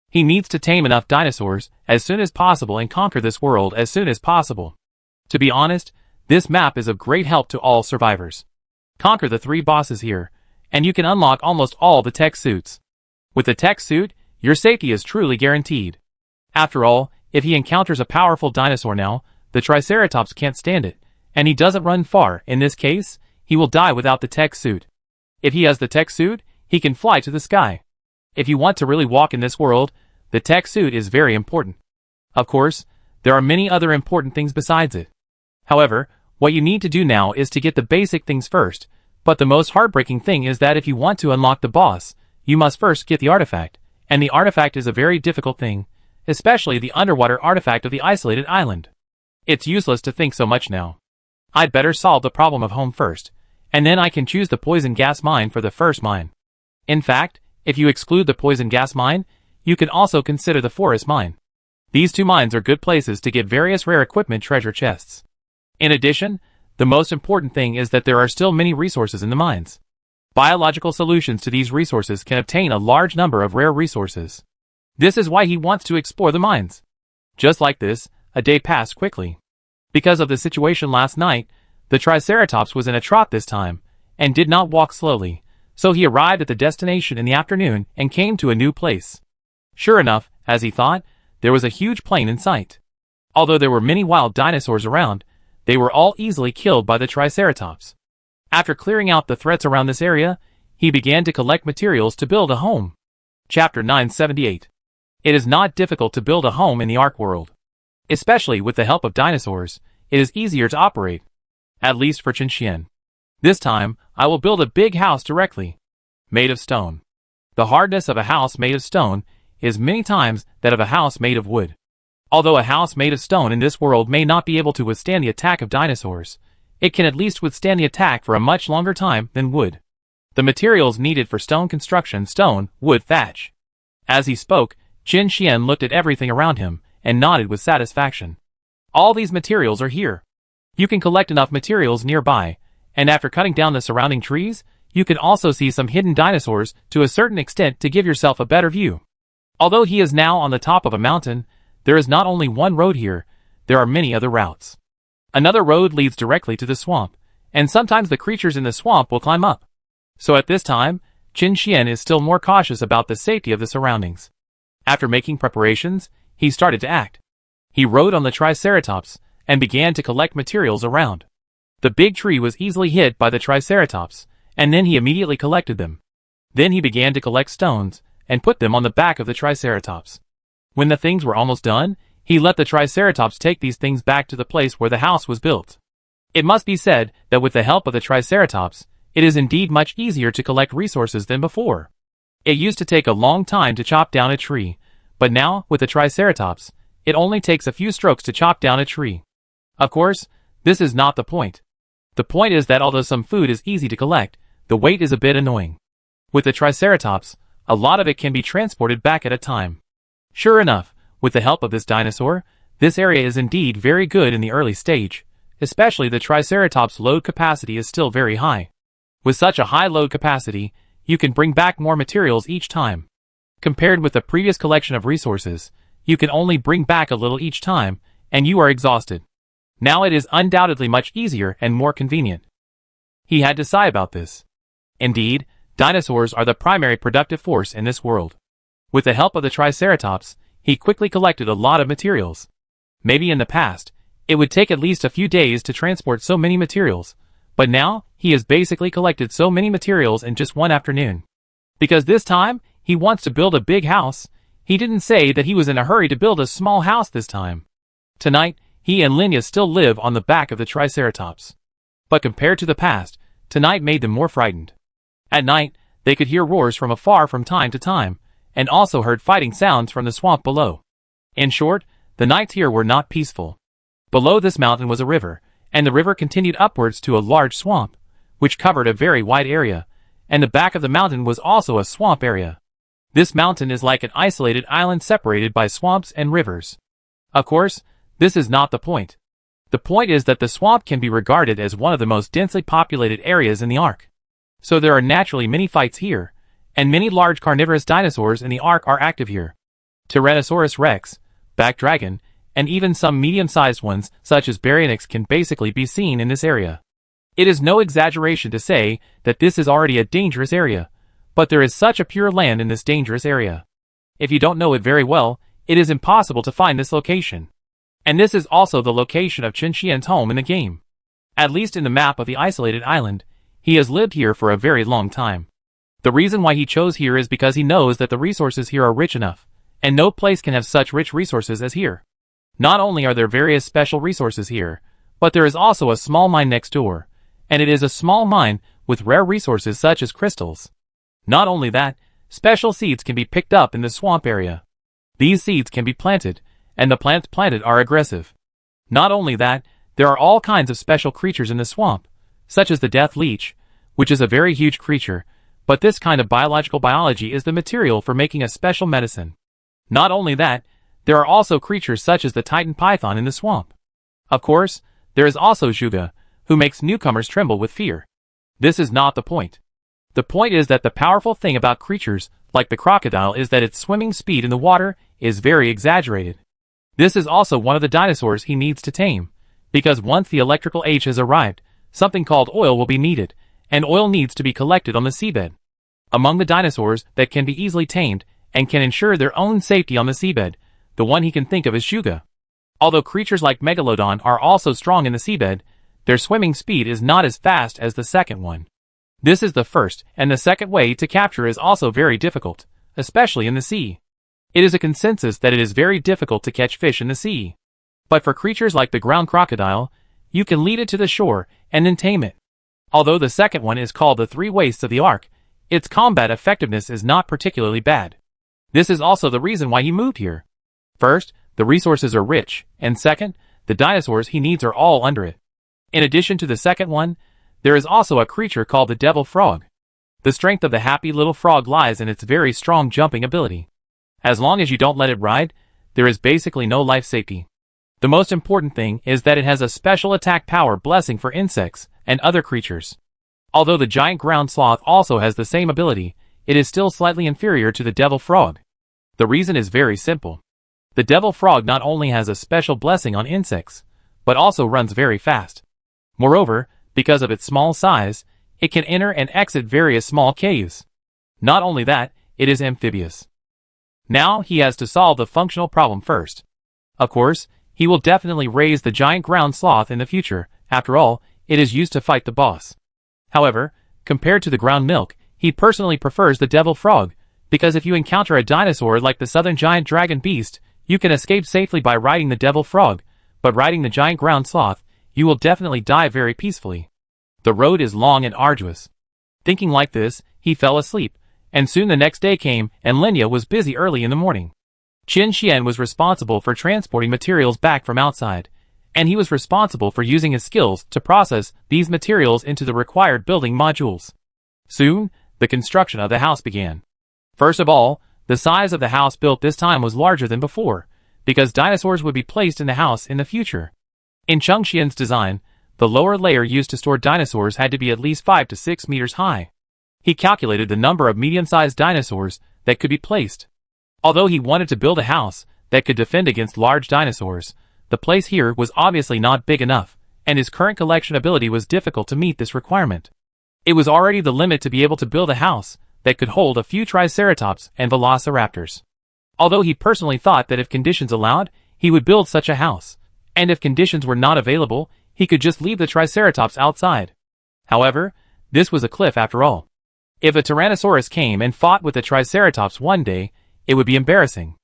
He needs to tame enough dinosaurs as soon as possible and conquer this world as soon as possible. To be honest, this map is of great help to all survivors. Conquer the 3 bosses here, and you can unlock almost all the tech suits. With the tech suit, your safety is truly guaranteed. After all, if he encounters a powerful dinosaur now, the Triceratops can't stand it, and he doesn't run far. In this case, he will die without the tech suit. If he has the tech suit, he can fly to the sky. If you want to really walk in this world, the tech suit is very important. Of course, there are many other important things besides it. However, what you need to do now is to get the basic things first, but the most heartbreaking thing is that if you want to unlock the boss, you must first get the artifact, and the artifact is a very difficult thing, especially the underwater artifact of the isolated island. It's useless to think so much now. I'd better solve the problem of home first, and then I can choose the poison gas mine for the first mine. In fact, if you exclude the poison gas mine, you can also consider the forest mine. These 2 mines are good places to get various rare equipment treasure chests. In addition, the most important thing is that there are still many resources in the mines. Biological solutions to these resources can obtain a large number of rare resources. This is why he wants to explore the mines. Just like this, a day passed quickly. Because of the situation last night, the Triceratops was in a trot this time, and did not walk slowly, so he arrived at the destination in the afternoon and came to a new place. Sure enough, as he thought, there was a huge plain in sight. Although there were many wild dinosaurs around, they were all easily killed by the Triceratops. After clearing out the threats around this area, he began to collect materials to build a home. Chapter 978. It is not difficult to build a home in the Ark world. Especially with the help of dinosaurs, it is easier to operate. At least for Qin Xian. This time, I will build a big house directly. Made of stone. The hardness of a house made of stone is many times that of a house made of wood. Although a house made of stone in this world may not be able to withstand the attack of dinosaurs, it can at least withstand the attack for a much longer time than wood. The materials needed for stone construction: stone, wood, thatch. As he spoke, Qin Xian looked at everything around him and nodded with satisfaction. All these materials are here. You can collect enough materials nearby, and after cutting down the surrounding trees, you can also see some hidden dinosaurs to a certain extent to give yourself a better view. Although he is now on the top of a mountain, there is not only one road here, there are many other routes. Another road leads directly to the swamp, and sometimes the creatures in the swamp will climb up. So at this time, Qin Xian is still more cautious about the safety of the surroundings. After making preparations, he started to act. He rode on the Triceratops, and began to collect materials around. The big tree was easily hit by the Triceratops, and then he immediately collected them. Then he began to collect stones, and put them on the back of the Triceratops. When the things were almost done, he let the Triceratops take these things back to the place where the house was built. It must be said that with the help of the Triceratops, it is indeed much easier to collect resources than before. It used to take a long time to chop down a tree, But now, with the Triceratops, it only takes a few strokes to chop down a tree. Of course, this is not the point. The point is that although some food is easy to collect, the weight is a bit annoying. With the Triceratops, a lot of it can be transported back at a time. Sure enough, with the help of this dinosaur, this area is indeed very good in the early stage, especially the Triceratops' load capacity is still very high. With such a high load capacity, you can bring back more materials each time. Compared with the previous collection of resources, you can only bring back a little each time, and you are exhausted. Now it is undoubtedly much easier and more convenient. He had to sigh about this. Indeed, dinosaurs are the primary productive force in this world. With the help of the Triceratops, he quickly collected a lot of materials. Maybe in the past, it would take at least a few days to transport so many materials, but now, he has basically collected so many materials in just one afternoon. Because this time, he wants to build a big house, he didn't say that he was in a hurry to build a small house this time. Tonight, he and Linya still live on the back of the Triceratops. But compared to the past, tonight made them more frightened. At night, they could hear roars from afar from time to time, and also heard fighting sounds from the swamp below. In short, the nights here were not peaceful. Below this mountain was a river, and the river continued upwards to a large swamp, which covered a very wide area, and the back of the mountain was also a swamp area. This mountain is like an isolated island separated by swamps and rivers. Of course, this is not the point. The point is that the swamp can be regarded as one of the most densely populated areas in the Ark. So there are naturally many fights here, and many large carnivorous dinosaurs in the Ark are active here. Tyrannosaurus rex, Back Dragon, and even some medium-sized ones such as Baryonyx can basically be seen in this area. It is no exaggeration to say that this is already a dangerous area, but there is such a pure land in this dangerous area. If you don't know it very well, it is impossible to find this location. And this is also the location of Chen Xian's home in the game. At least in the map of the isolated island, he has lived here for a very long time. The reason why he chose here is because he knows that the resources here are rich enough, and no place can have such rich resources as here. Not only are there various special resources here, but there is also a small mine next door, and it is a small mine with rare resources such as crystals. Not only that, special seeds can be picked up in the swamp area. These seeds can be planted, and the plants planted are aggressive. Not only that, there are all kinds of special creatures in the swamp, such as the death leech, which is a very huge creature, but this kind of biological biology is the material for making a special medicine. Not only that, there are also creatures such as the Titan python in the swamp. Of course, there is also Zhuge, who makes newcomers tremble with fear. This is not the point. The point is that the powerful thing about creatures, like the crocodile, is that its swimming speed in the water is very exaggerated. This is also one of the dinosaurs he needs to tame, because once the electrical age has arrived, something called oil will be needed, and oil needs to be collected on the seabed. Among the dinosaurs that can be easily tamed and can ensure their own safety on the seabed, the one he can think of is Zhuge. Although creatures like Megalodon are also strong in the seabed, their swimming speed is not as fast as the second one. This is the first, and the second way to capture is also very difficult, especially in the sea. It is a consensus that it is very difficult to catch fish in the sea. But for creatures like the ground crocodile, you can lead it to the shore and then tame it. Although the second one is called the Three Wastes of the Ark, its combat effectiveness is not particularly bad. This is also the reason why he moved here. First, the resources are rich, and second, the dinosaurs he needs are all under it. In addition to the second one, there is also a creature called the devil frog. The strength of the happy little frog lies in its very strong jumping ability. As long as you don't let it ride, there is basically no life safety. The most important thing is that it has a special attack power blessing for insects and other creatures. Although the giant ground sloth also has the same ability, it is still slightly inferior to the devil frog. The reason is very simple. The devil frog not only has a special blessing on insects, but also runs very fast. Moreover, because of its small size, it can enter and exit various small caves. Not only that, it is amphibious. Now he has to solve the functional problem first. Of course, he will definitely raise the giant ground sloth in the future. After all, it is used to fight the boss. However, compared to the ground milk, he personally prefers the devil frog, because if you encounter a dinosaur like the southern giant dragon beast, you can escape safely by riding the devil frog, but riding the giant ground sloth, you will definitely die very peacefully. The road is long and arduous. Thinking like this, he fell asleep, and soon the next day came, and Linya was busy early in the morning. Qin Xian was responsible for transporting materials back from outside, and he was responsible for using his skills to process these materials into the required building modules. Soon, the construction of the house began. First of all, the size of the house built this time was larger than before, because dinosaurs would be placed in the house in the future. In Cheng Xian's design, the lower layer used to store dinosaurs had to be at least 5 to 6 meters high. He calculated the number of medium-sized dinosaurs that could be placed. Although he wanted to build a house that could defend against large dinosaurs, the place here was obviously not big enough, and his current collection ability was difficult to meet this requirement. It was already the limit to be able to build a house that could hold a few triceratops and velociraptors. Although he personally thought that if conditions allowed, he would build such a house, and if conditions were not available, he could just leave the triceratops outside. However, this was a cliff after all. If a Tyrannosaurus came and fought with the triceratops one day, it would be embarrassing.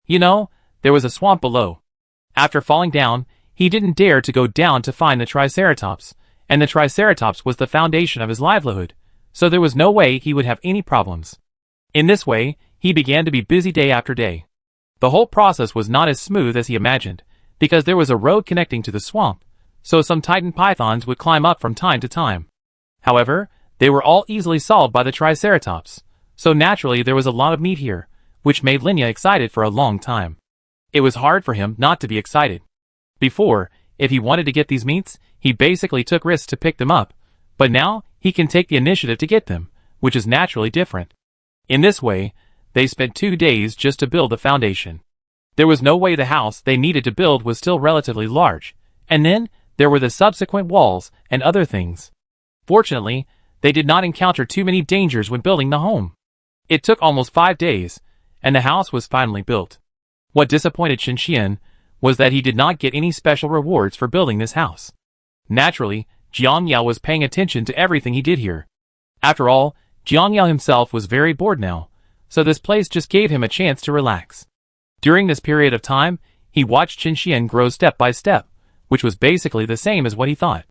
You know, there was a swamp below. After falling down, he didn't dare to go down to find the triceratops, and the triceratops was the foundation of his livelihood, so there was no way he would have any problems. In this way, he began to be busy day after day. The whole process was not as smooth as he imagined, because there was a road connecting to the swamp, so some titan pythons would climb up from time to time. However, they were all easily solved by the triceratops, so naturally there was a lot of meat here, which made Linya excited for a long time. It was hard for him not to be excited. Before, if he wanted to get these meats, he basically took risks to pick them up, but now he can take the initiative to get them, which is naturally different. In this way, they spent 2 days just to build the foundation. There was no way the house they needed to build was still relatively large, and then there were the subsequent walls and other things. Fortunately, they did not encounter too many dangers when building the home. It took almost 5 days, and the house was finally built. What disappointed Qin Xian was that he did not get any special rewards for building this house. Naturally, Jiang Yao was paying attention to everything he did here. After all, Jiang Yao himself was very bored now, so this place just gave him a chance to relax. During this period of time, he watched Qin Xian grow step by step, which was basically the same as what he thought.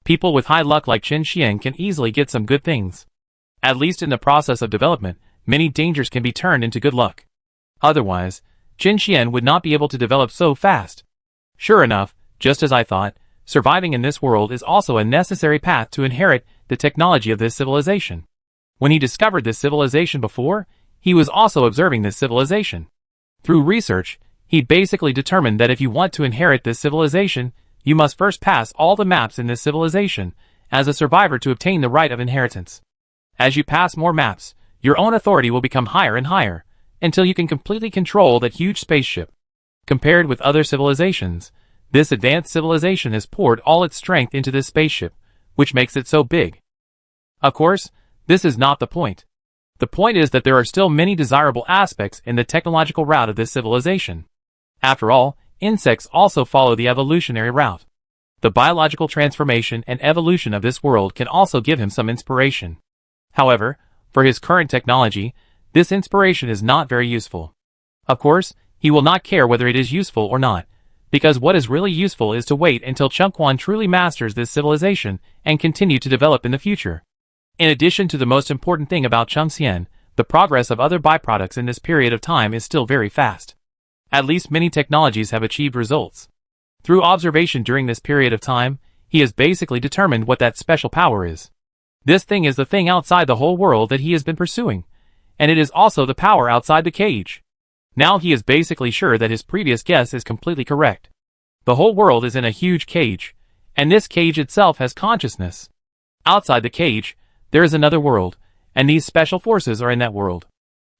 People with high luck like Qin Xian can easily get some good things. At least in the process of development, many dangers can be turned into good luck. Otherwise, Qin Xian would not be able to develop so fast. Sure enough, just as I thought, surviving in this world is also a necessary path to inherit the technology of this civilization. When he discovered this civilization before, he was also observing this civilization. Through research, he basically determined that if you want to inherit this civilization, you must first pass all the maps in this civilization as a survivor to obtain the right of inheritance. As you pass more maps, your own authority will become higher and higher, until you can completely control that huge spaceship. Compared with other civilizations, this advanced civilization has poured all its strength into this spaceship, which makes it so big. Of course, this is not the point. The point is that there are still many desirable aspects in the technological route of this civilization. After all, insects also follow the evolutionary route. The biological transformation and evolution of this world can also give him some inspiration. However, for his current technology, this inspiration is not very useful. Of course, he will not care whether it is useful or not, because what is really useful is to wait until Chengquan truly masters this civilization and continue to develop in the future. In addition to the most important thing about Cheng Xian, the progress of other byproducts in this period of time is still very fast. At least many technologies have achieved results. Through observation during this period of time, he has basically determined what that special power is. This thing is the thing outside the whole world that he has been pursuing, and it is also the power outside the cage. Now he is basically sure that his previous guess is completely correct. The whole world is in a huge cage, and this cage itself has consciousness. Outside the cage, there is another world, and these special forces are in that world.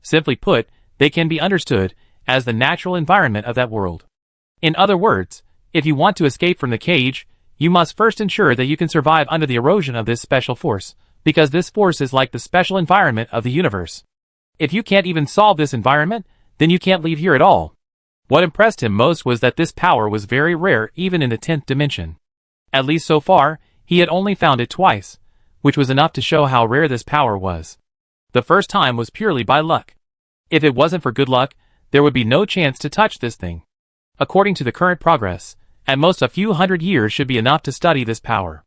Simply put, they can be understood as the natural environment of that world. In other words, if you want to escape from the cage, you must first ensure that you can survive under the erosion of this special force, because this force is like the special environment of the universe. If you can't even solve this environment, then you can't leave here at all. What impressed him most was that this power was very rare even in the 10th dimension. At least so far, he had only found it twice, which was enough to show how rare this power was. The first time was purely by luck. If it wasn't for good luck, there would be no chance to touch this thing. According to the current progress, at most a few hundred years should be enough to study this power.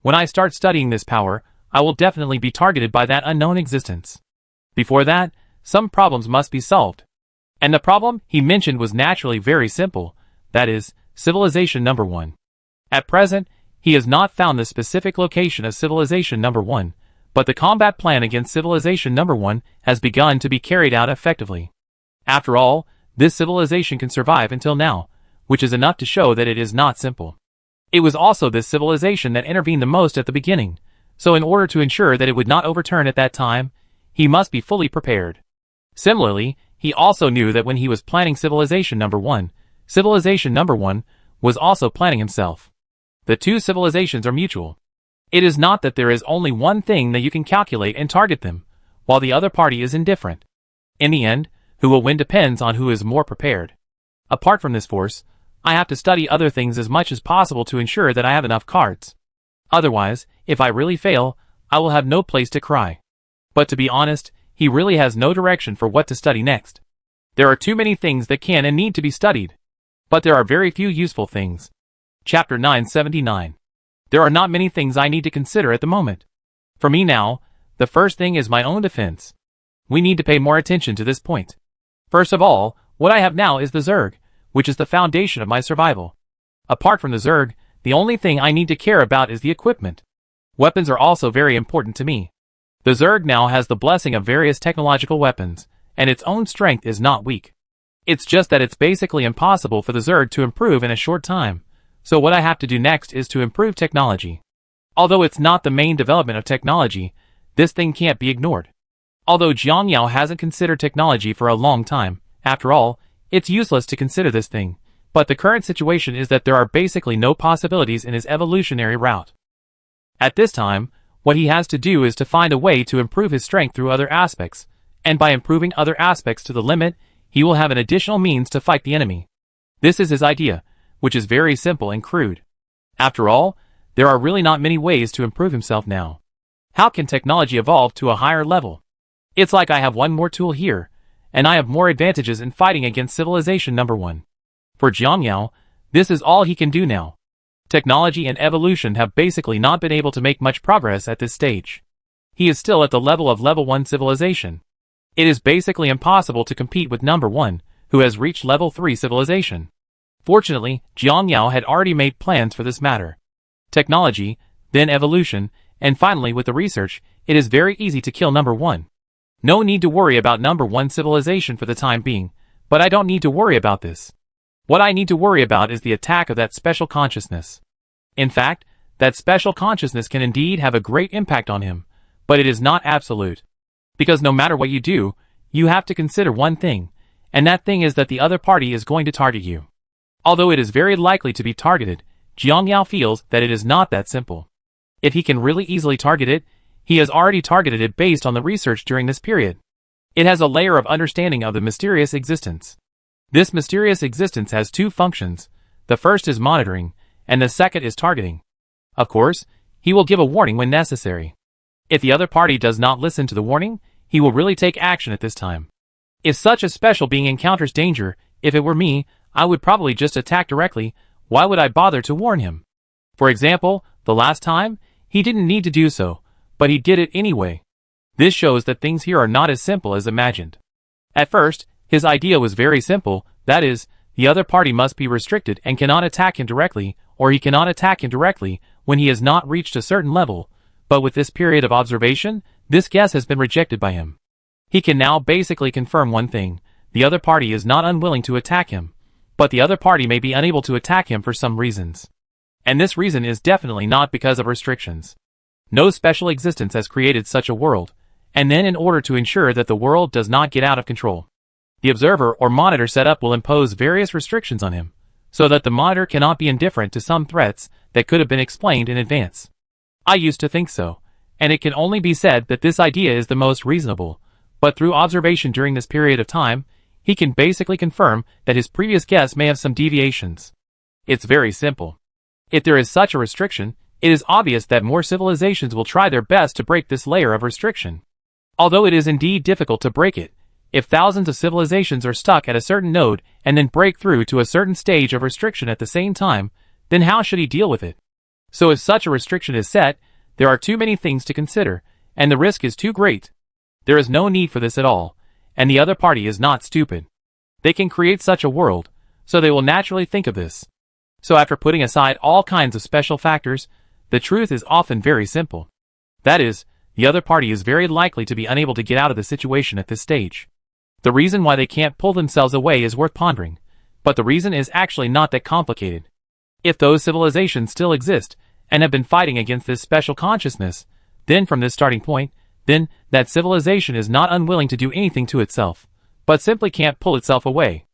When I start studying this power, I will definitely be targeted by that unknown existence. Before that, some problems must be solved. And the problem he mentioned was naturally very simple, that is, civilization number 1. At present, he has not found the specific location of civilization number 1, but the combat plan against civilization number 1 has begun to be carried out effectively. After all, this civilization can survive until now, which is enough to show that it is not simple. It was also this civilization that intervened the most at the beginning, so in order to ensure that it would not overturn at that time, he must be fully prepared. Similarly, he also knew that when he was planning civilization number 1, civilization number 1 was also planning himself. The two civilizations are mutual. It is not that there is only one thing that you can calculate and target them, while the other party is indifferent. In the end, who will win depends on who is more prepared. Apart from this force, I have to study other things as much as possible to ensure that I have enough cards. Otherwise, if I really fail, I will have no place to cry. But to be honest, he really has no direction for what to study next. There are too many things that can and need to be studied. But there are very few useful things. Chapter 979. There are not many things I need to consider at the moment. For me now, the first thing is my own defense. We need to pay more attention to this point. First of all, what I have now is the Zerg, which is the foundation of my survival. Apart from the Zerg, the only thing I need to care about is the equipment. Weapons are also very important to me. The Zerg now has the blessing of various technological weapons, and its own strength is not weak. It's just that it's basically impossible for the Zerg to improve in a short time, so what I have to do next is to improve technology. Although it's not the main development of technology, this thing can't be ignored. Although Jiang Yao hasn't considered technology for a long time, after all, it's useless to consider this thing, but the current situation is that there are basically no possibilities in his evolutionary route. At this time, what he has to do is to find a way to improve his strength through other aspects, and by improving other aspects to the limit, he will have an additional means to fight the enemy. This is his idea, which is very simple and crude. After all, there are really not many ways to improve himself now. How can technology evolve to a higher level? It's like I have one more tool here, and I have more advantages in fighting against civilization number 1. For Jiang Yao, this is all he can do now. Technology and evolution have basically not been able to make much progress at this stage. He is still at the level of level 1 civilization. It is basically impossible to compete with number 1, who has reached level 3 civilization. Fortunately, Jiang Yao had already made plans for this matter. Technology, then evolution, and finally with the research, it is very easy to kill number 1. No need to worry about number 1 civilization for the time being, but I don't need to worry about this. What I need to worry about is the attack of that special consciousness. In fact, that special consciousness can indeed have a great impact on him, but it is not absolute. Because no matter what you do, you have to consider one thing, and that thing is that the other party is going to target you. Although it is very likely to be targeted, Jiang Yao feels that it is not that simple. If he can really easily target it, he has already targeted it based on the research during this period. It has a layer of understanding of the mysterious existence. This mysterious existence has two functions. The first is monitoring, and the second is targeting. Of course, he will give a warning when necessary. If the other party does not listen to the warning, he will really take action at this time. If such a special being encounters danger, if it were me, I would probably just attack directly. Why would I bother to warn him? For example, the last time, he didn't need to do so, but he did it anyway. This shows that things here are not as simple as imagined. At first, his idea was very simple, that is, the other party must be restricted and cannot attack him directly, or he cannot attack him directly when he has not reached a certain level, but with this period of observation, this guess has been rejected by him. He can now basically confirm one thing, the other party is not unwilling to attack him, but the other party may be unable to attack him for some reasons. And this reason is definitely not because of restrictions. No special existence has created such a world, and then in order to ensure that the world does not get out of control, the observer or monitor setup will impose various restrictions on him, so that the monitor cannot be indifferent to some threats that could have been explained in advance. I used to think so, and it can only be said that this idea is the most reasonable, but through observation during this period of time, he can basically confirm that his previous guess may have some deviations. It's very simple. If there is such a restriction, it is obvious that more civilizations will try their best to break this layer of restriction. Although it is indeed difficult to break it, if thousands of civilizations are stuck at a certain node and then break through to a certain stage of restriction at the same time, then how should he deal with it? So if such a restriction is set, there are too many things to consider, and the risk is too great. There is no need for this at all, and the other party is not stupid. They can create such a world, so they will naturally think of this. So after putting aside all kinds of special factors, the truth is often very simple. That is, the other party is very likely to be unable to get out of the situation at this stage. The reason why they can't pull themselves away is worth pondering, but the reason is actually not that complicated. If those civilizations still exist, and have been fighting against this special consciousness, then from this starting point, then that civilization is not unwilling to do anything to itself, but simply can't pull itself away.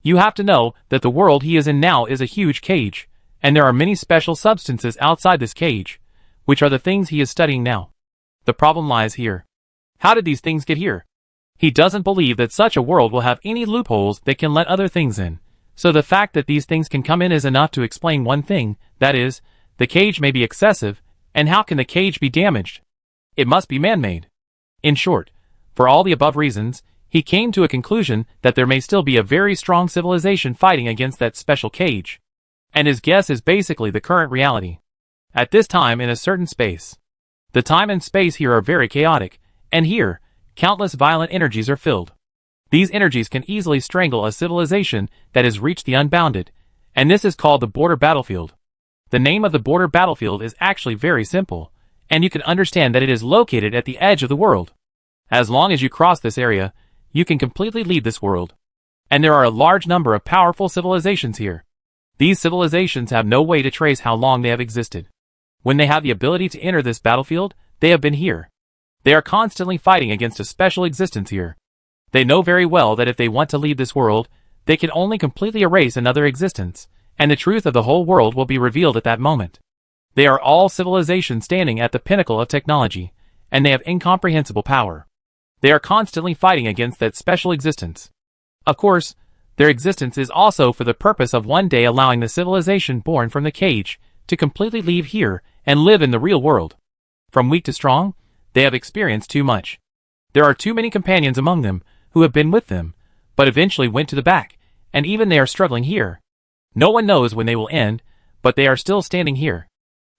You have to know that the world he is in now is a huge cage, and there are many special substances outside this cage, which are the things he is studying now. The problem lies here. How did these things get here? He doesn't believe that such a world will have any loopholes that can let other things in, so the fact that these things can come in is enough to explain one thing, that is, the cage may be excessive, and how can the cage be damaged? It must be man-made. In short, for all the above reasons, he came to a conclusion that there may still be a very strong civilization fighting against that special cage. And his guess is basically the current reality. At this time in a certain space. The time and space here are very chaotic, and here, countless violent energies are filled. These energies can easily strangle a civilization that has reached the unbounded, and this is called the border battlefield. The name of the border battlefield is actually very simple, and you can understand that it is located at the edge of the world. As long as you cross this area, you can completely leave this world. And there are a large number of powerful civilizations here. These civilizations have no way to trace how long they have existed. When they have the ability to enter this battlefield, they have been here. They are constantly fighting against a special existence here. They know very well that if they want to leave this world, they can only completely erase another existence, and the truth of the whole world will be revealed at that moment. They are all civilizations standing at the pinnacle of technology, and they have incomprehensible power. They are constantly fighting against that special existence. Of course, their existence is also for the purpose of one day allowing the civilization born from the cage to completely leave here and live in the real world. From weak to strong, they have experienced too much. There are too many companions among them who have been with them, but eventually went to the back, and even they are struggling here. No one knows when they will end, but they are still standing here.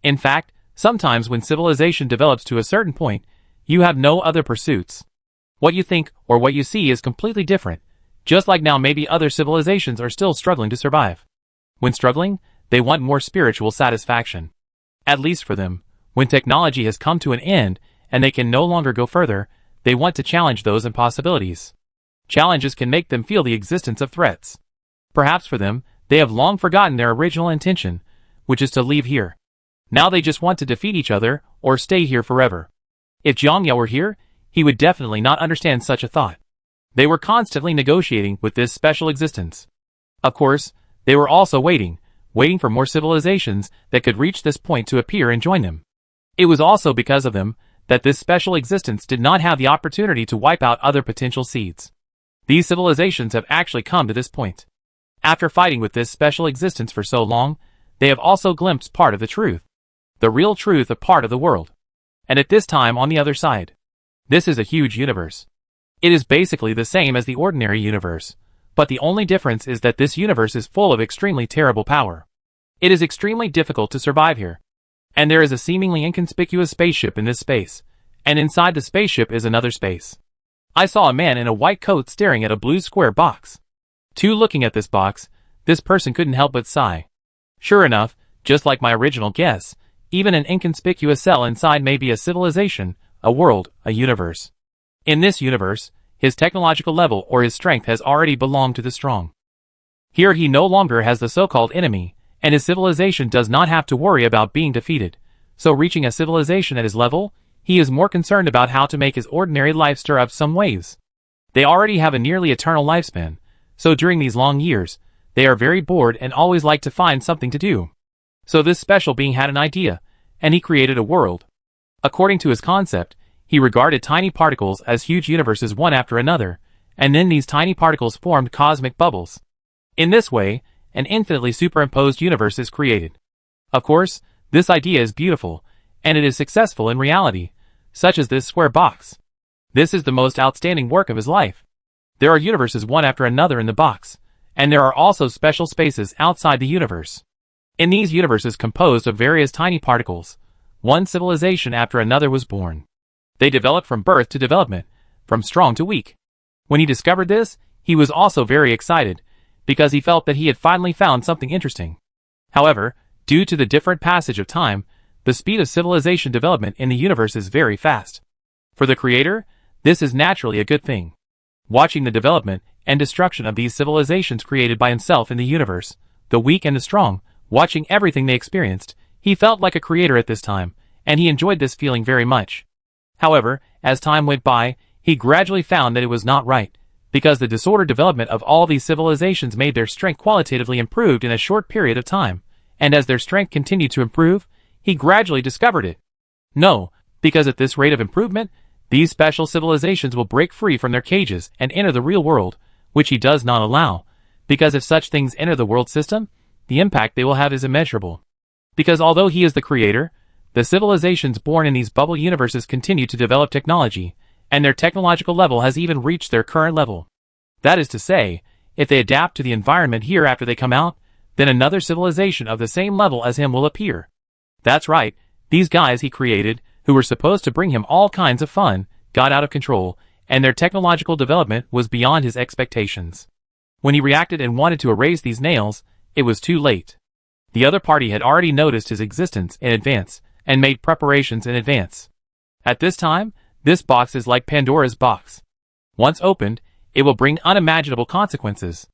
In fact, sometimes when civilization develops to a certain point, you have no other pursuits. What you think or what you see is completely different, just like now maybe other civilizations are still struggling to survive. When struggling, they want more spiritual satisfaction. At least for them, when technology has come to an end and they can no longer go further, they want to challenge those impossibilities. Challenges can make them feel the existence of threats. Perhaps for them, they have long forgotten their original intention, which is to leave here. Now they just want to defeat each other or stay here forever. If Jiangya were here, he would definitely not understand such a thought. They were constantly negotiating with this special existence. Of course, they were also waiting for more civilizations that could reach this point to appear and join them. It was also because of them that this special existence did not have the opportunity to wipe out other potential seeds. These civilizations have actually come to this point. After fighting with this special existence for so long, they have also glimpsed part of the truth. The real truth of part of the world. And at this time on the other side. This is a huge universe. It is basically the same as the ordinary universe, but the only difference is that this universe is full of extremely terrible power. It is extremely difficult to survive here. And there is a seemingly inconspicuous spaceship in this space, and inside the spaceship is another space. I saw a man in a white coat staring at a blue square box. Looking at this box, this person couldn't help but sigh. Sure enough, just like my original guess, even an inconspicuous cell inside may be a civilization, a world, a universe. In this universe, his technological level or his strength has already belonged to the strong. Here he no longer has the so-called enemy, and his civilization does not have to worry about being defeated. So reaching a civilization at his level, he is more concerned about how to make his ordinary life stir up some waves. They already have a nearly eternal lifespan, so during these long years, they are very bored and always like to find something to do. So this special being had an idea, and he created a world. According to his concept, he regarded tiny particles as huge universes one after another, and then these tiny particles formed cosmic bubbles. In this way, an infinitely superimposed universe is created. Of course, this idea is beautiful, and it is successful in reality, such as this square box. This is the most outstanding work of his life. There are universes one after another in the box, and there are also special spaces outside the universe. In these universes composed of various tiny particles, one civilization after another was born. They developed from birth to development, from strong to weak. When he discovered this, He was also very excited, because he felt that he had finally found something interesting. However, due to the different passage of time, the speed of civilization development in the universe is very fast. For the creator, this is naturally a good thing. Watching the development and destruction of these civilizations created by himself in the universe, the weak and the strong, watching everything they experienced, he felt like a creator at this time, and he enjoyed this feeling very much. However, as time went by, he gradually found that it was not right, because the disordered development of all these civilizations made their strength qualitatively improved in a short period of time, and as their strength continued to improve, he gradually discovered it. No, because at this rate of improvement, these special civilizations will break free from their cages and enter the real world, which he does not allow, because if such things enter the world system, the impact they will have is immeasurable. Because although he is the creator, the civilizations born in these bubble universes continue to develop technology, and their technological level has even reached their current level. That is to say, if they adapt to the environment here after they come out, then another civilization of the same level as him will appear. That's right, these guys he created, who were supposed to bring him all kinds of fun, got out of control, and their technological development was beyond his expectations. When he reacted and wanted to erase these nails, it was too late. The other party had already noticed his existence in advance, and made preparations in advance. At this time, this box is like Pandora's box. Once opened, it will bring unimaginable consequences.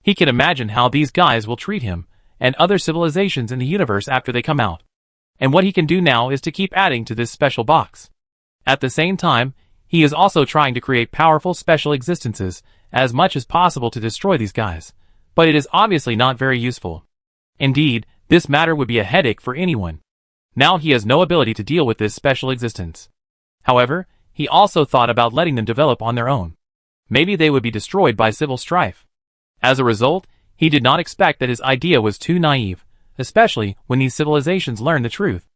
He can imagine how these guys will treat him, and other civilizations in the universe after they come out. And what he can do now is to keep adding to this special box. At the same time, he is also trying to create powerful special existences as much as possible to destroy these guys, but it is obviously not very useful. Indeed, this matter would be a headache for anyone. Now he has no ability to deal with this special existence. However, he also thought about letting them develop on their own. Maybe they would be destroyed by civil strife. As a result, he did not expect that his idea was too naive, especially when these civilizations learn the truth.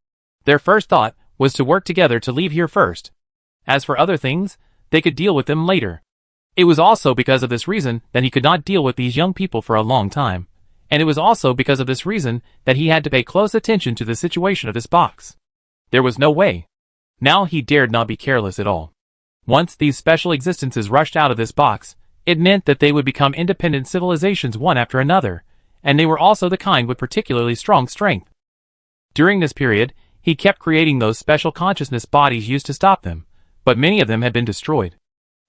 Their first thought was to work together to leave here first. As for other things, they could deal with them later. It was also because of this reason that he could not deal with these young people for a long time, and it was also because of this reason that he had to pay close attention to the situation of this box. There was no way. Now he dared not be careless at all. Once these special existences rushed out of this box, it meant that they would become independent civilizations one after another, and they were also the kind with particularly strong strength. During this period, he kept creating those special consciousness bodies used to stop them, but many of them had been destroyed.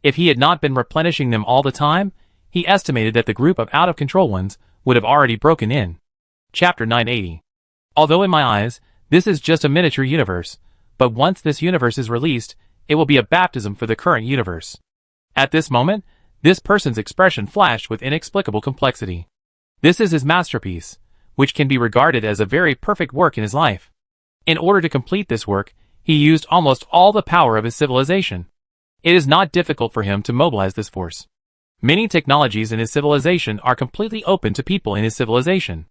If he had not been replenishing them all the time, he estimated that the group of out-of-control ones would have already broken in. Chapter 980. Although in my eyes, this is just a miniature universe, but once this universe is released, it will be a baptism for the current universe. At this moment, this person's expression flashed with inexplicable complexity. This is his masterpiece, which can be regarded as a very perfect work in his life. In order to complete this work, he used almost all the power of his civilization. It is not difficult for him to mobilize this force. Many technologies in his civilization are completely open to people in his civilization.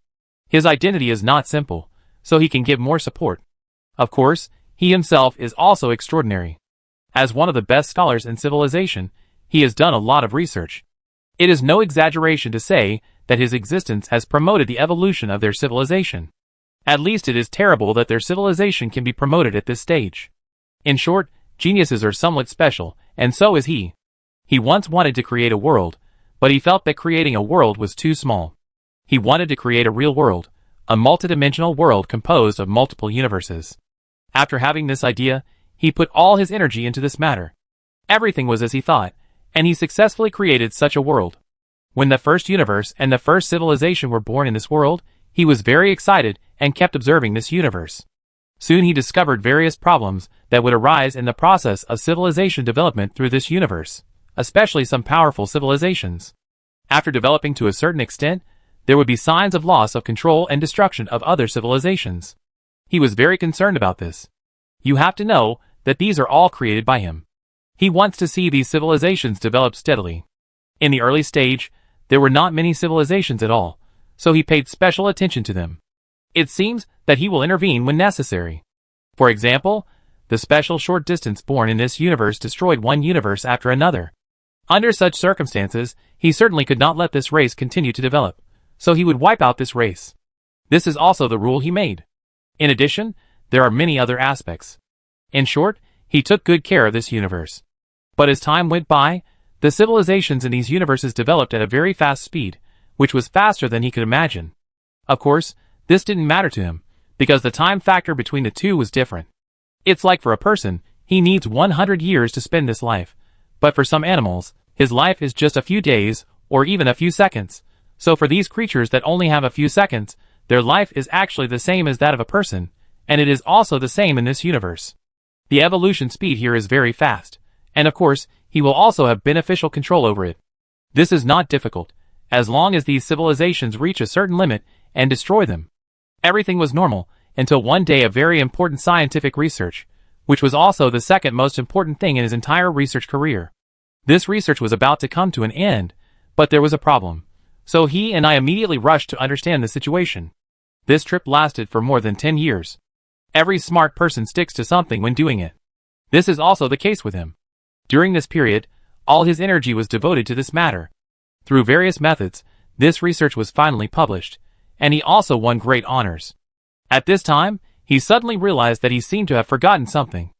His identity is not simple, so he can give more support. Of course, he himself is also extraordinary. As one of the best scholars in civilization, he has done a lot of research. It is no exaggeration to say that his existence has promoted the evolution of their civilization. At least it is terrible that their civilization can be promoted at this stage. In short, geniuses are somewhat special, and so is he. He once wanted to create a world, but he felt that creating a world was too small. He wanted to create a real world, a multidimensional world composed of multiple universes. After having this idea, he put all his energy into this matter. Everything was as he thought, and he successfully created such a world. When the first universe and the first civilization were born in this world, he was very excited and kept observing this universe. Soon he discovered various problems that would arise in the process of civilization development through this universe, especially some powerful civilizations. After developing to a certain extent, there would be signs of loss of control and destruction of other civilizations. He was very concerned about this. You have to know that these are all created by him. He wants to see these civilizations develop steadily. In the early stage, there were not many civilizations at all, so he paid special attention to them. It seems that he will intervene when necessary. For example, the special short distance born in this universe destroyed one universe after another. Under such circumstances, he certainly could not let this race continue to develop, so he would wipe out this race. This is also the rule he made. In addition, there are many other aspects. In short, he took good care of this universe. But as time went by, The civilizations in these universes developed at a very fast speed, which was faster than he could imagine. Of course, this didn't matter to him, because the time factor between the two was different. It's like for a person, he needs 100 years to spend this life, but for some animals, his life is just a few days, or even a few seconds. So for these creatures that only have a few seconds, their life is actually the same as that of a person, and it is also the same in this universe. The evolution speed here is very fast, and of course, he will also have beneficial control over it. This is not difficult, as long as these civilizations reach a certain limit and destroy them. Everything was normal, until one day a very important scientific research, which was also the second most important thing in his entire research career. This research was about to come to an end, but there was a problem. So he and I immediately rushed to understand the situation. This trip lasted for more than 10 years. Every smart person sticks to something when doing it. This is also the case with him. During this period, all his energy was devoted to this matter. Through various methods, this research was finally published, and he also won great honors. At this time, he suddenly realized that he seemed to have forgotten something.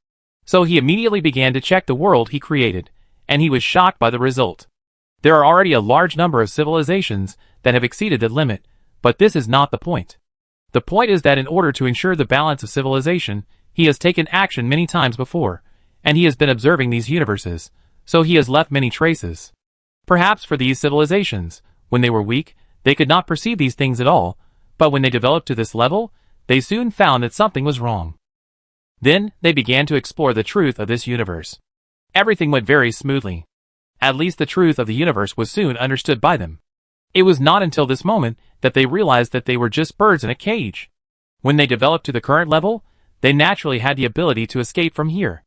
So he immediately began to check the world he created, and he was shocked by the result. There are already a large number of civilizations that have exceeded the limit, but this is not the point. The point is that in order to ensure the balance of civilization, he has taken action many times before, and he has been observing these universes, so he has left many traces. Perhaps for these civilizations, when they were weak, they could not perceive these things at all, but when they developed to this level, they soon found that something was wrong. Then, they began to explore the truth of this universe. Everything went very smoothly. At least the truth of the universe was soon understood by them. It was not until this moment that they realized that they were just birds in a cage. When they developed to the current level, they naturally had the ability to escape from here.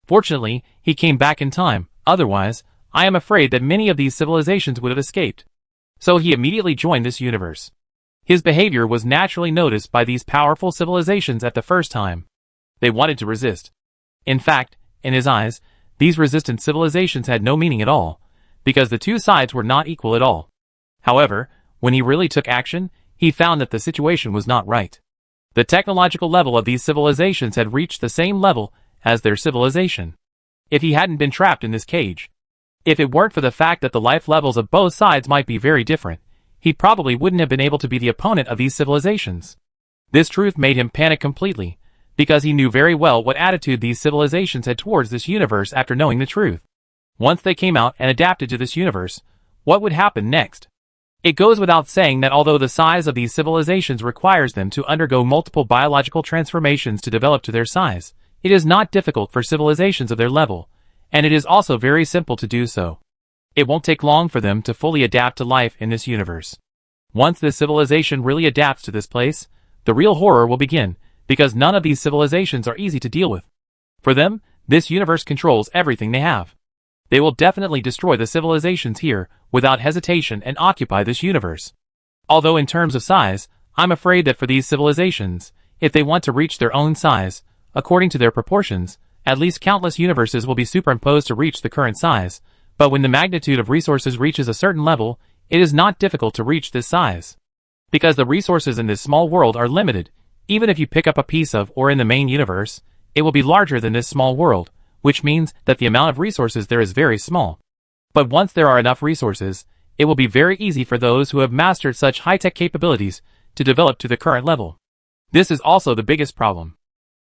Fortunately, he came back in time, otherwise, I am afraid that many of these civilizations would have escaped. So he immediately joined this universe. His behavior was naturally noticed by these powerful civilizations at the first time. They wanted to resist. In fact, in his eyes, these resistant civilizations had no meaning at all, because the two sides were not equal at all. However, when he really took action, he found that the situation was not right. The technological level of these civilizations had reached the same level as their civilization. If he hadn't been trapped in this cage, if it weren't for the fact that the life levels of both sides might be very different, he probably wouldn't have been able to be the opponent of these civilizations. This truth made him panic completely, because he knew very well what attitude these civilizations had towards this universe after knowing the truth. Once they came out and adapted to this universe, what would happen next? It goes without saying that although the size of these civilizations requires them to undergo multiple biological transformations to develop to their size, it is not difficult for civilizations of their level, and it is also very simple to do so. It won't take long for them to fully adapt to life in this universe. Once this civilization really adapts to this place, the real horror will begin, because none of these civilizations are easy to deal with. For them, this universe controls everything they have. They will definitely destroy the civilizations here, without hesitation, and occupy this universe. Although in terms of size, I'm afraid that for these civilizations, if they want to reach their own size, according to their proportions, at least countless universes will be superimposed to reach the current size, but when the magnitude of resources reaches a certain level, it is not difficult to reach this size. Because the resources in this small world are limited, even if you pick up a piece of, or in the main universe, it will be larger than this small world, which means that the amount of resources there is very small. But once there are enough resources, it will be very easy for those who have mastered such high-tech capabilities to develop to the current level. This is also the biggest problem.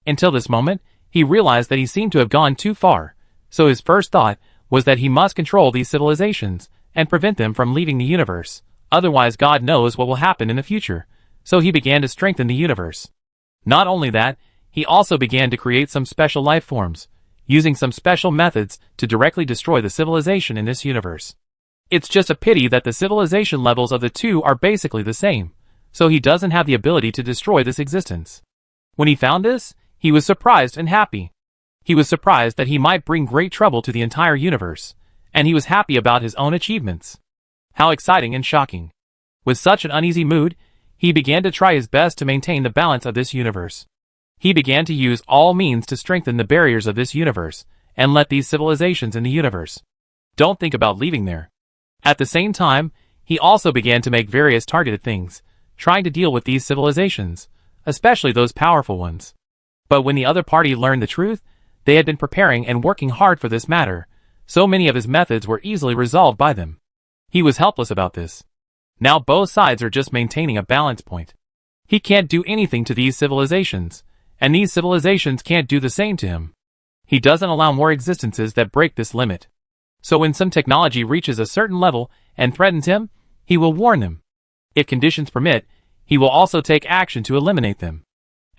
Until this moment, he realized that he seemed to have gone too far, so his first thought was that he must control these civilizations and prevent them from leaving the universe, otherwise God knows what will happen in the future, so he began to strengthen the universe. Not only that, he also began to create some special life forms, using some special methods to directly destroy the civilization in this universe. It's just a pity that the civilization levels of the two are basically the same, so he doesn't have the ability to destroy this existence. When he found this, he was surprised and happy. He was surprised that he might bring great trouble to the entire universe, and he was happy about his own achievements. How exciting and shocking. With such an uneasy mood, he began to try his best to maintain the balance of this universe. He began to use all means to strengthen the barriers of this universe, and let these civilizations in the universe don't think about leaving there. At the same time, he also began to make various targeted things, trying to deal with these civilizations, especially those powerful ones. But when the other party learned the truth, they had been preparing and working hard for this matter, So many of his methods were easily resolved by them. He was helpless about this. Now both sides are just maintaining a balance point. He can't do anything to these civilizations, and these civilizations can't do the same to him. He doesn't allow more existences that break this limit. So when some technology reaches a certain level and threatens him, he will warn them. If conditions permit, he will also take action to eliminate them.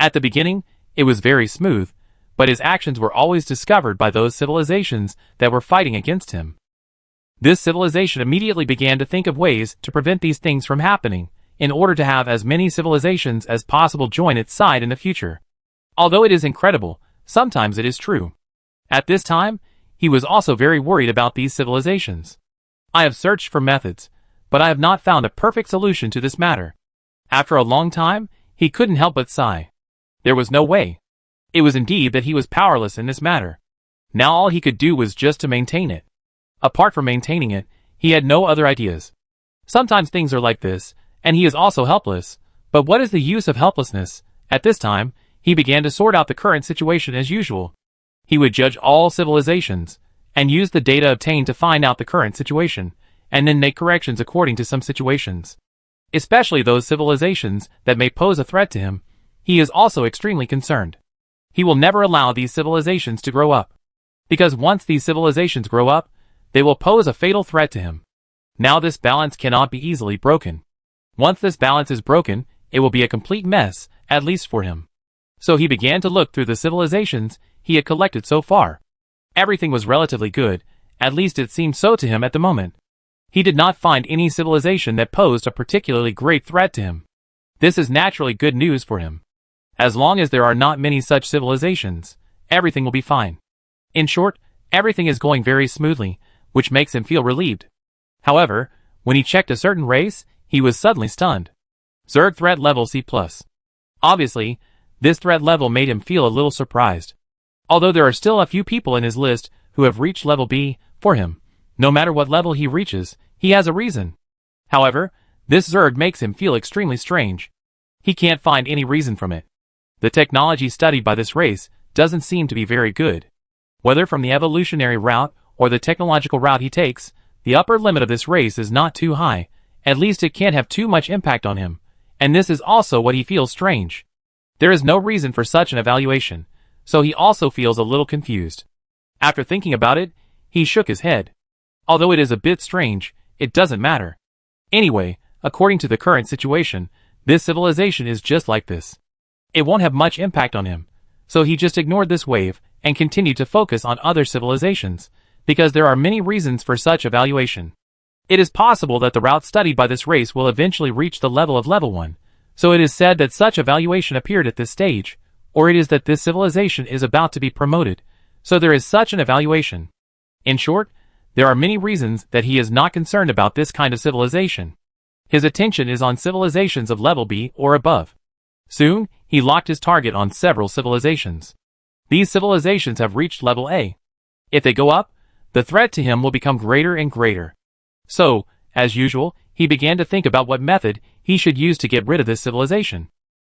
At the beginning, it was very smooth, but his actions were always discovered by those civilizations that were fighting against him. This civilization immediately began to think of ways to prevent these things from happening, in order to have as many civilizations as possible join its side in the future. Although it is incredible, sometimes it is true. At this time, he was also very worried about these civilizations. I have searched for methods, but I have not found a perfect solution to this matter. After a long time, he couldn't help but sigh. There was no way. It was indeed that he was powerless in this matter. Now all he could do was just to maintain it. Apart from maintaining it, he had no other ideas. Sometimes things are like this, and he is also helpless, but what is the use of helplessness? At this time, he began to sort out the current situation as usual. He would judge all civilizations, and use the data obtained to find out the current situation, and then make corrections according to some situations. Especially those civilizations that may pose a threat to him, he is also extremely concerned. He will never allow these civilizations to grow up. Because once these civilizations grow up, they will pose a fatal threat to him. Now this balance cannot be easily broken. Once this balance is broken, it will be a complete mess, at least for him. So he began to look through the civilizations he had collected so far. Everything was relatively good, at least it seemed so to him at the moment. He did not find any civilization that posed a particularly great threat to him. This is naturally good news for him. As long as there are not many such civilizations, everything will be fine. In short, everything is going very smoothly, which makes him feel relieved. However, when he checked a certain race, he was suddenly stunned. Zerg threat level C+. Obviously, this threat level made him feel a little surprised. Although there are still a few people in his list who have reached level B, for him, no matter what level he reaches, he has a reason. However, this Zerg makes him feel extremely strange. He can't find any reason from it. The technology studied by this race doesn't seem to be very good. Whether from the evolutionary route or the technological route he takes, the upper limit of this race is not too high, at least it can't have too much impact on him, and this is also what he feels strange. There is no reason for such an evaluation, so he also feels a little confused. After thinking about it, he shook his head. Although it is a bit strange, it doesn't matter. Anyway, according to the current situation, this civilization is just like this. It won't have much impact on him, so he just ignored this wave and continued to focus on other civilizations, because there are many reasons for such evaluation. It is possible that the route studied by this race will eventually reach the level of level 1, so it is said that such evaluation appeared at this stage, or it is that this civilization is about to be promoted, so there is such an evaluation. In short, there are many reasons that he is not concerned about this kind of civilization. His attention is on civilizations of level B or above. Soon, he locked his target on several civilizations. These civilizations have reached level A. If they go up, the threat to him will become greater and greater. So, as usual, he began to think about what method he should use to get rid of this civilization.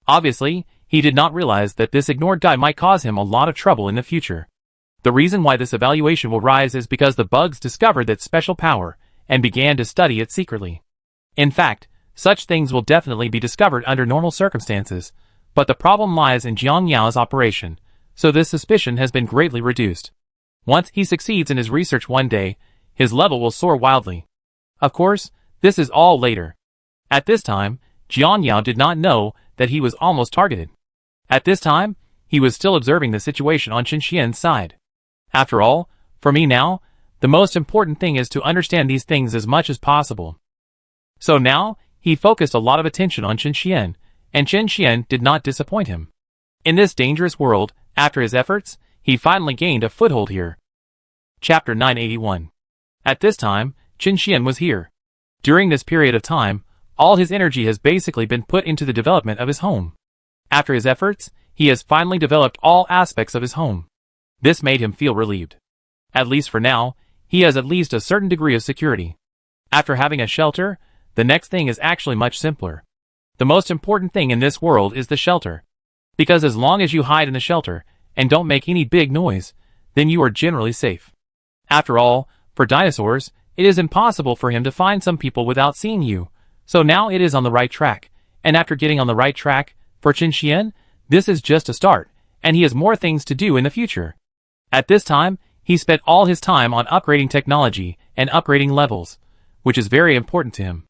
Obviously, he did not realize that this ignored guy might cause him a lot of trouble in the future. The reason why this evaluation will rise is because the bugs discovered that special power and began to study it secretly. In fact, such things will definitely be discovered under normal circumstances, but the problem lies in Jiang Yao's operation, so this suspicion has been greatly reduced. Once he succeeds in his research one day, his level will soar wildly. Of course, this is all later. At this time, Jiang Yao did not know that he was almost targeted. At this time, he was still observing the situation on Qin Xian's side. After all, for me now, the most important thing is to understand these things as much as possible. So now, he focused a lot of attention on Qin Xian, and Qin Xian did not disappoint him. In this dangerous world, after his efforts, he finally gained a foothold here. Chapter 981. At this time, Qin Xian was here. During this period of time, all his energy has basically been put into the development of his home. After his efforts, he has finally developed all aspects of his home. This made him feel relieved. At least for now, he has at least a certain degree of security. After having a shelter, the next thing is actually much simpler. The most important thing in this world is the shelter. Because as long as you hide in the shelter, and don't make any big noise, then you are generally safe. After all, for dinosaurs, it is impossible for him to find some people without seeing you, so now it is on the right track, and after getting on the right track, for Qin Xian, this is just a start, and he has more things to do in the future. At this time, he spent all his time on upgrading technology and upgrading levels, which is very important to him.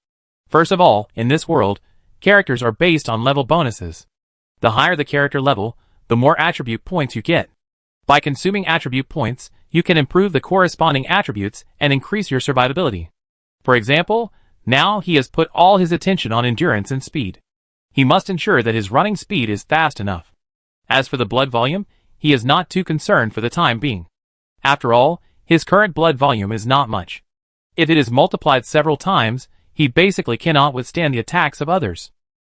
First of all, in this world, characters are based on level bonuses. The higher the character level, the more attribute points you get. By consuming attribute points, you can improve the corresponding attributes and increase your survivability. For example, now he has put all his attention on endurance and speed. He must ensure that his running speed is fast enough. As for the blood volume, he is not too concerned for the time being. After all, his current blood volume is not much. If it is multiplied several times, he basically cannot withstand the attacks of others.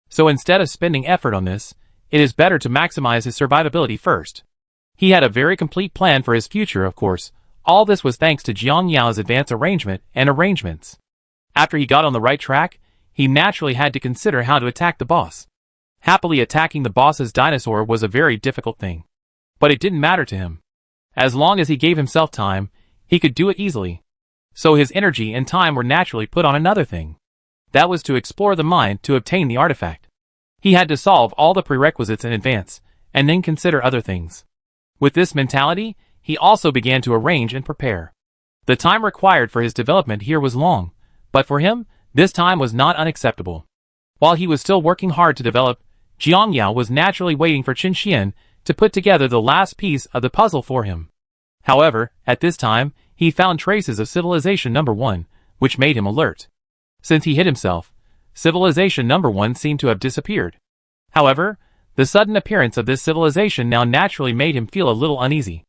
So instead of spending effort on this, it is better to maximize his survivability first. He had a very complete plan for his future, of course. All this was thanks to Jiang Yao's advanced arrangement and arrangements. After he got on the right track, he naturally had to consider how to attack the boss. Happily, attacking the boss's dinosaur was a very difficult thing. But it didn't matter to him. As long as he gave himself time, he could do it easily. So his energy and time were naturally put on another thing. That was to explore the mine to obtain the artifact. He had to solve all the prerequisites in advance, and then consider other things. With this mentality, he also began to arrange and prepare. The time required for his development here was long, but for him, this time was not unacceptable. While he was still working hard to develop, Jiang Yao was naturally waiting for Qin Xian to put together the last piece of the puzzle for him. However, at this time, he found traces of Civilization No. 1, which made him alert. Since he hid himself, Civilization No. 1 seemed to have disappeared. However, the sudden appearance of this civilization now naturally made him feel a little uneasy.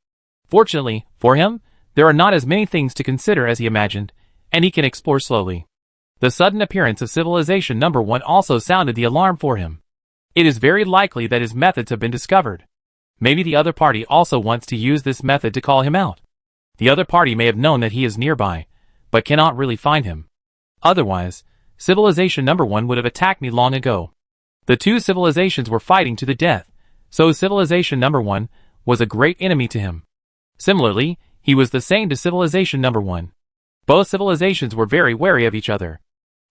Fortunately, for him, there are not as many things to consider as he imagined, and he can explore slowly. The sudden appearance of Civilization No. 1 also sounded the alarm for him. It is very likely that his methods have been discovered. Maybe the other party also wants to use this method to call him out. The other party may have known that he is nearby, but cannot really find him. Otherwise, Civilization No. 1 would have attacked me long ago. The two civilizations were fighting to the death, so Civilization No. 1 was a great enemy to him. Similarly, he was the same to Civilization No. 1. Both civilizations were very wary of each other.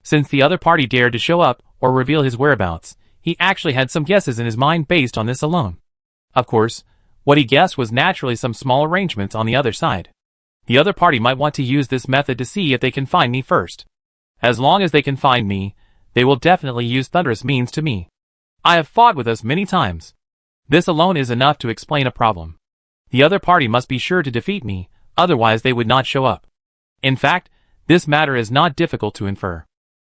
Since the other party dared to show up or reveal his whereabouts, he actually had some guesses in his mind based on this alone. Of course, what he guessed was naturally some small arrangements on the other side. The other party might want to use this method to see if they can find me first. As long as they can find me, they will definitely use thunderous means to me. I have fought with us many times. This alone is enough to explain a problem. The other party must be sure to defeat me, otherwise they would not show up. In fact, this matter is not difficult to infer.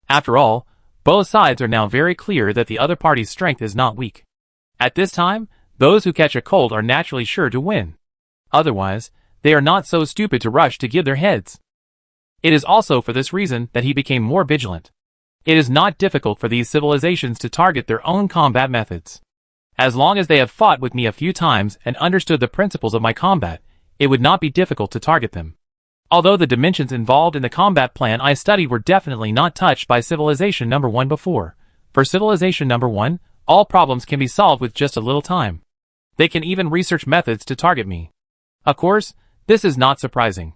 After all, both sides are now very clear that the other party's strength is not weak. At this time, those who catch a cold are naturally sure to win. Otherwise, they are not so stupid to rush to give their heads. It is also for this reason that he became more vigilant. It is not difficult for these civilizations to target their own combat methods. As long as they have fought with me a few times and understood the principles of my combat, it would not be difficult to target them. Although the dimensions involved in the combat plan I studied were definitely not touched by Civilization No. 1 before, for Civilization No. 1, all problems can be solved with just a little time. They can even research methods to target me. Of course, this is not surprising.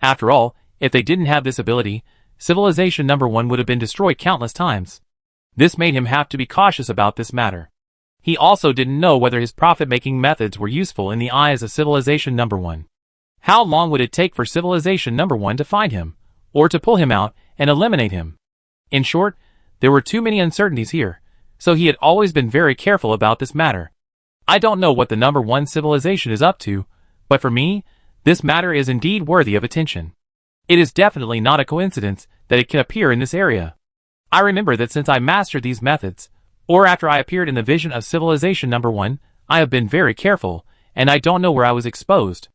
After all, if they didn't have this ability, Civilization No. 1 would have been destroyed countless times. This made him have to be cautious about this matter. He also didn't know whether his profit-making methods were useful in the eyes of Civilization No. 1. How long would it take for Civilization No. 1 to find him, or to pull him out and eliminate him? In short, there were too many uncertainties here, so he had always been very careful about this matter. I don't know what the No. 1 civilization is up to, but for me, this matter is indeed worthy of attention. It is definitely not a coincidence that it can appear in this area. I remember that since I mastered these methods, or after I appeared in the vision of Civilization No. 1, I have been very careful, and I don't know where I was exposed.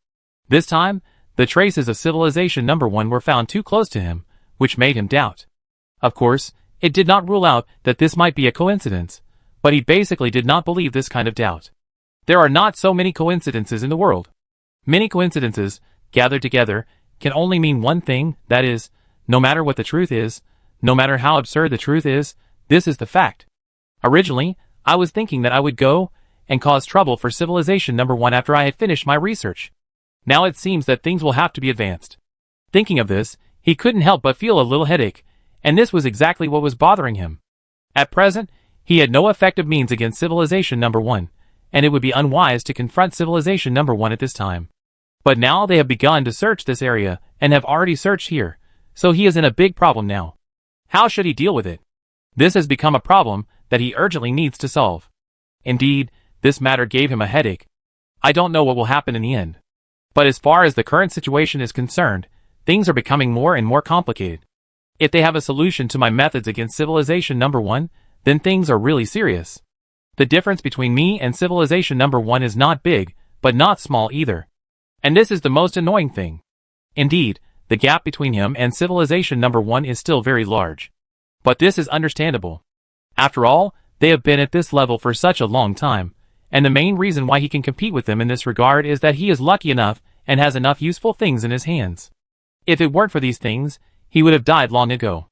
This time, the traces of Civilization No. 1 were found too close to him, which made him doubt. Of course, it did not rule out that this might be a coincidence, but he basically did not believe this kind of doubt. There are not so many coincidences in the world. Many coincidences, gathered together, can only mean one thing, that is, no matter what the truth is, no matter how absurd the truth is, this is the fact. Originally, I was thinking that I would go and cause trouble for Civilization No. 1 after I had finished my research. Now it seems that things will have to be advanced. Thinking of this, he couldn't help but feel a little headache, and this was exactly what was bothering him. At present, he had no effective means against Civilization Number 1, and it would be unwise to confront Civilization Number 1 at this time. But now they have begun to search this area, and have already searched here, so he is in a big problem now. How should he deal with it? This has become a problem that he urgently needs to solve. Indeed, this matter gave him a headache. I don't know what will happen in the end. But as far as the current situation is concerned, things are becoming more and more complicated. If they have a solution to my methods against Civilization Number 1, then things are really serious. The difference between me and Civilization Number 1 is not big, but not small either. And this is the most annoying thing. Indeed, the gap between him and Civilization Number 1 is still very large. But this is understandable. After all, they have been at this level for such a long time, and the main reason why he can compete with them in this regard is that he is lucky enough and has enough useful things in his hands. If it weren't for these things, he would have died long ago.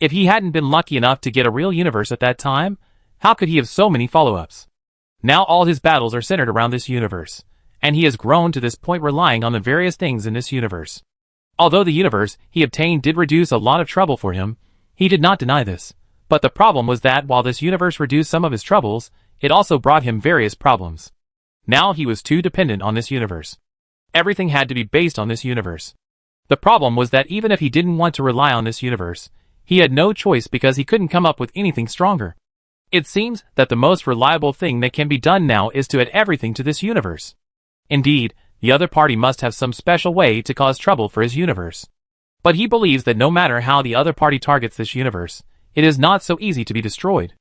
If he hadn't been lucky enough to get a real universe at that time, how could he have so many follow-ups? Now all his battles are centered around this universe, and he has grown to this point relying on the various things in this universe. Although the universe he obtained did reduce a lot of trouble for him, he did not deny this. But the problem was that while this universe reduced some of his troubles, it also brought him various problems. Now he was too dependent on this universe. Everything had to be based on this universe. The problem was that even if he didn't want to rely on this universe, he had no choice because he couldn't come up with anything stronger. It seems that the most reliable thing that can be done now is to add everything to this universe. Indeed, the other party must have some special way to cause trouble for his universe. But he believes that no matter how the other party targets this universe, it is not so easy to be destroyed.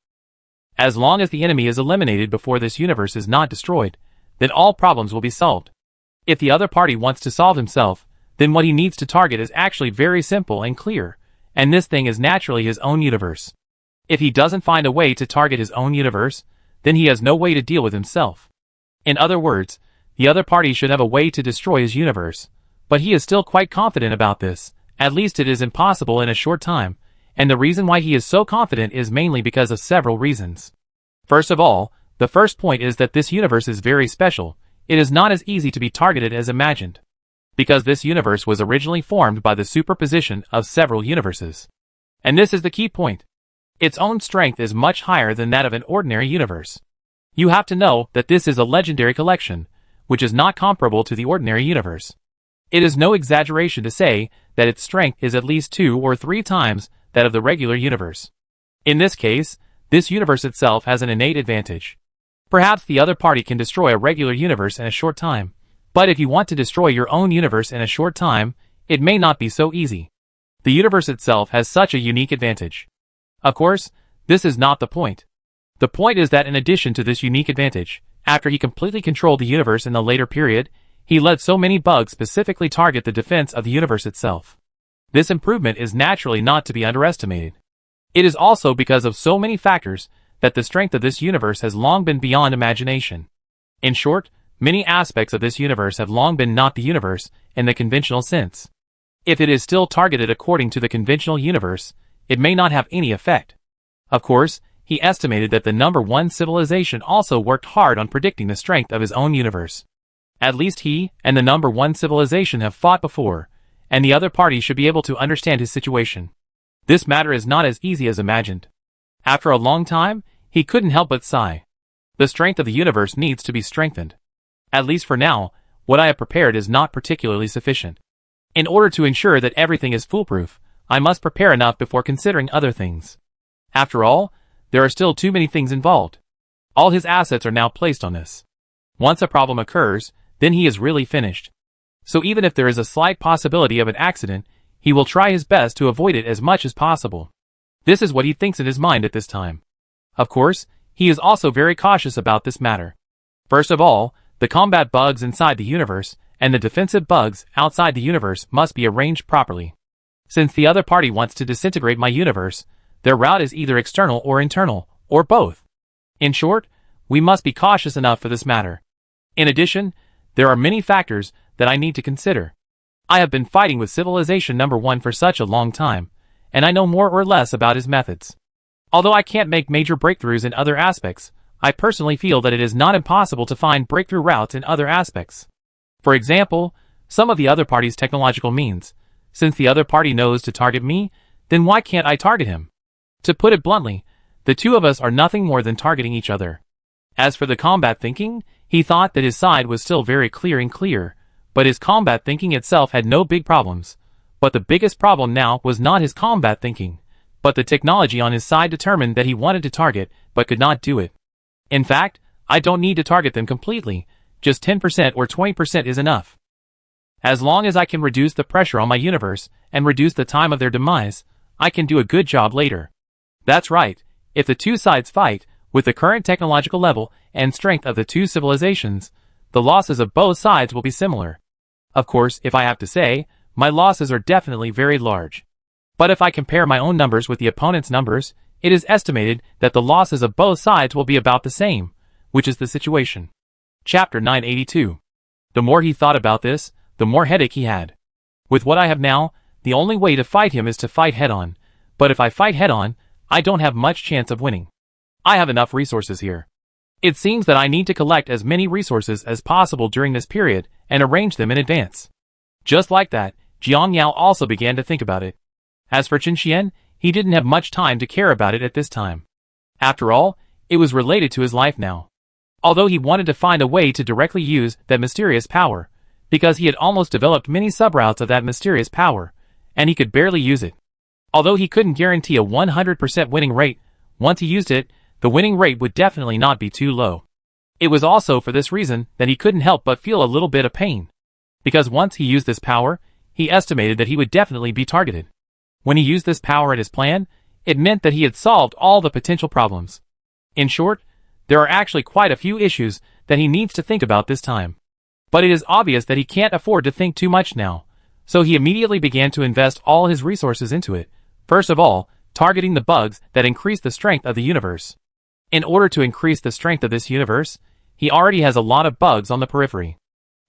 As long as the enemy is eliminated before this universe is not destroyed, then all problems will be solved. If the other party wants to solve himself, then what he needs to target is actually very simple and clear, and this thing is naturally his own universe. If he doesn't find a way to target his own universe, then he has no way to deal with himself. In other words, the other party should have a way to destroy his universe, but he is still quite confident about this. At least it is impossible in a short time, and the reason why he is so confident is mainly because of several reasons. First of all, the first point is that this universe is very special. It is not as easy to be targeted as imagined. Because this universe was originally formed by the superposition of several universes. And this is the key point. Its own strength is much higher than that of an ordinary universe. You have to know that this is a legendary collection, which is not comparable to the ordinary universe. It is no exaggeration to say that its strength is at least 2 or 3 times that of the regular universe. In this case, this universe itself has an innate advantage. Perhaps the other party can destroy a regular universe in a short time, but if you want to destroy your own universe in a short time, it may not be so easy. The universe itself has such a unique advantage. Of course, this is not the point. The point is that in addition to this unique advantage, after he completely controlled the universe in the later period, he let so many bugs specifically target the defense of the universe itself. This improvement is naturally not to be underestimated. It is also because of so many factors that the strength of this universe has long been beyond imagination. In short, many aspects of this universe have long been not the universe in the conventional sense. If it is still targeted according to the conventional universe, it may not have any effect. Of course, he estimated that the number 1 civilization also worked hard on predicting the strength of his own universe. At least he and the number 1 civilization have fought before, and the other party should be able to understand his situation. This matter is not as easy as imagined. After a long time, he couldn't help but sigh. The strength of the universe needs to be strengthened. At least for now, what I have prepared is not particularly sufficient. In order to ensure that everything is foolproof, I must prepare enough before considering other things. After all, there are still too many things involved. All his assets are now placed on this. Once a problem occurs, then he is really finished. So even if there is a slight possibility of an accident, he will try his best to avoid it as much as possible. This is what he thinks in his mind at this time. Of course, he is also very cautious about this matter. First of all, the combat bugs inside the universe and the defensive bugs outside the universe must be arranged properly. Since the other party wants to disintegrate my universe, their route is either external or internal, or both. In short, we must be cautious enough for this matter. In addition, there are many factors that I need to consider. I have been fighting with Civilization Number 1 for such a long time, and I know more or less about his methods. Although I can't make major breakthroughs in other aspects, I personally feel that it is not impossible to find breakthrough routes in other aspects. For example, some of the other party's technological means. Since the other party knows to target me, then why can't I target him? To put it bluntly, the two of us are nothing more than targeting each other. As for the combat thinking, he thought that his side was still very clear, but his combat thinking itself had no big problems. But the biggest problem now was not his combat thinking, but the technology on his side determined that he wanted to target, but could not do it. In fact, I don't need to target them completely, just 10% or 20% is enough. As long as I can reduce the pressure on my universe, and reduce the time of their demise, I can do a good job later. That's right, if the two sides fight, with the current technological level and strength of the two civilizations, the losses of both sides will be similar. Of course, if I have to say, my losses are definitely very large. But if I compare my own numbers with the opponent's numbers, it is estimated that the losses of both sides will be about the same, which is the situation. Chapter 982. The more he thought about this, the more headache he had. With what I have now, the only way to fight him is to fight head-on, but if I fight head-on, I don't have much chance of winning. I have enough resources here. It seems that I need to collect as many resources as possible during this period and arrange them in advance. Just like that, Jiang Yao also began to think about it. As for Chen Xian, he didn't have much time to care about it at this time. After all, it was related to his life now. Although he wanted to find a way to directly use that mysterious power, because he had almost developed many subroutes of that mysterious power, and he could barely use it. Although he couldn't guarantee a 100% winning rate, once he used it, the winning rate would definitely not be too low. It was also for this reason that he couldn't help but feel a little bit of pain. Because once he used this power, he estimated that he would definitely be targeted. When he used this power at his plan, it meant that he had solved all the potential problems. In short, there are actually quite a few issues that he needs to think about this time. But it is obvious that he can't afford to think too much now, so he immediately began to invest all his resources into it. First of all, targeting the bugs that increase the strength of the universe. In order to increase the strength of this universe, he already has a lot of bugs on the periphery.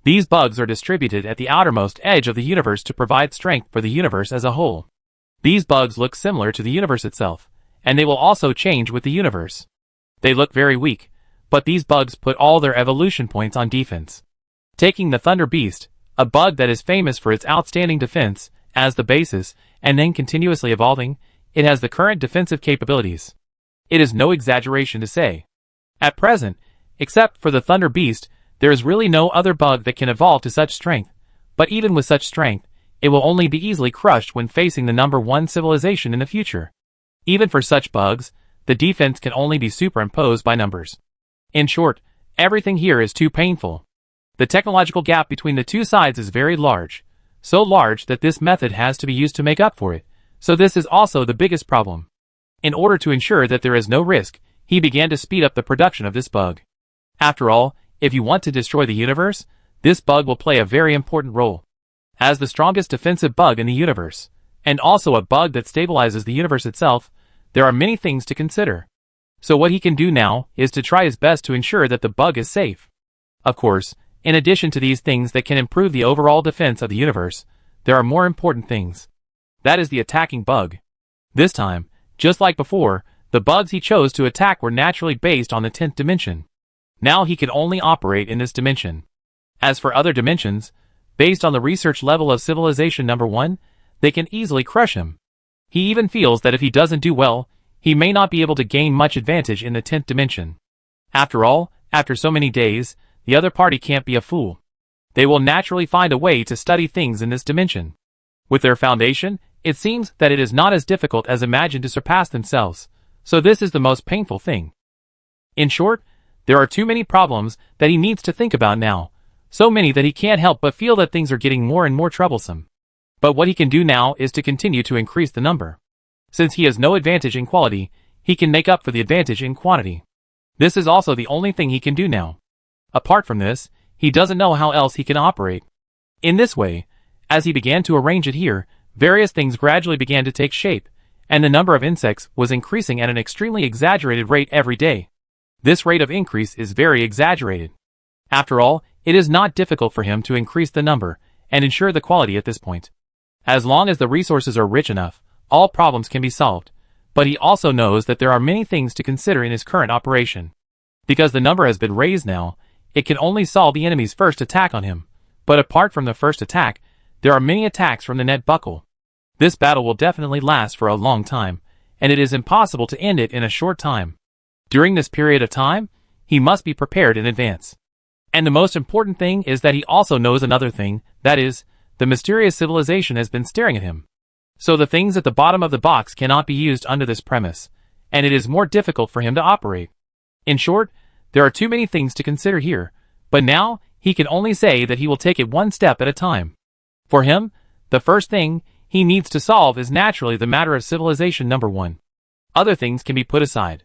These bugs are distributed at the outermost edge of the universe to provide strength for the universe as a whole. These bugs look similar to the universe itself, and they will also change with the universe. They look very weak, but these bugs put all their evolution points on defense. Taking the Thunder Beast, a bug that is famous for its outstanding defense, as the basis, and then continuously evolving, it has the current defensive capabilities. It is no exaggeration to say. At present, except for the Thunder Beast, there is really no other bug that can evolve to such strength, but even with such strength, it will only be easily crushed when facing the number 1 civilization in the future. Even for such bugs, the defense can only be superimposed by numbers. In short, everything here is too painful. The technological gap between the two sides is very large, so large that this method has to be used to make up for it, so this is also the biggest problem. In order to ensure that there is no risk, he began to speed up the production of this bug. After all, if you want to destroy the universe, this bug will play a very important role. As the strongest defensive bug in the universe, and also a bug that stabilizes the universe itself, there are many things to consider. So what he can do now is to try his best to ensure that the bug is safe. Of course, in addition to these things that can improve the overall defense of the universe, there are more important things. That is the attacking bug. This time, just like before, the bugs he chose to attack were naturally based on the 10th dimension. Now he can only operate in this dimension. As for other dimensions, based on the research level of civilization number 1, they can easily crush him. He even feels that if he doesn't do well, he may not be able to gain much advantage in the 10th dimension. After all, after so many days, the other party can't be a fool. They will naturally find a way to study things in this dimension. With their foundation, it seems that it is not as difficult as imagined to surpass themselves, so this is the most painful thing. In short, there are too many problems that he needs to think about now, so many that he can't help but feel that things are getting more and more troublesome. But what he can do now is to continue to increase the number. Since he has no advantage in quality, he can make up for the advantage in quantity. This is also the only thing he can do now. Apart from this, he doesn't know how else he can operate. In this way, as he began to arrange it here, various things gradually began to take shape, and the number of insects was increasing at an extremely exaggerated rate every day. This rate of increase is very exaggerated. After all, it is not difficult for him to increase the number and ensure the quality at this point. As long as the resources are rich enough, all problems can be solved, but he also knows that there are many things to consider in his current operation. Because the number has been raised now, it can only solve the enemy's first attack on him, But apart from the first attack, there are many attacks from the net buckle. This battle will definitely last for a long time, and it is impossible to end it in a short time. During this period of time, he must be prepared in advance. And the most important thing is that he also knows another thing, that is, the mysterious civilization has been staring at him. So the things at the bottom of the box cannot be used under this premise, and it is more difficult for him to operate. In short, there are too many things to consider here, but now he can only say that he will take it one step at a time. For him, the first thing he needs to solve is naturally the matter of civilization number 1. Other things can be put aside.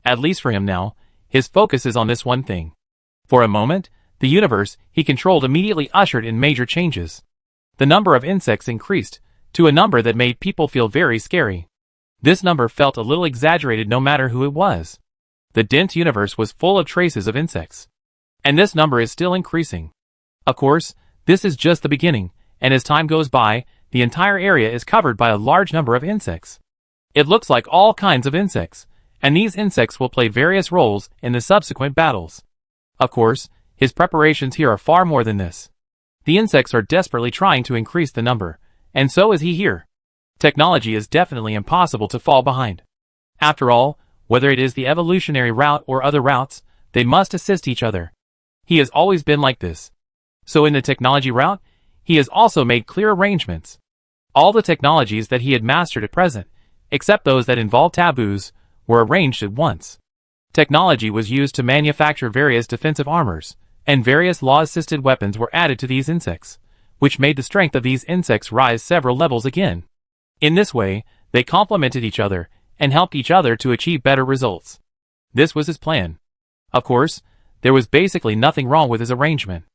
At least for him now, his focus is on this one thing. For a moment, the universe he controlled immediately ushered in major changes. The number of insects increased to a number that made people feel very scary. This number felt a little exaggerated no matter who it was. The dense universe was full of traces of insects. And this number is still increasing. Of course, this is just the beginning, and as time goes by, the entire area is covered by a large number of insects. It looks like all kinds of insects, and these insects will play various roles in the subsequent battles. Of course, his preparations here are far more than this. The insects are desperately trying to increase the number, and so is he here. Technology is definitely impossible to fall behind. After all, whether it is the evolutionary route or other routes, they must assist each other. He has always been like this. So in the technology route, he has also made clear arrangements. All the technologies that he had mastered at present, except those that involved taboos, were arranged at once. Technology was used to manufacture various defensive armors, and various law-assisted weapons were added to these insects, which made the strength of these insects rise several levels again. In this way, they complemented each other, and helped each other to achieve better results. This was his plan. Of course, there was basically nothing wrong with his arrangement.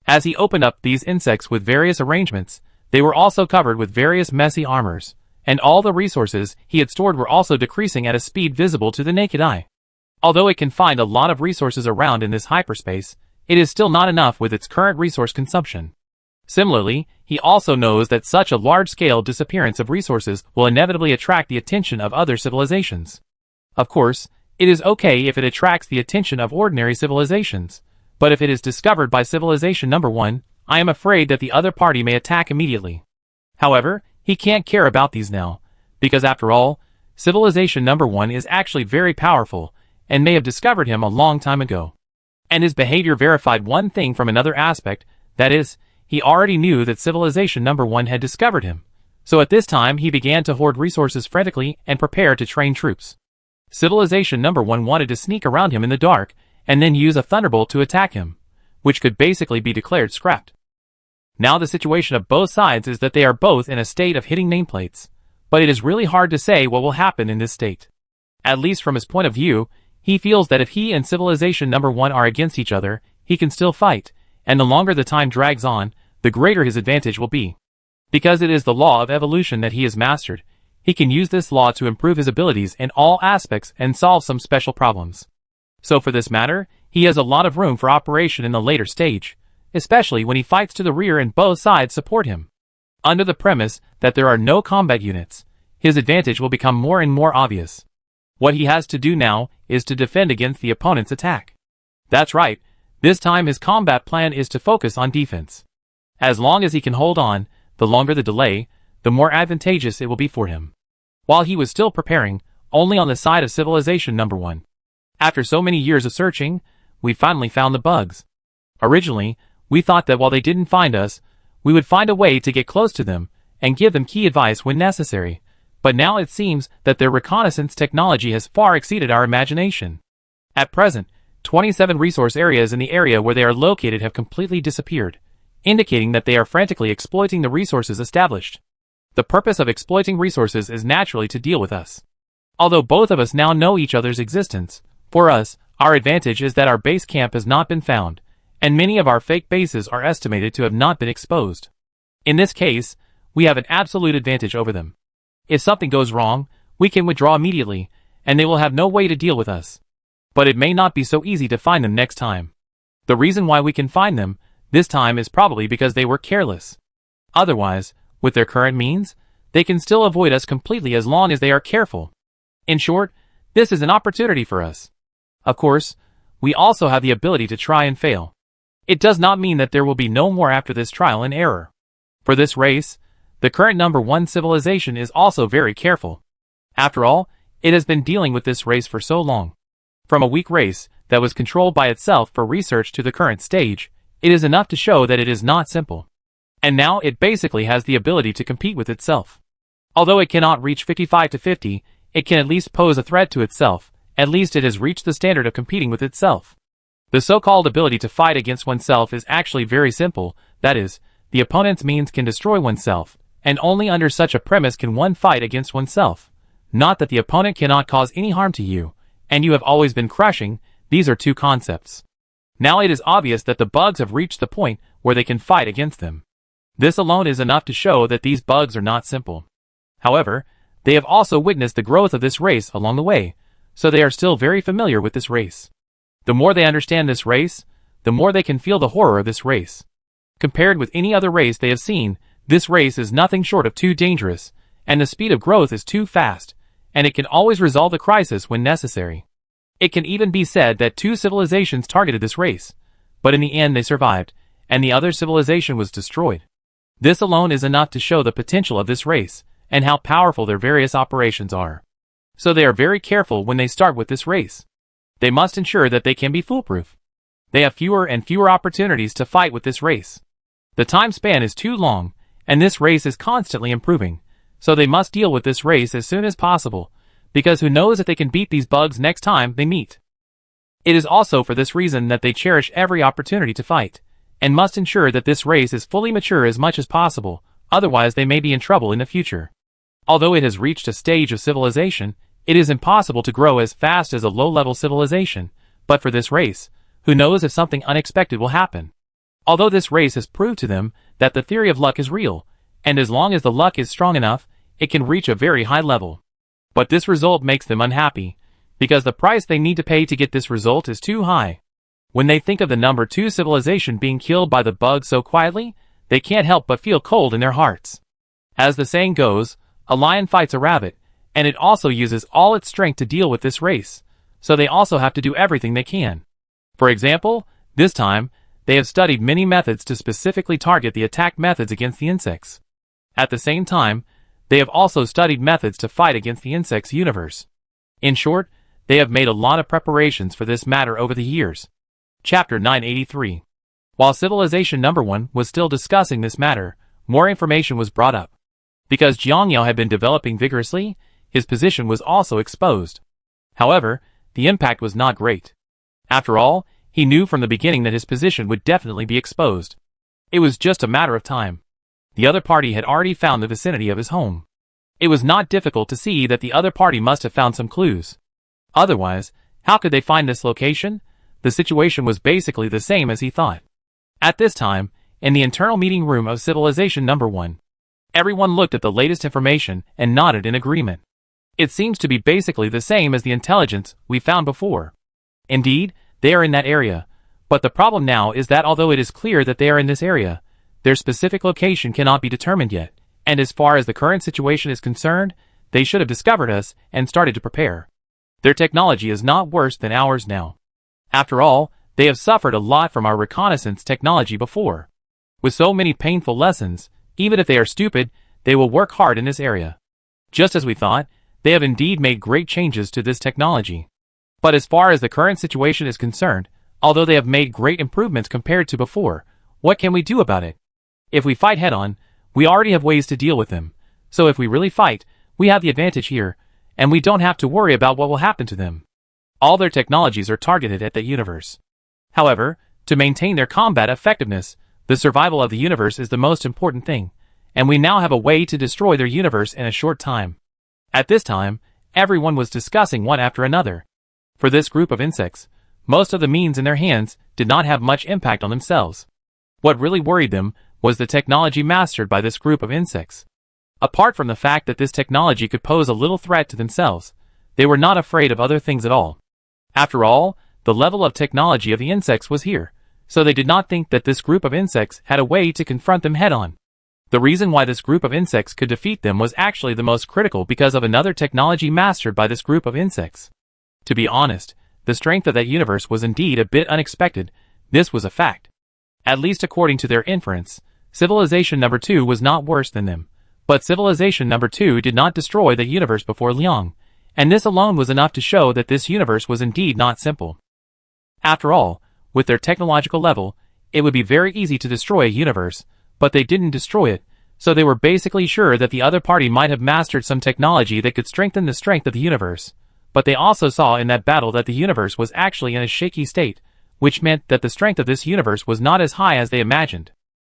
As he opened up these insects with various arrangements, they were also covered with various messy armors, and all the resources he had stored were also decreasing at a speed visible to the naked eye. Although it can find a lot of resources around in this hyperspace, it is still not enough with its current resource consumption. Similarly, he also knows that such a large-scale disappearance of resources will inevitably attract the attention of other civilizations. Of course, it is okay if it attracts the attention of ordinary civilizations, but if it is discovered by civilization number 1, I am afraid that the other party may attack immediately. However, he can't care about these now, because after all, civilization number 1 is actually very powerful, and may have discovered him a long time ago. And his behavior verified one thing from another aspect, that is, he already knew that civilization number 1 had discovered him. So at this time he began to hoard resources frantically and prepare to train troops. Civilization number 1 wanted to sneak around him in the dark, and then use a thunderbolt to attack him, which could basically be declared scrapped. Now the situation of both sides is that they are both in a state of hitting nameplates, but it is really hard to say what will happen in this state. At least from his point of view, he feels that if he and civilization number 1 are against each other, he can still fight, and the longer the time drags on, the greater his advantage will be. Because it is the law of evolution that he has mastered, he can use this law to improve his abilities in all aspects and solve some special problems. So for this matter, he has a lot of room for operation in the later stage, especially when he fights to the rear and both sides support him. Under the premise that there are no combat units, his advantage will become more and more obvious. What he has to do now is to defend against the opponent's attack. That's right, this time his combat plan is to focus on defense. As long as he can hold on, the longer the delay, the more advantageous it will be for him. While he was still preparing, only on the side of civilization number 1. After so many years of searching, we finally found the bugs. Originally, we thought that while they didn't find us, we would find a way to get close to them and give them key advice when necessary, but now it seems that their reconnaissance technology has far exceeded our imagination. At present, 27 resource areas in the area where they are located have completely disappeared, indicating that they are frantically exploiting the resources established. The purpose of exploiting resources is naturally to deal with us. Although both of us now know each other's existence, for us, our advantage is that our base camp has not been found, and many of our fake bases are estimated to have not been exposed. In this case, we have an absolute advantage over them. If something goes wrong, we can withdraw immediately, and they will have no way to deal with us. But it may not be so easy to find them next time. The reason why we can find them this time is probably because they were careless. Otherwise, with their current means, they can still avoid us completely as long as they are careful. In short, this is an opportunity for us. Of course, we also have the ability to try and fail. It does not mean that there will be no more after this trial and error. For this race, the current #1 civilization is also very careful. After all, it has been dealing with this race for so long. From a weak race that was controlled by itself for research to the current stage, it is enough to show that it is not simple. And now it basically has the ability to compete with itself. Although it cannot reach 55 to 50, it can at least pose a threat to itself. At least it has reached the standard of competing with itself. The so-called ability to fight against oneself is actually very simple, that is, the opponent's means can destroy oneself, and only under such a premise can one fight against oneself. Not that the opponent cannot cause any harm to you, and you have always been crushing. These are two concepts. Now it is obvious that the bugs have reached the point where they can fight against them. This alone is enough to show that these bugs are not simple. However, they have also witnessed the growth of this race along the way, so they are still very familiar with this race. The more they understand this race, the more they can feel the horror of this race. Compared with any other race they have seen, this race is nothing short of too dangerous, and the speed of growth is too fast, and it can always resolve the crisis when necessary. It can even be said that 2 civilizations targeted this race, but in the end they survived, and the other civilization was destroyed. This alone is enough to show the potential of this race, and how powerful their various operations are. So they are very careful when they start with this race. They must ensure that they can be foolproof. They have fewer and fewer opportunities to fight with this race. The time span is too long, and this race is constantly improving, so they must deal with this race as soon as possible, because who knows if they can beat these bugs next time they meet. It is also for this reason that they cherish every opportunity to fight, and must ensure that this race is fully mature as much as possible, otherwise they may be in trouble in the future. Although it has reached a stage of civilization, it is impossible to grow as fast as a low-level civilization, but for this race, who knows if something unexpected will happen. Although this race has proved to them that the theory of luck is real, and as long as the luck is strong enough, it can reach a very high level. But this result makes them unhappy, because the price they need to pay to get this result is too high. When they think of the #2 civilization being killed by the bug so quietly, they can't help but feel cold in their hearts. As the saying goes, a lion fights a rabbit, and it also uses all its strength to deal with this race, so they also have to do everything they can. For example, this time, they have studied many methods to specifically target the attack methods against the insects. At the same time, they have also studied methods to fight against the insects universe. In short, they have made a lot of preparations for this matter over the years. Chapter 983. While Civilization #1 was still discussing this matter, more information was brought up. Because Jiangyao had been developing vigorously, his position was also exposed. However, the impact was not great. After all, he knew from the beginning that his position would definitely be exposed. It was just a matter of time. The other party had already found the vicinity of his home. It was not difficult to see that the other party must have found some clues. Otherwise, how could they find this location? The situation was basically the same as he thought. At this time, in the internal meeting room of Civilization #1, everyone looked at the latest information and nodded in agreement. It seems to be basically the same as the intelligence we found before. Indeed, they are in that area, but the problem now is that although it is clear that they are in this area, their specific location cannot be determined yet, and as far as the current situation is concerned, they should have discovered us and started to prepare. Their technology is not worse than ours now. After all, they have suffered a lot from our reconnaissance technology before. With so many painful lessons, even if they are stupid, they will work hard in this area. Just as we thought, they have indeed made great changes to this technology. But as far as the current situation is concerned, although they have made great improvements compared to before, what can we do about it? If we fight head-on, we already have ways to deal with them, so if we really fight, we have the advantage here, and we don't have to worry about what will happen to them. All their technologies are targeted at the universe. However, to maintain their combat effectiveness, the survival of the universe is the most important thing, and we now have a way to destroy their universe in a short time. At this time, everyone was discussing one after another. For this group of insects, most of the means in their hands did not have much impact on themselves. What really worried them was the technology mastered by this group of insects. Apart from the fact that this technology could pose a little threat to themselves, they were not afraid of other things at all. After all, the level of technology of the insects was here, so they did not think that this group of insects had a way to confront them head-on. The reason why this group of insects could defeat them was actually the most critical because of another technology mastered by this group of insects. To be honest, the strength of that universe was indeed a bit unexpected. This was a fact. At least according to their inference, Civilization Number 2 was not worse than them. But Civilization Number 2 did not destroy the universe before Liang, and this alone was enough to show that this universe was indeed not simple. After all, with their technological level, it would be very easy to destroy a universe, but they didn't destroy it, so they were basically sure that the other party might have mastered some technology that could strengthen the strength of the universe. But they also saw in that battle that the universe was actually in a shaky state, which meant that the strength of this universe was not as high as they imagined.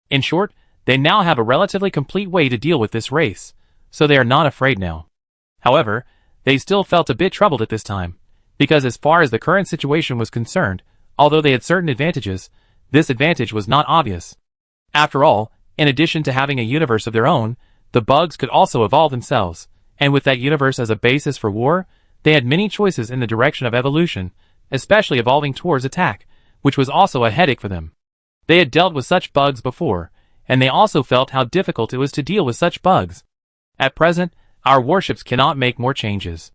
In short, they now have a relatively complete way to deal with this race, so they are not afraid now. However, they still felt a bit troubled at this time, because as far as the current situation was concerned, although they had certain advantages, this advantage was not obvious. After all, in addition to having a universe of their own, the bugs could also evolve themselves, and with that universe as a basis for war, they had many choices in the direction of evolution, especially evolving towards attack, which was also a headache for them. They had dealt with such bugs before, and they also felt how difficult it was to deal with such bugs. At present, our warships cannot make more changes.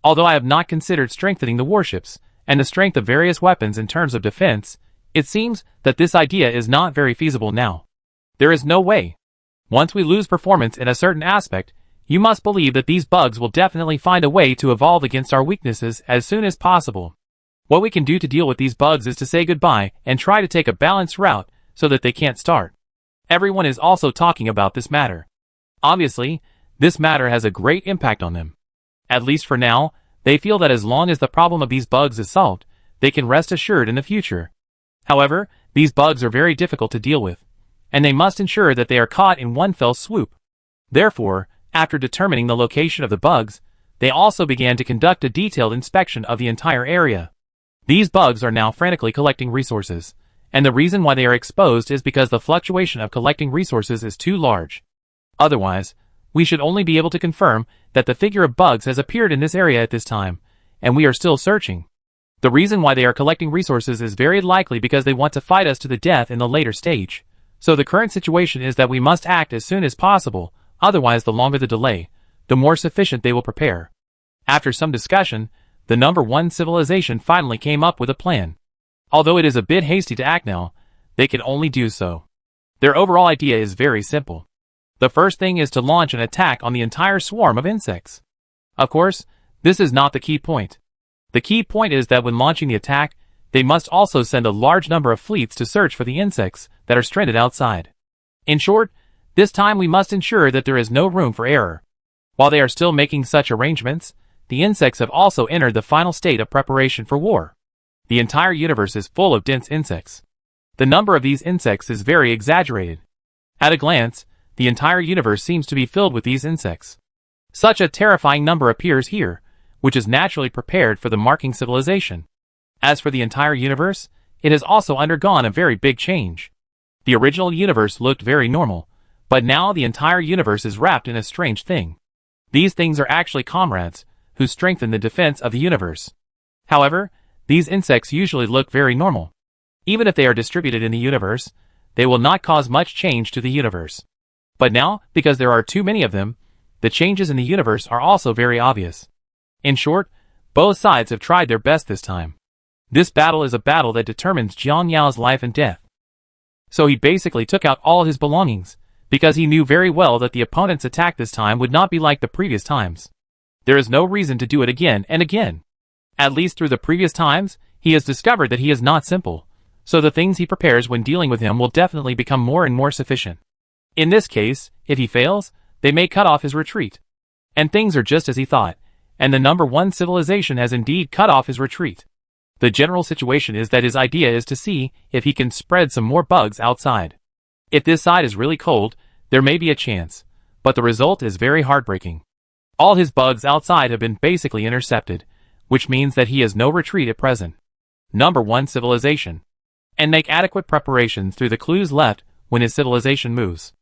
Although I have not considered strengthening the warships, and the strength of various weapons in terms of defense, it seems that this idea is not very feasible now. There is no way. Once we lose performance in a certain aspect, you must believe that these bugs will definitely find a way to evolve against our weaknesses as soon as possible. What we can do to deal with these bugs is to say goodbye and try to take a balanced route so that they can't start. Everyone is also talking about this matter. Obviously, this matter has a great impact on them. At least for now, they feel that as long as the problem of these bugs is solved, they can rest assured in the future. However, these bugs are very difficult to deal with, and they must ensure that they are caught in one fell swoop. Therefore, after determining the location of the bugs, they also began to conduct a detailed inspection of the entire area. These bugs are now frantically collecting resources, and the reason why they are exposed is because the fluctuation of collecting resources is too large. Otherwise, we should only be able to confirm that the figure of bugs has appeared in this area at this time, and we are still searching. The reason why they are collecting resources is very likely because they want to fight us to the death in the later stage. So the current situation is that we must act as soon as possible, otherwise the longer the delay, the more sufficient they will prepare. After some discussion, the number 1 civilization finally came up with a plan. Although it is a bit hasty to act now, they can only do so. Their overall idea is very simple. The first thing is to launch an attack on the entire swarm of insects. Of course, this is not the key point. The key point is that when launching the attack, they must also send a large number of fleets to search for the insects that are stranded outside. In short, this time we must ensure that there is no room for error. While they are still making such arrangements, the insects have also entered the final state of preparation for war. The entire universe is full of dense insects. The number of these insects is very exaggerated. At a glance, the entire universe seems to be filled with these insects. Such a terrifying number appears here, which is naturally prepared for the marking civilization. As for the entire universe, it has also undergone a very big change. The original universe looked very normal, but now the entire universe is wrapped in a strange thing. These things are actually comrades, who strengthen the defense of the universe. However, these insects usually look very normal. Even if they are distributed in the universe, they will not cause much change to the universe. But now, because there are too many of them, the changes in the universe are also very obvious. In short, both sides have tried their best this time. This battle is a battle that determines Jiang Yao's life and death. So he basically took out all his belongings, because he knew very well that the opponent's attack this time would not be like the previous times. There is no reason to do it again and again. At least through the previous times, he has discovered that he is not simple, so the things he prepares when dealing with him will definitely become more and more sufficient. In this case, if he fails, they may cut off his retreat. And things are just as he thought, and the number 1 civilization has indeed cut off his retreat. The general situation is that his idea is to see if he can spread some more bugs outside. If this side is really cold, there may be a chance, but the result is very heartbreaking. All his bugs outside have been basically intercepted, which means that he has no retreat at present. Number 1 civilization. And make adequate preparations through the clues left when his civilization moves.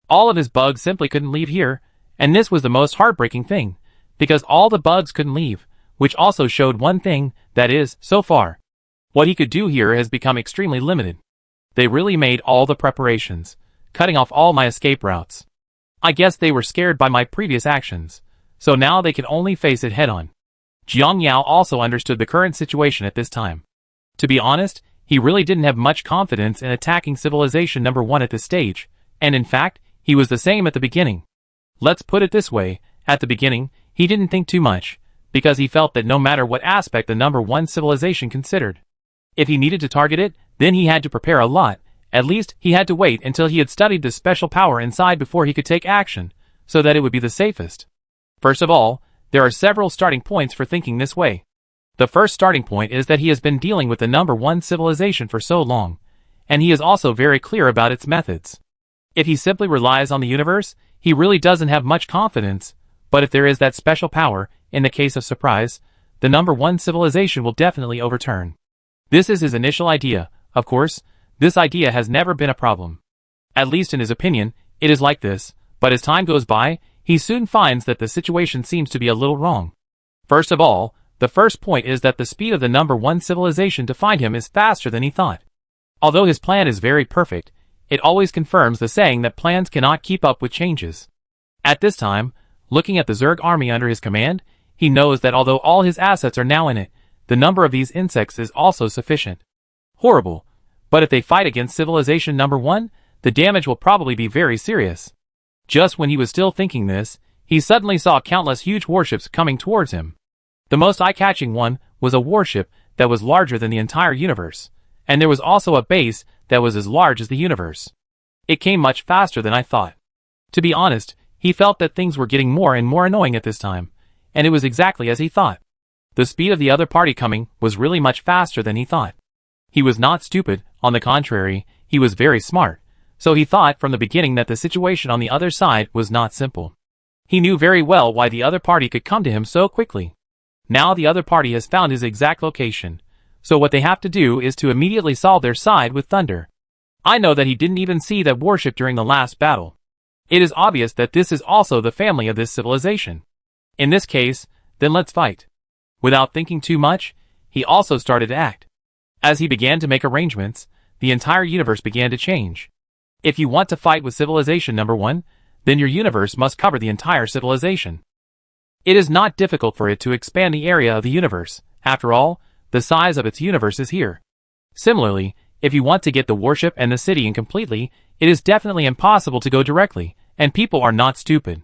All of his bugs simply couldn't leave here, and this was the most heartbreaking thing, because all the bugs couldn't leave, which also showed one thing, that is, so far, what he could do here has become extremely limited. They really made all the preparations, cutting off all my escape routes. I guess they were scared by my previous actions, so now they can only face it head-on. Jiang Yao also understood the current situation at this time. To be honest, He really didn't have much confidence in attacking Civilization number 1 at this stage, and in fact, he was the same at the beginning. Let's put it this way, at the beginning, he didn't think too much, because he felt that no matter what aspect the number 1 civilization considered, if he needed to target it, then he had to prepare a lot. At least, he had to wait until he had studied the special power inside before he could take action, so that it would be the safest. First of all, there are several starting points for thinking this way. The first starting point is that he has been dealing with the number 1 civilization for so long, and he is also very clear about its methods. If he simply relies on the universe, he really doesn't have much confidence, but if there is that special power, in the case of surprise, the number 1 civilization will definitely overturn. This is his initial idea. Of course, this idea has never been a problem. At least in his opinion, it is like this, but as time goes by, he soon finds that the situation seems to be a little wrong. First of all, the first point is that the speed of the number 1 civilization to find him is faster than he thought. Although his plan is very perfect, it always confirms the saying that plans cannot keep up with changes. At this time, looking at the Zerg army under his command, he knows that although all his assets are now in it, the number of these insects is also sufficient. Horrible. But if they fight against Civilization number 1, the damage will probably be very serious. Just when he was still thinking this, he suddenly saw countless huge warships coming towards him. The most eye-catching one was a warship that was larger than the entire universe, and there was also a base that was as large as the universe. It came much faster than I thought. To be honest, he felt that things were getting more and more annoying at this time, and it was exactly as he thought. The speed of the other party coming was really much faster than he thought. He was not stupid, on the contrary, he was very smart, so he thought from the beginning that the situation on the other side was not simple. He knew very well why the other party could come to him so quickly. Now the other party has found his exact location, so what they have to do is to immediately solve their side with thunder. I know that he didn't even see that warship during the last battle. It is obvious that this is also the family of this civilization. In this case, then let's fight. Without thinking too much, he also started to act. As he began to make arrangements, the entire universe began to change. If you want to fight with Civilization number 1, then your universe must cover the entire civilization. It is not difficult for it to expand the area of the universe. After all, the size of its universe is here. Similarly, if you want to get the warship and the city in completely, it is definitely impossible to go directly, and people are not stupid.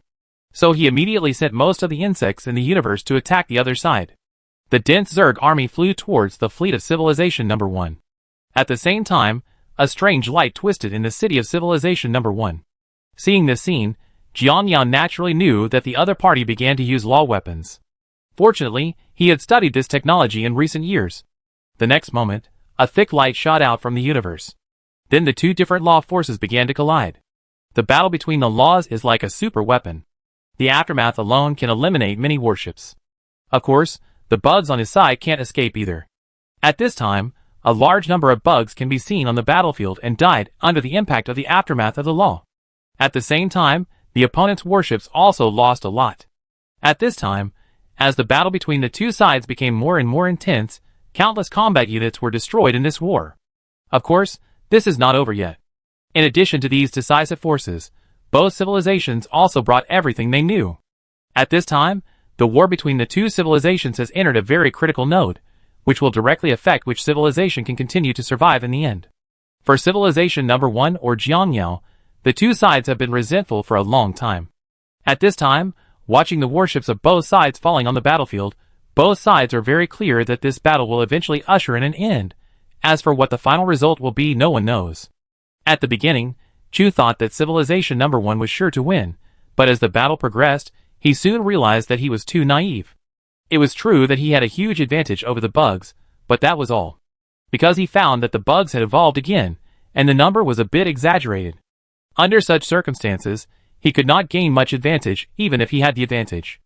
So he immediately sent most of the insects in the universe to attack the other side. The dense Zerg army flew towards the fleet of Civilization number 1. At the same time, a strange light twisted in the city of Civilization number 1. Seeing this scene, Jianyan naturally knew that the other party began to use law weapons. Fortunately, he had studied this technology in recent years. The next moment, a thick light shot out from the universe. Then the two different law forces began to collide. The battle between the laws is like a super weapon. The aftermath alone can eliminate many warships. Of course, the bugs on his side can't escape either. At this time, a large number of bugs can be seen on the battlefield and died under the impact of the aftermath of the law. At the same time, the opponent's warships also lost a lot. At this time, as the battle between the two sides became more and more intense, countless combat units were destroyed in this war. Of course, this is not over yet. In addition to these decisive forces, both civilizations also brought everything they knew. At this time, the war between the two civilizations has entered a very critical node, which will directly affect which civilization can continue to survive in the end. For Civilization number 1 or Jiangyao, the two sides have been resentful for a long time. At this time, watching the warships of both sides falling on the battlefield, both sides are very clear that this battle will eventually usher in an end. As for what the final result will be, no one knows. At the beginning, Chu thought that Civilization number 1 was sure to win, but as the battle progressed, he soon realized that he was too naive. It was true that he had a huge advantage over the bugs, but that was all. Because he found that the bugs had evolved again, and the number was a bit exaggerated. Under such circumstances, he could not gain much advantage even if he had the advantage.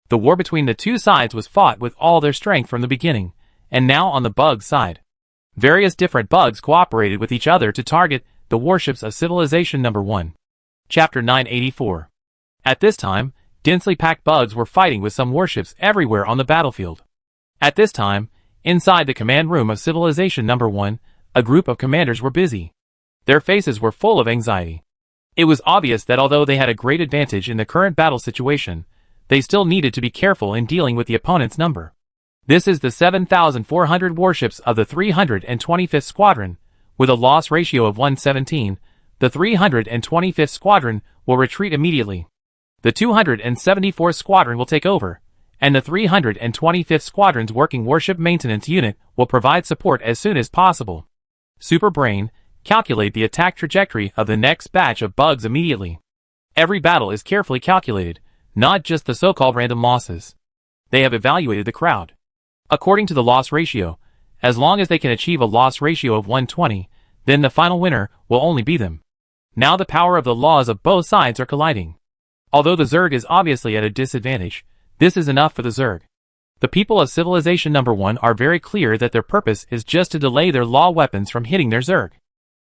The war between the two sides was fought with all their strength from the beginning, and now on the bug side. Various different bugs cooperated with each other to target the warships of Civilization number 1. Chapter 984. At this time, densely packed bugs were fighting with some warships everywhere on the battlefield. At this time, inside the command room of Civilization number 1, a group of commanders were busy. Their faces were full of anxiety. It was obvious that although they had a great advantage in the current battle situation, they still needed to be careful in dealing with the opponent's number. This is the 7,400 warships of the 325th Squadron. With a loss ratio of 117, the 325th Squadron will retreat immediately. The 274th Squadron will take over, and the 325th Squadron's working warship maintenance unit will provide support as soon as possible. Superbrain, calculate the attack trajectory of the next batch of bugs immediately. Every battle is carefully calculated, not just the so-called random losses. They have evaluated the crowd. According to the loss ratio, as long as they can achieve a loss ratio of 120, then the final winner will only be them. Now the power of the laws of both sides are colliding. Although the Zerg is obviously at a disadvantage, this is enough for the Zerg. The people of Civilization Number 1 are very clear that their purpose is just to delay their law weapons from hitting their Zerg.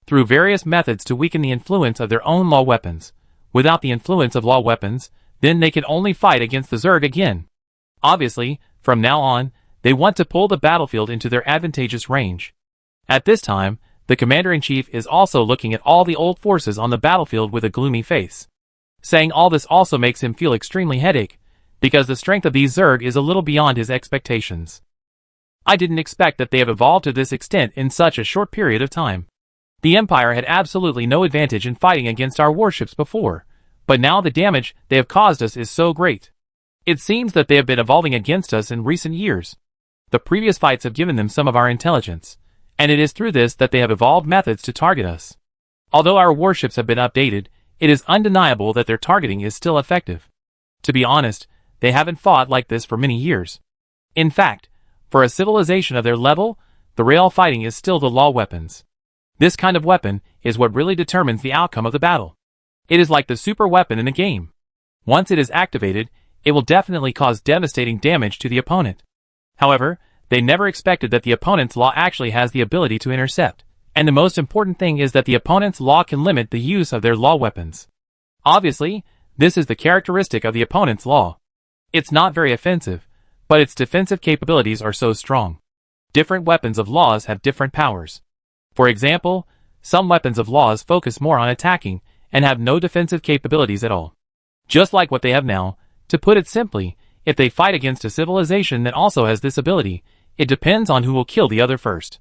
Through various methods to weaken the influence of their own law weapons. Without the influence of law weapons, then they can only fight against the Zerg again. Obviously, from now on, they want to pull the battlefield into their advantageous range. At this time, the Commander-in-Chief is also looking at all the old forces on the battlefield with a gloomy face. Saying all this also makes him feel extremely headache, because the strength of these Zerg is a little beyond his expectations. I didn't expect that they have evolved to this extent in such a short period of time. The Empire had absolutely no advantage in fighting against our warships before, but now the damage they have caused us is so great. It seems that they have been evolving against us in recent years. The previous fights have given them some of our intelligence, and it is through this that they have evolved methods to target us. Although our warships have been updated, it is undeniable that their targeting is still effective. To be honest, they haven't fought like this for many years. In fact, for a civilization of their level, the real fighting is still the law weapons. This kind of weapon is what really determines the outcome of the battle. It is like the super weapon in the game. Once it is activated, it will definitely cause devastating damage to the opponent. However, they never expected that the opponent's law actually has the ability to intercept. And the most important thing is that the opponent's law can limit the use of their law weapons. Obviously, this is the characteristic of the opponent's law. It's not very offensive, but its defensive capabilities are so strong. Different weapons of laws have different powers. For example, some weapons of laws focus more on attacking and have no defensive capabilities at all. Just like what they have now, to put it simply, if they fight against a civilization that also has this ability, it depends on who will kill the other first.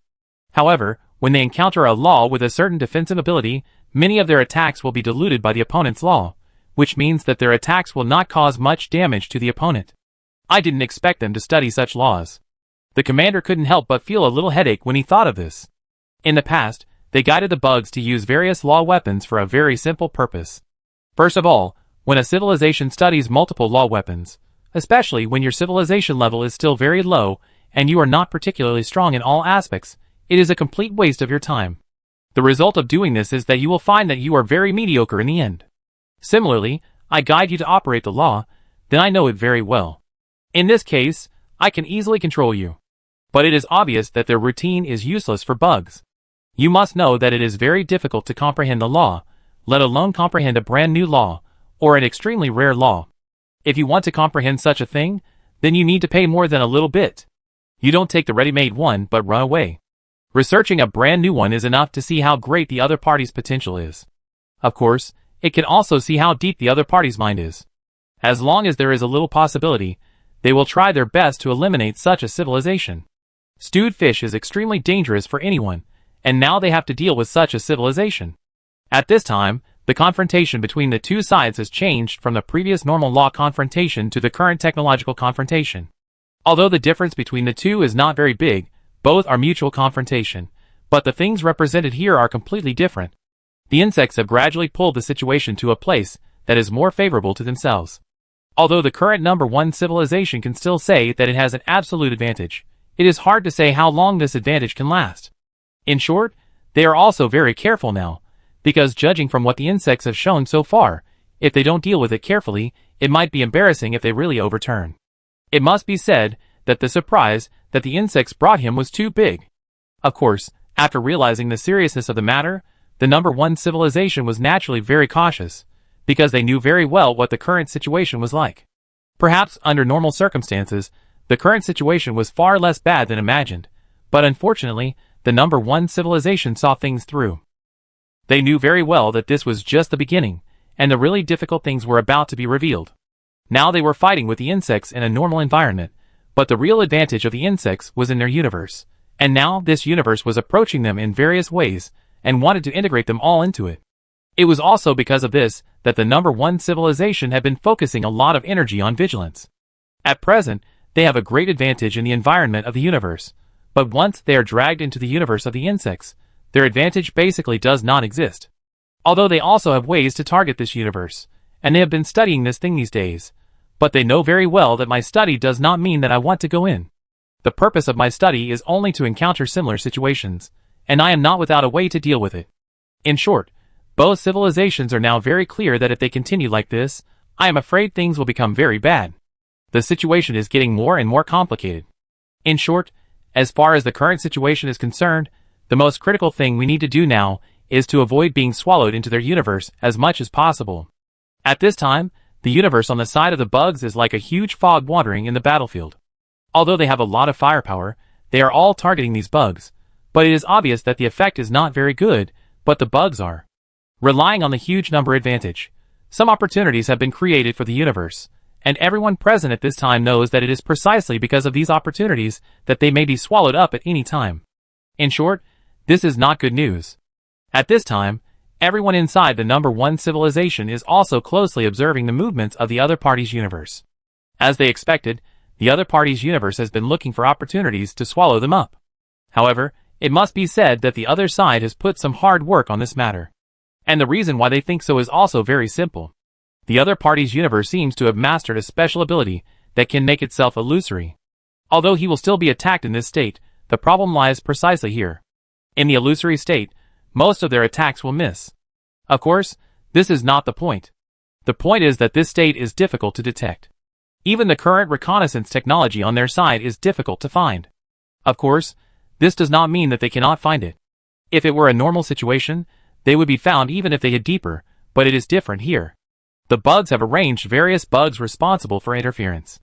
However, when they encounter a law with a certain defensive ability, many of their attacks will be diluted by the opponent's law, which means that their attacks will not cause much damage to the opponent. I didn't expect them to study such laws. The commander couldn't help but feel a little headache when he thought of this. In the past, they guided the bugs to use various law weapons for a very simple purpose. First of all, when a civilization studies multiple law weapons, especially when your civilization level is still very low and you are not particularly strong in all aspects, it is a complete waste of your time. The result of doing this is that you will find that you are very mediocre in the end. Similarly, I guide you to operate the law, then I know it very well. In this case, I can easily control you. But it is obvious that their routine is useless for bugs. You must know that it is very difficult to comprehend the law, let alone comprehend a brand new law, or an extremely rare law. If you want to comprehend such a thing, then you need to pay more than a little bit. You don't take the ready-made one but run away. Researching a brand new one is enough to see how great the other party's potential is. Of course, it can also see how deep the other party's mind is. As long as there is a little possibility, they will try their best to eliminate such a civilization. Stewed fish is extremely dangerous for anyone, and now they have to deal with such a civilization. At this time, the confrontation between the two sides has changed from the previous normal law confrontation to the current technological confrontation. Although the difference between the two is not very big, both are mutual confrontation, but the things represented here are completely different. The insects have gradually pulled the situation to a place that is more favorable to themselves. Although the current number 1 civilization can still say that it has an absolute advantage, it is hard to say how long this advantage can last. In short, they are also very careful now, because judging from what the insects have shown so far, if they don't deal with it carefully, it might be embarrassing if they really overturn. It must be said that the surprise that the insects brought him was too big. Of course, after realizing the seriousness of the matter, the number 1 civilization was naturally very cautious, because they knew very well what the current situation was like. Perhaps under normal circumstances, the current situation was far less bad than imagined, but unfortunately, the number 1 civilization saw things through. They knew very well that this was just the beginning, and the really difficult things were about to be revealed. Now they were fighting with the insects in a normal environment, But the real advantage of the insects was in their universe, and now this universe was approaching them in various ways and wanted to integrate them all into it. It was also because of this that the number one civilization had been focusing a lot of energy on vigilance. At present, they have a great advantage in the environment of the universe, but once they are dragged into the universe of the insects, their advantage basically does not exist. Although they also have ways to target this universe, and they have been studying this thing these days, but they know very well that my study does not mean that I want to go in. The purpose of my study is only to encounter similar situations, and I am not without a way to deal with it. In short, both civilizations are now very clear that if they continue like this, I am afraid things will become very bad. The situation is getting more and more complicated. In short, as far as the current situation is concerned, the most critical thing we need to do now is to avoid being swallowed into their universe as much as possible. At this time, the universe on the side of the bugs is like a huge fog wandering in the battlefield. Although they have a lot of firepower, they are all targeting these bugs, but it is obvious that the effect is not very good, but the bugs are. Relying on the huge number advantage, some opportunities have been created for the universe, and everyone present at this time knows that it is precisely because of these opportunities that they may be swallowed up at any time. In short, this is not good news. At this time, everyone inside the number one civilization is also closely observing the movements of the other party's universe. As they expected, the other party's universe has been looking for opportunities to swallow them up. However, it must be said that the other side has put some hard work on this matter. And the reason why they think so is also very simple. The other party's universe seems to have mastered a special ability that can make itself illusory. Although he will still be attacked in this state, the problem lies precisely here. In the illusory state, most of their attacks will miss. Of course, this is not the point. The point is that this state is difficult to detect. Even the current reconnaissance technology on their side is difficult to find. Of course, this does not mean that they cannot find it. If it were a normal situation, they would be found even if they hid deeper, but it is different here. The bugs have arranged various bugs responsible for interference.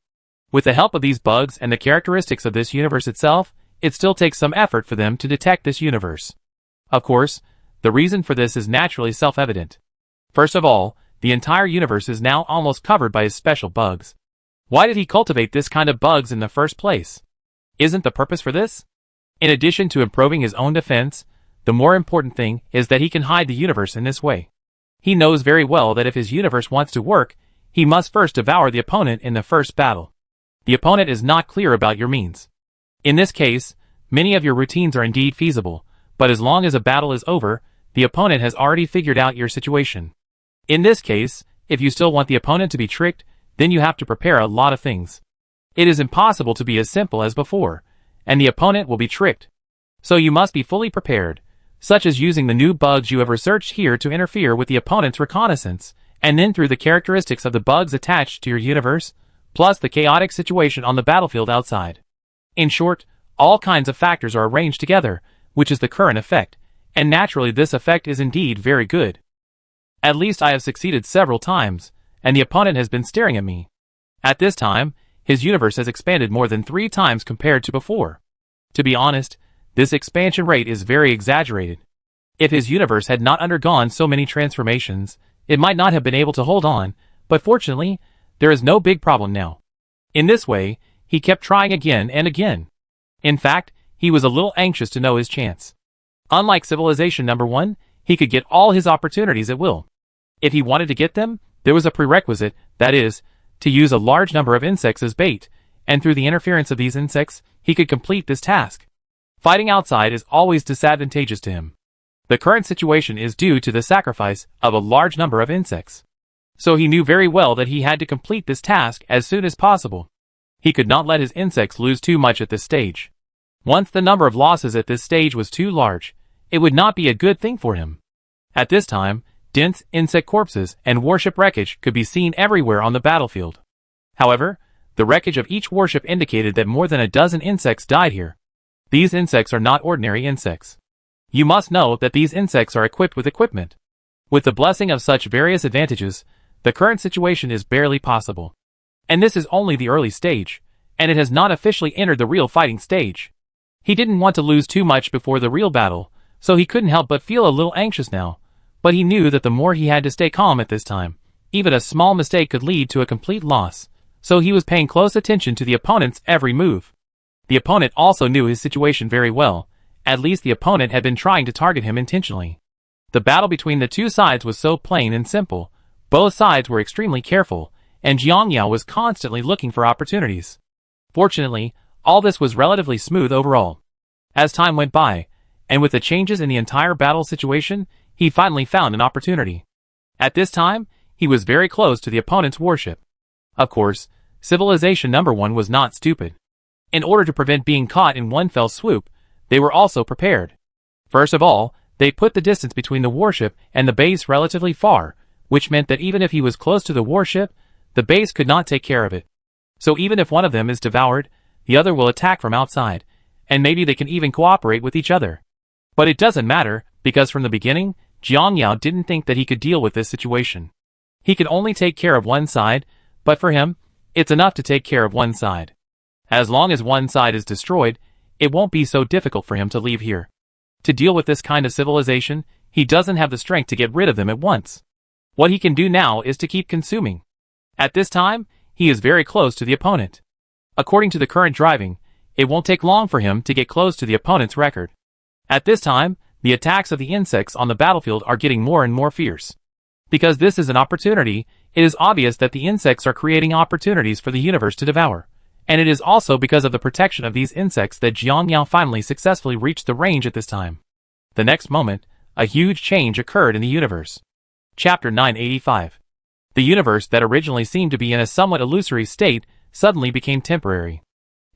With the help of these bugs and the characteristics of this universe itself, it still takes some effort for them to detect this universe. Of course, the reason for this is naturally self-evident. First of all, the entire universe is now almost covered by his special bugs. Why did he cultivate this kind of bugs in the first place? Isn't the purpose for this? In addition to improving his own defense, the more important thing is that he can hide the universe in this way. He knows very well that if his universe wants to work, he must first devour the opponent in the first battle. The opponent is not clear about your means. In this case, many of your routines are indeed feasible, but as long as a battle is over, the opponent has already figured out your situation. In this case, if you still want the opponent to be tricked, then you have to prepare a lot of things. It is impossible to be as simple as before, and the opponent will be tricked. So you must be fully prepared, such as using the new bugs you have researched here to interfere with the opponent's reconnaissance, and then through the characteristics of the bugs attached to your universe, plus the chaotic situation on the battlefield outside. In short, all kinds of factors are arranged together, which is the current effect, and naturally this effect is indeed very good. At least I have succeeded several times, and the opponent has been staring at me. At this time, his universe has expanded more than 3 times compared to before. To be honest, this expansion rate is very exaggerated. If his universe had not undergone so many transformations, it might not have been able to hold on, but fortunately, there is no big problem now. In this way, he kept trying again and again. In fact, he was a little anxious to know his chance. Unlike Civilization Number 1, he could get all his opportunities at will. If he wanted to get them, there was a prerequisite, that is, to use a large number of insects as bait, and through the interference of these insects, he could complete this task. Fighting outside is always disadvantageous to him. The current situation is due to the sacrifice of a large number of insects. So he knew very well that he had to complete this task as soon as possible. He could not let his insects lose too much at this stage. Once the number of losses at this stage was too large, it would not be a good thing for him. At this time, dense insect corpses and warship wreckage could be seen everywhere on the battlefield. However, the wreckage of each warship indicated that more than a dozen insects died here. These insects are not ordinary insects. You must know that these insects are equipped with equipment. With the blessing of such various advantages, the current situation is barely possible. And this is only the early stage, and it has not officially entered the real fighting stage. He didn't want to lose too much before the real battle, so he couldn't help but feel a little anxious now, but he knew that the more he had to stay calm at this time, even a small mistake could lead to a complete loss, so he was paying close attention to the opponent's every move. The opponent also knew his situation very well. At least the opponent had been trying to target him intentionally. The battle between the two sides was so plain and simple. Both sides were extremely careful, and Jiang Yao was constantly looking for opportunities. Fortunately, all this was relatively smooth overall. As time went by, and with the changes in the entire battle situation, he finally found an opportunity. At this time, he was very close to the opponent's warship. Of course, Civilization Number 1 was not stupid. In order to prevent being caught in one fell swoop, they were also prepared. First of all, they put the distance between the warship and the base relatively far, which meant that even if he was close to the warship, the base could not take care of it. So even if one of them is devoured, the other will attack from outside, and maybe they can even cooperate with each other. But it doesn't matter, because from the beginning, Jiang Yao didn't think that he could deal with this situation. He could only take care of one side, but for him, it's enough to take care of one side. As long as one side is destroyed, it won't be so difficult for him to leave here. To deal with this kind of civilization, he doesn't have the strength to get rid of them at once. What he can do now is to keep consuming. At this time, he is very close to the opponent. According to the current driving, it won't take long for him to get close to the opponent's record. At this time, the attacks of the insects on the battlefield are getting more and more fierce. Because this is an opportunity, it is obvious that the insects are creating opportunities for the universe to devour. And it is also because of the protection of these insects that Jiang Yao finally successfully reached the range at this time. The next moment, a huge change occurred in the universe. Chapter 985. The universe that originally seemed to be in a somewhat illusory state suddenly became temporary.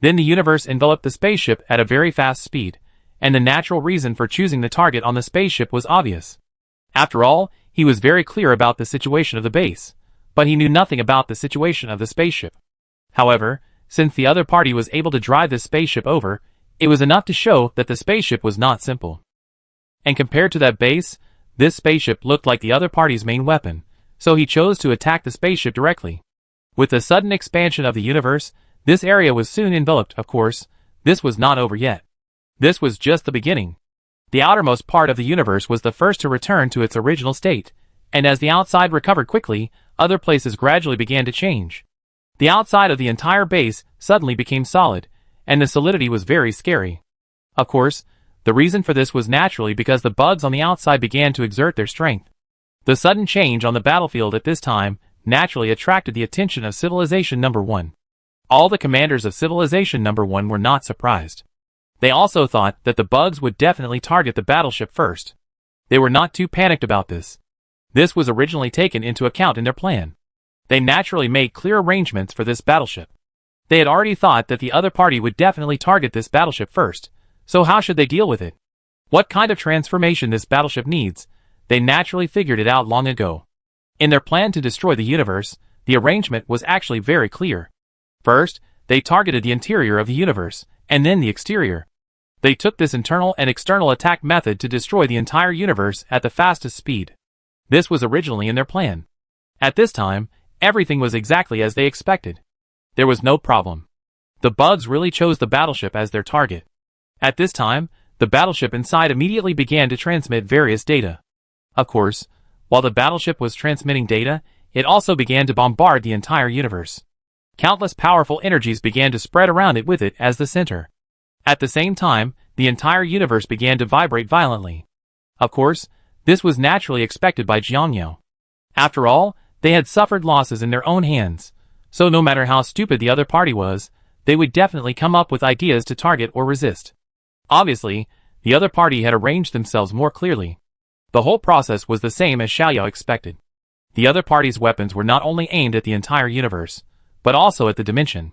Then the universe enveloped the spaceship at a very fast speed, and the natural reason for choosing the target on the spaceship was obvious. After all, he was very clear about the situation of the base, but he knew nothing about the situation of the spaceship. However, since the other party was able to drive this spaceship over, it was enough to show that the spaceship was not simple. And compared to that base, this spaceship looked like the other party's main weapon, so he chose to attack the spaceship directly. With the sudden expansion of the universe, this area was soon enveloped. Of course, this was not over yet. This was just the beginning. The outermost part of the universe was the first to return to its original state, and as the outside recovered quickly, other places gradually began to change. The outside of the entire base suddenly became solid, and the solidity was very scary. Of course, the reason for this was naturally because the bugs on the outside began to exert their strength. The sudden change on the battlefield at this time naturally attracted the attention of Civilization Number 1. All the commanders of Civilization Number 1 were not surprised. They also thought that the bugs would definitely target the battleship first. They were not too panicked about this. This was originally taken into account in their plan. They naturally made clear arrangements for this battleship. They had already thought that the other party would definitely target this battleship first, so how should they deal with it? What kind of transformation this battleship needs? They naturally figured it out long ago. In their plan to destroy the universe, the arrangement was actually very clear. First, they targeted the interior of the universe, and then the exterior. They took this internal and external attack method to destroy the entire universe at the fastest speed. This was originally in their plan. At this time, everything was exactly as they expected. There was no problem. The bugs really chose the battleship as their target. At this time, the battleship inside immediately began to transmit various data. Of course, while the battleship was transmitting data, it also began to bombard the entire universe. Countless powerful energies began to spread around it with it as the center. At the same time, the entire universe began to vibrate violently. Of course, this was naturally expected by Jiang Yao. After all, they had suffered losses in their own hands, so no matter how stupid the other party was, they would definitely come up with ideas to target or resist. Obviously, the other party had arranged themselves more clearly. The whole process was the same as Xiaoyao expected. The other party's weapons were not only aimed at the entire universe, but also at the dimension.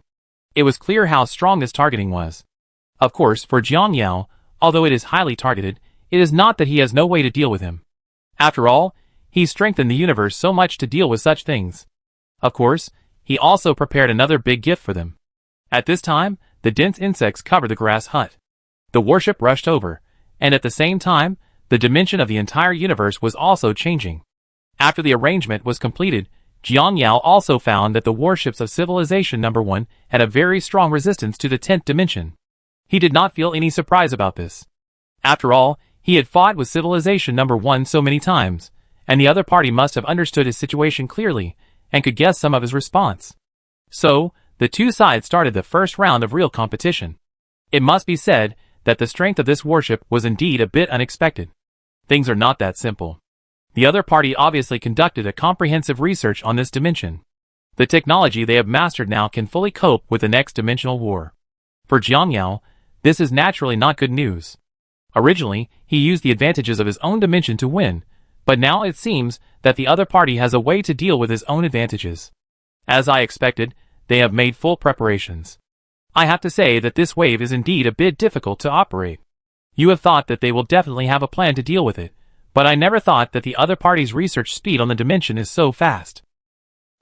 It was clear how strong this targeting was. Of course, for Jiang Yao, although it is highly targeted, it is not that he has no way to deal with him. After all, he strengthened the universe so much to deal with such things. Of course, he also prepared another big gift for them. At this time, the dense insects covered the grass hut. The warship rushed over, and at the same time, the dimension of the entire universe was also changing. After the arrangement was completed, Jiang Yao also found that the warships of Civilization Number 1 had a very strong resistance to the 10th dimension. He did not feel any surprise about this. After all, he had fought with Civilization Number 1 so many times, and the other party must have understood his situation clearly, and could guess some of his response. So, the two sides started the first round of real competition. It must be said that the strength of this warship was indeed a bit unexpected. Things are not that simple. The other party obviously conducted a comprehensive research on this dimension. The technology they have mastered now can fully cope with the next dimensional war. For Jiangyao, this is naturally not good news. Originally, he used the advantages of his own dimension to win, but now it seems that the other party has a way to deal with his own advantages. As I expected, they have made full preparations. I have to say that this wave is indeed a bit difficult to operate. You have thought that they will definitely have a plan to deal with it, but I never thought that the other party's research speed on the dimension is so fast.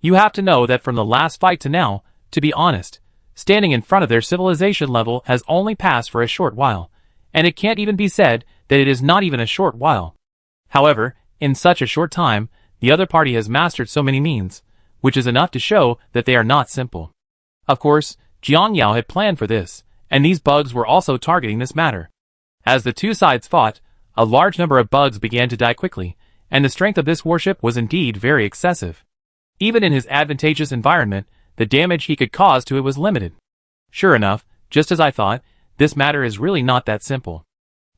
You have to know that from the last fight to now, to be honest, standing in front of their civilization level has only passed for a short while, and it can't even be said that it is not even a short while. However, in such a short time, the other party has mastered so many means, which is enough to show that they are not simple. Of course, Jiangyao had planned for this, and these bugs were also targeting this matter. As the two sides fought, a large number of bugs began to die quickly, and the strength of this warship was indeed very excessive. Even in his advantageous environment, the damage he could cause to it was limited. Sure enough, just as I thought, this matter is really not that simple.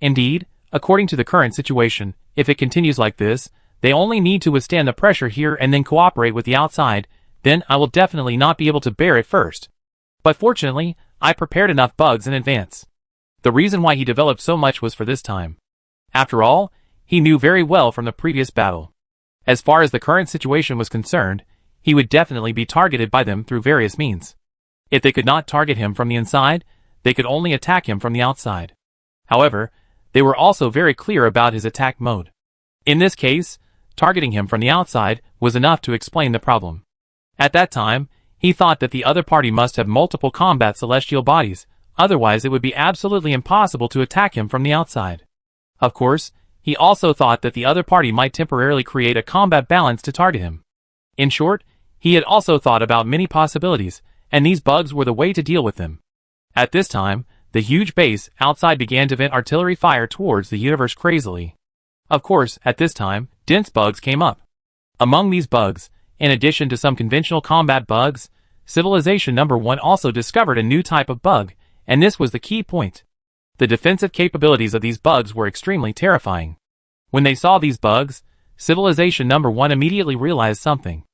Indeed, according to the current situation, if it continues like this, they only need to withstand the pressure here and then cooperate with the outside, then I will definitely not be able to bear it first. But fortunately, I prepared enough bugs in advance. The reason why he developed so much was for this time. After all, he knew very well from the previous battle. As far as the current situation was concerned, he would definitely be targeted by them through various means. If they could not target him from the inside, they could only attack him from the outside. However, they were also very clear about his attack mode. In this case, targeting him from the outside was enough to explain the problem. At that time, he thought that the other party must have multiple combat celestial bodies, otherwise it would be absolutely impossible to attack him from the outside. Of course, he also thought that the other party might temporarily create a combat balance to target him. In short, he had also thought about many possibilities, and these bugs were the way to deal with them. At this time, the huge base outside began to vent artillery fire towards the universe crazily. Of course, at this time, dense bugs came up. Among these bugs, in addition to some conventional combat bugs, Civilization No. 1 also discovered a new type of bug, and this was the key point. The defensive capabilities of these bugs were extremely terrifying. When they saw these bugs, Civilization No. 1 immediately realized something.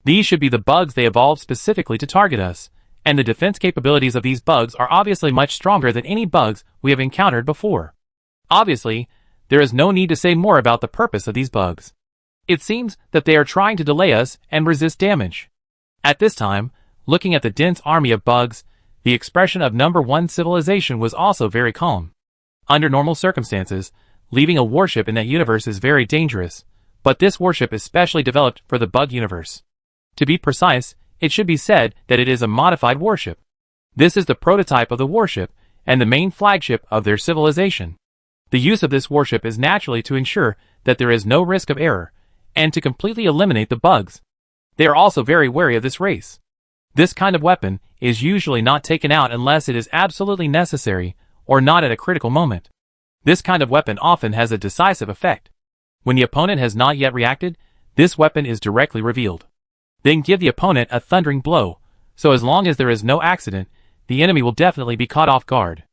These should be the bugs they evolved specifically to target us, and the defense capabilities of these bugs are obviously much stronger than any bugs we have encountered before. Obviously, there is no need to say more about the purpose of these bugs. It seems that they are trying to delay us and resist damage. At this time, looking at the dense army of bugs, the expression of No. 1 civilization was also very calm. Under normal circumstances, leaving a warship in that universe is very dangerous, but this warship is specially developed for the bug universe. To be precise, it should be said that it is a modified warship. This is the prototype of the warship, and the main flagship of their civilization. The use of this warship is naturally to ensure that there is no risk of error, and to completely eliminate the bugs. They are also very wary of this race. This kind of weapon is usually not taken out unless it is absolutely necessary, or not at a critical moment. This kind of weapon often has a decisive effect. When the opponent has not yet reacted, this weapon is directly revealed. Then give the opponent a thundering blow, so as long as there is no accident, the enemy will definitely be caught off guard.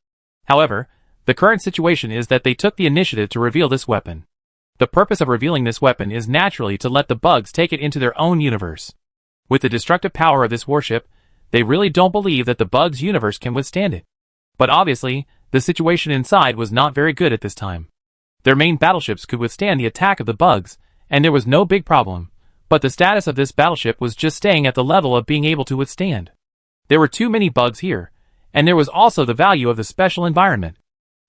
However, the current situation is that they took the initiative to reveal this weapon. The purpose of revealing this weapon is naturally to let the bugs take it into their own universe. With the destructive power of this warship, they really don't believe that the bugs' universe can withstand it. But obviously, the situation inside was not very good at this time. Their main battleships could withstand the attack of the bugs, and there was no big problem, but the status of this battleship was just staying at the level of being able to withstand. There were too many bugs here, and there was also the value of the special environment.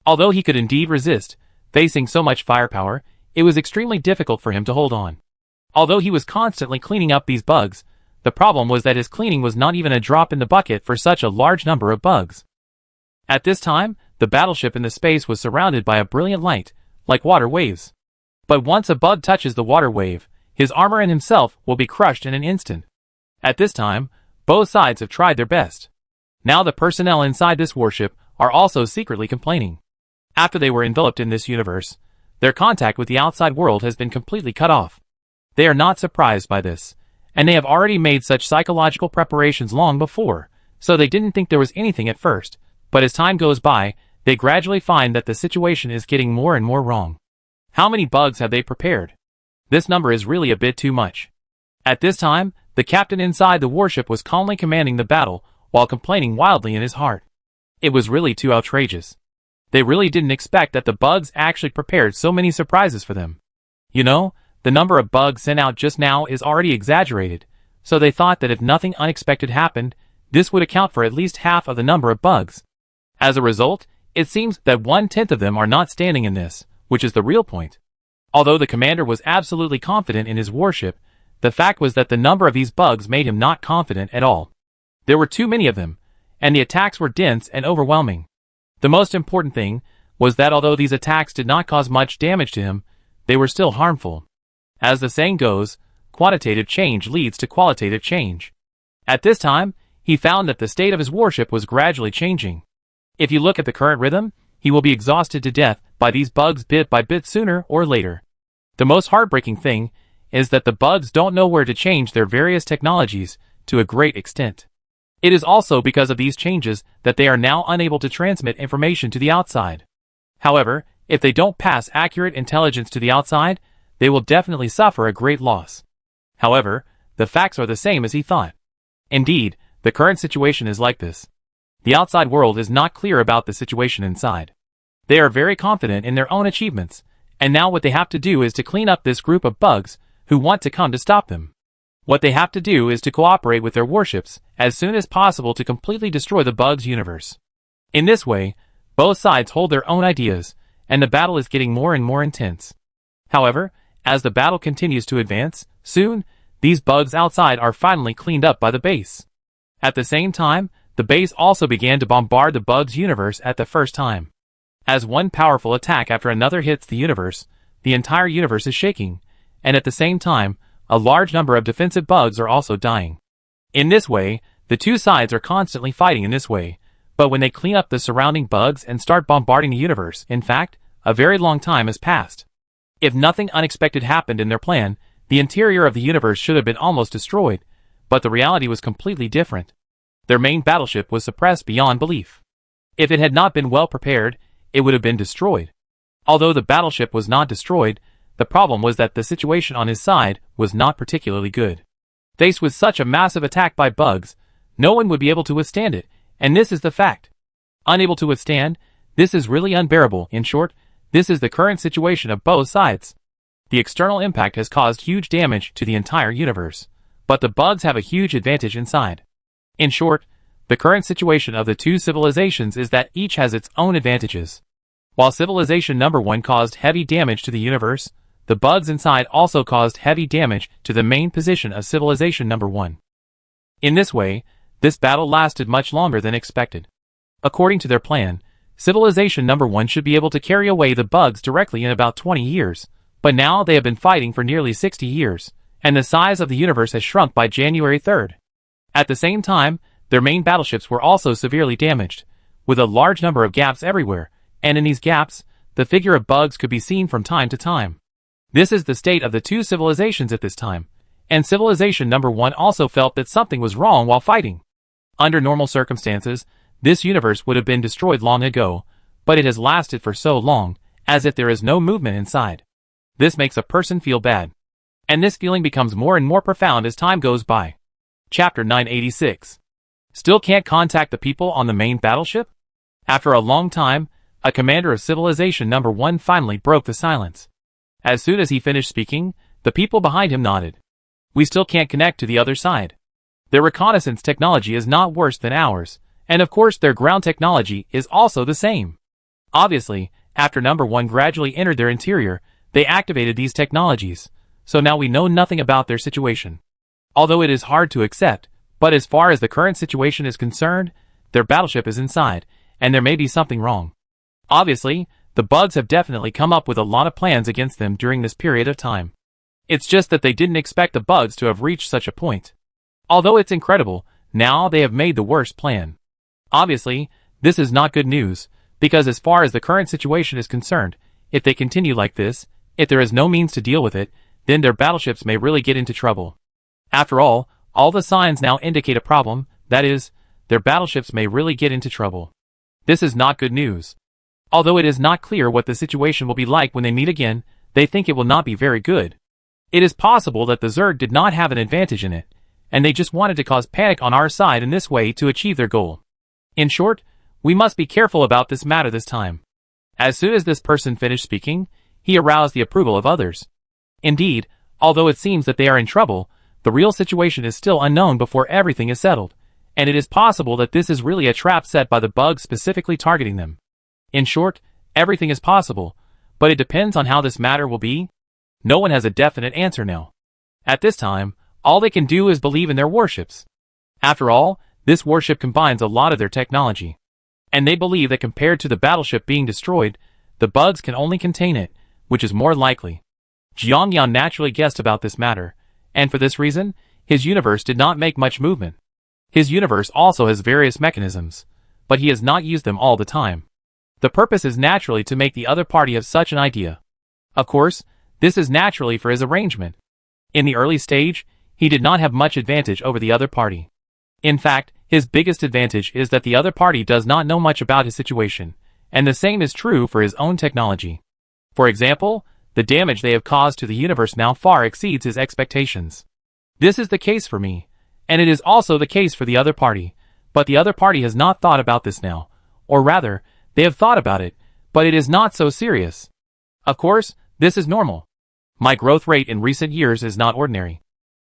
Although he could indeed resist, facing so much firepower, it was extremely difficult for him to hold on. Although he was constantly cleaning up these bugs, the problem was that his cleaning was not even a drop in the bucket for such a large number of bugs. At this time, the battleship in the space was surrounded by a brilliant light, like water waves. But once a bug touches the water wave, his armor and himself will be crushed in an instant. At this time, both sides have tried their best. Now the personnel inside this warship are also secretly complaining. After they were enveloped in this universe, their contact with the outside world has been completely cut off. They are not surprised by this, and they have already made such psychological preparations long before, so they didn't think there was anything at first, but as time goes by, they gradually find that the situation is getting more and more wrong. How many bugs have they prepared? This number is really a bit too much. At this time, the captain inside the warship was calmly commanding the battle while complaining wildly in his heart. It was really too outrageous. They really didn't expect that the bugs actually prepared so many surprises for them. You know, the number of bugs sent out just now is already exaggerated, so they thought that if nothing unexpected happened, this would account for at least half of the number of bugs. As a result, it seems that 1/10 of them are not standing in this, which is the real point. Although the commander was absolutely confident in his warship, the fact was that the number of these bugs made him not confident at all. There were too many of them, and the attacks were dense and overwhelming. The most important thing was that although these attacks did not cause much damage to him, they were still harmful. As the saying goes, quantitative change leads to qualitative change. At this time, he found that the state of his warship was gradually changing. If you look at the current rhythm, he will be exhausted to death by these bugs bit by bit sooner or later. The most heartbreaking thing is that the bugs don't know where to change their various technologies to a great extent. It is also because of these changes that they are now unable to transmit information to the outside. However, if they don't pass accurate intelligence to the outside, they will definitely suffer a great loss. However, the facts are the same as he thought. Indeed, the current situation is like this. The outside world is not clear about the situation inside. They are very confident in their own achievements, and now what they have to do is to clean up this group of bugs who want to come to stop them. What they have to do is to cooperate with their warships as soon as possible to completely destroy the bugs universe. In this way, both sides hold their own ideas, and the battle is getting more and more intense. However, as the battle continues to advance, soon, these bugs outside are finally cleaned up by the base. At the same time, the base also began to bombard the bugs universe at the first time. As one powerful attack after another hits the universe, the entire universe is shaking, and at the same time, a large number of defensive bugs are also dying. In this way, the two sides are constantly fighting in this way, but when they clean up the surrounding bugs and start bombarding the universe, in fact, a very long time has passed. If nothing unexpected happened in their plan, the interior of the universe should have been almost destroyed, but the reality was completely different. Their main battleship was suppressed beyond belief. If it had not been well prepared, it would have been destroyed. Although the battleship was not destroyed, the problem was that the situation on his side was not particularly good. Faced with such a massive attack by bugs, no one would be able to withstand it, and this is the fact. Unable to withstand, this is really unbearable. In short, this is the current situation of both sides. The external impact has caused huge damage to the entire universe, but the bugs have a huge advantage inside. In short, the current situation of the two civilizations is that each has its own advantages. While civilization number 1 caused heavy damage to the universe, the bugs inside also caused heavy damage to the main position of civilization number 1. In this way, this battle lasted much longer than expected. According to their plan, civilization number 1 should be able to carry away the bugs directly in about 20 years, but now they have been fighting for nearly 60 years, and the size of the universe has shrunk by January 3rd. At the same time, their main battleships were also severely damaged, with a large number of gaps everywhere, and in these gaps, the figure of bugs could be seen from time to time. This is the state of the two civilizations at this time, and civilization number 1 also felt that something was wrong while fighting. Under normal circumstances, this universe would have been destroyed long ago, but it has lasted for so long, as if there is no movement inside. This makes a person feel bad. And this feeling becomes more and more profound as time goes by. Chapter 986. Still can't contact the people on the main battleship? After a long time, a commander of civilization number 1 finally broke the silence. As soon as he finished speaking, the people behind him nodded. We still can't connect to the other side. Their reconnaissance technology is not worse than ours, and of course their ground technology is also the same. Obviously, after number 1 gradually entered their interior, they activated these technologies, so now we know nothing about their situation. Although it is hard to accept, but as far as the current situation is concerned, their battleship is inside, and there may be something wrong. Obviously, the bugs have definitely come up with a lot of plans against them during this period of time. It's just that they didn't expect the bugs to have reached such a point. Although it's incredible, now they have made the worst plan. Obviously, this is not good news, because as far as the current situation is concerned, if they continue like this, if there is no means to deal with it, then their battleships may really get into trouble. After all the signs now indicate a problem, that is, their battleships may really get into trouble. This is not good news. Although it is not clear what the situation will be like when they meet again, they think it will not be very good. It is possible that the Zerg did not have an advantage in it, and they just wanted to cause panic on our side in this way to achieve their goal. In short, we must be careful about this matter this time. As soon as this person finished speaking, he aroused the approval of others. Indeed, although it seems that they are in trouble, the real situation is still unknown before everything is settled, and it is possible that this is really a trap set by the bugs specifically targeting them. In short, everything is possible, but it depends on how this matter will be. No one has a definite answer now. At this time, all they can do is believe in their warships. After all, this warship combines a lot of their technology. And they believe that compared to the battleship being destroyed, the bugs can only contain it, which is more likely. Jiangyan naturally guessed about this matter, and for this reason, his universe did not make much movement. His universe also has various mechanisms, but he has not used them all the time. The purpose is naturally to make the other party have such an idea. Of course, this is naturally for his arrangement. In the early stage, he did not have much advantage over the other party. In fact, his biggest advantage is that the other party does not know much about his situation, and the same is true for his own technology. For example, the damage they have caused to the universe now far exceeds his expectations. This is the case for me, and it is also the case for the other party, but the other party has not thought about this now, or rather, they have thought about it, but it is not so serious. Of course, this is normal. My growth rate in recent years is not ordinary.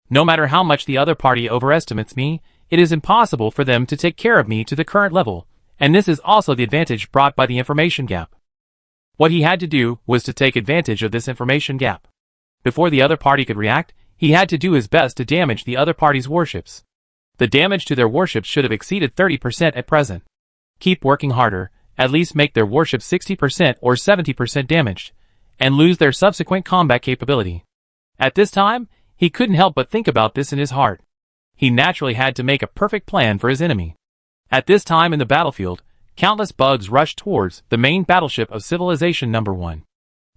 No matter how much the other party overestimates me, it is impossible for them to take care of me to the current level, and this is also the advantage brought by the information gap. What he had to do was to take advantage of this information gap. Before the other party could react, he had to do his best to damage the other party's warships. The damage to their warships should have exceeded 30% at present. Keep working harder, at least make their warships 60% or 70% damaged, and lose their subsequent combat capability. At this time, he couldn't help but think about this in his heart. He naturally had to make a perfect plan for his enemy. At this time in the battlefield, countless bugs rushed towards the main battleship of Civilization No. 1.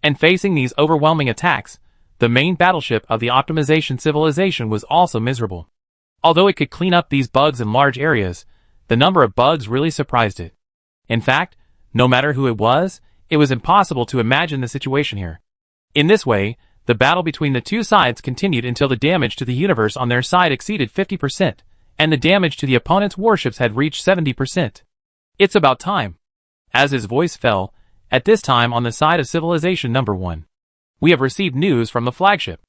And facing these overwhelming attacks, the main battleship of the optimization civilization was also miserable. Although it could clean up these bugs in large areas, the number of bugs really surprised it. In fact, no matter who it was impossible to imagine the situation here. In this way, the battle between the two sides continued until the damage to the universe on their side exceeded 50%, and the damage to the opponent's warships had reached 70%. It's about time. As his voice fell, at this time on the side of Civilization No. 1. We have received news from the flagship.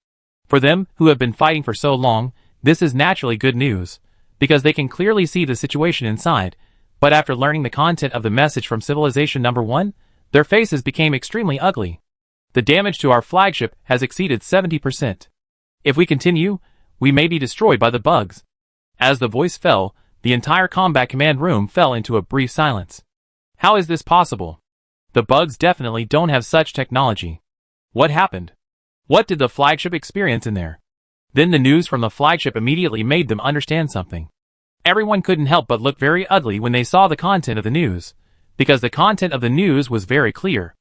For them, who have been fighting for so long, this is naturally good news, because they can clearly see the situation inside, but after learning the content of the message from Civilization No. 1, their faces became extremely ugly. The damage to our flagship has exceeded 70%. If we continue, we may be destroyed by the bugs. As the voice fell, the entire combat command room fell into a brief silence. How is this possible? The bugs definitely don't have such technology. What happened? What did the flagship experience in there? Then the news from the flagship immediately made them understand something. Everyone couldn't help but look very ugly when they saw the content of the news, because the content of the news was very clear.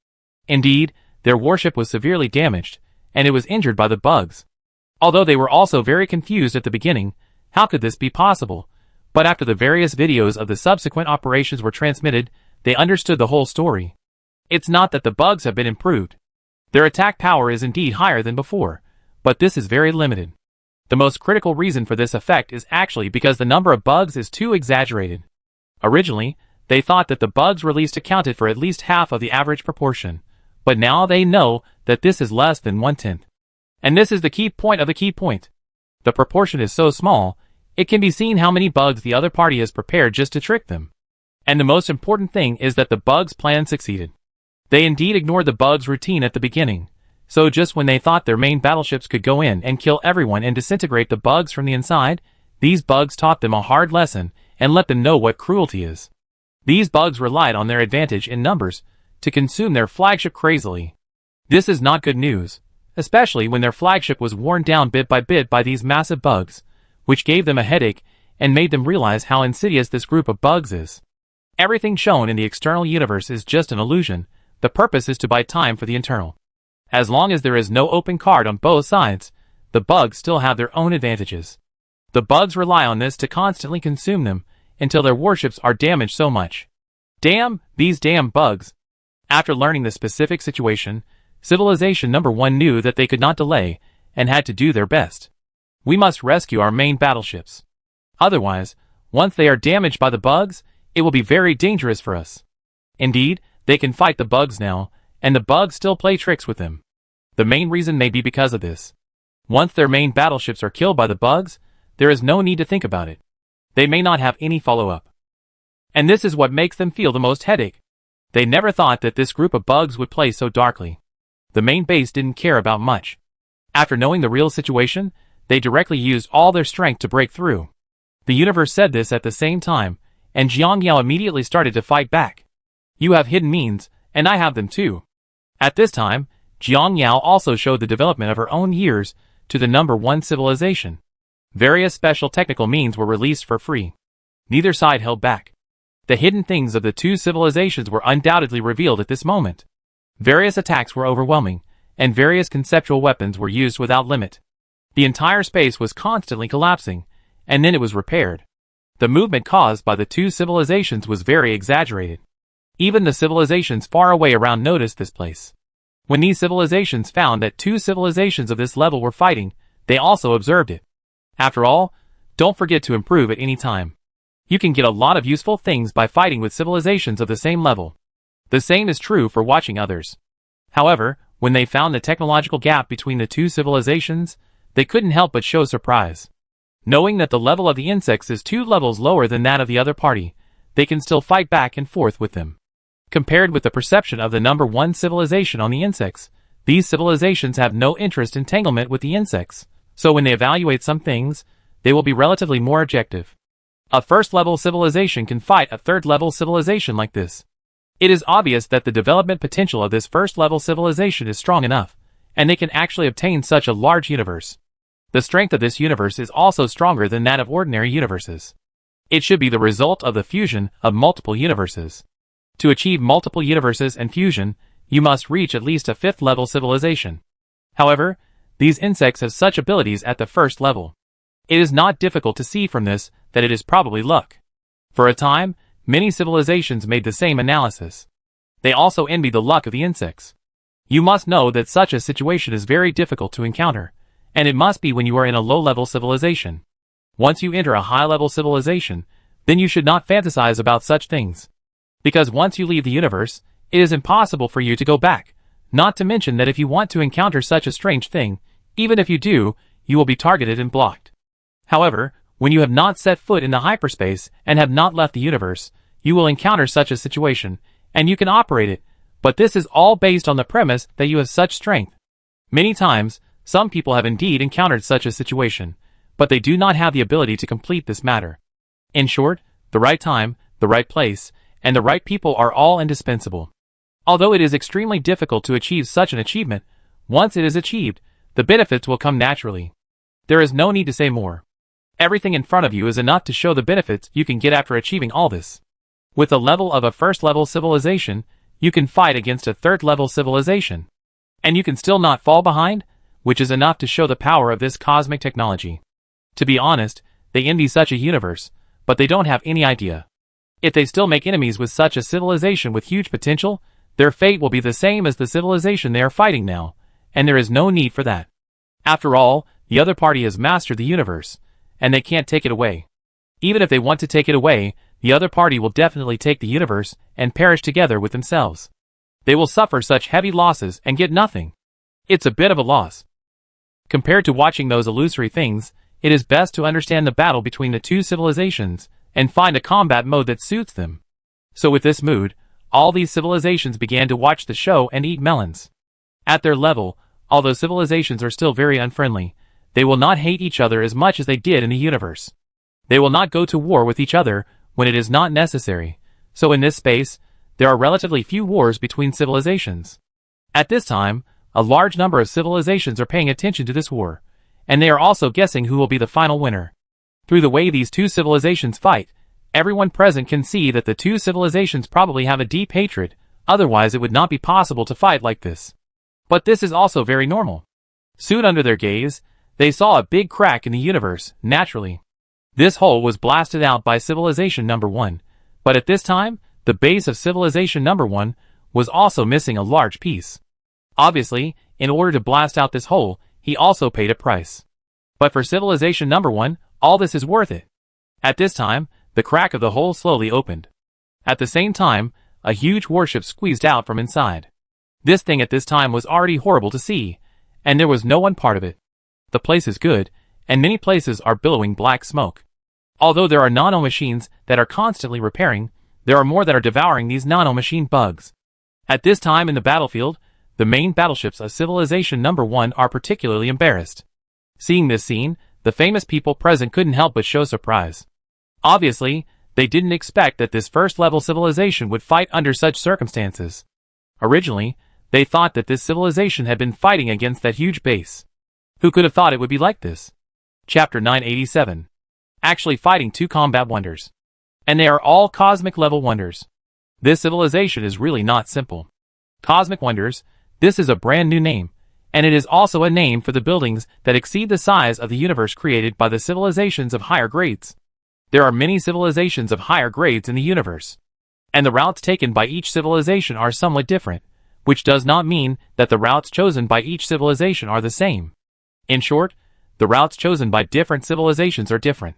Indeed, their warship was severely damaged, and it was injured by the bugs. Although they were also very confused at the beginning, how could this be possible? But after the various videos of the subsequent operations were transmitted, they understood the whole story. It's not that the bugs have been improved. Their attack power is indeed higher than before, but this is very limited. The most critical reason for this effect is actually because the number of bugs is too exaggerated. Originally, they thought that the bugs released accounted for at least half of the average proportion, but now they know that this is less than 1/10. And this is the key point of the key point. The proportion is so small, it can be seen how many bugs the other party has prepared just to trick them. And the most important thing is that the bugs' plan succeeded. They indeed ignored the bugs' routine at the beginning, so just when they thought their main battleships could go in and kill everyone and disintegrate the bugs from the inside, these bugs taught them a hard lesson and let them know what cruelty is. These bugs relied on their advantage in numbers to consume their flagship crazily. This is not good news, especially when their flagship was worn down bit by these massive bugs, which gave them a headache and made them realize how insidious this group of bugs is. Everything shown in the external universe is just an illusion. The purpose is to buy time for the internal. As long as there is no open card on both sides, the bugs still have their own advantages. The bugs rely on this to constantly consume them until their warships are damaged so much. Damn, these damn bugs. After learning the specific situation, Civilization Number 1 knew that they could not delay and had to do their best. We must rescue our main battleships. Otherwise, once they are damaged by the bugs, it will be very dangerous for us. Indeed, they can fight the bugs now, and the bugs still play tricks with them. The main reason may be because of this. Once their main battleships are killed by the bugs, there is no need to think about it. They may not have any follow-up. And this is what makes them feel the most headache. They never thought that this group of bugs would play so darkly. The main base didn't care about much. After knowing the real situation, they directly used all their strength to break through. The universe said this at the same time, and Jiang Yao immediately started to fight back. You have hidden means, and I have them too. At this time, Jiang Yao also showed the development of her own years to the number 1 civilization. Various special technical means were released for free. Neither side held back. The hidden things of the two civilizations were undoubtedly revealed at this moment. Various attacks were overwhelming, and various conceptual weapons were used without limit. The entire space was constantly collapsing, and then it was repaired. The movement caused by the two civilizations was very exaggerated. Even the civilizations far away around noticed this place. When these civilizations found that two civilizations of this level were fighting, they also observed it. After all, don't forget to improve at any time. You can get a lot of useful things by fighting with civilizations of the same level. The same is true for watching others. However, when they found the technological gap between the two civilizations, they couldn't help but show surprise. Knowing that the level of the insects is 2 levels lower than that of the other party, they can still fight back and forth with them. Compared with the perception of the number 1 civilization on the insects, these civilizations have no interest in entanglement with the insects, so when they evaluate some things, they will be relatively more objective. A first-level civilization can fight a third-level civilization like this. It is obvious that the development potential of this first-level civilization is strong enough, and they can actually obtain such a large universe. The strength of this universe is also stronger than that of ordinary universes. It should be the result of the fusion of multiple universes. To achieve multiple universes and fusion, you must reach at least a 5th-level civilization. However, these insects have such abilities at the first level. It is not difficult to see from this that it is probably luck. For a time, many civilizations made the same analysis. They also envied the luck of the insects. You must know that such a situation is very difficult to encounter, and it must be when you are in a low-level civilization. Once you enter a high-level civilization, then you should not fantasize about such things. Because once you leave the universe, it is impossible for you to go back, not to mention that if you want to encounter such a strange thing, even if you do, you will be targeted and blocked. However, when you have not set foot in the hyperspace and have not left the universe, you will encounter such a situation, and you can operate it, but this is all based on the premise that you have such strength. Many times, some people have indeed encountered such a situation, but they do not have the ability to complete this matter. In short, the right time, the right place, and the right people are all indispensable. Although it is extremely difficult to achieve such an achievement, once it is achieved, the benefits will come naturally. There is no need to say more. Everything in front of you is enough to show the benefits you can get after achieving all this. With the level of a first-level civilization, you can fight against a third-level civilization. And you can still not fall behind, which is enough to show the power of this cosmic technology. To be honest, they envy such a universe, but they don't have any idea. If they still make enemies with such a civilization with huge potential, their fate will be the same as the civilization they are fighting now, and there is no need for that. After all, the other party has mastered the universe, and they can't take it away. Even if they want to take it away, the other party will definitely take the universe and perish together with themselves. They will suffer such heavy losses and get nothing. It's a bit of a loss. Compared to watching those illusory things, it is best to understand the battle between the two civilizations and find a combat mode that suits them. So with this mood, all these civilizations began to watch the show and eat melons. At their level, although civilizations are still very unfriendly, they will not hate each other as much as they did in the universe. They will not go to war with each other when it is not necessary, so in this space, there are relatively few wars between civilizations. At this time, a large number of civilizations are paying attention to this war, and they are also guessing who will be the final winner. Through the way these two civilizations fight, everyone present can see that the two civilizations probably have a deep hatred, otherwise it would not be possible to fight like this. But this is also very normal. Soon under their gaze, they saw a big crack in the universe, naturally. This hole was blasted out by Civilization Number 1, but at this time, the base of Civilization Number 1 was also missing a large piece. Obviously, in order to blast out this hole, he also paid a price. But for Civilization Number 1, all this is worth it. At this time, the crack of the hole slowly opened. At the same time, a huge warship squeezed out from inside. This thing at this time was already horrible to see, and there was no one part of it. The place is good, and many places are billowing black smoke. Although there are nano-machines that are constantly repairing, there are more that are devouring these nano-machine bugs. At this time in the battlefield, the main battleships of Civilization Number 1 are particularly embarrassed. Seeing this scene, the famous people present couldn't help but show surprise. Obviously, they didn't expect that this first-level civilization would fight under such circumstances. Originally, they thought that this civilization had been fighting against that huge base. Who could have thought it would be like this? Chapter 987. Actually fighting two combat wonders. And they are all cosmic-level wonders. This civilization is really not simple. Cosmic wonders, this is a brand new name, and it is also a name for the buildings that exceed the size of the universe created by the civilizations of higher grades. There are many civilizations of higher grades in the universe, and the routes taken by each civilization are somewhat different, which does not mean that the routes chosen by each civilization are the same. In short, the routes chosen by different civilizations are different.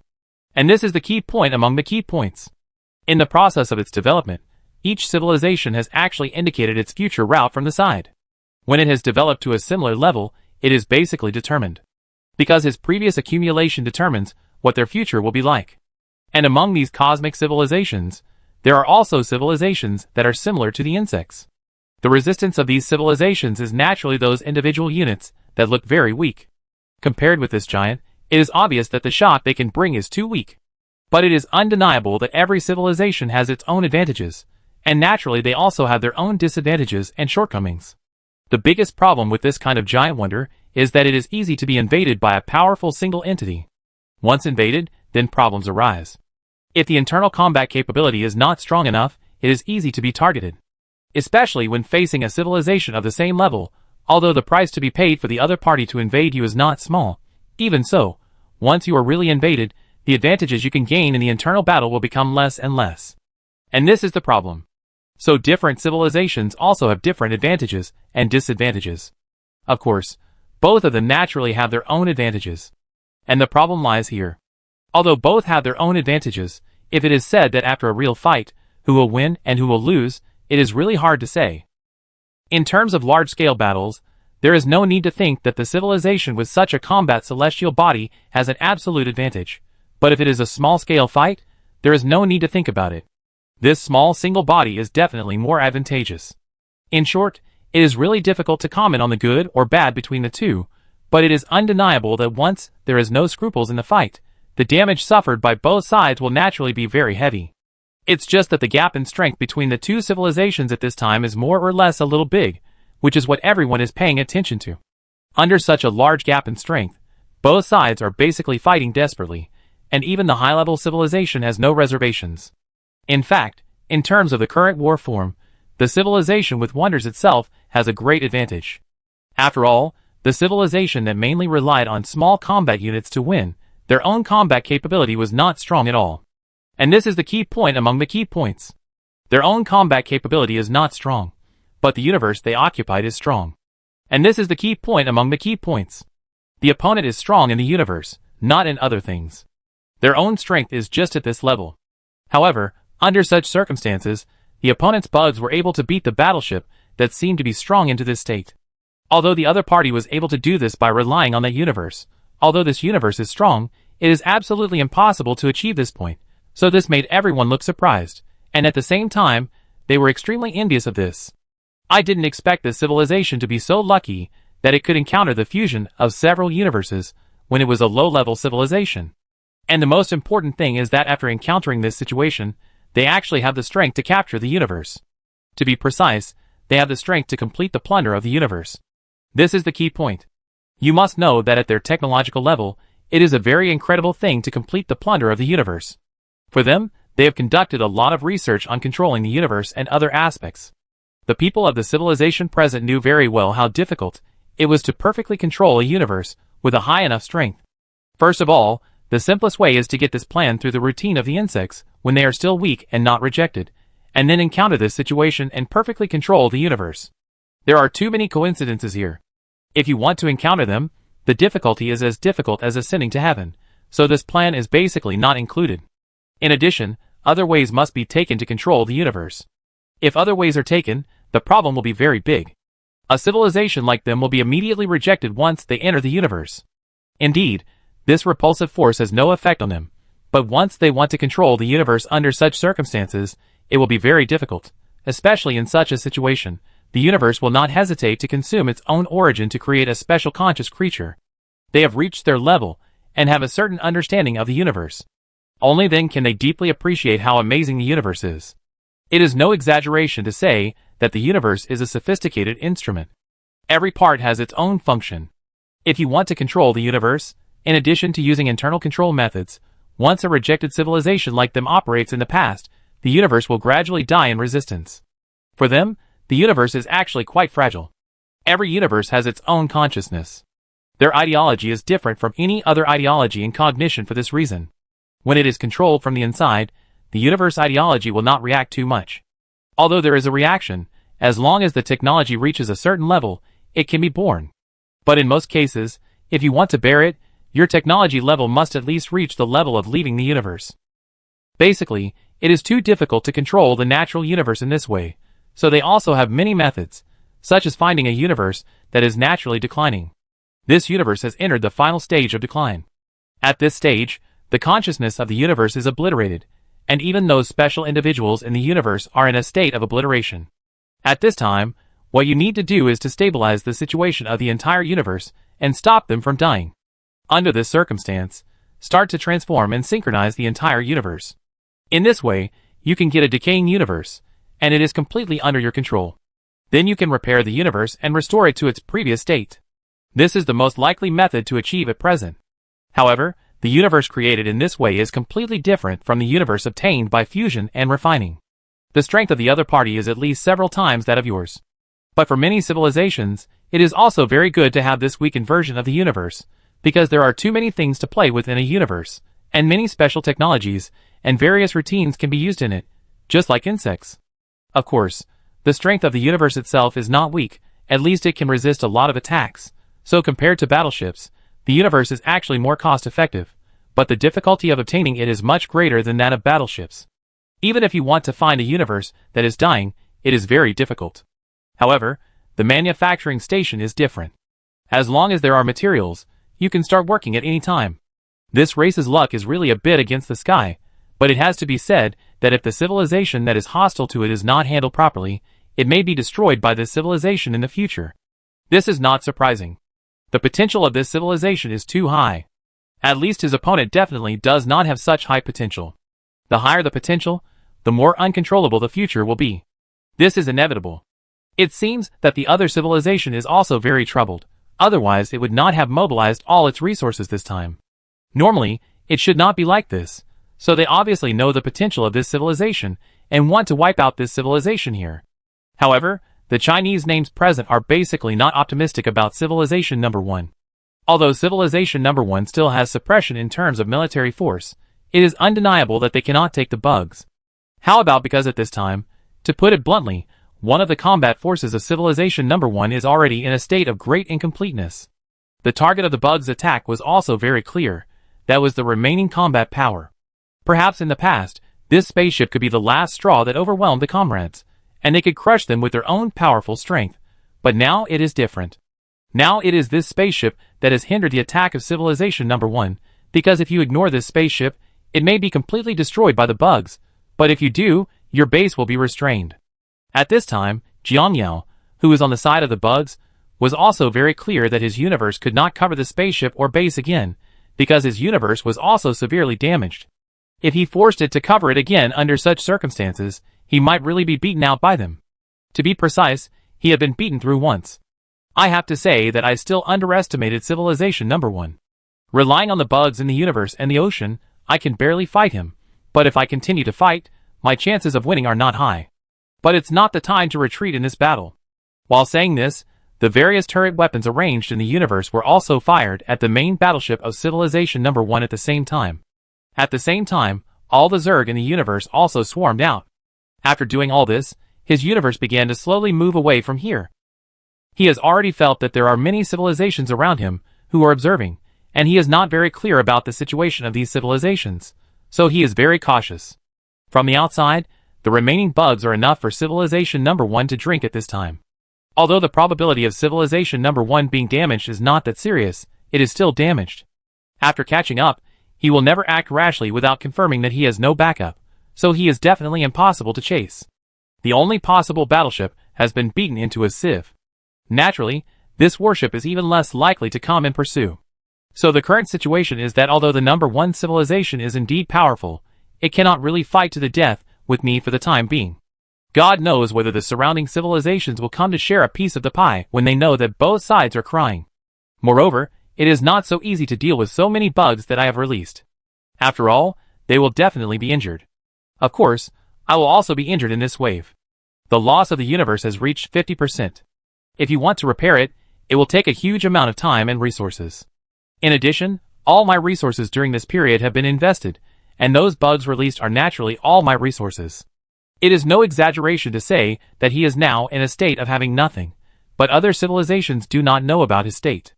And this is the key point among the key points. In the process of its development, each civilization has actually indicated its future route from the side. When it has developed to a similar level, it is basically determined. Because its previous accumulation determines what their future will be like. And among these cosmic civilizations, there are also civilizations that are similar to the insects. The resistance of these civilizations is naturally those individual units that look very weak. Compared with this giant, it is obvious that the shock they can bring is too weak. But it is undeniable that every civilization has its own advantages, and naturally they also have their own disadvantages and shortcomings. The biggest problem with this kind of giant wonder is that it is easy to be invaded by a powerful single entity. Once invaded, then problems arise. If the internal combat capability is not strong enough, it is easy to be targeted. Especially when facing a civilization of the same level, although the price to be paid for the other party to invade you is not small. Even so, once you are really invaded, the advantages you can gain in the internal battle will become less and less. And this is the problem. So different civilizations also have different advantages and disadvantages. Of course, both of them naturally have their own advantages. And the problem lies here. Although both have their own advantages, if it is said that after a real fight, who will win and who will lose, it is really hard to say. In terms of large-scale battles, there is no need to think that the civilization with such a combat celestial body has an absolute advantage. But if it is a small-scale fight, there is no need to think about it. This small single body is definitely more advantageous. In short, it is really difficult to comment on the good or bad between the two, but it is undeniable that once there is no scruples in the fight, the damage suffered by both sides will naturally be very heavy. It's just that the gap in strength between the two civilizations at this time is more or less a little big, which is what everyone is paying attention to. Under such a large gap in strength, both sides are basically fighting desperately, and even the high-level civilization has no reservations. In fact, in terms of the current war form, the civilization with wonders itself has a great advantage. After all, the civilization that mainly relied on small combat units to win, their own combat capability was not strong at all. And this is the key point among the key points. Their own combat capability is not strong, but the universe they occupied is strong. And this is the key point among the key points. The opponent is strong in the universe, not in other things. Their own strength is just at this level. However, under such circumstances, the opponent's bugs were able to beat the battleship that seemed to be strong into this state. Although the other party was able to do this by relying on that universe, although this universe is strong, it is absolutely impossible to achieve this point, so this made everyone look surprised, and at the same time, they were extremely envious of this. I didn't expect this civilization to be so lucky that it could encounter the fusion of several universes when it was a low-level civilization. And the most important thing is that after encountering this situation, they actually have the strength to capture the universe. To be precise, they have the strength to complete the plunder of the universe. This is the key point. You must know that at their technological level, it is a very incredible thing to complete the plunder of the universe. For them, they have conducted a lot of research on controlling the universe and other aspects. The people of the civilization present knew very well how difficult it was to perfectly control a universe with a high enough strength. First of all, The simplest way is to get this plan through the routine of the insects when they are still weak and not rejected, and then encounter this situation and perfectly control the universe. There are too many coincidences here. If you want to encounter them, the difficulty is as difficult as ascending to heaven, so this plan is basically not included. In addition, other ways must be taken to control the universe. If other ways are taken, the problem will be very big. A civilization like them will be immediately rejected once they enter the universe. Indeed, this repulsive force has no effect on them, but once they want to control the universe under such circumstances, it will be very difficult, especially in such a situation. The universe will not hesitate to consume its own origin to create a special conscious creature. They have reached their level, and have a certain understanding of the universe. Only then can they deeply appreciate how amazing the universe is. It is no exaggeration to say that the universe is a sophisticated instrument. Every part has its own function. If you want to control the universe, in addition to using internal control methods, once a rejected civilization like them operates in the past, the universe will gradually die in resistance. For them, the universe is actually quite fragile. Every universe has its own consciousness. Their ideology is different from any other ideology in cognition for this reason. When it is controlled from the inside, the universe ideology will not react too much. Although there is a reaction, as long as the technology reaches a certain level, it can be borne. But in most cases, if you want to bear it, your technology level must at least reach the level of leaving the universe. Basically, it is too difficult to control the natural universe in this way, so they also have many methods, such as finding a universe that is naturally declining. This universe has entered the final stage of decline. At this stage, the consciousness of the universe is obliterated, and even those special individuals in the universe are in a state of obliteration. At this time, what you need to do is to stabilize the situation of the entire universe and stop them from dying. Under this circumstance, start to transform and synchronize the entire universe. In this way, you can get a decaying universe, and it is completely under your control. Then you can repair the universe and restore it to its previous state. This is the most likely method to achieve at present. However, the universe created in this way is completely different from the universe obtained by fusion and refining. The strength of the other party is at least several times that of yours. But for many civilizations, it is also very good to have this weakened version of the universe, because there are too many things to play with in a universe, and many special technologies and various routines can be used in it, just like insects. Of course, the strength of the universe itself is not weak, at least it can resist a lot of attacks, so compared to battleships, the universe is actually more cost-effective, but the difficulty of obtaining it is much greater than that of battleships. Even if you want to find a universe that is dying, it is very difficult. However, the manufacturing station is different. As long as there are materials, you can start working at any time. This race's luck is really a bit against the sky, but it has to be said that if the civilization that is hostile to it is not handled properly, it may be destroyed by this civilization in the future. This is not surprising. The potential of this civilization is too high. At least his opponent definitely does not have such high potential. The higher the potential, the more uncontrollable the future will be. This is inevitable. It seems that the other civilization is also very troubled, otherwise it would not have mobilized all its resources this time. Normally, it should not be like this, so they obviously know the potential of this civilization and want to wipe out this civilization here. However, the Chinese names present are basically not optimistic about Civilization Number 1. Although Civilization Number 1 still has suppression in terms of military force, it is undeniable that they cannot take the bugs. How about because at this time, to put it bluntly, one of the combat forces of Civilization Number 1 is already in a state of great incompleteness. The target of the bugs' attack was also very clear. That was the remaining combat power. Perhaps in the past, this spaceship could be the last straw that overwhelmed the comrades, and they could crush them with their own powerful strength. But now it is different. Now it is this spaceship that has hindered the attack of Civilization Number 1, because if you ignore this spaceship, it may be completely destroyed by the bugs, but if you do, your base will be restrained. At this time, Jiang Yao, who was on the side of the bugs, was also very clear that his universe could not cover the spaceship or base again, because his universe was also severely damaged. If he forced it to cover it again under such circumstances, he might really be beaten out by them. To be precise, he had been beaten through once. I have to say that I still underestimated Civilization Number 1. Relying on the bugs in the universe and the ocean, I can barely fight him, but if I continue to fight, my chances of winning are not high. But it's not the time to retreat in this battle. While saying this, The various turret weapons arranged in the universe were also fired at the main battleship of Civilization Number 1 at the same time. At the same time, all the Zerg in the universe also swarmed out. After doing all this, his universe began to slowly move away from here. He has already felt that there are many civilizations around him who are observing, and he is not very clear about the situation of these civilizations, so he is very cautious. From the outside, the remaining bugs are enough for Civilization Number 1 to drink at this time. Although the probability of Civilization Number 1 being damaged is not that serious, it is still damaged. After catching up, he will never act rashly without confirming that he has no backup, so he is definitely impossible to chase. The only possible battleship has been beaten into a sieve. Naturally, this warship is even less likely to come and pursue. So the current situation is that although the Number 1 civilization is indeed powerful, it cannot really fight to the death with me for the time being. God knows whether the surrounding civilizations will come to share a piece of the pie when they know that both sides are crying. Moreover, it is not so easy to deal with so many bugs that I have released. After all, they will definitely be injured. Of course, I will also be injured in this wave. The loss of the universe has reached 50%. If you want to repair it, it will take a huge amount of time and resources. In addition, all my resources during this period have been invested, and those bugs released are naturally all my resources. It is no exaggeration to say that he is now in a state of having nothing, but other civilizations do not know about his state.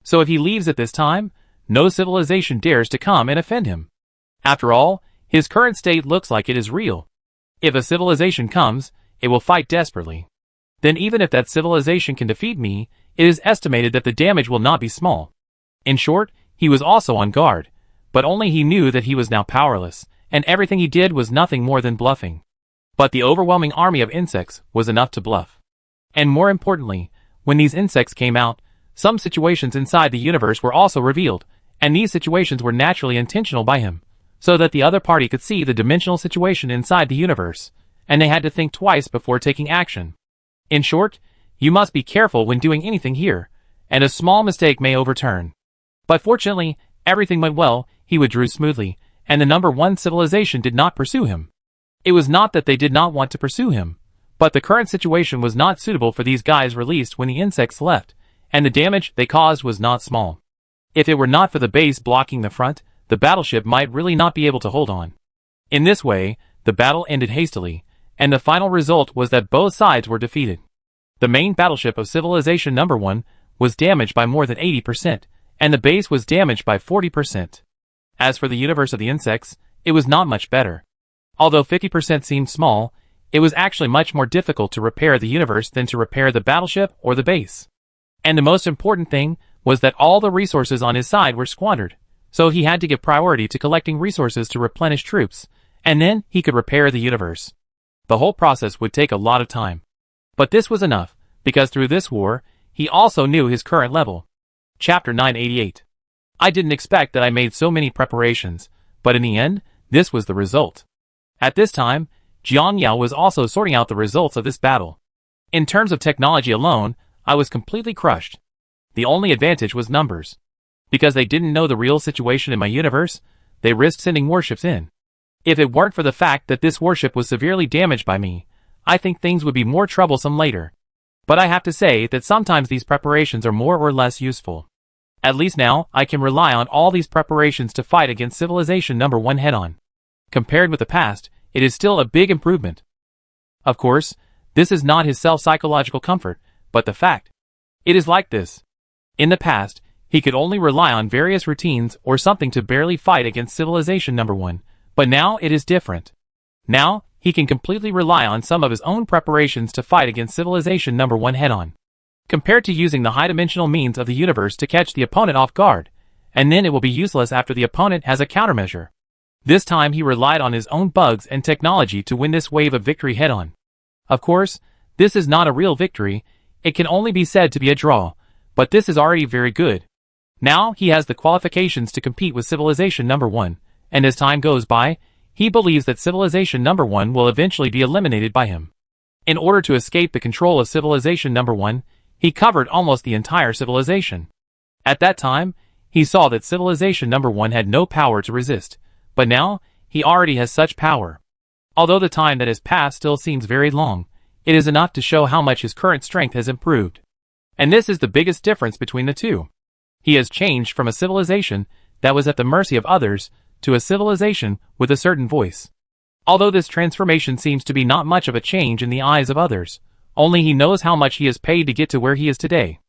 So if he leaves at this time, no civilization dares to come and offend him. After all, his current state looks like it is real. If a civilization comes, it will fight desperately. Then even if that civilization can defeat me, it is estimated that the damage will not be small. In short, he was also on guard, but only he knew that he was now powerless, and everything he did was nothing more than bluffing. But the overwhelming army of insects was enough to bluff. And more importantly, when these insects came out, some situations inside the universe were also revealed, and these situations were naturally intentional by him, so that the other party could see the dimensional situation inside the universe, and they had to think twice before taking action. In short, you must be careful when doing anything here, and a small mistake may overturn. But fortunately, everything went well, he withdrew smoothly, and the Number 1 civilization did not pursue him. It was not that they did not want to pursue him, but the current situation was not suitable for these guys released when the insects left, and the damage they caused was not small. If it were not for the base blocking the front, the battleship might really not be able to hold on. In this way, the battle ended hastily, and the final result was that both sides were defeated. The main battleship of Civilization Number 1 was damaged by more than 80%, and the base was damaged by 40%. As for the universe of the insects, it was not much better. Although 50% seemed small, it was actually much more difficult to repair the universe than to repair the battleship or the base. And the most important thing was that all the resources on his side were squandered, so he had to give priority to collecting resources to replenish troops, and then he could repair the universe. The whole process would take a lot of time. But this was enough, because through this war, he also knew his current level. Chapter 988. I didn't expect that I made so many preparations, but in the end, this was the result. At this time, Jiang Yao was also sorting out the results of this battle. In terms of technology alone, I was completely crushed. The only advantage was numbers. Because they didn't know the real situation in my universe, they risked sending warships in. If it weren't for the fact that this warship was severely damaged by me, I think things would be more troublesome later. But I have to say that sometimes these preparations are more or less useful. At least now, I can rely on all these preparations to fight against Civilization Number 1 head-on. Compared with the past, it is still a big improvement. Of course, this is not his self-psychological comfort, but the fact. It is like this. In the past, he could only rely on various routines or something to barely fight against Civilization Number 1, but now it is different. Now, he can completely rely on some of his own preparations to fight against Civilization Number 1 head-on. Compared to using the high-dimensional means of the universe to catch the opponent off guard, and then it will be useless after the opponent has a countermeasure. This time he relied on his own bugs and technology to win this wave of victory head-on. Of course, this is not a real victory, it can only be said to be a draw, but this is already very good. Now he has the qualifications to compete with Civilization Number 1, and as time goes by, he believes that Civilization Number 1 will eventually be eliminated by him. In order to escape the control of Civilization Number 1, he covered almost the entire civilization. At that time, he saw that Civilization Number 1 had no power to resist, but now, he already has such power. Although the time that has passed still seems very long, it is enough to show how much his current strength has improved. And this is the biggest difference between the two. He has changed from a civilization that was at the mercy of others to a civilization with a certain voice. Although this transformation seems to be not much of a change in the eyes of others, only he knows how much he has paid to get to where he is today.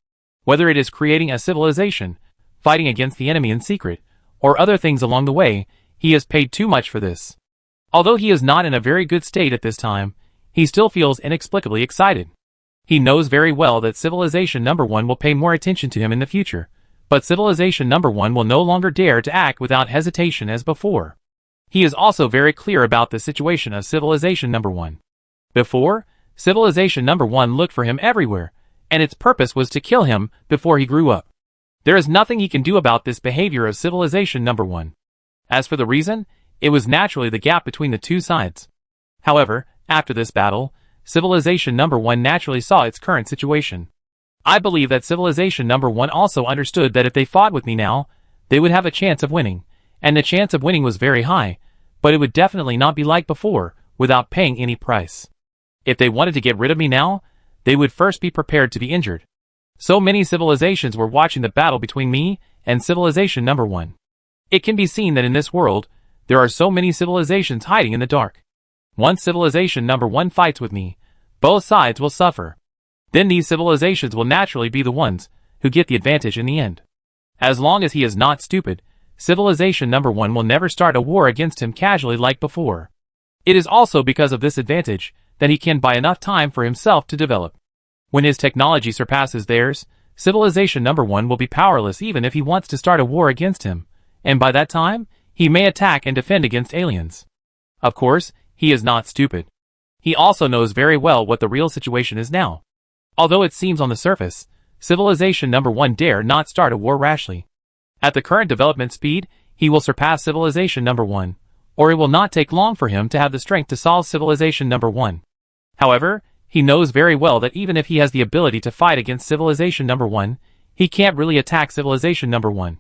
Whether it is creating a civilization, fighting against the enemy in secret, or other things along the way, he has paid too much for this. Although he is not in a very good state at this time, he still feels inexplicably excited. He knows very well that Civilization Number 1 will pay more attention to him in the future, but Civilization Number 1 will no longer dare to act without hesitation as before. He is also very clear about the situation of Civilization Number 1. Before, Civilization Number 1 looked for him everywhere, and its purpose was to kill him before he grew up. There is nothing he can do about this behavior of Civilization Number 1. As for the reason, it was naturally the gap between the two sides. However, after this battle, Civilization Number 1 naturally saw its current situation. I believe that Civilization Number 1 also understood that if they fought with me now, they would have a chance of winning, and the chance of winning was very high, but it would definitely not be like before, without paying any price. If they wanted to get rid of me now, they would first be prepared to be injured. So many civilizations were watching the battle between me and Civilization Number 1. It can be seen that in this world, there are so many civilizations hiding in the dark. Once Civilization Number 1 fights with me, both sides will suffer. Then these civilizations will naturally be the ones who get the advantage in the end. As long as he is not stupid, Civilization Number 1 will never start a war against him casually like before. It is also because of this advantage that he can buy enough time for himself to develop. When his technology surpasses theirs, Civilization Number 1 will be powerless even if he wants to start a war against him, and by that time, he may attack and defend against aliens. Of course, he is not stupid. He also knows very well what the real situation is now. Although it seems on the surface, Civilization Number 1 dare not start a war rashly. At the current development speed, he will surpass Civilization Number 1, or it will not take long for him to have the strength to solve Civilization Number 1. However, he knows very well that even if he has the ability to fight against Civilization Number 1, he can't really attack Civilization Number 1.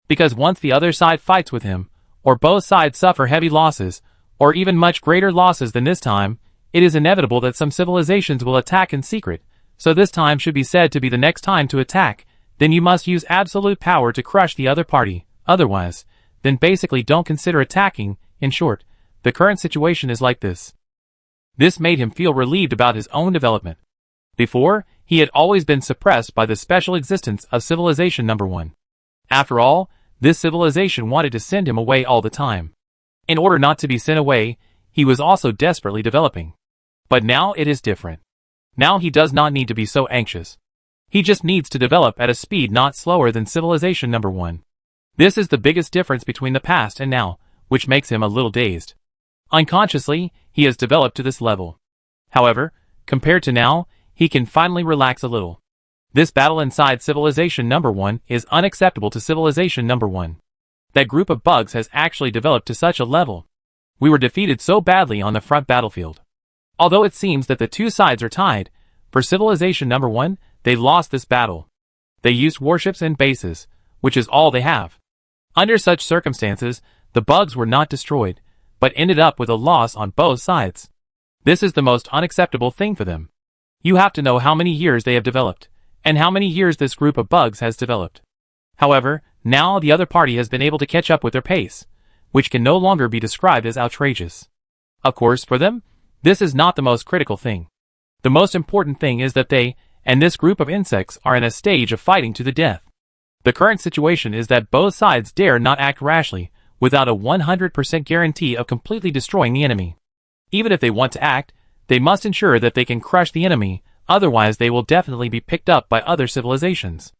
Because once the other side fights with him, or both sides suffer heavy losses, or even much greater losses than this time, it is inevitable that some civilizations will attack in secret, so this time should be said to be the next time to attack, then you must use absolute power to crush the other party, otherwise, then basically don't consider attacking. In short, the current situation is like this. This made him feel relieved about his own development. Before, he had always been suppressed by the special existence of Civilization Number 1. After all, this civilization wanted to send him away all the time. In order not to be sent away, he was also desperately developing. But now it is different. Now he does not need to be so anxious. He just needs to develop at a speed not slower than Civilization Number 1. This is the biggest difference between the past and now, which makes him a little dazed. Unconsciously, he has developed to this level. However, compared to now, he can finally relax a little. This battle inside Civilization Number 1 is unacceptable to Civilization Number 1. That group of bugs has actually developed to such a level. We were defeated so badly on the front battlefield. Although it seems that the two sides are tied, for Civilization Number 1, they lost this battle. They used warships and bases, which is all they have. Under such circumstances, the bugs were not destroyed, but ended up with a loss on both sides. This is the most unacceptable thing for them. You have to know how many years they have developed, and how many years this group of bugs has developed. However, now the other party has been able to catch up with their pace, which can no longer be described as outrageous. Of course, for them, this is not the most critical thing. The most important thing is that they, and this group of insects, are in a stage of fighting to the death. The current situation is that both sides dare not act rashly, without a 100% guarantee of completely destroying the enemy. Even if they want to act, they must ensure that they can crush the enemy, otherwise they will definitely be picked up by other civilizations.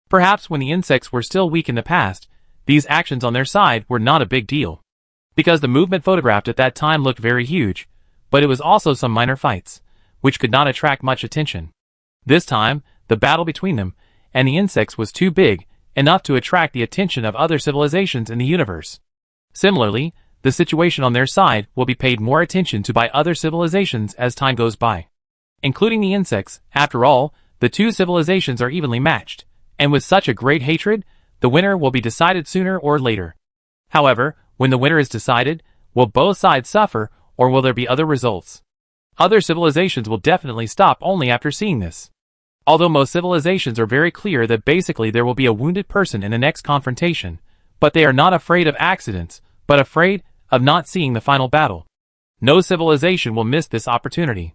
Perhaps when the insects were still weak in the past, these actions on their side were not a big deal. Because the movement photographed at that time looked very huge, but it was also some minor fights, which could not attract much attention. This time, the battle between them and the insects was too big, enough to attract the attention of other civilizations in the universe. Similarly, the situation on their side will be paid more attention to by other civilizations as time goes by. Including the insects, after all, the two civilizations are evenly matched, and with such a great hatred, the winner will be decided sooner or later. However, when the winner is decided, will both sides suffer, or will there be other results? Other civilizations will definitely stop only after seeing this. Although most civilizations are very clear that basically there will be a wounded person in the next confrontation, but they are not afraid of accidents, but afraid of not seeing the final battle. No civilization will miss this opportunity.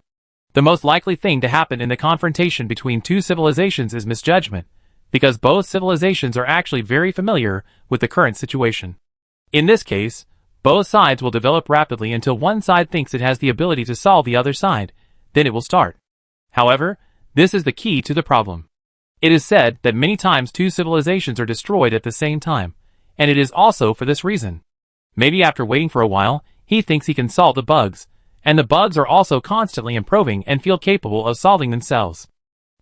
The most likely thing to happen in the confrontation between two civilizations is misjudgment, because both civilizations are actually very familiar with the current situation. In this case, both sides will develop rapidly until one side thinks it has the ability to solve the other side, then it will start. However, this is the key to the problem. It is said that many times two civilizations are destroyed at the same time, and it is also for this reason. Maybe after waiting for a while, he thinks he can solve the bugs, and the bugs are also constantly improving and feel capable of solving themselves.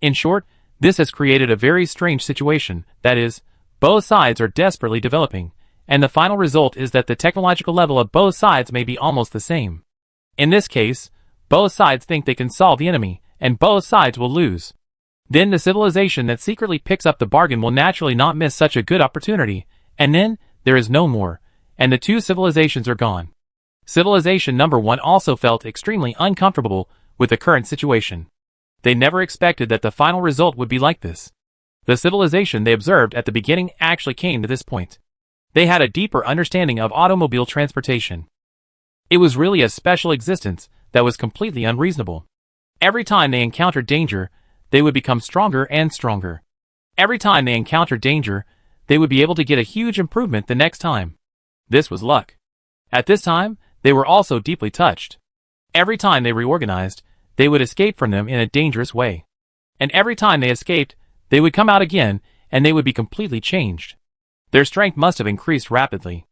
In short, this has created a very strange situation, that is, both sides are desperately developing, and the final result is that the technological level of both sides may be almost the same. In this case, both sides think they can solve the enemy, and both sides will lose. Then the civilization that secretly picks up the bargain will naturally not miss such a good opportunity, and then there is no more, and the two civilizations are gone. Civilization number 1 also felt extremely uncomfortable with the current situation. They never expected that the final result would be like this. The civilization they observed at the beginning actually came to this point. They had a deeper understanding of automobile transportation. It was really a special existence that was completely unreasonable. Every time they encountered danger, they would become stronger and stronger. Every time they encountered danger, they would be able to get a huge improvement the next time. This was luck. At this time, they were also deeply touched. Every time they reorganized, they would escape from them in a dangerous way. And every time they escaped, they would come out again, and they would be completely changed. Their strength must have increased rapidly.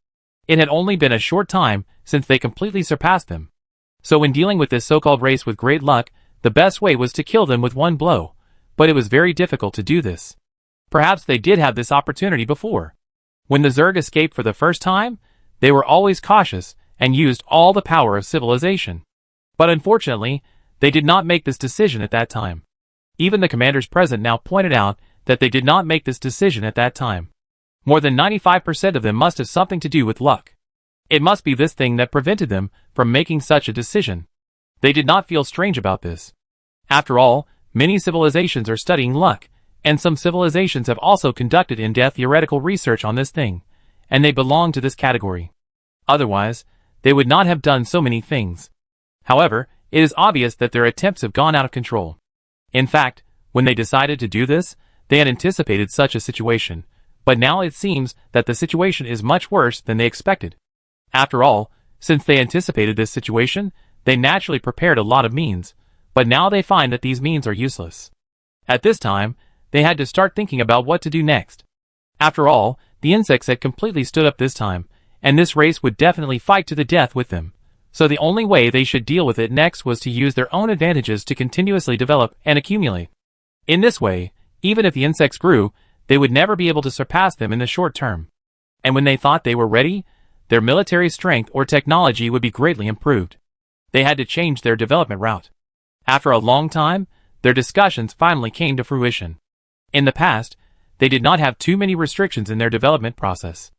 It had only been a short time since they completely surpassed them. So when dealing with this so-called race with great luck, the best way was to kill them with one blow, but it was very difficult to do this. Perhaps they did have this opportunity before. When the Zerg escaped for the first time, they were always cautious and used all the power of civilization. But unfortunately, they did not make this decision at that time. Even the commanders present now pointed out that they did not make this decision at that time. More than 95% of them must have something to do with luck. It must be this thing that prevented them from making such a decision. They did not feel strange about this. After all, many civilizations are studying luck, and some civilizations have also conducted in-depth theoretical research on this thing, and they belong to this category. Otherwise, they would not have done so many things. However, it is obvious that their attempts have gone out of control. In fact, when they decided to do this, they had anticipated such a situation, but now it seems that the situation is much worse than they expected. After all, since they anticipated this situation, they naturally prepared a lot of means, but now they find that these means are useless. At this time, they had to start thinking about what to do next. After all, the insects had completely stood up this time, and this race would definitely fight to the death with them. So the only way they should deal with it next was to use their own advantages to continuously develop and accumulate. In this way, even if the insects grew, they would never be able to surpass them in the short term. And when they thought they were ready, their military strength or technology would be greatly improved. They had to change their development route. After a long time, their discussions finally came to fruition. In the past, they did not have too many restrictions in their development process.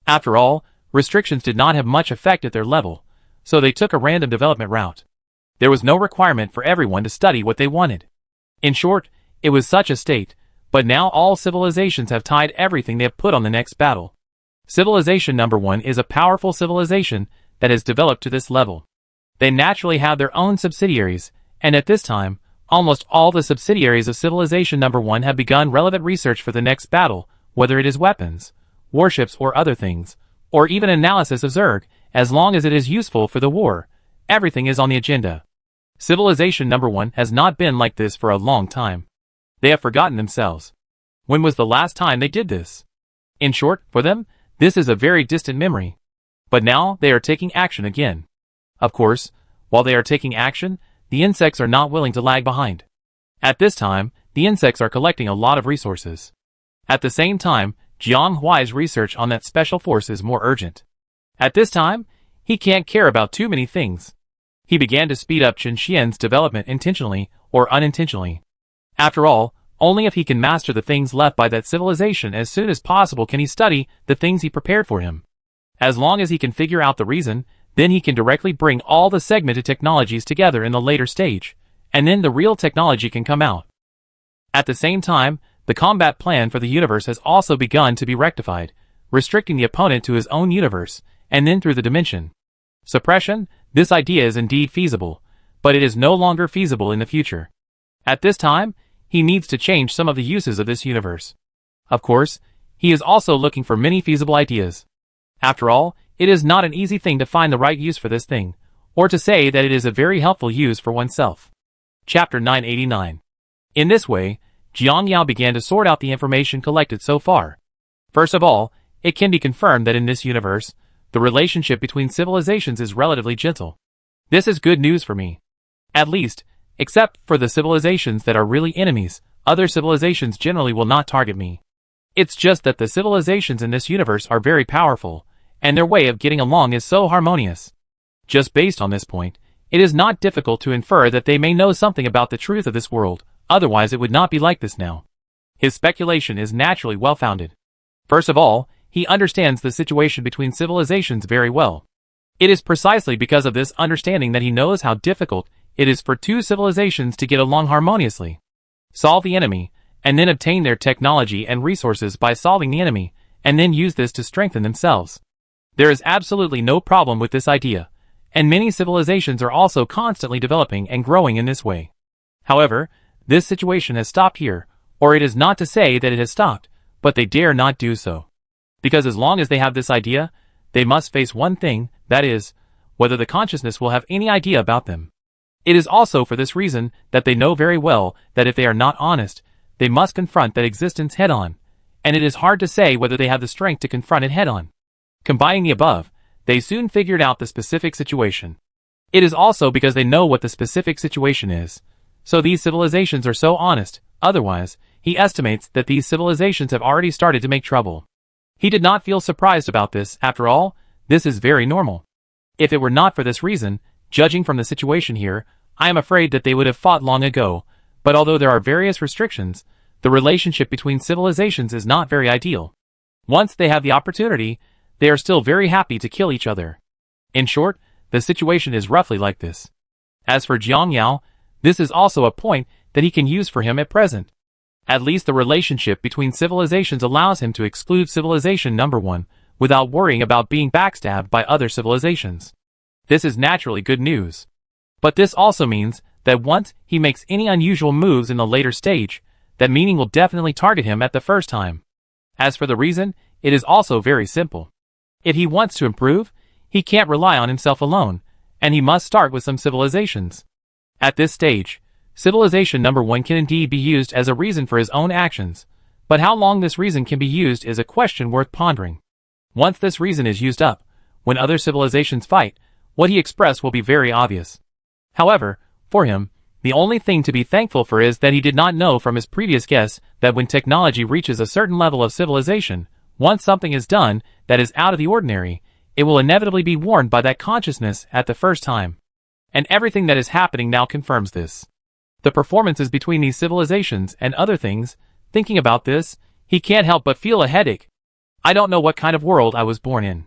After all, restrictions did not have much effect at their level, so they took a random development route. There was no requirement for everyone to study what they wanted. In short, it was such a state, but now all civilizations have tied everything they have put on the next battle. Civilization number 1 is a powerful civilization that has developed to this level. They naturally have their own subsidiaries, and at this time, almost all the subsidiaries of civilization number 1 have begun relevant research for the next battle, whether it is weapons, warships or other things, or even analysis of Zerg. As long as it is useful for the war, everything is on the agenda. Civilization number 1 has not been like this for a long time. They have forgotten themselves. When was the last time they did this? In short, for them, this is a very distant memory. But now they are taking action again. Of course, while they are taking action, the insects are not willing to lag behind. At this time, the insects are collecting a lot of resources. At the same time, Jiang Huai's research on that special force is more urgent. At this time, he can't care about too many things. He began to speed up Chen Xian's development intentionally or unintentionally. After all, only if he can master the things left by that civilization as soon as possible can he study the things he prepared for him. As long as he can figure out the reason, then he can directly bring all the segmented technologies together in the later stage, and then the real technology can come out. At the same time, the combat plan for the universe has also begun to be rectified, restricting the opponent to his own universe, and then through the dimension. Suppression, this idea is indeed feasible, but it is no longer feasible in the future. At this time, he needs to change some of the uses of this universe. Of course, he is also looking for many feasible ideas. After all, it is not an easy thing to find the right use for this thing, or to say that it is a very helpful use for oneself. Chapter 989. In this way, Jiang Yao began to sort out the information collected so far. First of all, it can be confirmed that in this universe, the relationship between civilizations is relatively gentle. This is good news for me. At least, except for the civilizations that are really enemies, other civilizations generally will not target me. It's just that the civilizations in this universe are very powerful, and their way of getting along is so harmonious. Just based on this point, it is not difficult to infer that they may know something about the truth of this world, otherwise it would not be like this now. His speculation is naturally well-founded. First of all, he understands the situation between civilizations very well. It is precisely because of this understanding that he knows how difficult it is for two civilizations to get along harmoniously. Solve the enemy, and then obtain their technology and resources by solving the enemy, and then use this to strengthen themselves. There is absolutely no problem with this idea, and many civilizations are also constantly developing and growing in this way. However, this situation has stopped here, or it is not to say that it has stopped, but they dare not do so. Because as long as they have this idea, they must face one thing, that is, whether the consciousness will have any idea about them. It is also for this reason that they know very well that if they are not honest, they must confront that existence head-on, and it is hard to say whether they have the strength to confront it head-on. Combining the above, they soon figured out the specific situation. It is also because they know what the specific situation is. So these civilizations are so honest, otherwise, he estimates that these civilizations have already started to make trouble. He did not feel surprised about this, after all, this is very normal. If it were not for this reason, judging from the situation here, I am afraid that they would have fought long ago, but although there are various restrictions, the relationship between civilizations is not very ideal. Once they have the opportunity, they are still very happy to kill each other. In short, the situation is roughly like this. As for Jiang Yao, this is also a point that he can use for him at present. At least the relationship between civilizations allows him to exclude civilization number 1, without worrying about being backstabbed by other civilizations. This is naturally good news. But this also means that once he makes any unusual moves in the later stage, that meaning will definitely target him at the first time. As for the reason, it is also very simple. If he wants to improve, he can't rely on himself alone, and he must start with some civilizations. At this stage, civilization number 1 can indeed be used as a reason for his own actions, but how long this reason can be used is a question worth pondering. Once this reason is used up, when other civilizations fight, what he expressed will be very obvious. However, for him, the only thing to be thankful for is that he did not know from his previous guess that when technology reaches a certain level of civilization, once something is done that is out of the ordinary, it will inevitably be warned by that consciousness at the first time. And everything that is happening now confirms this. The performances between these civilizations and other things, thinking about this, he can't help but feel a headache. I don't know what kind of world I was born in.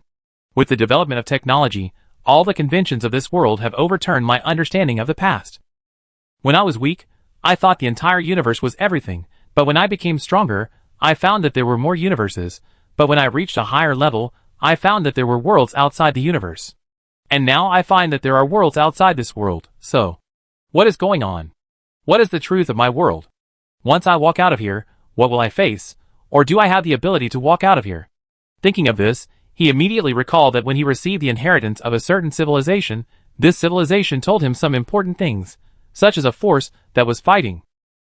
With the development of technology, all the conventions of this world have overturned my understanding of the past. When I was weak, I thought the entire universe was everything, but when I became stronger, I found that there were more universes, but when I reached a higher level, I found that there were worlds outside the universe. And now I find that there are worlds outside this world, so what is going on? What is the truth of my world? Once I walk out of here, what will I face, or do I have the ability to walk out of here? Thinking of this, he immediately recalled that when he received the inheritance of a certain civilization, this civilization told him some important things, such as a force that was fighting.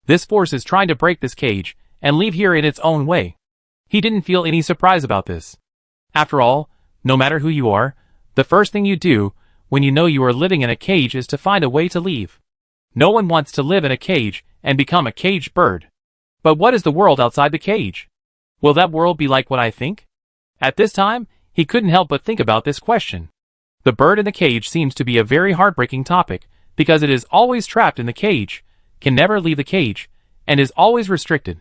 This force is trying to break this cage, and leave here in its own way. He didn't feel any surprise about this. After all, no matter who you are, the first thing you do, when you know you are living in a cage is to find a way to leave. No one wants to live in a cage and become a caged bird. But what is the world outside the cage? Will that world be like what I think? At this time, he couldn't help but think about this question. The bird in the cage seems to be a very heartbreaking topic, because it is always trapped in the cage, can never leave the cage, and is always restricted.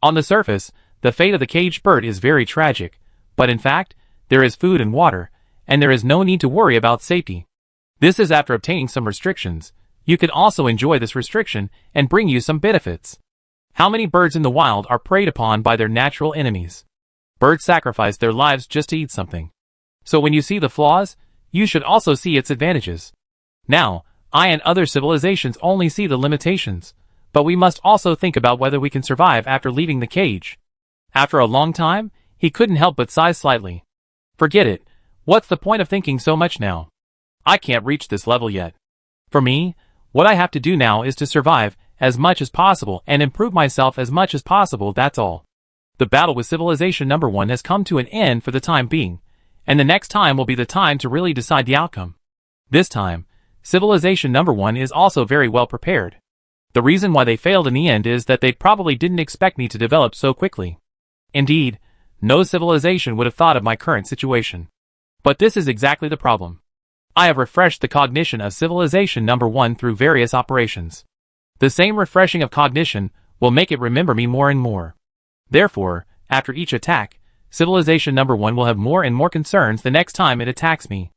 On the surface, the fate of the caged bird is very tragic, but in fact, there is food and water, and there is no need to worry about safety. This is after obtaining some restrictions. You can also enjoy this restriction and bring you some benefits. How many birds in the wild are preyed upon by their natural enemies? Birds sacrifice their lives just to eat something. So when you see the flaws, you should also see its advantages. Now, I and other civilizations only see the limitations, but we must also think about whether we can survive after leaving the cage. After a long time, he couldn't help but sigh slightly. Forget it. What's the point of thinking so much now? I can't reach this level yet. For me, what I have to do now is to survive as much as possible and improve myself as much as possible, that's all. The battle with Civilization Number 1 has come to an end for the time being, and the next time will be the time to really decide the outcome. This time, Civilization Number 1 is also very well prepared. The reason why they failed in the end is that they probably didn't expect me to develop so quickly. Indeed, no civilization would have thought of my current situation. But this is exactly the problem. I have refreshed the cognition of Civilization Number 1 through various operations. The same refreshing of cognition will make it remember me more and more. Therefore, after each attack, Civilization Number 1 will have more and more concerns the next time it attacks me.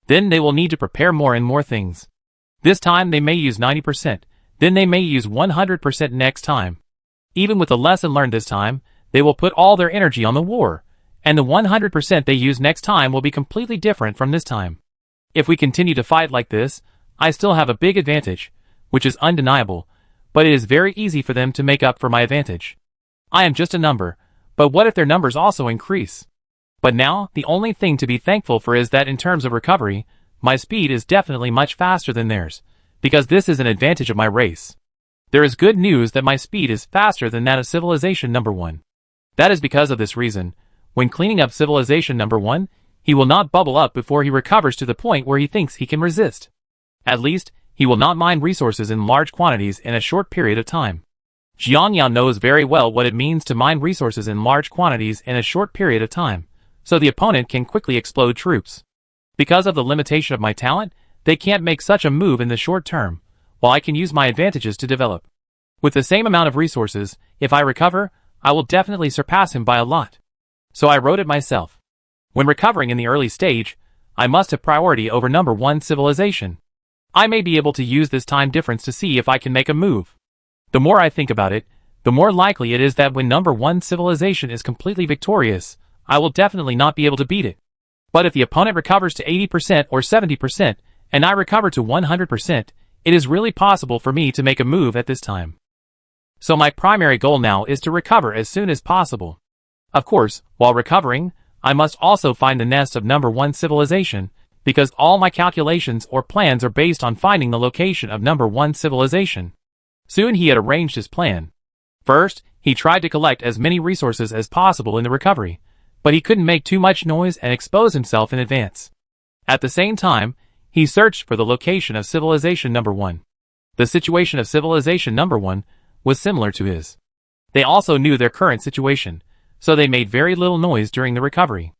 Then they will need to prepare more and more things. This time they may use 90%, then they may use 100% next time. Even with the lesson learned this time, they will put all their energy on the war, and the 100% they use next time will be completely different from this time. If we continue to fight like this, I still have a big advantage, which is undeniable, but it is very easy for them to make up for my advantage. I am just a number, but what if their numbers also increase? But now, the only thing to be thankful for is that in terms of recovery, my speed is definitely much faster than theirs, because this is an advantage of my race. There is good news that my speed is faster than that of Civilization Number 1. That is because of this reason, when cleaning up Civilization Number 1, he will not bubble up before he recovers to the point where he thinks he can resist. At least, he will not mine resources in large quantities in a short period of time. Jiangyan knows very well what it means to mine resources in large quantities in a short period of time, so the opponent can quickly explode troops. Because of the limitation of my talent, they can't make such a move in the short term, while I can use my advantages to develop. With the same amount of resources, if I recover, I will definitely surpass him by a lot. So I wrote it myself. When recovering in the early stage, I must have priority over Number 1 civilization. I may be able to use this time difference to see if I can make a move. The more I think about it, the more likely it is that when Number 1 civilization is completely victorious, I will definitely not be able to beat it. But if the opponent recovers to 80% or 70%, and I recover to 100%, it is really possible for me to make a move at this time. So my primary goal now is to recover as soon as possible. Of course, while recovering, I must also find the nest of Number 1 civilization, because all my calculations or plans are based on finding the location of Number 1 civilization. Soon he had arranged his plan. First, he tried to collect as many resources as possible in the recovery, but he couldn't make too much noise and expose himself in advance. At the same time, he searched for the location of Civilization Number 1. The situation of Civilization Number 1 was similar to his. They also knew their current situation, so they made very little noise during the recovery.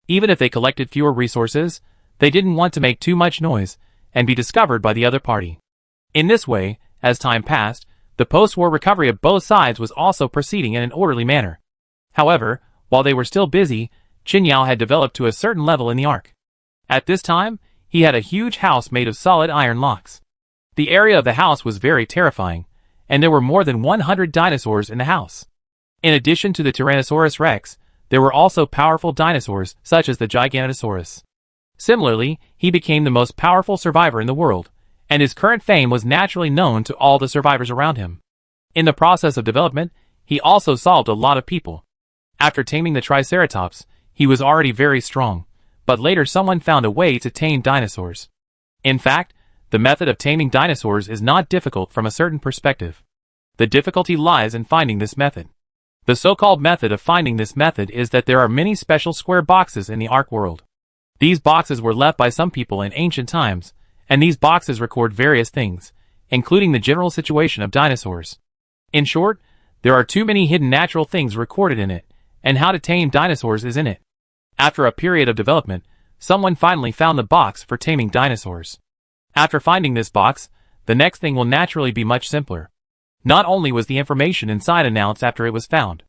Even if they collected fewer resources, they didn't want to make too much noise and be discovered by the other party. In this way, as time passed, the post-war recovery of both sides was also proceeding in an orderly manner. However, while they were still busy, Qin Yao had developed to a certain level in the arc. At this time, he had a huge house made of solid iron locks. The area of the house was very terrifying, and there were more than 100 dinosaurs in the house. In addition to the Tyrannosaurus Rex, there were also powerful dinosaurs such as the Giganotosaurus. Similarly, he became the most powerful survivor in the world, and his current fame was naturally known to all the survivors around him. In the process of development, he also solved a lot of people. After taming the Triceratops, he was already very strong, but later someone found a way to tame dinosaurs. In fact, the method of taming dinosaurs is not difficult from a certain perspective. The difficulty lies in finding this method. The so-called method of finding this method is that there are many special square boxes in the Ark world. These boxes were left by some people in ancient times, and these boxes record various things, including the general situation of dinosaurs. In short, there are too many hidden natural things recorded in it, and how to tame dinosaurs is in it. After a period of development, someone finally found the box for taming dinosaurs. After finding this box, the next thing will naturally be much simpler. Not only was the information inside announced after it was found.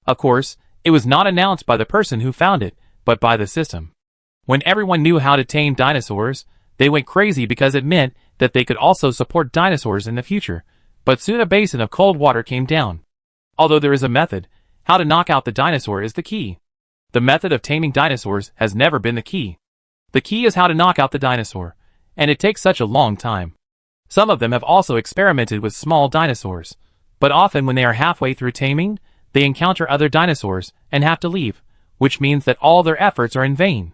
Of course, it was not announced by the person who found it, but by the system. When everyone knew how to tame dinosaurs, they went crazy because it meant that they could also support dinosaurs in the future, but soon a basin of cold water came down. Although there is a method, how to knock out the dinosaur is the key. The method of taming dinosaurs has never been the key. The key is how to knock out the dinosaur, and it takes such a long time. Some of them have also experimented with small dinosaurs, but often when they are halfway through taming, they encounter other dinosaurs and have to leave, which means that all their efforts are in vain.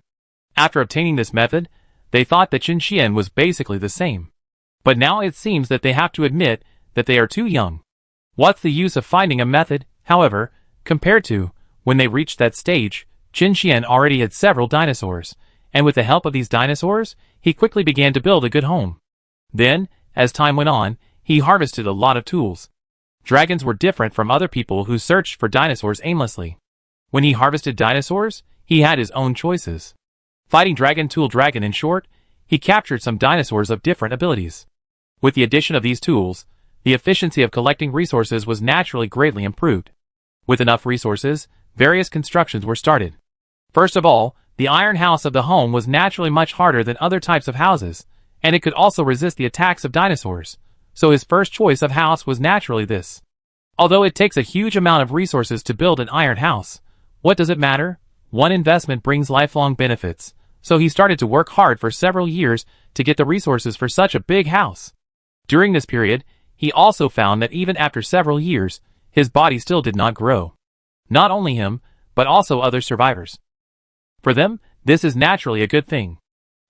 After obtaining this method, they thought that Qin was basically the same. But now it seems that they have to admit that they are too young. What's the use of finding a method, however, compared to, when they reached that stage, Qin already had several dinosaurs, and with the help of these dinosaurs, he quickly began to build a good home. Then, as time went on, he harvested a lot of tools. Dragons were different from other people who searched for dinosaurs aimlessly. When he harvested dinosaurs, he had his own choices. Fighting Dragon Tool Dragon in short, he captured some dinosaurs of different abilities. With the addition of these tools, the efficiency of collecting resources was naturally greatly improved. With enough resources, various constructions were started. First of all, the iron house of the home was naturally much harder than other types of houses, and it could also resist the attacks of dinosaurs, so his first choice of house was naturally this. Although it takes a huge amount of resources to build an iron house, what does it matter? One investment brings lifelong benefits, so he started to work hard for several years to get the resources for such a big house. During this period, he also found that even after several years, his body still did not grow. Not only him, but also other survivors. For them, this is naturally a good thing.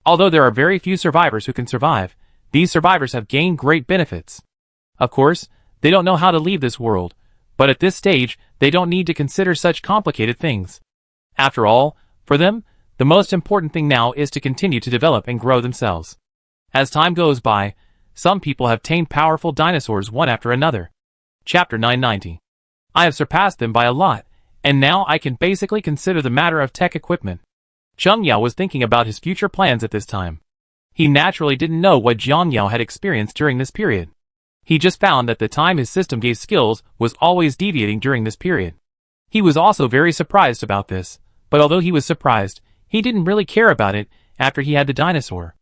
Although there are very few survivors who can survive, these survivors have gained great benefits. Of course, they don't know how to leave this world, but at this stage, they don't need to consider such complicated things. After all, for them, the most important thing now is to continue to develop and grow themselves. As time goes by, some people have tamed powerful dinosaurs one after another. Chapter 990. I have surpassed them by a lot, and now I can basically consider the matter of tech equipment. Cheng Yao was thinking about his future plans at this time. He naturally didn't know what Jiang Yao had experienced during this period. He just found that the time his system gave skills was always deviating during this period. He was also very surprised about this, but although he was surprised, he didn't really care about it after he had the dinosaur.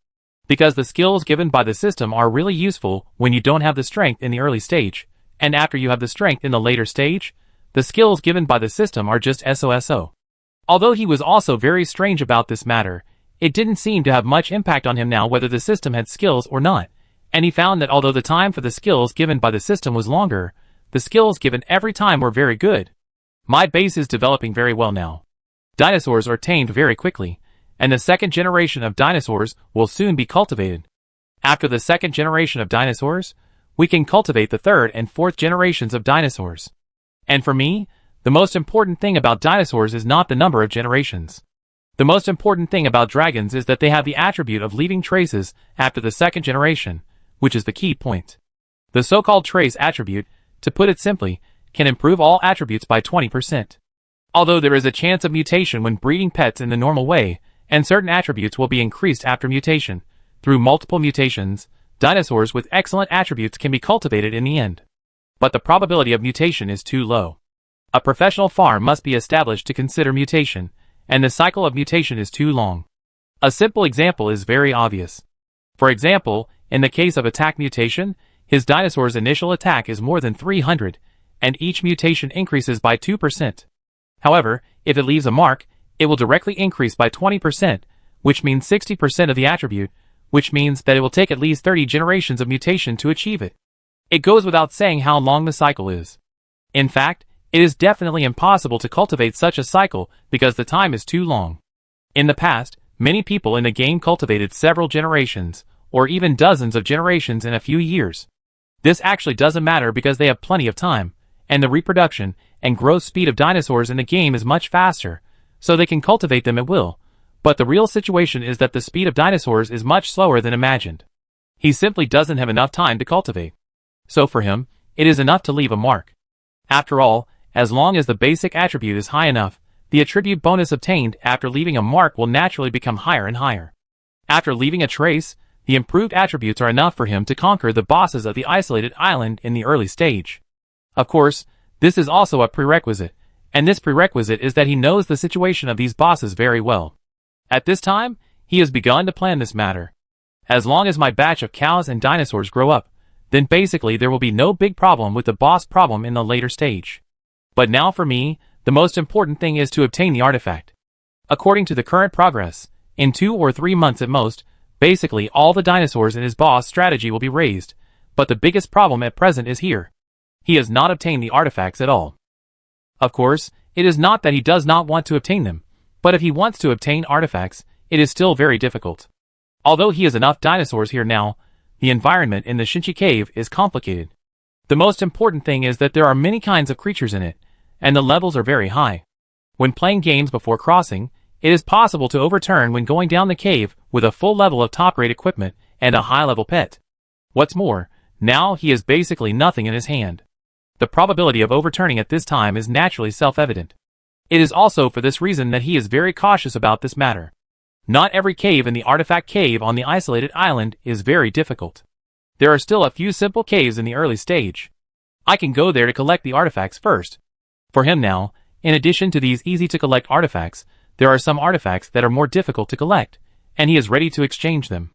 Because the skills given by the system are really useful when you don't have the strength in the early stage, and after you have the strength in the later stage, the skills given by the system are just SOSO. Although he was also very strange about this matter, it didn't seem to have much impact on him now whether the system had skills or not, and he found that although the time for the skills given by the system was longer, the skills given every time were very good. My base is developing very well now. Dinosaurs are tamed very quickly, and the second generation of dinosaurs will soon be cultivated. After the second generation of dinosaurs, we can cultivate the third and fourth generations of dinosaurs. And for me, the most important thing about dinosaurs is not the number of generations. The most important thing about dragons is that they have the attribute of leaving traces after the second generation, which is the key point. The so-called trace attribute, to put it simply, can improve all attributes by 20%. Although there is a chance of mutation when breeding pets in the normal way, and certain attributes will be increased after mutation, through multiple mutations, dinosaurs with excellent attributes can be cultivated in the end. But the probability of mutation is too low. A professional farm must be established to consider mutation, and the cycle of mutation is too long. A simple example is very obvious. For example, in the case of attack mutation, his dinosaur's initial attack is more than 300, and each mutation increases by 2%. However, if it leaves a mark, it will directly increase by 20%, which means 60% of the attribute, which means that it will take at least 30 generations of mutation to achieve it. It goes without saying how long the cycle is. In fact, it is definitely impossible to cultivate such a cycle because the time is too long. In the past, many people in the game cultivated several generations, or even dozens of generations in a few years. This actually doesn't matter because they have plenty of time, and the reproduction and growth speed of dinosaurs in the game is much faster, so they can cultivate them at will. But the real situation is that the speed of dinosaurs is much slower than imagined. He simply doesn't have enough time to cultivate. So for him, it is enough to leave a mark. After all, as long as the basic attribute is high enough, the attribute bonus obtained after leaving a mark will naturally become higher and higher. After leaving a trace, the improved attributes are enough for him to conquer the bosses of the isolated island in the early stage. Of course, this is also a prerequisite, and this prerequisite is that he knows the situation of these bosses very well. At this time, he has begun to plan this matter. As long as my batch of cows and dinosaurs grow up, then basically there will be no big problem with the boss problem in the later stage. But now for me, the most important thing is to obtain the artifact. According to the current progress, in 2 or 3 months at most, basically all the dinosaurs in his boss strategy will be raised, but the biggest problem at present is here. He has not obtained the artifacts at all. Of course, it is not that he does not want to obtain them, but if he wants to obtain artifacts, it is still very difficult. Although he has enough dinosaurs here now, the environment in the Shinchi Cave is complicated. The most important thing is that there are many kinds of creatures in it, and the levels are very high. When playing games before crossing, it is possible to overturn when going down the cave with a full level of top-grade equipment and a high-level pet. What's more, now he has basically nothing in his hand. The probability of overturning at this time is naturally self-evident. It is also for this reason that he is very cautious about this matter. Not every cave in the artifact cave on the isolated island is very difficult. There are still a few simple caves in the early stage. I can go there to collect the artifacts first. For him now, in addition to these easy-to-collect artifacts, there are some artifacts that are more difficult to collect, and he is ready to exchange them.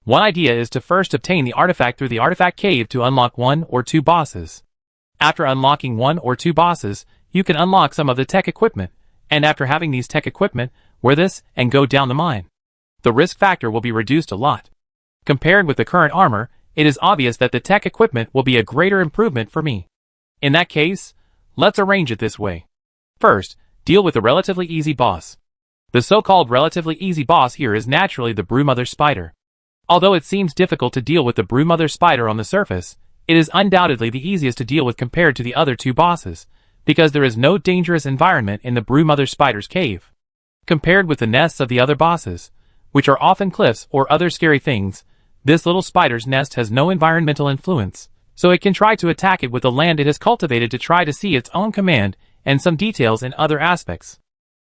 One idea is to first obtain the artifact through the artifact cave to unlock 1 or 2 bosses. After unlocking 1 or 2 bosses, you can unlock some of the tech equipment, and after having these tech equipment, wear this and go down the mine. The risk factor will be reduced a lot. Compared with the current armor, it is obvious that the tech equipment will be a greater improvement for me. In that case, let's arrange it this way. First, deal with the relatively easy boss. The so-called relatively easy boss here is naturally the Broodmother Spider. Although it seems difficult to deal with the Broodmother Spider on the surface, it is undoubtedly the easiest to deal with compared to the other 2 bosses, because there is no dangerous environment in the Broodmother Spider's cave. Compared with the nests of the other bosses, which are often cliffs or other scary things, this little spider's nest has no environmental influence, so it can try to attack it with the land it has cultivated to try to see its own command and some details in other aspects.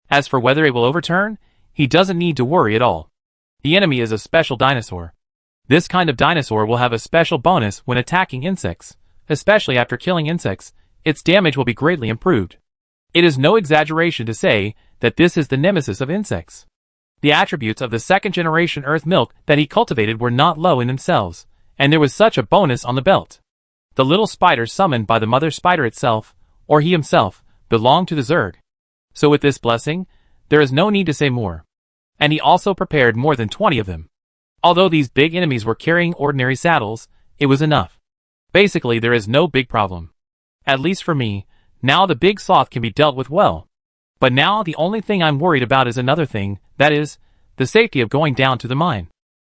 As for whether it will overturn, he doesn't need to worry at all. The enemy is a special dinosaur. This kind of dinosaur will have a special bonus when attacking insects, especially after killing insects. Its damage will be greatly improved. It is no exaggeration to say that this is the nemesis of insects. The attributes of the second-generation Earth milk that he cultivated were not low in themselves, and there was such a bonus on the belt. The little spider summoned by the mother spider itself, or he himself, belonged to the Zerg. So with this blessing, there is no need to say more. And he also prepared more than 20 of them. Although these big enemies were carrying ordinary saddles, it was enough. Basically, there is no big problem. At least for me, now the big sloth can be dealt with well. But now the only thing I'm worried about is another thing, that is, the safety of going down to the mine.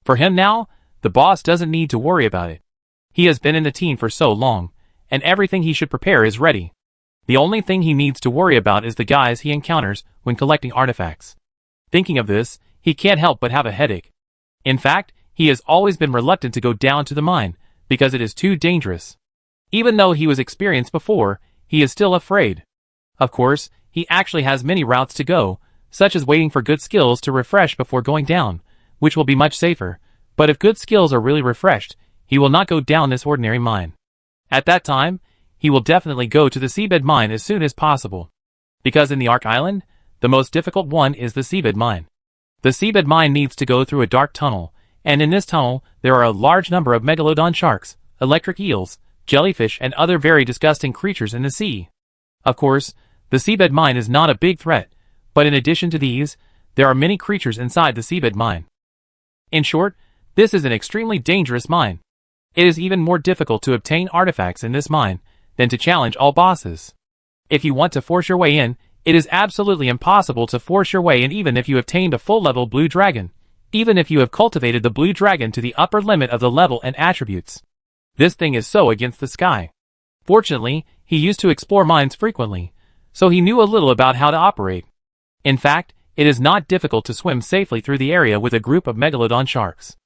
For him now, the boss doesn't need to worry about it. He has been in the team for so long, and everything he should prepare is ready. The only thing he needs to worry about is the guys he encounters when collecting artifacts. Thinking of this, he can't help but have a headache. In fact, he has always been reluctant to go down to the mine, because it is too dangerous. Even though he was experienced before, he is still afraid. Of course, he actually has many routes to go, such as waiting for good skills to refresh before going down, which will be much safer, but if good skills are really refreshed, he will not go down this ordinary mine. At that time, he will definitely go to the seabed mine as soon as possible. Because in the Ark Island, the most difficult one is the seabed mine. The seabed mine needs to go through a dark tunnel, and in this tunnel, there are a large number of megalodon sharks, electric eels, jellyfish and other very disgusting creatures in the sea. Of course, the seabed mine is not a big threat, but in addition to these, there are many creatures inside the seabed mine. In short, this is an extremely dangerous mine. It is even more difficult to obtain artifacts in this mine than to challenge all bosses. If you want to force your way in, it is absolutely impossible to force your way in even if you obtained a full-level blue dragon, even if you have cultivated the blue dragon to the upper limit of the level and attributes. This thing is so against the sky. Fortunately, he used to explore mines frequently, so he knew a little about how to operate. In fact, it is not difficult to swim safely through the area with a group of megalodon sharks.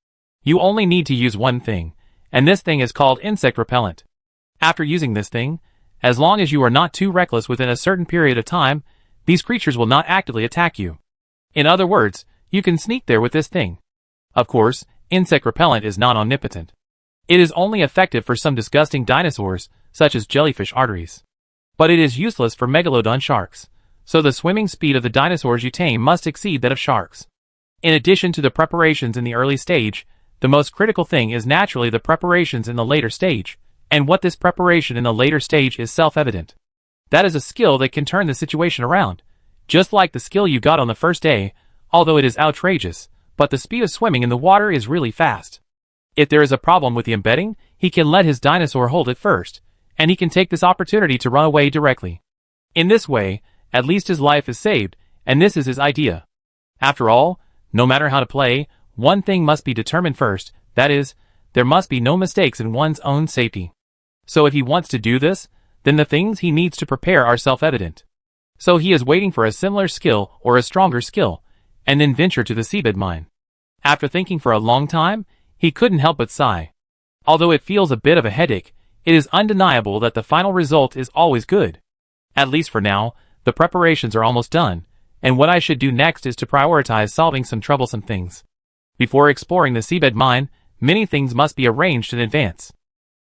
You only need to use one thing, and this thing is called insect repellent. After using this thing, as long as you are not too reckless within a certain period of time, these creatures will not actively attack you. In other words, you can sneak there with this thing. Of course, insect repellent is not omnipotent. It is only effective for some disgusting dinosaurs, such as jellyfish arteries. But it is useless for megalodon sharks, so the swimming speed of the dinosaurs you tame must exceed that of sharks. In addition to the preparations in the early stage, the most critical thing is naturally the preparations in the later stage, and what this preparation in the later stage is self-evident. That is a skill that can turn the situation around. Just like the skill you got on the first day, although it is outrageous, but the speed of swimming in the water is really fast. If there is a problem with the embedding, he can let his dinosaur hold it first, and he can take this opportunity to run away directly. In this way, at least his life is saved, and this is his idea. After all, no matter how to play, one thing must be determined first, that is, there must be no mistakes in one's own safety. So if he wants to do this, then the things he needs to prepare are self-evident. So he is waiting for a similar skill or a stronger skill, and then venture to the seabed mine. After thinking for a long time, he couldn't help but sigh. Although it feels a bit of a headache, it is undeniable that the final result is always good. At least for now, the preparations are almost done, and what I should do next is to prioritize solving some troublesome things. Before exploring the seabed mine, many things must be arranged in advance.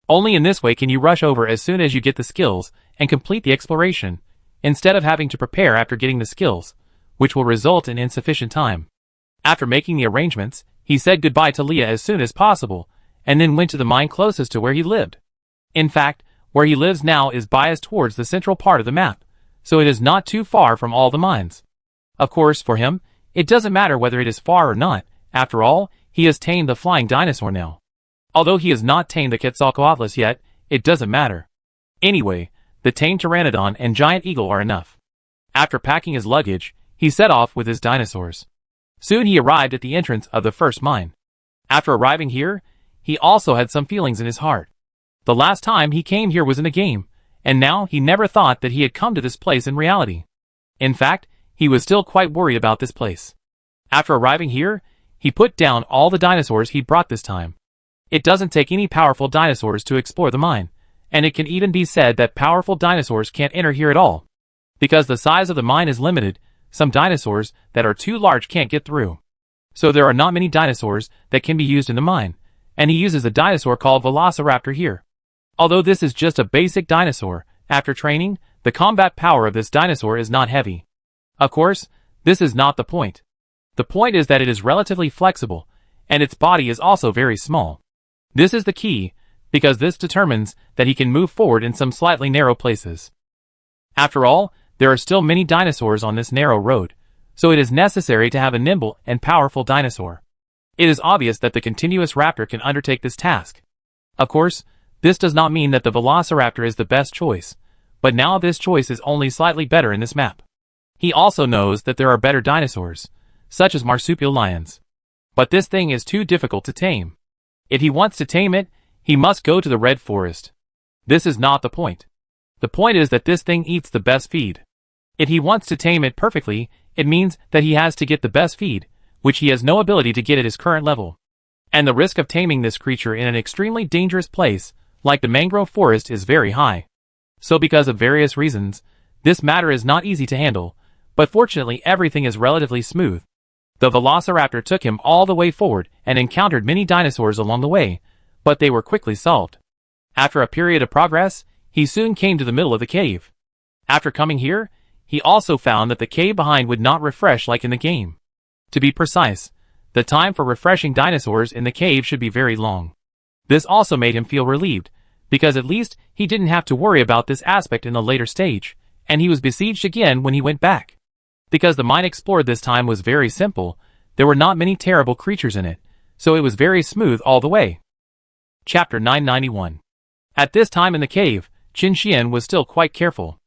Only in this way can you rush over as soon as you get the skills and complete the exploration, instead of having to prepare after getting the skills, which will result in insufficient time. After making the arrangements, he said goodbye to Leah as soon as possible, and then went to the mine closest to where he lived. In fact, where he lives now is biased towards the central part of the map, so it is not too far from all the mines. Of course, for him, it doesn't matter whether it is far or not. After all, he has tamed the flying dinosaur now. Although he has not tamed the Quetzalcoatlus yet, it doesn't matter. Anyway, the tamed pteranodon and giant eagle are enough. After packing his luggage, he set off with his dinosaurs. Soon he arrived at the entrance of the first mine. After arriving here, he also had some feelings in his heart. The last time he came here was in a game, and now he never thought that he had come to this place in reality. In fact, he was still quite worried about this place. After arriving here, he put down all the dinosaurs he brought this time. It doesn't take any powerful dinosaurs to explore the mine, and it can even be said that powerful dinosaurs can't enter here at all. Because the size of the mine is limited, some dinosaurs that are too large can't get through. So there are not many dinosaurs that can be used in the mine, and he uses a dinosaur called Velociraptor here. Although this is just a basic dinosaur, after training, the combat power of this dinosaur is not heavy. Of course, this is not the point. The point is that it is relatively flexible, and its body is also very small. This is the key, because this determines that he can move forward in some slightly narrow places. After all, there are still many dinosaurs on this narrow road, so it is necessary to have a nimble and powerful dinosaur. It is obvious that the continuous raptor can undertake this task. Of course, this does not mean that the Velociraptor is the best choice, but now this choice is only slightly better in this map. He also knows that there are better dinosaurs, such as marsupial lions. But this thing is too difficult to tame. If he wants to tame it, he must go to the Red Forest. This is not the point. The point is that this thing eats the best feed. If he wants to tame it perfectly, it means that he has to get the best feed, which he has no ability to get at his current level. And the risk of taming this creature in an extremely dangerous place, like the mangrove forest, is very high. So because of various reasons, this matter is not easy to handle, but fortunately everything is relatively smooth. The Velociraptor took him all the way forward and encountered many dinosaurs along the way, but they were quickly solved. After a period of progress, he soon came to the middle of the cave. After coming here, he also found that the cave behind would not refresh like in the game. To be precise, the time for refreshing dinosaurs in the cave should be very long. This also made him feel relieved, because at least he didn't have to worry about this aspect in the later stage, and he was besieged again when he went back. Because the mine explored this time was very simple, there were not many terrible creatures in it, so it was very smooth all the way. Chapter 991. At this time in the cave, Qin Xian was still quite careful.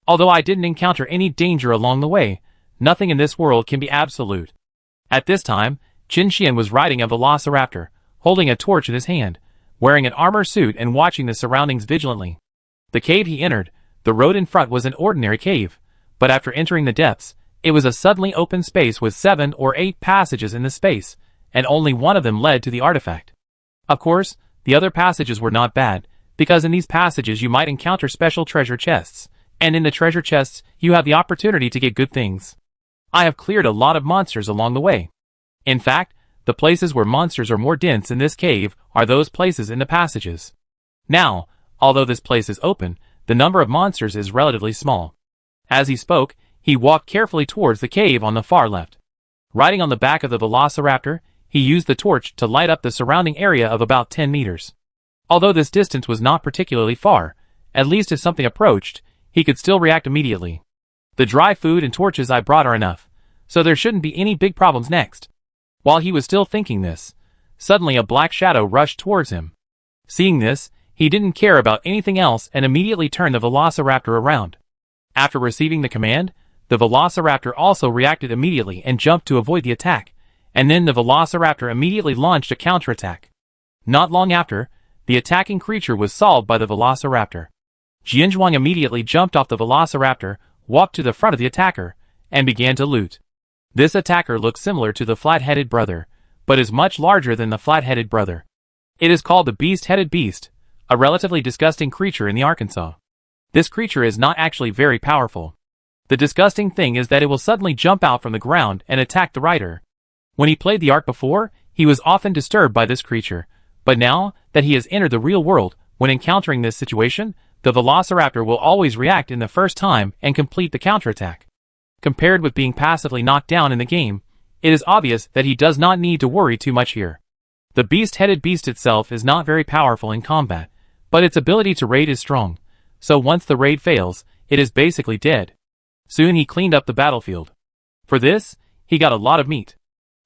Although I didn't encounter any danger along the way, nothing in this world can be absolute. At this time, Qin Xian was riding a Velociraptor, holding a torch in his hand, wearing an armor suit and watching the surroundings vigilantly. The cave he entered, the road in front was an ordinary cave, but after entering the depths, it was a suddenly open space with 7 or 8 passages in the space, and only one of them led to the artifact. Of course, the other passages were not bad, because in these passages you might encounter special treasure chests, and in the treasure chests you have the opportunity to get good things. I have cleared a lot of monsters along the way. In fact, the places where monsters are more dense in this cave are those places in the passages. Now, although this place is open, the number of monsters is relatively small. As he spoke, he walked carefully towards the cave on the far left. Riding on the back of the Velociraptor, he used the torch to light up the surrounding area of about 10 meters. Although this distance was not particularly far, at least if something approached, he could still react immediately. The dry food and torches I brought are enough, so there shouldn't be any big problems next. While he was still thinking this, suddenly a black shadow rushed towards him. Seeing this, he didn't care about anything else and immediately turned the velociraptor around. After receiving the command, the velociraptor also reacted immediately and jumped to avoid the attack, and then the velociraptor immediately launched a counterattack. Not long after, the attacking creature was solved by the velociraptor. Jianzhuang immediately jumped off the velociraptor, walked to the front of the attacker, and began to loot. This attacker looks similar to the flat-headed brother, but is much larger than the flat-headed brother. It is called the beast-headed beast, a relatively disgusting creature in the Arkansas. This creature is not actually very powerful. The disgusting thing is that it will suddenly jump out from the ground and attack the rider. When he played the Ark before, he was often disturbed by this creature, but now that he has entered the real world, when encountering this situation, the velociraptor will always react in the first time and complete the counterattack. Compared with being passively knocked down in the game, it is obvious that he does not need to worry too much here. The beast-headed beast itself is not very powerful in combat, but its ability to raid is strong, so once the raid fails, it is basically dead. Soon he cleaned up the battlefield. For this, he got a lot of meat.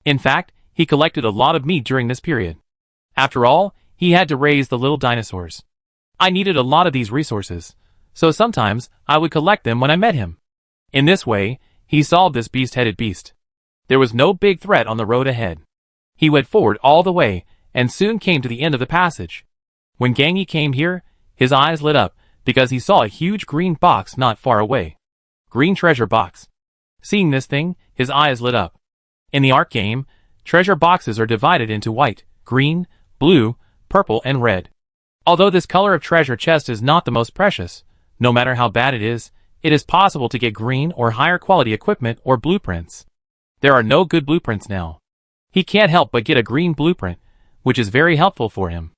In fact, he collected a lot of meat during this period. After all, he had to raise the little dinosaurs. I needed a lot of these resources, so sometimes I would collect them when I met him. In this way, he solved this beast-headed beast. There was no big threat on the road ahead. He went forward all the way, and soon came to the end of the passage. When Gangi came here, his eyes lit up, because he saw a huge green box not far away. Green treasure box. Seeing this thing, his eyes lit up. In the Ark game, treasure boxes are divided into white, green, blue, purple, and red. Although this color of treasure chest is not the most precious, no matter how bad it is possible to get green or higher quality equipment or blueprints. There are no good blueprints now. He can't help but get a green blueprint, which is very helpful for him.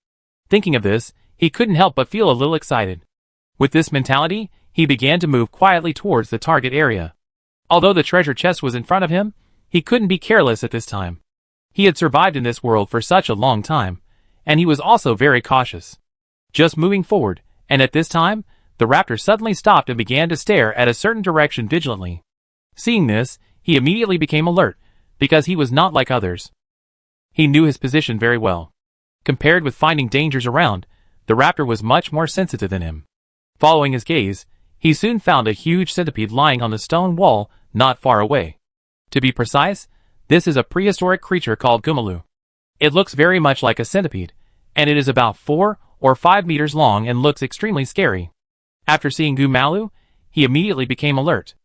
Thinking of this, he couldn't help but feel a little excited. With this mentality, he began to move quietly towards the target area. Although the treasure chest was in front of him, he couldn't be careless at this time. He had survived in this world for such a long time, and he was also very cautious. Just moving forward, and at this time, the raptor suddenly stopped and began to stare at a certain direction vigilantly. Seeing this, he immediately became alert, because he was not like others. He knew his position very well. Compared with finding dangers around, the raptor was much more sensitive than him. Following his gaze, he soon found a huge centipede lying on the stone wall not far away. To be precise, this is a prehistoric creature called Gumalu. It looks very much like a centipede, and it is about 4 or 5 meters long and looks extremely scary. After seeing Gumalu, he immediately became alert.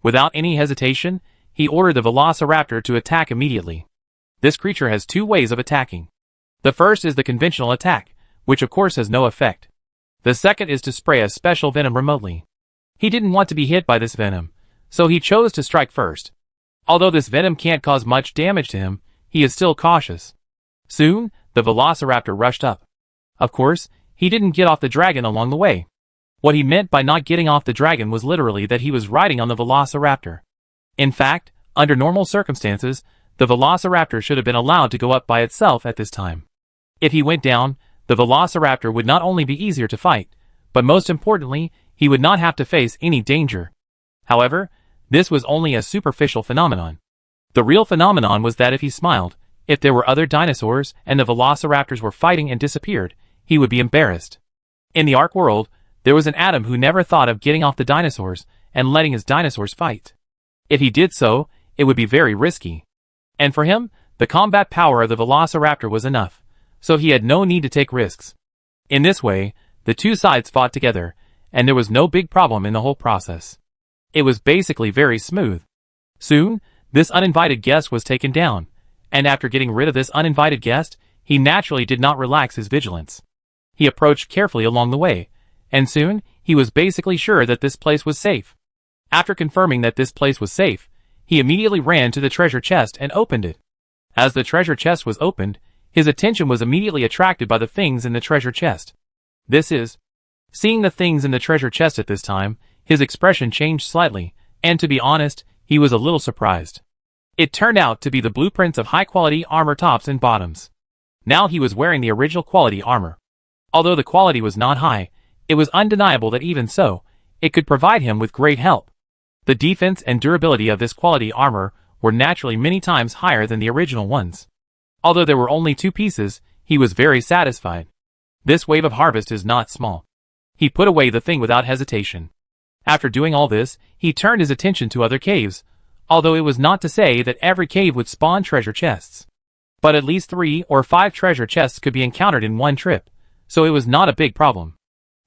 Without any hesitation, he ordered the velociraptor to attack immediately. This creature has 2 ways of attacking. The first is the conventional attack, which of course has no effect. The second is to spray a special venom remotely. He didn't want to be hit by this venom, so he chose to strike first. Although this venom can't cause much damage to him, he is still cautious. Soon, the velociraptor rushed up. Of course, he didn't get off the dragon along the way. What he meant by not getting off the dragon was literally that he was riding on the velociraptor. In fact, under normal circumstances, the velociraptor should have been allowed to go up by itself at this time. If he went down, the velociraptor would not only be easier to fight, but most importantly, he would not have to face any danger. However, this was only a superficial phenomenon. The real phenomenon was that if he smiled, if there were other dinosaurs and the velociraptors were fighting and disappeared, he would be embarrassed. In the Ark world, there was an Adam who never thought of getting off the dinosaurs and letting his dinosaurs fight. If he did so, it would be very risky. And for him, the combat power of the velociraptor was enough, so he had no need to take risks. In this way, the two sides fought together, and there was no big problem in the whole process. It was basically very smooth. Soon, this uninvited guest was taken down, and after getting rid of this uninvited guest, he naturally did not relax his vigilance. He approached carefully along the way, and soon, he was basically sure that this place was safe. After confirming that this place was safe, he immediately ran to the treasure chest and opened it. As the treasure chest was opened, his attention was immediately attracted by the things in the treasure chest. Seeing the things in the treasure chest at this time, his expression changed slightly, and to be honest, he was a little surprised. It turned out to be the blueprints of high-quality armor tops and bottoms. Now he was wearing the original quality armor. Although the quality was not high, it was undeniable that even so, it could provide him with great help. The defense and durability of this quality armor were naturally many times higher than the original ones. Although there were only 2 pieces, he was very satisfied. This wave of harvest is not small. He put away the thing without hesitation. After doing all this, he turned his attention to other caves, although it was not to say that every cave would spawn treasure chests. But at least 3 or 5 treasure chests could be encountered in one trip, so it was not a big problem.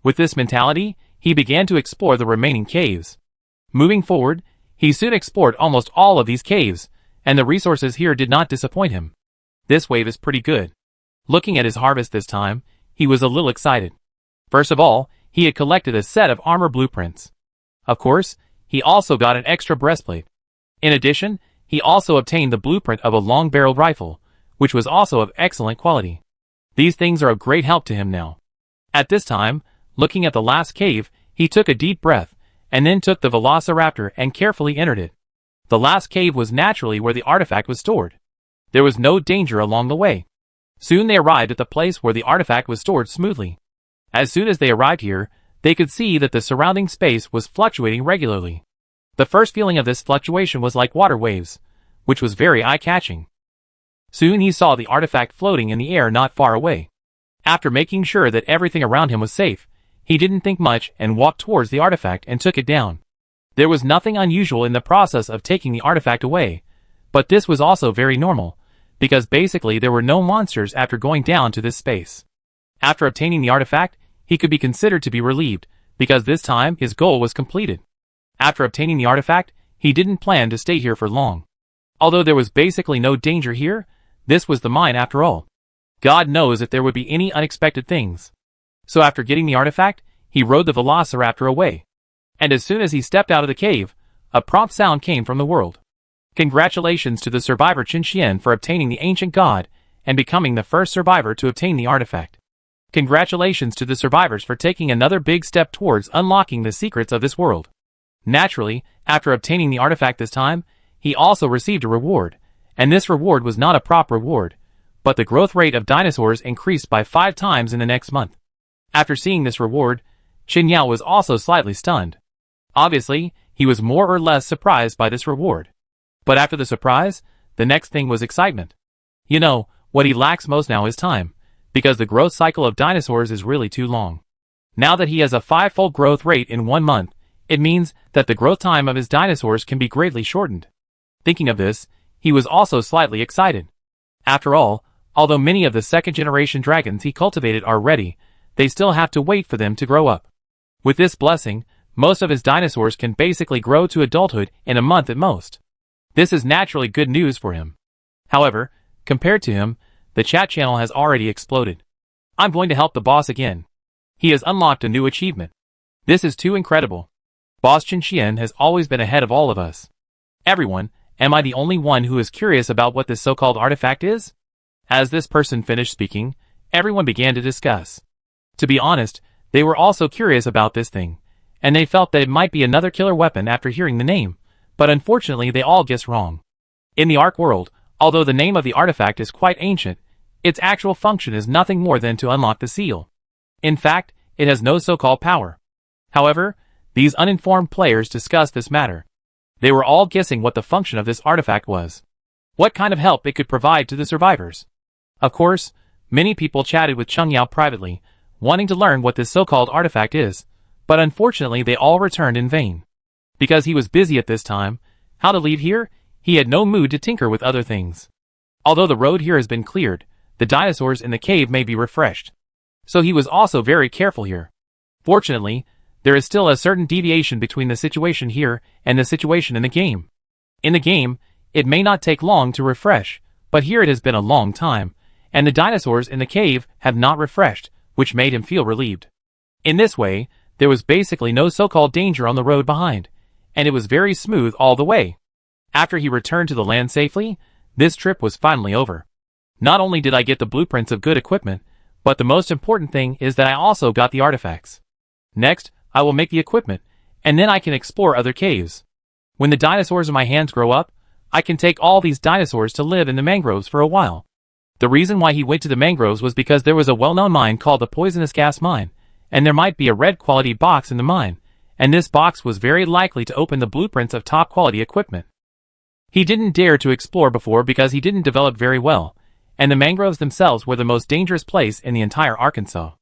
With this mentality, he began to explore the remaining caves. Moving forward, he soon explored almost all of these caves, and the resources here did not disappoint him. This wave is pretty good. Looking at his harvest this time, he was a little excited. First of all, he had collected a set of armor blueprints. Of course, he also got an extra breastplate. In addition, he also obtained the blueprint of a long-barreled rifle, which was also of excellent quality. These things are of great help to him now. At this time, looking at the last cave, he took a deep breath, and then took the velociraptor and carefully entered it. The last cave was naturally where the artifact was stored. There was no danger along the way. Soon they arrived at the place where the artifact was stored smoothly. As soon as they arrived here, they could see that the surrounding space was fluctuating regularly. The first feeling of this fluctuation was like water waves, which was very eye-catching. Soon he saw the artifact floating in the air not far away. After making sure that everything around him was safe, he didn't think much and walked towards the artifact and took it down. There was nothing unusual in the process of taking the artifact away, but this was also very normal, because basically there were no monsters after going down to this space. After obtaining the artifact, he could be considered to be relieved, because this time his goal was completed. After obtaining the artifact, he didn't plan to stay here for long. Although there was basically no danger here, this was the mine after all. God knows if there would be any unexpected things. So after getting the artifact, he rode the velociraptor away. And as soon as he stepped out of the cave, a prompt sound came from the world. Congratulations to the survivor Qin Xian for obtaining the ancient god and becoming the first survivor to obtain the artifact. Congratulations to the survivors for taking another big step towards unlocking the secrets of this world. Naturally, after obtaining the artifact this time, he also received a reward, and this reward was not a prop reward, but the growth rate of dinosaurs increased by 5 times in the next month. After seeing this reward, Qin Yao was also slightly stunned. Obviously, he was more or less surprised by this reward. But after the surprise, the next thing was excitement. You know, what he lacks most now is time, because the growth cycle of dinosaurs is really too long. Now that he has a 5-fold growth rate in 1 month, it means that the growth time of his dinosaurs can be greatly shortened. Thinking of this, he was also slightly excited. After all, although many of the second-generation dragons he cultivated are ready, they still have to wait for them to grow up. With this blessing, most of his dinosaurs can basically grow to adulthood in a month at most. This is naturally good news for him. However, compared to him, the chat channel has already exploded. I'm going to help the boss again. He has unlocked a new achievement. This is too incredible. Boss Qin Xian has always been ahead of all of us. Everyone, am I the only one who is curious about what this so-called artifact is? As this person finished speaking, everyone began to discuss. To be honest, they were also curious about this thing, and they felt that it might be another killer weapon after hearing the name, but unfortunately they all guessed wrong. In the Ark world, although the name of the artifact is quite ancient, its actual function is nothing more than to unlock the seal. In fact, it has no so-called power. However, these uninformed players discussed this matter. They were all guessing what the function of this artifact was. What kind of help it could provide to the survivors. Of course, many people chatted with Cheng Yao privately, wanting to learn what this so-called artifact is, but unfortunately they all returned in vain. Because he was busy at this time, how to leave here, he had no mood to tinker with other things. Although the road here has been cleared, the dinosaurs in the cave may be refreshed. So he was also very careful here. Fortunately, there is still a certain deviation between the situation here and the situation in the game. In the game, it may not take long to refresh, but here it has been a long time, and the dinosaurs in the cave have not refreshed, which made him feel relieved. In this way, there was basically no so-called danger on the road behind, and it was very smooth all the way. After he returned to the land safely, this trip was finally over. Not only did I get the blueprints of good equipment, but the most important thing is that I also got the artifacts. Next, I will make the equipment, and then I can explore other caves. When the dinosaurs in my hands grow up, I can take all these dinosaurs to live in the mangroves for a while. The reason why he went to the mangroves was because there was a well-known mine called the poisonous gas mine, and there might be a red quality box in the mine, and this box was very likely to open the blueprints of top-quality equipment. He didn't dare to explore before because he didn't develop very well, and the mangroves themselves were the most dangerous place in the entire Arkansas.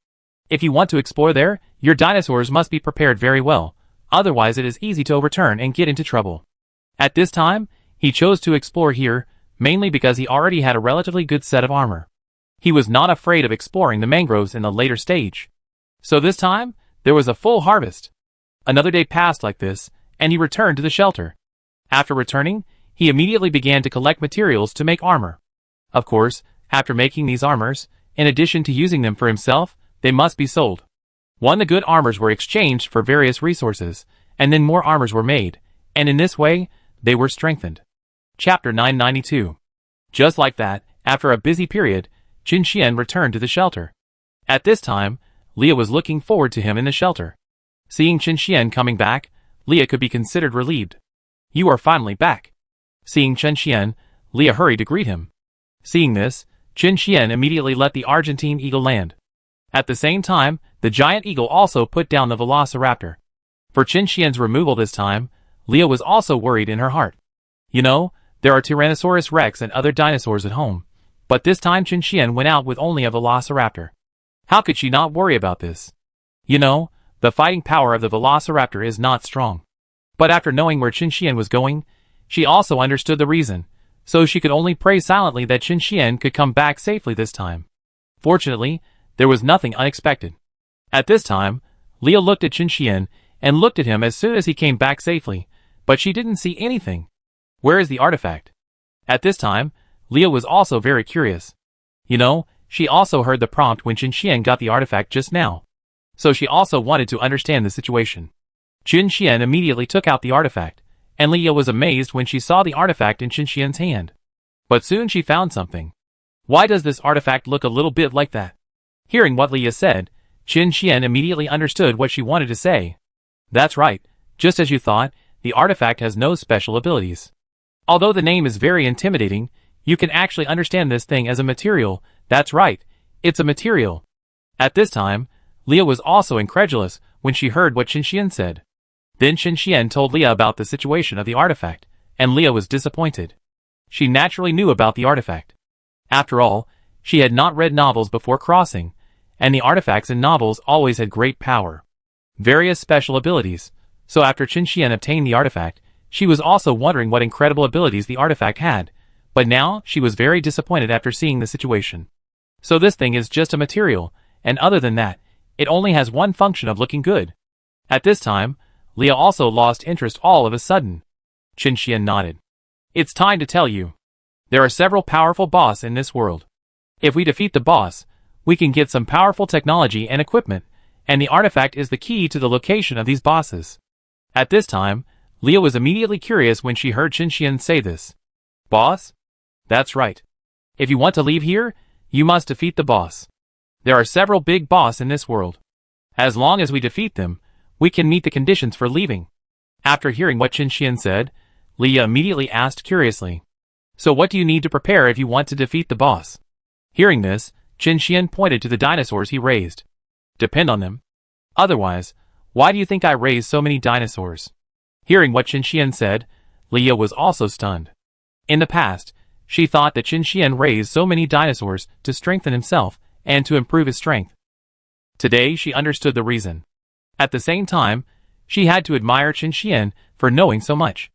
If you want to explore there, your dinosaurs must be prepared very well, otherwise it is easy to overturn and get into trouble. At this time, he chose to explore here, mainly because he already had a relatively good set of armor. He was not afraid of exploring the mangroves in the later stage. So this time, there was a full harvest. Another day passed like this, and he returned to the shelter. After returning, he immediately began to collect materials to make armor. Of course, after making these armors, in addition to using them for himself, they must be sold. The good armors were exchanged for various resources, and then more armors were made, and in this way, they were strengthened. Chapter 992. Just like that, after a busy period, Qin Xian returned to the shelter. At this time, Leah was looking forward to him in the shelter. Seeing Qin Xian coming back, Leah could be considered relieved. "You are finally back." Seeing Qin Xian, Leah hurried to greet him. Seeing this, Qin Xian immediately let the Argentine eagle land. At the same time, the giant eagle also put down the velociraptor. For Qin Xian's removal this time, Leah was also worried in her heart. You know, there are Tyrannosaurus Rex and other dinosaurs at home, but this time Qin Xian went out with only a velociraptor. How could she not worry about this? You know, the fighting power of the velociraptor is not strong. But after knowing where Qin Xian was going, she also understood the reason, so she could only pray silently that Qin Xian could come back safely this time. Fortunately, there was nothing unexpected. At this time, Leah looked at Qin Xian and looked at him as soon as he came back safely, but she didn't see anything. Where is the artifact? At this time, Leah was also very curious. You know, she also heard the prompt when Qin Xian got the artifact just now. So she also wanted to understand the situation. Qin Xian immediately took out the artifact, and Leah was amazed when she saw the artifact in Qin Xian's hand. But soon she found something. Why does this artifact look a little bit like that? Hearing what Leah said, Qin Xian immediately understood what she wanted to say. That's right, just as you thought, the artifact has no special abilities. Although the name is very intimidating, you can actually understand this thing as a material. That's right, it's a material. At this time, Leah was also incredulous when she heard what Qin Xian said. Then Qin Xian told Leah about the situation of the artifact, and Leah was disappointed. She naturally knew about the artifact. After all, she had not read novels before crossing, and the artifacts in novels always had great power. Various special abilities, so after Qin Xian obtained the artifact, she was also wondering what incredible abilities the artifact had, but now she was very disappointed after seeing the situation. So this thing is just a material, and other than that, it only has one function of looking good. At this time, Leah also lost interest all of a sudden. Qin Xian nodded. It's time to tell you. There are several powerful bosses in this world. If we defeat the boss, we can get some powerful technology and equipment, and the artifact is the key to the location of these bosses. At this time, Leah was immediately curious when she heard Qin Xian say this. Boss? That's right. If you want to leave here, you must defeat the boss. There are several big bosses in this world. As long as we defeat them, we can meet the conditions for leaving. After hearing what Qin Xian said, Leah immediately asked curiously. So what do you need to prepare if you want to defeat the boss? Hearing this, Qin Xian pointed to the dinosaurs he raised. Depend on them. Otherwise, why do you think I raised so many dinosaurs? Hearing what Qin Xian said, Leah was also stunned. In the past, she thought that Qin Xian raised so many dinosaurs to strengthen himself and to improve his strength. Today she understood the reason. At the same time, she had to admire Qin Xian for knowing so much.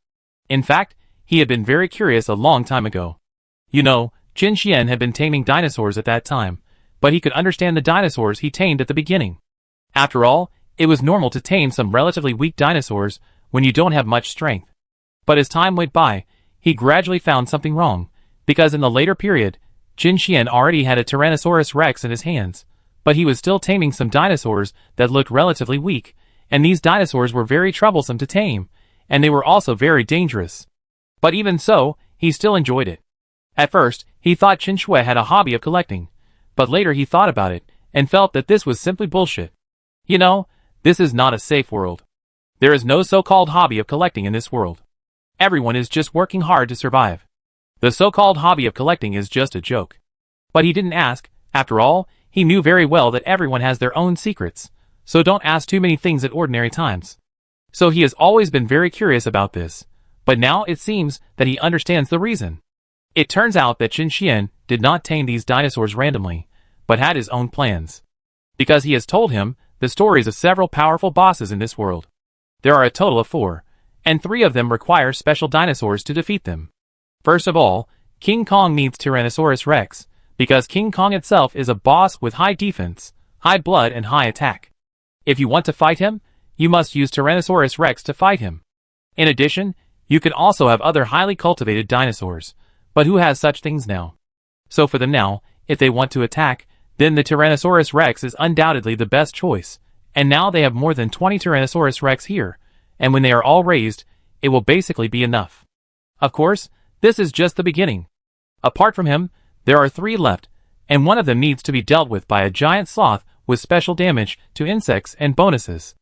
In fact, he had been very curious a long time ago. You know, Qin Xian had been taming dinosaurs at that time, but he could understand the dinosaurs he tamed at the beginning. After all, it was normal to tame some relatively weak dinosaurs when you don't have much strength. But as time went by, he gradually found something wrong, because in the later period, Qin Xian already had a Tyrannosaurus Rex in his hands, but he was still taming some dinosaurs that looked relatively weak, and these dinosaurs were very troublesome to tame, and they were also very dangerous. But even so, he still enjoyed it. At first, he thought Qin Shui had a hobby of collecting, but later he thought about it, and felt that this was simply bullshit. You know, this is not a safe world. There is no so-called hobby of collecting in this world. Everyone is just working hard to survive. The so-called hobby of collecting is just a joke. But he didn't ask. After all, he knew very well that everyone has their own secrets, so don't ask too many things at ordinary times. So he has always been very curious about this, but now it seems that he understands the reason. It turns out that Qin Xian did not tame these dinosaurs randomly, but had his own plans. Because he has told him the stories of several powerful bosses in this world. There are a total of 4, and 3 of them require special dinosaurs to defeat them. First of all, King Kong needs Tyrannosaurus Rex, because King Kong itself is a boss with high defense, high blood and high attack. If you want to fight him, you must use Tyrannosaurus Rex to fight him. In addition, you can also have other highly cultivated dinosaurs, but who has such things now? So for them now, if they want to attack, then the Tyrannosaurus Rex is undoubtedly the best choice, and now they have more than 20 Tyrannosaurus Rex here, and when they are all raised, it will basically be enough. Of course, this is just the beginning. Apart from him, there are 3 left, and one of them needs to be dealt with by a giant sloth with special damage to insects and bonuses.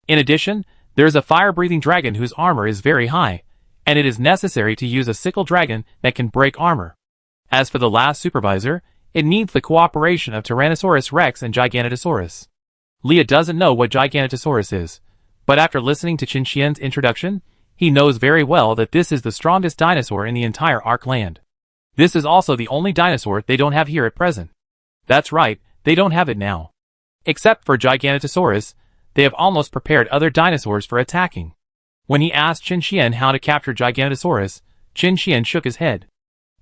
In addition, there is a fire-breathing dragon whose armor is very high, and it is necessary to use a sickle dragon that can break armor. As for the last supervisor, it needs the cooperation of Tyrannosaurus Rex and Giganotosaurus. Leah doesn't know what Giganotosaurus is, but after listening to Qin Xian's introduction, he knows very well that this is the strongest dinosaur in the entire Ark land. This is also the only dinosaur they don't have here at present. That's right, they don't have it now. Except for Giganotosaurus, they have almost prepared other dinosaurs for attacking. When he asked Qin Xian how to capture Giganotosaurus, Qin Xian shook his head.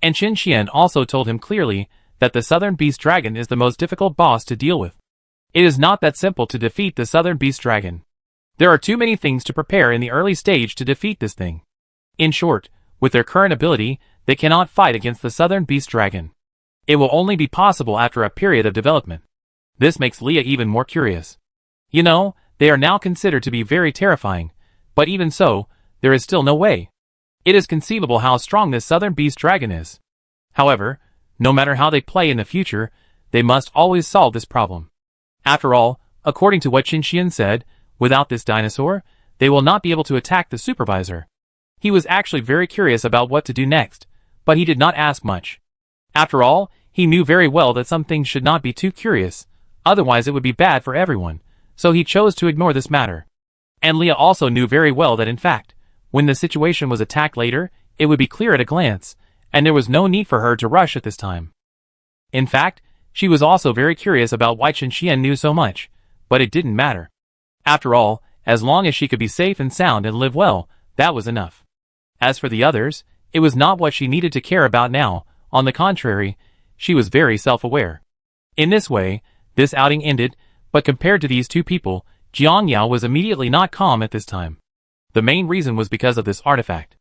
And Qin Xian also told him clearly that the Southern Beast Dragon is the most difficult boss to deal with. It is not that simple to defeat the Southern Beast Dragon. There are too many things to prepare in the early stage to defeat this thing. In short, with their current ability, they cannot fight against the Southern Beast Dragon. It will only be possible after a period of development. This makes Leah even more curious. You know, they are now considered to be very terrifying, but even so, there is still no way. It is conceivable how strong this Southern Beast Dragon is. However, no matter how they play in the future, they must always solve this problem. After all, according to what Qin Xian said, without this dinosaur, they will not be able to attack the supervisor. He was actually very curious about what to do next, but he did not ask much. After all, he knew very well that some things should not be too curious, otherwise it would be bad for everyone, so he chose to ignore this matter. And Leah also knew very well that in fact, when the situation was attacked later, it would be clear at a glance, and there was no need for her to rush at this time. In fact, she was also very curious about why Qin Xian knew so much, but it didn't matter. After all, as long as she could be safe and sound and live well, that was enough. As for the others, it was not what she needed to care about now. On the contrary, she was very self-aware. In this way, this outing ended, but compared to these 2 people, Jiang Yao was immediately not calm at this time. The main reason was because of this artifact.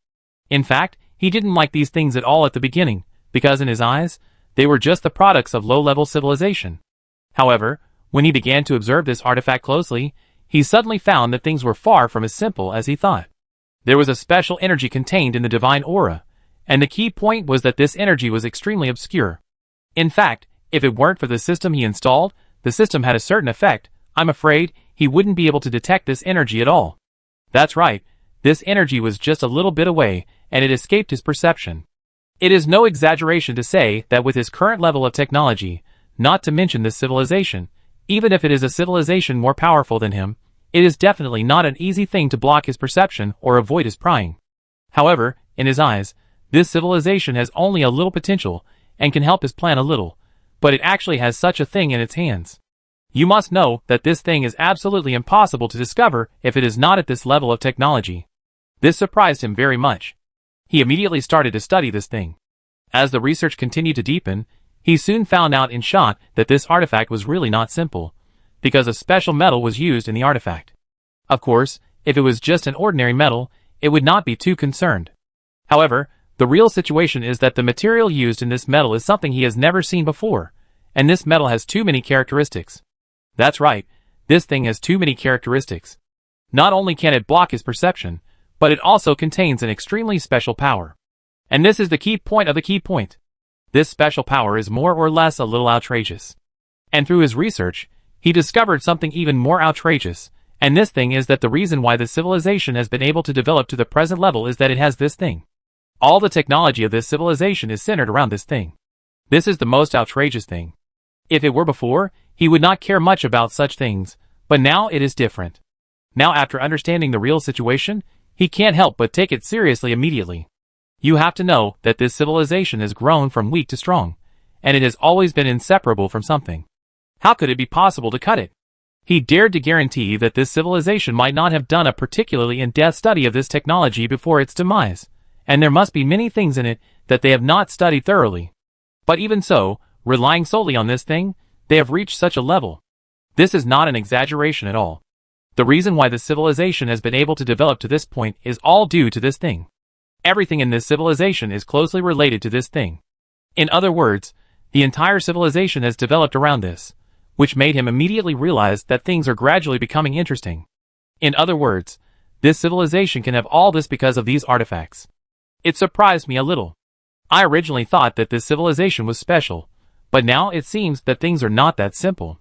In fact, he didn't like these things at all at the beginning, because in his eyes, they were just the products of low-level civilization. However, when he began to observe this artifact closely, he suddenly found that things were far from as simple as he thought. There was a special energy contained in the divine aura, and the key point was that this energy was extremely obscure. In fact, if it weren't for the system he installed, the system had a certain effect. I'm afraid he wouldn't be able to detect this energy at all. That's right, this energy was just a little bit away, and it escaped his perception. It is no exaggeration to say that with his current level of technology, not to mention this civilization, even if it is a civilization more powerful than him, it is definitely not an easy thing to block his perception or avoid his prying. However, in his eyes, this civilization has only a little potential, and can help his plan a little, but it actually has such a thing in its hands. You must know that this thing is absolutely impossible to discover if it is not at this level of technology. This surprised him very much. He immediately started to study this thing. As the research continued to deepen, he soon found out in short that this artifact was really not simple, because a special metal was used in the artifact. Of course, if it was just an ordinary metal, it would not be too concerned. However, the real situation is that the material used in this metal is something he has never seen before, and this metal has too many characteristics. That's right, this thing has too many characteristics. Not only can it block his perception, but it also contains an extremely special power. And this is the key point of the key point. This special power is more or less a little outrageous. And through his research, he discovered something even more outrageous, and this thing is that the reason why the civilization has been able to develop to the present level is that it has this thing. All the technology of this civilization is centered around this thing. This is the most outrageous thing. If it were before, he would not care much about such things, but now it is different. Now after understanding the real situation, he can't help but take it seriously immediately. You have to know that this civilization has grown from weak to strong, and it has always been inseparable from something. How could it be possible to cut it? He dared to guarantee that this civilization might not have done a particularly in-depth study of this technology before its demise, and there must be many things in it that they have not studied thoroughly. But even so, relying solely on this thing, they have reached such a level. This is not an exaggeration at all. The reason why this civilization has been able to develop to this point is all due to this thing. Everything in this civilization is closely related to this thing. In other words, the entire civilization has developed around this, which made him immediately realize that things are gradually becoming interesting. In other words, this civilization can have all this because of these artifacts. It surprised me a little. I originally thought that this civilization was special, but now it seems that things are not that simple.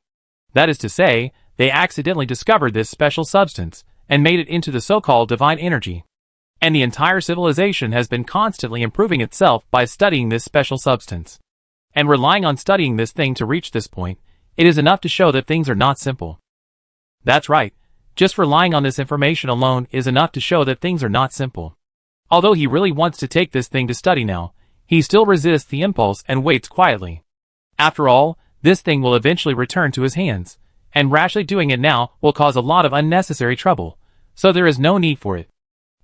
That is to say, they accidentally discovered this special substance and made it into the so-called divine energy. And the entire civilization has been constantly improving itself by studying this special substance. And relying on studying this thing to reach this point, it is enough to show that things are not simple. That's right, just relying on this information alone is enough to show that things are not simple. Although he really wants to take this thing to study now, he still resists the impulse and waits quietly. After all, this thing will eventually return to his hands, and rashly doing it now will cause a lot of unnecessary trouble, so there is no need for it.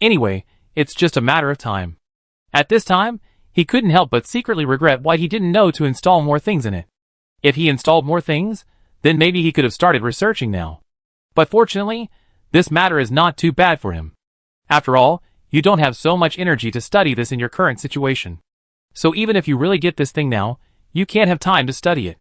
Anyway, it's just a matter of time. At this time, he couldn't help but secretly regret why he didn't know to install more things in it. If he installed more things, then maybe he could have started researching now. But fortunately, this matter is not too bad for him. After all, you don't have so much energy to study this in your current situation. So even if you really get this thing now, you can't have time to study it.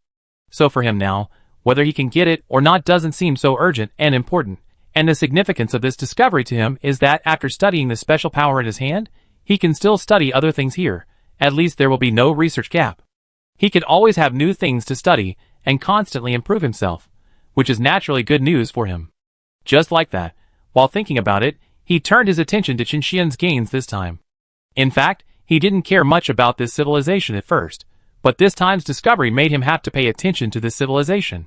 So for him now, whether he can get it or not doesn't seem so urgent and important, and the significance of this discovery to him is that after studying the special power in his hand, he can still study other things here. At least there will be no research gap. He can always have new things to study and constantly improve himself, which is naturally good news for him. Just like that, while thinking about it, he turned his attention to Qinxian's gains this time. In fact, he didn't care much about this civilization at first, but this time's discovery made him have to pay attention to this civilization.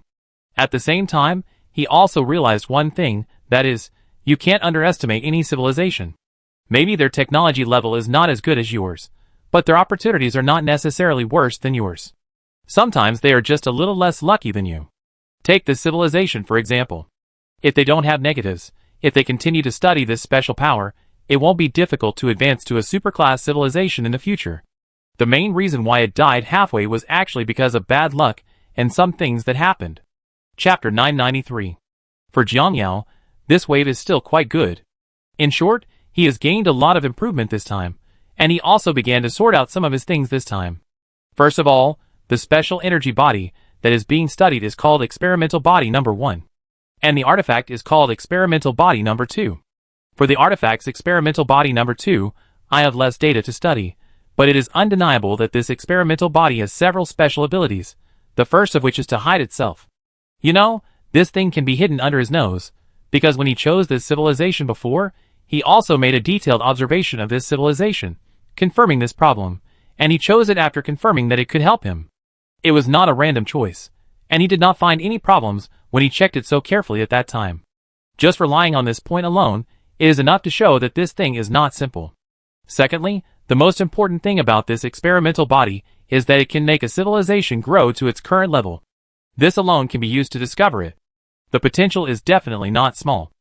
At the same time, he also realized one thing, that is, you can't underestimate any civilization. Maybe their technology level is not as good as yours, but their opportunities are not necessarily worse than yours. Sometimes they are just a little less lucky than you. Take this civilization for example. If they don't have negatives, if they continue to study this special power, it won't be difficult to advance to a superclass civilization in the future. The main reason why it died halfway was actually because of bad luck and some things that happened. Chapter 993. For Jiangyao, this wave is still quite good. In short, he has gained a lot of improvement this time, and he also began to sort out some of his things this time. First of all, the special energy body that is being studied is called experimental body number 1, and the artifact is called experimental body number 2. For the artifact's experimental body number 2, I have less data to study, but it is undeniable that this experimental body has several special abilities, the first of which is to hide itself. You know, this thing can be hidden under his nose, because when he chose this civilization before, he also made a detailed observation of this civilization, confirming this problem, and he chose it after confirming that it could help him. It was not a random choice, and he did not find any problems when he checked it so carefully at that time. Just relying on this point alone, it is enough to show that this thing is not simple. Secondly, the most important thing about this experimental body is that it can make a civilization grow to its current level. This alone can be used to discover it. The potential is definitely not small.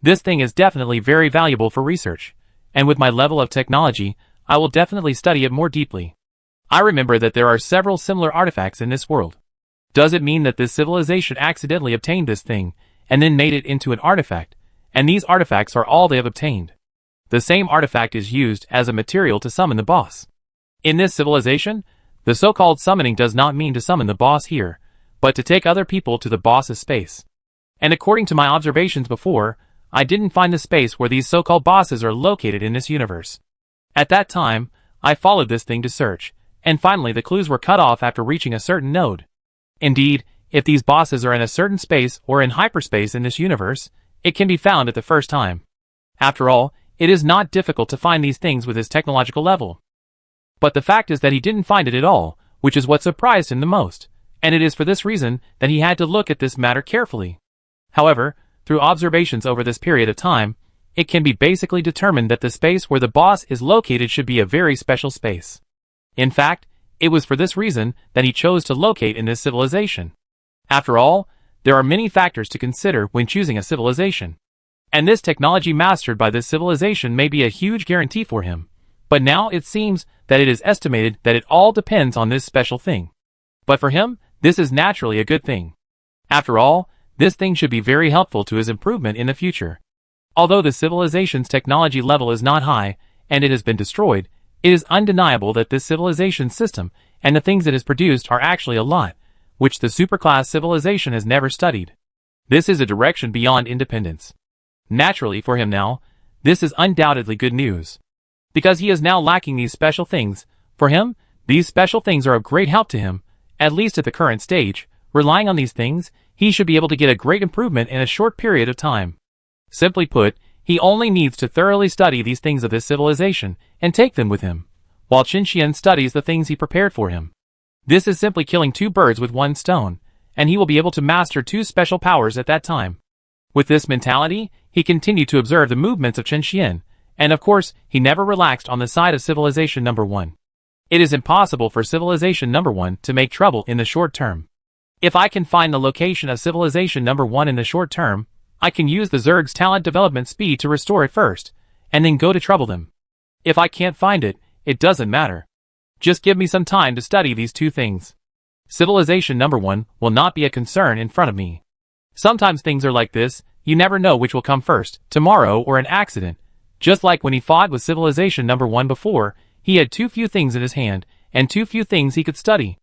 This thing is definitely very valuable for research, and with my level of technology, I will definitely study it more deeply. I remember that there are several similar artifacts in this world. Does it mean that this civilization accidentally obtained this thing, and then made it into an artifact, and these artifacts are all they have obtained? The same artifact is used as a material to summon the boss. In this civilization, the so-called summoning does not mean to summon the boss here, but to take other people to the boss's space. And according to my observations before, I didn't find the space where these so-called bosses are located in this universe. At that time, I followed this thing to search, and finally the clues were cut off after reaching a certain node. Indeed, if these bosses are in a certain space or in hyperspace in this universe, it can be found at the first time. After all, it is not difficult to find these things with his technological level. But the fact is that he didn't find it at all, which is what surprised him the most, and it is for this reason that he had to look at this matter carefully. However, through observations over this period of time, it can be basically determined that the space where the boss is located should be a very special space. In fact, it was for this reason that he chose to locate in this civilization. After all, there are many factors to consider when choosing a civilization. And this technology mastered by this civilization may be a huge guarantee for him. But now it seems that it is estimated that it all depends on this special thing. But for him, this is naturally a good thing. After all, this thing should be very helpful to his improvement in the future. Although the civilization's technology level is not high, and it has been destroyed, it is undeniable that this civilization system and the things it has produced are actually a lot, which the superclass civilization has never studied. This is a direction beyond independence. Naturally for him now, this is undoubtedly good news. Because he is now lacking these special things, for him, these special things are of great help to him, at least at the current stage. Relying on these things, he should be able to get a great improvement in a short period of time. Simply put, he only needs to thoroughly study these things of this civilization and take them with him, while Qin Xian studies the things he prepared for him. This is simply killing two birds with one stone, and he will be able to master two special powers at that time. With this mentality, he continued to observe the movements of Qin Xian, and of course, he never relaxed on the side of civilization number 1. It is impossible for civilization number 1 to make trouble in the short term. If I can find the location of civilization number 1 in the short term, I can use the Zerg's talent development speed to restore it first, and then go to trouble them. If I can't find it, it doesn't matter. Just give me some time to study these two things. Civilization number 1 will not be a concern in front of me. Sometimes things are like this, you never know which will come first, tomorrow or an accident. Just like when he fought with civilization number 1 before, he had too few things in his hand, and too few things he could study.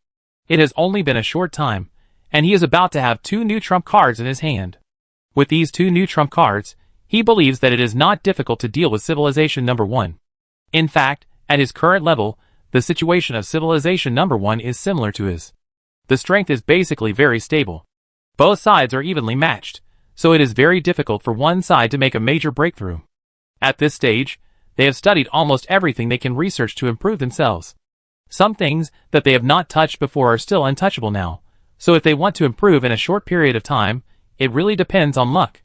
It has only been a short time, and he is about to have 2 new trump cards in his hand. With these 2 new trump cards, he believes that it is not difficult to deal with civilization number 1. In fact, at his current level, the situation of civilization number 1 is similar to his. The strength is basically very stable. Both sides are evenly matched, so it is very difficult for one side to make a major breakthrough. At this stage, they have studied almost everything they can research to improve themselves. Some things that they have not touched before are still untouchable now, so if they want to improve in a short period of time, it really depends on luck.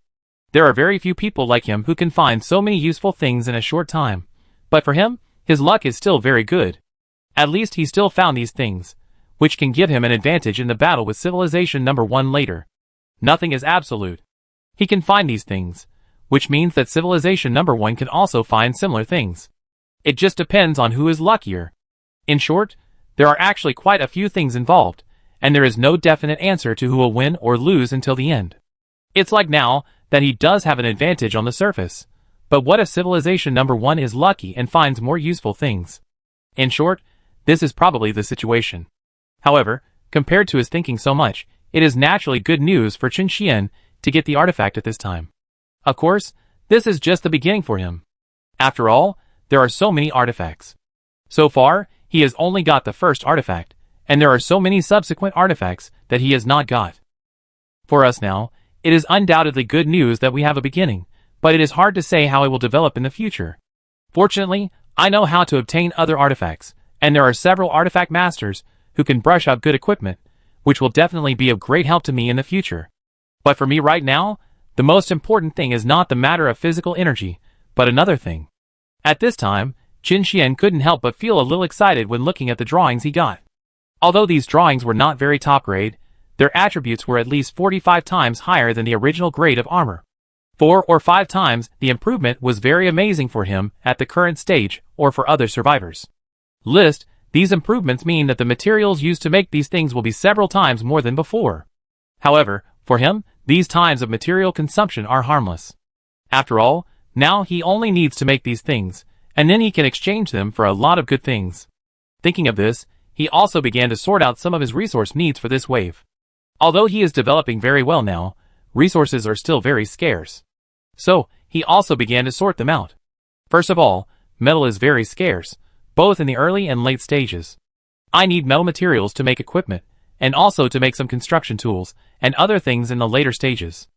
There are very few people like him who can find so many useful things in a short time, but for him, his luck is still very good. At least he still found these things, which can give him an advantage in the battle with civilization number 1 later. Nothing is absolute. He can find these things, which means that civilization number 1 can also find similar things. It just depends on who is luckier. In short, there are actually quite a few things involved, and there is no definite answer to who will win or lose until the end. It's like now that he does have an advantage on the surface, but what if civilization number 1 is lucky and finds more useful things? In short, this is probably the situation. However, compared to his thinking so much, it is naturally good news for Qin Xian to get the artifact at this time. Of course, this is just the beginning for him. After all, there are so many artifacts. So far, he has only got the first artifact, and there are so many subsequent artifacts that he has not got. For us now, it is undoubtedly good news that we have a beginning, but it is hard to say how it will develop in the future. Fortunately, I know how to obtain other artifacts, and there are several artifact masters who can brush up good equipment, which will definitely be of great help to me in the future. But for me right now, the most important thing is not the matter of physical energy, but another thing. At this time, Qin Xian couldn't help but feel a little excited when looking at the drawings he got. Although these drawings were not very top grade, their attributes were at least 45 times higher than the original grade of armor. 4 or 5 times the improvement was very amazing for him at the current stage or for other survivors. List, these improvements mean that the materials used to make these things will be several times more than before. However, for him, these times of material consumption are harmless. After all, now he only needs to make these things, and then he can exchange them for a lot of good things. Thinking of this, he also began to sort out some of his resource needs for this wave. Although he is developing very well now, resources are still very scarce. So, he also began to sort them out. First of all, metal is very scarce, both in the early and late stages. I need metal materials to make equipment, and also to make some construction tools, and other things in the later stages.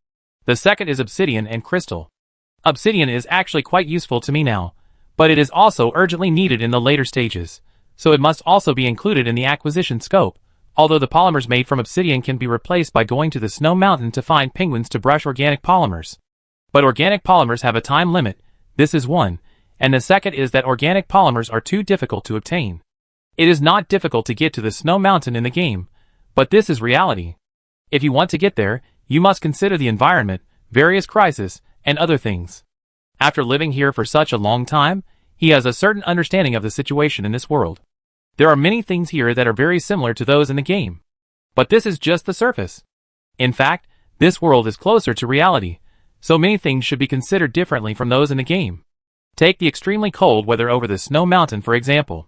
The second is obsidian and crystal. Obsidian is actually quite useful to me now, but it is also urgently needed in the later stages, so it must also be included in the acquisition scope, Although the polymers made from obsidian can be replaced by going to the snow mountain to find penguins to brush organic polymers. But organic polymers have a time limit, this is one, and the second is that organic polymers are too difficult to obtain. It is not difficult to get to the snow mountain in the game, but this is reality. If you want to get there, you must consider the environment, various crises, and other things. After living here for such a long time, he has a certain understanding of the situation in this world. There are many things here that are very similar to those in the game. But this is just the surface. In fact, this world is closer to reality, so many things should be considered differently from those in the game. Take the extremely cold weather over the snow mountain for example.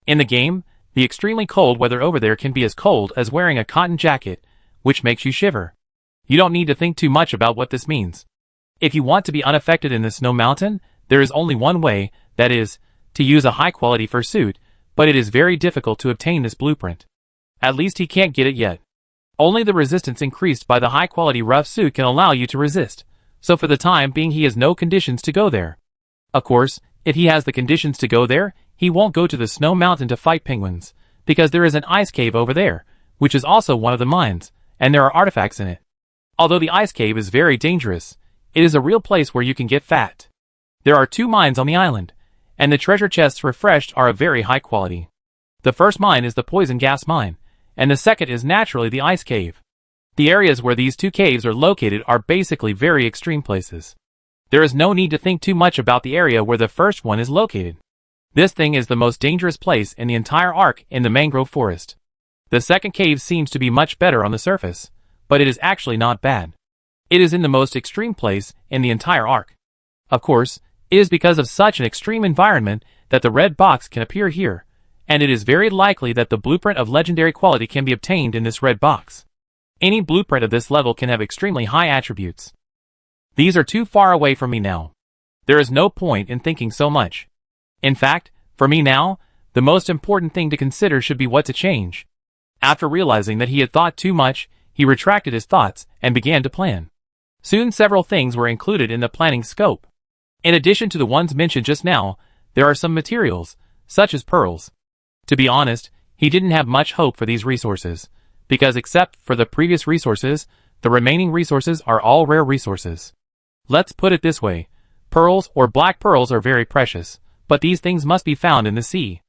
In the game, the extremely cold weather over there can be as cold as wearing a cotton jacket, which makes you shiver. You don't need to think too much about what this means. If you want to be unaffected in the snow mountain, there is only one way, that is, to use a high-quality fursuit, but it is very difficult to obtain this blueprint. At least he can't get it yet. Only the resistance increased by the high-quality rough suit can allow you to resist, so for the time being he has no conditions to go there. Of course, if he has the conditions to go there, he won't go to the snow mountain to fight penguins, because there is an ice cave over there, which is also one of the mines, and there are artifacts in it. Although the ice cave is very dangerous, it is a real place where you can get fat. There are 2 mines on the island, and the treasure chests refreshed are of very high quality. The first mine is the poison gas mine, and the second is naturally the ice cave. The areas where these 2 caves are located are basically very extreme places. There is no need to think too much about the area where the first one is located. This thing is the most dangerous place in the entire arc in the mangrove forest. The second cave seems to be much better on the surface, but it is actually not bad. It is in the most extreme place in the entire arc. Of course, it is because of such an extreme environment that the red box can appear here, and it is very likely that the blueprint of legendary quality can be obtained in this red box. Any blueprint of this level can have extremely high attributes. These are too far away from me now. There is no point in thinking so much. In fact, for me now, the most important thing to consider should be what to change. After realizing that he had thought too much, he retracted his thoughts and began to plan. Soon several things were included in the planning scope. In addition to the ones mentioned just now, there are some materials, such as pearls. To be honest, he didn't have much hope for these resources, because except for the previous resources, the remaining resources are all rare resources. Let's put it this way, pearls or black pearls are very precious, but these things must be found in the sea.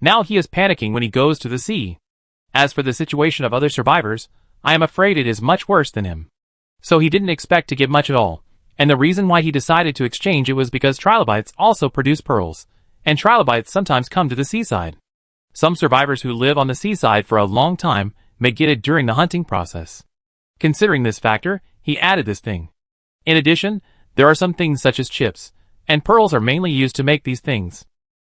Now he is panicking when he goes to the sea. As for the situation of other survivors, I am afraid it is much worse than him. So he didn't expect to get much at all, and the reason why he decided to exchange it was because trilobites also produce pearls, and trilobites sometimes come to the seaside. Some survivors who live on the seaside for a long time may get it during the hunting process. Considering this factor, he added this thing. In addition, there are some things such as chips, and pearls are mainly used to make these things.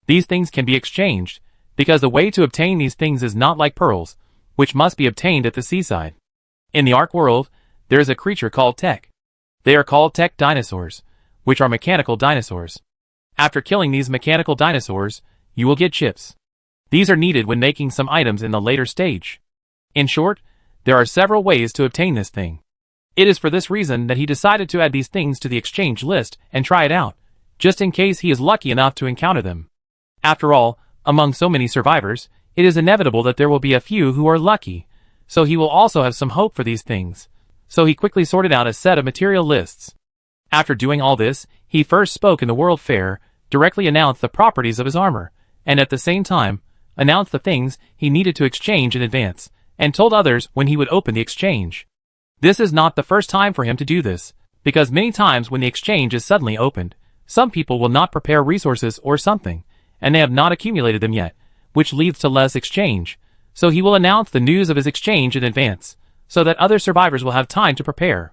These things can be exchanged, because the way to obtain these things is not like pearls, which must be obtained at the seaside. In the Ark world, there is a creature called Tech. They are called Tech dinosaurs, which are mechanical dinosaurs. After killing these mechanical dinosaurs, you will get chips. These are needed when making some items in the later stage. In short, there are several ways to obtain this thing. It is for this reason that he decided to add these things to the exchange list and try it out, just in case he is lucky enough to encounter them. After all, among so many survivors, it is inevitable that there will be a few who are lucky, so he will also have some hope for these things. So he quickly sorted out a set of material lists. After doing all this, he first spoke in the World Fair, directly announced the properties of his armor, and at the same time, announced the things he needed to exchange in advance, and told others when he would open the exchange. This is not the first time for him to do this, because many times when the exchange is suddenly opened, some people will not prepare resources or something, and they have not accumulated them yet, which leads to less exchange, so he will announce the news of his exchange in advance, so that other survivors will have time to prepare.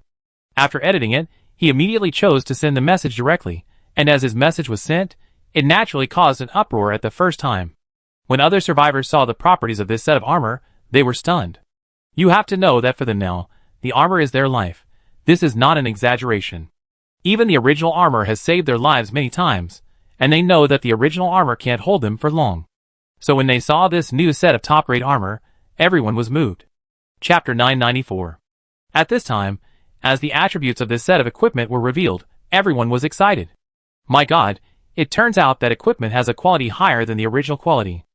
After editing it, he immediately chose to send the message directly, and as his message was sent, it naturally caused an uproar at the first time. When other survivors saw the properties of this set of armor, they were stunned. You have to know that for them now, the armor is their life. This is not an exaggeration. Even the original armor has saved their lives many times, and they know that the original armor can't hold them for long. So when they saw this new set of top-grade armor, everyone was moved. Chapter 994. At this time, as the attributes of this set of equipment were revealed, everyone was excited. My God, it turns out that equipment has a quality higher than the original quality.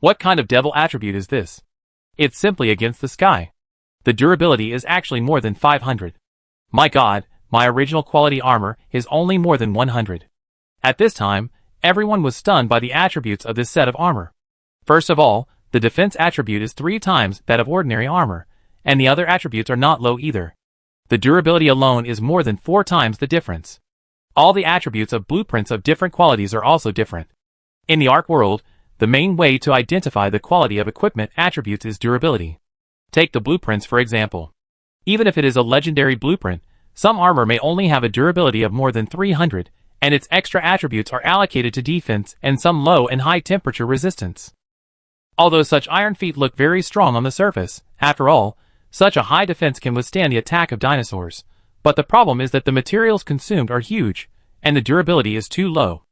What kind of devil attribute is this? It's simply against the sky. The durability is actually more than 500. My god, my original quality armor is only more than 100. At this time, everyone was stunned by the attributes of this set of armor. First of all, the defense attribute is 3 times that of ordinary armor, and the other attributes are not low either. The durability alone is more than 4 times the difference. All the attributes of blueprints of different qualities are also different. In the Ark world, the main way to identify the quality of equipment attributes is durability. Take the blueprints for example. Even if it is a legendary blueprint, some armor may only have a durability of more than 300, and its extra attributes are allocated to defense and some low and high temperature resistance. Although such iron feet look very strong on the surface, after all, such a high defense can withstand the attack of dinosaurs. But the problem is that the materials consumed are huge, and the durability is too low.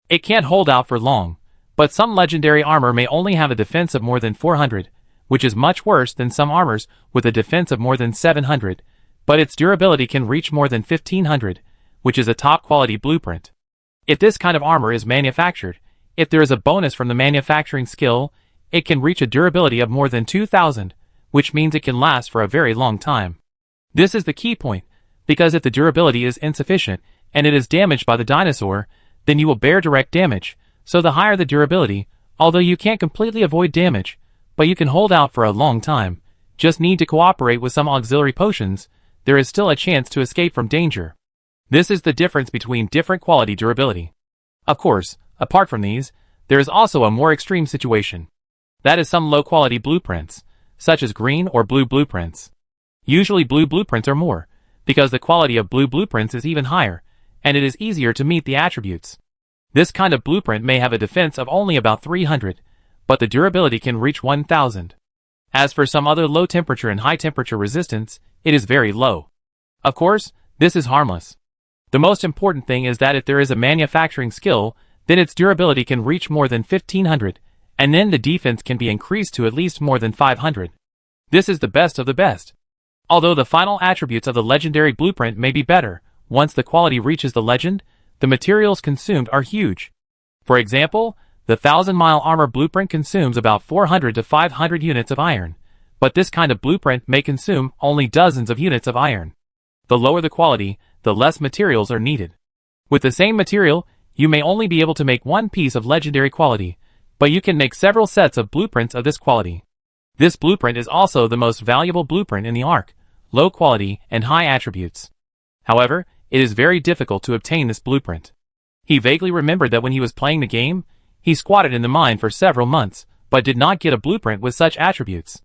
It can't hold out for long, but some legendary armor may only have a defense of more than 400, which is much worse than some armors with a defense of more than 700, but its durability can reach more than 1500, which is a top-quality blueprint. If this kind of armor is manufactured, if there is a bonus from the manufacturing skill, it can reach a durability of more than 2000, which means it can last for a very long time. This is the key point, because if the durability is insufficient, and it is damaged by the dinosaur, then you will bear direct damage, so the higher the durability, although you can't completely avoid damage, but you can hold out for a long time, just need to cooperate with some auxiliary potions, there is still a chance to escape from danger. This is the difference between different quality durability. Of course, apart from these, there is also a more extreme situation. That is some low-quality blueprints, such as green or blue blueprints. Usually blue blueprints are more, because the quality of blue blueprints is even higher, and it is easier to meet the attributes. This kind of blueprint may have a defense of only about 300, but the durability can reach 1000. As for some other low temperature and high temperature resistance, it is very low. Of course, this is harmless. The most important thing is that if there is a manufacturing skill, then its durability can reach more than 1500, and then the defense can be increased to at least more than 500. This is the best of the best. Although the final attributes of the legendary blueprint may be better, once the quality reaches the legend, the materials consumed are huge. For example, the 1000-mile armor blueprint consumes about 400 to 500 units of iron, but this kind of blueprint may consume only dozens of units of iron. The lower the quality, the less materials are needed. With the same material, you may only be able to make one piece of legendary quality, but you can make several sets of blueprints of this quality. This blueprint is also the most valuable blueprint in the Ark, low quality and high attributes. However, it is very difficult to obtain this blueprint. He vaguely remembered that when he was playing the game, he squatted in the mine for several months, but did not get a blueprint with such attributes.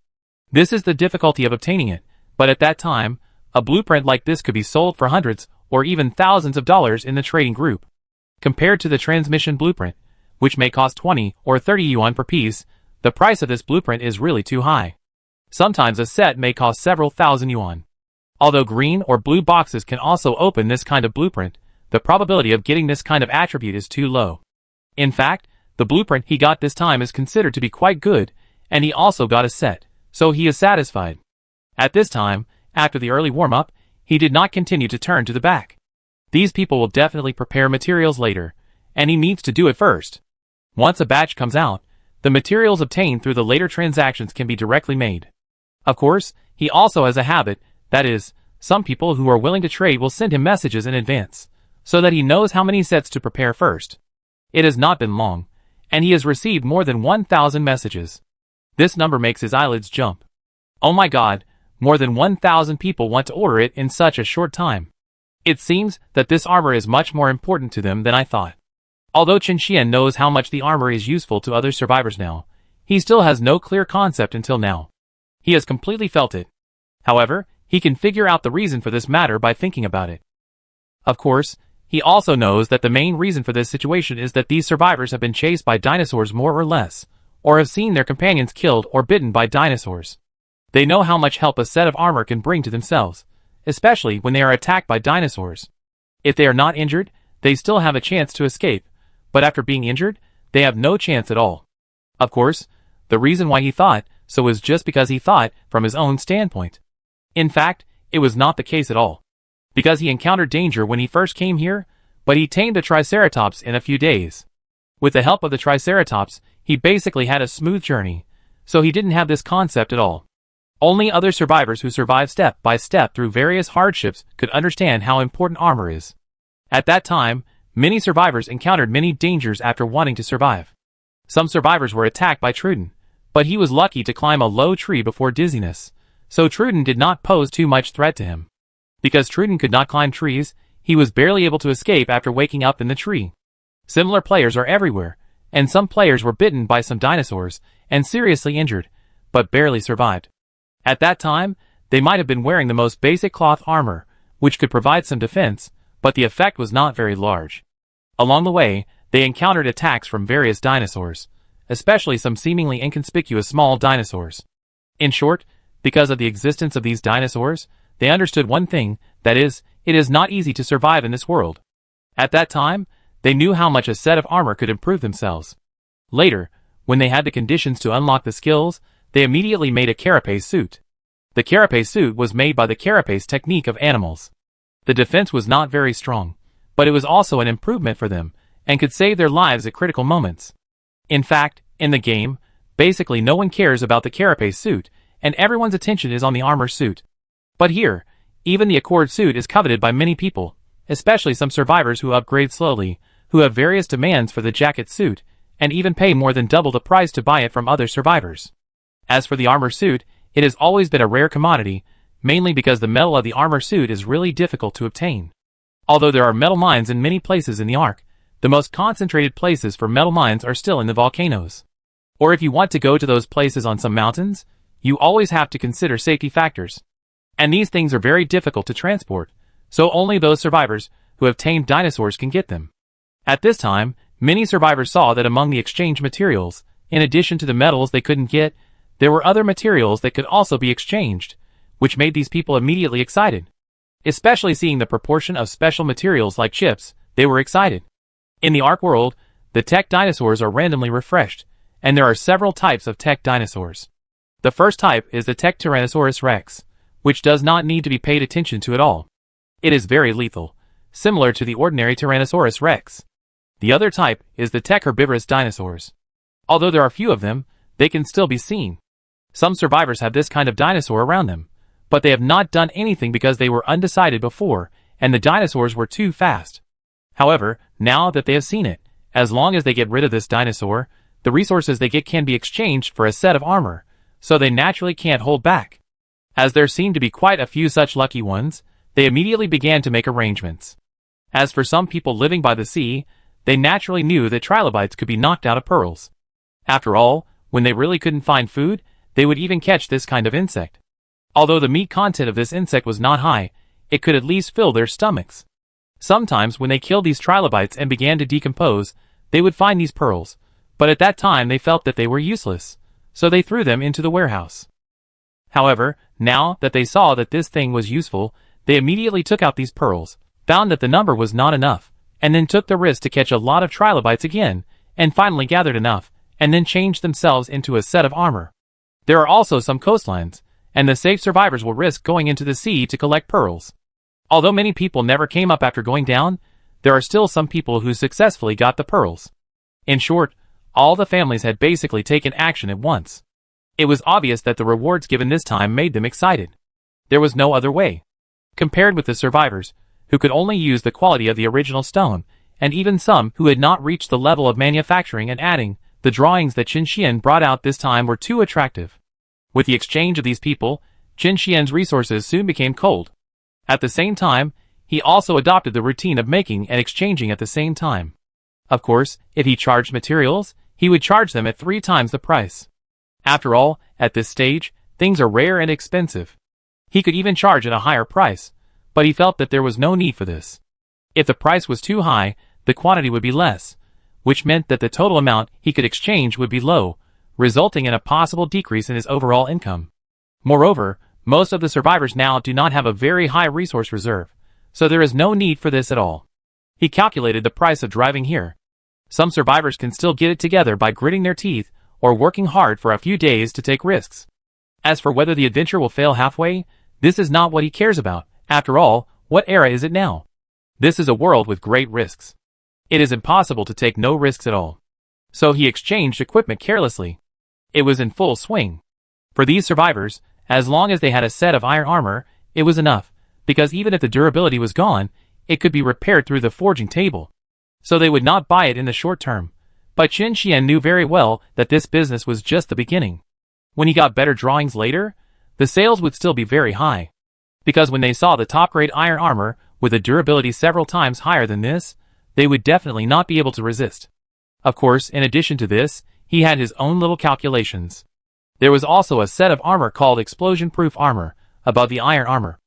This is the difficulty of obtaining it, but at that time, a blueprint like this could be sold for hundreds or even thousands of dollars in the trading group. Compared to the transmission blueprint, which may cost 20 or 30 yuan per piece, the price of this blueprint is really too high. Sometimes a set may cost several thousand yuan. Although green or blue boxes can also open this kind of blueprint, the probability of getting this kind of attribute is too low. In fact, the blueprint he got this time is considered to be quite good, and he also got a set, so he is satisfied. At this time, after the early warm-up, he did not continue to turn to the back. These people will definitely prepare materials later, and he needs to do it first. Once a batch comes out, the materials obtained through the later transactions can be directly made. Of course, he also has a habit, that is, some people who are willing to trade will send him messages in advance, so that he knows how many sets to prepare first. It has not been long, and he has received more than 1000 messages. This number makes his eyelids jump. Oh my god, more than 1000 people want to order it in such a short time. It seems that this armor is much more important to them than I thought. Although Chen Xian knows how much the armor is useful to other survivors now, he still has no clear concept until now. He has completely felt it. However, he can figure out the reason for this matter by thinking about it. Of course, he also knows that the main reason for this situation is that these survivors have been chased by dinosaurs more or less, or have seen their companions killed or bitten by dinosaurs. They know how much help a set of armor can bring to themselves, especially when they are attacked by dinosaurs. If they are not injured, they still have a chance to escape, but after being injured, they have no chance at all. Of course, the reason why he thought so was just because he thought from his own standpoint. In fact, it was not the case at all. Because he encountered danger when he first came here, but he tamed the Triceratops in a few days. With the help of the Triceratops, he basically had a smooth journey, so he didn't have this concept at all. Only other survivors who survived step by step through various hardships could understand how important armor is. At that time, many survivors encountered many dangers after wanting to survive. Some survivors were attacked by Truden, but he was lucky to climb a low tree before dizziness, so Truden did not pose too much threat to him. Because Truden could not climb trees, he was barely able to escape after waking up in the tree. Similar players are everywhere, and some players were bitten by some dinosaurs and seriously injured, but barely survived. At that time, they might have been wearing the most basic cloth armor, which could provide some defense, but the effect was not very large. Along the way, they encountered attacks from various dinosaurs, especially some seemingly inconspicuous small dinosaurs. In short, because of the existence of these dinosaurs, they understood one thing, that is, it is not easy to survive in this world. At that time, they knew how much a set of armor could improve themselves. Later, when they had the conditions to unlock the skills, they immediately made a carapace suit. The carapace suit was made by the carapace technique of animals. The defense was not very strong, but it was also an improvement for them, and could save their lives at critical moments. In fact, in the game, basically no one cares about the carapace suit, and everyone's attention is on the armor suit. But here, even the Accord suit is coveted by many people, especially some survivors who upgrade slowly, who have various demands for the jacket suit, and even pay more than double the price to buy it from other survivors. As for the armor suit, it has always been a rare commodity, mainly because the metal of the armor suit is really difficult to obtain. Although there are metal mines in many places in the Ark, the most concentrated places for metal mines are still in the volcanoes. Or if you want to go to those places on some mountains, you always have to consider safety factors. And these things are very difficult to transport, so only those survivors who have tamed dinosaurs can get them. At this time, many survivors saw that among the exchange materials, in addition to the metals they couldn't get, there were other materials that could also be exchanged, which made these people immediately excited. Especially seeing the proportion of special materials like chips, they were excited. In the Ark world, the tech dinosaurs are randomly refreshed, and there are several types of tech dinosaurs. The first type is the tech Tyrannosaurus rex, which does not need to be paid attention to at all. It is very lethal, similar to the ordinary Tyrannosaurus rex. The other type is the tech herbivorous dinosaurs. Although there are few of them, they can still be seen. Some survivors have this kind of dinosaur around them, but they have not done anything because they were undecided before, and the dinosaurs were too fast. However, now that they have seen it, as long as they get rid of this dinosaur, the resources they get can be exchanged for a set of armor, so they naturally can't hold back. As there seemed to be quite a few such lucky ones, they immediately began to make arrangements. As for some people living by the sea, they naturally knew that trilobites could be knocked out of pearls. After all, when they really couldn't find food, they would even catch this kind of insect. Although the meat content of this insect was not high, it could at least fill their stomachs. Sometimes when they killed these trilobites and began to decompose, they would find these pearls, but at that time they felt that they were useless, so they threw them into the warehouse. However, now that they saw that this thing was useful, they immediately took out these pearls, found that the number was not enough, and then took the risk to catch a lot of trilobites again, and finally gathered enough, and then changed themselves into a set of armor. There are also some coastlines, and the safe survivors will risk going into the sea to collect pearls. Although many people never came up after going down, there are still some people who successfully got the pearls. In short, all the families had basically taken action at once. It was obvious that the rewards given this time made them excited. There was no other way. Compared with the survivors, who could only use the quality of the original stone, and even some who had not reached the level of manufacturing and adding, the drawings that Qin Xian brought out this time were too attractive. With the exchange of these people, Qin Xian's resources soon became cold. At the same time, he also adopted the routine of making and exchanging at the same time. Of course, if he charged materials, he would charge them at 3 times the price. After all, at this stage, things are rare and expensive. He could even charge at a higher price, but he felt that there was no need for this. If the price was too high, the quantity would be less, which meant that the total amount he could exchange would be low, resulting in a possible decrease in his overall income. Moreover, most of the survivors now do not have a very high resource reserve, so there is no need for this at all. He calculated the price of driving here. Some survivors can still get it together by gritting their teeth or working hard for a few days to take risks. As for whether the adventure will fail halfway, this is not what he cares about. After all, what era is it now? This is a world with great risks. It is impossible to take no risks at all. So he exchanged equipment carelessly. It was in full swing. For these survivors, as long as they had a set of iron armor, it was enough, because even if the durability was gone, it could be repaired through the forging table. So they would not buy it in the short term. But Qin Xian knew very well that this business was just the beginning. When he got better drawings later, the sales would still be very high. Because when they saw the top-grade iron armor with a durability several times higher than this, they would definitely not be able to resist. Of course, in addition to this, he had his own little calculations. There was also a set of armor called explosion-proof armor, above the iron armor.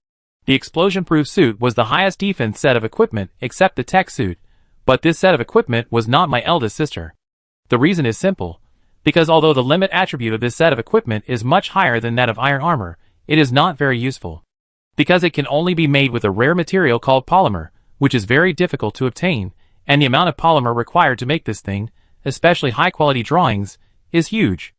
The explosion-proof suit was the highest defense set of equipment except the tech suit, but this set of equipment was not my eldest sister. The reason is simple, because although the limit attribute of this set of equipment is much higher than that of iron armor, it is not very useful. Because it can only be made with a rare material called polymer, which is very difficult to obtain, and the amount of polymer required to make this thing, especially high-quality drawings, is huge.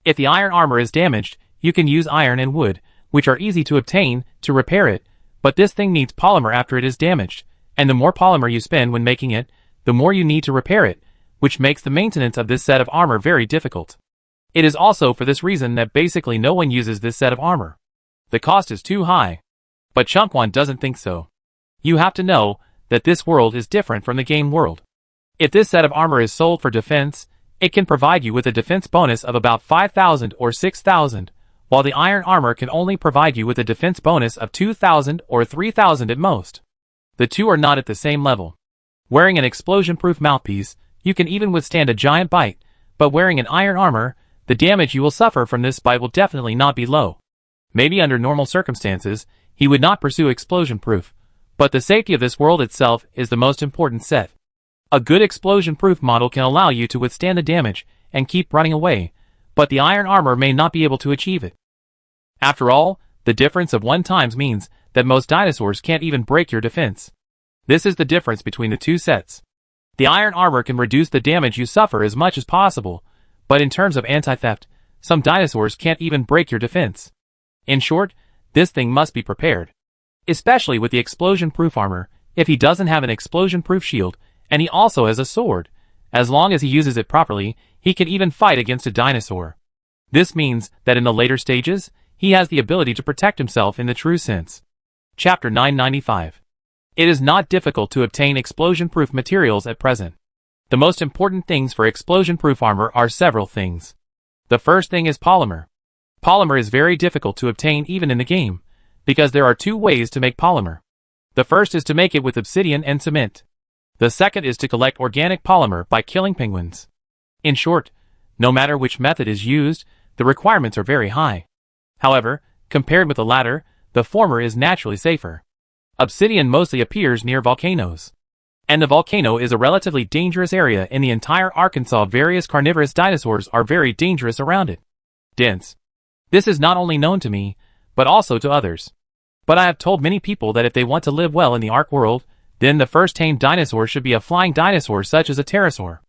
If the iron armor is damaged, you can use iron and wood, which are easy to obtain, to repair it, but this thing needs polymer after it is damaged, and the more polymer you spend when making it, the more you need to repair it, which makes the maintenance of this set of armor very difficult. It is also for this reason that basically no one uses this set of armor. The cost is too high. But Changquan doesn't think so. You have to know that this world is different from the game world. If this set of armor is sold for defense, it can provide you with a defense bonus of about 5,000 or 6,000, while the iron armor can only provide you with a defense bonus of 2,000 or 3,000 at most. The two are not at the same level. Wearing an explosion-proof mouthpiece, you can even withstand a giant bite, but wearing an iron armor, the damage you will suffer from this bite will definitely not be low. Maybe under normal circumstances, he would not pursue explosion-proof, but the safety of this world itself is the most important set. A good explosion-proof model can allow you to withstand the damage and keep running away, but the iron armor may not be able to achieve it. After all, the difference of 1 times means that most dinosaurs can't even break your defense. This is the difference between the two sets. The iron armor can reduce the damage you suffer as much as possible, but in terms of anti-theft, some dinosaurs can't even break your defense. In short, this thing must be prepared. Especially with the explosion-proof armor, if he doesn't have an explosion-proof shield, and he also has a sword. As long as he uses it properly, he can even fight against a dinosaur. This means that in the later stages, he has the ability to protect himself in the true sense. Chapter 995. It is not difficult to obtain explosion-proof materials at present. The most important things for explosion-proof armor are several things. The first thing is polymer. Polymer is very difficult to obtain even in the game, because there are 2 ways to make polymer. The first is to make it with obsidian and cement. The second is to collect organic polymer by killing penguins. In short, no matter which method is used, the requirements are very high. However, compared with the latter, the former is naturally safer. Obsidian mostly appears near volcanoes. And the volcano is a relatively dangerous area in the entire Arkansas. Various carnivorous dinosaurs are very dangerous around it. Dense. This is not only known to me, but also to others. But I have told many people that if they want to live well in the Ark world, then the first tamed dinosaur should be a flying dinosaur such as a pterosaur.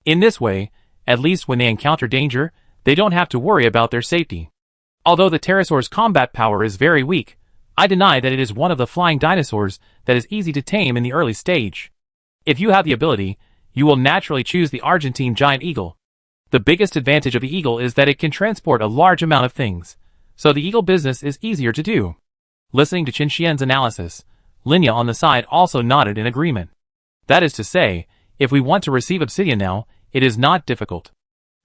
In this way, at least when they encounter danger, they don't have to worry about their safety. Although the pterosaur's combat power is very weak, I deny that it is one of the flying dinosaurs that is easy to tame in the early stage. If you have the ability, you will naturally choose the Argentine giant eagle. The biggest advantage of the eagle is that it can transport a large amount of things, so the eagle business is easier to do. Listening to Qin Xian's analysis, Linya on the side also nodded in agreement. That is to say, if we want to receive obsidian now, it is not difficult.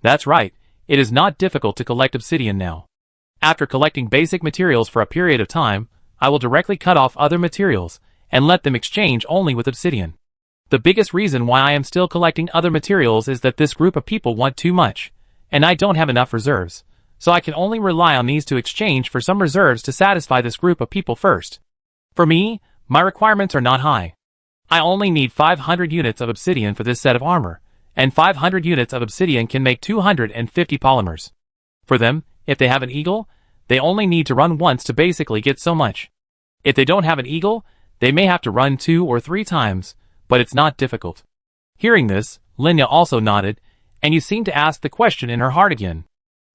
That's right, it is not difficult to collect obsidian now. After collecting basic materials for a period of time, I will directly cut off other materials, and let them exchange only with obsidian. The biggest reason why I am still collecting other materials is that this group of people want too much, and I don't have enough reserves, so I can only rely on these to exchange for some reserves to satisfy this group of people first. For me, my requirements are not high. I only need 500 units of obsidian for this set of armor, and 500 units of obsidian can make 250 polymers. For them, if they have an eagle, they only need to run once to basically get so much. If they don't have an eagle, they may have to run 2 or 3 times, but it's not difficult. Hearing this, Linya also nodded, and you seem to ask the question in her heart again.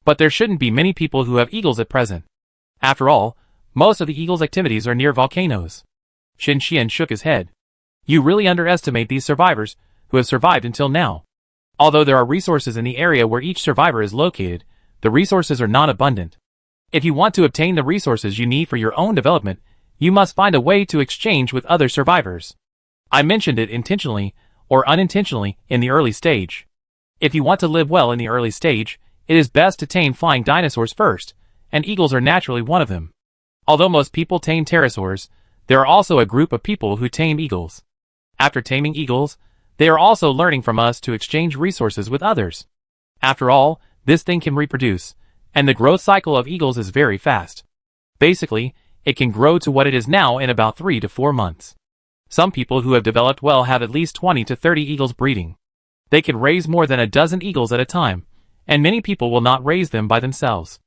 But there shouldn't be many people who have eagles at present. After all, most of the eagle's activities are near volcanoes. Qin Xian shook his head. You really underestimate these survivors, who have survived until now. Although there are resources in the area where each survivor is located, the resources are not abundant. If you want to obtain the resources you need for your own development, you must find a way to exchange with other survivors. I mentioned it intentionally or unintentionally in the early stage. If you want to live well in the early stage, it is best to tame flying dinosaurs first, and eagles are naturally one of them. Although most people tame pterosaurs, there are also a group of people who tame eagles. After taming eagles, they are also learning from us to exchange resources with others. After all, this thing can reproduce, and the growth cycle of eagles is very fast. Basically, it can grow to what it is now in about 3 to 4 months. Some people who have developed well have at least 20 to 30 eagles breeding. They can raise more than a dozen eagles at a time, and many people will not raise them by themselves.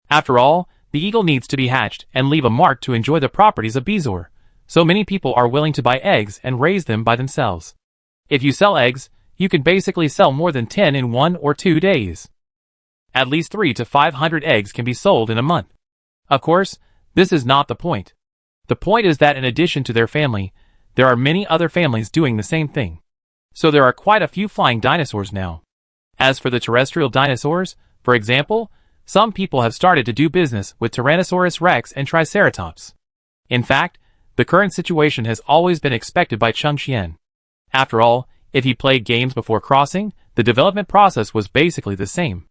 After all, the eagle needs to be hatched and leave a mark to enjoy the properties of Bezoar, so many people are willing to buy eggs and raise them by themselves. If you sell eggs, you can basically sell more than 10 in 1 or 2 days. At least 300 to 500 eggs can be sold in a month. Of course, this is not the point. The point is that in addition to their family, there are many other families doing the same thing. So there are quite a few flying dinosaurs now. As for the terrestrial dinosaurs, for example, some people have started to do business with Tyrannosaurus rex and Triceratops. In fact, the current situation has always been expected by Chengxian. After all, if he played games before crossing, the development process was basically the same.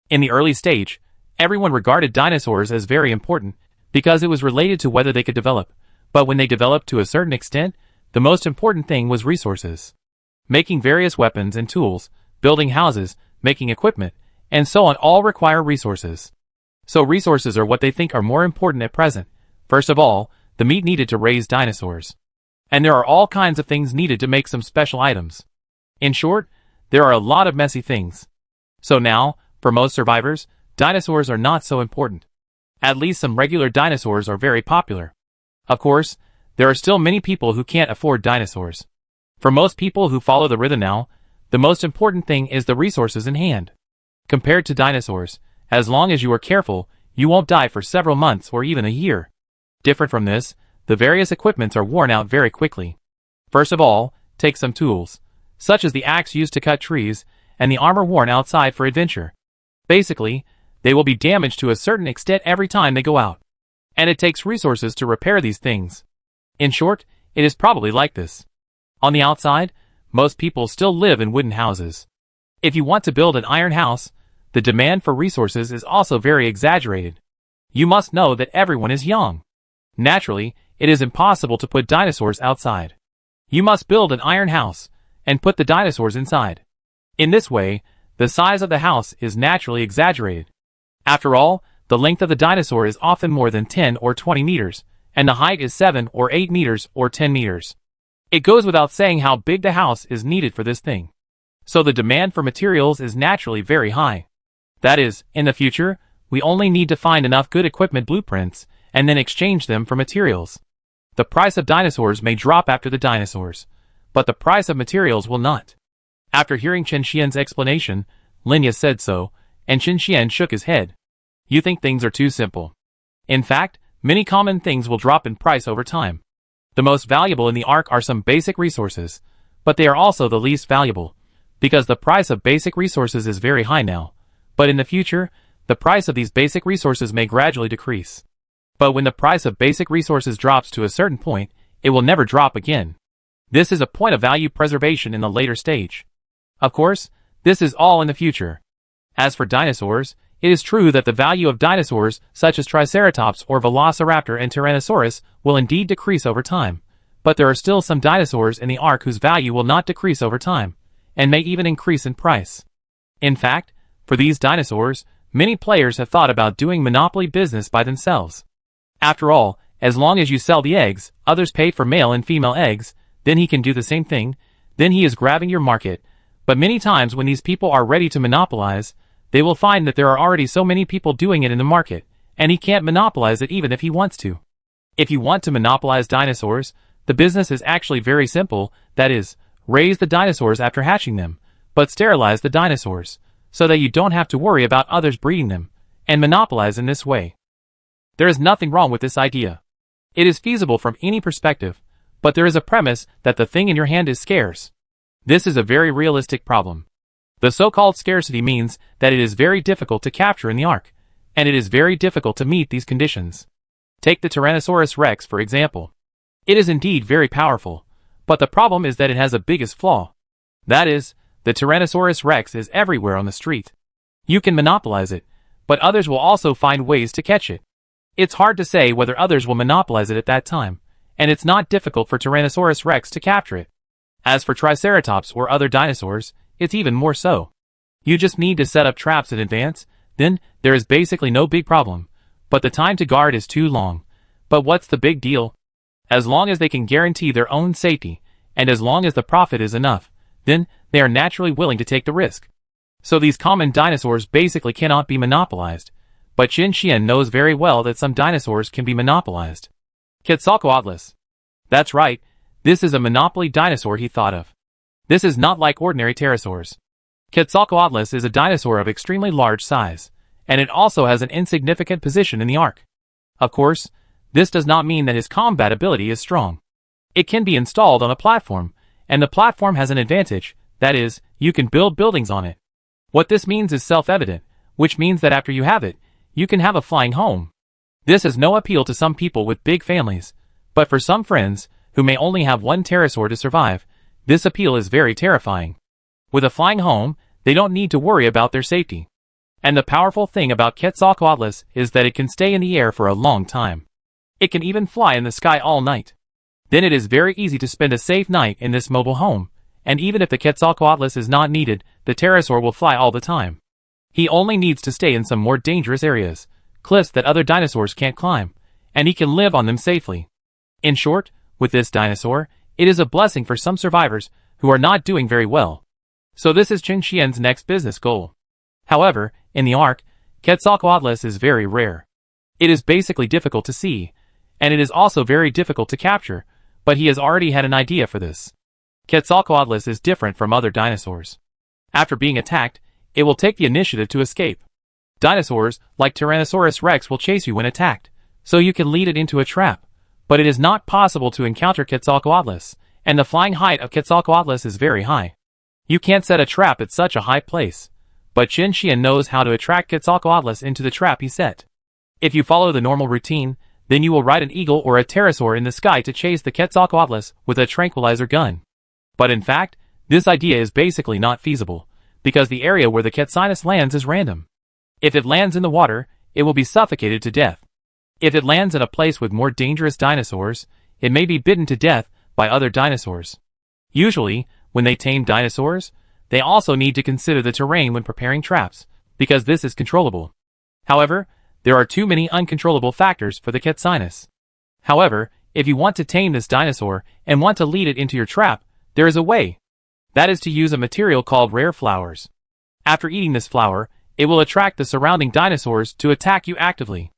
In the early stage, everyone regarded dinosaurs as very important because it was related to whether they could develop, but when they developed to a certain extent, the most important thing was resources. Making various weapons and tools, building houses, making equipment, and so on all require resources. So resources are what they think are more important at present. First of all, the meat needed to raise dinosaurs. And there are all kinds of things needed to make some special items. In short, there are a lot of messy things. So now, for most survivors, dinosaurs are not so important. At least some regular dinosaurs are very popular. Of course, there are still many people who can't afford dinosaurs. For most people who follow the rhythm now, the most important thing is the resources in hand. Compared to dinosaurs, as long as you are careful, you won't die for several months or even a year. Different from this, the various equipments are worn out very quickly. First of all, take some tools, such as the axe used to cut trees, and the armor worn outside for adventure. Basically, they will be damaged to a certain extent every time they go out. And it takes resources to repair these things. In short, it is probably like this. On the outside, most people still live in wooden houses. If you want to build an iron house, the demand for resources is also very exaggerated. You must know that everyone is young. Naturally, it is impossible to put dinosaurs outside. You must build an iron house and put the dinosaurs inside. In this way, the size of the house is naturally exaggerated. After all, the length of the dinosaur is often more than 10 or 20 meters, and the height is 7 or 8 meters or 10 meters. It goes without saying how big the house is needed for this thing. So the demand for materials is naturally very high. That is, in the future, we only need to find enough good equipment blueprints and then exchange them for materials. The price of dinosaurs may drop after the dinosaurs, but the price of materials will not. After hearing Chen Xian's explanation, Linya said so, and Chen Xian shook his head. You think things are too simple. In fact, many common things will drop in price over time. The most valuable in the Ark are some basic resources, but they are also the least valuable, because the price of basic resources is very high now. But in the future, the price of these basic resources may gradually decrease. But when the price of basic resources drops to a certain point, it will never drop again. This is a point of value preservation in the later stage. Of course, this is all in the future. As for dinosaurs, it is true that the value of dinosaurs such as Triceratops or Velociraptor and Tyrannosaurus will indeed decrease over time, but there are still some dinosaurs in the Ark whose value will not decrease over time, and may even increase in price. In fact, for these dinosaurs, many players have thought about doing monopoly business by themselves. After all, as long as you sell the eggs, others pay for male and female eggs, then he can do the same thing, then he is grabbing your market, but many times when these people are ready to monopolize, they will find that there are already so many people doing it in the market, and he can't monopolize it even if he wants to. If you want to monopolize dinosaurs, the business is actually very simple, that is, raise the dinosaurs after hatching them, but sterilize the dinosaurs, so that you don't have to worry about others breeding them, and monopolize in this way. There is nothing wrong with this idea. It is feasible from any perspective, but there is a premise that the thing in your hand is scarce. This is a very realistic problem. The so-called scarcity means that it is very difficult to capture in the Ark, and it is very difficult to meet these conditions. Take the Tyrannosaurus Rex for example. It is indeed very powerful, but the problem is that it has a biggest flaw. That is, the Tyrannosaurus Rex is everywhere on the street. You can monopolize it, but others will also find ways to catch it. It's hard to say whether others will monopolize it at that time, and it's not difficult for Tyrannosaurus Rex to capture it. As for Triceratops or other dinosaurs, it's even more so. You just need to set up traps in advance, then there is basically no big problem, but the time to guard is too long. But what's the big deal? As long as they can guarantee their own safety, and as long as the profit is enough, then they are naturally willing to take the risk. So these common dinosaurs basically cannot be monopolized, but Qin Xian knows very well that some dinosaurs can be monopolized. Quetzalcoatlus. That's right, this is a monopoly dinosaur he thought of. This is not like ordinary pterosaurs. Quetzalcoatlus is a dinosaur of extremely large size, and it also has an insignificant position in the Ark. Of course, this does not mean that his combat ability is strong. It can be installed on a platform, and the platform has an advantage, that is, you can build buildings on it. What this means is self-evident, which means that after you have it, you can have a flying home. This has no appeal to some people with big families, but for some friends, who may only have one pterosaur to survive, this appeal is very terrifying. With a flying home, they don't need to worry about their safety. And the powerful thing about Quetzalcoatlus is that it can stay in the air for a long time. It can even fly in the sky all night. Then it is very easy to spend a safe night in this mobile home, and even if the Quetzalcoatlus is not needed, the pterosaur will fly all the time. He only needs to stay in some more dangerous areas, cliffs that other dinosaurs can't climb, and he can live on them safely. In short, with this dinosaur, it is a blessing for some survivors who are not doing very well. So this is Qin Xian's next business goal. However, in the Ark, Quetzalcoatlus is very rare. It is basically difficult to see, and it is also very difficult to capture, but he has already had an idea for this. Quetzalcoatlus is different from other dinosaurs. After being attacked, it will take the initiative to escape. Dinosaurs, like Tyrannosaurus Rex, will chase you when attacked, so you can lead it into a trap. But it is not possible to encounter Quetzalcoatlus, and the flying height of Quetzalcoatlus is very high. You can't set a trap at such a high place, but Qin Xian knows how to attract Quetzalcoatlus into the trap he set. If you follow the normal routine, then you will ride an eagle or a pterosaur in the sky to chase the Quetzalcoatlus with a tranquilizer gun. But in fact, this idea is basically not feasible, because the area where the Quetzalcoatlus lands is random. If it lands in the water, it will be suffocated to death. If it lands in a place with more dangerous dinosaurs, it may be bitten to death by other dinosaurs. Usually, when they tame dinosaurs, they also need to consider the terrain when preparing traps, because this is controllable. However, there are too many uncontrollable factors for the Quetzalcoatlus. However, if you want to tame this dinosaur and want to lead it into your trap, there is a way. That is to use a material called rare flowers. After eating this flower, it will attract the surrounding dinosaurs to attack you actively.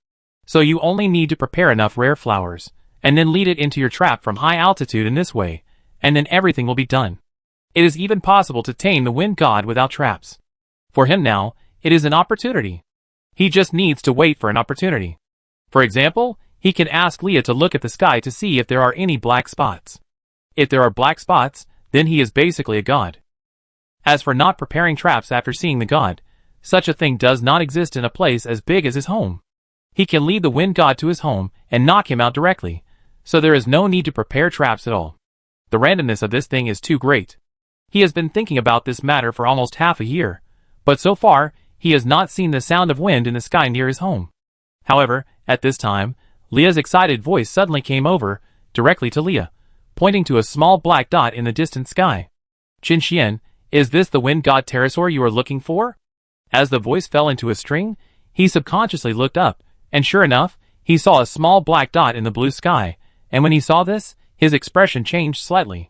So you only need to prepare enough rare flowers, and then lead it into your trap from high altitude in this way, and then everything will be done. It is even possible to tame the wind god without traps. For him now, it is an opportunity. He just needs to wait for an opportunity. For example, he can ask Leah to look at the sky to see if there are any black spots. If there are black spots, then he is basically a god. As for not preparing traps after seeing the god, such a thing does not exist in a place as big as his home. He can lead the wind god to his home and knock him out directly, so there is no need to prepare traps at all. The randomness of this thing is too great. He has been thinking about this matter for almost half a year, but so far, he has not seen the sound of wind in the sky near his home. However, at this time, Leah's excited voice suddenly came over, directly to Leah, pointing to a small black dot in the distant sky. Qin Xian, is this the wind god pterosaur you are looking for? As the voice fell into a string, he subconsciously looked up, and sure enough, he saw a small black dot in the blue sky, and when he saw this, his expression changed slightly.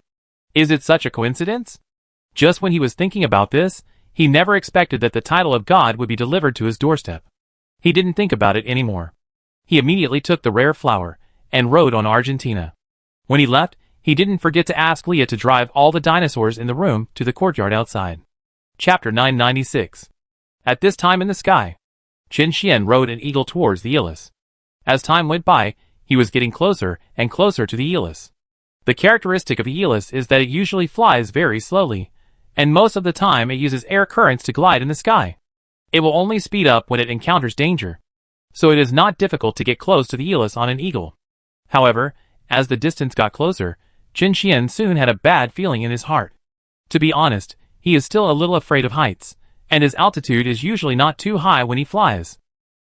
Is it such a coincidence? Just when he was thinking about this, he never expected that the title of God would be delivered to his doorstep. He didn't think about it anymore. He immediately took the rare flower, and rode on Argentina. When he left, he didn't forget to ask Leah to drive all the dinosaurs in the room to the courtyard outside. Chapter 996. At this time in the sky, Qin Xian rode an eagle towards the Aeolus. As time went by, he was getting closer and closer to the Aeolus. The characteristic of the Aeolus is that it usually flies very slowly, and most of the time it uses air currents to glide in the sky. It will only speed up when it encounters danger, so it is not difficult to get close to the Elis on an eagle. However, as the distance got closer, Qin Xian soon had a bad feeling in his heart. To be honest, he is still a little afraid of heights, and his altitude is usually not too high when he flies.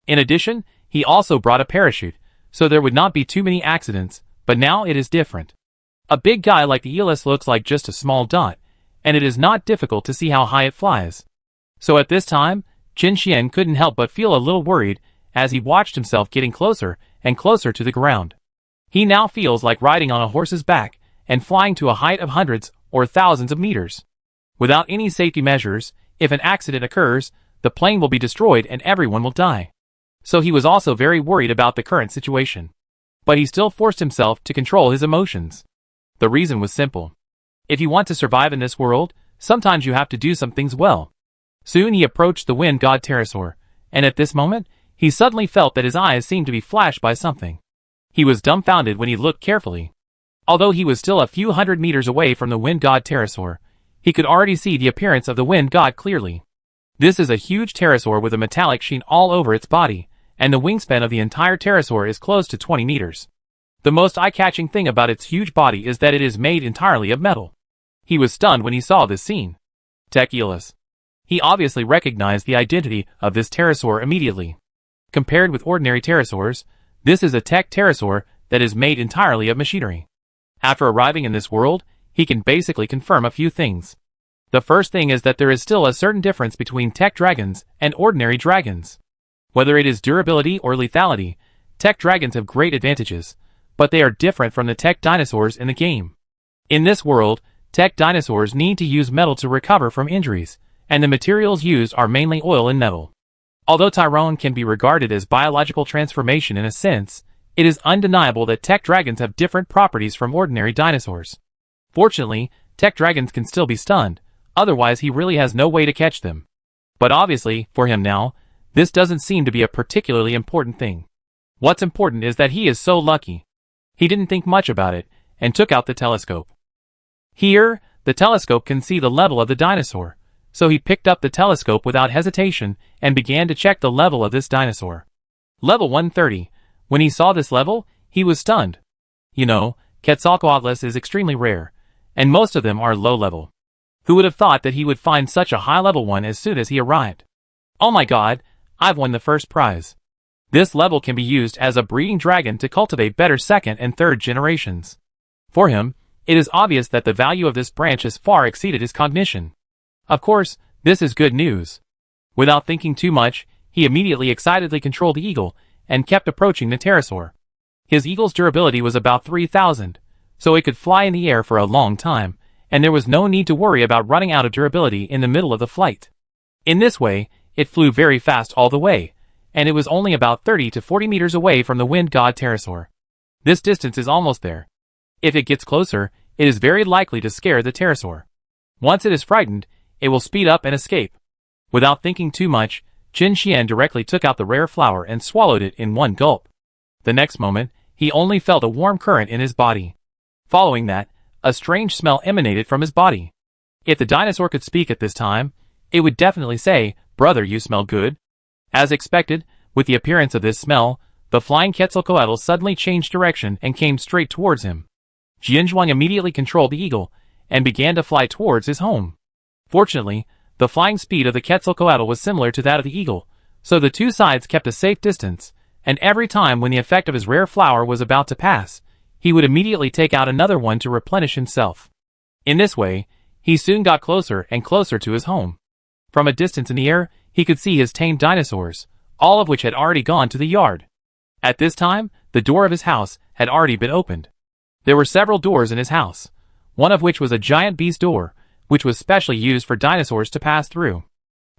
In addition, he also brought a parachute, so there would not be too many accidents, but now it is different. A big guy like the Elis looks like just a small dot, and it is not difficult to see how high it flies. So at this time, Qin Xian couldn't help but feel a little worried as he watched himself getting closer and closer to the ground. He now feels like riding on a horse's back and flying to a height of hundreds or thousands of meters. Without any safety measures, if an accident occurs, the plane will be destroyed and everyone will die. So he was also very worried about the current situation. But he still forced himself to control his emotions. The reason was simple. If you want to survive in this world, sometimes you have to do some things well. Soon he approached the wind god pterosaur, and at this moment, he suddenly felt that his eyes seemed to be flashed by something. He was dumbfounded when he looked carefully. Although he was still a few hundred meters away from the wind god pterosaur, he could already see the appearance of the wind god clearly. This is a huge pterosaur with a metallic sheen all over its body, and the wingspan of the entire pterosaur is close to 20 meters. The most eye-catching thing about its huge body is that it is made entirely of metal. He was stunned when he saw this scene. Tech Elis. He obviously recognized the identity of this pterosaur immediately. Compared with ordinary pterosaurs, this is a tech pterosaur that is made entirely of machinery. After arriving in this world, he can basically confirm a few things. The first thing is that there is still a certain difference between tech dragons and ordinary dragons. Whether it is durability or lethality, tech dragons have great advantages, but they are different from the tech dinosaurs in the game. In this world, tech dinosaurs need to use metal to recover from injuries, and the materials used are mainly oil and metal. Although Tyrone can be regarded as biological transformation in a sense, it is undeniable that tech dragons have different properties from ordinary dinosaurs. Fortunately, tech dragons can still be stunned, otherwise he really has no way to catch them. But obviously, for him now, this doesn't seem to be a particularly important thing. What's important is that he is so lucky. He didn't think much about it, and took out the telescope. Here, the telescope can see the level of the dinosaur, so he picked up the telescope without hesitation and began to check the level of this dinosaur. Level 130. When he saw this level, he was stunned. You know, Quetzalcoatlus is extremely rare, and most of them are low level. Who would have thought that he would find such a high level one as soon as he arrived? Oh my god, I've won the first prize. This level can be used as a breeding dragon to cultivate better second and third generations. For him, it is obvious that the value of this branch has far exceeded his cognition. Of course, this is good news. Without thinking too much, he immediately excitedly controlled the eagle, and kept approaching the pterosaur. His eagle's durability was about 3,000, so it could fly in the air for a long time, and there was no need to worry about running out of durability in the middle of the flight. In this way, it flew very fast all the way, and it was only about 30 to 40 meters away from the wind god pterosaur. This distance is almost there. If it gets closer, it is very likely to scare the pterosaur. Once it is frightened, it will speed up and escape. Without thinking too much, Qin Xian directly took out the rare flower and swallowed it in one gulp. The next moment, he only felt a warm current in his body. Following that, a strange smell emanated from his body. If the dinosaur could speak at this time, it would definitely say, "Brother, you smell good." As expected, with the appearance of this smell, the flying Quetzalcoatl suddenly changed direction and came straight towards him. Jianzhuang immediately controlled the eagle, and began to fly towards his home. Fortunately, the flying speed of the Quetzalcoatl was similar to that of the eagle, so the two sides kept a safe distance, and every time when the effect of his rare flower was about to pass, he would immediately take out another one to replenish himself. In this way, he soon got closer and closer to his home. From a distance in the air, he could see his tamed dinosaurs, all of which had already gone to the yard. At this time, the door of his house had already been opened. There were several doors in his house, one of which was a giant beast door, which was specially used for dinosaurs to pass through.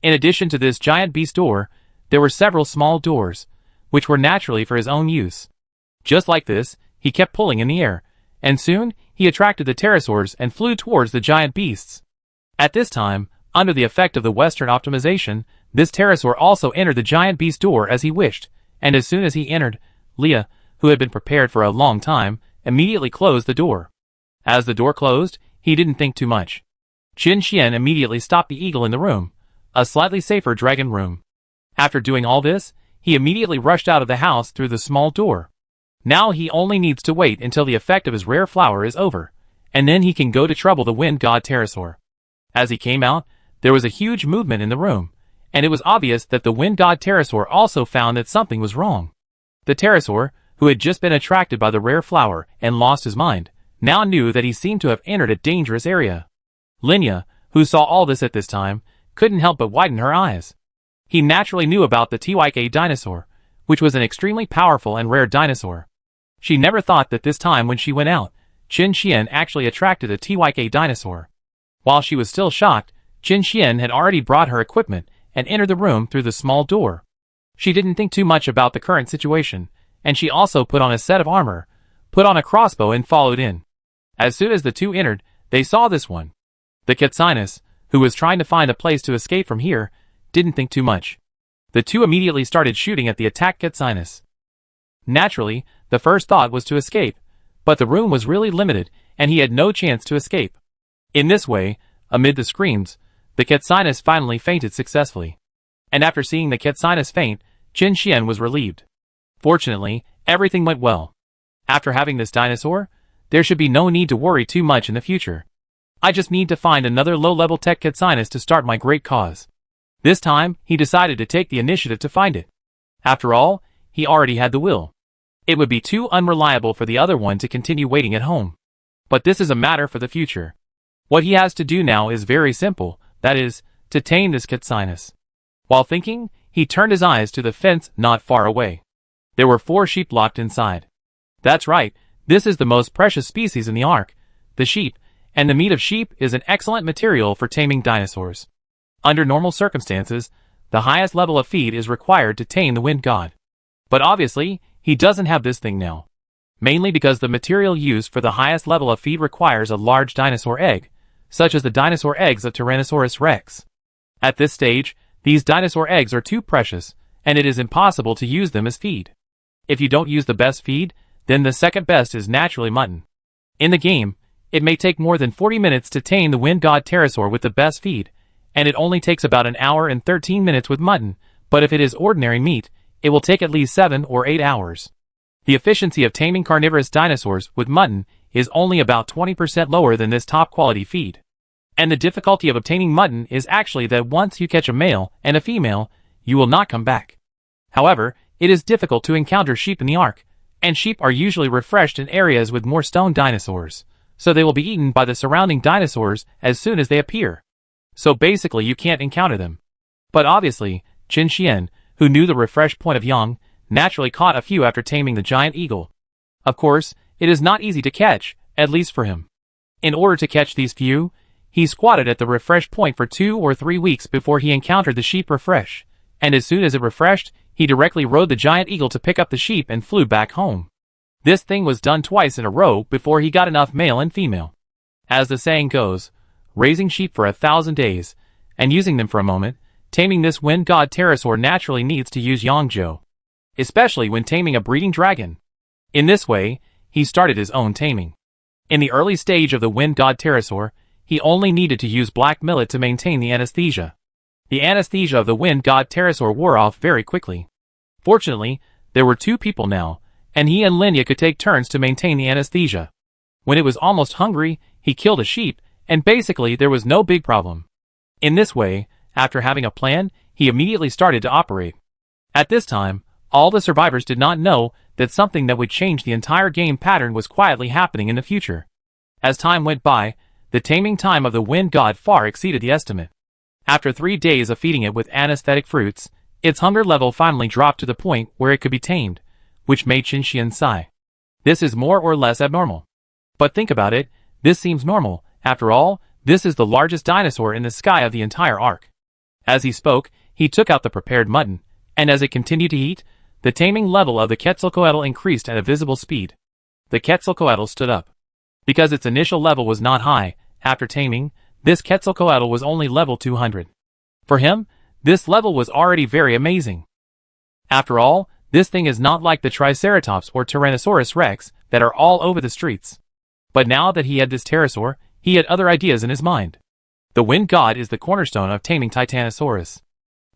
In addition to this giant beast door, there were several small doors, which were naturally for his own use. Just like this, he kept pulling in the air, and soon he attracted the pterosaurs and flew towards the giant beasts. At this time, under the effect of the Western optimization, this pterosaur also entered the giant beast door as he wished, and as soon as he entered, Leah, who had been prepared for a long time, immediately closed the door. As the door closed, he didn't think too much. Qin Xian immediately stopped the eagle in the room, a slightly safer dragon room. After doing all this, he immediately rushed out of the house through the small door. Now he only needs to wait until the effect of his rare flower is over, and then he can go to trouble the wind god pterosaur. As he came out, there was a huge movement in the room, and it was obvious that the wind god pterosaur also found that something was wrong. The pterosaur, who had just been attracted by the rare flower and lost his mind, now knew that he seemed to have entered a dangerous area. Linya, who saw all this at this time, couldn't help but widen her eyes. He naturally knew about the TYK dinosaur, which was an extremely powerful and rare dinosaur. She never thought that this time when she went out, Qin Xian actually attracted a TYK dinosaur. While she was still shocked, Qin Xian had already brought her equipment and entered the room through the small door. She didn't think too much about the current situation, and she also put on a set of armor, put on a crossbow and followed in. As soon as the two entered, they saw this one. The Quetzinus, who was trying to find a place to escape from here, didn't think too much. The two immediately started shooting at the attacked Quetzinus. Naturally, the first thought was to escape, but the room was really limited, and he had no chance to escape. In this way, amid the screams, the Quetzinus finally fainted successfully. And after seeing the Quetzinus faint, Qin Xian was relieved. Fortunately, everything went well. After having this dinosaur, there should be no need to worry too much in the future. I just need to find another low-level tech Quetzinus to start my great cause. This time, he decided to take the initiative to find it. After all, he already had the will. It would be too unreliable for the other one to continue waiting at home. But this is a matter for the future. What he has to do now is very simple, that is, to tame this Quetzinus. While thinking, he turned his eyes to the fence not far away. There were 4 sheep locked inside. That's right, this is the most precious species in the Ark, the sheep, and the meat of sheep is an excellent material for taming dinosaurs. Under normal circumstances, the highest level of feed is required to tame the wind god. But obviously, he doesn't have this thing now. Mainly because the material used for the highest level of feed requires a large dinosaur egg, such as the dinosaur eggs of Tyrannosaurus rex. At this stage, these dinosaur eggs are too precious, and it is impossible to use them as feed. If you don't use the best feed, then the second best is naturally mutton. In the game, it may take more than 40 minutes to tame the wind god pterosaur with the best feed, and it only takes about an hour and 13 minutes with mutton, but if it is ordinary meat, it will take at least 7 or 8 hours. The efficiency of taming carnivorous dinosaurs with mutton is only about 20% lower than this top-quality feed. And the difficulty of obtaining mutton is actually that once you catch a male and a female, you will not come back. However, it is difficult to encounter sheep in the Ark, and sheep are usually refreshed in areas with more stone dinosaurs, so they will be eaten by the surrounding dinosaurs as soon as they appear. So basically you can't encounter them. But obviously, Qin Xian, who knew the refresh point of Yang, naturally caught a few after taming the giant eagle. Of course, it is not easy to catch, at least for him. In order to catch these few, he squatted at the refresh point for 2 or 3 weeks before he encountered the sheep refresh, and as soon as it refreshed, he directly rode the giant eagle to pick up the sheep and flew back home. This thing was done twice in a row before he got enough male and female. As the saying goes, raising sheep for 1,000 days, and using them for a moment, taming this wind god pterosaur naturally needs to use Yangzhou, especially when taming a breeding dragon. In this way, he started his own taming. In the early stage of the wind god pterosaur, he only needed to use black millet to maintain the anesthesia. The anesthesia of the wind god pterosaur wore off very quickly. Fortunately, there were 2 people now, and he and Linya could take turns to maintain the anesthesia. When it was almost hungry, he killed a sheep, and basically there was no big problem. In this way, after having a plan, he immediately started to operate. At this time, all the survivors did not know that something that would change the entire game pattern was quietly happening in the future. As time went by, the taming time of the wind god far exceeded the estimate. After 3 days of feeding it with anesthetic fruits, its hunger level finally dropped to the point where it could be tamed, which made Qin Xian sigh. This is more or less abnormal. But think about it, this seems normal. After all, this is the largest dinosaur in the sky of the entire Ark. As he spoke, he took out the prepared mutton, and as it continued to eat, the taming level of the Quetzalcoatl increased at a visible speed. The Quetzalcoatl stood up. Because its initial level was not high, after taming, this Quetzalcoatl was only level 200. For him, this level was already very amazing. After all, this thing is not like the Triceratops or Tyrannosaurus rex that are all over the streets. But now that he had this pterosaur, he had other ideas in his mind. The wind god is the cornerstone of taming Titanosaurus.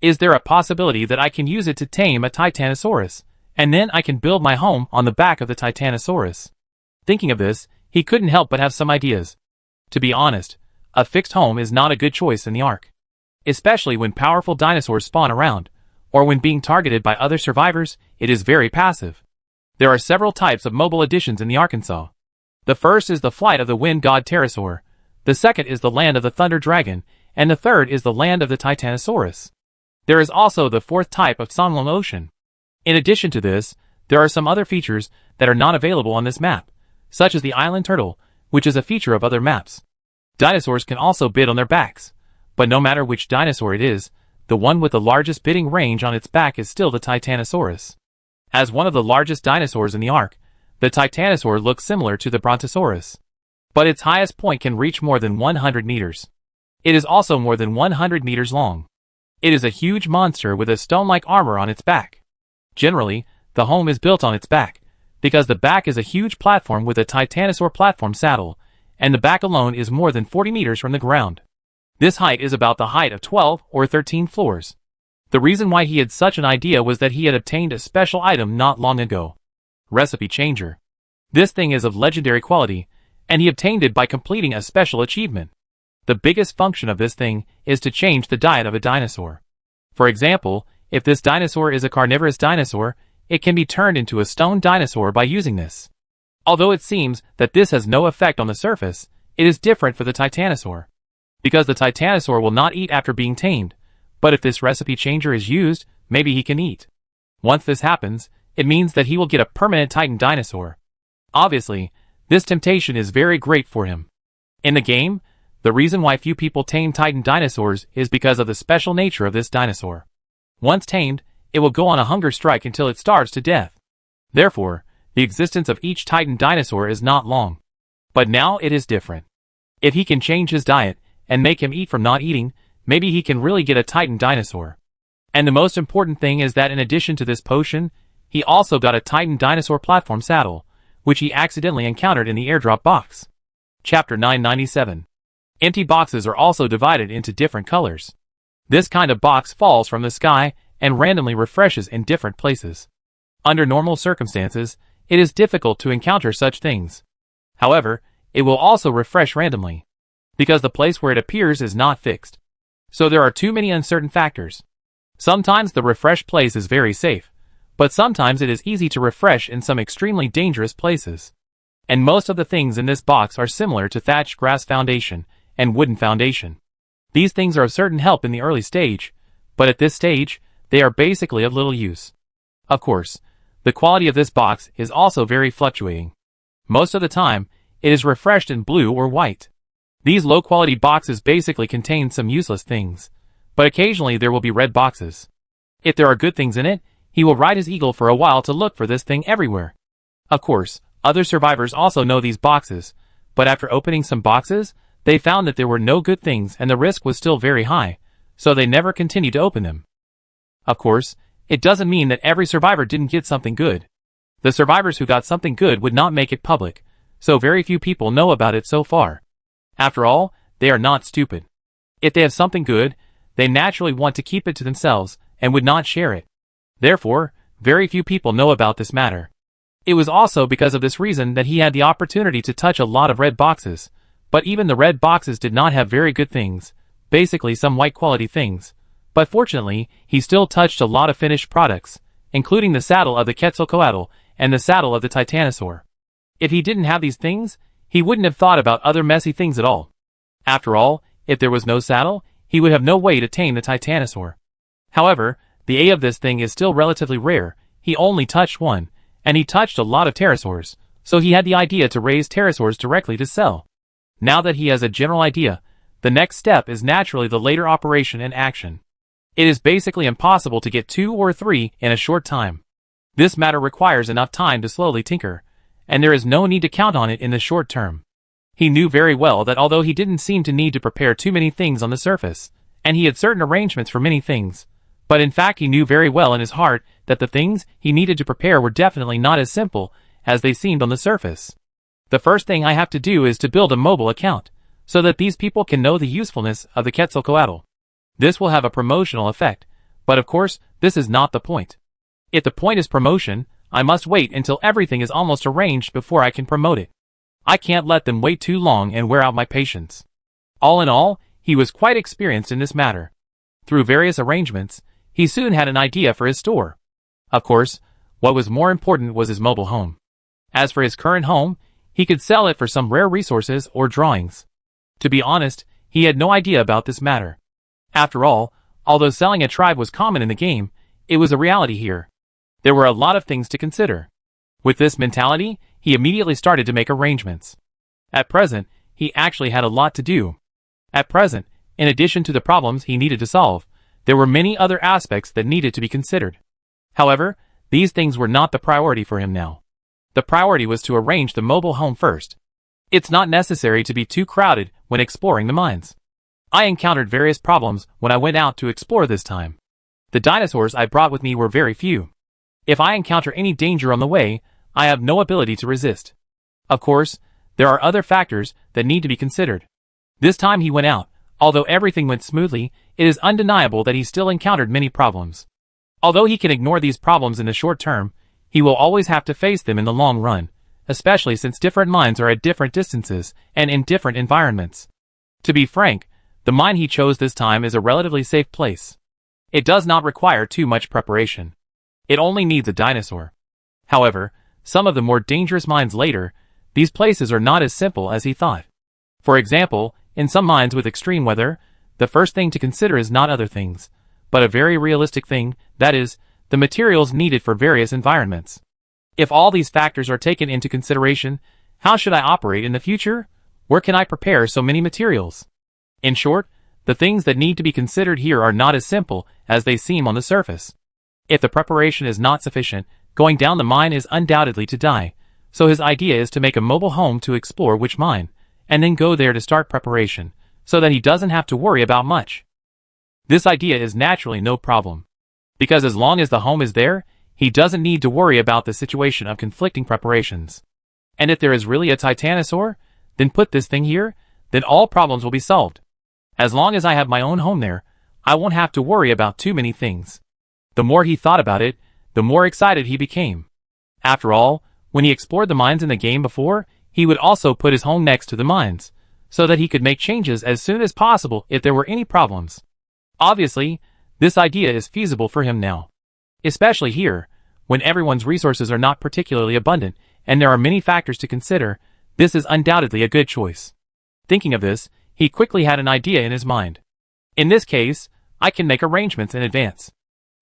Is there a possibility that I can use it to tame a Titanosaurus, and then I can build my home on the back of the Titanosaurus? Thinking of this, he couldn't help but have some ideas. To be honest, a fixed home is not a good choice in the Ark. Especially when powerful dinosaurs spawn around, or when being targeted by other survivors, it is very passive. There are several types of mobile additions in the Arkansas. The first is the flight of the wind god pterosaur, the second is the land of the thunder dragon, and the third is the land of the Titanosaurus. There is also the fourth type of somnolent ocean. In addition to this, there are some other features that are not available on this map, such as the island turtle, which is a feature of other maps. Dinosaurs can also bid on their backs, but no matter which dinosaur it is, the one with the largest bidding range on its back is still the Titanosaurus. As one of the largest dinosaurs in the Ark, the Titanosaur looks similar to the Brontosaurus. But its highest point can reach more than 100 meters. It is also more than 100 meters long. It is a huge monster with a stone-like armor on its back. Generally, the home is built on its back, because the back is a huge platform with a Titanosaur platform saddle, and the back alone is more than 40 meters from the ground. This height is about the height of 12 or 13 floors. The reason why he had such an idea was that he had obtained a special item not long ago. Recipe Changer. This thing is of legendary quality, and he obtained it by completing a special achievement. The biggest function of this thing is to change the diet of a dinosaur. For example, if this dinosaur is a carnivorous dinosaur, it can be turned into a stone dinosaur by using this. Although it seems that this has no effect on the surface, it is different for the Titanosaur. Because the Titanosaur will not eat after being tamed, but if this recipe changer is used, maybe he can eat. Once this happens, it means that he will get a permanent Titan dinosaur. Obviously, this temptation is very great for him. In the game, the reason why few people tame Titan dinosaurs is because of the special nature of this dinosaur. Once tamed, it will go on a hunger strike until it starves to death. Therefore, the existence of each Titan dinosaur is not long. But now it is different. If he can change his diet, and make him eat from not eating, maybe he can really get a Titan dinosaur. And the most important thing is that in addition to this potion, he also got a Titan dinosaur platform saddle, which he accidentally encountered in the airdrop box. Chapter 997. Empty boxes are also divided into different colors. This kind of box falls from the sky and randomly refreshes in different places. Under normal circumstances, it is difficult to encounter such things. However, it will also refresh randomly, because the place where it appears is not fixed. So there are too many uncertain factors. Sometimes the refreshed place is very safe, but sometimes it is easy to refresh in some extremely dangerous places. And most of the things in this box are similar to thatched grass foundation and wooden foundation. These things are of certain help in the early stage, but at this stage, they are basically of little use. Of course, the quality of this box is also very fluctuating. Most of the time, it is refreshed in blue or white. These low-quality boxes basically contain some useless things, but occasionally there will be red boxes. If there are good things in it, he will ride his eagle for a while to look for this thing everywhere. Of course, other survivors also know these boxes, but after opening some boxes, they found that there were no good things and the risk was still very high, so they never continued to open them. Of course, it doesn't mean that every survivor didn't get something good. The survivors who got something good would not make it public, so very few people know about it so far. After all, they are not stupid. If they have something good, they naturally want to keep it to themselves and would not share it. Therefore, very few people know about this matter. It was also because of this reason that he had the opportunity to touch a lot of red boxes, but even the red boxes did not have very good things, basically some white quality things. But fortunately, he still touched a lot of finished products, including the saddle of the Quetzalcoatl and the saddle of the Titanosaur. If he didn't have these things, he wouldn't have thought about other messy things at all. After all, if there was no saddle, he would have no way to tame the Titanosaur. However, the A of this thing is still relatively rare. He only touched one, and he touched a lot of pterosaurs, so he had the idea to raise pterosaurs directly to sell. Now that he has a general idea, the next step is naturally the later operation and action. It is basically impossible to get 2 or 3 in a short time. This matter requires enough time to slowly tinker, and there is no need to count on it in the short term. He knew very well that although he didn't seem to need to prepare too many things on the surface, and he had certain arrangements for many things, but in fact he knew very well in his heart that the things he needed to prepare were definitely not as simple as they seemed on the surface. The first thing I have to do is to build a mobile account, so that these people can know the usefulness of the Quetzalcoatl. This will have a promotional effect, but of course, this is not the point. If the point is promotion, I must wait until everything is almost arranged before I can promote it. I can't let them wait too long and wear out my patience. All in all, he was quite experienced in this matter. Through various arrangements, he soon had an idea for his store. Of course, what was more important was his mobile home. As for his current home, he could sell it for some rare resources or drawings. To be honest, he had no idea about this matter. After all, although selling a tribe was common in the game, it was a reality here. There were a lot of things to consider. With this mentality, he immediately started to make arrangements. At present, he actually had a lot to do. At present, in addition to the problems he needed to solve, there were many other aspects that needed to be considered. However, these things were not the priority for him now. The priority was to arrange the mobile home first. It's not necessary to be too crowded when exploring the mines. I encountered various problems when I went out to explore this time. The dinosaurs I brought with me were very few. If I encounter any danger on the way, I have no ability to resist. Of course, there are other factors that need to be considered. This time he went out, although everything went smoothly, it is undeniable that he still encountered many problems. Although he can ignore these problems in the short term, he will always have to face them in the long run, especially since different mines are at different distances and in different environments. To be frank, the mine he chose this time is a relatively safe place. It does not require too much preparation. It only needs a dinosaur. However, some of the more dangerous mines later, these places are not as simple as he thought. For example, in some mines with extreme weather, the first thing to consider is not other things, but a very realistic thing, that is, the materials needed for various environments. If all these factors are taken into consideration, how should I operate in the future? Where can I prepare so many materials? In short, the things that need to be considered here are not as simple as they seem on the surface. If the preparation is not sufficient, going down the mine is undoubtedly to die, so his idea is to make a mobile home to explore which mine, and then go there to start preparation, so that he doesn't have to worry about much. This idea is naturally no problem, because as long as the home is there, he doesn't need to worry about the situation of conflicting preparations. And if there is really a titanosaur, then put this thing here, then all problems will be solved. As long as I have my own home there, I won't have to worry about too many things. The more he thought about it, the more excited he became. After all, when he explored the mines in the game before, he would also put his home next to the mines, so that he could make changes as soon as possible if there were any problems. Obviously, this idea is feasible for him now. Especially here, when everyone's resources are not particularly abundant, and there are many factors to consider, this is undoubtedly a good choice. Thinking of this, he quickly had an idea in his mind. In this case, I can make arrangements in advance.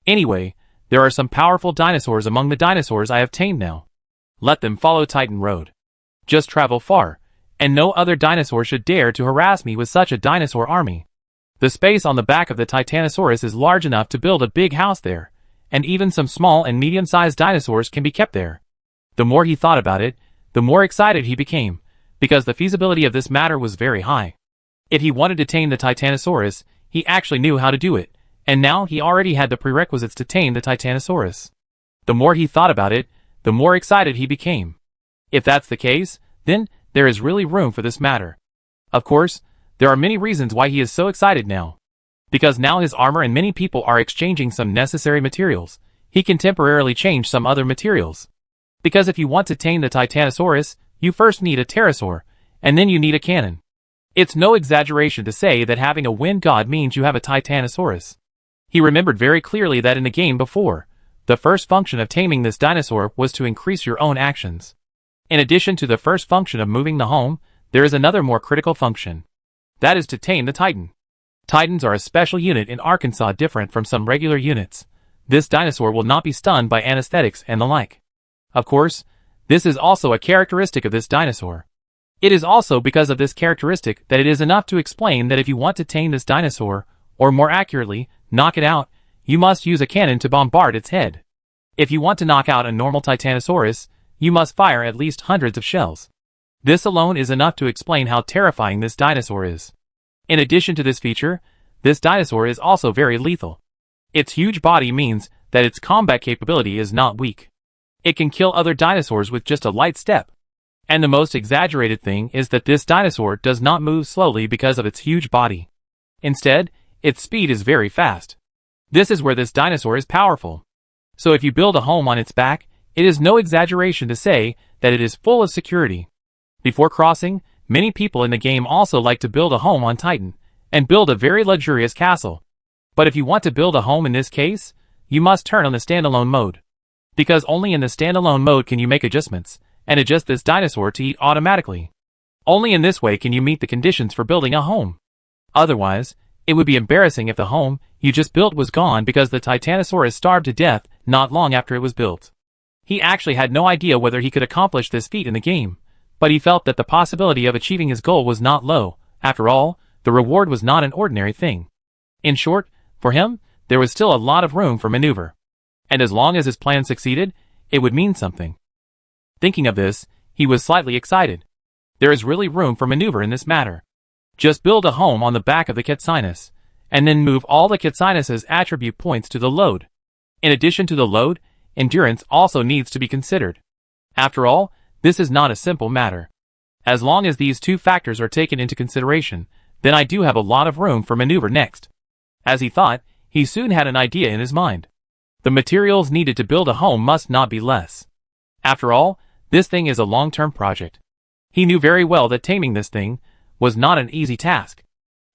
Anyway, there are some powerful dinosaurs among the dinosaurs I have tamed now. Let them follow Titan Road. Just travel far, and no other dinosaur should dare to harass me with such a dinosaur army. The space on the back of the Titanosaurus is large enough to build a big house there, and even some small and medium-sized dinosaurs can be kept there. The more he thought about it, the more excited he became, because the feasibility of this matter was very high. If he wanted to tame the Titanosaurus, he actually knew how to do it, and now he already had the prerequisites to tame the Titanosaurus. The more he thought about it, the more excited he became. If that's the case, then there is really room for this matter. Of course, there are many reasons why he is so excited now. Because now his armor and many people are exchanging some necessary materials, he can temporarily change some other materials. Because if you want to tame the Titanosaurus, you first need a pterosaur, and then you need a cannon. It's no exaggeration to say that having a wind god means you have a Titanosaurus. He remembered very clearly that in the game before, the first function of taming this dinosaur was to increase your own actions. In addition to the first function of moving the home, there is another more critical function. That is to tame the Titan. Titans are a special unit in Arkansas different from some regular units. This dinosaur will not be stunned by anesthetics and the like. Of course, this is also a characteristic of this dinosaur. It is also because of this characteristic that it is enough to explain that if you want to tame this dinosaur, or more accurately, knock it out, you must use a cannon to bombard its head. If you want to knock out a normal Titanosaurus, you must fire at least hundreds of shells. This alone is enough to explain how terrifying this dinosaur is. In addition to this feature, this dinosaur is also very lethal. Its huge body means that its combat capability is not weak. It can kill other dinosaurs with just a light step. And the most exaggerated thing is that this dinosaur does not move slowly because of its huge body. Instead, its speed is very fast. This is where this dinosaur is powerful. So if you build a home on its back, it is no exaggeration to say that it is full of security. Before crossing, many people in the game also like to build a home on Titan, and build a very luxurious castle. But if you want to build a home in this case, you must turn on the standalone mode. Because only in the standalone mode can you make adjustments, and adjust this dinosaur to eat automatically. Only in this way can you meet the conditions for building a home. Otherwise, it would be embarrassing if the home you just built was gone because the Titanosaurus starved to death not long after it was built. He actually had no idea whether he could accomplish this feat in the game, but he felt that the possibility of achieving his goal was not low. After all, the reward was not an ordinary thing. In short, for him, there was still a lot of room for maneuver. And as long as his plan succeeded, it would mean something. Thinking of this, he was slightly excited. There is really room for maneuver in this matter. Just build a home on the back of the Kitsinus, and then move all the Kitsinus's attribute points to the load. In addition to the load, endurance also needs to be considered. After all, this is not a simple matter. As long as these two factors are taken into consideration, then I do have a lot of room for maneuver next. As he thought, he soon had an idea in his mind. The materials needed to build a home must not be less. After all, this thing is a long-term project. He knew very well that taming this thing was not an easy task.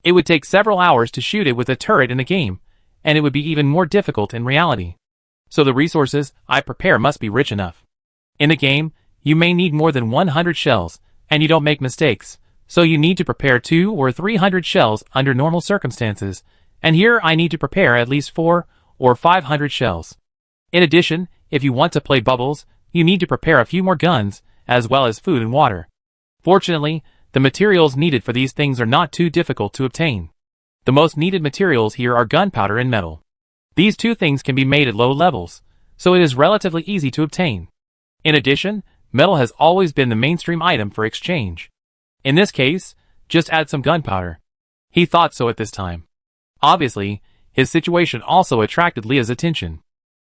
It would take several hours to shoot it with a turret in the game, and it would be even more difficult in reality. So the resources I prepare must be rich enough. In the game, you may need more than 100 shells, and you don't make mistakes, so you need to prepare 200 or 300 shells under normal circumstances, and here I need to prepare at least 400 or 500 shells. In addition, if you want to play bubbles, you need to prepare a few more guns, as well as food and water. Fortunately, the materials needed for these things are not too difficult to obtain. The most needed materials here are gunpowder and metal. These two things can be made at low levels, so it is relatively easy to obtain. In addition, metal has always been the mainstream item for exchange. In this case, just add some gunpowder. He thought so at this time. Obviously, his situation also attracted Leah's attention.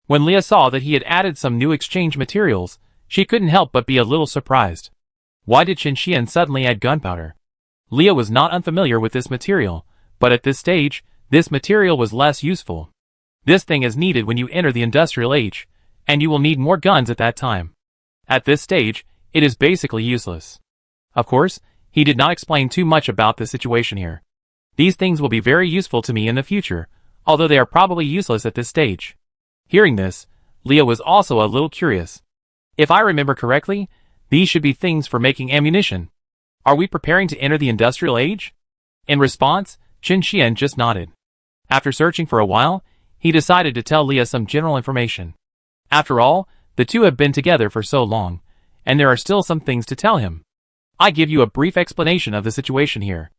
When Leah saw that he had added some new exchange materials, she couldn't help but be a little surprised. Why did Qian suddenly add gunpowder? Leah was not unfamiliar with this material, but at this stage, this material was less useful. This thing is needed when you enter the industrial age, and you will need more guns at that time. At this stage, it is basically useless. Of course, he did not explain too much about the situation here. These things will be very useful to me in the future, although they are probably useless at this stage. Hearing this, Leah was also a little curious. If I remember correctly, these should be things for making ammunition. Are we preparing to enter the industrial age? In response, Qian just nodded. After searching for a while, he decided to tell Leah some general information. After all, the two have been together for so long, and there are still some things to tell him. I give you a brief explanation of the situation here.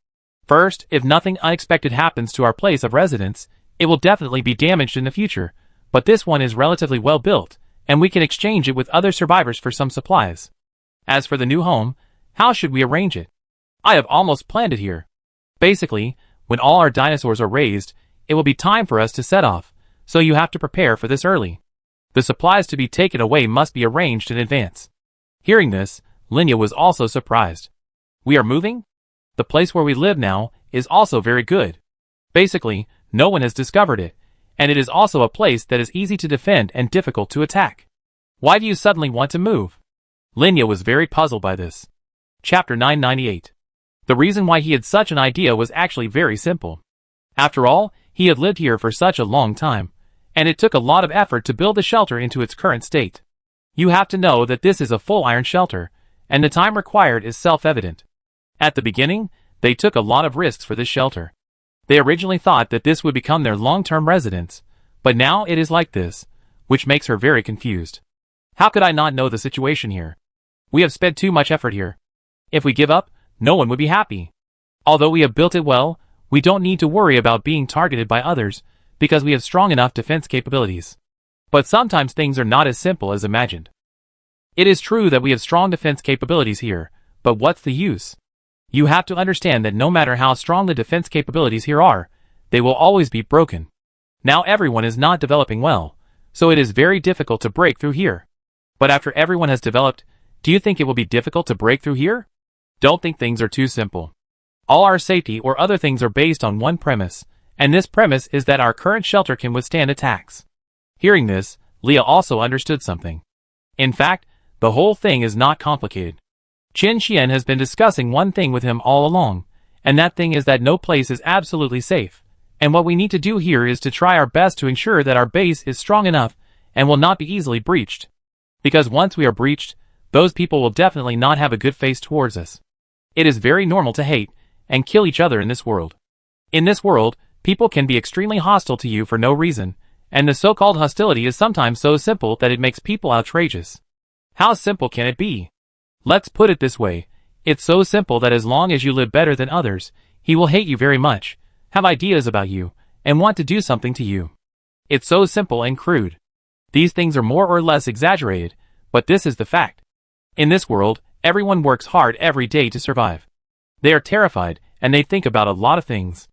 First, if nothing unexpected happens to our place of residence, it will definitely be damaged in the future, but this one is relatively well built, and we can exchange it with other survivors for some supplies. As for the new home, how should we arrange it? I have almost planned it here. Basically, when all our dinosaurs are raised, it will be time for us to set off, so you have to prepare for this early. The supplies to be taken away must be arranged in advance. Hearing this, Linya was also surprised. We are moving? The place where we live now is also very good. Basically, no one has discovered it, and it is also a place that is easy to defend and difficult to attack. Why do you suddenly want to move? Linya was very puzzled by this. Chapter 998. The reason why he had such an idea was actually very simple. After all, he had lived here for such a long time, and it took a lot of effort to build the shelter into its current state. You have to know that this is a full iron shelter, and the time required is self-evident. At the beginning, they took a lot of risks for this shelter. They originally thought that this would become their long-term residence, but now it is like this, which makes her very confused. How could I not know the situation here? We have spent too much effort here. If we give up, no one would be happy. Although we have built it well, we don't need to worry about being targeted by others, because we have strong enough defense capabilities. But sometimes things are not as simple as imagined. It is true that we have strong defense capabilities here, but what's the use? You have to understand that no matter how strong the defense capabilities here are, they will always be broken. Now everyone is not developing well, so it is very difficult to break through here. But after everyone has developed, Do you think it will be difficult to break through here? Don't think things are too simple. All our safety or other things are based on one premise, and this premise is that our current shelter can withstand attacks. Hearing this, Leah also understood something. In fact, the whole thing is not complicated. Qin Xian has been discussing one thing with him all along, and that thing is that no place is absolutely safe, and what we need to do here is to try our best to ensure that our base is strong enough and will not be easily breached. Because once we are breached, those people will definitely not have a good face towards us. It is very normal to hate and kill each other in this world. In this world, people can be extremely hostile to you for no reason, and the so-called hostility is sometimes so simple that it makes people outrageous. How simple can it be? Let's put it this way, it's so simple that as long as you live better than others, he will hate you very much, have ideas about you, and want to do something to you. It's so simple and crude. These things are more or less exaggerated, but this is the fact. In this world, everyone works hard every day to survive. They are terrified, and they think about a lot of things.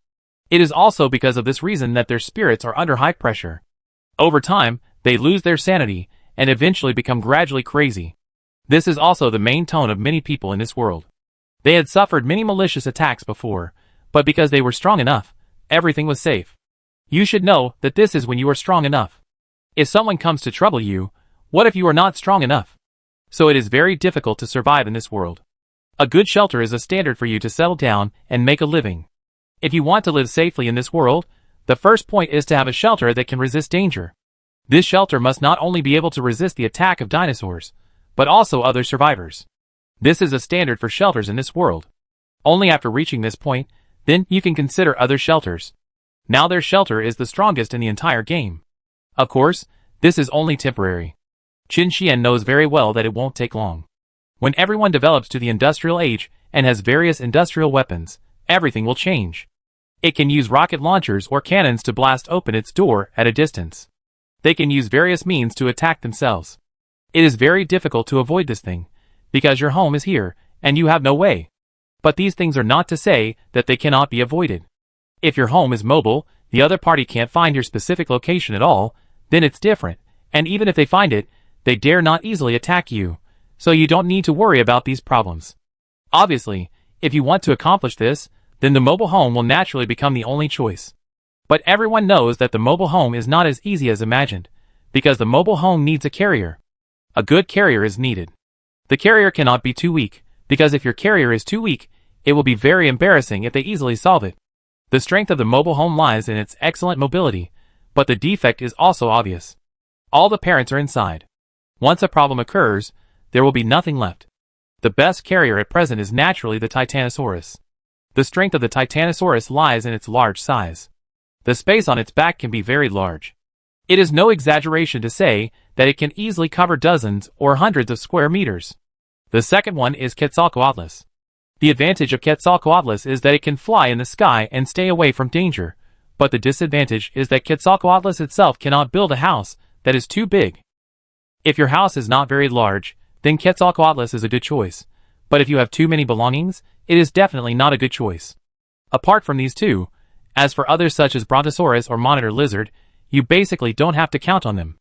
It is also because of this reason that their spirits are under high pressure. Over time, they lose their sanity, and eventually become gradually crazy. This is also the main tone of many people in this world. They had suffered many malicious attacks before, but because they were strong enough, everything was safe. You should know that this is when you are strong enough. If someone comes to trouble you, what if you are not strong enough? So it is very difficult to survive in this world. A good shelter is a standard for you to settle down and make a living. If you want to live safely in this world, the first point is to have a shelter that can resist danger. This shelter must not only be able to resist the attack of dinosaurs, but also other survivors. This is a standard for shelters in this world. Only after reaching this point, then you can consider other shelters. Now their shelter is the strongest in the entire game. Of course, this is only temporary. Qin Xian knows very well that it won't take long. When everyone develops to the industrial age and has various industrial weapons, everything will change. It can use rocket launchers or cannons to blast open its door at a distance. They can use various means to attack themselves. It is very difficult to avoid this thing, because your home is here, and you have no way. But these things are not to say that they cannot be avoided. If your home is mobile, the other party can't find your specific location at all, then it's different, and even if they find it, they dare not easily attack you, so you don't need to worry about these problems. Obviously, if you want to accomplish this, then the mobile home will naturally become the only choice. But everyone knows that the mobile home is not as easy as imagined, because the mobile home needs a carrier. A good carrier is needed. The carrier cannot be too weak, because if your carrier is too weak, it will be very embarrassing if they easily solve it. The strength of the mobile home lies in its excellent mobility, but the defect is also obvious. All the parents are inside. Once a problem occurs, there will be nothing left. The best carrier at present is naturally the Titanosaurus. The strength of the Titanosaurus lies in its large size. The space on its back can be very large. It is no exaggeration to say that it can easily cover dozens or hundreds of square meters. The second one is Quetzalcoatlus. The advantage of Quetzalcoatlus is that it can fly in the sky and stay away from danger, but the disadvantage is that Quetzalcoatlus itself cannot build a house that is too big. If your house is not very large, then Quetzalcoatlus is a good choice, but if you have too many belongings, it is definitely not a good choice. Apart from these two, as for others such as Brontosaurus or Monitor Lizard, you basically don't have to count on them.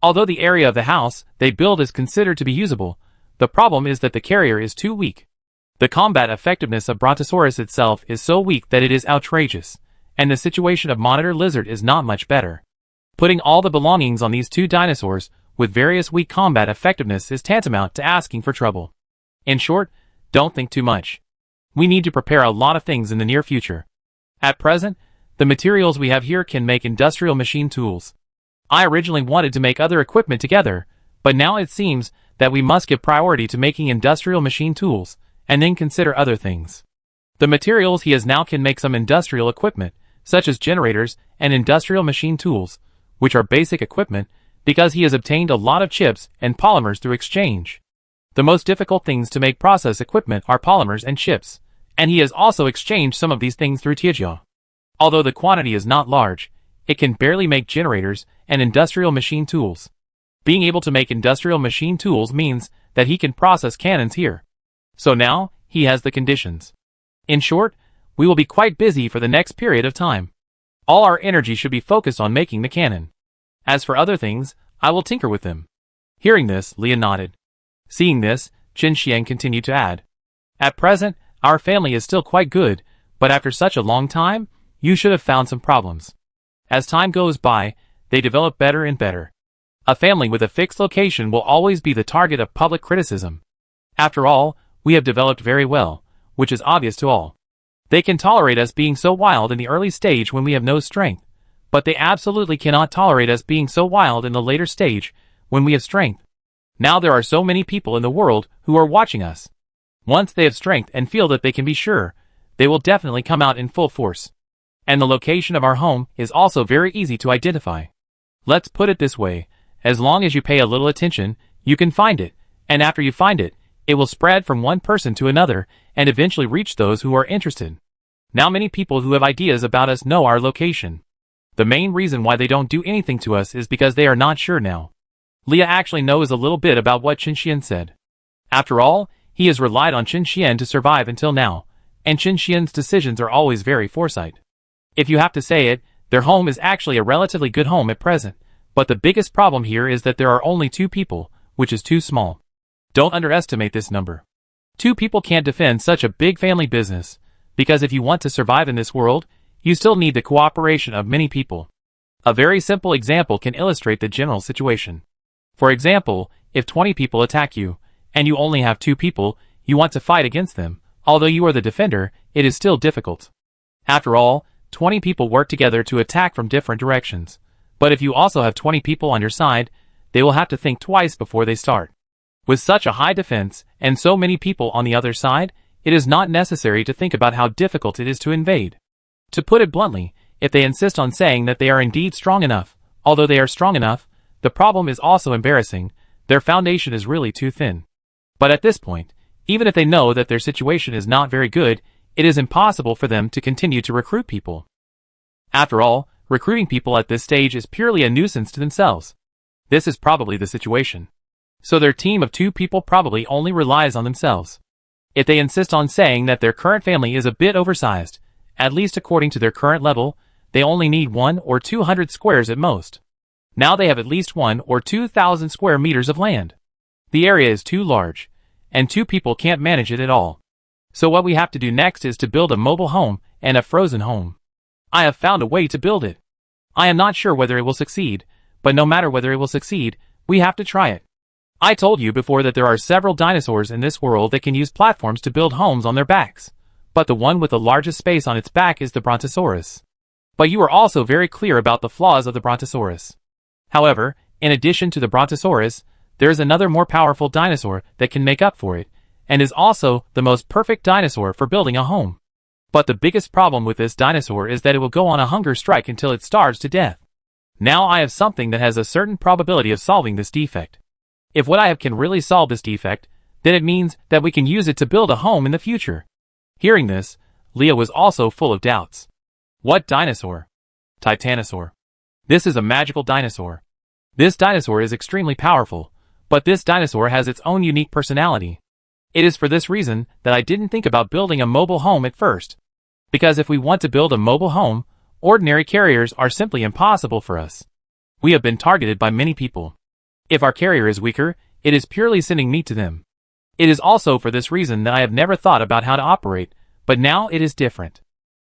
Although the area of the house they build is considered to be usable, the problem is that the carrier is too weak. The combat effectiveness of Brontosaurus itself is so weak that it is outrageous, and the situation of Monitor Lizard is not much better. Putting all the belongings on these two dinosaurs with various weak combat effectiveness is tantamount to asking for trouble. In short, don't think too much. We need to prepare a lot of things in the near future. At present, the materials we have here can make industrial machine tools. I originally wanted to make other equipment together, but now it seems that we must give priority to making industrial machine tools, and then consider other things. The materials he has now can make some industrial equipment, such as generators and industrial machine tools, which are basic equipment, because he has obtained a lot of chips and polymers through exchange. The most difficult things to make process equipment are polymers and chips, and he has also exchanged some of these things through Tianjia. Although the quantity is not large, it can barely make generators and industrial machine tools. Being able to make industrial machine tools means that he can process cannons here. So now, he has the conditions. In short, we will be quite busy for the next period of time. All our energy should be focused on making the cannon. As for other things, I will tinker with them. Hearing this, Leah nodded. Seeing this, Qin Xian continued to add. At present, our family is still quite good, but after such a long time, you should have found some problems. As time goes by, they develop better and better. A family with a fixed location will always be the target of public criticism. After all, we have developed very well, which is obvious to all. They can tolerate us being so wild in the early stage when we have no strength, but they absolutely cannot tolerate us being so wild in the later stage when we have strength. Now there are so many people in the world who are watching us. Once they have strength and feel that they can be sure, they will definitely come out in full force. And the location of our home is also very easy to identify. Let's put it this way, as long as you pay a little attention, you can find it, and after you find it, it will spread from one person to another and eventually reach those who are interested. Now many people who have ideas about us know our location. The main reason why they don't do anything to us is because they are not sure now. Leah actually knows a little bit about what Qin Xian said. After all, he has relied on Qin Xian to survive until now, and Qin Xian's decisions are always very foresight. If you have to say it, their home is actually a relatively good home at present, but the biggest problem here is that there are only 2 people, which is too small. Don't underestimate this number. 2 people can't defend such a big family business, because if you want to survive in this world, you still need the cooperation of many people. A very simple example can illustrate the general situation. For example, if 20 people attack you, and you only have 2 people, you want to fight against them, although you are the defender, it is still difficult. After all, 20 people work together to attack from different directions, but if you also have 20 people on your side, they will have to think twice before they start. With such a high defense, and so many people on the other side, it is not necessary to think about how difficult it is to invade. To put it bluntly, if they insist on saying that they are indeed strong enough, although they are strong enough, the problem is also embarrassing, their foundation is really too thin. But at this point, even if they know that their situation is not very good, it is impossible for them to continue to recruit people. After all, recruiting people at this stage is purely a nuisance to themselves. This is probably the situation. So their team of 2 people probably only relies on themselves. If they insist on saying that their current family is a bit oversized, at least according to their current level, they only need 1 or 200 squares at most. Now they have at least 1 or 2,000 square meters of land. The area is too large, and 2 people can't manage it at all. So what we have to do next is to build a mobile home and a frozen home. I have found a way to build it. I am not sure whether it will succeed, but no matter whether it will succeed, we have to try it. I told you before that there are several dinosaurs in this world that can use platforms to build homes on their backs, but the one with the largest space on its back is the Brontosaurus. But you are also very clear about the flaws of the Brontosaurus. However, in addition to the Brontosaurus, there is another more powerful dinosaur that can make up for it, and is also the most perfect dinosaur for building a home. But the biggest problem with this dinosaur is that it will go on a hunger strike until it starves to death. Now I have something that has a certain probability of solving this defect. If what I have can really solve this defect, then it means that we can use it to build a home in the future. Hearing this, Leah was also full of doubts. What dinosaur? Titanosaur. This is a magical dinosaur. This dinosaur is extremely powerful, but this dinosaur has its own unique personality. It is for this reason that I didn't think about building a mobile home at first. Because if we want to build a mobile home, ordinary carriers are simply impossible for us. We have been targeted by many people. If our carrier is weaker, it is purely sending meat to them. It is also for this reason that I have never thought about how to operate, but now it is different.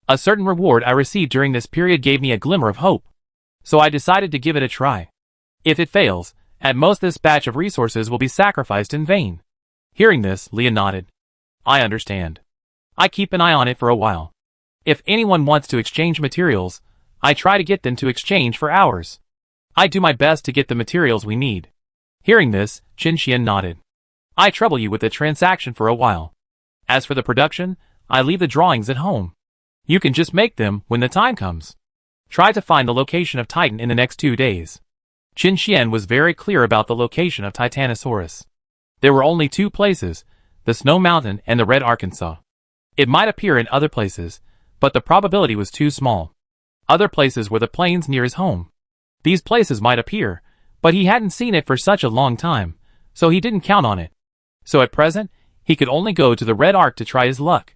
A certain reward I received during this period gave me a glimmer of hope. So I decided to give it a try. If it fails, at most this batch of resources will be sacrificed in vain. Hearing this, Leah nodded. I understand. I keep an eye on it for a while. If anyone wants to exchange materials, I try to get them to exchange for ours. I do my best to get the materials we need. Hearing this, Qin Xian nodded. I trouble you with the transaction for a while. As for the production, I leave the drawings at home. You can just make them when the time comes. Try to find the location of Titan in the next 2 days. Qin Xian was very clear about the location of Titanosaurus. There were only 2 places, the Snow Mountain and the Red Arkansas. It might appear in other places, but the probability was too small. Other places were the plains near his home. These places might appear, but he hadn't seen it for such a long time, so he didn't count on it. So at present, he could only go to the Red Ark to try his luck.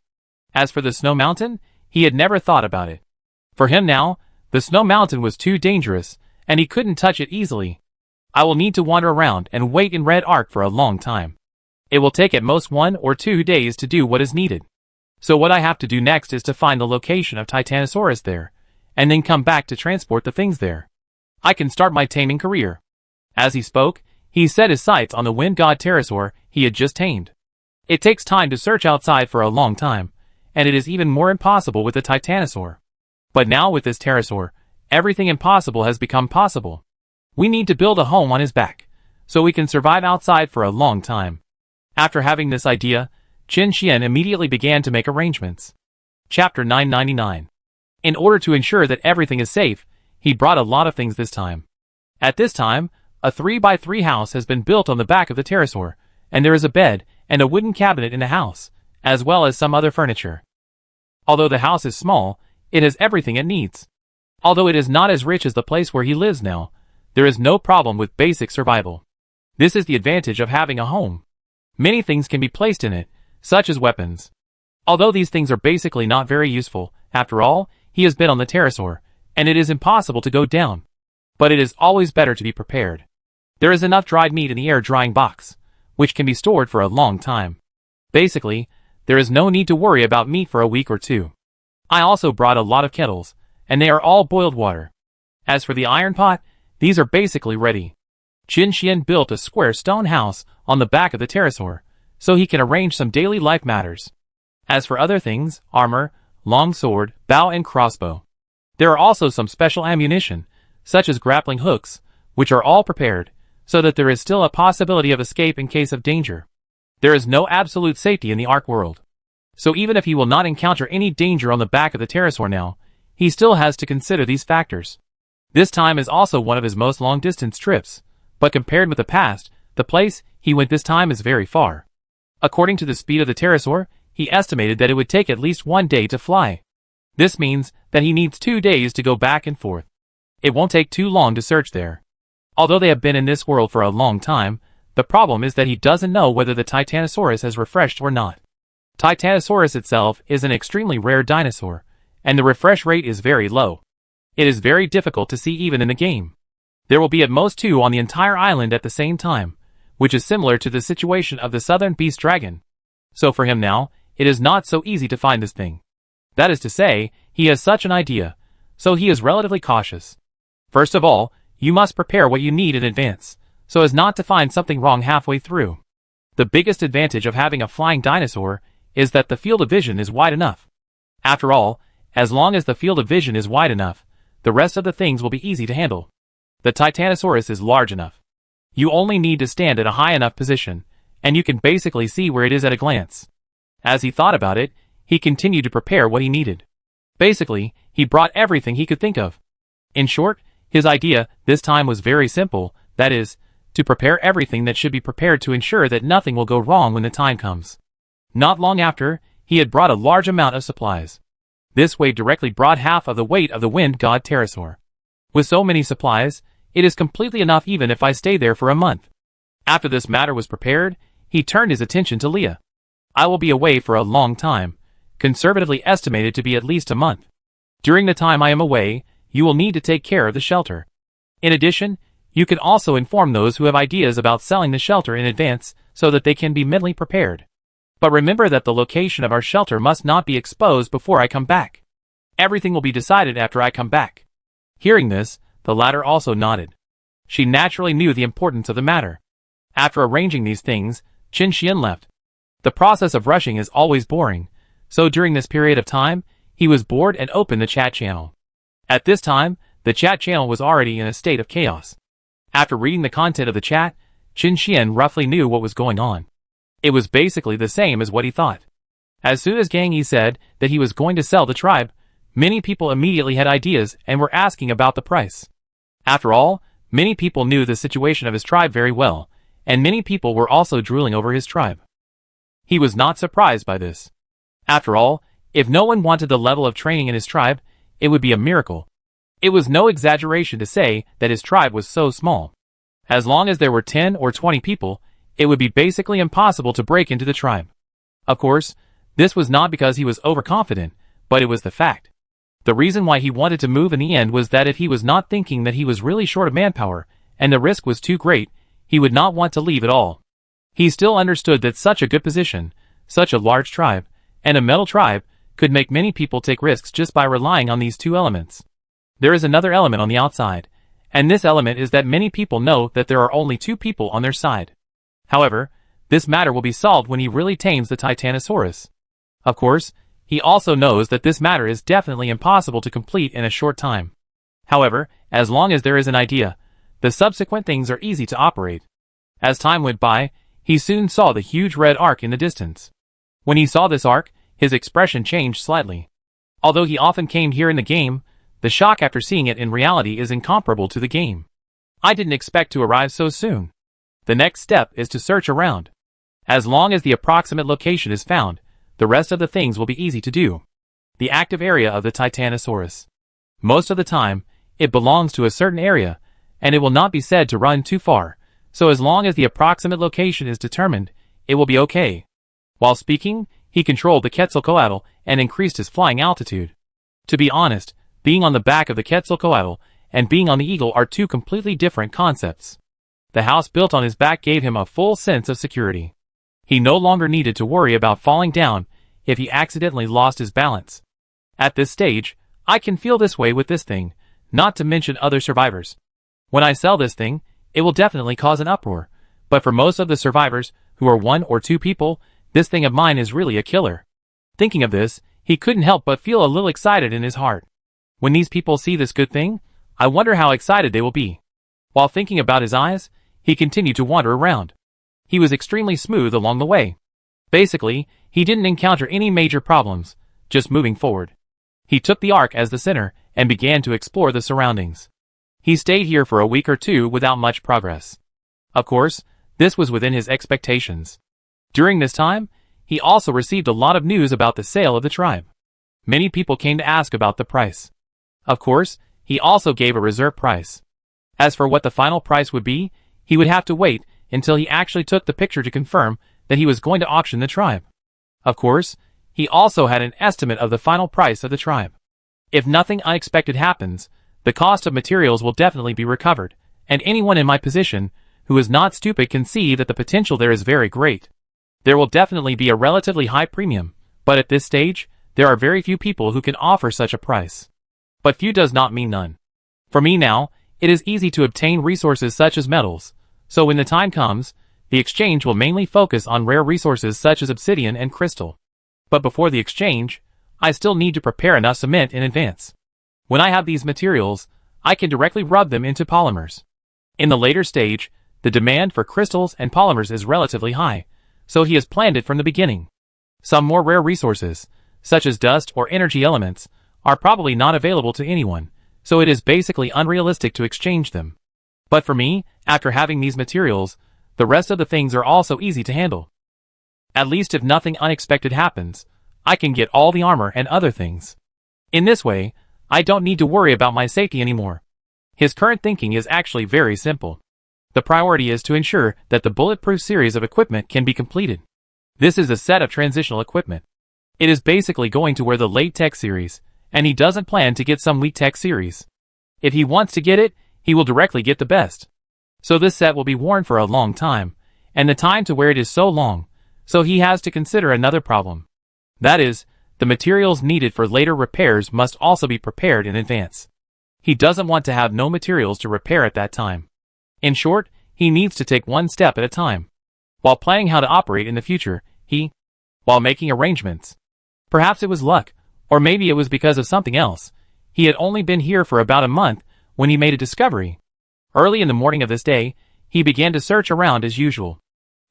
As for the Snow Mountain, he had never thought about it. For him now, the Snow Mountain was too dangerous, and he couldn't touch it easily. I will need to wander around and wait in Red Ark for a long time. It will take at most 1 or 2 days to do what is needed. So what I have to do next is to find the location of Titanosaurus there, and then come back to transport the things there. I can start my taming career. As he spoke, he set his sights on the wind god pterosaur he had just tamed. It takes time to search outside for a long time, and it is even more impossible with the Titanosaur. But now with this pterosaur, everything impossible has become possible. We need to build a home on his back, so we can survive outside for a long time. After having this idea, Qin Xian immediately began to make arrangements. Chapter 999. In order to ensure that everything is safe, he brought a lot of things this time. At this time, a 3x3 house has been built on the back of the pterosaur, and there is a bed and a wooden cabinet in the house, as well as some other furniture. Although the house is small, it has everything it needs. Although it is not as rich as the place where he lives now, there is no problem with basic survival. This is the advantage of having a home. Many things can be placed in it, such as weapons. Although these things are basically not very useful, after all, he has been on the pterosaur, and it is impossible to go down. But it is always better to be prepared. There is enough dried meat in the air drying box, which can be stored for a long time. Basically, there is no need to worry about meat for a week or 2. I also brought a lot of kettles, and they are all boiled water. As for the iron pot, these are basically ready. Qin Xian built a square stone house on the back of the pterosaur, so he can arrange some daily life matters. As for other things, armor, long sword, bow and crossbow. There are also some special ammunition, such as grappling hooks, which are all prepared, so that there is still a possibility of escape in case of danger. There is no absolute safety in the Ark world. So even if he will not encounter any danger on the back of the pterosaur now, he still has to consider these factors. This time is also one of his most long-distance trips, but compared with the past, the place he went this time is very far. According to the speed of the pterosaur, he estimated that it would take at least 1 day to fly. This means that he needs 2 days to go back and forth. It won't take too long to search there. Although they have been in this world for a long time, the problem is that he doesn't know whether the Titanosaurus has refreshed or not. Titanosaurus itself is an extremely rare dinosaur, and the refresh rate is very low. It is very difficult to see even in the game. There will be at most 2 on the entire island at the same time, which is similar to the situation of the southern beast dragon. So for him now, it is not so easy to find this thing. That is to say, he has such an idea, so he is relatively cautious. First of all, you must prepare what you need in advance, so as not to find something wrong halfway through. The biggest advantage of having a flying dinosaur is that the field of vision is wide enough. After all, as long as the field of vision is wide enough, the rest of the things will be easy to handle. The Titanosaurus is large enough. You only need to stand at a high enough position, and you can basically see where it is at a glance. As he thought about it, he continued to prepare what he needed. Basically, he brought everything he could think of. In short, his idea this time was very simple, that is, to prepare everything that should be prepared to ensure that nothing will go wrong when the time comes. Not long after, he had brought a large amount of supplies. This wave directly brought half of the weight of the wind god pterosaur. With so many supplies, it is completely enough even if I stay there for a month. After this matter was prepared, he turned his attention to Leah. I will be away for a long time, conservatively estimated to be at least a month. During the time I am away, you will need to take care of the shelter. In addition, you can also inform those who have ideas about selling the shelter in advance so that they can be mentally prepared. But remember that the location of our shelter must not be exposed before I come back. Everything will be decided after I come back. Hearing this, the latter also nodded. She naturally knew the importance of the matter. After arranging these things, Qin Xian left. The process of rushing is always boring, so during this period of time, he was bored and opened the chat channel. At this time, the chat channel was already in a state of chaos. After reading the content of the chat, Qin Xian roughly knew what was going on. It was basically the same as what he thought. As soon as Gang Yi said that he was going to sell the tribe, many people immediately had ideas and were asking about the price. After all, many people knew the situation of his tribe very well, and many people were also drooling over his tribe. He was not surprised by this. After all, if no one wanted the level of training in his tribe, it would be a miracle. It was no exaggeration to say that his tribe was so small. As long as there were 10 or 20 people, it would be basically impossible to break into the tribe. Of course, this was not because he was overconfident, but it was the fact. The reason why he wanted to move in the end was that if he was not thinking that he was really short of manpower, and the risk was too great, he would not want to leave at all. He still understood that such a good position, such a large tribe, and a metal tribe, could make many people take risks just by relying on these two elements. There is another element on the outside, and this element is that many people know that there are only two people on their side. However, this matter will be solved when he really tames the Titanosaurus. Of course, he also knows that this matter is definitely impossible to complete in a short time. However, as long as there is an idea, the subsequent things are easy to operate. As time went by, he soon saw the huge red arc in the distance. When he saw this arc, his expression changed slightly. Although he often came here in the game, the shock after seeing it in reality is incomparable to the game. I didn't expect to arrive so soon. The next step is to search around. As long as the approximate location is found, the rest of the things will be easy to do. The active area of the Titanosaurus. Most of the time, it belongs to a certain area, and it will not be said to run too far, so as long as the approximate location is determined, it will be okay. While speaking, he controlled the Quetzalcoatl and increased his flying altitude. To be honest, being on the back of the Quetzalcoatl and being on the eagle are two completely different concepts. The house built on his back gave him a full sense of security. He no longer needed to worry about falling down if he accidentally lost his balance. At this stage, I can feel this way with this thing, not to mention other survivors. When I sell this thing, it will definitely cause an uproar, but for most of the survivors, who are 1 or 2 people, this thing of mine is really a killer. Thinking of this, he couldn't help but feel a little excited in his heart. When these people see this good thing, I wonder how excited they will be. While thinking about his eyes, he continued to wander around. He was extremely smooth along the way. Basically, he didn't encounter any major problems, just moving forward. He took the arc as the center and began to explore the surroundings. He stayed here for a week or 2 without much progress. Of course, this was within his expectations. During this time, he also received a lot of news about the sale of the tribe. Many people came to ask about the price. Of course, he also gave a reserve price. As for what the final price would be, he would have to wait until he actually took the picture to confirm that he was going to auction the tribe. Of course, he also had an estimate of the final price of the tribe. If nothing unexpected happens, the cost of materials will definitely be recovered, and anyone in my position who is not stupid can see that the potential there is very great. There will definitely be a relatively high premium, but at this stage, there are very few people who can offer such a price. But few does not mean none. For me now, it is easy to obtain resources such as metals, so when the time comes, the exchange will mainly focus on rare resources such as obsidian and crystal. But before the exchange, I still need to prepare enough cement in advance. When I have these materials, I can directly rub them into polymers. In the later stage, the demand for crystals and polymers is relatively high, so he has planned it from the beginning. Some more rare resources, such as dust or energy elements, are probably not available to anyone, so it is basically unrealistic to exchange them. But for me, after having these materials, the rest of the things are also easy to handle. At least if nothing unexpected happens, I can get all the armor and other things. In this way, I don't need to worry about my safety anymore. His current thinking is actually very simple. The priority is to ensure that the bulletproof series of equipment can be completed. This is a set of transitional equipment. It is basically going to wear the late tech series, and he doesn't plan to get some weak tech series. If he wants to get it, he will directly get the best. So this set will be worn for a long time, and the time to wear it is so long, so he has to consider another problem. That is, the materials needed for later repairs must also be prepared in advance. He doesn't want to have no materials to repair at that time. In short, he needs to take one step at a time. While planning how to operate in the future, while making arrangements. Perhaps it was luck, or maybe it was because of something else. He had only been here for about a month when he made a discovery. Early in the morning of this day, he began to search around as usual.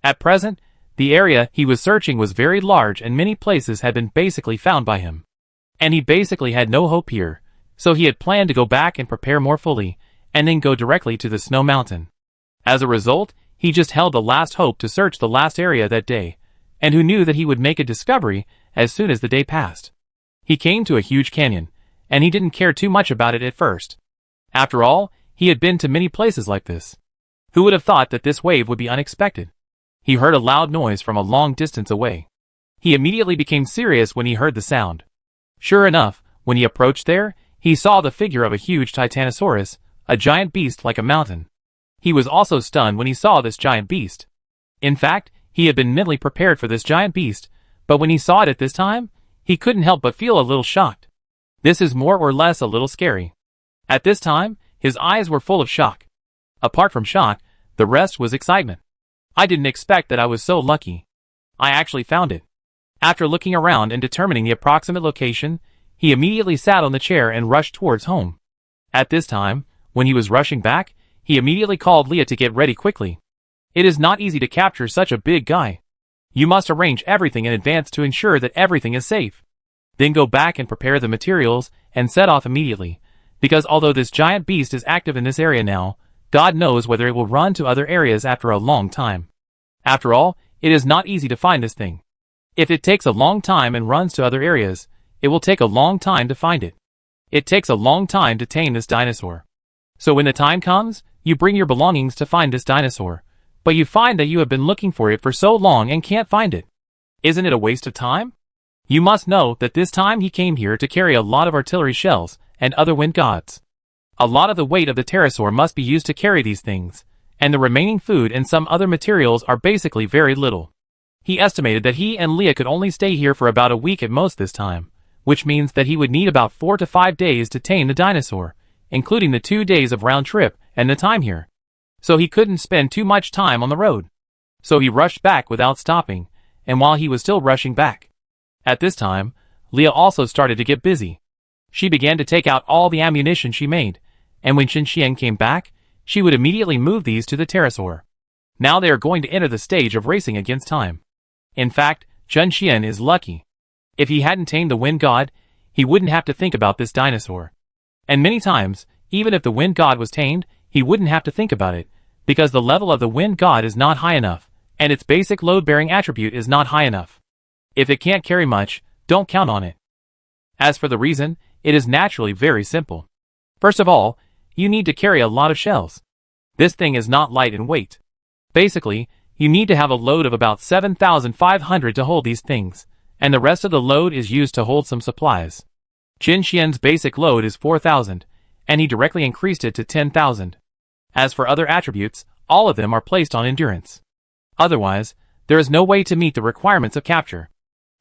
At present, the area he was searching was very large and many places had been basically found by him. And he basically had no hope here, so he had planned to go back and prepare more fully, and then go directly to the snow mountain. As a result, he just held the last hope to search the last area that day, and who knew that he would make a discovery as soon as the day passed. He came to a huge canyon, and he didn't care too much about it at first. After all, he had been to many places like this. Who would have thought that this wave would be unexpected? He heard a loud noise from a long distance away. He immediately became serious when he heard the sound. Sure enough, when he approached there, he saw the figure of a huge Titanosaurus, a giant beast like a mountain. He was also stunned when he saw this giant beast. In fact, He had been mentally prepared for this giant beast, but when he saw it at this time, he couldn't help but feel a little shocked. This is more or less a little scary. At this time, his eyes were full of shock. Apart from shock, the rest was excitement. I didn't expect that I was so lucky. I actually found it. After looking around and determining the approximate location, he immediately sat on the chair and rushed towards home. At this time, when he was rushing back, he immediately called Leah to get ready quickly. It is not easy to capture such a big guy. You must arrange everything in advance to ensure that everything is safe. Then go back and prepare the materials and set off immediately, because although this giant beast is active in this area now, God knows whether it will run to other areas after a long time. After all, it is not easy to find this thing. If it takes a long time and runs to other areas, it will take a long time to find it. It takes a long time to tame this dinosaur. So when the time comes, you bring your belongings to find this dinosaur, but you find that you have been looking for it for so long and can't find it. Isn't it a waste of time? You must know that this time he came here to carry a lot of artillery shells and other wind gods. A lot of the weight of the pterosaur must be used to carry these things, and the remaining food and some other materials are basically very little. He estimated that he and Leah could only stay here for about a week at most this time, which means that he would need about 4 to 5 days to tame the dinosaur, including the 2 days of round trip and the time here. So he couldn't spend too much time on the road. So he rushed back without stopping, and while he was still rushing back. At this time, Leah also started to get busy. She began to take out all the ammunition she made, and when Qianxian came back, she would immediately move these to the pterosaur. Now they are going to enter the stage of racing against time. In fact, Qianxian is lucky. If he hadn't tamed the wind god, he wouldn't have to think about this dinosaur. And many times, even if the wind god was tamed, he wouldn't have to think about it, because the level of the wind god is not high enough, and its basic load-bearing attribute is not high enough. If it can't carry much, don't count on it. As for the reason, it is naturally very simple. First of all, you need to carry a lot of shells. This thing is not light in weight. Basically, you need to have a load of about 7,500 to hold these things, and the rest of the load is used to hold some supplies. Qianxian's basic load is 4,000, and he directly increased it to 10,000. As for other attributes, all of them are placed on endurance. Otherwise, there is no way to meet the requirements of capture.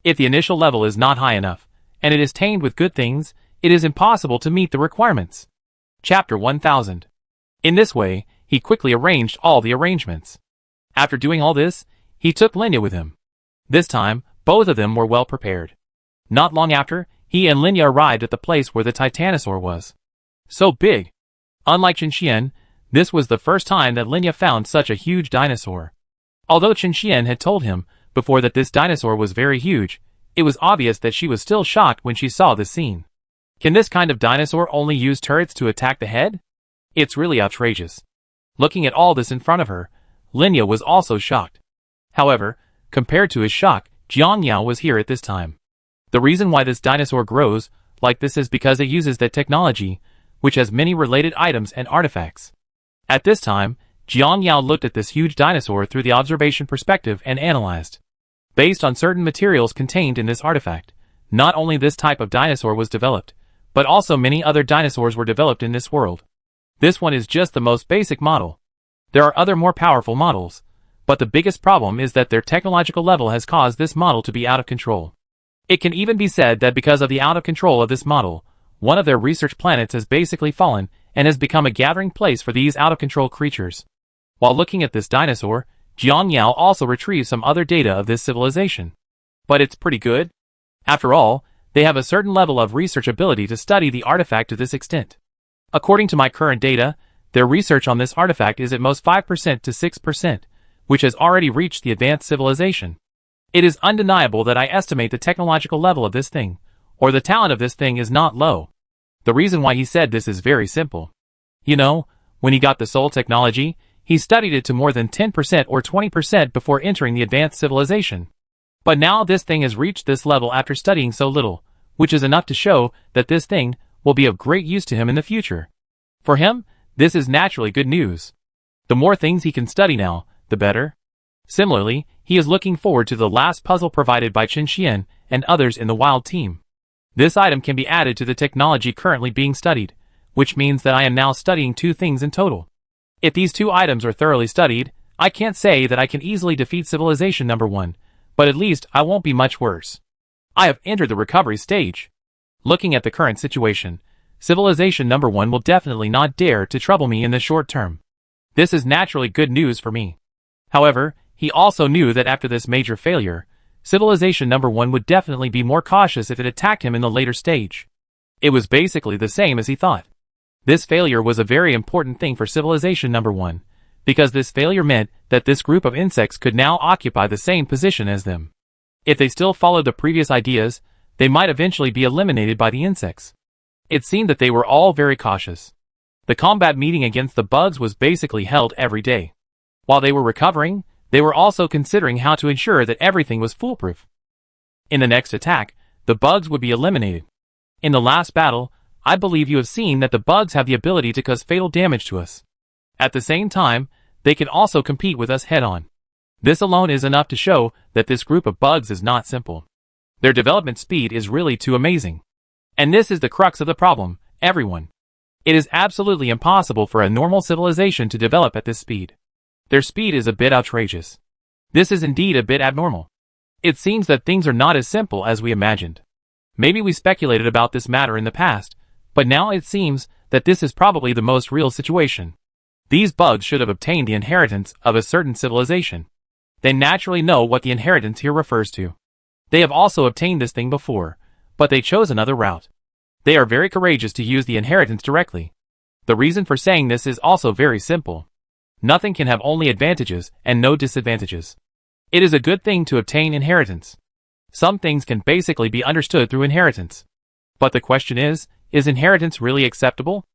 If the initial level is not high enough, and it is tamed with good things, it is impossible to meet the requirements. Chapter 1000. In this way, he quickly arranged all the arrangements. After doing all this, he took Linya with him. This time, both of them were well prepared. Not long after, he and Linya arrived at the place where the Titanosaur was. So big! Unlike Qianxian, this was the first time that Linya found such a huge dinosaur. Although Qianxian had told him before that this dinosaur was very huge, it was obvious that she was still shocked when she saw this scene. Can this kind of dinosaur only use turrets to attack the head? It's really outrageous. Looking at all this in front of her, Linya was also shocked. However, compared to his shock, Jiang Yao was here at this time. The reason why this dinosaur grows like this is because it uses that technology, which has many related items and artifacts. At this time, Jiang Yao looked at this huge dinosaur through the observation perspective and analyzed. Based on certain materials contained in this artifact, not only this type of dinosaur was developed, but also many other dinosaurs were developed in this world. This one is just the most basic model. There are other more powerful models, but the biggest problem is that their technological level has caused this model to be out of control. It can even be said that because of the out of control of this model, one of their research planets has basically fallen and has become a gathering place for these out of control creatures. While looking at this dinosaur, Jiang Yao also retrieved some other data of this civilization. But it's pretty good. After all, they have a certain level of research ability to study the artifact to this extent. According to my current data, their research on this artifact is at most 5% to 6%, which has already reached the advanced civilization. It is undeniable that I estimate the technological level of this thing, or the talent of this thing is not low. The reason why he said this is very simple. You know, when he got the soul technology, he studied it to more than 10% or 20% before entering the advanced civilization. But now this thing has reached this level after studying so little, which is enough to show that this thing will be of great use to him in the future. For him, this is naturally good news. The more things he can study now, the better. Similarly, he is looking forward to the last puzzle provided by Qianxian and others in the wild team. This item can be added to the technology currently being studied, which means that I am now studying 2 things in total. If these 2 items are thoroughly studied, I can't say that I can easily defeat civilization number 1, but at least I won't be much worse. I have entered the recovery stage. Looking at the current situation, civilization number 1 will definitely not dare to trouble me in the short term. This is naturally good news for me. However, he also knew that after this major failure, civilization number 1 would definitely be more cautious if it attacked him in the later stage. It was basically the same as he thought. This failure was a very important thing for civilization number 1, because this failure meant that this group of insects could now occupy the same position as them. If they still followed the previous ideas, they might eventually be eliminated by the insects. It seemed that they were all very cautious. The combat meeting against the bugs was basically held every day. While they were recovering, they were also considering how to ensure that everything was foolproof. In the next attack, the bugs would be eliminated. In the last battle, I believe you have seen that the bugs have the ability to cause fatal damage to us. At the same time, they can also compete with us head-on. This alone is enough to show that this group of bugs is not simple. Their development speed is really too amazing. And this is the crux of the problem, everyone. It is absolutely impossible for a normal civilization to develop at this speed. Their speed is a bit outrageous. This is indeed a bit abnormal. It seems that things are not as simple as we imagined. Maybe we speculated about this matter in the past, but now it seems that this is probably the most real situation. These bugs should have obtained the inheritance of a certain civilization. They naturally know what the inheritance here refers to. They have also obtained this thing before, but they chose another route. They are very courageous to use the inheritance directly. The reason for saying this is also very simple. Nothing can have only advantages and no disadvantages. It is a good thing to obtain inheritance. Some things can basically be understood through inheritance. But the question is inheritance really acceptable?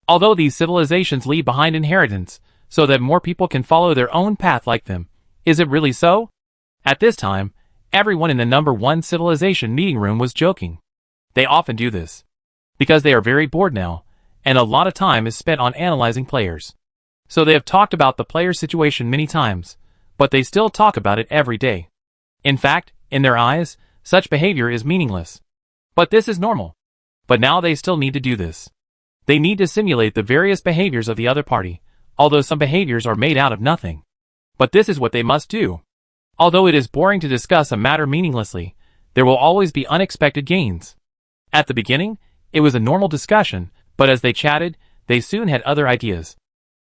Although these civilizations leave behind inheritance, so that more people can follow their own path like them, is it really so? At this time, everyone in the number 1 civilization meeting room was joking. They often do this. Because they are very bored now, and a lot of time is spent on analyzing players. So they have talked about the player situation many times, but they still talk about it every day. In fact, in their eyes, such behavior is meaningless. But this is normal. But now they still need to do this. They need to simulate the various behaviors of the other party, although some behaviors are made out of nothing. But this is what they must do. Although it is boring to discuss a matter meaninglessly, there will always be unexpected gains. At the beginning, it was a normal discussion, but as they chatted, they soon had other ideas.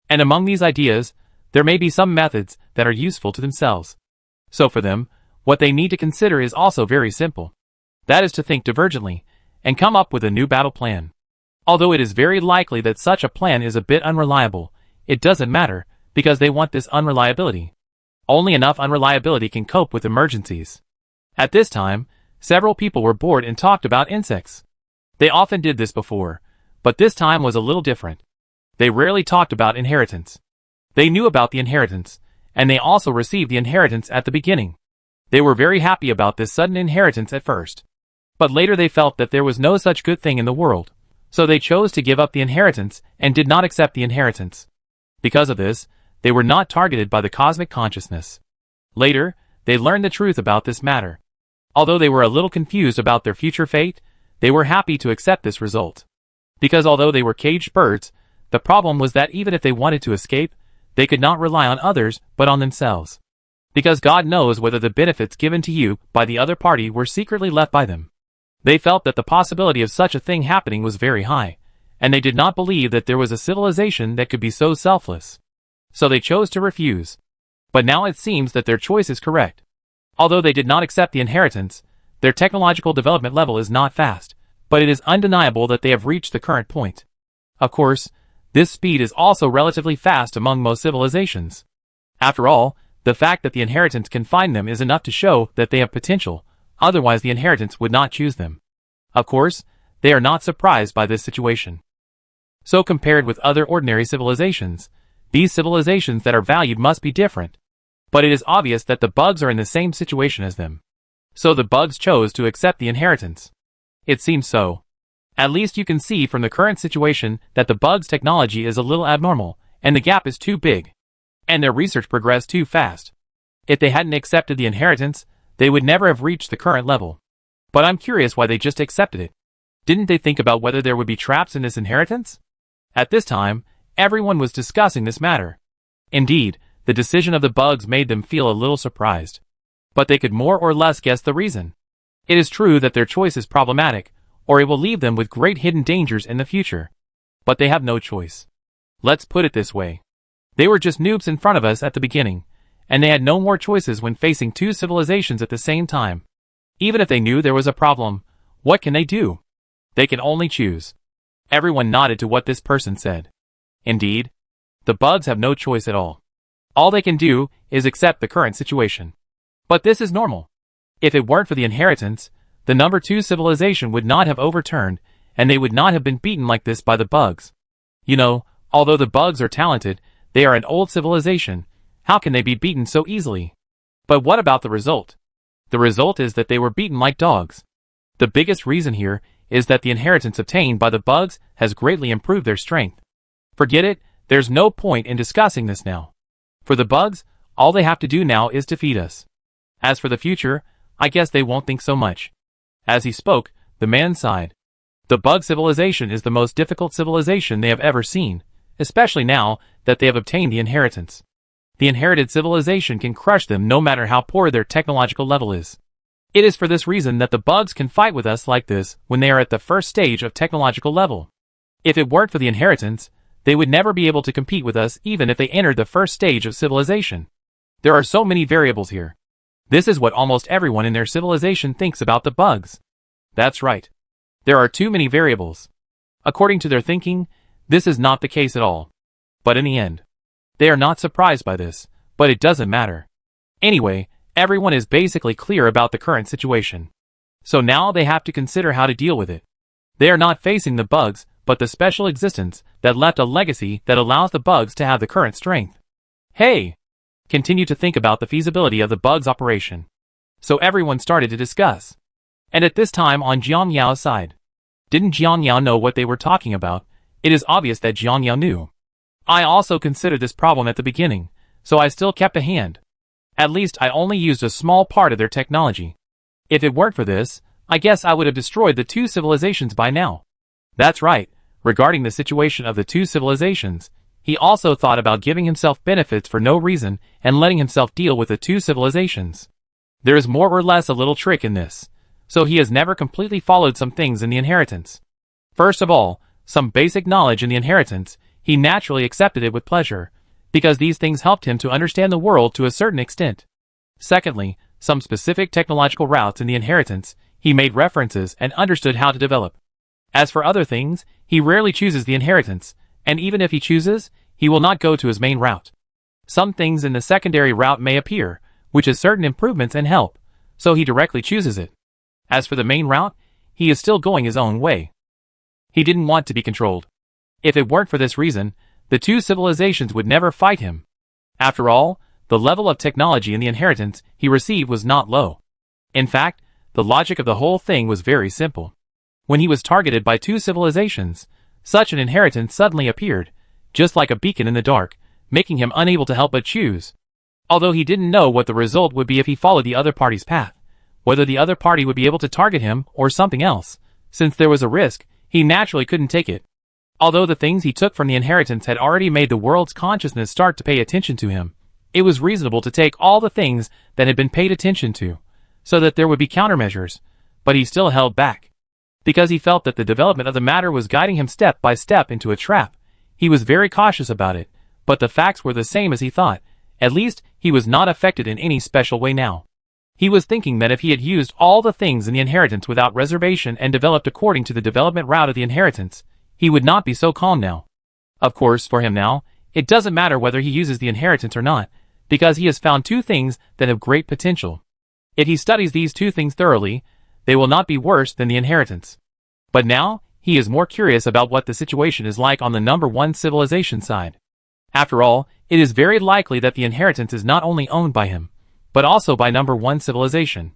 And among these ideas, there may be some methods that are useful to themselves. So for them, what they need to consider is also very simple. That is to think divergently, and come up with a new battle plan. Although it is very likely that such a plan is a bit unreliable, it doesn't matter, because they want this unreliability. Only enough unreliability can cope with emergencies. At this time, several people were bored and talked about insects. They often did this before, but this time was a little different. They rarely talked about inheritance. They knew about the inheritance, and they also received the inheritance at the beginning. They were very happy about this sudden inheritance at first. But later they felt that there was no such good thing in the world, so they chose to give up the inheritance and did not accept the inheritance. Because of this, they were not targeted by the cosmic consciousness. Later, they learned the truth about this matter. Although they were a little confused about their future fate, they were happy to accept this result. Because although they were caged birds, the problem was that even if they wanted to escape, they could not rely on others but on themselves. Because God knows whether the benefits given to you by the other party were secretly left by them. They felt that the possibility of such a thing happening was very high, and they did not believe that there was a civilization that could be so selfless. So they chose to refuse. But now it seems that their choice is correct. Although they did not accept the inheritance, their technological development level is not fast, but it is undeniable that they have reached the current point. Of course, this speed is also relatively fast among most civilizations. After all, the fact that the inheritance can find them is enough to show that they have potential, otherwise the inheritance would not choose them. Of course, they are not surprised by this situation. So compared with other ordinary civilizations, these civilizations that are valued must be different. But it is obvious that the bugs are in the same situation as them. So the bugs chose to accept the inheritance. It seems so. At least you can see from the current situation that the bugs' technology is a little abnormal, and the gap is too big. And their research progressed too fast. If they hadn't accepted the inheritance, they would never have reached the current level. But I'm curious why they just accepted it. Didn't they think about whether there would be traps in this inheritance? At this time, everyone was discussing this matter. Indeed, the The decision of the bugs made them feel a little surprised. But they could more or less guess the reason. It is true that their choice is problematic, or it will leave them with great hidden dangers in the future. But they have no choice. Let's put it this way. They were just noobs in front of us at the beginning, and they had no more choices when facing two civilizations at the same time. Even if they knew there was a problem, what can they do? They can only choose. Everyone nodded to what this person said. Indeed, the bugs have no choice at all. All they can do is accept the current situation. But this is normal. If it weren't for the inheritance, the number 2 civilization would not have overturned, and they would not have been beaten like this by the bugs. You know, although the bugs are talented, they are an old civilization. How can they be beaten so easily? But what about the result? The result is that they were beaten like dogs. The biggest reason here is that the inheritance obtained by the bugs has greatly improved their strength. Forget it, there's no point in discussing this now. For the bugs, all they have to do now is defeat us. As for the future, I guess they won't think so much. As he spoke, the man sighed. The bug civilization is the most difficult civilization they have ever seen, especially now that they have obtained the inheritance. The inherited civilization can crush them no matter how poor their technological level is. It is for this reason that the bugs can fight with us like this when they are at the first stage of technological level. If it weren't for the inheritance, they would never be able to compete with us even if they entered the first stage of civilization. There are so many variables here. This is what almost everyone in their civilization thinks about the bugs. That's right. There are too many variables. According to their thinking, this is not the case at all. But in the end, they are not surprised by this, but it doesn't matter. Anyway, everyone is basically clear about the current situation. So now they have to consider how to deal with it. They are not facing the bugs, but the special existence that left a legacy that allows the bugs to have the current strength. Hey! Continue to think about the feasibility of the bugs operation. So everyone started to discuss. And at this time on Jiang Yao's side. Didn't Jiang Yao know what they were talking about? It is obvious that Jiang Yao knew. I also considered this problem at the beginning, so I still kept a hand. At least I only used a small part of their technology. If it weren't for this, I guess I would have destroyed the two civilizations by now. That's right, regarding the situation of the two civilizations, he also thought about giving himself benefits for no reason and letting himself deal with the two civilizations. There is more or less a little trick in this, so he has never completely followed some things in the inheritance. First of all, some basic knowledge in the inheritance, he naturally accepted it with pleasure, because these things helped him to understand the world to a certain extent. Secondly, some specific technological routes in the inheritance, he made references and understood how to develop. As for other things, he rarely chooses the inheritance, and even if he chooses, he will not go to his main route. Some things in the secondary route may appear, which is certain improvements and help, so he directly chooses it. As for the main route, he is still going his own way. He didn't want to be controlled. If it weren't for this reason, the two civilizations would never fight him. After all, the level of technology in the inheritance he received was not low. In fact, the logic of the whole thing was very simple. When he was targeted by two civilizations, such an inheritance suddenly appeared, just like a beacon in the dark, making him unable to help but choose. Although he didn't know what the result would be if he followed the other party's path, whether the other party would be able to target him or something else. Since there was a risk, he naturally couldn't take it. Although the things he took from the inheritance had already made the world's consciousness start to pay attention to him, it was reasonable to take all the things that had been paid attention to, so that there would be countermeasures, but he still held back. Because he felt that the development of the matter was guiding him step by step into a trap, he was very cautious about it, but the facts were the same as he thought. At least, he was not affected in any special way now. He was thinking that if he had used all the things in the inheritance without reservation and developed according to the development route of the inheritance, he would not be so calm now. Of course, for him now, it doesn't matter whether he uses the inheritance or not, because he has found two things that have great potential. If he studies these two things thoroughly, they will not be worse than the inheritance. But now, he is more curious about what the situation is like on the number 1 civilization side. After all, it is very likely that the inheritance is not only owned by him, but also by number 1 civilization.